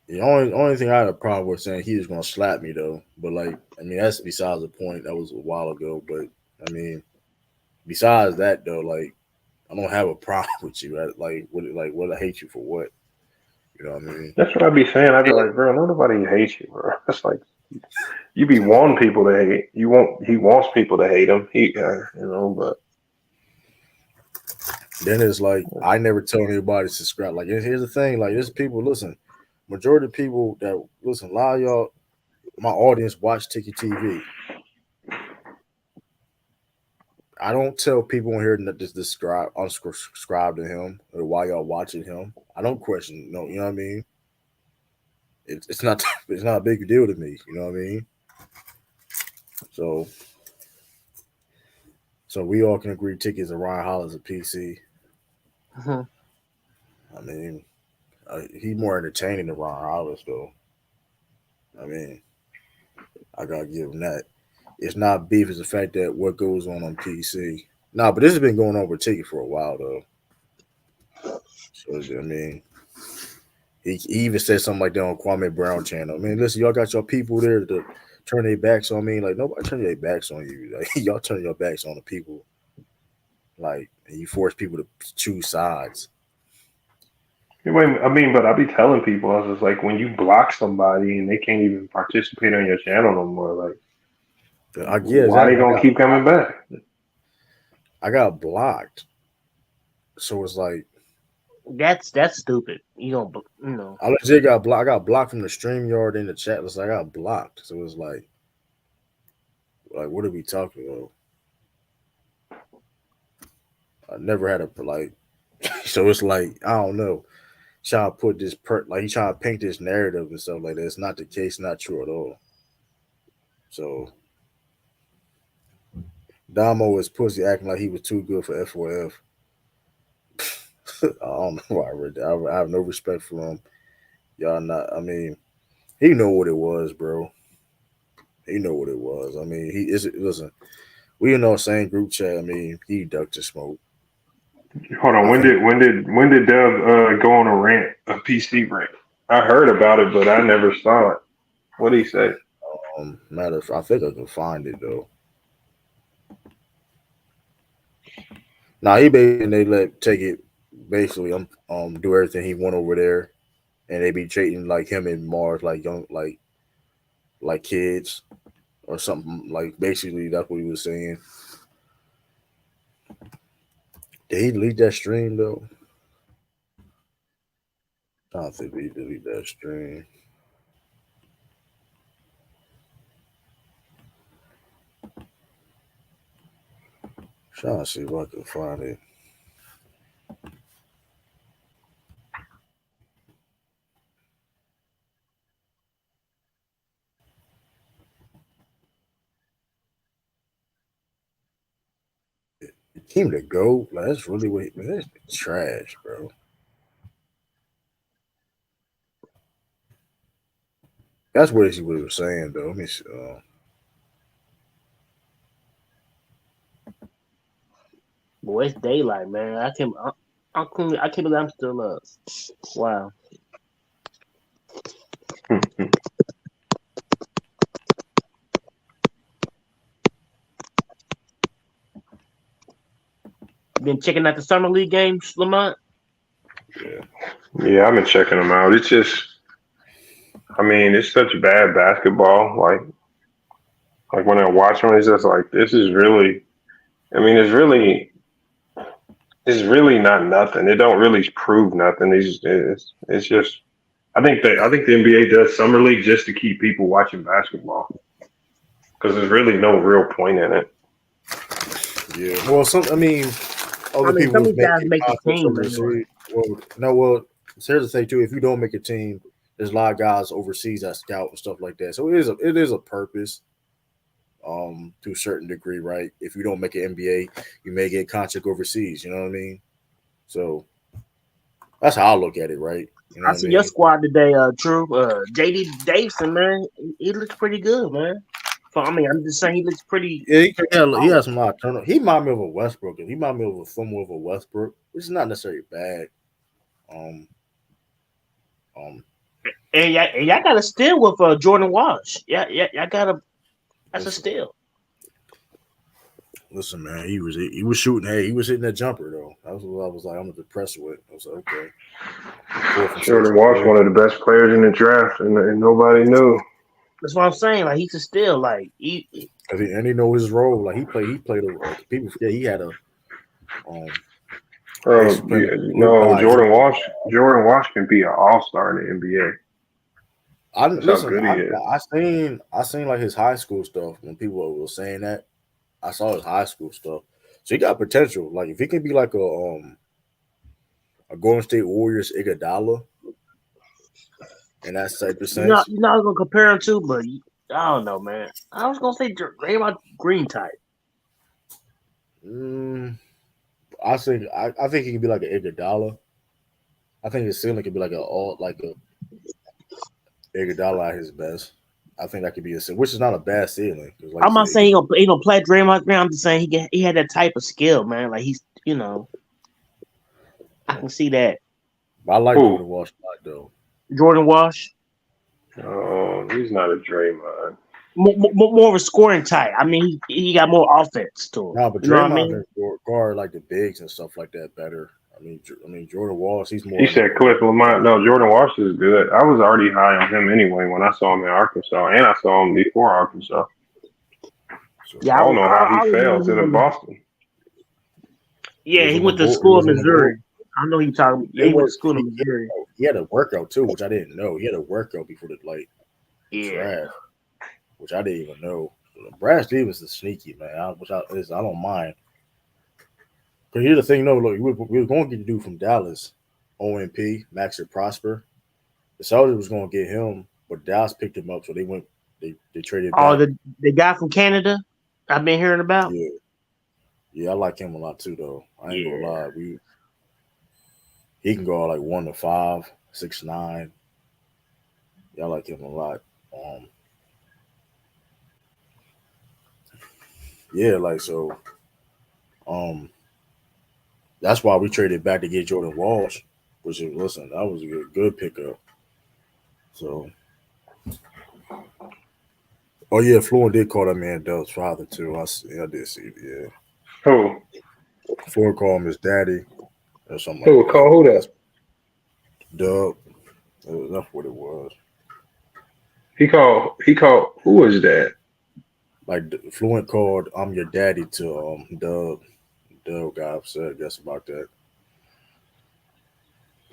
The only thing I had a problem with saying he was gonna slap me though, but like that's besides the point. That was a while ago, but I mean besides that though, like I don't have a problem with you. What I hate you for what? You know what I mean? That's what I'd be saying. I'd be like, bro, nobody hates you, bro. It's like you be wanting people to hate. He wants people to hate him. But Then it's like I never tell anybody to subscribe. Like here's the thing, like there's people listen. Majority of people that listen, a lot of y'all, my audience watch Tiki TV. I don't tell people on here that just unsubscribe to him or why y'all watching him. I don't question. No, you know what I mean. It's not it's not a big deal to me. You know what I mean. So we all can agree tickets and Ryan Hollins a PC. Uh-huh. I mean, he's more entertaining than Ryan Hollins though. I mean, I gotta give him that. It's not beef; it's the fact that what goes on PC. Nah, but this has been going on with Ticket for a while though. So I mean, he even said something like that on Kwame Brown channel. I mean, listen, y'all got your people there to turn their backs on me. Like nobody turn their backs on you. Like y'all turn your backs on the people. Like and you force people to choose sides. I mean, but I be telling people, I was just like, when you block somebody and they can't even participate on your channel no more, like, Yeah, why they exactly. gonna keep coming back? I got blocked. So it's like That's stupid. You know. I legit got blocked. I got blocked from the stream yard in the chat list. I got blocked. So it's like what are we talking about? I never had a like. So it's like I don't know. Trying to put this like he trying to paint this narrative and stuff like that. It's not the case. Not true at all. So Damo is pussy acting like he was too good for F4F. I don't know why I read that. I have no respect for him. Y'all not. I mean, he know what it was, bro. He know what it was. I mean, he is. Listen, we in the same group chat. I mean, he ducked the smoke. Hold on. I When think did Dev go on a rant, a PC rant? I heard about it, but I never saw it. What did he say? matter of I think I can find it though. Now he basically they let take it basically do everything he want over there, and they be treating like him and Mars like young like kids or something like basically that's what he was saying. Did he delete that stream though? I don't think he deleted that stream. Trying to see if I can find it. Team to go, like that's really what man, that's trash, bro. That's what he was saying though. Let me see. Boy, it's daylight, man. I can't believe I'm still up. Wow. Been checking out the summer league games, Lamont. Yeah, I've been checking them out. It's just, I mean, it's such bad basketball. Like when I watch them, it's just like this is really. I mean, it's really not nothing. It don't really prove nothing. It's just. I think the NBA does summer league just to keep people watching basketball because there's really no real point in it. Yeah. Well, I mean, I other mean, people some of was these guys making make the concepts team, man. overseas. Well, no, well, here's the thing too. If you don't make a team, there's a lot of guys overseas that scout and stuff like that. So it is a purpose, to a certain degree, right? If you don't make an NBA, you may get contract overseas. You know what I mean? So that's how I look at it, right? You know I what I see your mean? squad today, True. JD Davison, man, he looks pretty good, man. I mean, I'm just saying he looks pretty Yeah, he solid. has some lot of turnover. He remind me of a Westbrook. He remind me of somewhat of a Westbrook, which is not necessarily bad. Um, um, And y'all got a steal with Jordan Walsh. Yeah, y'all got a that's a listen, steal. listen, man, he was shooting. Hey, he was hitting that jumper though. That was what I was like. I'm depressed with. I was like, okay, 4 from 6 Jordan from Walsh, three. one of the best players in the draft, and nobody knew. That's what I'm saying. Like he's a steal. Like And he know his role. Like he played. People forget he had a basically playing a good No, guy. He, Jordan Walsh can be an all star in the NBA. I That's how listen. good he is. I seen like his high school stuff when people were saying that. I saw his high school stuff. So he got potential. Like if he can be like a Golden State Warriors Iguodala in that type of sense. you're not gonna compare him to, but I don't know, man. I was gonna say Draymond Green type. Mm, I think he can be like an Iguodala. I think his ceiling could be like a Iguodala at his best. I think that could be a ceiling, which is not a bad ceiling. 'Cause like you I'm not said, saying he gonna play Draymond Green. I'm just saying he had that type of skill, man. Like I can see that. I like Who? Jordan Walsh a lot though. Jordan Walsh, Oh, he's not a Draymond. more of a scoring type. I mean, he got more offense to him. No, but You know what I Draymond mean? can guard like the bigs and stuff like that better. I mean Jordan Walsh, he's He more like said Cliff Lamont. No, Jordan Walsh is good. I was already high on him anyway when I saw him in Arkansas, and I saw him before Arkansas. Yeah, I don't know how I he fell remember to the him. Boston. he Yeah, was he on the went to bull. He school was in on the bull. Missouri. I know he talking. It He went to was school in Missouri. he had a workout too, which I didn't know. He had a workout before the Yeah. draft, which I didn't even know. Brad Stevens is sneaky, man. I don't mind. But here's the thing, though. Look, we were going to get the dude from Dallas, OMP, Maxer Prosper. The Celtics was going to get him, but Dallas picked him up, so they traded Oh, back. the guy from Canada I've been hearing about. Yeah, yeah, I like him a lot too, though. I ain't gonna lie. He can go like 1 to 5, 6'9". Yeah, I like him a lot. Yeah, like so. Um, that's why we traded back to get Jordan Walsh, which is listen, that was a good pickup. So, oh yeah, Floyd did call that man Dub's father too. I did see it. Yeah, Who? Floyd called him his daddy or something like Who? that. Call who that? That's Dub. That's what it was. He called. He called. Who was that? Like Fluent called, "I'm your daddy" to Dub. Dub got upset, I guess, about that.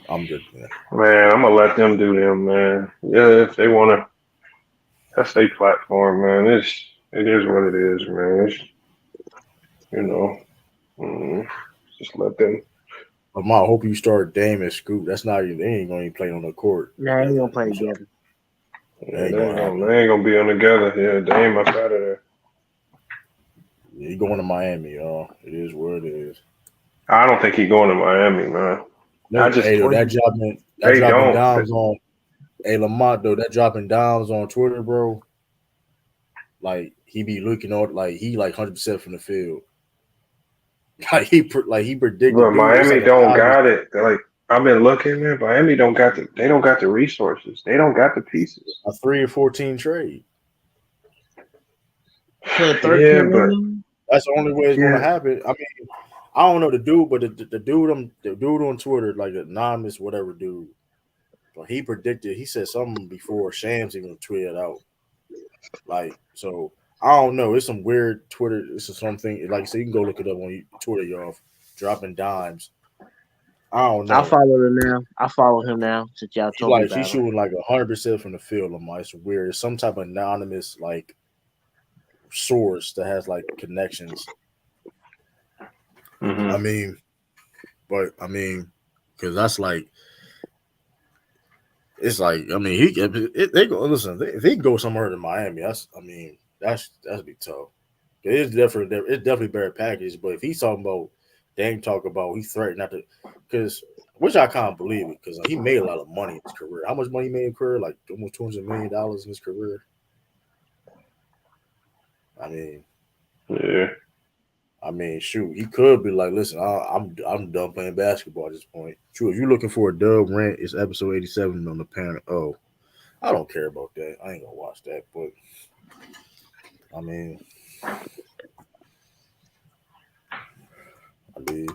I'm just Man, I'm gonna let them do them, man. Yeah, if they wanna, that's their platform, man. It is what it is, man. It's, you know, mm, just let them. But I hope you start Dame and Scoot. That's not even. They ain't gonna even play on the court Nah, he ain't together. gonna play So together. it Yeah, ain't gonna happen. they ain't gonna be on together. Yeah, they ain't outside of there. Yeah, he going to Miami, y'all. It is what it is. I don't think he going to Miami, man. I just Hey, though, that they dropping don't. dimes on. Hey, Lamont, though, that dropping dimes on Twitter, bro. Like he be looking on, like he like 100% from the field. Like he predicted, But dude. It's Miami like don't 1,000. got it. Like I've been looking, man. Miami don't got the. They don't got the resources. They don't got the pieces. A 3 or 14 trade. Put 13 Yeah, in but them. That's the only way it's gonna yeah, happen. I mean, I don't know the dude, but the dude on Twitter, like the anonymous whatever dude, but he predicted. He said something before Shams even tweeted out. Like so, I don't know. It's some weird Twitter. This is something like so you can go look it up on Twitter, y'all. Dropping dimes. I don't I know. follow him now. I follow him now since y'all He told me like he's about him. shooting like 100% from the field. Lamar. It's weird. It's some type of anonymous like source that has like connections. I mm-hmm. mean, because that's like it's like I mean they go listen if he go somewhere to Miami that'd be tough. It's definitely better package. But if he's talking about Dame talk about he threatened not to because which I can't believe it because he made a lot of money in his career. How much money he made in his career? Like almost $200 million in his career. I mean, Yeah. shoot, he could be like, listen, I'm done playing basketball at this point. True, if you're looking for a dub rant, it's episode 87 on the panel. Oh, I don't care about that. I ain't gonna watch that. But I mean, I mean,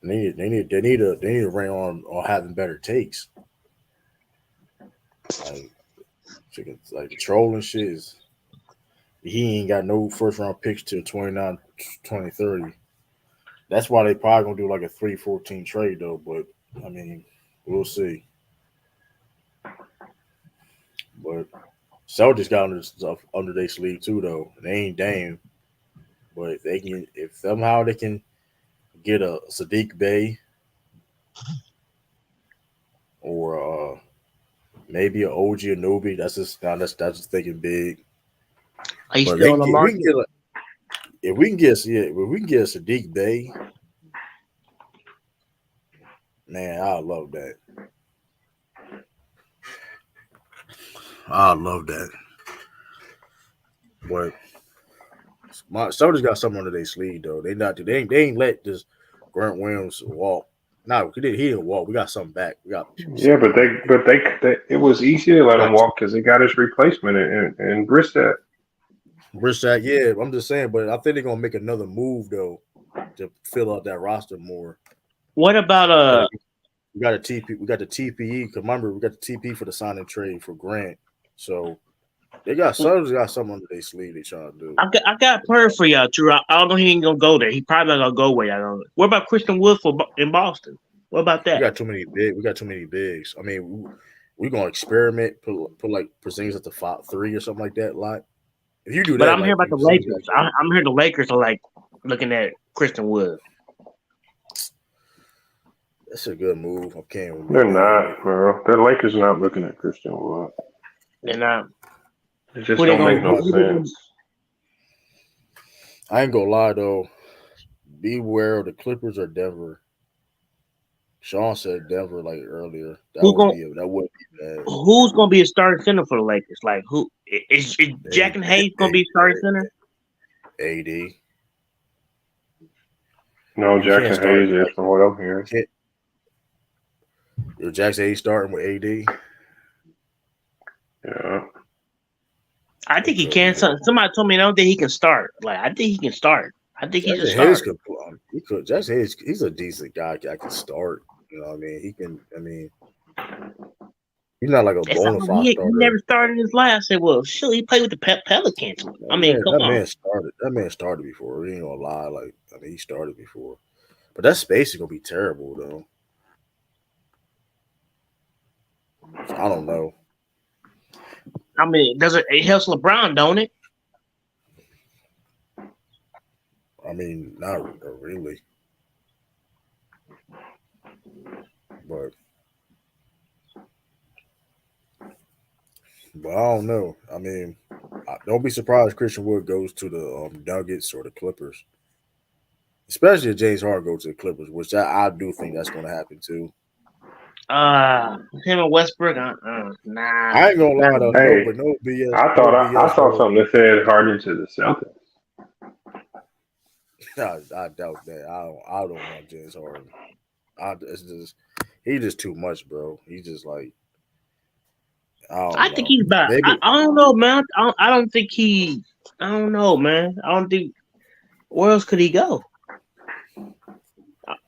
they need a rant on having better takes. Like, like the trolling shit is. He ain't got no first round picks till 29, 2030. That's why they probably gonna do like a 3-14 trade though. But I mean, we'll see. But Celtics got under stuff under their sleeve too, though. They ain't Dame, but if somehow they can get a Sadiq Bey or maybe an OG Anunoby, that's just thinking big. Are you But still on the if we market? can get if we can get a Sadiq Bey, man, I love that. I love that. But my Celtics got something under their sleeve though. They ain't let this Grant Williams walk. No, he didn't walk. We got something back. We got Yeah, something but back. they it was easy to let We him got walk because they got his replacement in Brissett. Brissett, yeah, I'm just saying, but I think they're gonna make another move though to fill out that roster more. What about Because we got the TPE. Cause remember, we got the TP for the signing trade for Grant. So They got something under their sleeve they trying to do. I got a plan for y'all, Drew. I don't know he ain't gonna go there. He probably not gonna go where y'all going. What about Christian Wood in Boston? What about We that? got too many bigs. I mean, we gonna experiment. Put like Porzingis at the 5-3 or something like that. Like if you do But that, I'm here like about the Porzingis Lakers. I'm here. The Lakers are like looking at Christian Wood. that's a good move. I can't They're be mad with it. not, bro. The Lakers not looking at Christian Wood. And It just who they don't gonna? make no sense. I ain't gonna lie though. Beware of the Clippers or Denver. Sean said Denver like earlier. Who gonna? That would be bad. Who's gonna be a starting center for the Lakers? Like who is Jack and Hayes gonna be starting center? AD. No, He can't Jackson start. Hayes is from what I'm hearing. Jackson Hayes starting with AD. Yeah. I think he can. Somebody told me I don't think he can start. Like I think he can start. I think he's a Jackson Hayes starter. could. Jackson Hayes, he's a decent guy. I can start. You know what I mean? He can. I mean, he's not like a bona fide He starter. never started in his life. I said, well, shoot, he played with the Pelicans. I mean, come on. That man started before. We ain't gonna lie. Like, I mean, he started before. But that space is gonna be terrible though. So I don't know. I mean, it helps LeBron, don't it? I mean, not really. But I don't know. I mean, don't be surprised if Christian Wood goes to the Nuggets or the Clippers. Especially if James Harden goes to the Clippers, which I do think that's going to happen too. Him and Westbrook, nah. I ain't gonna lie though. Hey, No BS. I saw something that said Harden to the Celtics. I doubt that. I don't want James Harden. He's just too much, bro. He's just like I think he's about. I don't know, man. I don't think he. I don't know, man. I don't think. Where else could he go?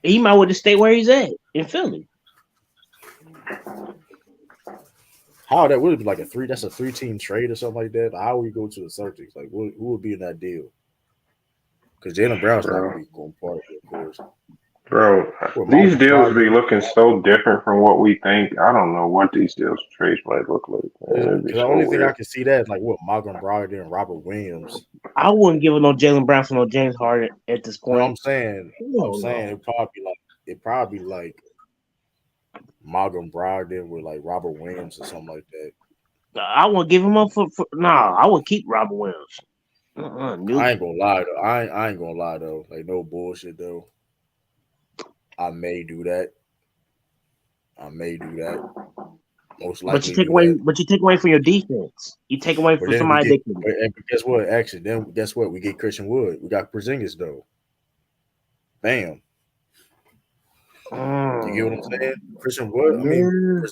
He might want to stay where he's at in Philly. How that would be like that's a 3-team trade or something like that. How would we go to the Celtics? Like, who would be in that deal? Because Jaylen Brown's not going to be going part of it, of course. Bro, these deals be looking so different from what we think. I don't know what these deals trades might look like. The only thing I can see that is like what Malcolm Brogdon and Robert Williams. I wouldn't give no Jaylen Brown for no James Harden at this point. No, I'm saying it probably like Malcolm Brogdon with like Robert Williams or something like that. I wouldn't give him up for I would keep Robert Williams. I ain't gonna lie though. I ain't gonna lie though. Like no bullshit though. I may do that. Most likely. But you take away from your defense. You take away from somebody that can. And guess what? Actually, then guess what? We get Christian Wood. We got Porzingis though. Bam. You get what I'm saying? Christian Wood. I mean,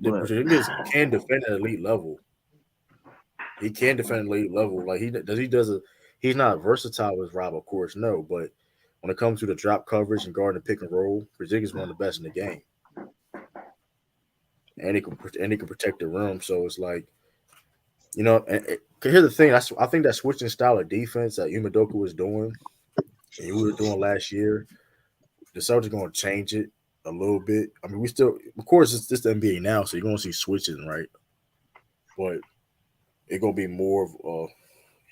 Porzingis can defend at elite level. He can defend at elite level. Like he's not versatile as Rob, of course, no. But when it comes to the drop coverage and guarding the pick and roll, Porzingis is one of the best in the game. And he can protect the rim. So it's like, you know, here's the thing. I think that switching style of defense that Umadoka was doing, and we were doing last year, the Celtics are going to change it a little bit. I mean, we still, of course, it's the NBA now, so you're going to see switching, right? But it's going to be more of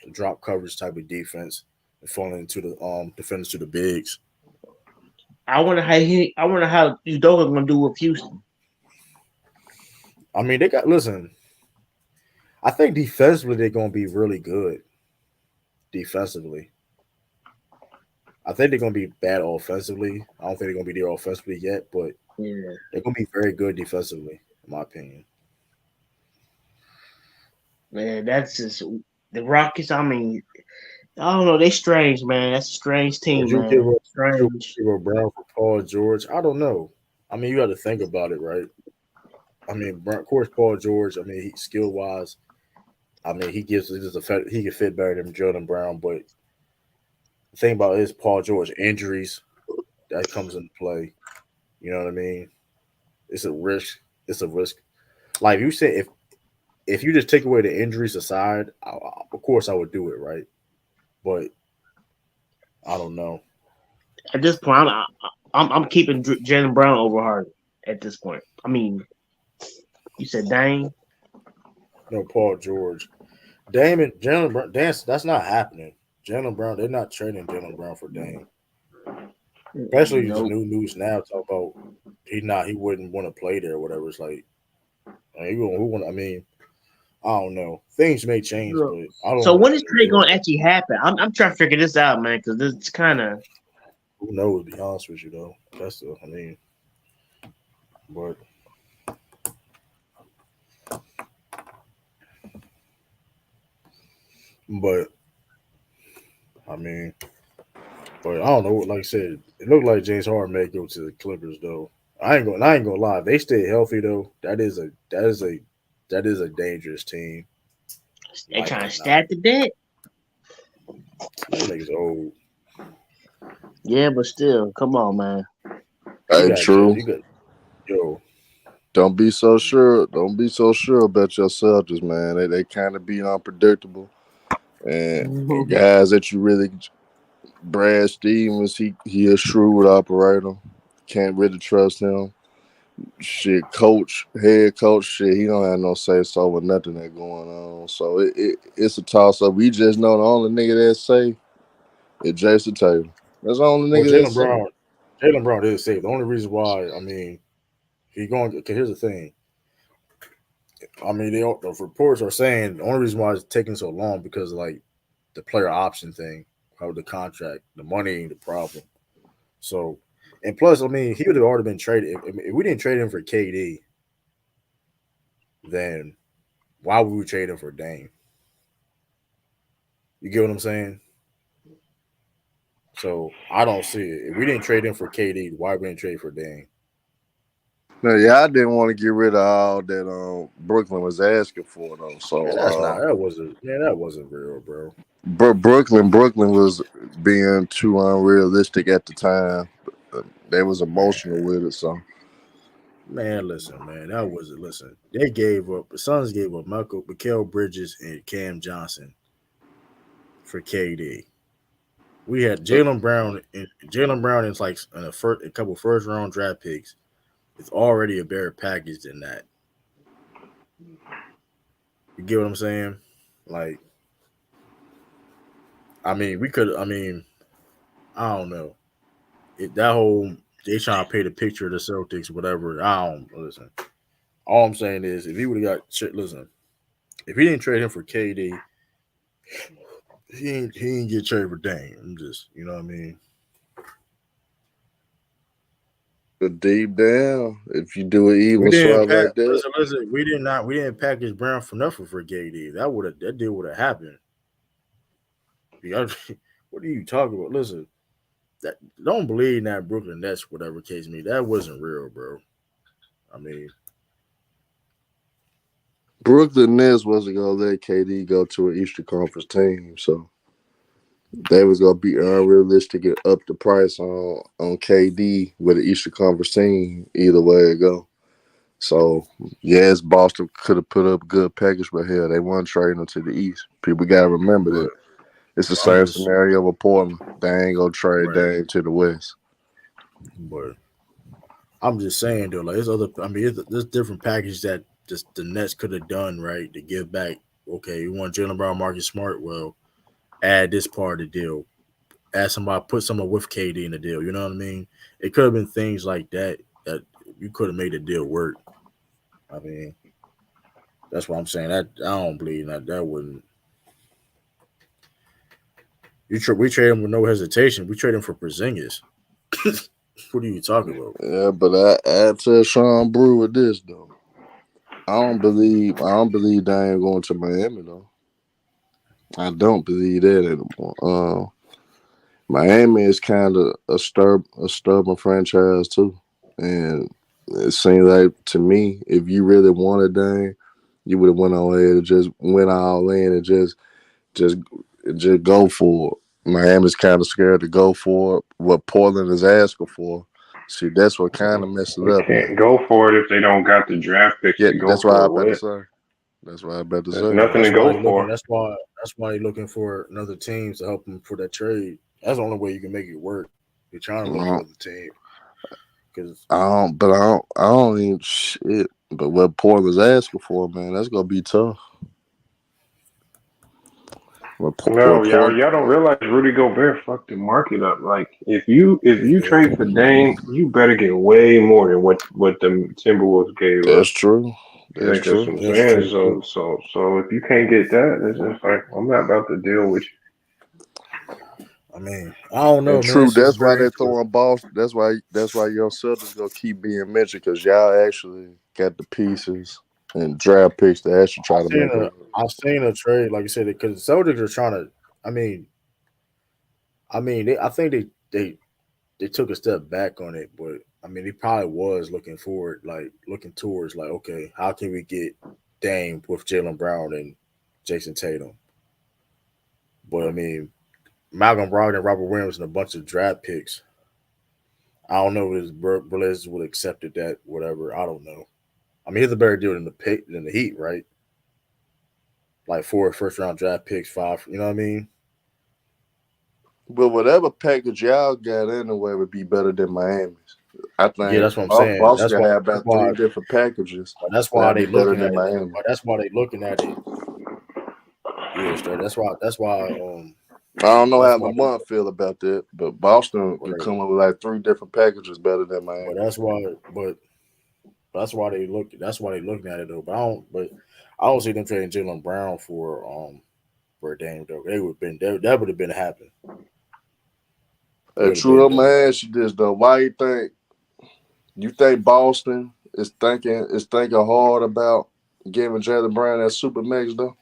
a drop coverage type of defense and falling into the defenders to the bigs. I wonder how Udoka going to do with Houston. I mean, listen, I think defensively they're going to be really good. Defensively. I think they're going to be bad offensively. I don't think they're going to be there offensively yet, but they're going to be very good defensively, in my opinion. Man, that's just the Rockets. I mean, I don't know. They strange, man. That's a strange team, man. Give a Brown for Paul George? I don't know. I mean, you got to think about it, right? I mean, of course, Paul George. I mean, skill wise, I mean, he can fit better than Jordan Brown. But the thing about it is Paul George injuries that comes into play. You know what I mean? It's a risk. Like you said, if you just take away the injuries aside, of course I would do it, right? But I don't know. At this point, I'm keeping Jalen Brown over Harden. At this point, I mean, you said Dame. No, Paul George, Damon, Jalen Brown. That's not happening. Jalen Brown, they're not trading Jalen Brown for Dame. Especially the Nope. new news now talk about he wouldn't want to play there or whatever. It's like who want I mean, I don't know. Things may change, but I don't So know. when is trade going to actually happen? I'm trying to figure this out, man, because it's kind of. Who knows? To be honest with you, though, I mean, but but I mean, but I don't know. Like I said, it looked like James Harden may go to the Clippers, though. I ain't gonna lie. If they stay healthy, though, that is a dangerous team. They Like trying or to not, stack the deck. them niggas old. Yeah, but still, come on, man. Hey, true. You got yo. Don't be so sure. Don't be so sure about your Celtics, man. They kind of be unpredictable, and guys that you really, Brad Stevens, he a shrewd operator. Can't really trust him. Shit, head coach, shit, he don't have no say so with nothing that going on. So it's a toss up. We just know the only nigga that say is Jason Taylor. That's the only Well, nigga that say. Jalen Brown is safe. The only reason why, I mean, he going. Okay, here's the thing. I mean, the reports are saying the only reason why it's taking so long because like the player option thing, how the contract, the money ain't the problem. So, and plus, I mean, he would have already been traded. If we didn't trade him for KD, then why would we trade him for Dame? You get what I'm saying? So I don't see it. If we didn't trade him for KD, why we didn't trade for Dame? No, yeah, I didn't want to get rid of all that Brooklyn was asking for though. Man, So that wasn't real, bro. Brooklyn was being too unrealistic at the time. They was emotional with it, so. Man, listen, man, that wasn't listen. They gave up. The Suns gave up Mikael Bridges, and Cam Johnson for KD. We had Jalen Brown is like a couple first round draft picks. It's already a better package than that. You get what I'm saying? Like, I mean, we could. I mean, I don't know. That whole they trying to paint a picture of the Celtics, whatever. I don't listen. All I'm saying is, if he would have got shit, listen. If he didn't trade him for KD, he ain't get traded for Dame. I'm just, you know what I mean. But deep down, if you do an We even didn't swap pack. like that, Listen. We didn't package Brown for nothing for KD. That deal would have happened. What are you talking about? Listen, that don't believe in that Brooklyn Nets, whatever case me. That wasn't real, bro. I mean, Brooklyn Nets wasn't gonna let KD go to an Eastern Conference team, so they was gonna be unrealistic and up the price on KD with an Eastern Conference team. Either way it go. So yes, Boston could have put up a good package, but hell, they weren't trading them to the East. People gotta remember but that. It's the I'm same just scenario with Portland. They ain't gonna trade right. Dame to the West. But I'm just saying though, like there's different packages that just the Nets could have done right to give back. Okay, you want Jalen Brown, Marcus Smart? Well, add this part of the deal. Add somebody, put someone with KD in the deal. You know what I mean? It could have been things like that that you could have made the deal work. I mean, that's what I'm saying. That I don't believe that wouldn't. We trade him with no hesitation. We trade him for Porzingis. What are you talking about? Yeah, but I add to Sean Brew with this though. I don't believe Dame going to Miami though. I don't believe that anymore. Miami is kind of a stubborn franchise too, and it seems like to me, if you really wanted Dame, you would have went on ahead and just went all in and just just go for it. Miami's kind of scared to go for it, what Portland is asking for. See, that's what kind of messes They up can't now. go for it if they don't got the draft picks Yeah, to go that's what I for was it about to with. say. That's what I about to There's say. nothing to That's why go they looking. for. That's why they looking for another team to help them for that trade. That's the only way you can make it work. You're trying to look for Well, another team because I don't even shit. But what Portland's asking for, man, that's gonna be tough. No, Portland, y'all don't realize Rudy Gobert fucked the market up. Like if you trade for Dame, you better get way more than what the Timberwolves gave that's up. true. That's Like that's true. what I'm that's saying. true So too. so so if you can't get that, it's just like I'm not about to deal with I mean, I don't And know, man. true, It's just that's why very they interesting. throwing Boston. That's why your Celtics gonna keep being mentioned because y'all actually got the pieces and draft picks to actually I try to seen make a it. I seen a trade like you said because the Celtics are trying to. I mean, I think they took a step back on it, but I mean, he probably was looking forward, like looking towards, like, okay, how can we get Dame with Jalen Brown and Jason Tatum? But I mean, Malcolm Brogdon and Robert Williams and a bunch of draft picks. I don't know if his Blazers would have accepted that, whatever. I don't know. I mean, he's a better deal than the Heat, right? Like 4 first round draft picks, five. You know what I mean? But whatever package y'all got anyway would be better than Miami's. I Yeah, think that's what I'm saying. Boston can have about three different packages That's why that'd be they better looking than at it. Miami. That's why they looking at it. Yeah, straight. That's why. I don't know That's how why they. Lamont feel about that, but Boston could Right. come up with like three different packages better than But Miami. that's why. But that's why they look. That's why they looking at it though. But I don't. But I don't see them trading Jalen Brown for a Dame though. They would have been. That would have been happening. It Hey, would have true, been I'm gonna done. ask you this though. Why you think Boston is thinking hard about giving Jalen Brown that super max though?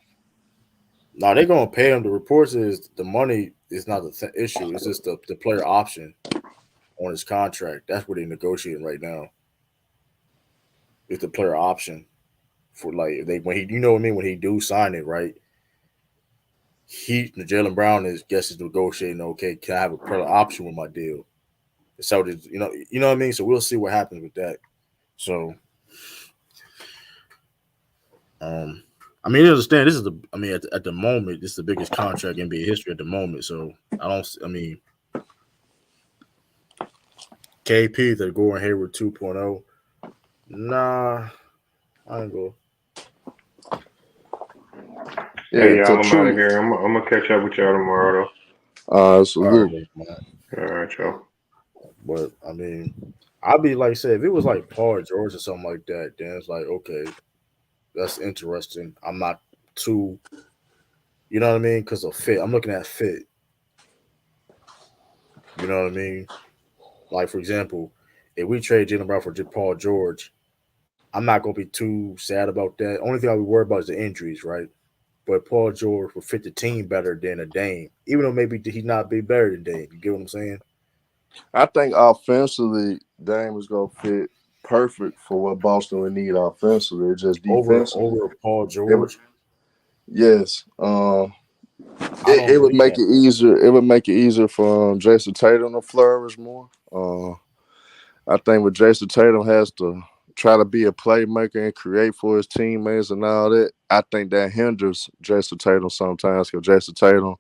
Now they're gonna pay him. The reports is the money is not the issue. It's just the player option on his contract. That's what they're negotiating right now. It's the player option for like if they when he you know what I mean when he do sign it right. Jalen Brown is negotiating. Okay, can I have a player option with my deal? So you know what I mean. So we'll see what happens with that. So um, I mean, you understand this is the. I mean, at the moment, this is the biggest contract in NBA history at the moment. So I don't. I mean, KP the Gordon Hayward 2.0. Nah, I ain't go. Hey, Yeah, so y'all, I'm out of true. here. I'm gonna catch up with y'all tomorrow, All right, Salute. then, man. though. All right, y'all. But I mean, I'd be like, say, if it was like Paul George or something like that, then it's like, okay, that's interesting. I'm not too, you know what I mean, because of fit. I'm looking at fit. You know what I mean? Like for example, if we trade Jalen Brown for Paul George, I'm not gonna be too sad about that. Only thing I would worry about is the injuries, right? But Paul George will fit the team better than a Dame, even though maybe he not be better than Dame. You get what I'm saying? I think offensively, Dame is gonna fit perfect for what Boston would need offensively. It's just defensively. Over Paul It would, George, yes. I It, don't it would believe make that. it easier. It would make it easier for Jason Tatum to flourish more. I think with Jason Tatum has to try to be a playmaker and create for his teammates and all that. I think that hinders Jason Tatum sometimes because Jason Tatum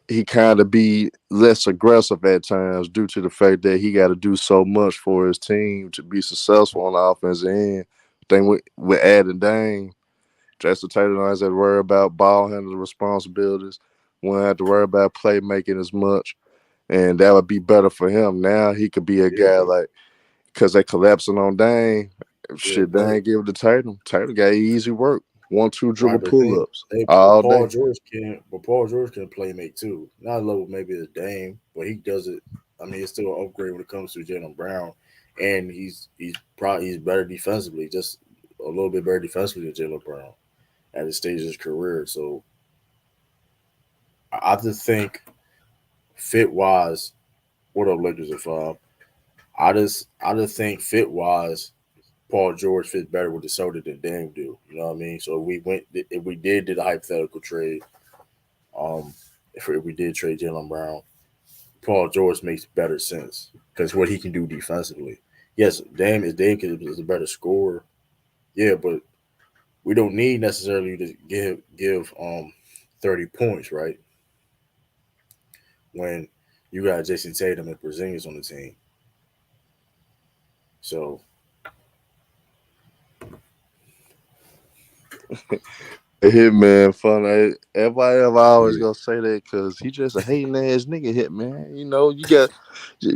he kind of be less aggressive at times due to the fact that he got to do so much for his team to be successful on the offensive end. I think with adding Dame, Jason Tatum don't have to worry about ball handling responsibilities. Won't have to worry about playmaking as much, and that would be better for him. Now he could be a Yeah, guy but like because they collapsing on Dame. yeah, Shit, Dame give it to Tatum. Tatum got easy work. 1-2 right. dribble But pull they, ups but all day. Paul George can play make too. Not a level maybe as Dame, but he does it. I mean, it's still an upgrade when it comes to Jalen Brown, and he's better defensively, just a little bit better defensively than Jalen Brown at this stage of his career. So I just think fit wise, what up Lakers at 5? I just think fit wise, Paul George fits better with the soda than Dame do. You know what I mean? So if we did a hypothetical trade, um, if we did trade Jalen Brown, Paul George makes better sense because what he can do defensively. Yes, Dame is a better scorer. Yeah, but we don't need necessarily to give 30 points, right? When you got Jason Tatum and Porzingis on the team. So Hitman fun. Everybody ever always yeah. gonna say that because he just a hating ass nigga. Hitman. You know you got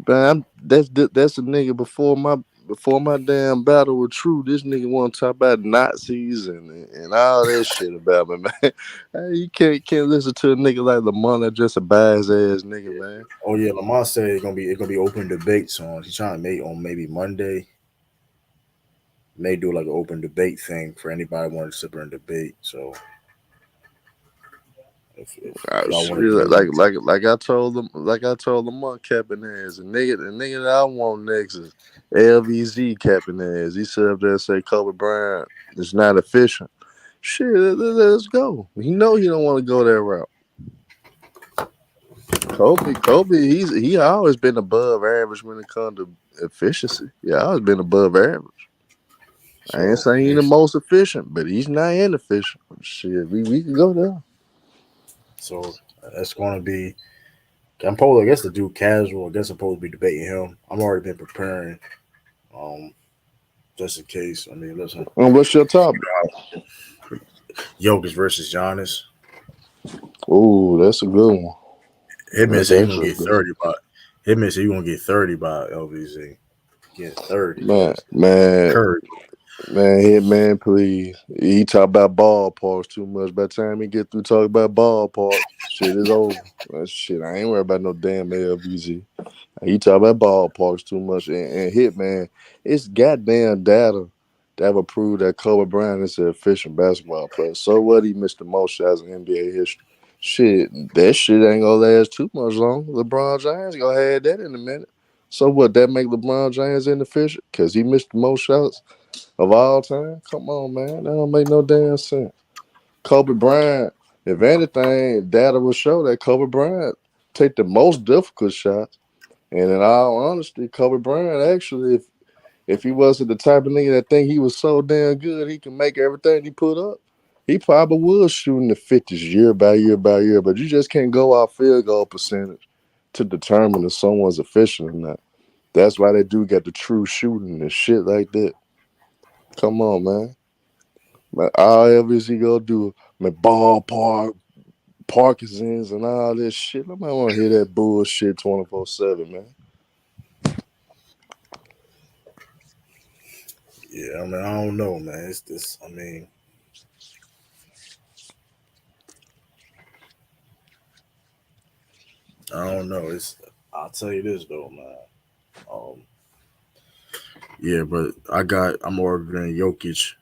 man. That's a nigga before my damn battle with True. This nigga want to talk about Nazis and all that shit about me, man. Hey, you can't listen to a nigga like Lamar that just a biased ass nigga, man. Oh yeah, Lamar said it's gonna be open debates on. He's trying to make on maybe Monday. May do like an open debate thing for anybody wanting to sit there and debate. So if y'all want to Shit, do it, like I told them on capping ass. The nigga that I want next is LVZ capping ass. He said up there and say Kobe Bryant is not efficient. Shit, let's go. He know he don't want to go that route. Kobe, he always been above average when it comes to efficiency. Yeah, always been above average. I ain't so saying he's the most efficient, but he's not inefficient. Shit, we can go there. so that's gonna be. I'm probably I guess to do casual. I guess I'm supposed to be debating him. I'm already been preparing, um, just in case. I mean, listen, And what's your topic? Jokic versus Giannis. Ooh, that's a good one. Hitman That's said you gonna actually a get good one. 30 by. Hitman said you gonna get 30 by LVZ. Get 30. Man, man, Curry. man, Hitman, please. He talk about ballparks too much. By the time he get through talking about ballparks, shit is over. That shit, I ain't worried about no damn LBZ. He talk about ballparks too much. And Hitman, it's goddamn data that will prove that Kobe Bryant is an efficient basketball player. So what? He missed the most shots in NBA history. Shit, that shit ain't gonna last too much long. LeBron James gonna have that in a minute. So what? That make LeBron James inefficient because he missed the most shots of all time? Come on, man. That don't make no damn sense. Kobe Bryant, if anything, data will show that Kobe Bryant take the most difficult shots. And in all honesty, Kobe Bryant actually, if he wasn't the type of nigga that think he was so damn good, he can make everything he put up. He probably was shooting the 50s year by year by year, but you just can't go off field goal percentage to determine if someone's efficient or not. That's why they do get the true shooting and shit like that. Come on, man. But all he gonna do, my ballpark, Parkinson's, and all this shit. Nobody want to hear that bullshit 24/7, man. Yeah, I mean, I don't know, man. It's this. I mean, I don't know. It's. I'll tell you this though, man. Um, yeah, but I'm ordering Jokic.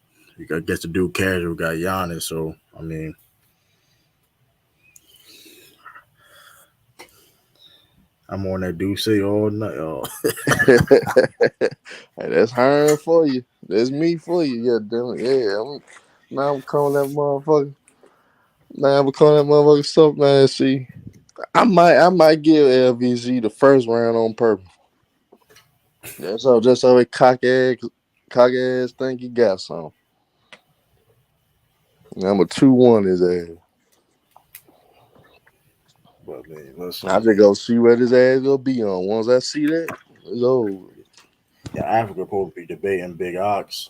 I guess the dude casual got Giannis, so I mean, I'm on that Duce all night. Oh. Hey, that's hiring for you. That's me for you. Yeah, damn it. Yeah, now I'm calling that motherfucker. Now I'm calling that motherfucker stuff, man. See, I might give LVZ the first round on purpose. Just so it cock ass think he got some. I'm a 2-1 his ass. But man, listen, I just go see what his ass gonna be on. Once I see that, it's over. yeah, Africa supposed to be debating Big Ox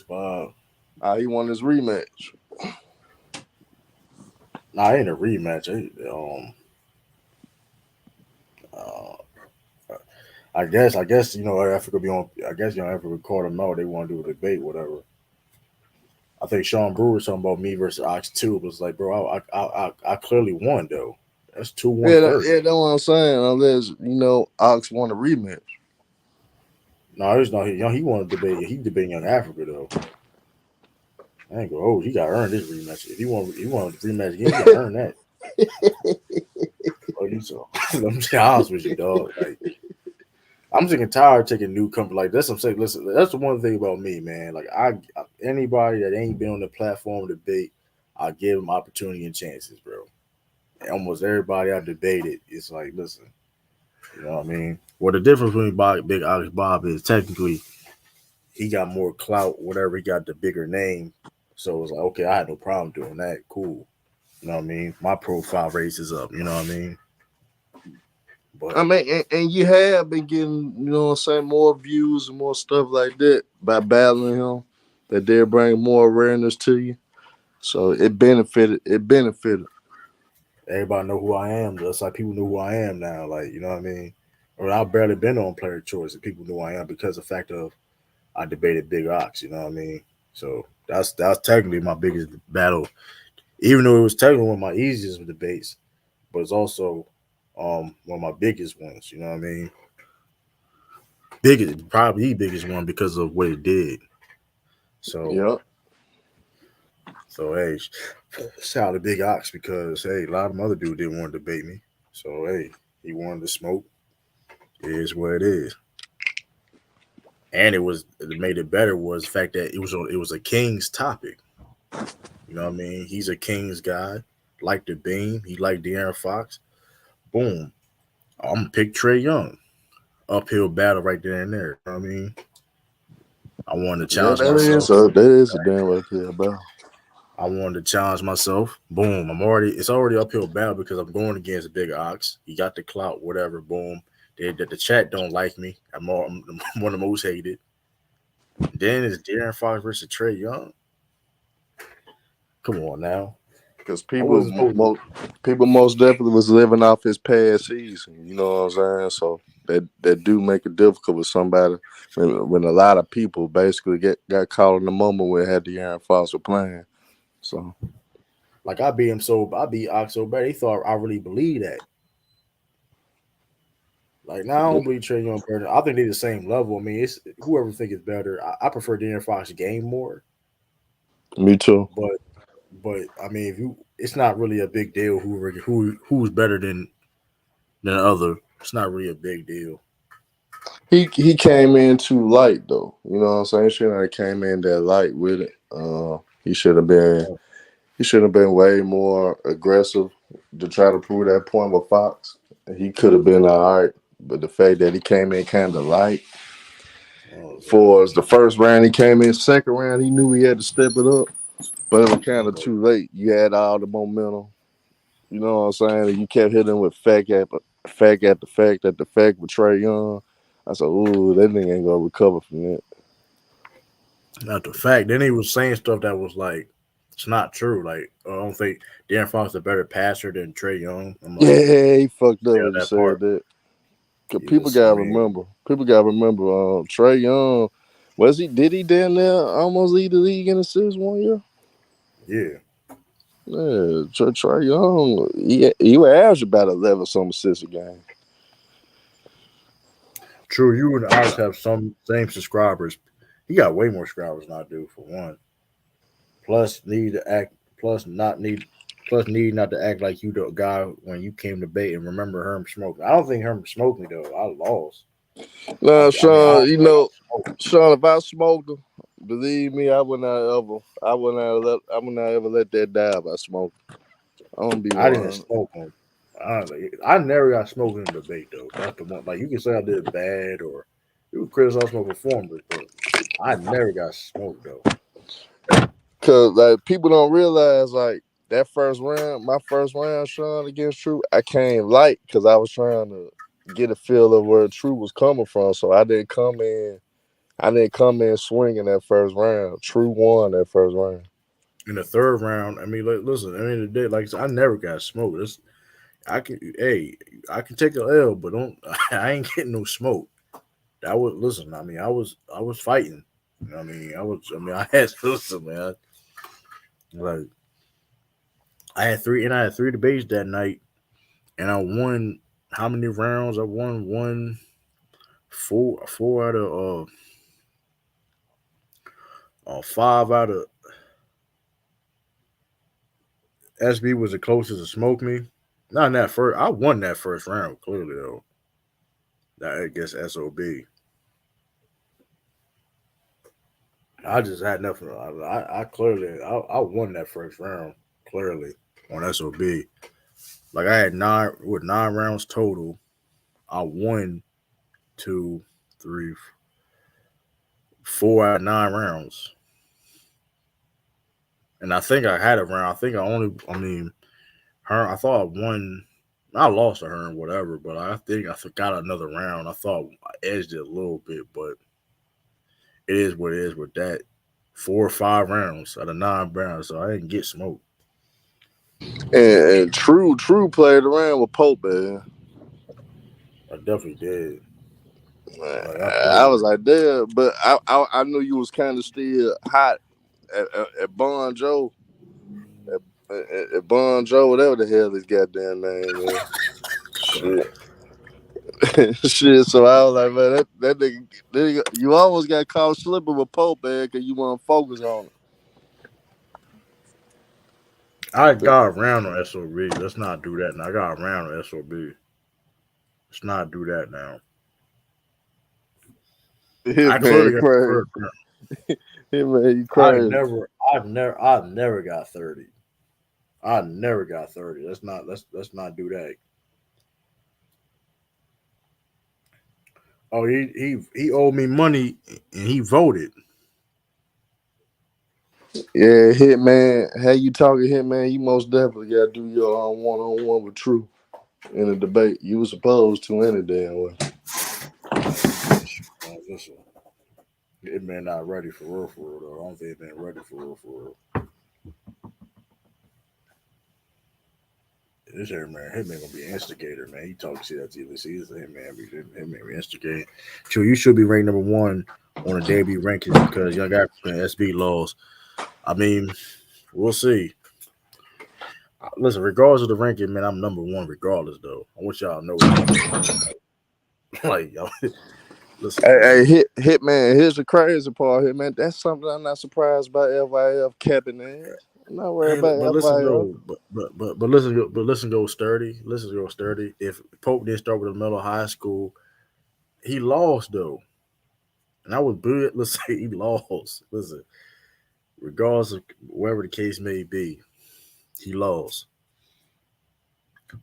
Bob. He won his rematch. Nah, it ain't a rematch. Uh, I guess Africa be on. I guess Africa called them out. They want to do a debate, whatever. I think Sean Brewer was talking about me versus Ox two. It was like, bro, I clearly won though. That's 2-1 Yeah, clearly. that's what I'm saying. Unless Ox won a rematch. No, there's no he want to debate. He debating Young Africa though. I ain't go. Oh, he got to earn this rematch. If he want to rematch again, he got to earn that. Oh, you so. I'm just honest with you, dog. Like I'm sick and tired of taking new company. Like that's what I'm saying. Listen, that's the one thing about me, man. Like anybody that ain't been on the platform to debate, I give them opportunity and chances, bro. And almost everybody I debated, it's like, listen, you know what I mean? Well, the difference between Big Alex Bob is technically he got more clout, whatever. He got the bigger name, So it was like, okay, I had no problem doing that. Cool. You know what I mean? My profile raises up. You know what I mean? But I mean, and you have been getting, you know what I'm saying, more views and more stuff like that by battling him. That did bring more awareness to you. So it benefited. It benefited. everybody know who I am. Just like people know who I am now. Like, you know what I mean? Or I've barely been on Player Choice, and people know who I am because of the fact of I debated Big Ox. You know what I mean? So that's technically my biggest battle, even though it was technically one of my easiest debates, but it's also one of my biggest ones. You know what I mean? Biggest, probably the biggest one because of what it did. So Yep. hey, shout out to Big Ox because hey, a lot of other dudes didn't want to debate me. So hey, he wanted to smoke. It is what it is. And it made it better was the fact that it was a King's topic. You know what I mean? He's a King's guy. Liked the beam. He liked De'Aaron Fox. Boom. I'm gonna pick Trey Young. Uphill battle right there and there. You know what I mean? I wanted to Yeah, challenge myself. that is a damn uphill battle. I wanted to challenge myself. Boom. It's already uphill battle because I'm going against Big Ox. He got the clout, whatever. Boom. The chat don't like me. I'm one of the most hated. Then it's De'Aaron Fox versus Trey Young. Come on now. Because I wasn't supposed to. people most definitely was living off his past season. You know what I'm saying? So that do make it difficult with somebody when a lot of people basically got caught in the moment where it had the Aaron Foster playing. So Like I beat Ox so bad. He thought I really believe that. Like now I yeah, don't believe Trey Young better. I think they're the same level. I mean, it's whoever think it's better. I prefer De'Aaron Fox game more, me too. but I mean, if you, it's not really a big deal who's better than the other. It's not really a big deal. He came in too light though. You know what I'm saying? He should have came in that light with it. He should have been way more aggressive to try to prove that point with Fox. He could have been all right, but the fact that he came in kind of light for us, the first round he came in, second round he knew he had to step it up, but it was kind of too late. You had all the momentum. You know what I'm saying? And you kept hitting with fact after fact with Trey Young. I said, ooh, that nigga ain't gonna recover from that. Not the fact. Then he was saying stuff that was like, it's not true. Like I don't think De'Aaron Fox is a better passer than Trey Young. I'm like, Yeah, he fucked up yeah, when he that said part. that. Cause Yes, I mean, people gotta remember. Trey Young, was he? Did he down there almost lead the league in assists one year? yeah. Yeah, Trey Young, he would average about 11 some assists a game. True, you and Ox have some same subscribers. He got way more subscribers than I do for one. Plus need to act plus need not to act like you the guy when you came to bait and remember Herm smoked. I don't think Herm smoked me though. I lost. Now, I mean I Sean, don't you think I know, smoked. Sean, if I smoked him, believe me, I would not ever let that die if I smoked. I'm gonna be I didn't 100. smoke him. I never got smoked in a debate though. That's the one. Like you can say I did bad or you can criticize my performance, but I never got smoked though. Cause like people don't realize like that first round, my first round, Sean against True, I came light because I was trying to get a feel of where True was coming from. So I didn't come in. I didn't come in swinging that first round. True won that first round. In the third round, I mean, like, listen, at the end of the day, like I said, I never got smoked. I can take a L, but don't I ain't getting no smoke. That was listen. I was fighting. You know what I mean, I had listen, man. Like I had three debates that night, and I won. How many rounds? I won four out of five out of SB was the closest to smoke me. Not in that first. I won that first round clearly though. That I guess SOB. I just had nothing. I clearly I won that first round clearly on SOB. Like I had nine rounds total. I won two, three, four out of 9 rounds. And I think I had a round. I think I mean, her. I thought I won. I lost to her and whatever, but I think I forgot another round. I thought I edged it a little bit, but it is what it is with that. 4 or 5 rounds out of 9 rounds, so I didn't get smoked. And True played around with Pope, man. I definitely did. Like I I played. was like, damn, but I knew you was kind of still hot at Bon Joe, at Bon Joe, whatever the hell his goddamn name is. Shit. Shit, so I was like, man, that nigga, you almost got caught slipping with Pope, man, because you want to focus on I it. got around on SOB. Let's not do that now. I got around on SOB. Let's not do that now. I Hitman clearly got the crazy. first round. Hitman, you I crazy. never, I never got 30. I never got 30. Let's not do that. Oh, he owed me money and he voted. Yeah, Hitman. How you talking, Hitman? You most definitely got to do your one-on-one with True in a debate. You was supposed to any damn way. Listen, it man not ready for real though. I don't think it been ready for real. This here man, Hitman gonna be an instigator, man. He talk shit at the season. Hitman be instigating. True, you should be ranked number 1 on the debut rankings because Young African SB laws. I mean, we'll see. Listen, regardless of the ranking, man, I'm number 1 regardless though. I want y'all to know that though. Like y'all, listen, Hey, man. Hitman. Here's the crazy part, Hitman. That's something I'm not surprised by FIF capping ass. I'm not worried Hey, about but listen FIF. though, but listen go sturdy. Listen go sturdy. If Pope didn't start with a middle high school, he lost though, and I was good. Let's say he lost. Listen, regardless of whatever the case may be, he lost.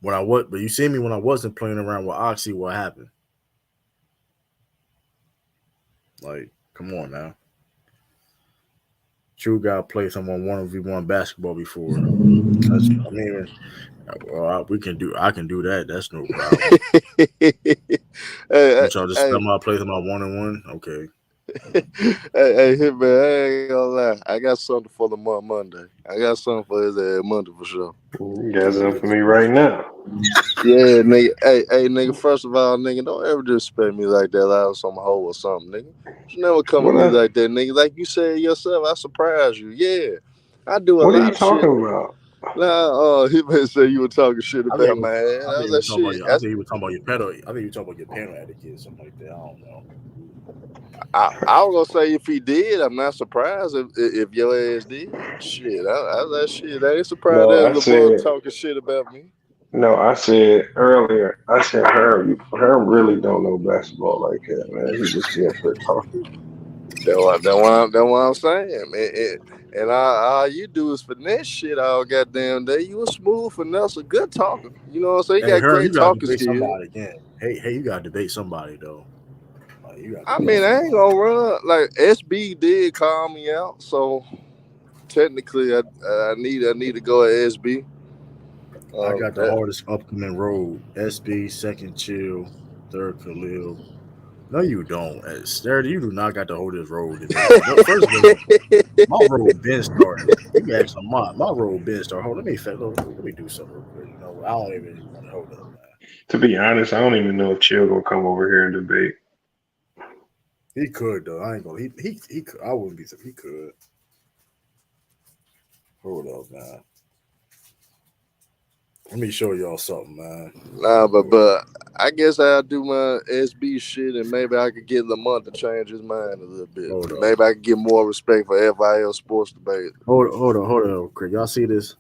But you see me when I wasn't playing around with Oxy. What happened? Like, come on now. True guy played someone 1v1 basketball before. I mean, we can do. I can do that. That's no problem. hey, Want y'all just hey, come out play them out 1-on-1? Okay. hey, Hitman. I ain't gonna lie. I got something for the Monday. I got something for his ass Monday for sure. You got something for me right now. Yeah, nigga. Hey, nigga. First of all, nigga, don't ever disrespect me like that. Like I was some hoe or something, nigga. You never come at What me I, like that, nigga. Like you said yourself, I surprise you. Yeah, I do a what are you lot of shit. talking about? Nah, he may say you were talking shit I think he about was. my ass. I I think was he like, was talking about shit. your. I think he was talking about your pedal. I think he was talking about your panel etiquette, something like that. I don't know. I was gonna say if he did, I'm not surprised if your ass did. Shit, I was like, shit. I ain't surprised No, that I little boy said talking shit about me. no. I said earlier. I said Herm really don't know basketball like that, man. He just be up there talking. That what I'm saying. And all you do is finesse shit all goddamn day. You a smooth finesse, a good talker. You know what I'm saying? You Hey, got Herm, great you gotta talking debate skills. somebody again. Hey, you gotta debate somebody though. Like you gotta I debate mean, I ain't somebody. gonna run. Like SB did call me out, so technically, I need to go at SB. I got the That, hardest upcoming road. SB, second chill, third Khalil. No, you don't. Sturdy, you do not got the hardest road debate. No, first of all, my road been started. You can ask my road been started. Hold, let me do something real quick. You know, I don't even want to hold up, man. To be honest, I don't even know if Chill gonna come over here and debate. He could though. I ain't gonna. He could. I wouldn't be. He could. Hold up, man. Let me show y'all something, man. nah, but Hold up. but I guess I'll do my SB shit, and maybe I could get Lamont to change his mind a little bit. Hold up. Maybe I could get more respect for FIL sports debate. Hold on, quick. Y'all see this?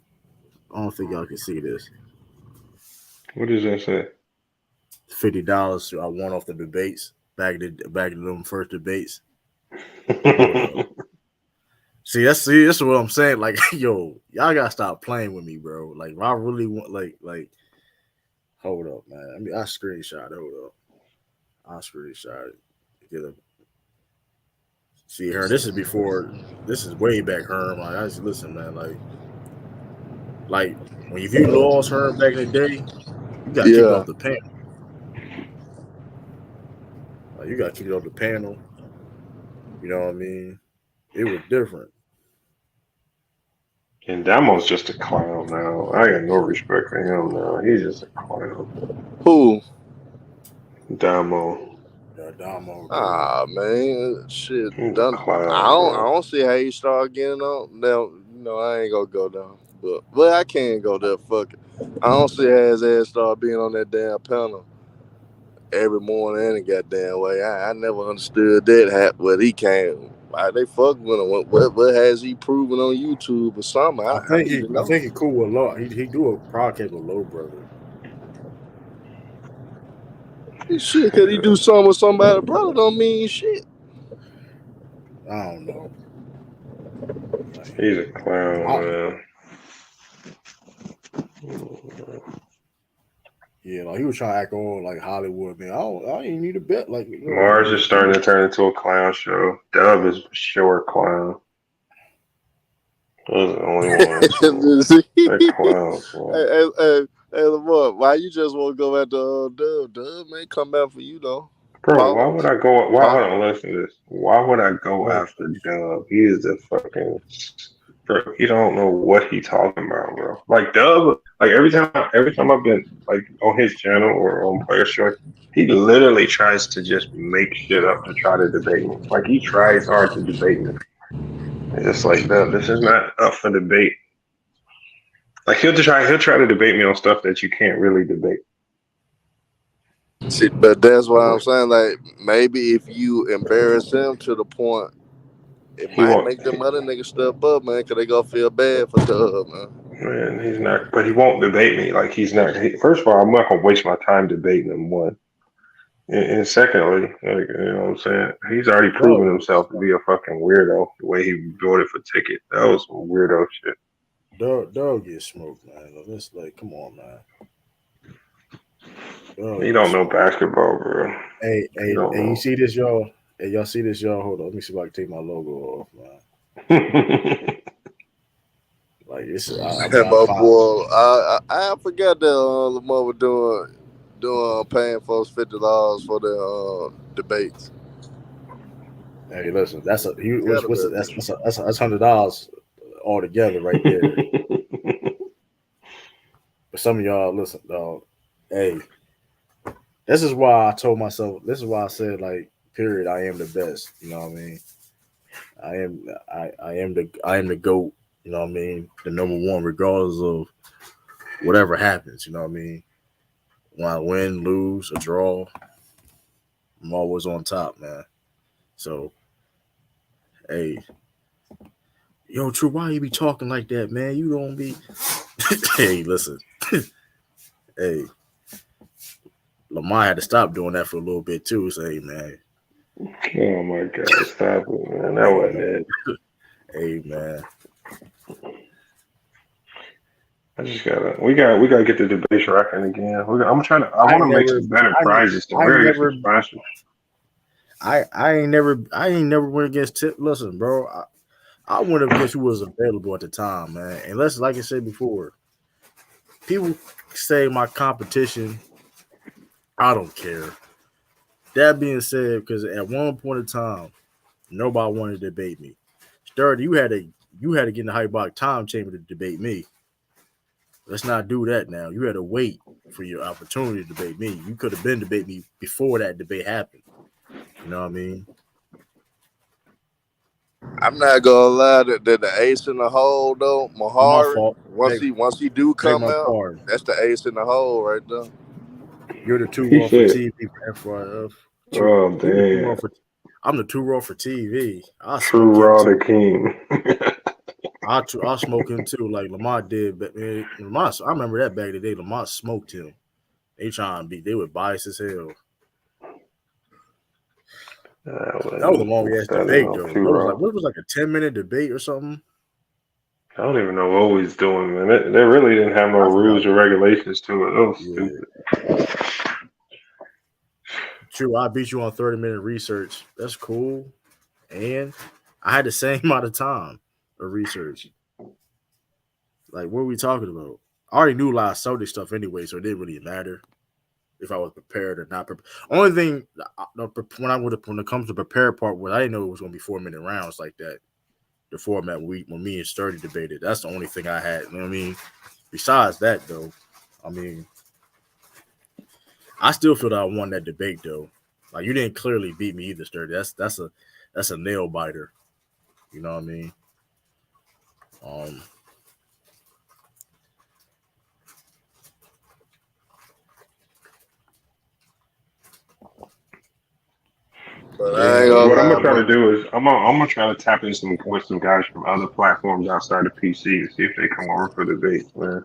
I don't think y'all can see this. What does that say? $50 I won off the debates back in them first debates. Hold up. See, that's what I'm saying. Like, yo, y'all gotta stop playing with me, bro. Like, if I really want, hold up, man. I mean, I screenshot. Hold up, I screenshot it. Get a See, Herm, this is before. This is way back, Herm. Like, I just listen, man. Like when if you lost Herm back in the day, you got kicked Yeah. off the panel. Like, you got kicked off the panel. You know what I mean? It was different. And Damo's just a clown now. I got no respect for him now. He's just a clown. Who? Damo. Yeah, Damo, dude. Ah man, shit. He's a Done. I clown, don't. I bro. don't see how you start getting on. Now, I ain't gonna go down. But I can't go there. Fuck it. I don't see how his ass start being on that damn panel every morning any goddamn way. I never understood that. What he can't. Why they fuck with him? What has he proven on YouTube or something? I need to I know. think he cool with Low. He do a podcast with Low Brother. Shit, cause he do something with somebody, brother, don't mean shit. I don't know. Like, He's a clown, man. Yeah, like he was trying to act all like Hollywood, man. I ain't need a bet. Like, Mars is starting to turn into a clown show. Dub is for sure a clown. Those are the only ones. They're clowns, man. Hey, Lamar, why you just want to go at the Dub? Dub may come back for you though. Bro, why would I go? Why? Pause. Hold on, listen to this. Why would I go after Dub? He is the fucking. Bro, he don't know what he talking about, bro. Like Dub, like every time I've been like on his channel or on Player Show, he literally tries to just make shit up to try to debate me. Like he tries hard to debate me. It's just like Dub, this is not up for debate. Like he'll try to debate me on stuff that you can't really debate. See, but that's why I'm saying, like, maybe if you embarrass him to the point, it might make them other niggas step up, man, because they gonna feel bad for Dub, man. Man, he's not, but he won't debate me. Like he's not. First of all, I'm not gonna waste my time debating him. One, and secondly, like, you know what I'm saying, he's already proven himself to be a fucking weirdo. The way he voted for Ticket, that was some weirdo shit. Dog get smoked, man. It's like, come on, man. He don't know basketball, bro. Hey, you see this, y'all? Hey, y'all see this, y'all? Hold on, let me see if I can take my logo off, man. Like this, I mean, My boy, I forgot that Lamar was doing paying folks $50 for the debates. Hey, listen, that's $100 altogether right there. But some of y'all, listen, dog. Hey, this is why I told myself. This is why I said, like, period. I am the best. You know what I mean? I am the GOAT. You know what I mean? The number one, regardless of whatever happens. You know what I mean? When I win, lose, or draw, I'm always on top, man. So, hey, yo, True, why you be talking like that, man? You don't be. Hey, listen. Hey, Lamar had to stop doing that for a little bit too. Say, hey, man. Oh my God, stop it, man. That wasn't it. Hey, man. We gotta get the debate rocking again. I want to make some better prizes to really get some sponsors. I ain't never went against Tip. Listen, bro, I went against who was available at the time, man. And let's, like I said before, people say my competition. I don't care. That being said, because at one point in time, nobody wanted to debate me. Sturdy, you had to get in the hyperbolic time chamber to debate me. Let's not do that now. You had to wait for your opportunity to debate me. You could have been debate me before that debate happened. You know what I mean? I'm not gonna lie, that the ace in the hole though, My Mahari. fault. Once he do Beg come my out, pardon. that's the ace in the hole right there. You're the two He raw for said, TV for FYF. "Oh You the two raw damn, for. I'm the two raw for TV. I True smoke him Raw the too. King." I'll smoke him too, like Lamar did. But man, Lamar, I remember that back in the day. Lamar smoked him. They were biased as hell. That was a long ass debate though. Too Raw. What was like a 10-minute debate or something? I don't even know what we was doing, man. They really didn't have no rules or regulations to it. That was stupid. True, I beat you on 30-minute research. That's cool. and I had the same amount of time of research. Like, what are we talking about? I already knew a lot of Celtic stuff anyway, so it didn't really matter if I was prepared or not prepared. Only thing when it comes to prepared part was I didn't know it was going to be 4-minute rounds like that. The format when me and Sturdy debated. That's the only thing I had. You know what I mean? Besides that, though, I mean, I still feel that I won that debate, though. Like, you didn't clearly beat me either, Sturdy. That's a nail biter. You know what I mean? Um, But I ain't Yeah, gonna what I'm lie, gonna try to bro. do is I'm gonna try to tap in some with some guys from other platforms outside of PC and see if they come over for debates, man.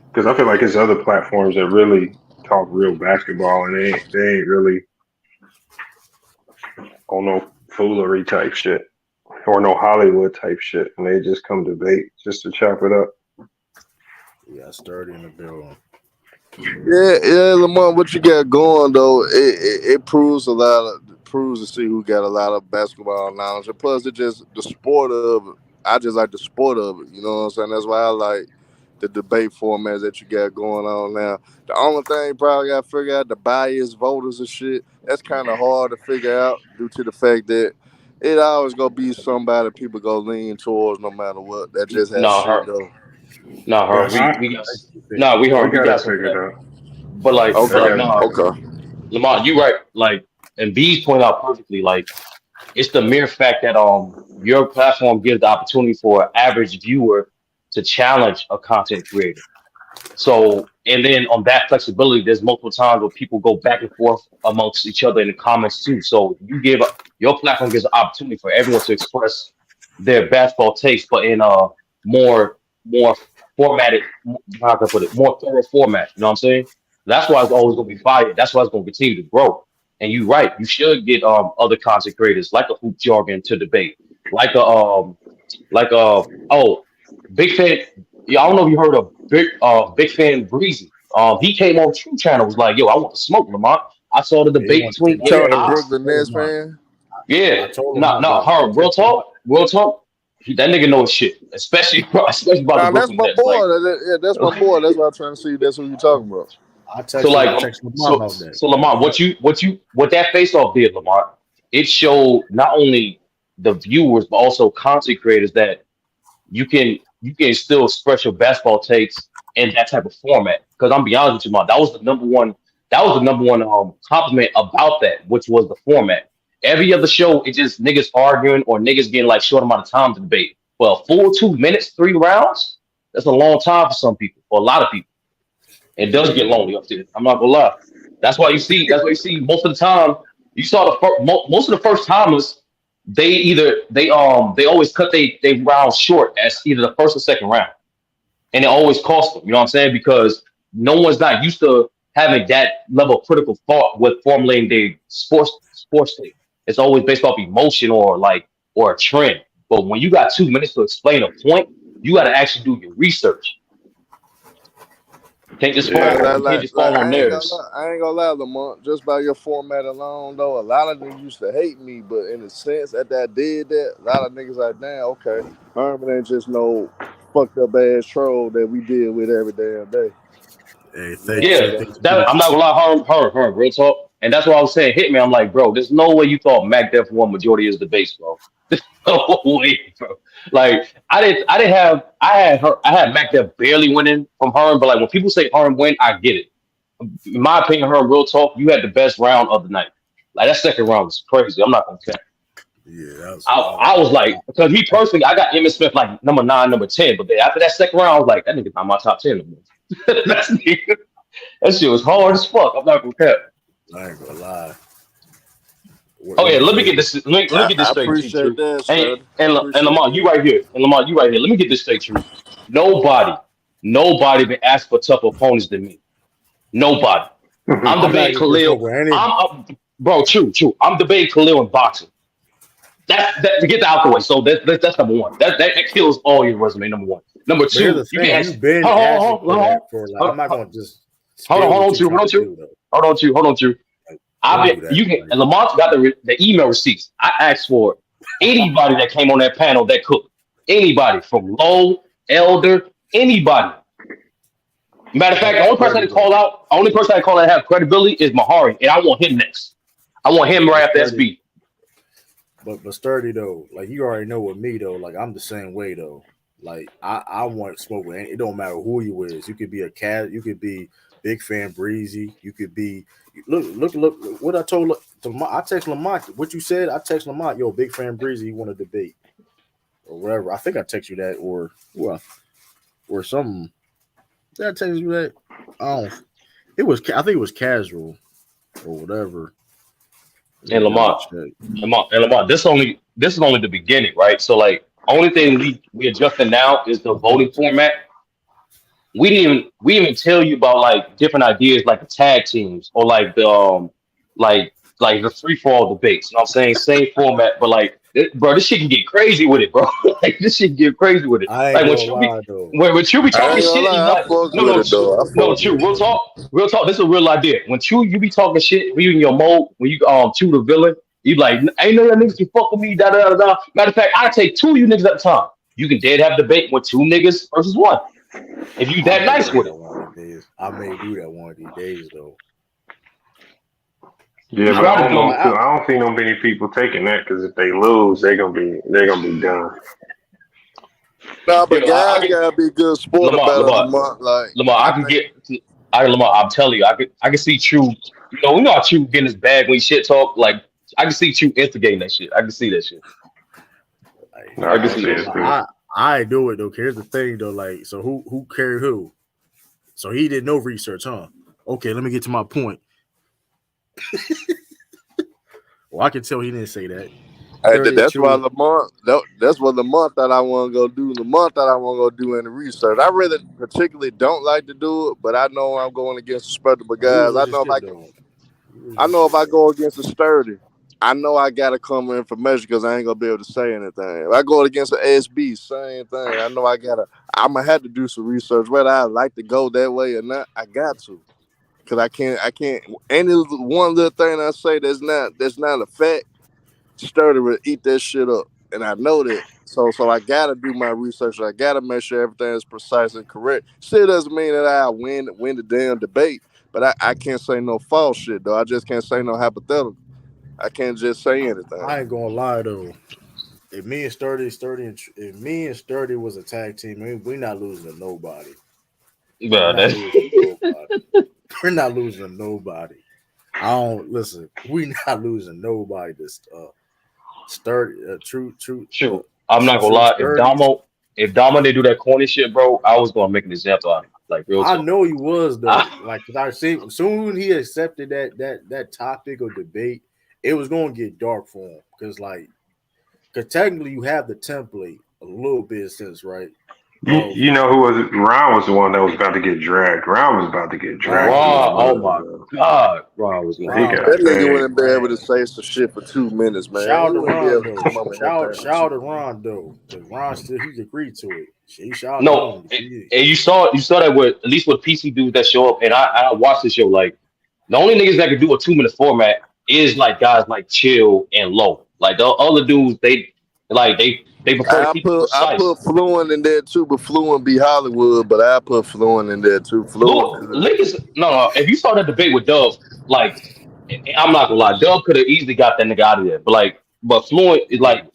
Because I feel like it's other platforms that really talk real basketball, and they ain't really on no foolery type shit or no Hollywood type shit, and they just come debate just to chop it up. we got Sturdy in the building. Yeah, Lamont, what you got going though? It proves a lot of proves to see who got a lot of basketball knowledge, and plus it just the sport of it. I just like the sport of it. You know what I'm saying? That's why I like the debate formats that you got going on now. The only thing probably got to figure out the bias voters and shit. That's kind of hard to figure out due to the fact that it always gonna be somebody people go lean towards no matter what. That just has No, shit her, though. no, Yeah, her. she. We got no, We we got it got some for figured that. out. But I Okay, like, got it no, figured okay. out. Lamont, you right. Like, and B's point out perfectly. Like, it's the mere fact that your platform gives the opportunity for an average viewer to challenge a content creator. So, and then on that flexibility, there's multiple times where people go back and forth amongst each other in the comments too. So you give your platform gives an opportunity for everyone to express their basketball takes, but in a more formatted, how can I put it, more thorough format. You know what I'm saying? That's why it's always going to be fire. That's why it's going to continue to grow. And you're right. You should get other content creators like a hoop jargon to debate, like a like oh, big fan. Yeah, I don't know if you heard of big fan Breezy. He came on True Channel was like, yo, I want to smoke Lamont. I saw the Yeah, he debate wanted to between take my him and Talking to place. Ox. Brooklyn I told Nets him not. fan. Yeah, I told him no, not, no, but her real talk, real talk. That nigga knows shit, especially about the Nah, that's Brooklyn my Nets. boy. Like, Yeah, that's my boy. That's why I'm trying to see. That's who you talking about. I so texted like, text Lamont about that. so Lamont, what that face off did, Lamont, it showed not only the viewers but also content creators that you can still express your basketball takes in that type of format. Because I'm be honest with you, man, that was the number one compliment about that, which was the format. Every other show, it just niggas arguing or niggas getting like short amount of time to debate. Well, full 2 minutes, 3 rounds, that's a long time for some people, for a lot of people. It does get lonely up there. I'm not gonna lie. That's why you see most of the time. You saw most of the first timers. They always cut they rounds short as either the first or second round, and it always costs them. You know what I'm saying? Because no one's not used to having that level of critical thought with formulating their sports take. It's always based off emotion or a trend. But when you got 2 minutes to explain a point, you got to actually do your research. Like, Yeah, like, You can't like, just like, fall on I ain't gonna theirs. lie. I ain't gonna lie, Lamont. Just by your format alone, though, a lot of niggas used to hate me, but in the sense that I did that, a lot of niggas like, damn, okay, Herman ain't just no fucked up ass troll that we deal with every damn day. Hey, You know what I'm Yeah, saying? that I'm not gonna lie, her, real talk. And that's why I was saying, hit me. I'm like, bro, there's no way you thought Mac Def won majority of his debates, bro. No way, bro. Like I had Mac Def barely winning from Herm, but like when people say Herm win, I get it. In my opinion, Herm, real talk, you had the best round of the night. Like that second round was crazy. I'm not gonna care. Yeah, I was like, because me personally, I got Emmitt Smith like number 9, number 10, but then after that second round, I was like, that nigga not my top 10 no more. That's that shit was hard as fuck. I'm not gonna cap. I ain't gonna lie. Oh yeah, let me Hey, get this. Let me get this I straight too, appreciate True. that, And sir. I and appreciate Lamont, you that. right here. And Lamont, you right here. Let me get this straight, True. Nobody, nobody been asked for tougher opponents than me. Nobody. I'm I'm not debating even gonna Khalil. over any. Bro, true. I'm debating Khalil in boxing. That to get that out the way. So that's number one. That kills all your resume. Number one. Number But here's two, the you can thing: ask. you've been asking for that for like. I'm not gonna just scale Hold what on, you're True. trying to do though. Hold on, True. Like, I've don't been do that. you can Like, and Lamont's got the email receipts. I asked for Anybody that came on that panel that cooked. Anybody from Low, Elder, anybody. Matter of But fact, the only person sturdy I call though. out, only person I call out have credibility is Mahari, and I want him next. I want him But right after sturdy. SB. But sturdy though. Like you already know with me though. Like I'm the same way though. Like I want smoke with it don't matter who you is. You could be a cat. You could be big fan breezy. You could be look. What I told Lamont, I text Lamont. What you said? I text Lamont. Yo, big fan breezy. You want to debate or whatever? I think I text you that or something. Did I text you that? Oh, it was. I think it was casual or whatever. Let And me double Lamont, check. Lamont. This is only the beginning, right? So like, only thing we adjusting now is the Let's double voting check. format. We didn't even tell you about like different ideas like the tag teams or like the like the free fall debates. You know what I'm saying? Same format, but like bro, this shit can get crazy with it, bro. Like this shit can get crazy with it. I ain't Like gonna lie though. when you be I talking ain't gonna shit, you lie, I like fuck no with no it though. I no fuck true with it. real talk. This is a real idea. When you be talking shit, when you in your mode, when you chew the villain, you like ain't no that niggas can fuck with me. Da da da da. Matter of fact, I take two of you niggas at a time. You can dead have debate with two niggas versus one if you I that may nice do with that it. one of these days. I may do that one of these days though. Yeah, but Try I to don't know. do. Like I don't see no many people taking that because if they lose, they're gonna be done. Nah, You but know, guys gotta be good sport Lamar, about it, Lamar, Lamont. Like Lamar, I I can think get, Lamar, I'm telling you, I can see True. We know how True getting his bag when he shit talk. Like, I can see True instigating that shit. I can see that shit. Like, No, I I can can see see that it shit. too. I do it though. Here's the thing though. Like, so who carried who? So he did no research, huh? Okay, let me get to my point. Well, I can tell he didn't say that. Sturdy and that's why true. That's what Lamont thought I want to go do. Lamont thought I want to go do any research. I really particularly don't like to do it, but I know I'm going against respectable Now, you was guys. with your shit though. You was I your know if shit I though. go against a sturdy, I know I gotta come in for measure because I ain't gonna be able to say anything. If I go against an SB, same thing. I know I'm gonna have to do some research. Whether I like to go that way or not, I got to. Cause I can't any one little thing I say that's not a fact, sturdy will eat that shit up. And I know that. So I gotta do my research. I gotta make sure everything is precise and correct. Still doesn't mean that I win the damn debate, but I can't say no false shit though. I just can't say no hypothetical. I can't just say anything. I ain't gonna lie though. If me and if me and Sturdy was a tag team, we not losing to nobody. We're Bro, not that losing to nobody. We're not losing to nobody. I don't listen. We not losing nobody. This sturdy, true. I'm not gonna true lie. sturdy. If Damo didn't do that corny shit, bro, I was gonna make an example out of him. Like real I talk. know he was though. Like 'cause I see soon he accepted that topic of debate, it was gonna get dark for him because technically you have the template a little bit since right You, of you know who was it? Ron was the one that was about to get dragged. Ron was about to get dragged through the Raw, oh mud, my bro. god, Raw was gonna He get Ron got That dragged. nigga dragged. wouldn't be able to ran. say some shit for 2 minutes, man. Shout He to wouldn't be able to Rondo. come up with that type of Shout shit. to Rondo. Because Ron still he agreed to it. He shouted No, him. and you saw that with at least with PC dudes that show up, and I watched the show. Like the only niggas that can do a 2 minute format is like guys like Chill and Low. Like the other dudes, they prefer to keep it I precise. put Fluent in there too, but Fluent be Hollywood, but I put Fluent in there too. Fluent Fluid, good. Lick is no. If you saw that debate with Dub, like I'm not gonna lie, Dub could have easily got that nigga out of there. But Fluent is like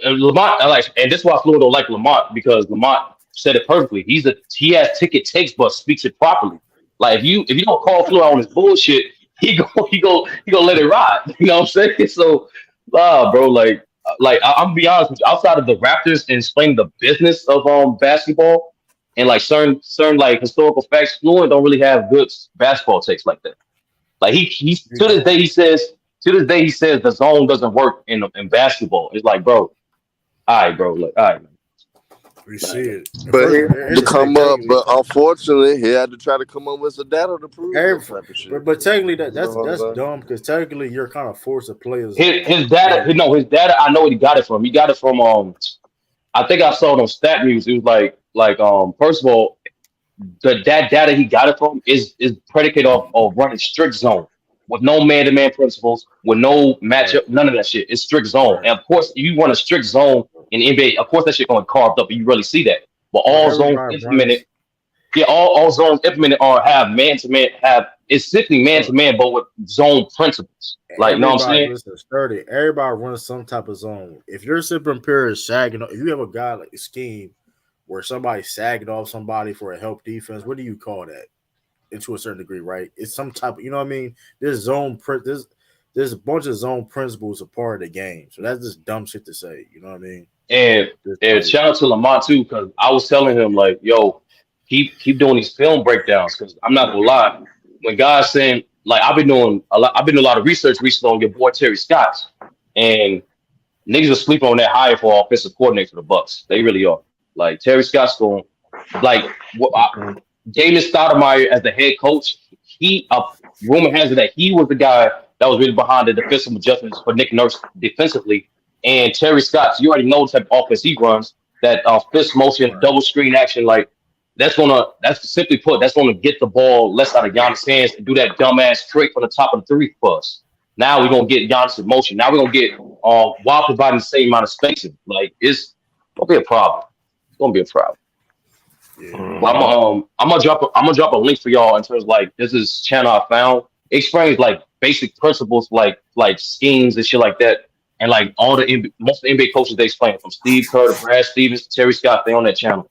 Lamont, and this is why Fluent don't like Lamont because Lamont said it perfectly. He has ticket takes, but speaks it properly. Like if you don't call Fluent on his bullshit, he go let it ride. You know what I'm saying? So, bro, I'm gonna be honest with you. Outside of the Raptors and explaining the business of basketball and like certain like historical facts, Fluent don't really have good basketball takes like that. Like he You to this don't. day he says the zone doesn't work in basketball. It's like, bro, all right, bro, like, all right, man. We All see right, man. it. And But he first, had here's to the thing. come up, Technically, but unfortunately, he had to try to come up with some data to prove that type of shit. but technically You know what I'm that's saying? dumb because technically you're kind of forced to play a zone. His data, his data. I know what he got it from. He got it from I think I saw it on Stat News. It was first of all, that data he got it from is predicated off of running strict zone. with no man-to-man principles, with no matchup, none of that shit. It's strict zone. And of course, you want a strict zone in NBA, of course that shit going carved up, and you really see that. But all zones everybody implemented, runs. yeah, all zones implemented are have man-to-man, it's simply man-to-man, but with zone principles. Like, you know what I'm Everybody, saying? listen, sturdy. Everybody runs some type of zone. If you're sipping pure and sagging, if you have a guy like a scheme where somebody's sagging off somebody for a help defense, what do you call that? And to a certain degree, right? It's some type of, you know what I mean? There's a bunch of zone principles a part of the game. So that's just dumb shit to say. You know what I mean? And Just and like shout out to Lamont too, because I was telling him like, yo, keep doing these film breakdowns. Because I'm not gonna lie, when guys saying like I've been doing a lot of research recently on your boy Terry Scott, and niggas are sleeping on that hire for offensive coordinator for the Bucks. They really are. Like Terry Scott's going like Damon Stoudemire as the head coach. Rumor has it that he was the guy that was really behind the defensive adjustments for Nick Nurse defensively. And Terry Scott, you already know the type of offense he runs. That fist motion, double screen action, like that's simply put, that's gonna get the ball less out of Giannis' hands and do that dumbass trick from the top of the three for us. Now we're gonna get Giannis in motion. Now we're gonna get while providing the same amount of spacing. Like it's gonna be a problem. It's gonna be a problem. But I'm gonna drop a link for y'all in terms of, like, this is channel I found. It explains like basic principles like schemes and shit like that. And like all most of the NBA coaches they explain from Steve Kerr to Brad Stevens to Terry Scott, they on that channel.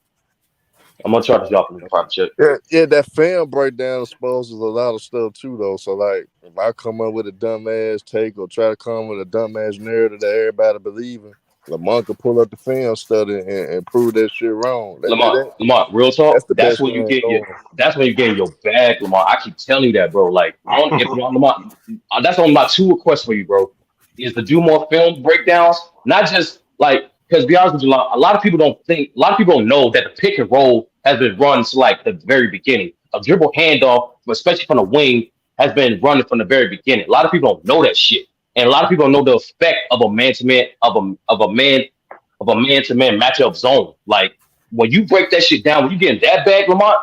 I'm gonna try to drop a link if check. Yeah, that film breakdown exposes a lot of stuff too, though. So, like, if I come up with a dumbass take or try to come with a dumbass narrative that everybody believe in, Lamont can pull up the film study and prove that shit wrong. Lamont, real That's talk. the That's best when you thing get going. That's when you get your bag, Lamont. I keep telling you that, bro. Like, if Lamont, that's only my two requests for you, bro. Is to do more film breakdowns, not just like, because be honest with you, a lot of people don't know that the pick and roll has been run to like the very beginning. A dribble handoff, especially from the wing, has been running from the very beginning. A lot of people don't know that shit, and a lot of people don't know the effect of a man to man of a man to man matchup zone. Like when you break that shit down, when you get in that bag, Lamont,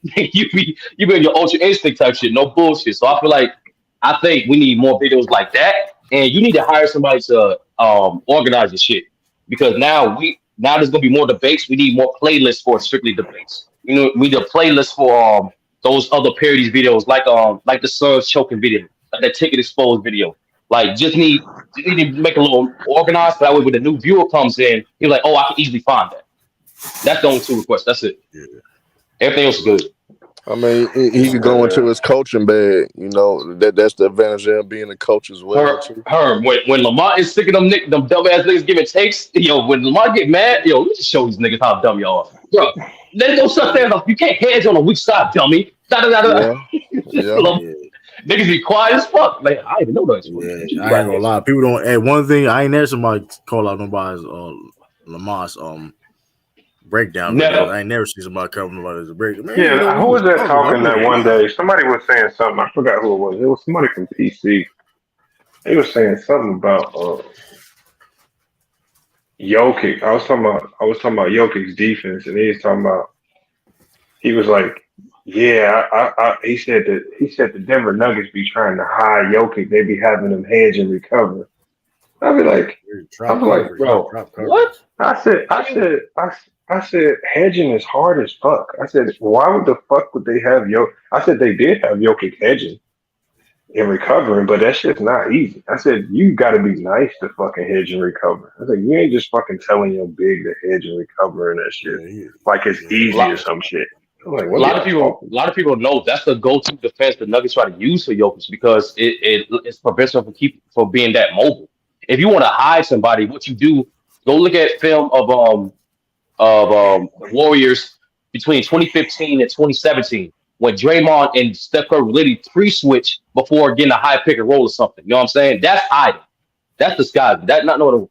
you be in your ultra instinct type shit, no bullshit. So I think we need more videos like that, and you need to hire somebody to organize the shit, because now there's gonna be more debates. We need more playlists for strictly debates. You know, we need a playlist for those other parodies videos, like the Suns choking video, like that ticket exposed video. Like just need to make a little organized, so that way when the new viewer comes in, he's like, oh, I can easily find that. That's the only two requests. That's it. Yeah. Everything else is good. I mean, he could go into his coaching bag. You know, that's the advantage of him being a coach as well. When Lamont is sick of them dumbass niggas giving takes, yo, when Lamont get mad, yo, let's show these niggas how dumb y'all are. Bro, there's no such thing. You can't hedge on a weak side, dummy. Niggas be quiet as fuck. Like, I didn't know that. Yeah, I ain't gonna lie. People don't. Hey, one thing I ain't never somebody call out nobody's Lamont's breakdown videos. I ain't never seen somebody cover nobody as a breakdown. Man, Yeah, who was that talking that one day? Somebody was saying something. I forgot who it was. It was somebody from PC. He was saying something about Jokic. I was talking about Jokic's defense, and he was like, yeah, he said the Denver Nuggets be trying to hide Jokic. They be having him hedge and recover. I'd be like, bro, what? I said, hedging is hard as fuck. I said, why would the fuck would they have I said they did have Jokic hedging and recovering, but that shit's not easy. I said, you got to be nice to fucking hedge and recover. I said, you ain't just fucking telling your big to hedge and recover and that shit like it's easy or some shit. Like, a lot of people know that's the go-to defense the Nuggets try to use for Jokic, because it prevents him from being that mobile. If you want to hide somebody, what you do, go look at film of the Warriors between 2015 and 2017 when Draymond and Steph Curry literally pre-switch before getting a high pick and roll or something. You know what I'm saying? That's hiding. That's disguising. I don't know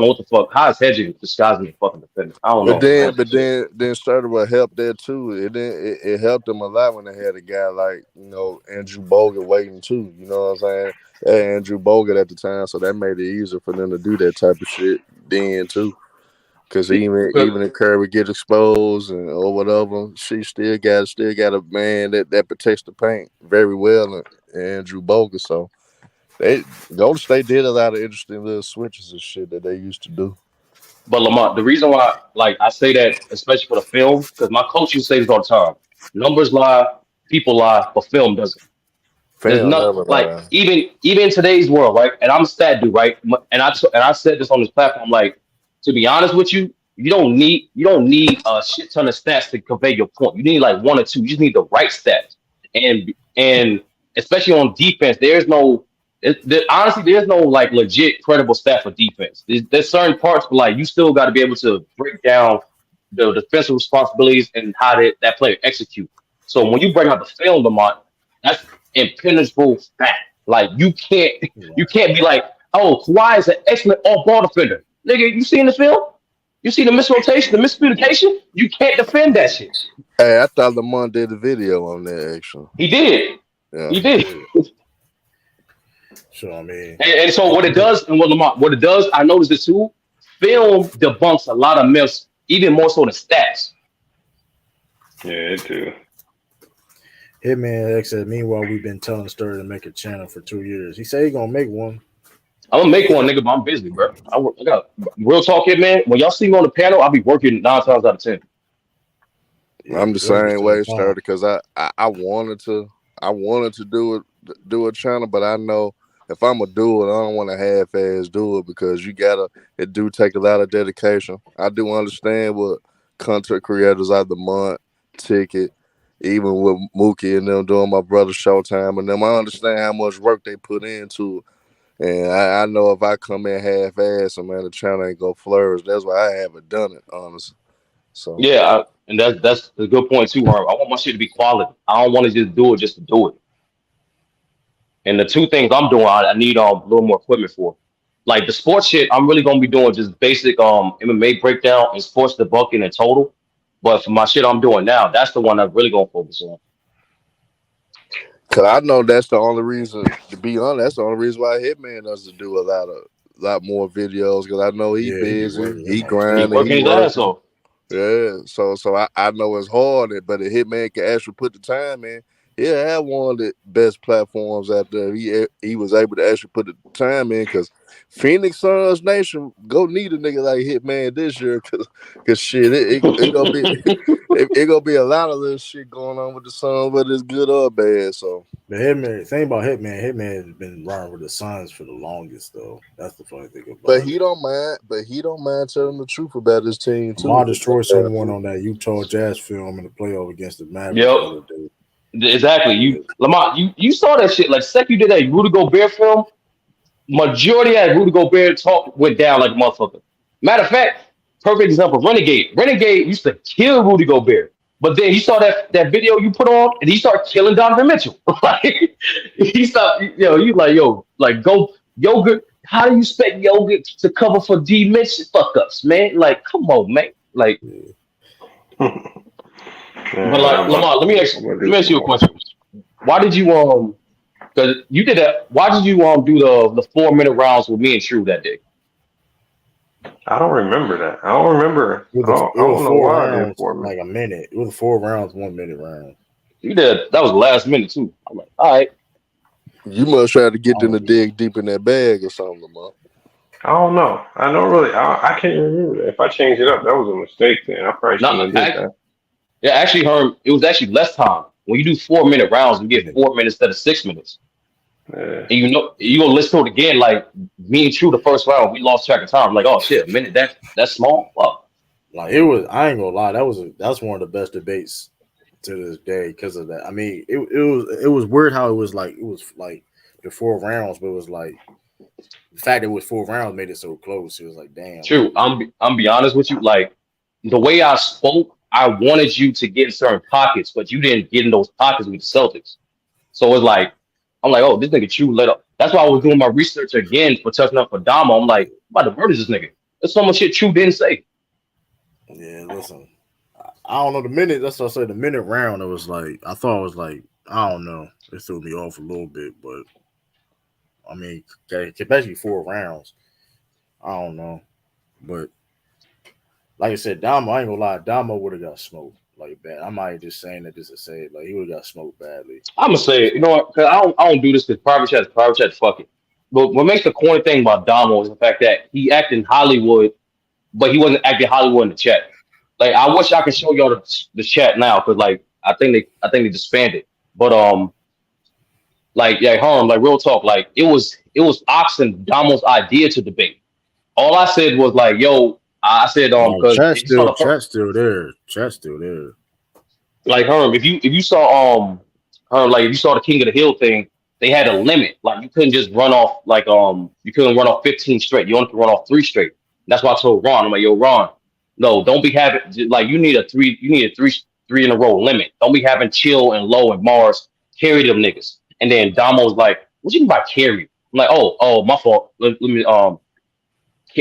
what the fuck. How is hedging disguising the fucking defender? I don't know. But then started what helped there too. It helped them a lot when they had a guy like, you know, Andrew Bogut waiting too. You know what I'm saying? Andrew Bogut at the time, so that made it easier for them to do that type of shit then too. Because even if Curry get exposed or whatever, she still got a man that protects the paint very well Andrew Bogut. So Golden State did a lot of interesting little switches and shit that they used to do. But Lamont, the reason why, like I say that, especially for the film, because my coach used to say this all the time: numbers lie, people lie, but film doesn't. There's Fam not never like lie. even in today's world, right? And I'm a stat dude, right? And I said this on this platform, like to be honest with you, you don't need a shit ton of stats to convey your point. You need like one or two. You just need the right stats, and especially on defense, honestly there's no like legit credible stat for defense. There's certain parts, but like you still got to be able to break down the defensive responsibilities and how that player execute. So when you bring out the film, Lamont, that's impenetrable fact. Like you can't be like, oh, Kawhi is an excellent off ball defender. Nigga, you seen the film? You see the misrotation, the miscommunication? You can't defend that shit. Hey, I thought Lamont did a video on that actually. He did. Yeah. He did. So I mean, And so what it does, and what it does, I noticed this too. Film debunks a lot of myths, even more so than stats. Yeah, it do. Hitman X said, meanwhile, we've been telling Sturdy to make a channel for 2 years. He said he's gonna make one. I'm gonna make one, nigga, but I'm busy, bro. I got real talk here, man. When y'all see me on the panel, I'll be working 9 times out of 10. Yeah, I'm the same way, Sturdy, because I wanted to do a channel, but I know if I'm gonna do it, I don't want to half-ass do it because it do take a lot of dedication. I do understand what content creators like the month ticket, even with Mookie and them doing my brother Showtime and them. I understand how much work they put into it. And I know if I come in half-ass, man, the channel ain't gonna flourish. That's why I haven't done it, honestly. So Yeah, and that's a good point too, Harv. I want my shit to be quality. I don't want to just do it just to do it. And the two things I'm doing, I need a little more equipment for. Like the sports shit, I'm really gonna be doing just basic MMA breakdown and sports debunking in total. But for my shit I'm doing now, that's the one I'm really gonna focus on. cause I know that's the only reason, to be honest, that's the only reason why Hitman doesn't do a lot more videos. Cause I know he busy, he He grinding, working he his ass working. off. Yeah, so I know it's hard, but if Hitman can actually put the time in, he'll have one of the best platforms out there. He was able to actually put the time in, cause Phoenix Suns Nation go need a nigga like Hitman this year, cause shit, it gonna be it gonna be a lot of little shit going on with the Suns, whether it's good or bad. So. The Hitman thing about Hitman has been running with the Suns for the longest though. That's the funny thing about But it. he don't mind. But he don't mind telling the truth about his team too. Lamar destroyed someone on that Utah Jazz film in the playoff against the Mavericks the other Yep. day. Exactly. Lamont, you saw that shit. Like second you did that Rudy Gobert film, majority of that Rudy Gobert talk went down like a motherfucker. Matter of fact, perfect example, Renegade. Renegade used to kill Rudy Gobert. But then you saw that video you put on and he started killing Donovan Mitchell. Like he stopped, you like, go yogurt. How do you expect yogurt to cover for D Mitch fuck ups, man? Like, come on, man. Like, but like Lamar, let me ask you a question. Why did you because you did that, why did you do the 4 minute rounds with me and True that day? I don't remember that. I don't remember. It I was don't know four why I did rounds, 4 minutes. like a minute. It was 4 rounds, 1 minute round. You did that was the last minute too. I'm like, all right. You must try to get them to dig deep in that bag or something, Lamar. I don't know. I don't really. I can't remember that. If I changed it up, that was a mistake. Then I probably shouldn't have did that. Yeah, actually, Herm, it was actually less time. When you do 4 minute rounds, you get 4 minutes instead of 6 minutes. Yeah. And you gonna listen to it again. Like me and True, the first round, we lost track of time. Like, oh shit, a minute that's small. Fuck. Like it was. I ain't gonna lie. That's one of the best debates to this day because of that. I mean, it was weird how it was like the 4 rounds, but it was like the fact it was 4 rounds made it so close. It was like, damn. True. I'm be honest with you. Like the way I spoke, I wanted you to get in certain pockets, but you didn't get in those pockets with the Celtics. So it's like, I'm like, oh, this nigga True let up. That's why I was doing my research again for touching up for Damo. I'm like, I'm about to murder this nigga. There's so much shit True didn't say. Yeah, listen. I don't know the minute. That's what I said. The minute round, it was like I thought it was like I don't know. It threw me off a little bit, but I mean, especially 4 rounds. I don't know, but like I said, Damo. I ain't gonna lie. Damo would have got smoked. like bad. I might just saying that just to say it. Like he would have got smoked badly. I'm gonna say it. You know what? Cause I don't do this because private chat, fuck it. But what makes the corny thing about Damo is the fact that he acted in Hollywood, but he wasn't acting Hollywood in the chat. Like I wish I could show y'all the chat now, cause like I think they disbanded. But like yeah, like real talk, like it was Ox and Damo's idea to debate. All I said was like, yo, I said No, because if you saw the chat's still there. Chat's still there. like Herm, if you saw Herm, like if you saw the King of the Hill thing, they had a limit. Like you couldn't just run off like you couldn't run off 15 straight. You only could run off three straight. That's why I told Ron, I'm like, yo, Ron, no, don't be having like you need a three in a row limit. Don't be having chill and low and Mars carry them niggas. And then Damo's like, what you mean by carry? I'm like, oh, my fault. Let me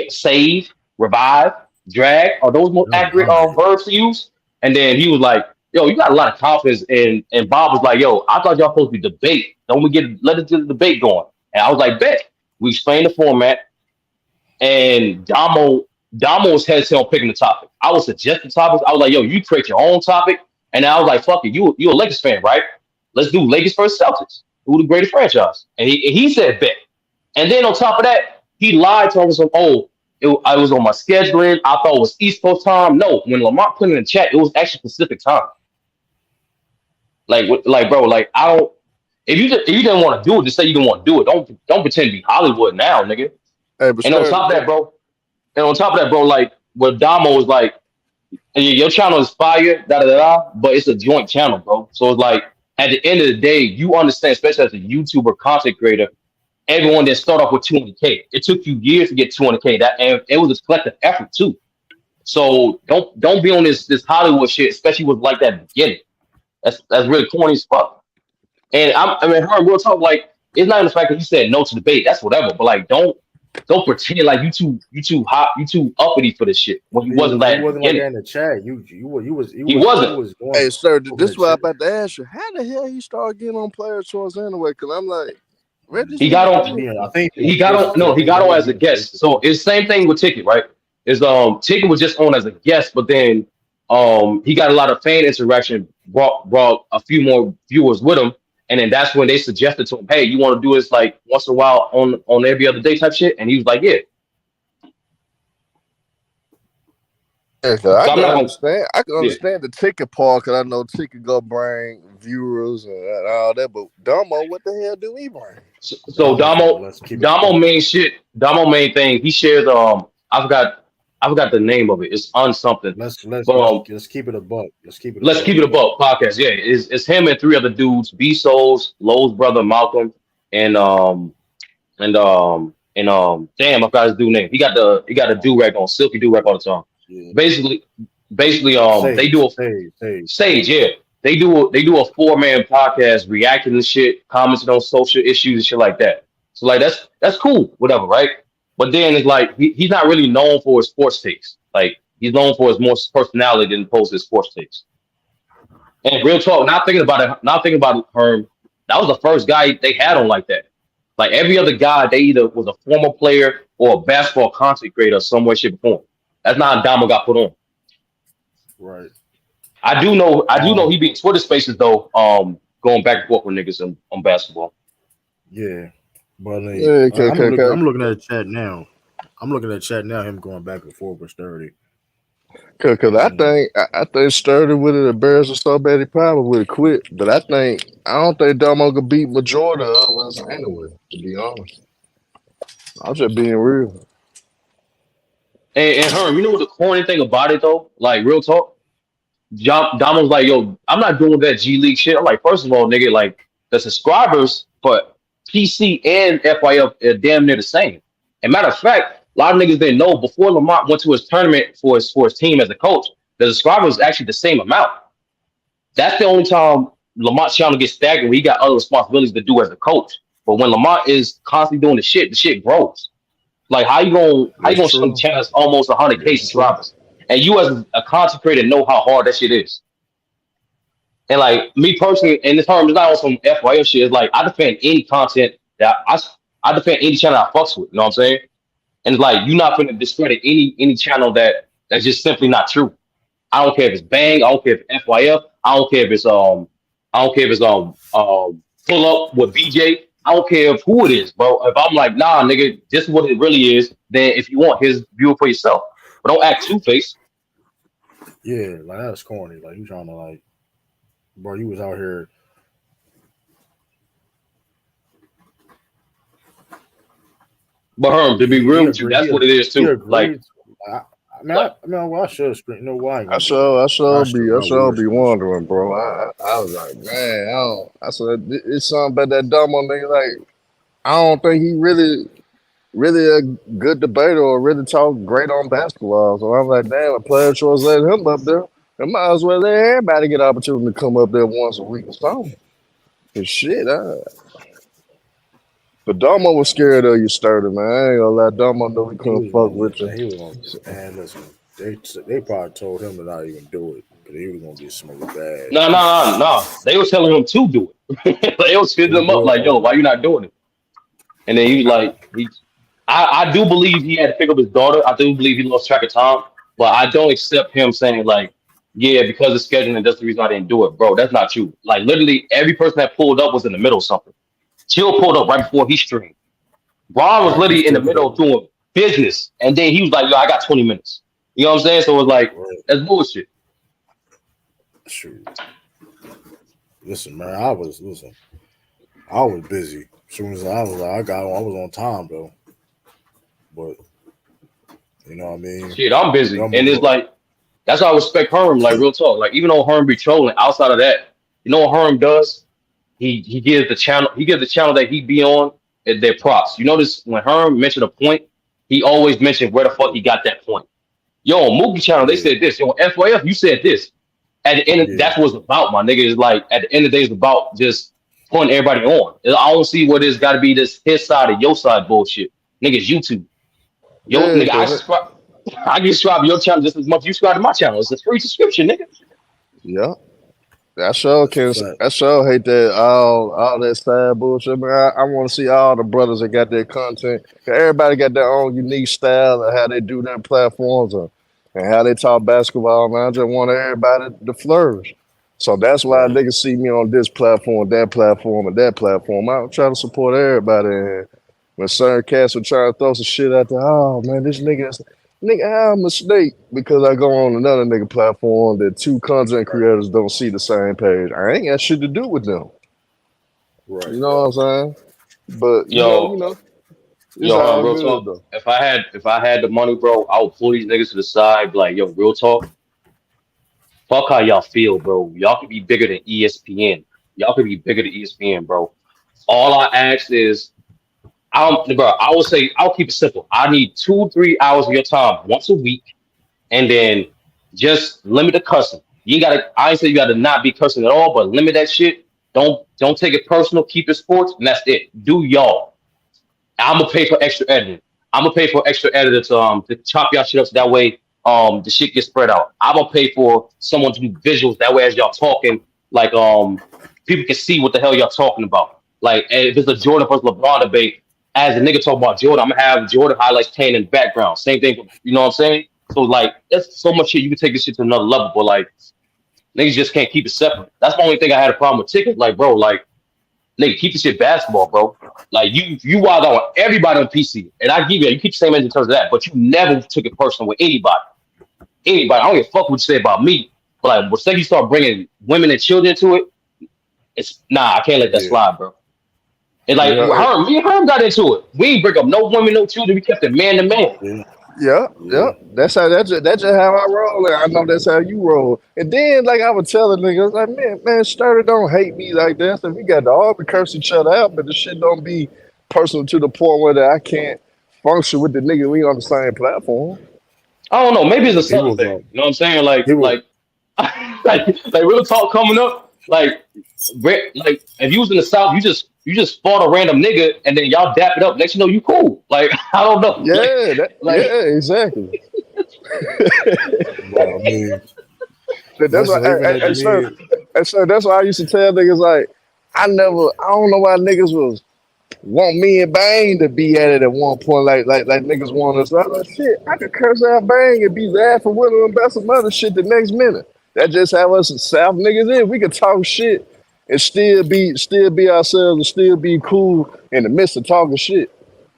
save, revive, drag. Are those more accurate verbs to use? And then he was like, yo, you got a lot of confidence. And Bob was like, yo, I thought y'all supposed to be debate. Don't we let us get the debate going? And I was like, bet. We explained the format. And Damo was hesitant on picking the topic. I was suggesting topics. I was like, yo, you create your own topic. And I was like, fuck it, you a Lakers fan, right? Let's do Lakers versus Celtics. Who the greatest franchise? And he said bet. And then on top of that, he lied to us on, I was on my scheduling. I thought it was East Coast time. No, when Lamar put in the chat, it was actually Pacific time. Like, bro, like I don't. If you didn't want to do it, just say you didn't want to do it. Don't pretend to be Hollywood now, nigga. Hey, but And on top of that, bro, like what Damo was like, your channel is fire, but it's a joint channel, bro. So it's like at the end of the day, you understand, especially as a YouTuber content creator, everyone didn't start off with 200K. It took you years to get 200K. And it was a collective effort too. So don't be on this Hollywood shit, especially with like that beginning. That's really corny as fuck. And I mean, her real talk, like it's not in the fact that you said no to debate. That's whatever. But like, don't pretend like you too hot, you too uppity for this shit when you wasn't like He wasn't like that in the chat. He wasn't. was going Hey, sir, this is what I'm about to ask you. How the hell he started getting on player choice anyway? Because I'm like, where this He got on. Yeah, I think He got on. No, he got on as a guest. So it's the same thing with Ticket, right? Is Ticket was just on as a guest, but then he got a lot of fan interaction, brought a few more viewers with him, and then that's when they suggested to him, hey, you want to do this like once in a while on every other day type shit, and he was like, yeah. Yeah, So I I'm can not gonna. understand. I can Yeah. understand the ticket part because I know ticket go bring viewers and all that. But Domo, what the hell do we bring? So Damo main shit. Damo main thing. He shares. I forgot the name of it. It's on something. Let's keep it a buck. Let's keep it a buck podcast. Yeah, it's him and three other dudes: B Souls, Lowe's brother Malcolm, and damn, I forgot his dude name. He got a do rag on, silky do rag all the time. Yeah. Basically, Sage, they do a Sage, yeah. They do a 4-man podcast reacting to shit, commenting on social issues and shit like that. So like that's cool, whatever, right? But then it's like he's not really known for his sports takes. Like he's known for his more personality than opposed to his sports takes. And real talk, not thinking about it, Herm, that was the first guy they had on like that. Like every other guy, they either was a former player or a basketball content creator some way, shape, or form. That's not how Damo got put on. Right. I do know he be in Twitter spaces though, going back and forth with niggas on basketball. Yeah. But like, Okay. I'm looking at the chat now. Him going back and forth with Sturdy. Because I think Sturdy would have embarrassed him so bad he probably would have quit. But I don't think Domo could beat majority of us anyway. To be honest, I'm just being real. And Herm, you know what the corny thing about it though? Like real talk, Damo's like, yo, I'm not doing that G League shit. I'm like, first of all, nigga, like the subscribers for PC and FYF are damn near the same. And matter of fact, a lot of niggas didn't know before Lamont went to his tournament for his team as a coach, the subscribers was actually the same amount. That's the only time Lamont's channel gets stagnant when he got other responsibilities to do as a coach. But when Lamont is constantly doing the shit grows. Like how you gonna swing channels almost 100K subscribers, and you as a content creator know how hard that shit is. And like me personally, in this term, it's not on some FYO shit. It's like I defend any content that I defend any channel I fucks with. You know what I'm saying? And it's like you're not going to discredit any channel that's just simply not true. I don't care if it's Bang. I don't care if it's FYF. I don't care if it's I don't care if it's pull up with BJ. I don't care if who it is, bro. If I'm like, nah, nigga, this is what it really is. Then if you want his view for yourself, but don't act two faced. Yeah, like that's corny. Like you trying to like, bro, you was out here. But Herm, to be real with you, that's what it is He too. Like, agreed. Well, I should screen. No, why I ain't I gonna do that? sure I be wondering, bro. I was like, man, I said it's something about that dumbo nigga. Like, I don't think he really a good debater or really talk great on basketball. So I'm like, damn, a player choice let him up there. They might as well let everybody get an opportunity to come up there once a week or something. Cause shit, but Domo was scared of you, Sturdy, man. I ain't gonna let Domo know he He couldn't was fuck gonna, with you. man, he was gonna, man. Listen, they probably told him to not even do it because he was gonna get smoked bad. no. They was telling him to do it. They was hitting He him up was like, yo, okay. why you not doing it? And then he was like, I do believe he had to pick up his daughter. I do believe he lost track of time, but I don't accept him saying like, yeah, because of scheduling, that's the reason I didn't do it, bro. That's not true. Like literally, every person that pulled up was in the middle of something. Chill pulled up right before he streamed. Ron was Right, he literally in the still could middle have. of doing business, and then he was like, yo, I got 20 minutes. You know what I'm saying? So it was like, Right. that's bullshit. Shoot, listen, man. I was busy. As soon as I was like, I was on time though. But you know what I mean. Shit, I'm busy, Dumbo and it's go. like that's why I respect Herm. Like real talk. Like even though Herm be trolling, outside of that, you know what Herm does? He gives the channel. He gives the channel that he be on their props. You notice when Herm mentioned a point, he always mentioned where the fuck he got that point. Yo, on Mookie channel, they Yeah, said this. Yo, on FYF, you said this. At the end, yeah, that's what it's about, my nigga. Is like at the end of the day, it's about just putting everybody on. I don't see what it's got to be this his side or your side bullshit. Niggas, YouTube. Yo, Yeah, nigga, I can subscribe to your channel just as much as you subscribe to my channel. It's a free subscription, nigga. yeah. I sure that's a can. fact. I sure hate that all that sad bullshit. Man, I want to see all the brothers that got their content. 'Cause everybody got their own unique style and how they do their platforms and how they talk basketball. Man, I just want everybody to flourish. So that's why Right, niggas see me on this platform, that platform, and that platform. I'm trying to support everybody. And when certain cats were trying to throw some shit out there, oh man, this nigga, how I'm a snake because I go on another nigga platform that two content creators don't see the same page. I ain't got shit to do with them. right. You know what I'm saying? But Yo, it's yo, all real good talk. though. If I had the money, bro, I would pull these niggas to the side. Be like, yo, real talk. Fuck how y'all feel, bro. Y'all could be bigger than ESPN. Y'all could be bigger than ESPN, bro. All I ask is, bro. I will say, I'll keep it simple. I need 2, 3 hours of your time once a week, and then just limit the cussing. You ain't gotta. I ain't say you gotta not be cussing at all, but limit that shit. Don't take it personal. Keep it sports, and that's it. Do y'all. I'm gonna pay for extra editing. I'm gonna pay for extra editor to chop y'all shit up so that way the shit gets spread out. I'm gonna pay for someone to do visuals that way as y'all talking, like people can see what the hell y'all talking about. Like if it's a Jordan versus LeBron debate, as a nigga talk about Jordan, I'm gonna have Jordan highlights playing in the background. Same thing, you know what I'm saying? So like that's so much shit you can take this shit to another level, but like niggas just can't keep it separate. That's the only thing I had a problem with tickets. Like, bro, like nigga, keep this shit basketball, bro. Like you wild out on everybody on PC, and I give you keep the same energy in terms of that, but you never took it personal with anybody. Anybody, I don't give a fuck what you say about me, but like, once you start bringing women and children into it, it's nah, I can't let that Yeah, slide, bro. And like Yeah, me and Herm got into it. We ain't bring up no women, no children. We kept it man to man. yeah, yeah. yeah. That's just how I roll. And I know that's how you roll. And then like I would tell the niggas, like, man, Sturdy don't hate me like that. So we got to all be curse each other out, but the shit don't be personal to the point where that I can't function with the nigga we on the same platform. I don't know. Maybe it's a Yeah, he southern was thing. You know what I'm saying? he was Like real talk coming up. Like if you was in the south, you just fought a random nigga and then y'all dap it up. Next you know you cool. Like I don't know. Like Yeah, exactly. bro. I mean, That's why, listen, even at the sir, mid, that's why I used to tell niggas like, I don't know why niggas was want me and Bang to be at it at one point, like niggas want us. I'm like, shit, I could curse out Bang and be laughing with him about some other shit the next minute. That just have us South niggas in. We could talk shit and still be ourselves and still be cool in the midst of talking shit.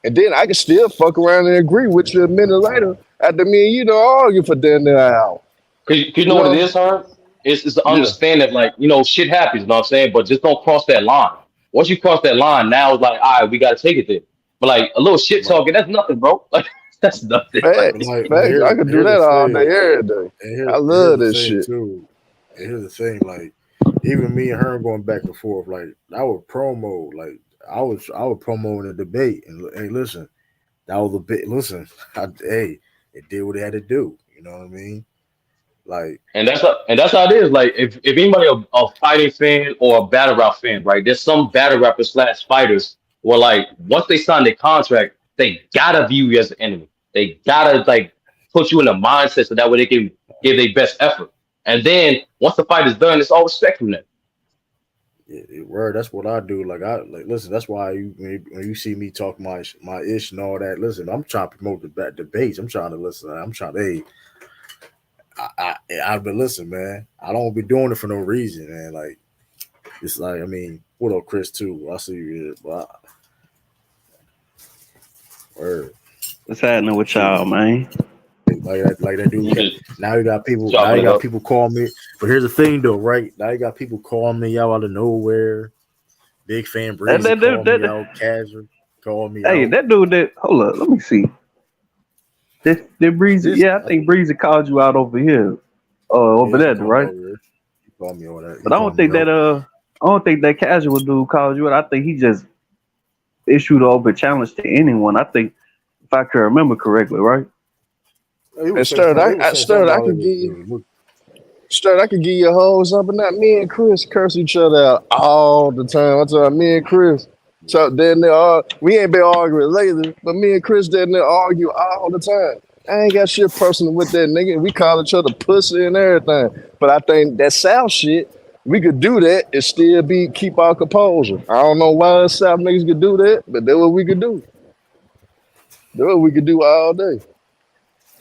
And then I can still fuck around and agree with you a minute later after me and you don't argue for damn near an hour. Cause you You know what it know? is, her? It's to Yeah. understand that like shit happens. You know what I'm saying? But just don't cross that line. Once you cross that line, now it's like, all right, we gotta take it there. But like a little shit Right. talking, that's nothing, bro. Like that's nothing. Like But Facts, like facts. I could do here's the that all day, thing, every day. and I here's love the this thing shit. too. And here's the thing, like even me and her going back and forth, like I would promo, like I would promo in a debate, and hey, listen, that was a bit. Listen, hey, it did what it had to do. You know what I mean? Like, And that's how it is. Like if anybody a fighting fan or a battle rap fan, right? There's some battle rappers slash fighters where like once they sign their contract, they gotta view you as an enemy. They gotta like put you in a mindset so that way they can give their best effort. And then once the fight is done, it's all respect from them. word. That's what I do. Like, I like listen. That's why when you see me talk my ish and all that. Listen, I'm trying to promote the debates. I'm trying to listen. I'm trying to. Hey, I've been listening, man. I don't be doing it for no reason, man. Like, it's like, I mean, what up, Chris too? I see you here, but word. What's happening with Shit, y'all, man? like that dude. You just Now you got people. Now chopping you it got up. people call me. But here's the thing, though, right? Now you got people calling me out of nowhere. Big fan That, Breezy that, that, called me that, out. Casual called me hey, out. that dude that hold up, let me see. That Breezy, This yeah, I think Breezy called you out over here. yeah, Over he there, called me right? over here. He called me all that. He But called me out. I don't think that casual dude called you out. I think he just issued an open challenge to anyone. I think if I can remember correctly, right? He And was saying something. They was saying something Stirred, I about it could was, give it you. was Straight, I could give you a whole something that me and Chris curse each other out all the time. I tell me and Chris, so then we ain't been arguing lately, but me and Chris then they argue all the time. I ain't got shit personal with that nigga. We call each other pussy and everything. But I think that South shit, we could do that and still keep our composure. I don't know why us South niggas could do that, but that's what we could do. That's what we could do all day.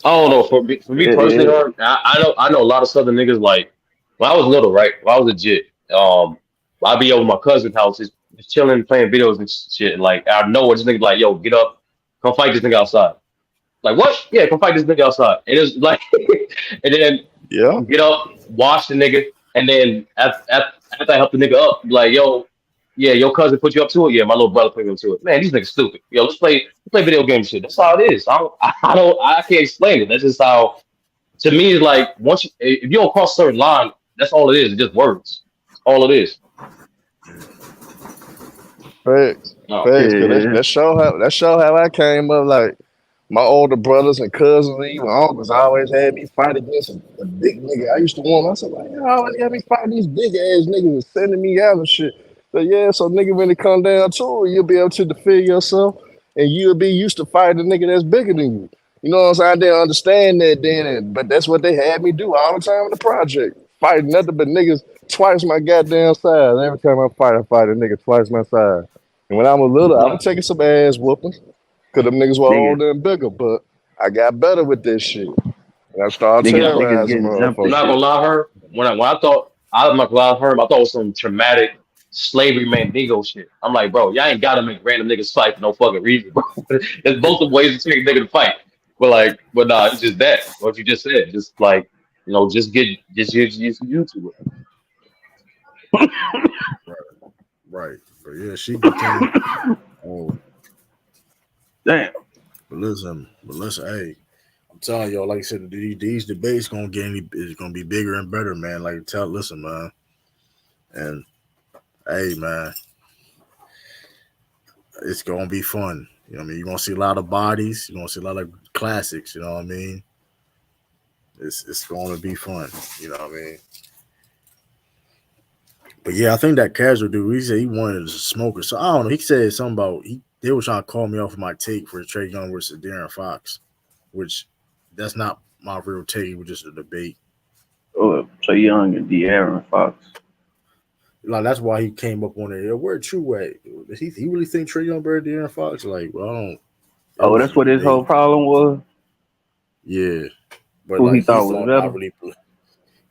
I don't know. For me personally, Yeah, Herb, I know a lot of Southern niggas. Like when I was little, right? When I was legit, I'd be over my cousin's house, just chilling, playing videos and shit. And like I know this nigga like, yo, get up, come fight this nigga outside. Like what? Yeah, come fight this nigga outside. And it's like, and then Yeah. get up, wash the nigga, and then after I help the nigga up, be like, yo, yeah, your cousin put you up to it. Yeah, my little brother put me up to it. Man, these niggas stupid. Yo, let's play video game shit. That's how it is. I can't explain it. That's just how. To me, it's like once if you don't cross a certain line, that's all it is. It's just words. That's all it is. Facts. No. Facts. Cause yeah. that show how I came up like my older brothers and cousins and even uncles always had me fight against a big nigga. I used to want. I said, like, you always got me fighting these big ass niggas and sending me out and shit. So yeah, so nigga, when it come down to it, you'll be able to defend yourself, and you'll be used to fighting a nigga that's bigger than you. You know what I'm saying? I didn't understand that then, but that's what they had me do all the time in the project. Fighting nothing but niggas twice my goddamn size. Every time I fight a nigga twice my size. And when I was little, I was taking some ass whooping. Cause them niggas were Niggas, older and bigger, but I got better with this shit. And I started niggas terrorizing getting jumped I'm and motherfuckers. not shit. gonna lie, her. When I thought I'm not gonna lie, her. I thought it was some traumatic slavery Mandingo shit. I'm like, bro, y'all ain't gotta make random niggas fight for no fucking reason, bro. There's multiple ways to take a nigga to fight. But nah, it's just that. What you just said. Just like, just get used to it. right. But yeah, she became. Oh, Damn. but listen. Hey, I'm telling y'all, like I said, these debates gonna get is gonna be bigger and better, man. Listen, man, and hey, man, it's gonna be fun. You know what I mean? You're gonna see a lot of bodies. You're gonna see a lot of classics. You know what I mean? It's gonna be fun. You know what I mean? But yeah, I think that casual dude, he said he wanted to smoke it. So I don't know. He said something about they were trying to call me off of my take for Trey Young versus Darren Fox, which that's not my real take. It was just a debate. Oh, Trae Young and De'Aaron Fox. like that's why he came up on it. Yeah, where True at? He really think Trey Young better than Aaron Fox? Like, well, I don't. It Oh, was a that's what his whole debate. problem was. Yeah, but Who he like he thought was thought I better. really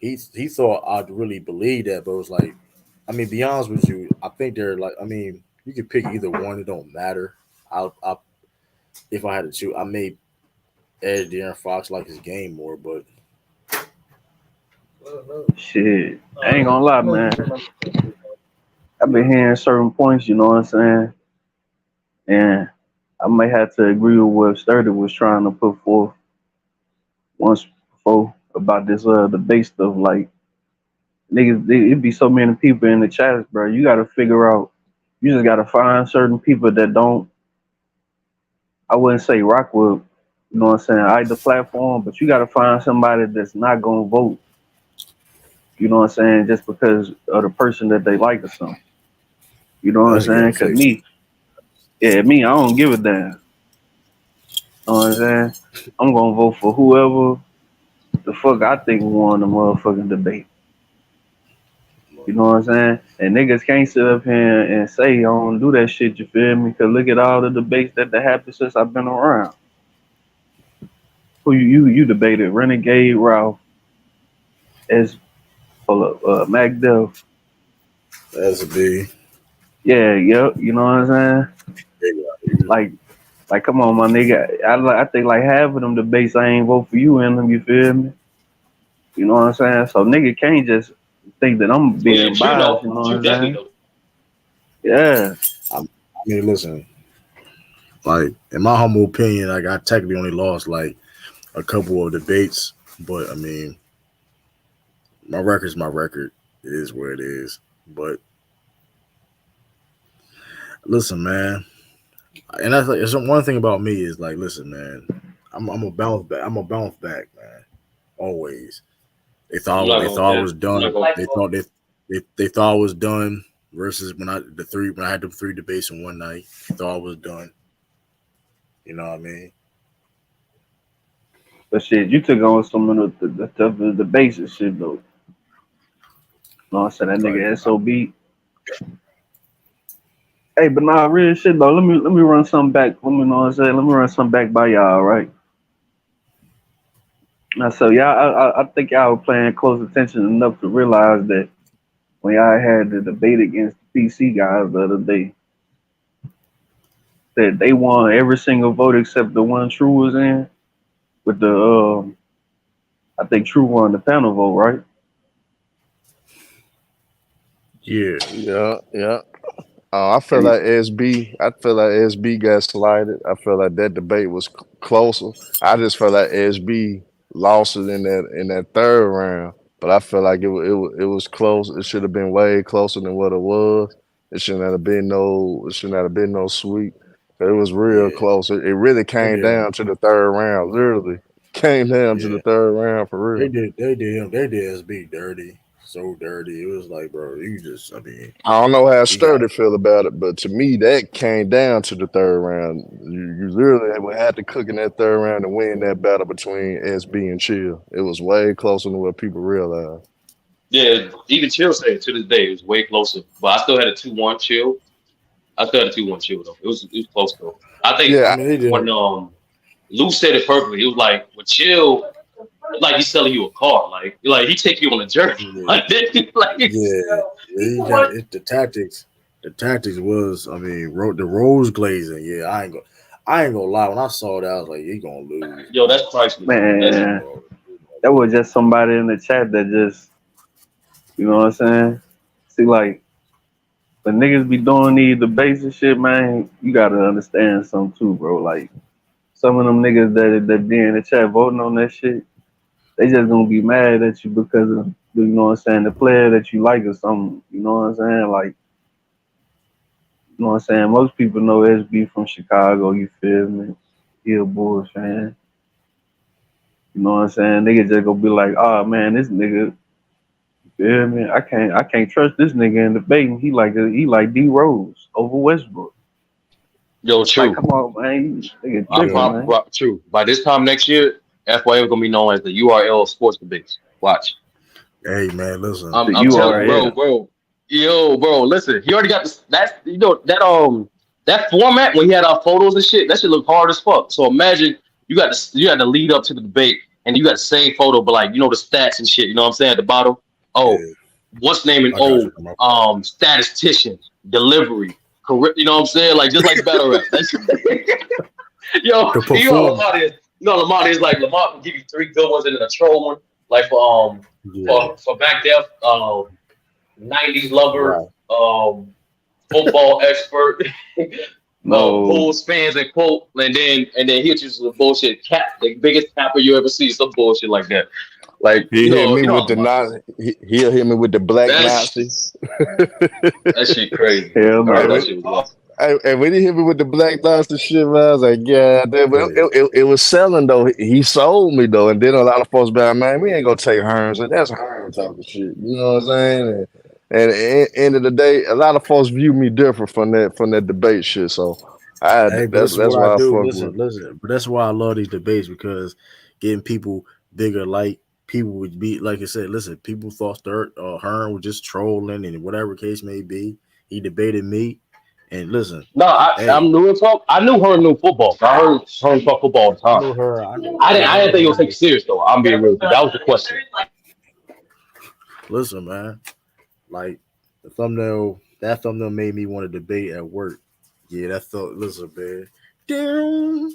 he thought I'd really believe that, but it was like, I mean, be honest with you, I think they're like, I mean, you can pick either one. It don't matter. I if I had to choose, I may edge De'Aaron Fox like his game more, but Shit, I ain't gonna lie, man. I've been hearing certain points, you know what I'm saying, and I may have to agree with what Sturdy was trying to put forth once before about this debate stuff. Like niggas, it be so many people in the chats, bro. You got to figure out. You just got to find certain people that don't. I wouldn't say rock with, you know what I'm saying, either platform, but you got to find somebody that's not gonna vote. You know what I'm saying, just because of the person that they like or something. You know what I'm that's saying? game Cause face. me, I don't give a damn. You know what I'm saying? I'm gonna vote for whoever the fuck I think won the motherfucking debate. You know what I'm saying? And niggas can't sit up here and say I don't do that shit. You feel me? Cause look at all the debates that happened since I've been around. Who you debated? Renegade Ralph as pull up Mac Def. That's a big. Yeah, yep. You know what I'm saying? Like, come on, my nigga. I think like half of them debates I ain't vote for you in them. You feel me? You know what I'm saying? So nigga can't just think that I'm Oh yeah, being True biased. though. You know what True I'm definitely saying? though. Yeah. I mean, listen, like in my humble opinion, like I technically only lost like a couple of debates, but I mean, my record's my record. It is what it is. But listen, man, and that's like it's one thing about me is like, listen, man, I'm a bounce back. I'm a bounce back, man. Always. You're not They gonna thought I get. was done. They thought I was done. Versus when I had the three debates in one night, they thought I was done. You know what I mean? But shit, you took on some of the basic shit though. You know what I'm saying? That Like nigga SOB. Hey, but nah, real shit though. Let me run something back. Let me know what I'm saying. Let me run something back by y'all, right? Now, so y'all, I think y'all were paying close attention enough to realize that when y'all had the debate against the PC guys the other day, that they won every single vote except the one True was in. With the I think True won the panel vote, right? yeah, Yeah, yeah. I feel And like SB. I feel like SB got slighted. I feel like that debate was closer. I just feel like SB lost it in that third round. But I feel like it was close. It should have been way closer than what it was. It shouldn't have been no. It shouldn't have been no sweep. It was real yeah. close. It really They came did. down to the third round. Literally came down to the Yeah, third round for they real. did. They did him. They did SB dirty, so dirty. It was like, bro, you just. I mean, I don't know how he got. Sturdy feel about it, but to me, that came down to the third round. You literally would have to cook in that third round to win that battle between SB and Chill. It was way closer than what people realize. Yeah, even Chill said to this day it was way closer. But I still had a 2-1 Chill. I still had a 2-1 Chill though. It was close though. I think I Yeah, mean, they did. when Lou said it perfectly, it was like with Chill, like he's selling you a car. Like he take you on a journey. Yeah, Like, yeah. He got it. The tactics. The tactics was. I mean, the rose glazing. Yeah, I ain't gonna lie. When I saw that, I was like, he gonna lose, yo, that's priceless. That's man, that was just somebody in the chat that just, you know what I'm saying? See, like when niggas be doing these debates and shit, man, you gotta understand something too, bro. Like some of them niggas that be in the chat voting on that shit, they just gonna be mad at you because of, you know what I'm saying, the player that you like or something. You know what I'm saying? Like, you know what I'm saying? Most people know SB from Chicago, you feel me? He a Bulls fan. You know what I'm saying? Nigga just gonna be like, oh man, this nigga, you feel me? I can't trust this nigga in debating. He like D Rose over Westbrook. yo, Like, true. come on, man, nigga I tripping, Yeah. prompt man. true. By this time next year, FYM gonna be known as the URL of sports debates. Watch. Hey, man, listen. The I'm telling Like, bro, URL. bro. Yo, bro, listen. He already got this. That that format when he had our photos and shit. That shit look hard as fuck. So imagine you got to lead up to the debate, and you got the same photo, but like the stats and shit. You know what I'm saying at the bottom. Oh, Yeah, what's name and I got you. Bro. statistician, delivery, correct. You know what I'm saying? Like just like battle rap. That's yo. The You know perform. Lamar is. Lamar is like Lamar can give you three good ones and then a troll one. Like Yeah, for back there 90s lover, right. football expert, No, Bulls fans and quote, and then he'll just some bullshit the biggest capper you ever see, some bullshit like that. Like He hit me you with know the Nazi. He'll hit me with the black Nazi. that's that shit crazy. hell I thought Hey, that no. shit was awesome. and when he hit me with the black Nazi shit, man, I was like, yeah, damn, but Yeah, it was selling though. He sold me though, and then a lot of folks be like, man, we ain't gonna take Hearns, and that's Hearns talking shit. You know what I'm saying? And at the end of the day, a lot of folks view me different from that debate shit. So hey, but this is that's what I why I do. fuck Listen, with. listen. But that's why I love these debates because getting people bigger, like people would be, like I said. Listen, people thought Hearn was just trolling and whatever case may be. He debated me, and listen, No, hey, I'm new in talk. I knew her knew football. I heard her talk football all the I time. know her. I know. I Yeah, I didn't know think it was her. take it serious though. I'm being real. That was the question. Listen, man. Like that thumbnail made me want to debate at work. Yeah, that thought. Listen, man. Down,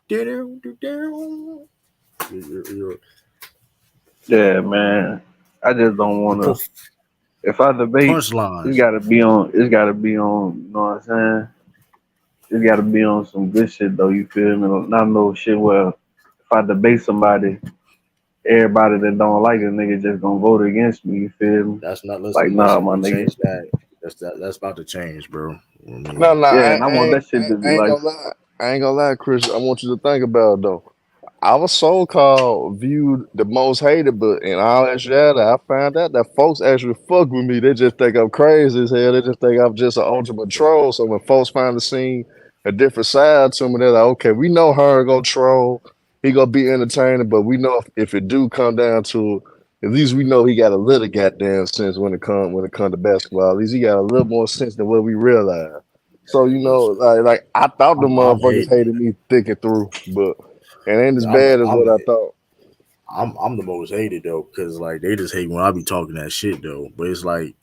down, down. You're Yeah, man. I just don't the wanna. If I debate, it's punchlines. gotta be on. It's gotta be on. You know what I'm saying? It's gotta be on some good shit though. You feel me? Not no shit where if I debate somebody, everybody that don't like a nigga just gonna vote against me. You feel me? That's not. Like, Listen, nah, listen. my We nigga. changed that. That's about to change, bro. I No, mean, no, Yeah, and I want that shit to be I ain't like, gonna lie. I ain't gonna lie, Chris. I want you to think about it, though. I was so called viewed the most hated, but in all actuality, I found out that folks actually fuck with me. They just think I'm crazy as hell. They just think I'm just an ultimate troll. So when folks finally seen a different side to me, they're like, okay, we know her gonna troll. He gonna be entertaining, but we know if it do come down to it, at least we know he got a little goddamn sense when it come to basketball. At least he got a little more sense than what we realize. So listen. like I thought the I'm motherfuckers hating. hated me thick and through, but it ain't as I'm bad as I'm what I thought. I'm the most hated though, because like they just hate when I be talking that shit though. But it's like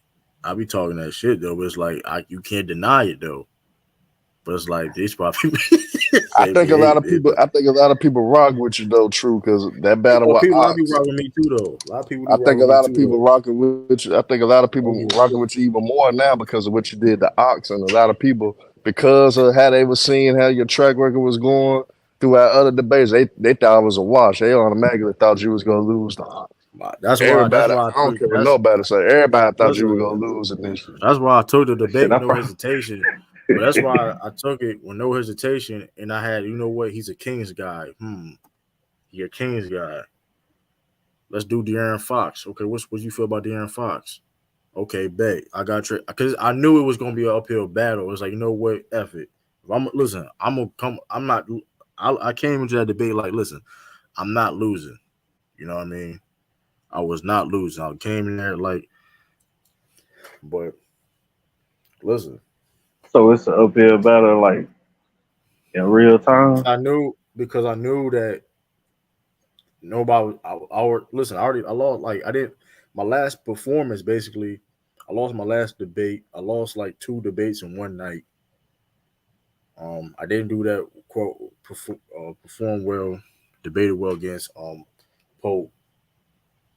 I be talking that shit though. But it's like you can't deny it though. But it's like these probably I they think be a lot hating of it. people. I think a lot of people rock with you though, true, because that battle with A lot of people Ox. rock with me too though. A lot of people I do rock think a with me lot of too people though. rocking with you. I think a lot of Don't people get it rocking twisted. with you even more now because of what you did to Ox, and a lot of people because of how they were seeing how your track record was going throughout other debates. They thought it was a wash. They automatically thought you was gonna lose to Ox. That's why. That's Everybody, why I I don't took. care what That's nobody say. Everybody thought you were listen. gonna lose initially. That's why I took the shit, debate I with no probably. hesitation. But that's why I took it with no hesitation, and I had, you know what? He's a Kings guy. He a Kings guy. Let's do De'Aaron Fox. Okay, what you feel about De'Aaron Fox? Okay, bet I got because I knew it was gonna be an uphill battle. It was like, you know what? F it. If I'm listen. I'm gonna come. I'm not. I came into that debate like, listen, I'm not losing. You know what I mean? I was not losing. I came in there like, but listen, So it's an uphill battle, like in real time. because I knew that nobody. Listen. I already. I lost. Like I didn't. My last performance, basically, I lost my last debate. I lost like two debates in one night. I didn't do that. Quote perform well, debated well against Pope.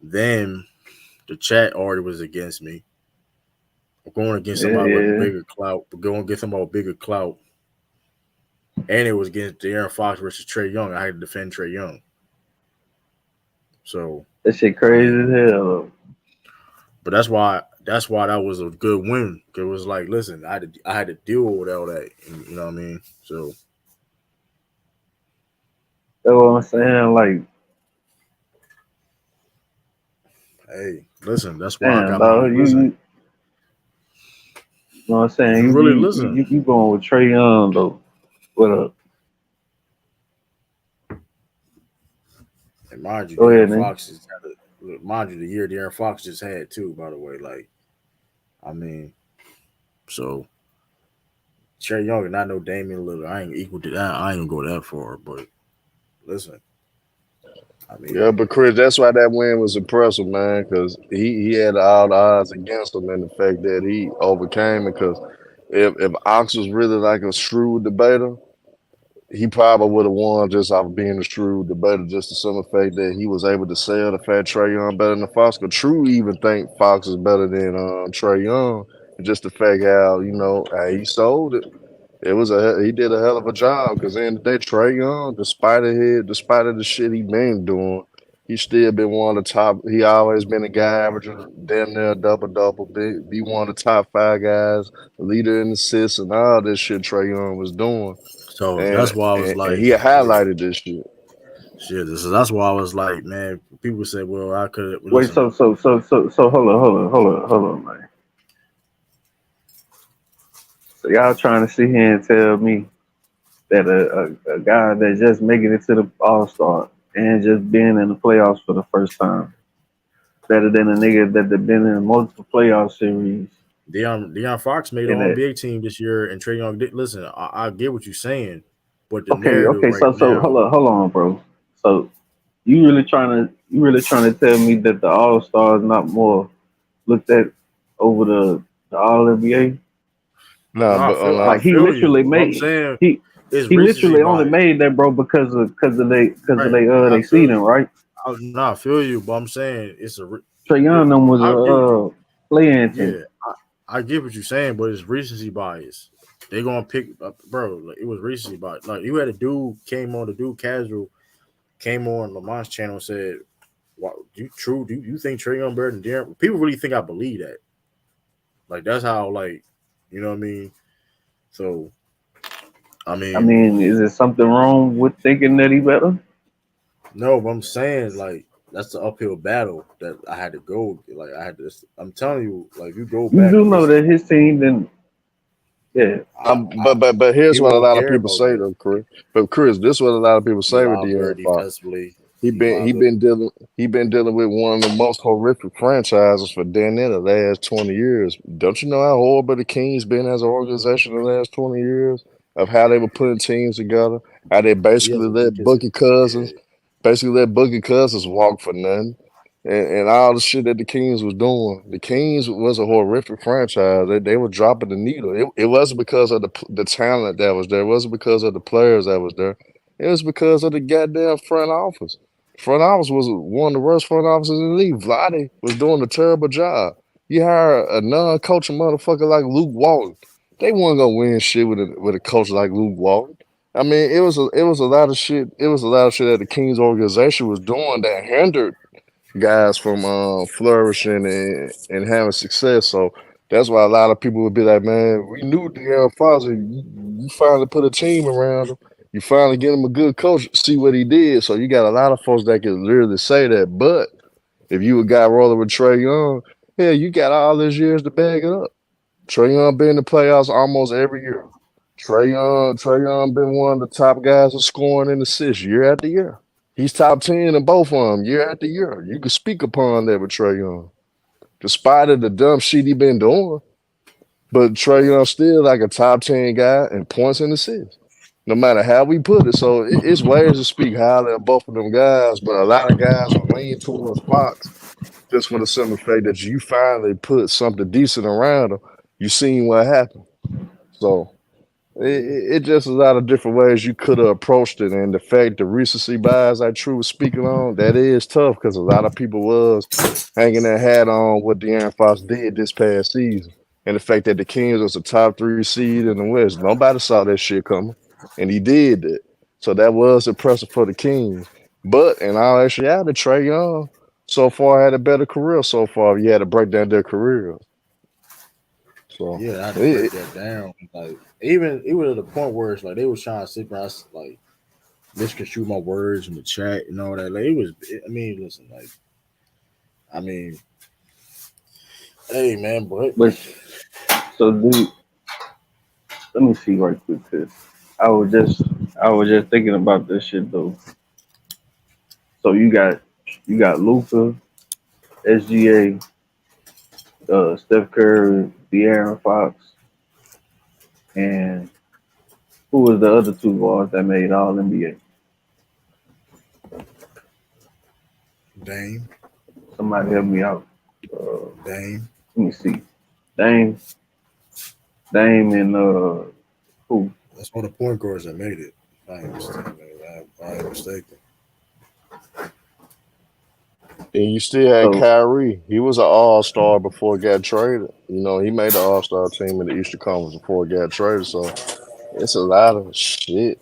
Then the chat already was against me. Going against Yeah, somebody with yeah. bigger clout, but going against somebody with bigger clout, and it was against De'Aaron Fox versus Trey Young. I had to defend Trey Young. So That shit I crazy mean, as hell. Though. but that's why that was a good win. Cause it was like, listen, I had to deal with all that. You know what I mean? So That's what I'm saying. Like, hey, listen, that's why I damn, got my dog, listen. you know what I'm If saying? you You really be listen, you going with Trey Young though. What up? and mind you, Go De'Aaron ahead, man. Fox just had mind you the year De'Aaron Fox just had too. By the way, like I mean, so Trey Young and not no Damian Lillard. I ain't equal to that. I ain't gonna go that far. But listen, I Yeah, mean, but Chris, that's why that win was impressive, man, because he had all the odds against him, and the fact that he overcame it. Because if Ox was really like a shrewd debater, he probably would have won just off being a shrewd debater, just the simple fact that he was able to sell the fact Trey Young better than Fox. Cause True even think Fox is better than Trey Young. And just the fact how he sold it. It was he did a hell of a job because in the day Trey Young, despite of the shit he been doing, he still been one of the top. He always been a guy averaging damn near a double double. Be one of the top five guys, leader in assists and all this shit Trey Young was doing, so and that's why I was and like, he highlighted this shit. shit. So that's why I was like, man. People say, well, I could Wait, listen. so hold on, man. So y'all trying to sit here and tell me that a guy that just making it to the All Star and just being in the playoffs for the first time better than a nigga that been in multiple playoff series Deion Fox made in all it. big team this year, and Trey Young did. Listen, I get what you're saying, but the Okay, narrative okay, right so now, hold on, bro. So you really trying to tell me that the All Star is not more looked at over the All NBA? Nah, but I Like he feel you. literally But I'm made saying he it's he recency literally only bias, made that, bro, because of right? they I feel seeding, you. right? I feel you, but I'm saying it's Trey Young them was I get what you. a play-in team. Yeah, I get what you're saying, but it's recency bias. They gonna pick up, bro. Like, it was recency bias. Like you had a dude came on, the dude casual came on Lamont's channel and said, "What you true? Do you think Trey Young better than Darren?" People really think I believe that. Like that's how you know what I mean. So I I mean, mean, is there something wrong with thinking that he better? no, but I'm saying that's the uphill battle that I had to go. Like I had to. I'm telling you, like you go You back do and know listen that to his team didn't. Yeah, but here's people what a don't lot of care people about say that. though, Chris. But Chris, this is what a lot of people He say with lobbed very De'Aaron Fox. defensively. He He been he lobbed very. been dealing he been dealing with one of the most horrific franchises for damn near the last 20 years. Don't you know how horrible the Kings been as an organization the last 20 years of how they were putting teams together? How they He has basically the let weakest. Yeah. Boogie Cousins walk for nothing. And all the shit that the Kings was doing. The Kings was a horrific franchise. They were dropping the needle. It wasn't because of the talent that was there. It wasn't because of the players that was there. It was because of the goddamn front office. Front office was one of the worst front offices in the league. Vlade was doing a terrible job. You hire a non-coaching motherfucker like Luke Walton. They weren't gonna win shit with a coach like Luke Walton. I mean, it was a lot of shit. It was a lot of shit that the Kings organization was doing that hindered guys from flourishing and having success. So that's why a lot of people would be like, man, we knew De'Aaron Fox. You finally put a team around him. You finally get him a good coach. See what he did. So you got a lot of folks that can literally say that. But if you a guy rolling with Trey Young, hell, you got all these years to back it up. Trey Young been in the playoffs almost every year. Trey Young been one of the top guys in scoring in assists year after year. He's top 10 in both of them year after year. You can speak upon that with Trey Young. Despite of the dumb shit he been doing, but Trey Young still like a top 10 guy in points and assists. No matter how we put it. So it's ways to speak highly of both of them guys, but a lot of guys will lean towards Fox just for the simple fact that you finally put something decent around him. You seen what happened. So it just a lot of different ways you could have approached it, and the fact the recency bias I True was speaking on, that is tough because a lot of people was hanging their hat on what De'Aaron Fox did this past season, and the fact that the Kings was a top 3 seed in the West. Nobody saw that shit coming, and he did that. So that was impressive for the Kings. But in all actuality, Trey Young so far had a better career so far. If you had to break down their careers, so Yeah, I had to break that down. Like even it was at the point where it's like they was trying to sit around like misconstrue my words in the chat and all that. Like it was. I mean, listen, like I mean, hey man, but But so, dude, let me see right quick. Cause I was just I was just thinking about this shit though. So you got Luca, SGA, Steph Curry, De'Aaron Fox, and who was the other two guards that made All NBA? Dame. Somebody help me out. Dame. Let me see. Dame, and who? That's all the point guards that made it. I ain't mistaken. And you still had So Kyrie. He was an all-star before he got traded. You know, he made the all-star team in the Eastern Conference before he got traded. So it's a lot of shit.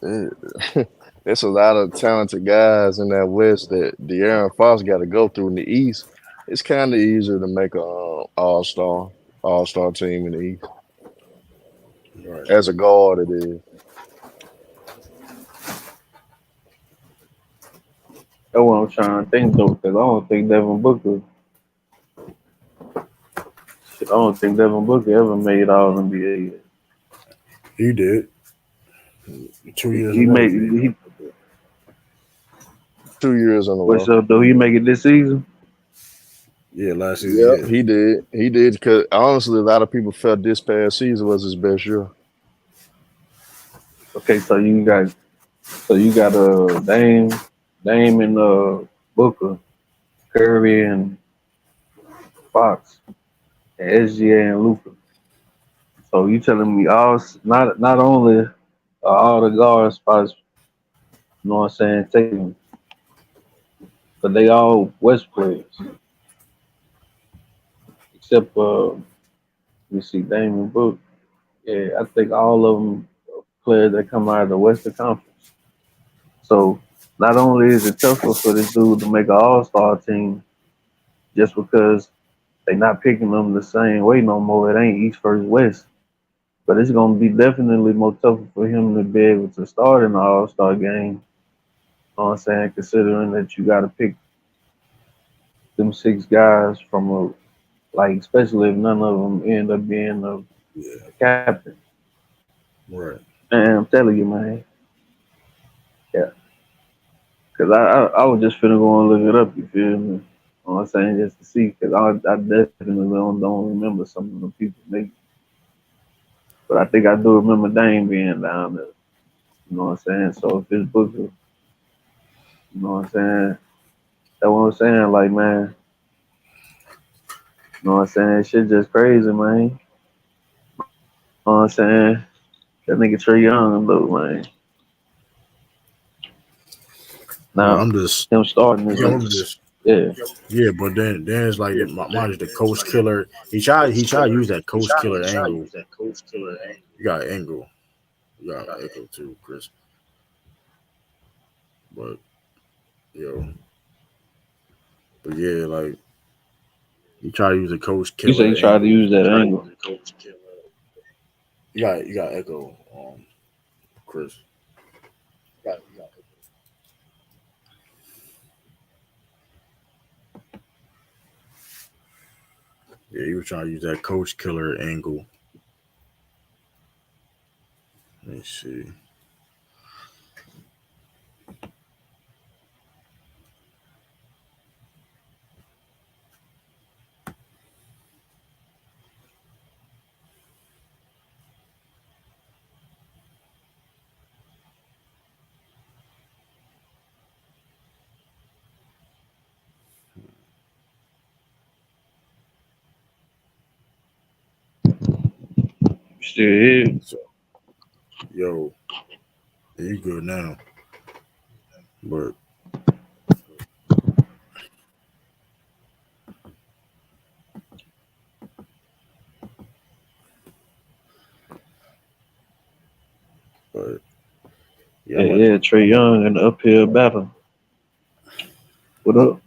It's a lot of talented guys in that West that De'Aaron Fox got to go through in the East. It's kind of easier to make a all-star team in the East. Right. As a guard, it is. that's what I'm trying to think though, because I don't think Devin Booker. Shit, I don't think Devin Booker ever made All NBA yet. He did. 2 years in He a row. made He made he. 2 years in a What's row. up though? He make it this season. Yeah, last season, Yep, yeah. he did. He did because honestly, a lot of people felt this past season was his best year. Okay, so you got Dame and Booker, Curry and Fox, and SGA and Luka. So you telling me not only all the guard spots, you know what I'm saying, taken, but they all West players except let me see, Dame and Book. Yeah, I think all of them are players that come out of the Western Conference. So not only is it tougher for this dude to make an All-Star team just because they not picking them the same way no more. It ain't East versus West. But it's gonna be definitely more tougher for him to be able to start in the All Star game. You know what I'm saying? Considering that you gotta pick them six guys from like especially if none of them end up being a captain. Right. And I'm telling you, man. Yeah. Cause I was just finna go and look it up, you feel me? You know what I'm saying? Just to see, cause I definitely don't remember some of the people maybe. But I think I do remember Dame being down there. You know what I'm saying? So if it's Booker, you know what I'm saying? That's what I'm saying. Like, man, you know what I'm saying? Shit just crazy, man. You know what I'm saying? That nigga Trey Young, though, man. Well, Now, I'm just, him starting is I'm just, yeah. yeah. But then it's like mine is the coach killer. He tried to use that coach killer angle. You got an angle. You got an echo too, Chris. But yo, but yeah, like he tried to use a coach You say he killer tried to angle. use that angle. You got echo, Chris. Yeah, he was trying to use that coach killer angle. Let me see. Still here. So, yo, yeah, you good now? But but yeah, I'm about Yeah, to, Trey Young in the uphill battle. What up?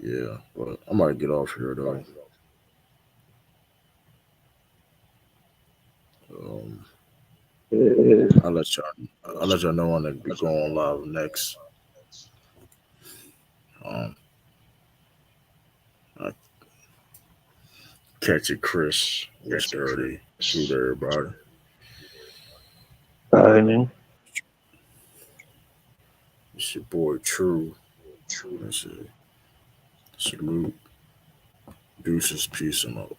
yeah, but I might get off here though. Um, Yeah. I'll let y'all. I'll let y'all know when to be going live next. Um, I catch it, Chris. What's dirty? Shoot everybody. All right, man. It's your boy True. Let's see. Salute. Deuces, peace, and out.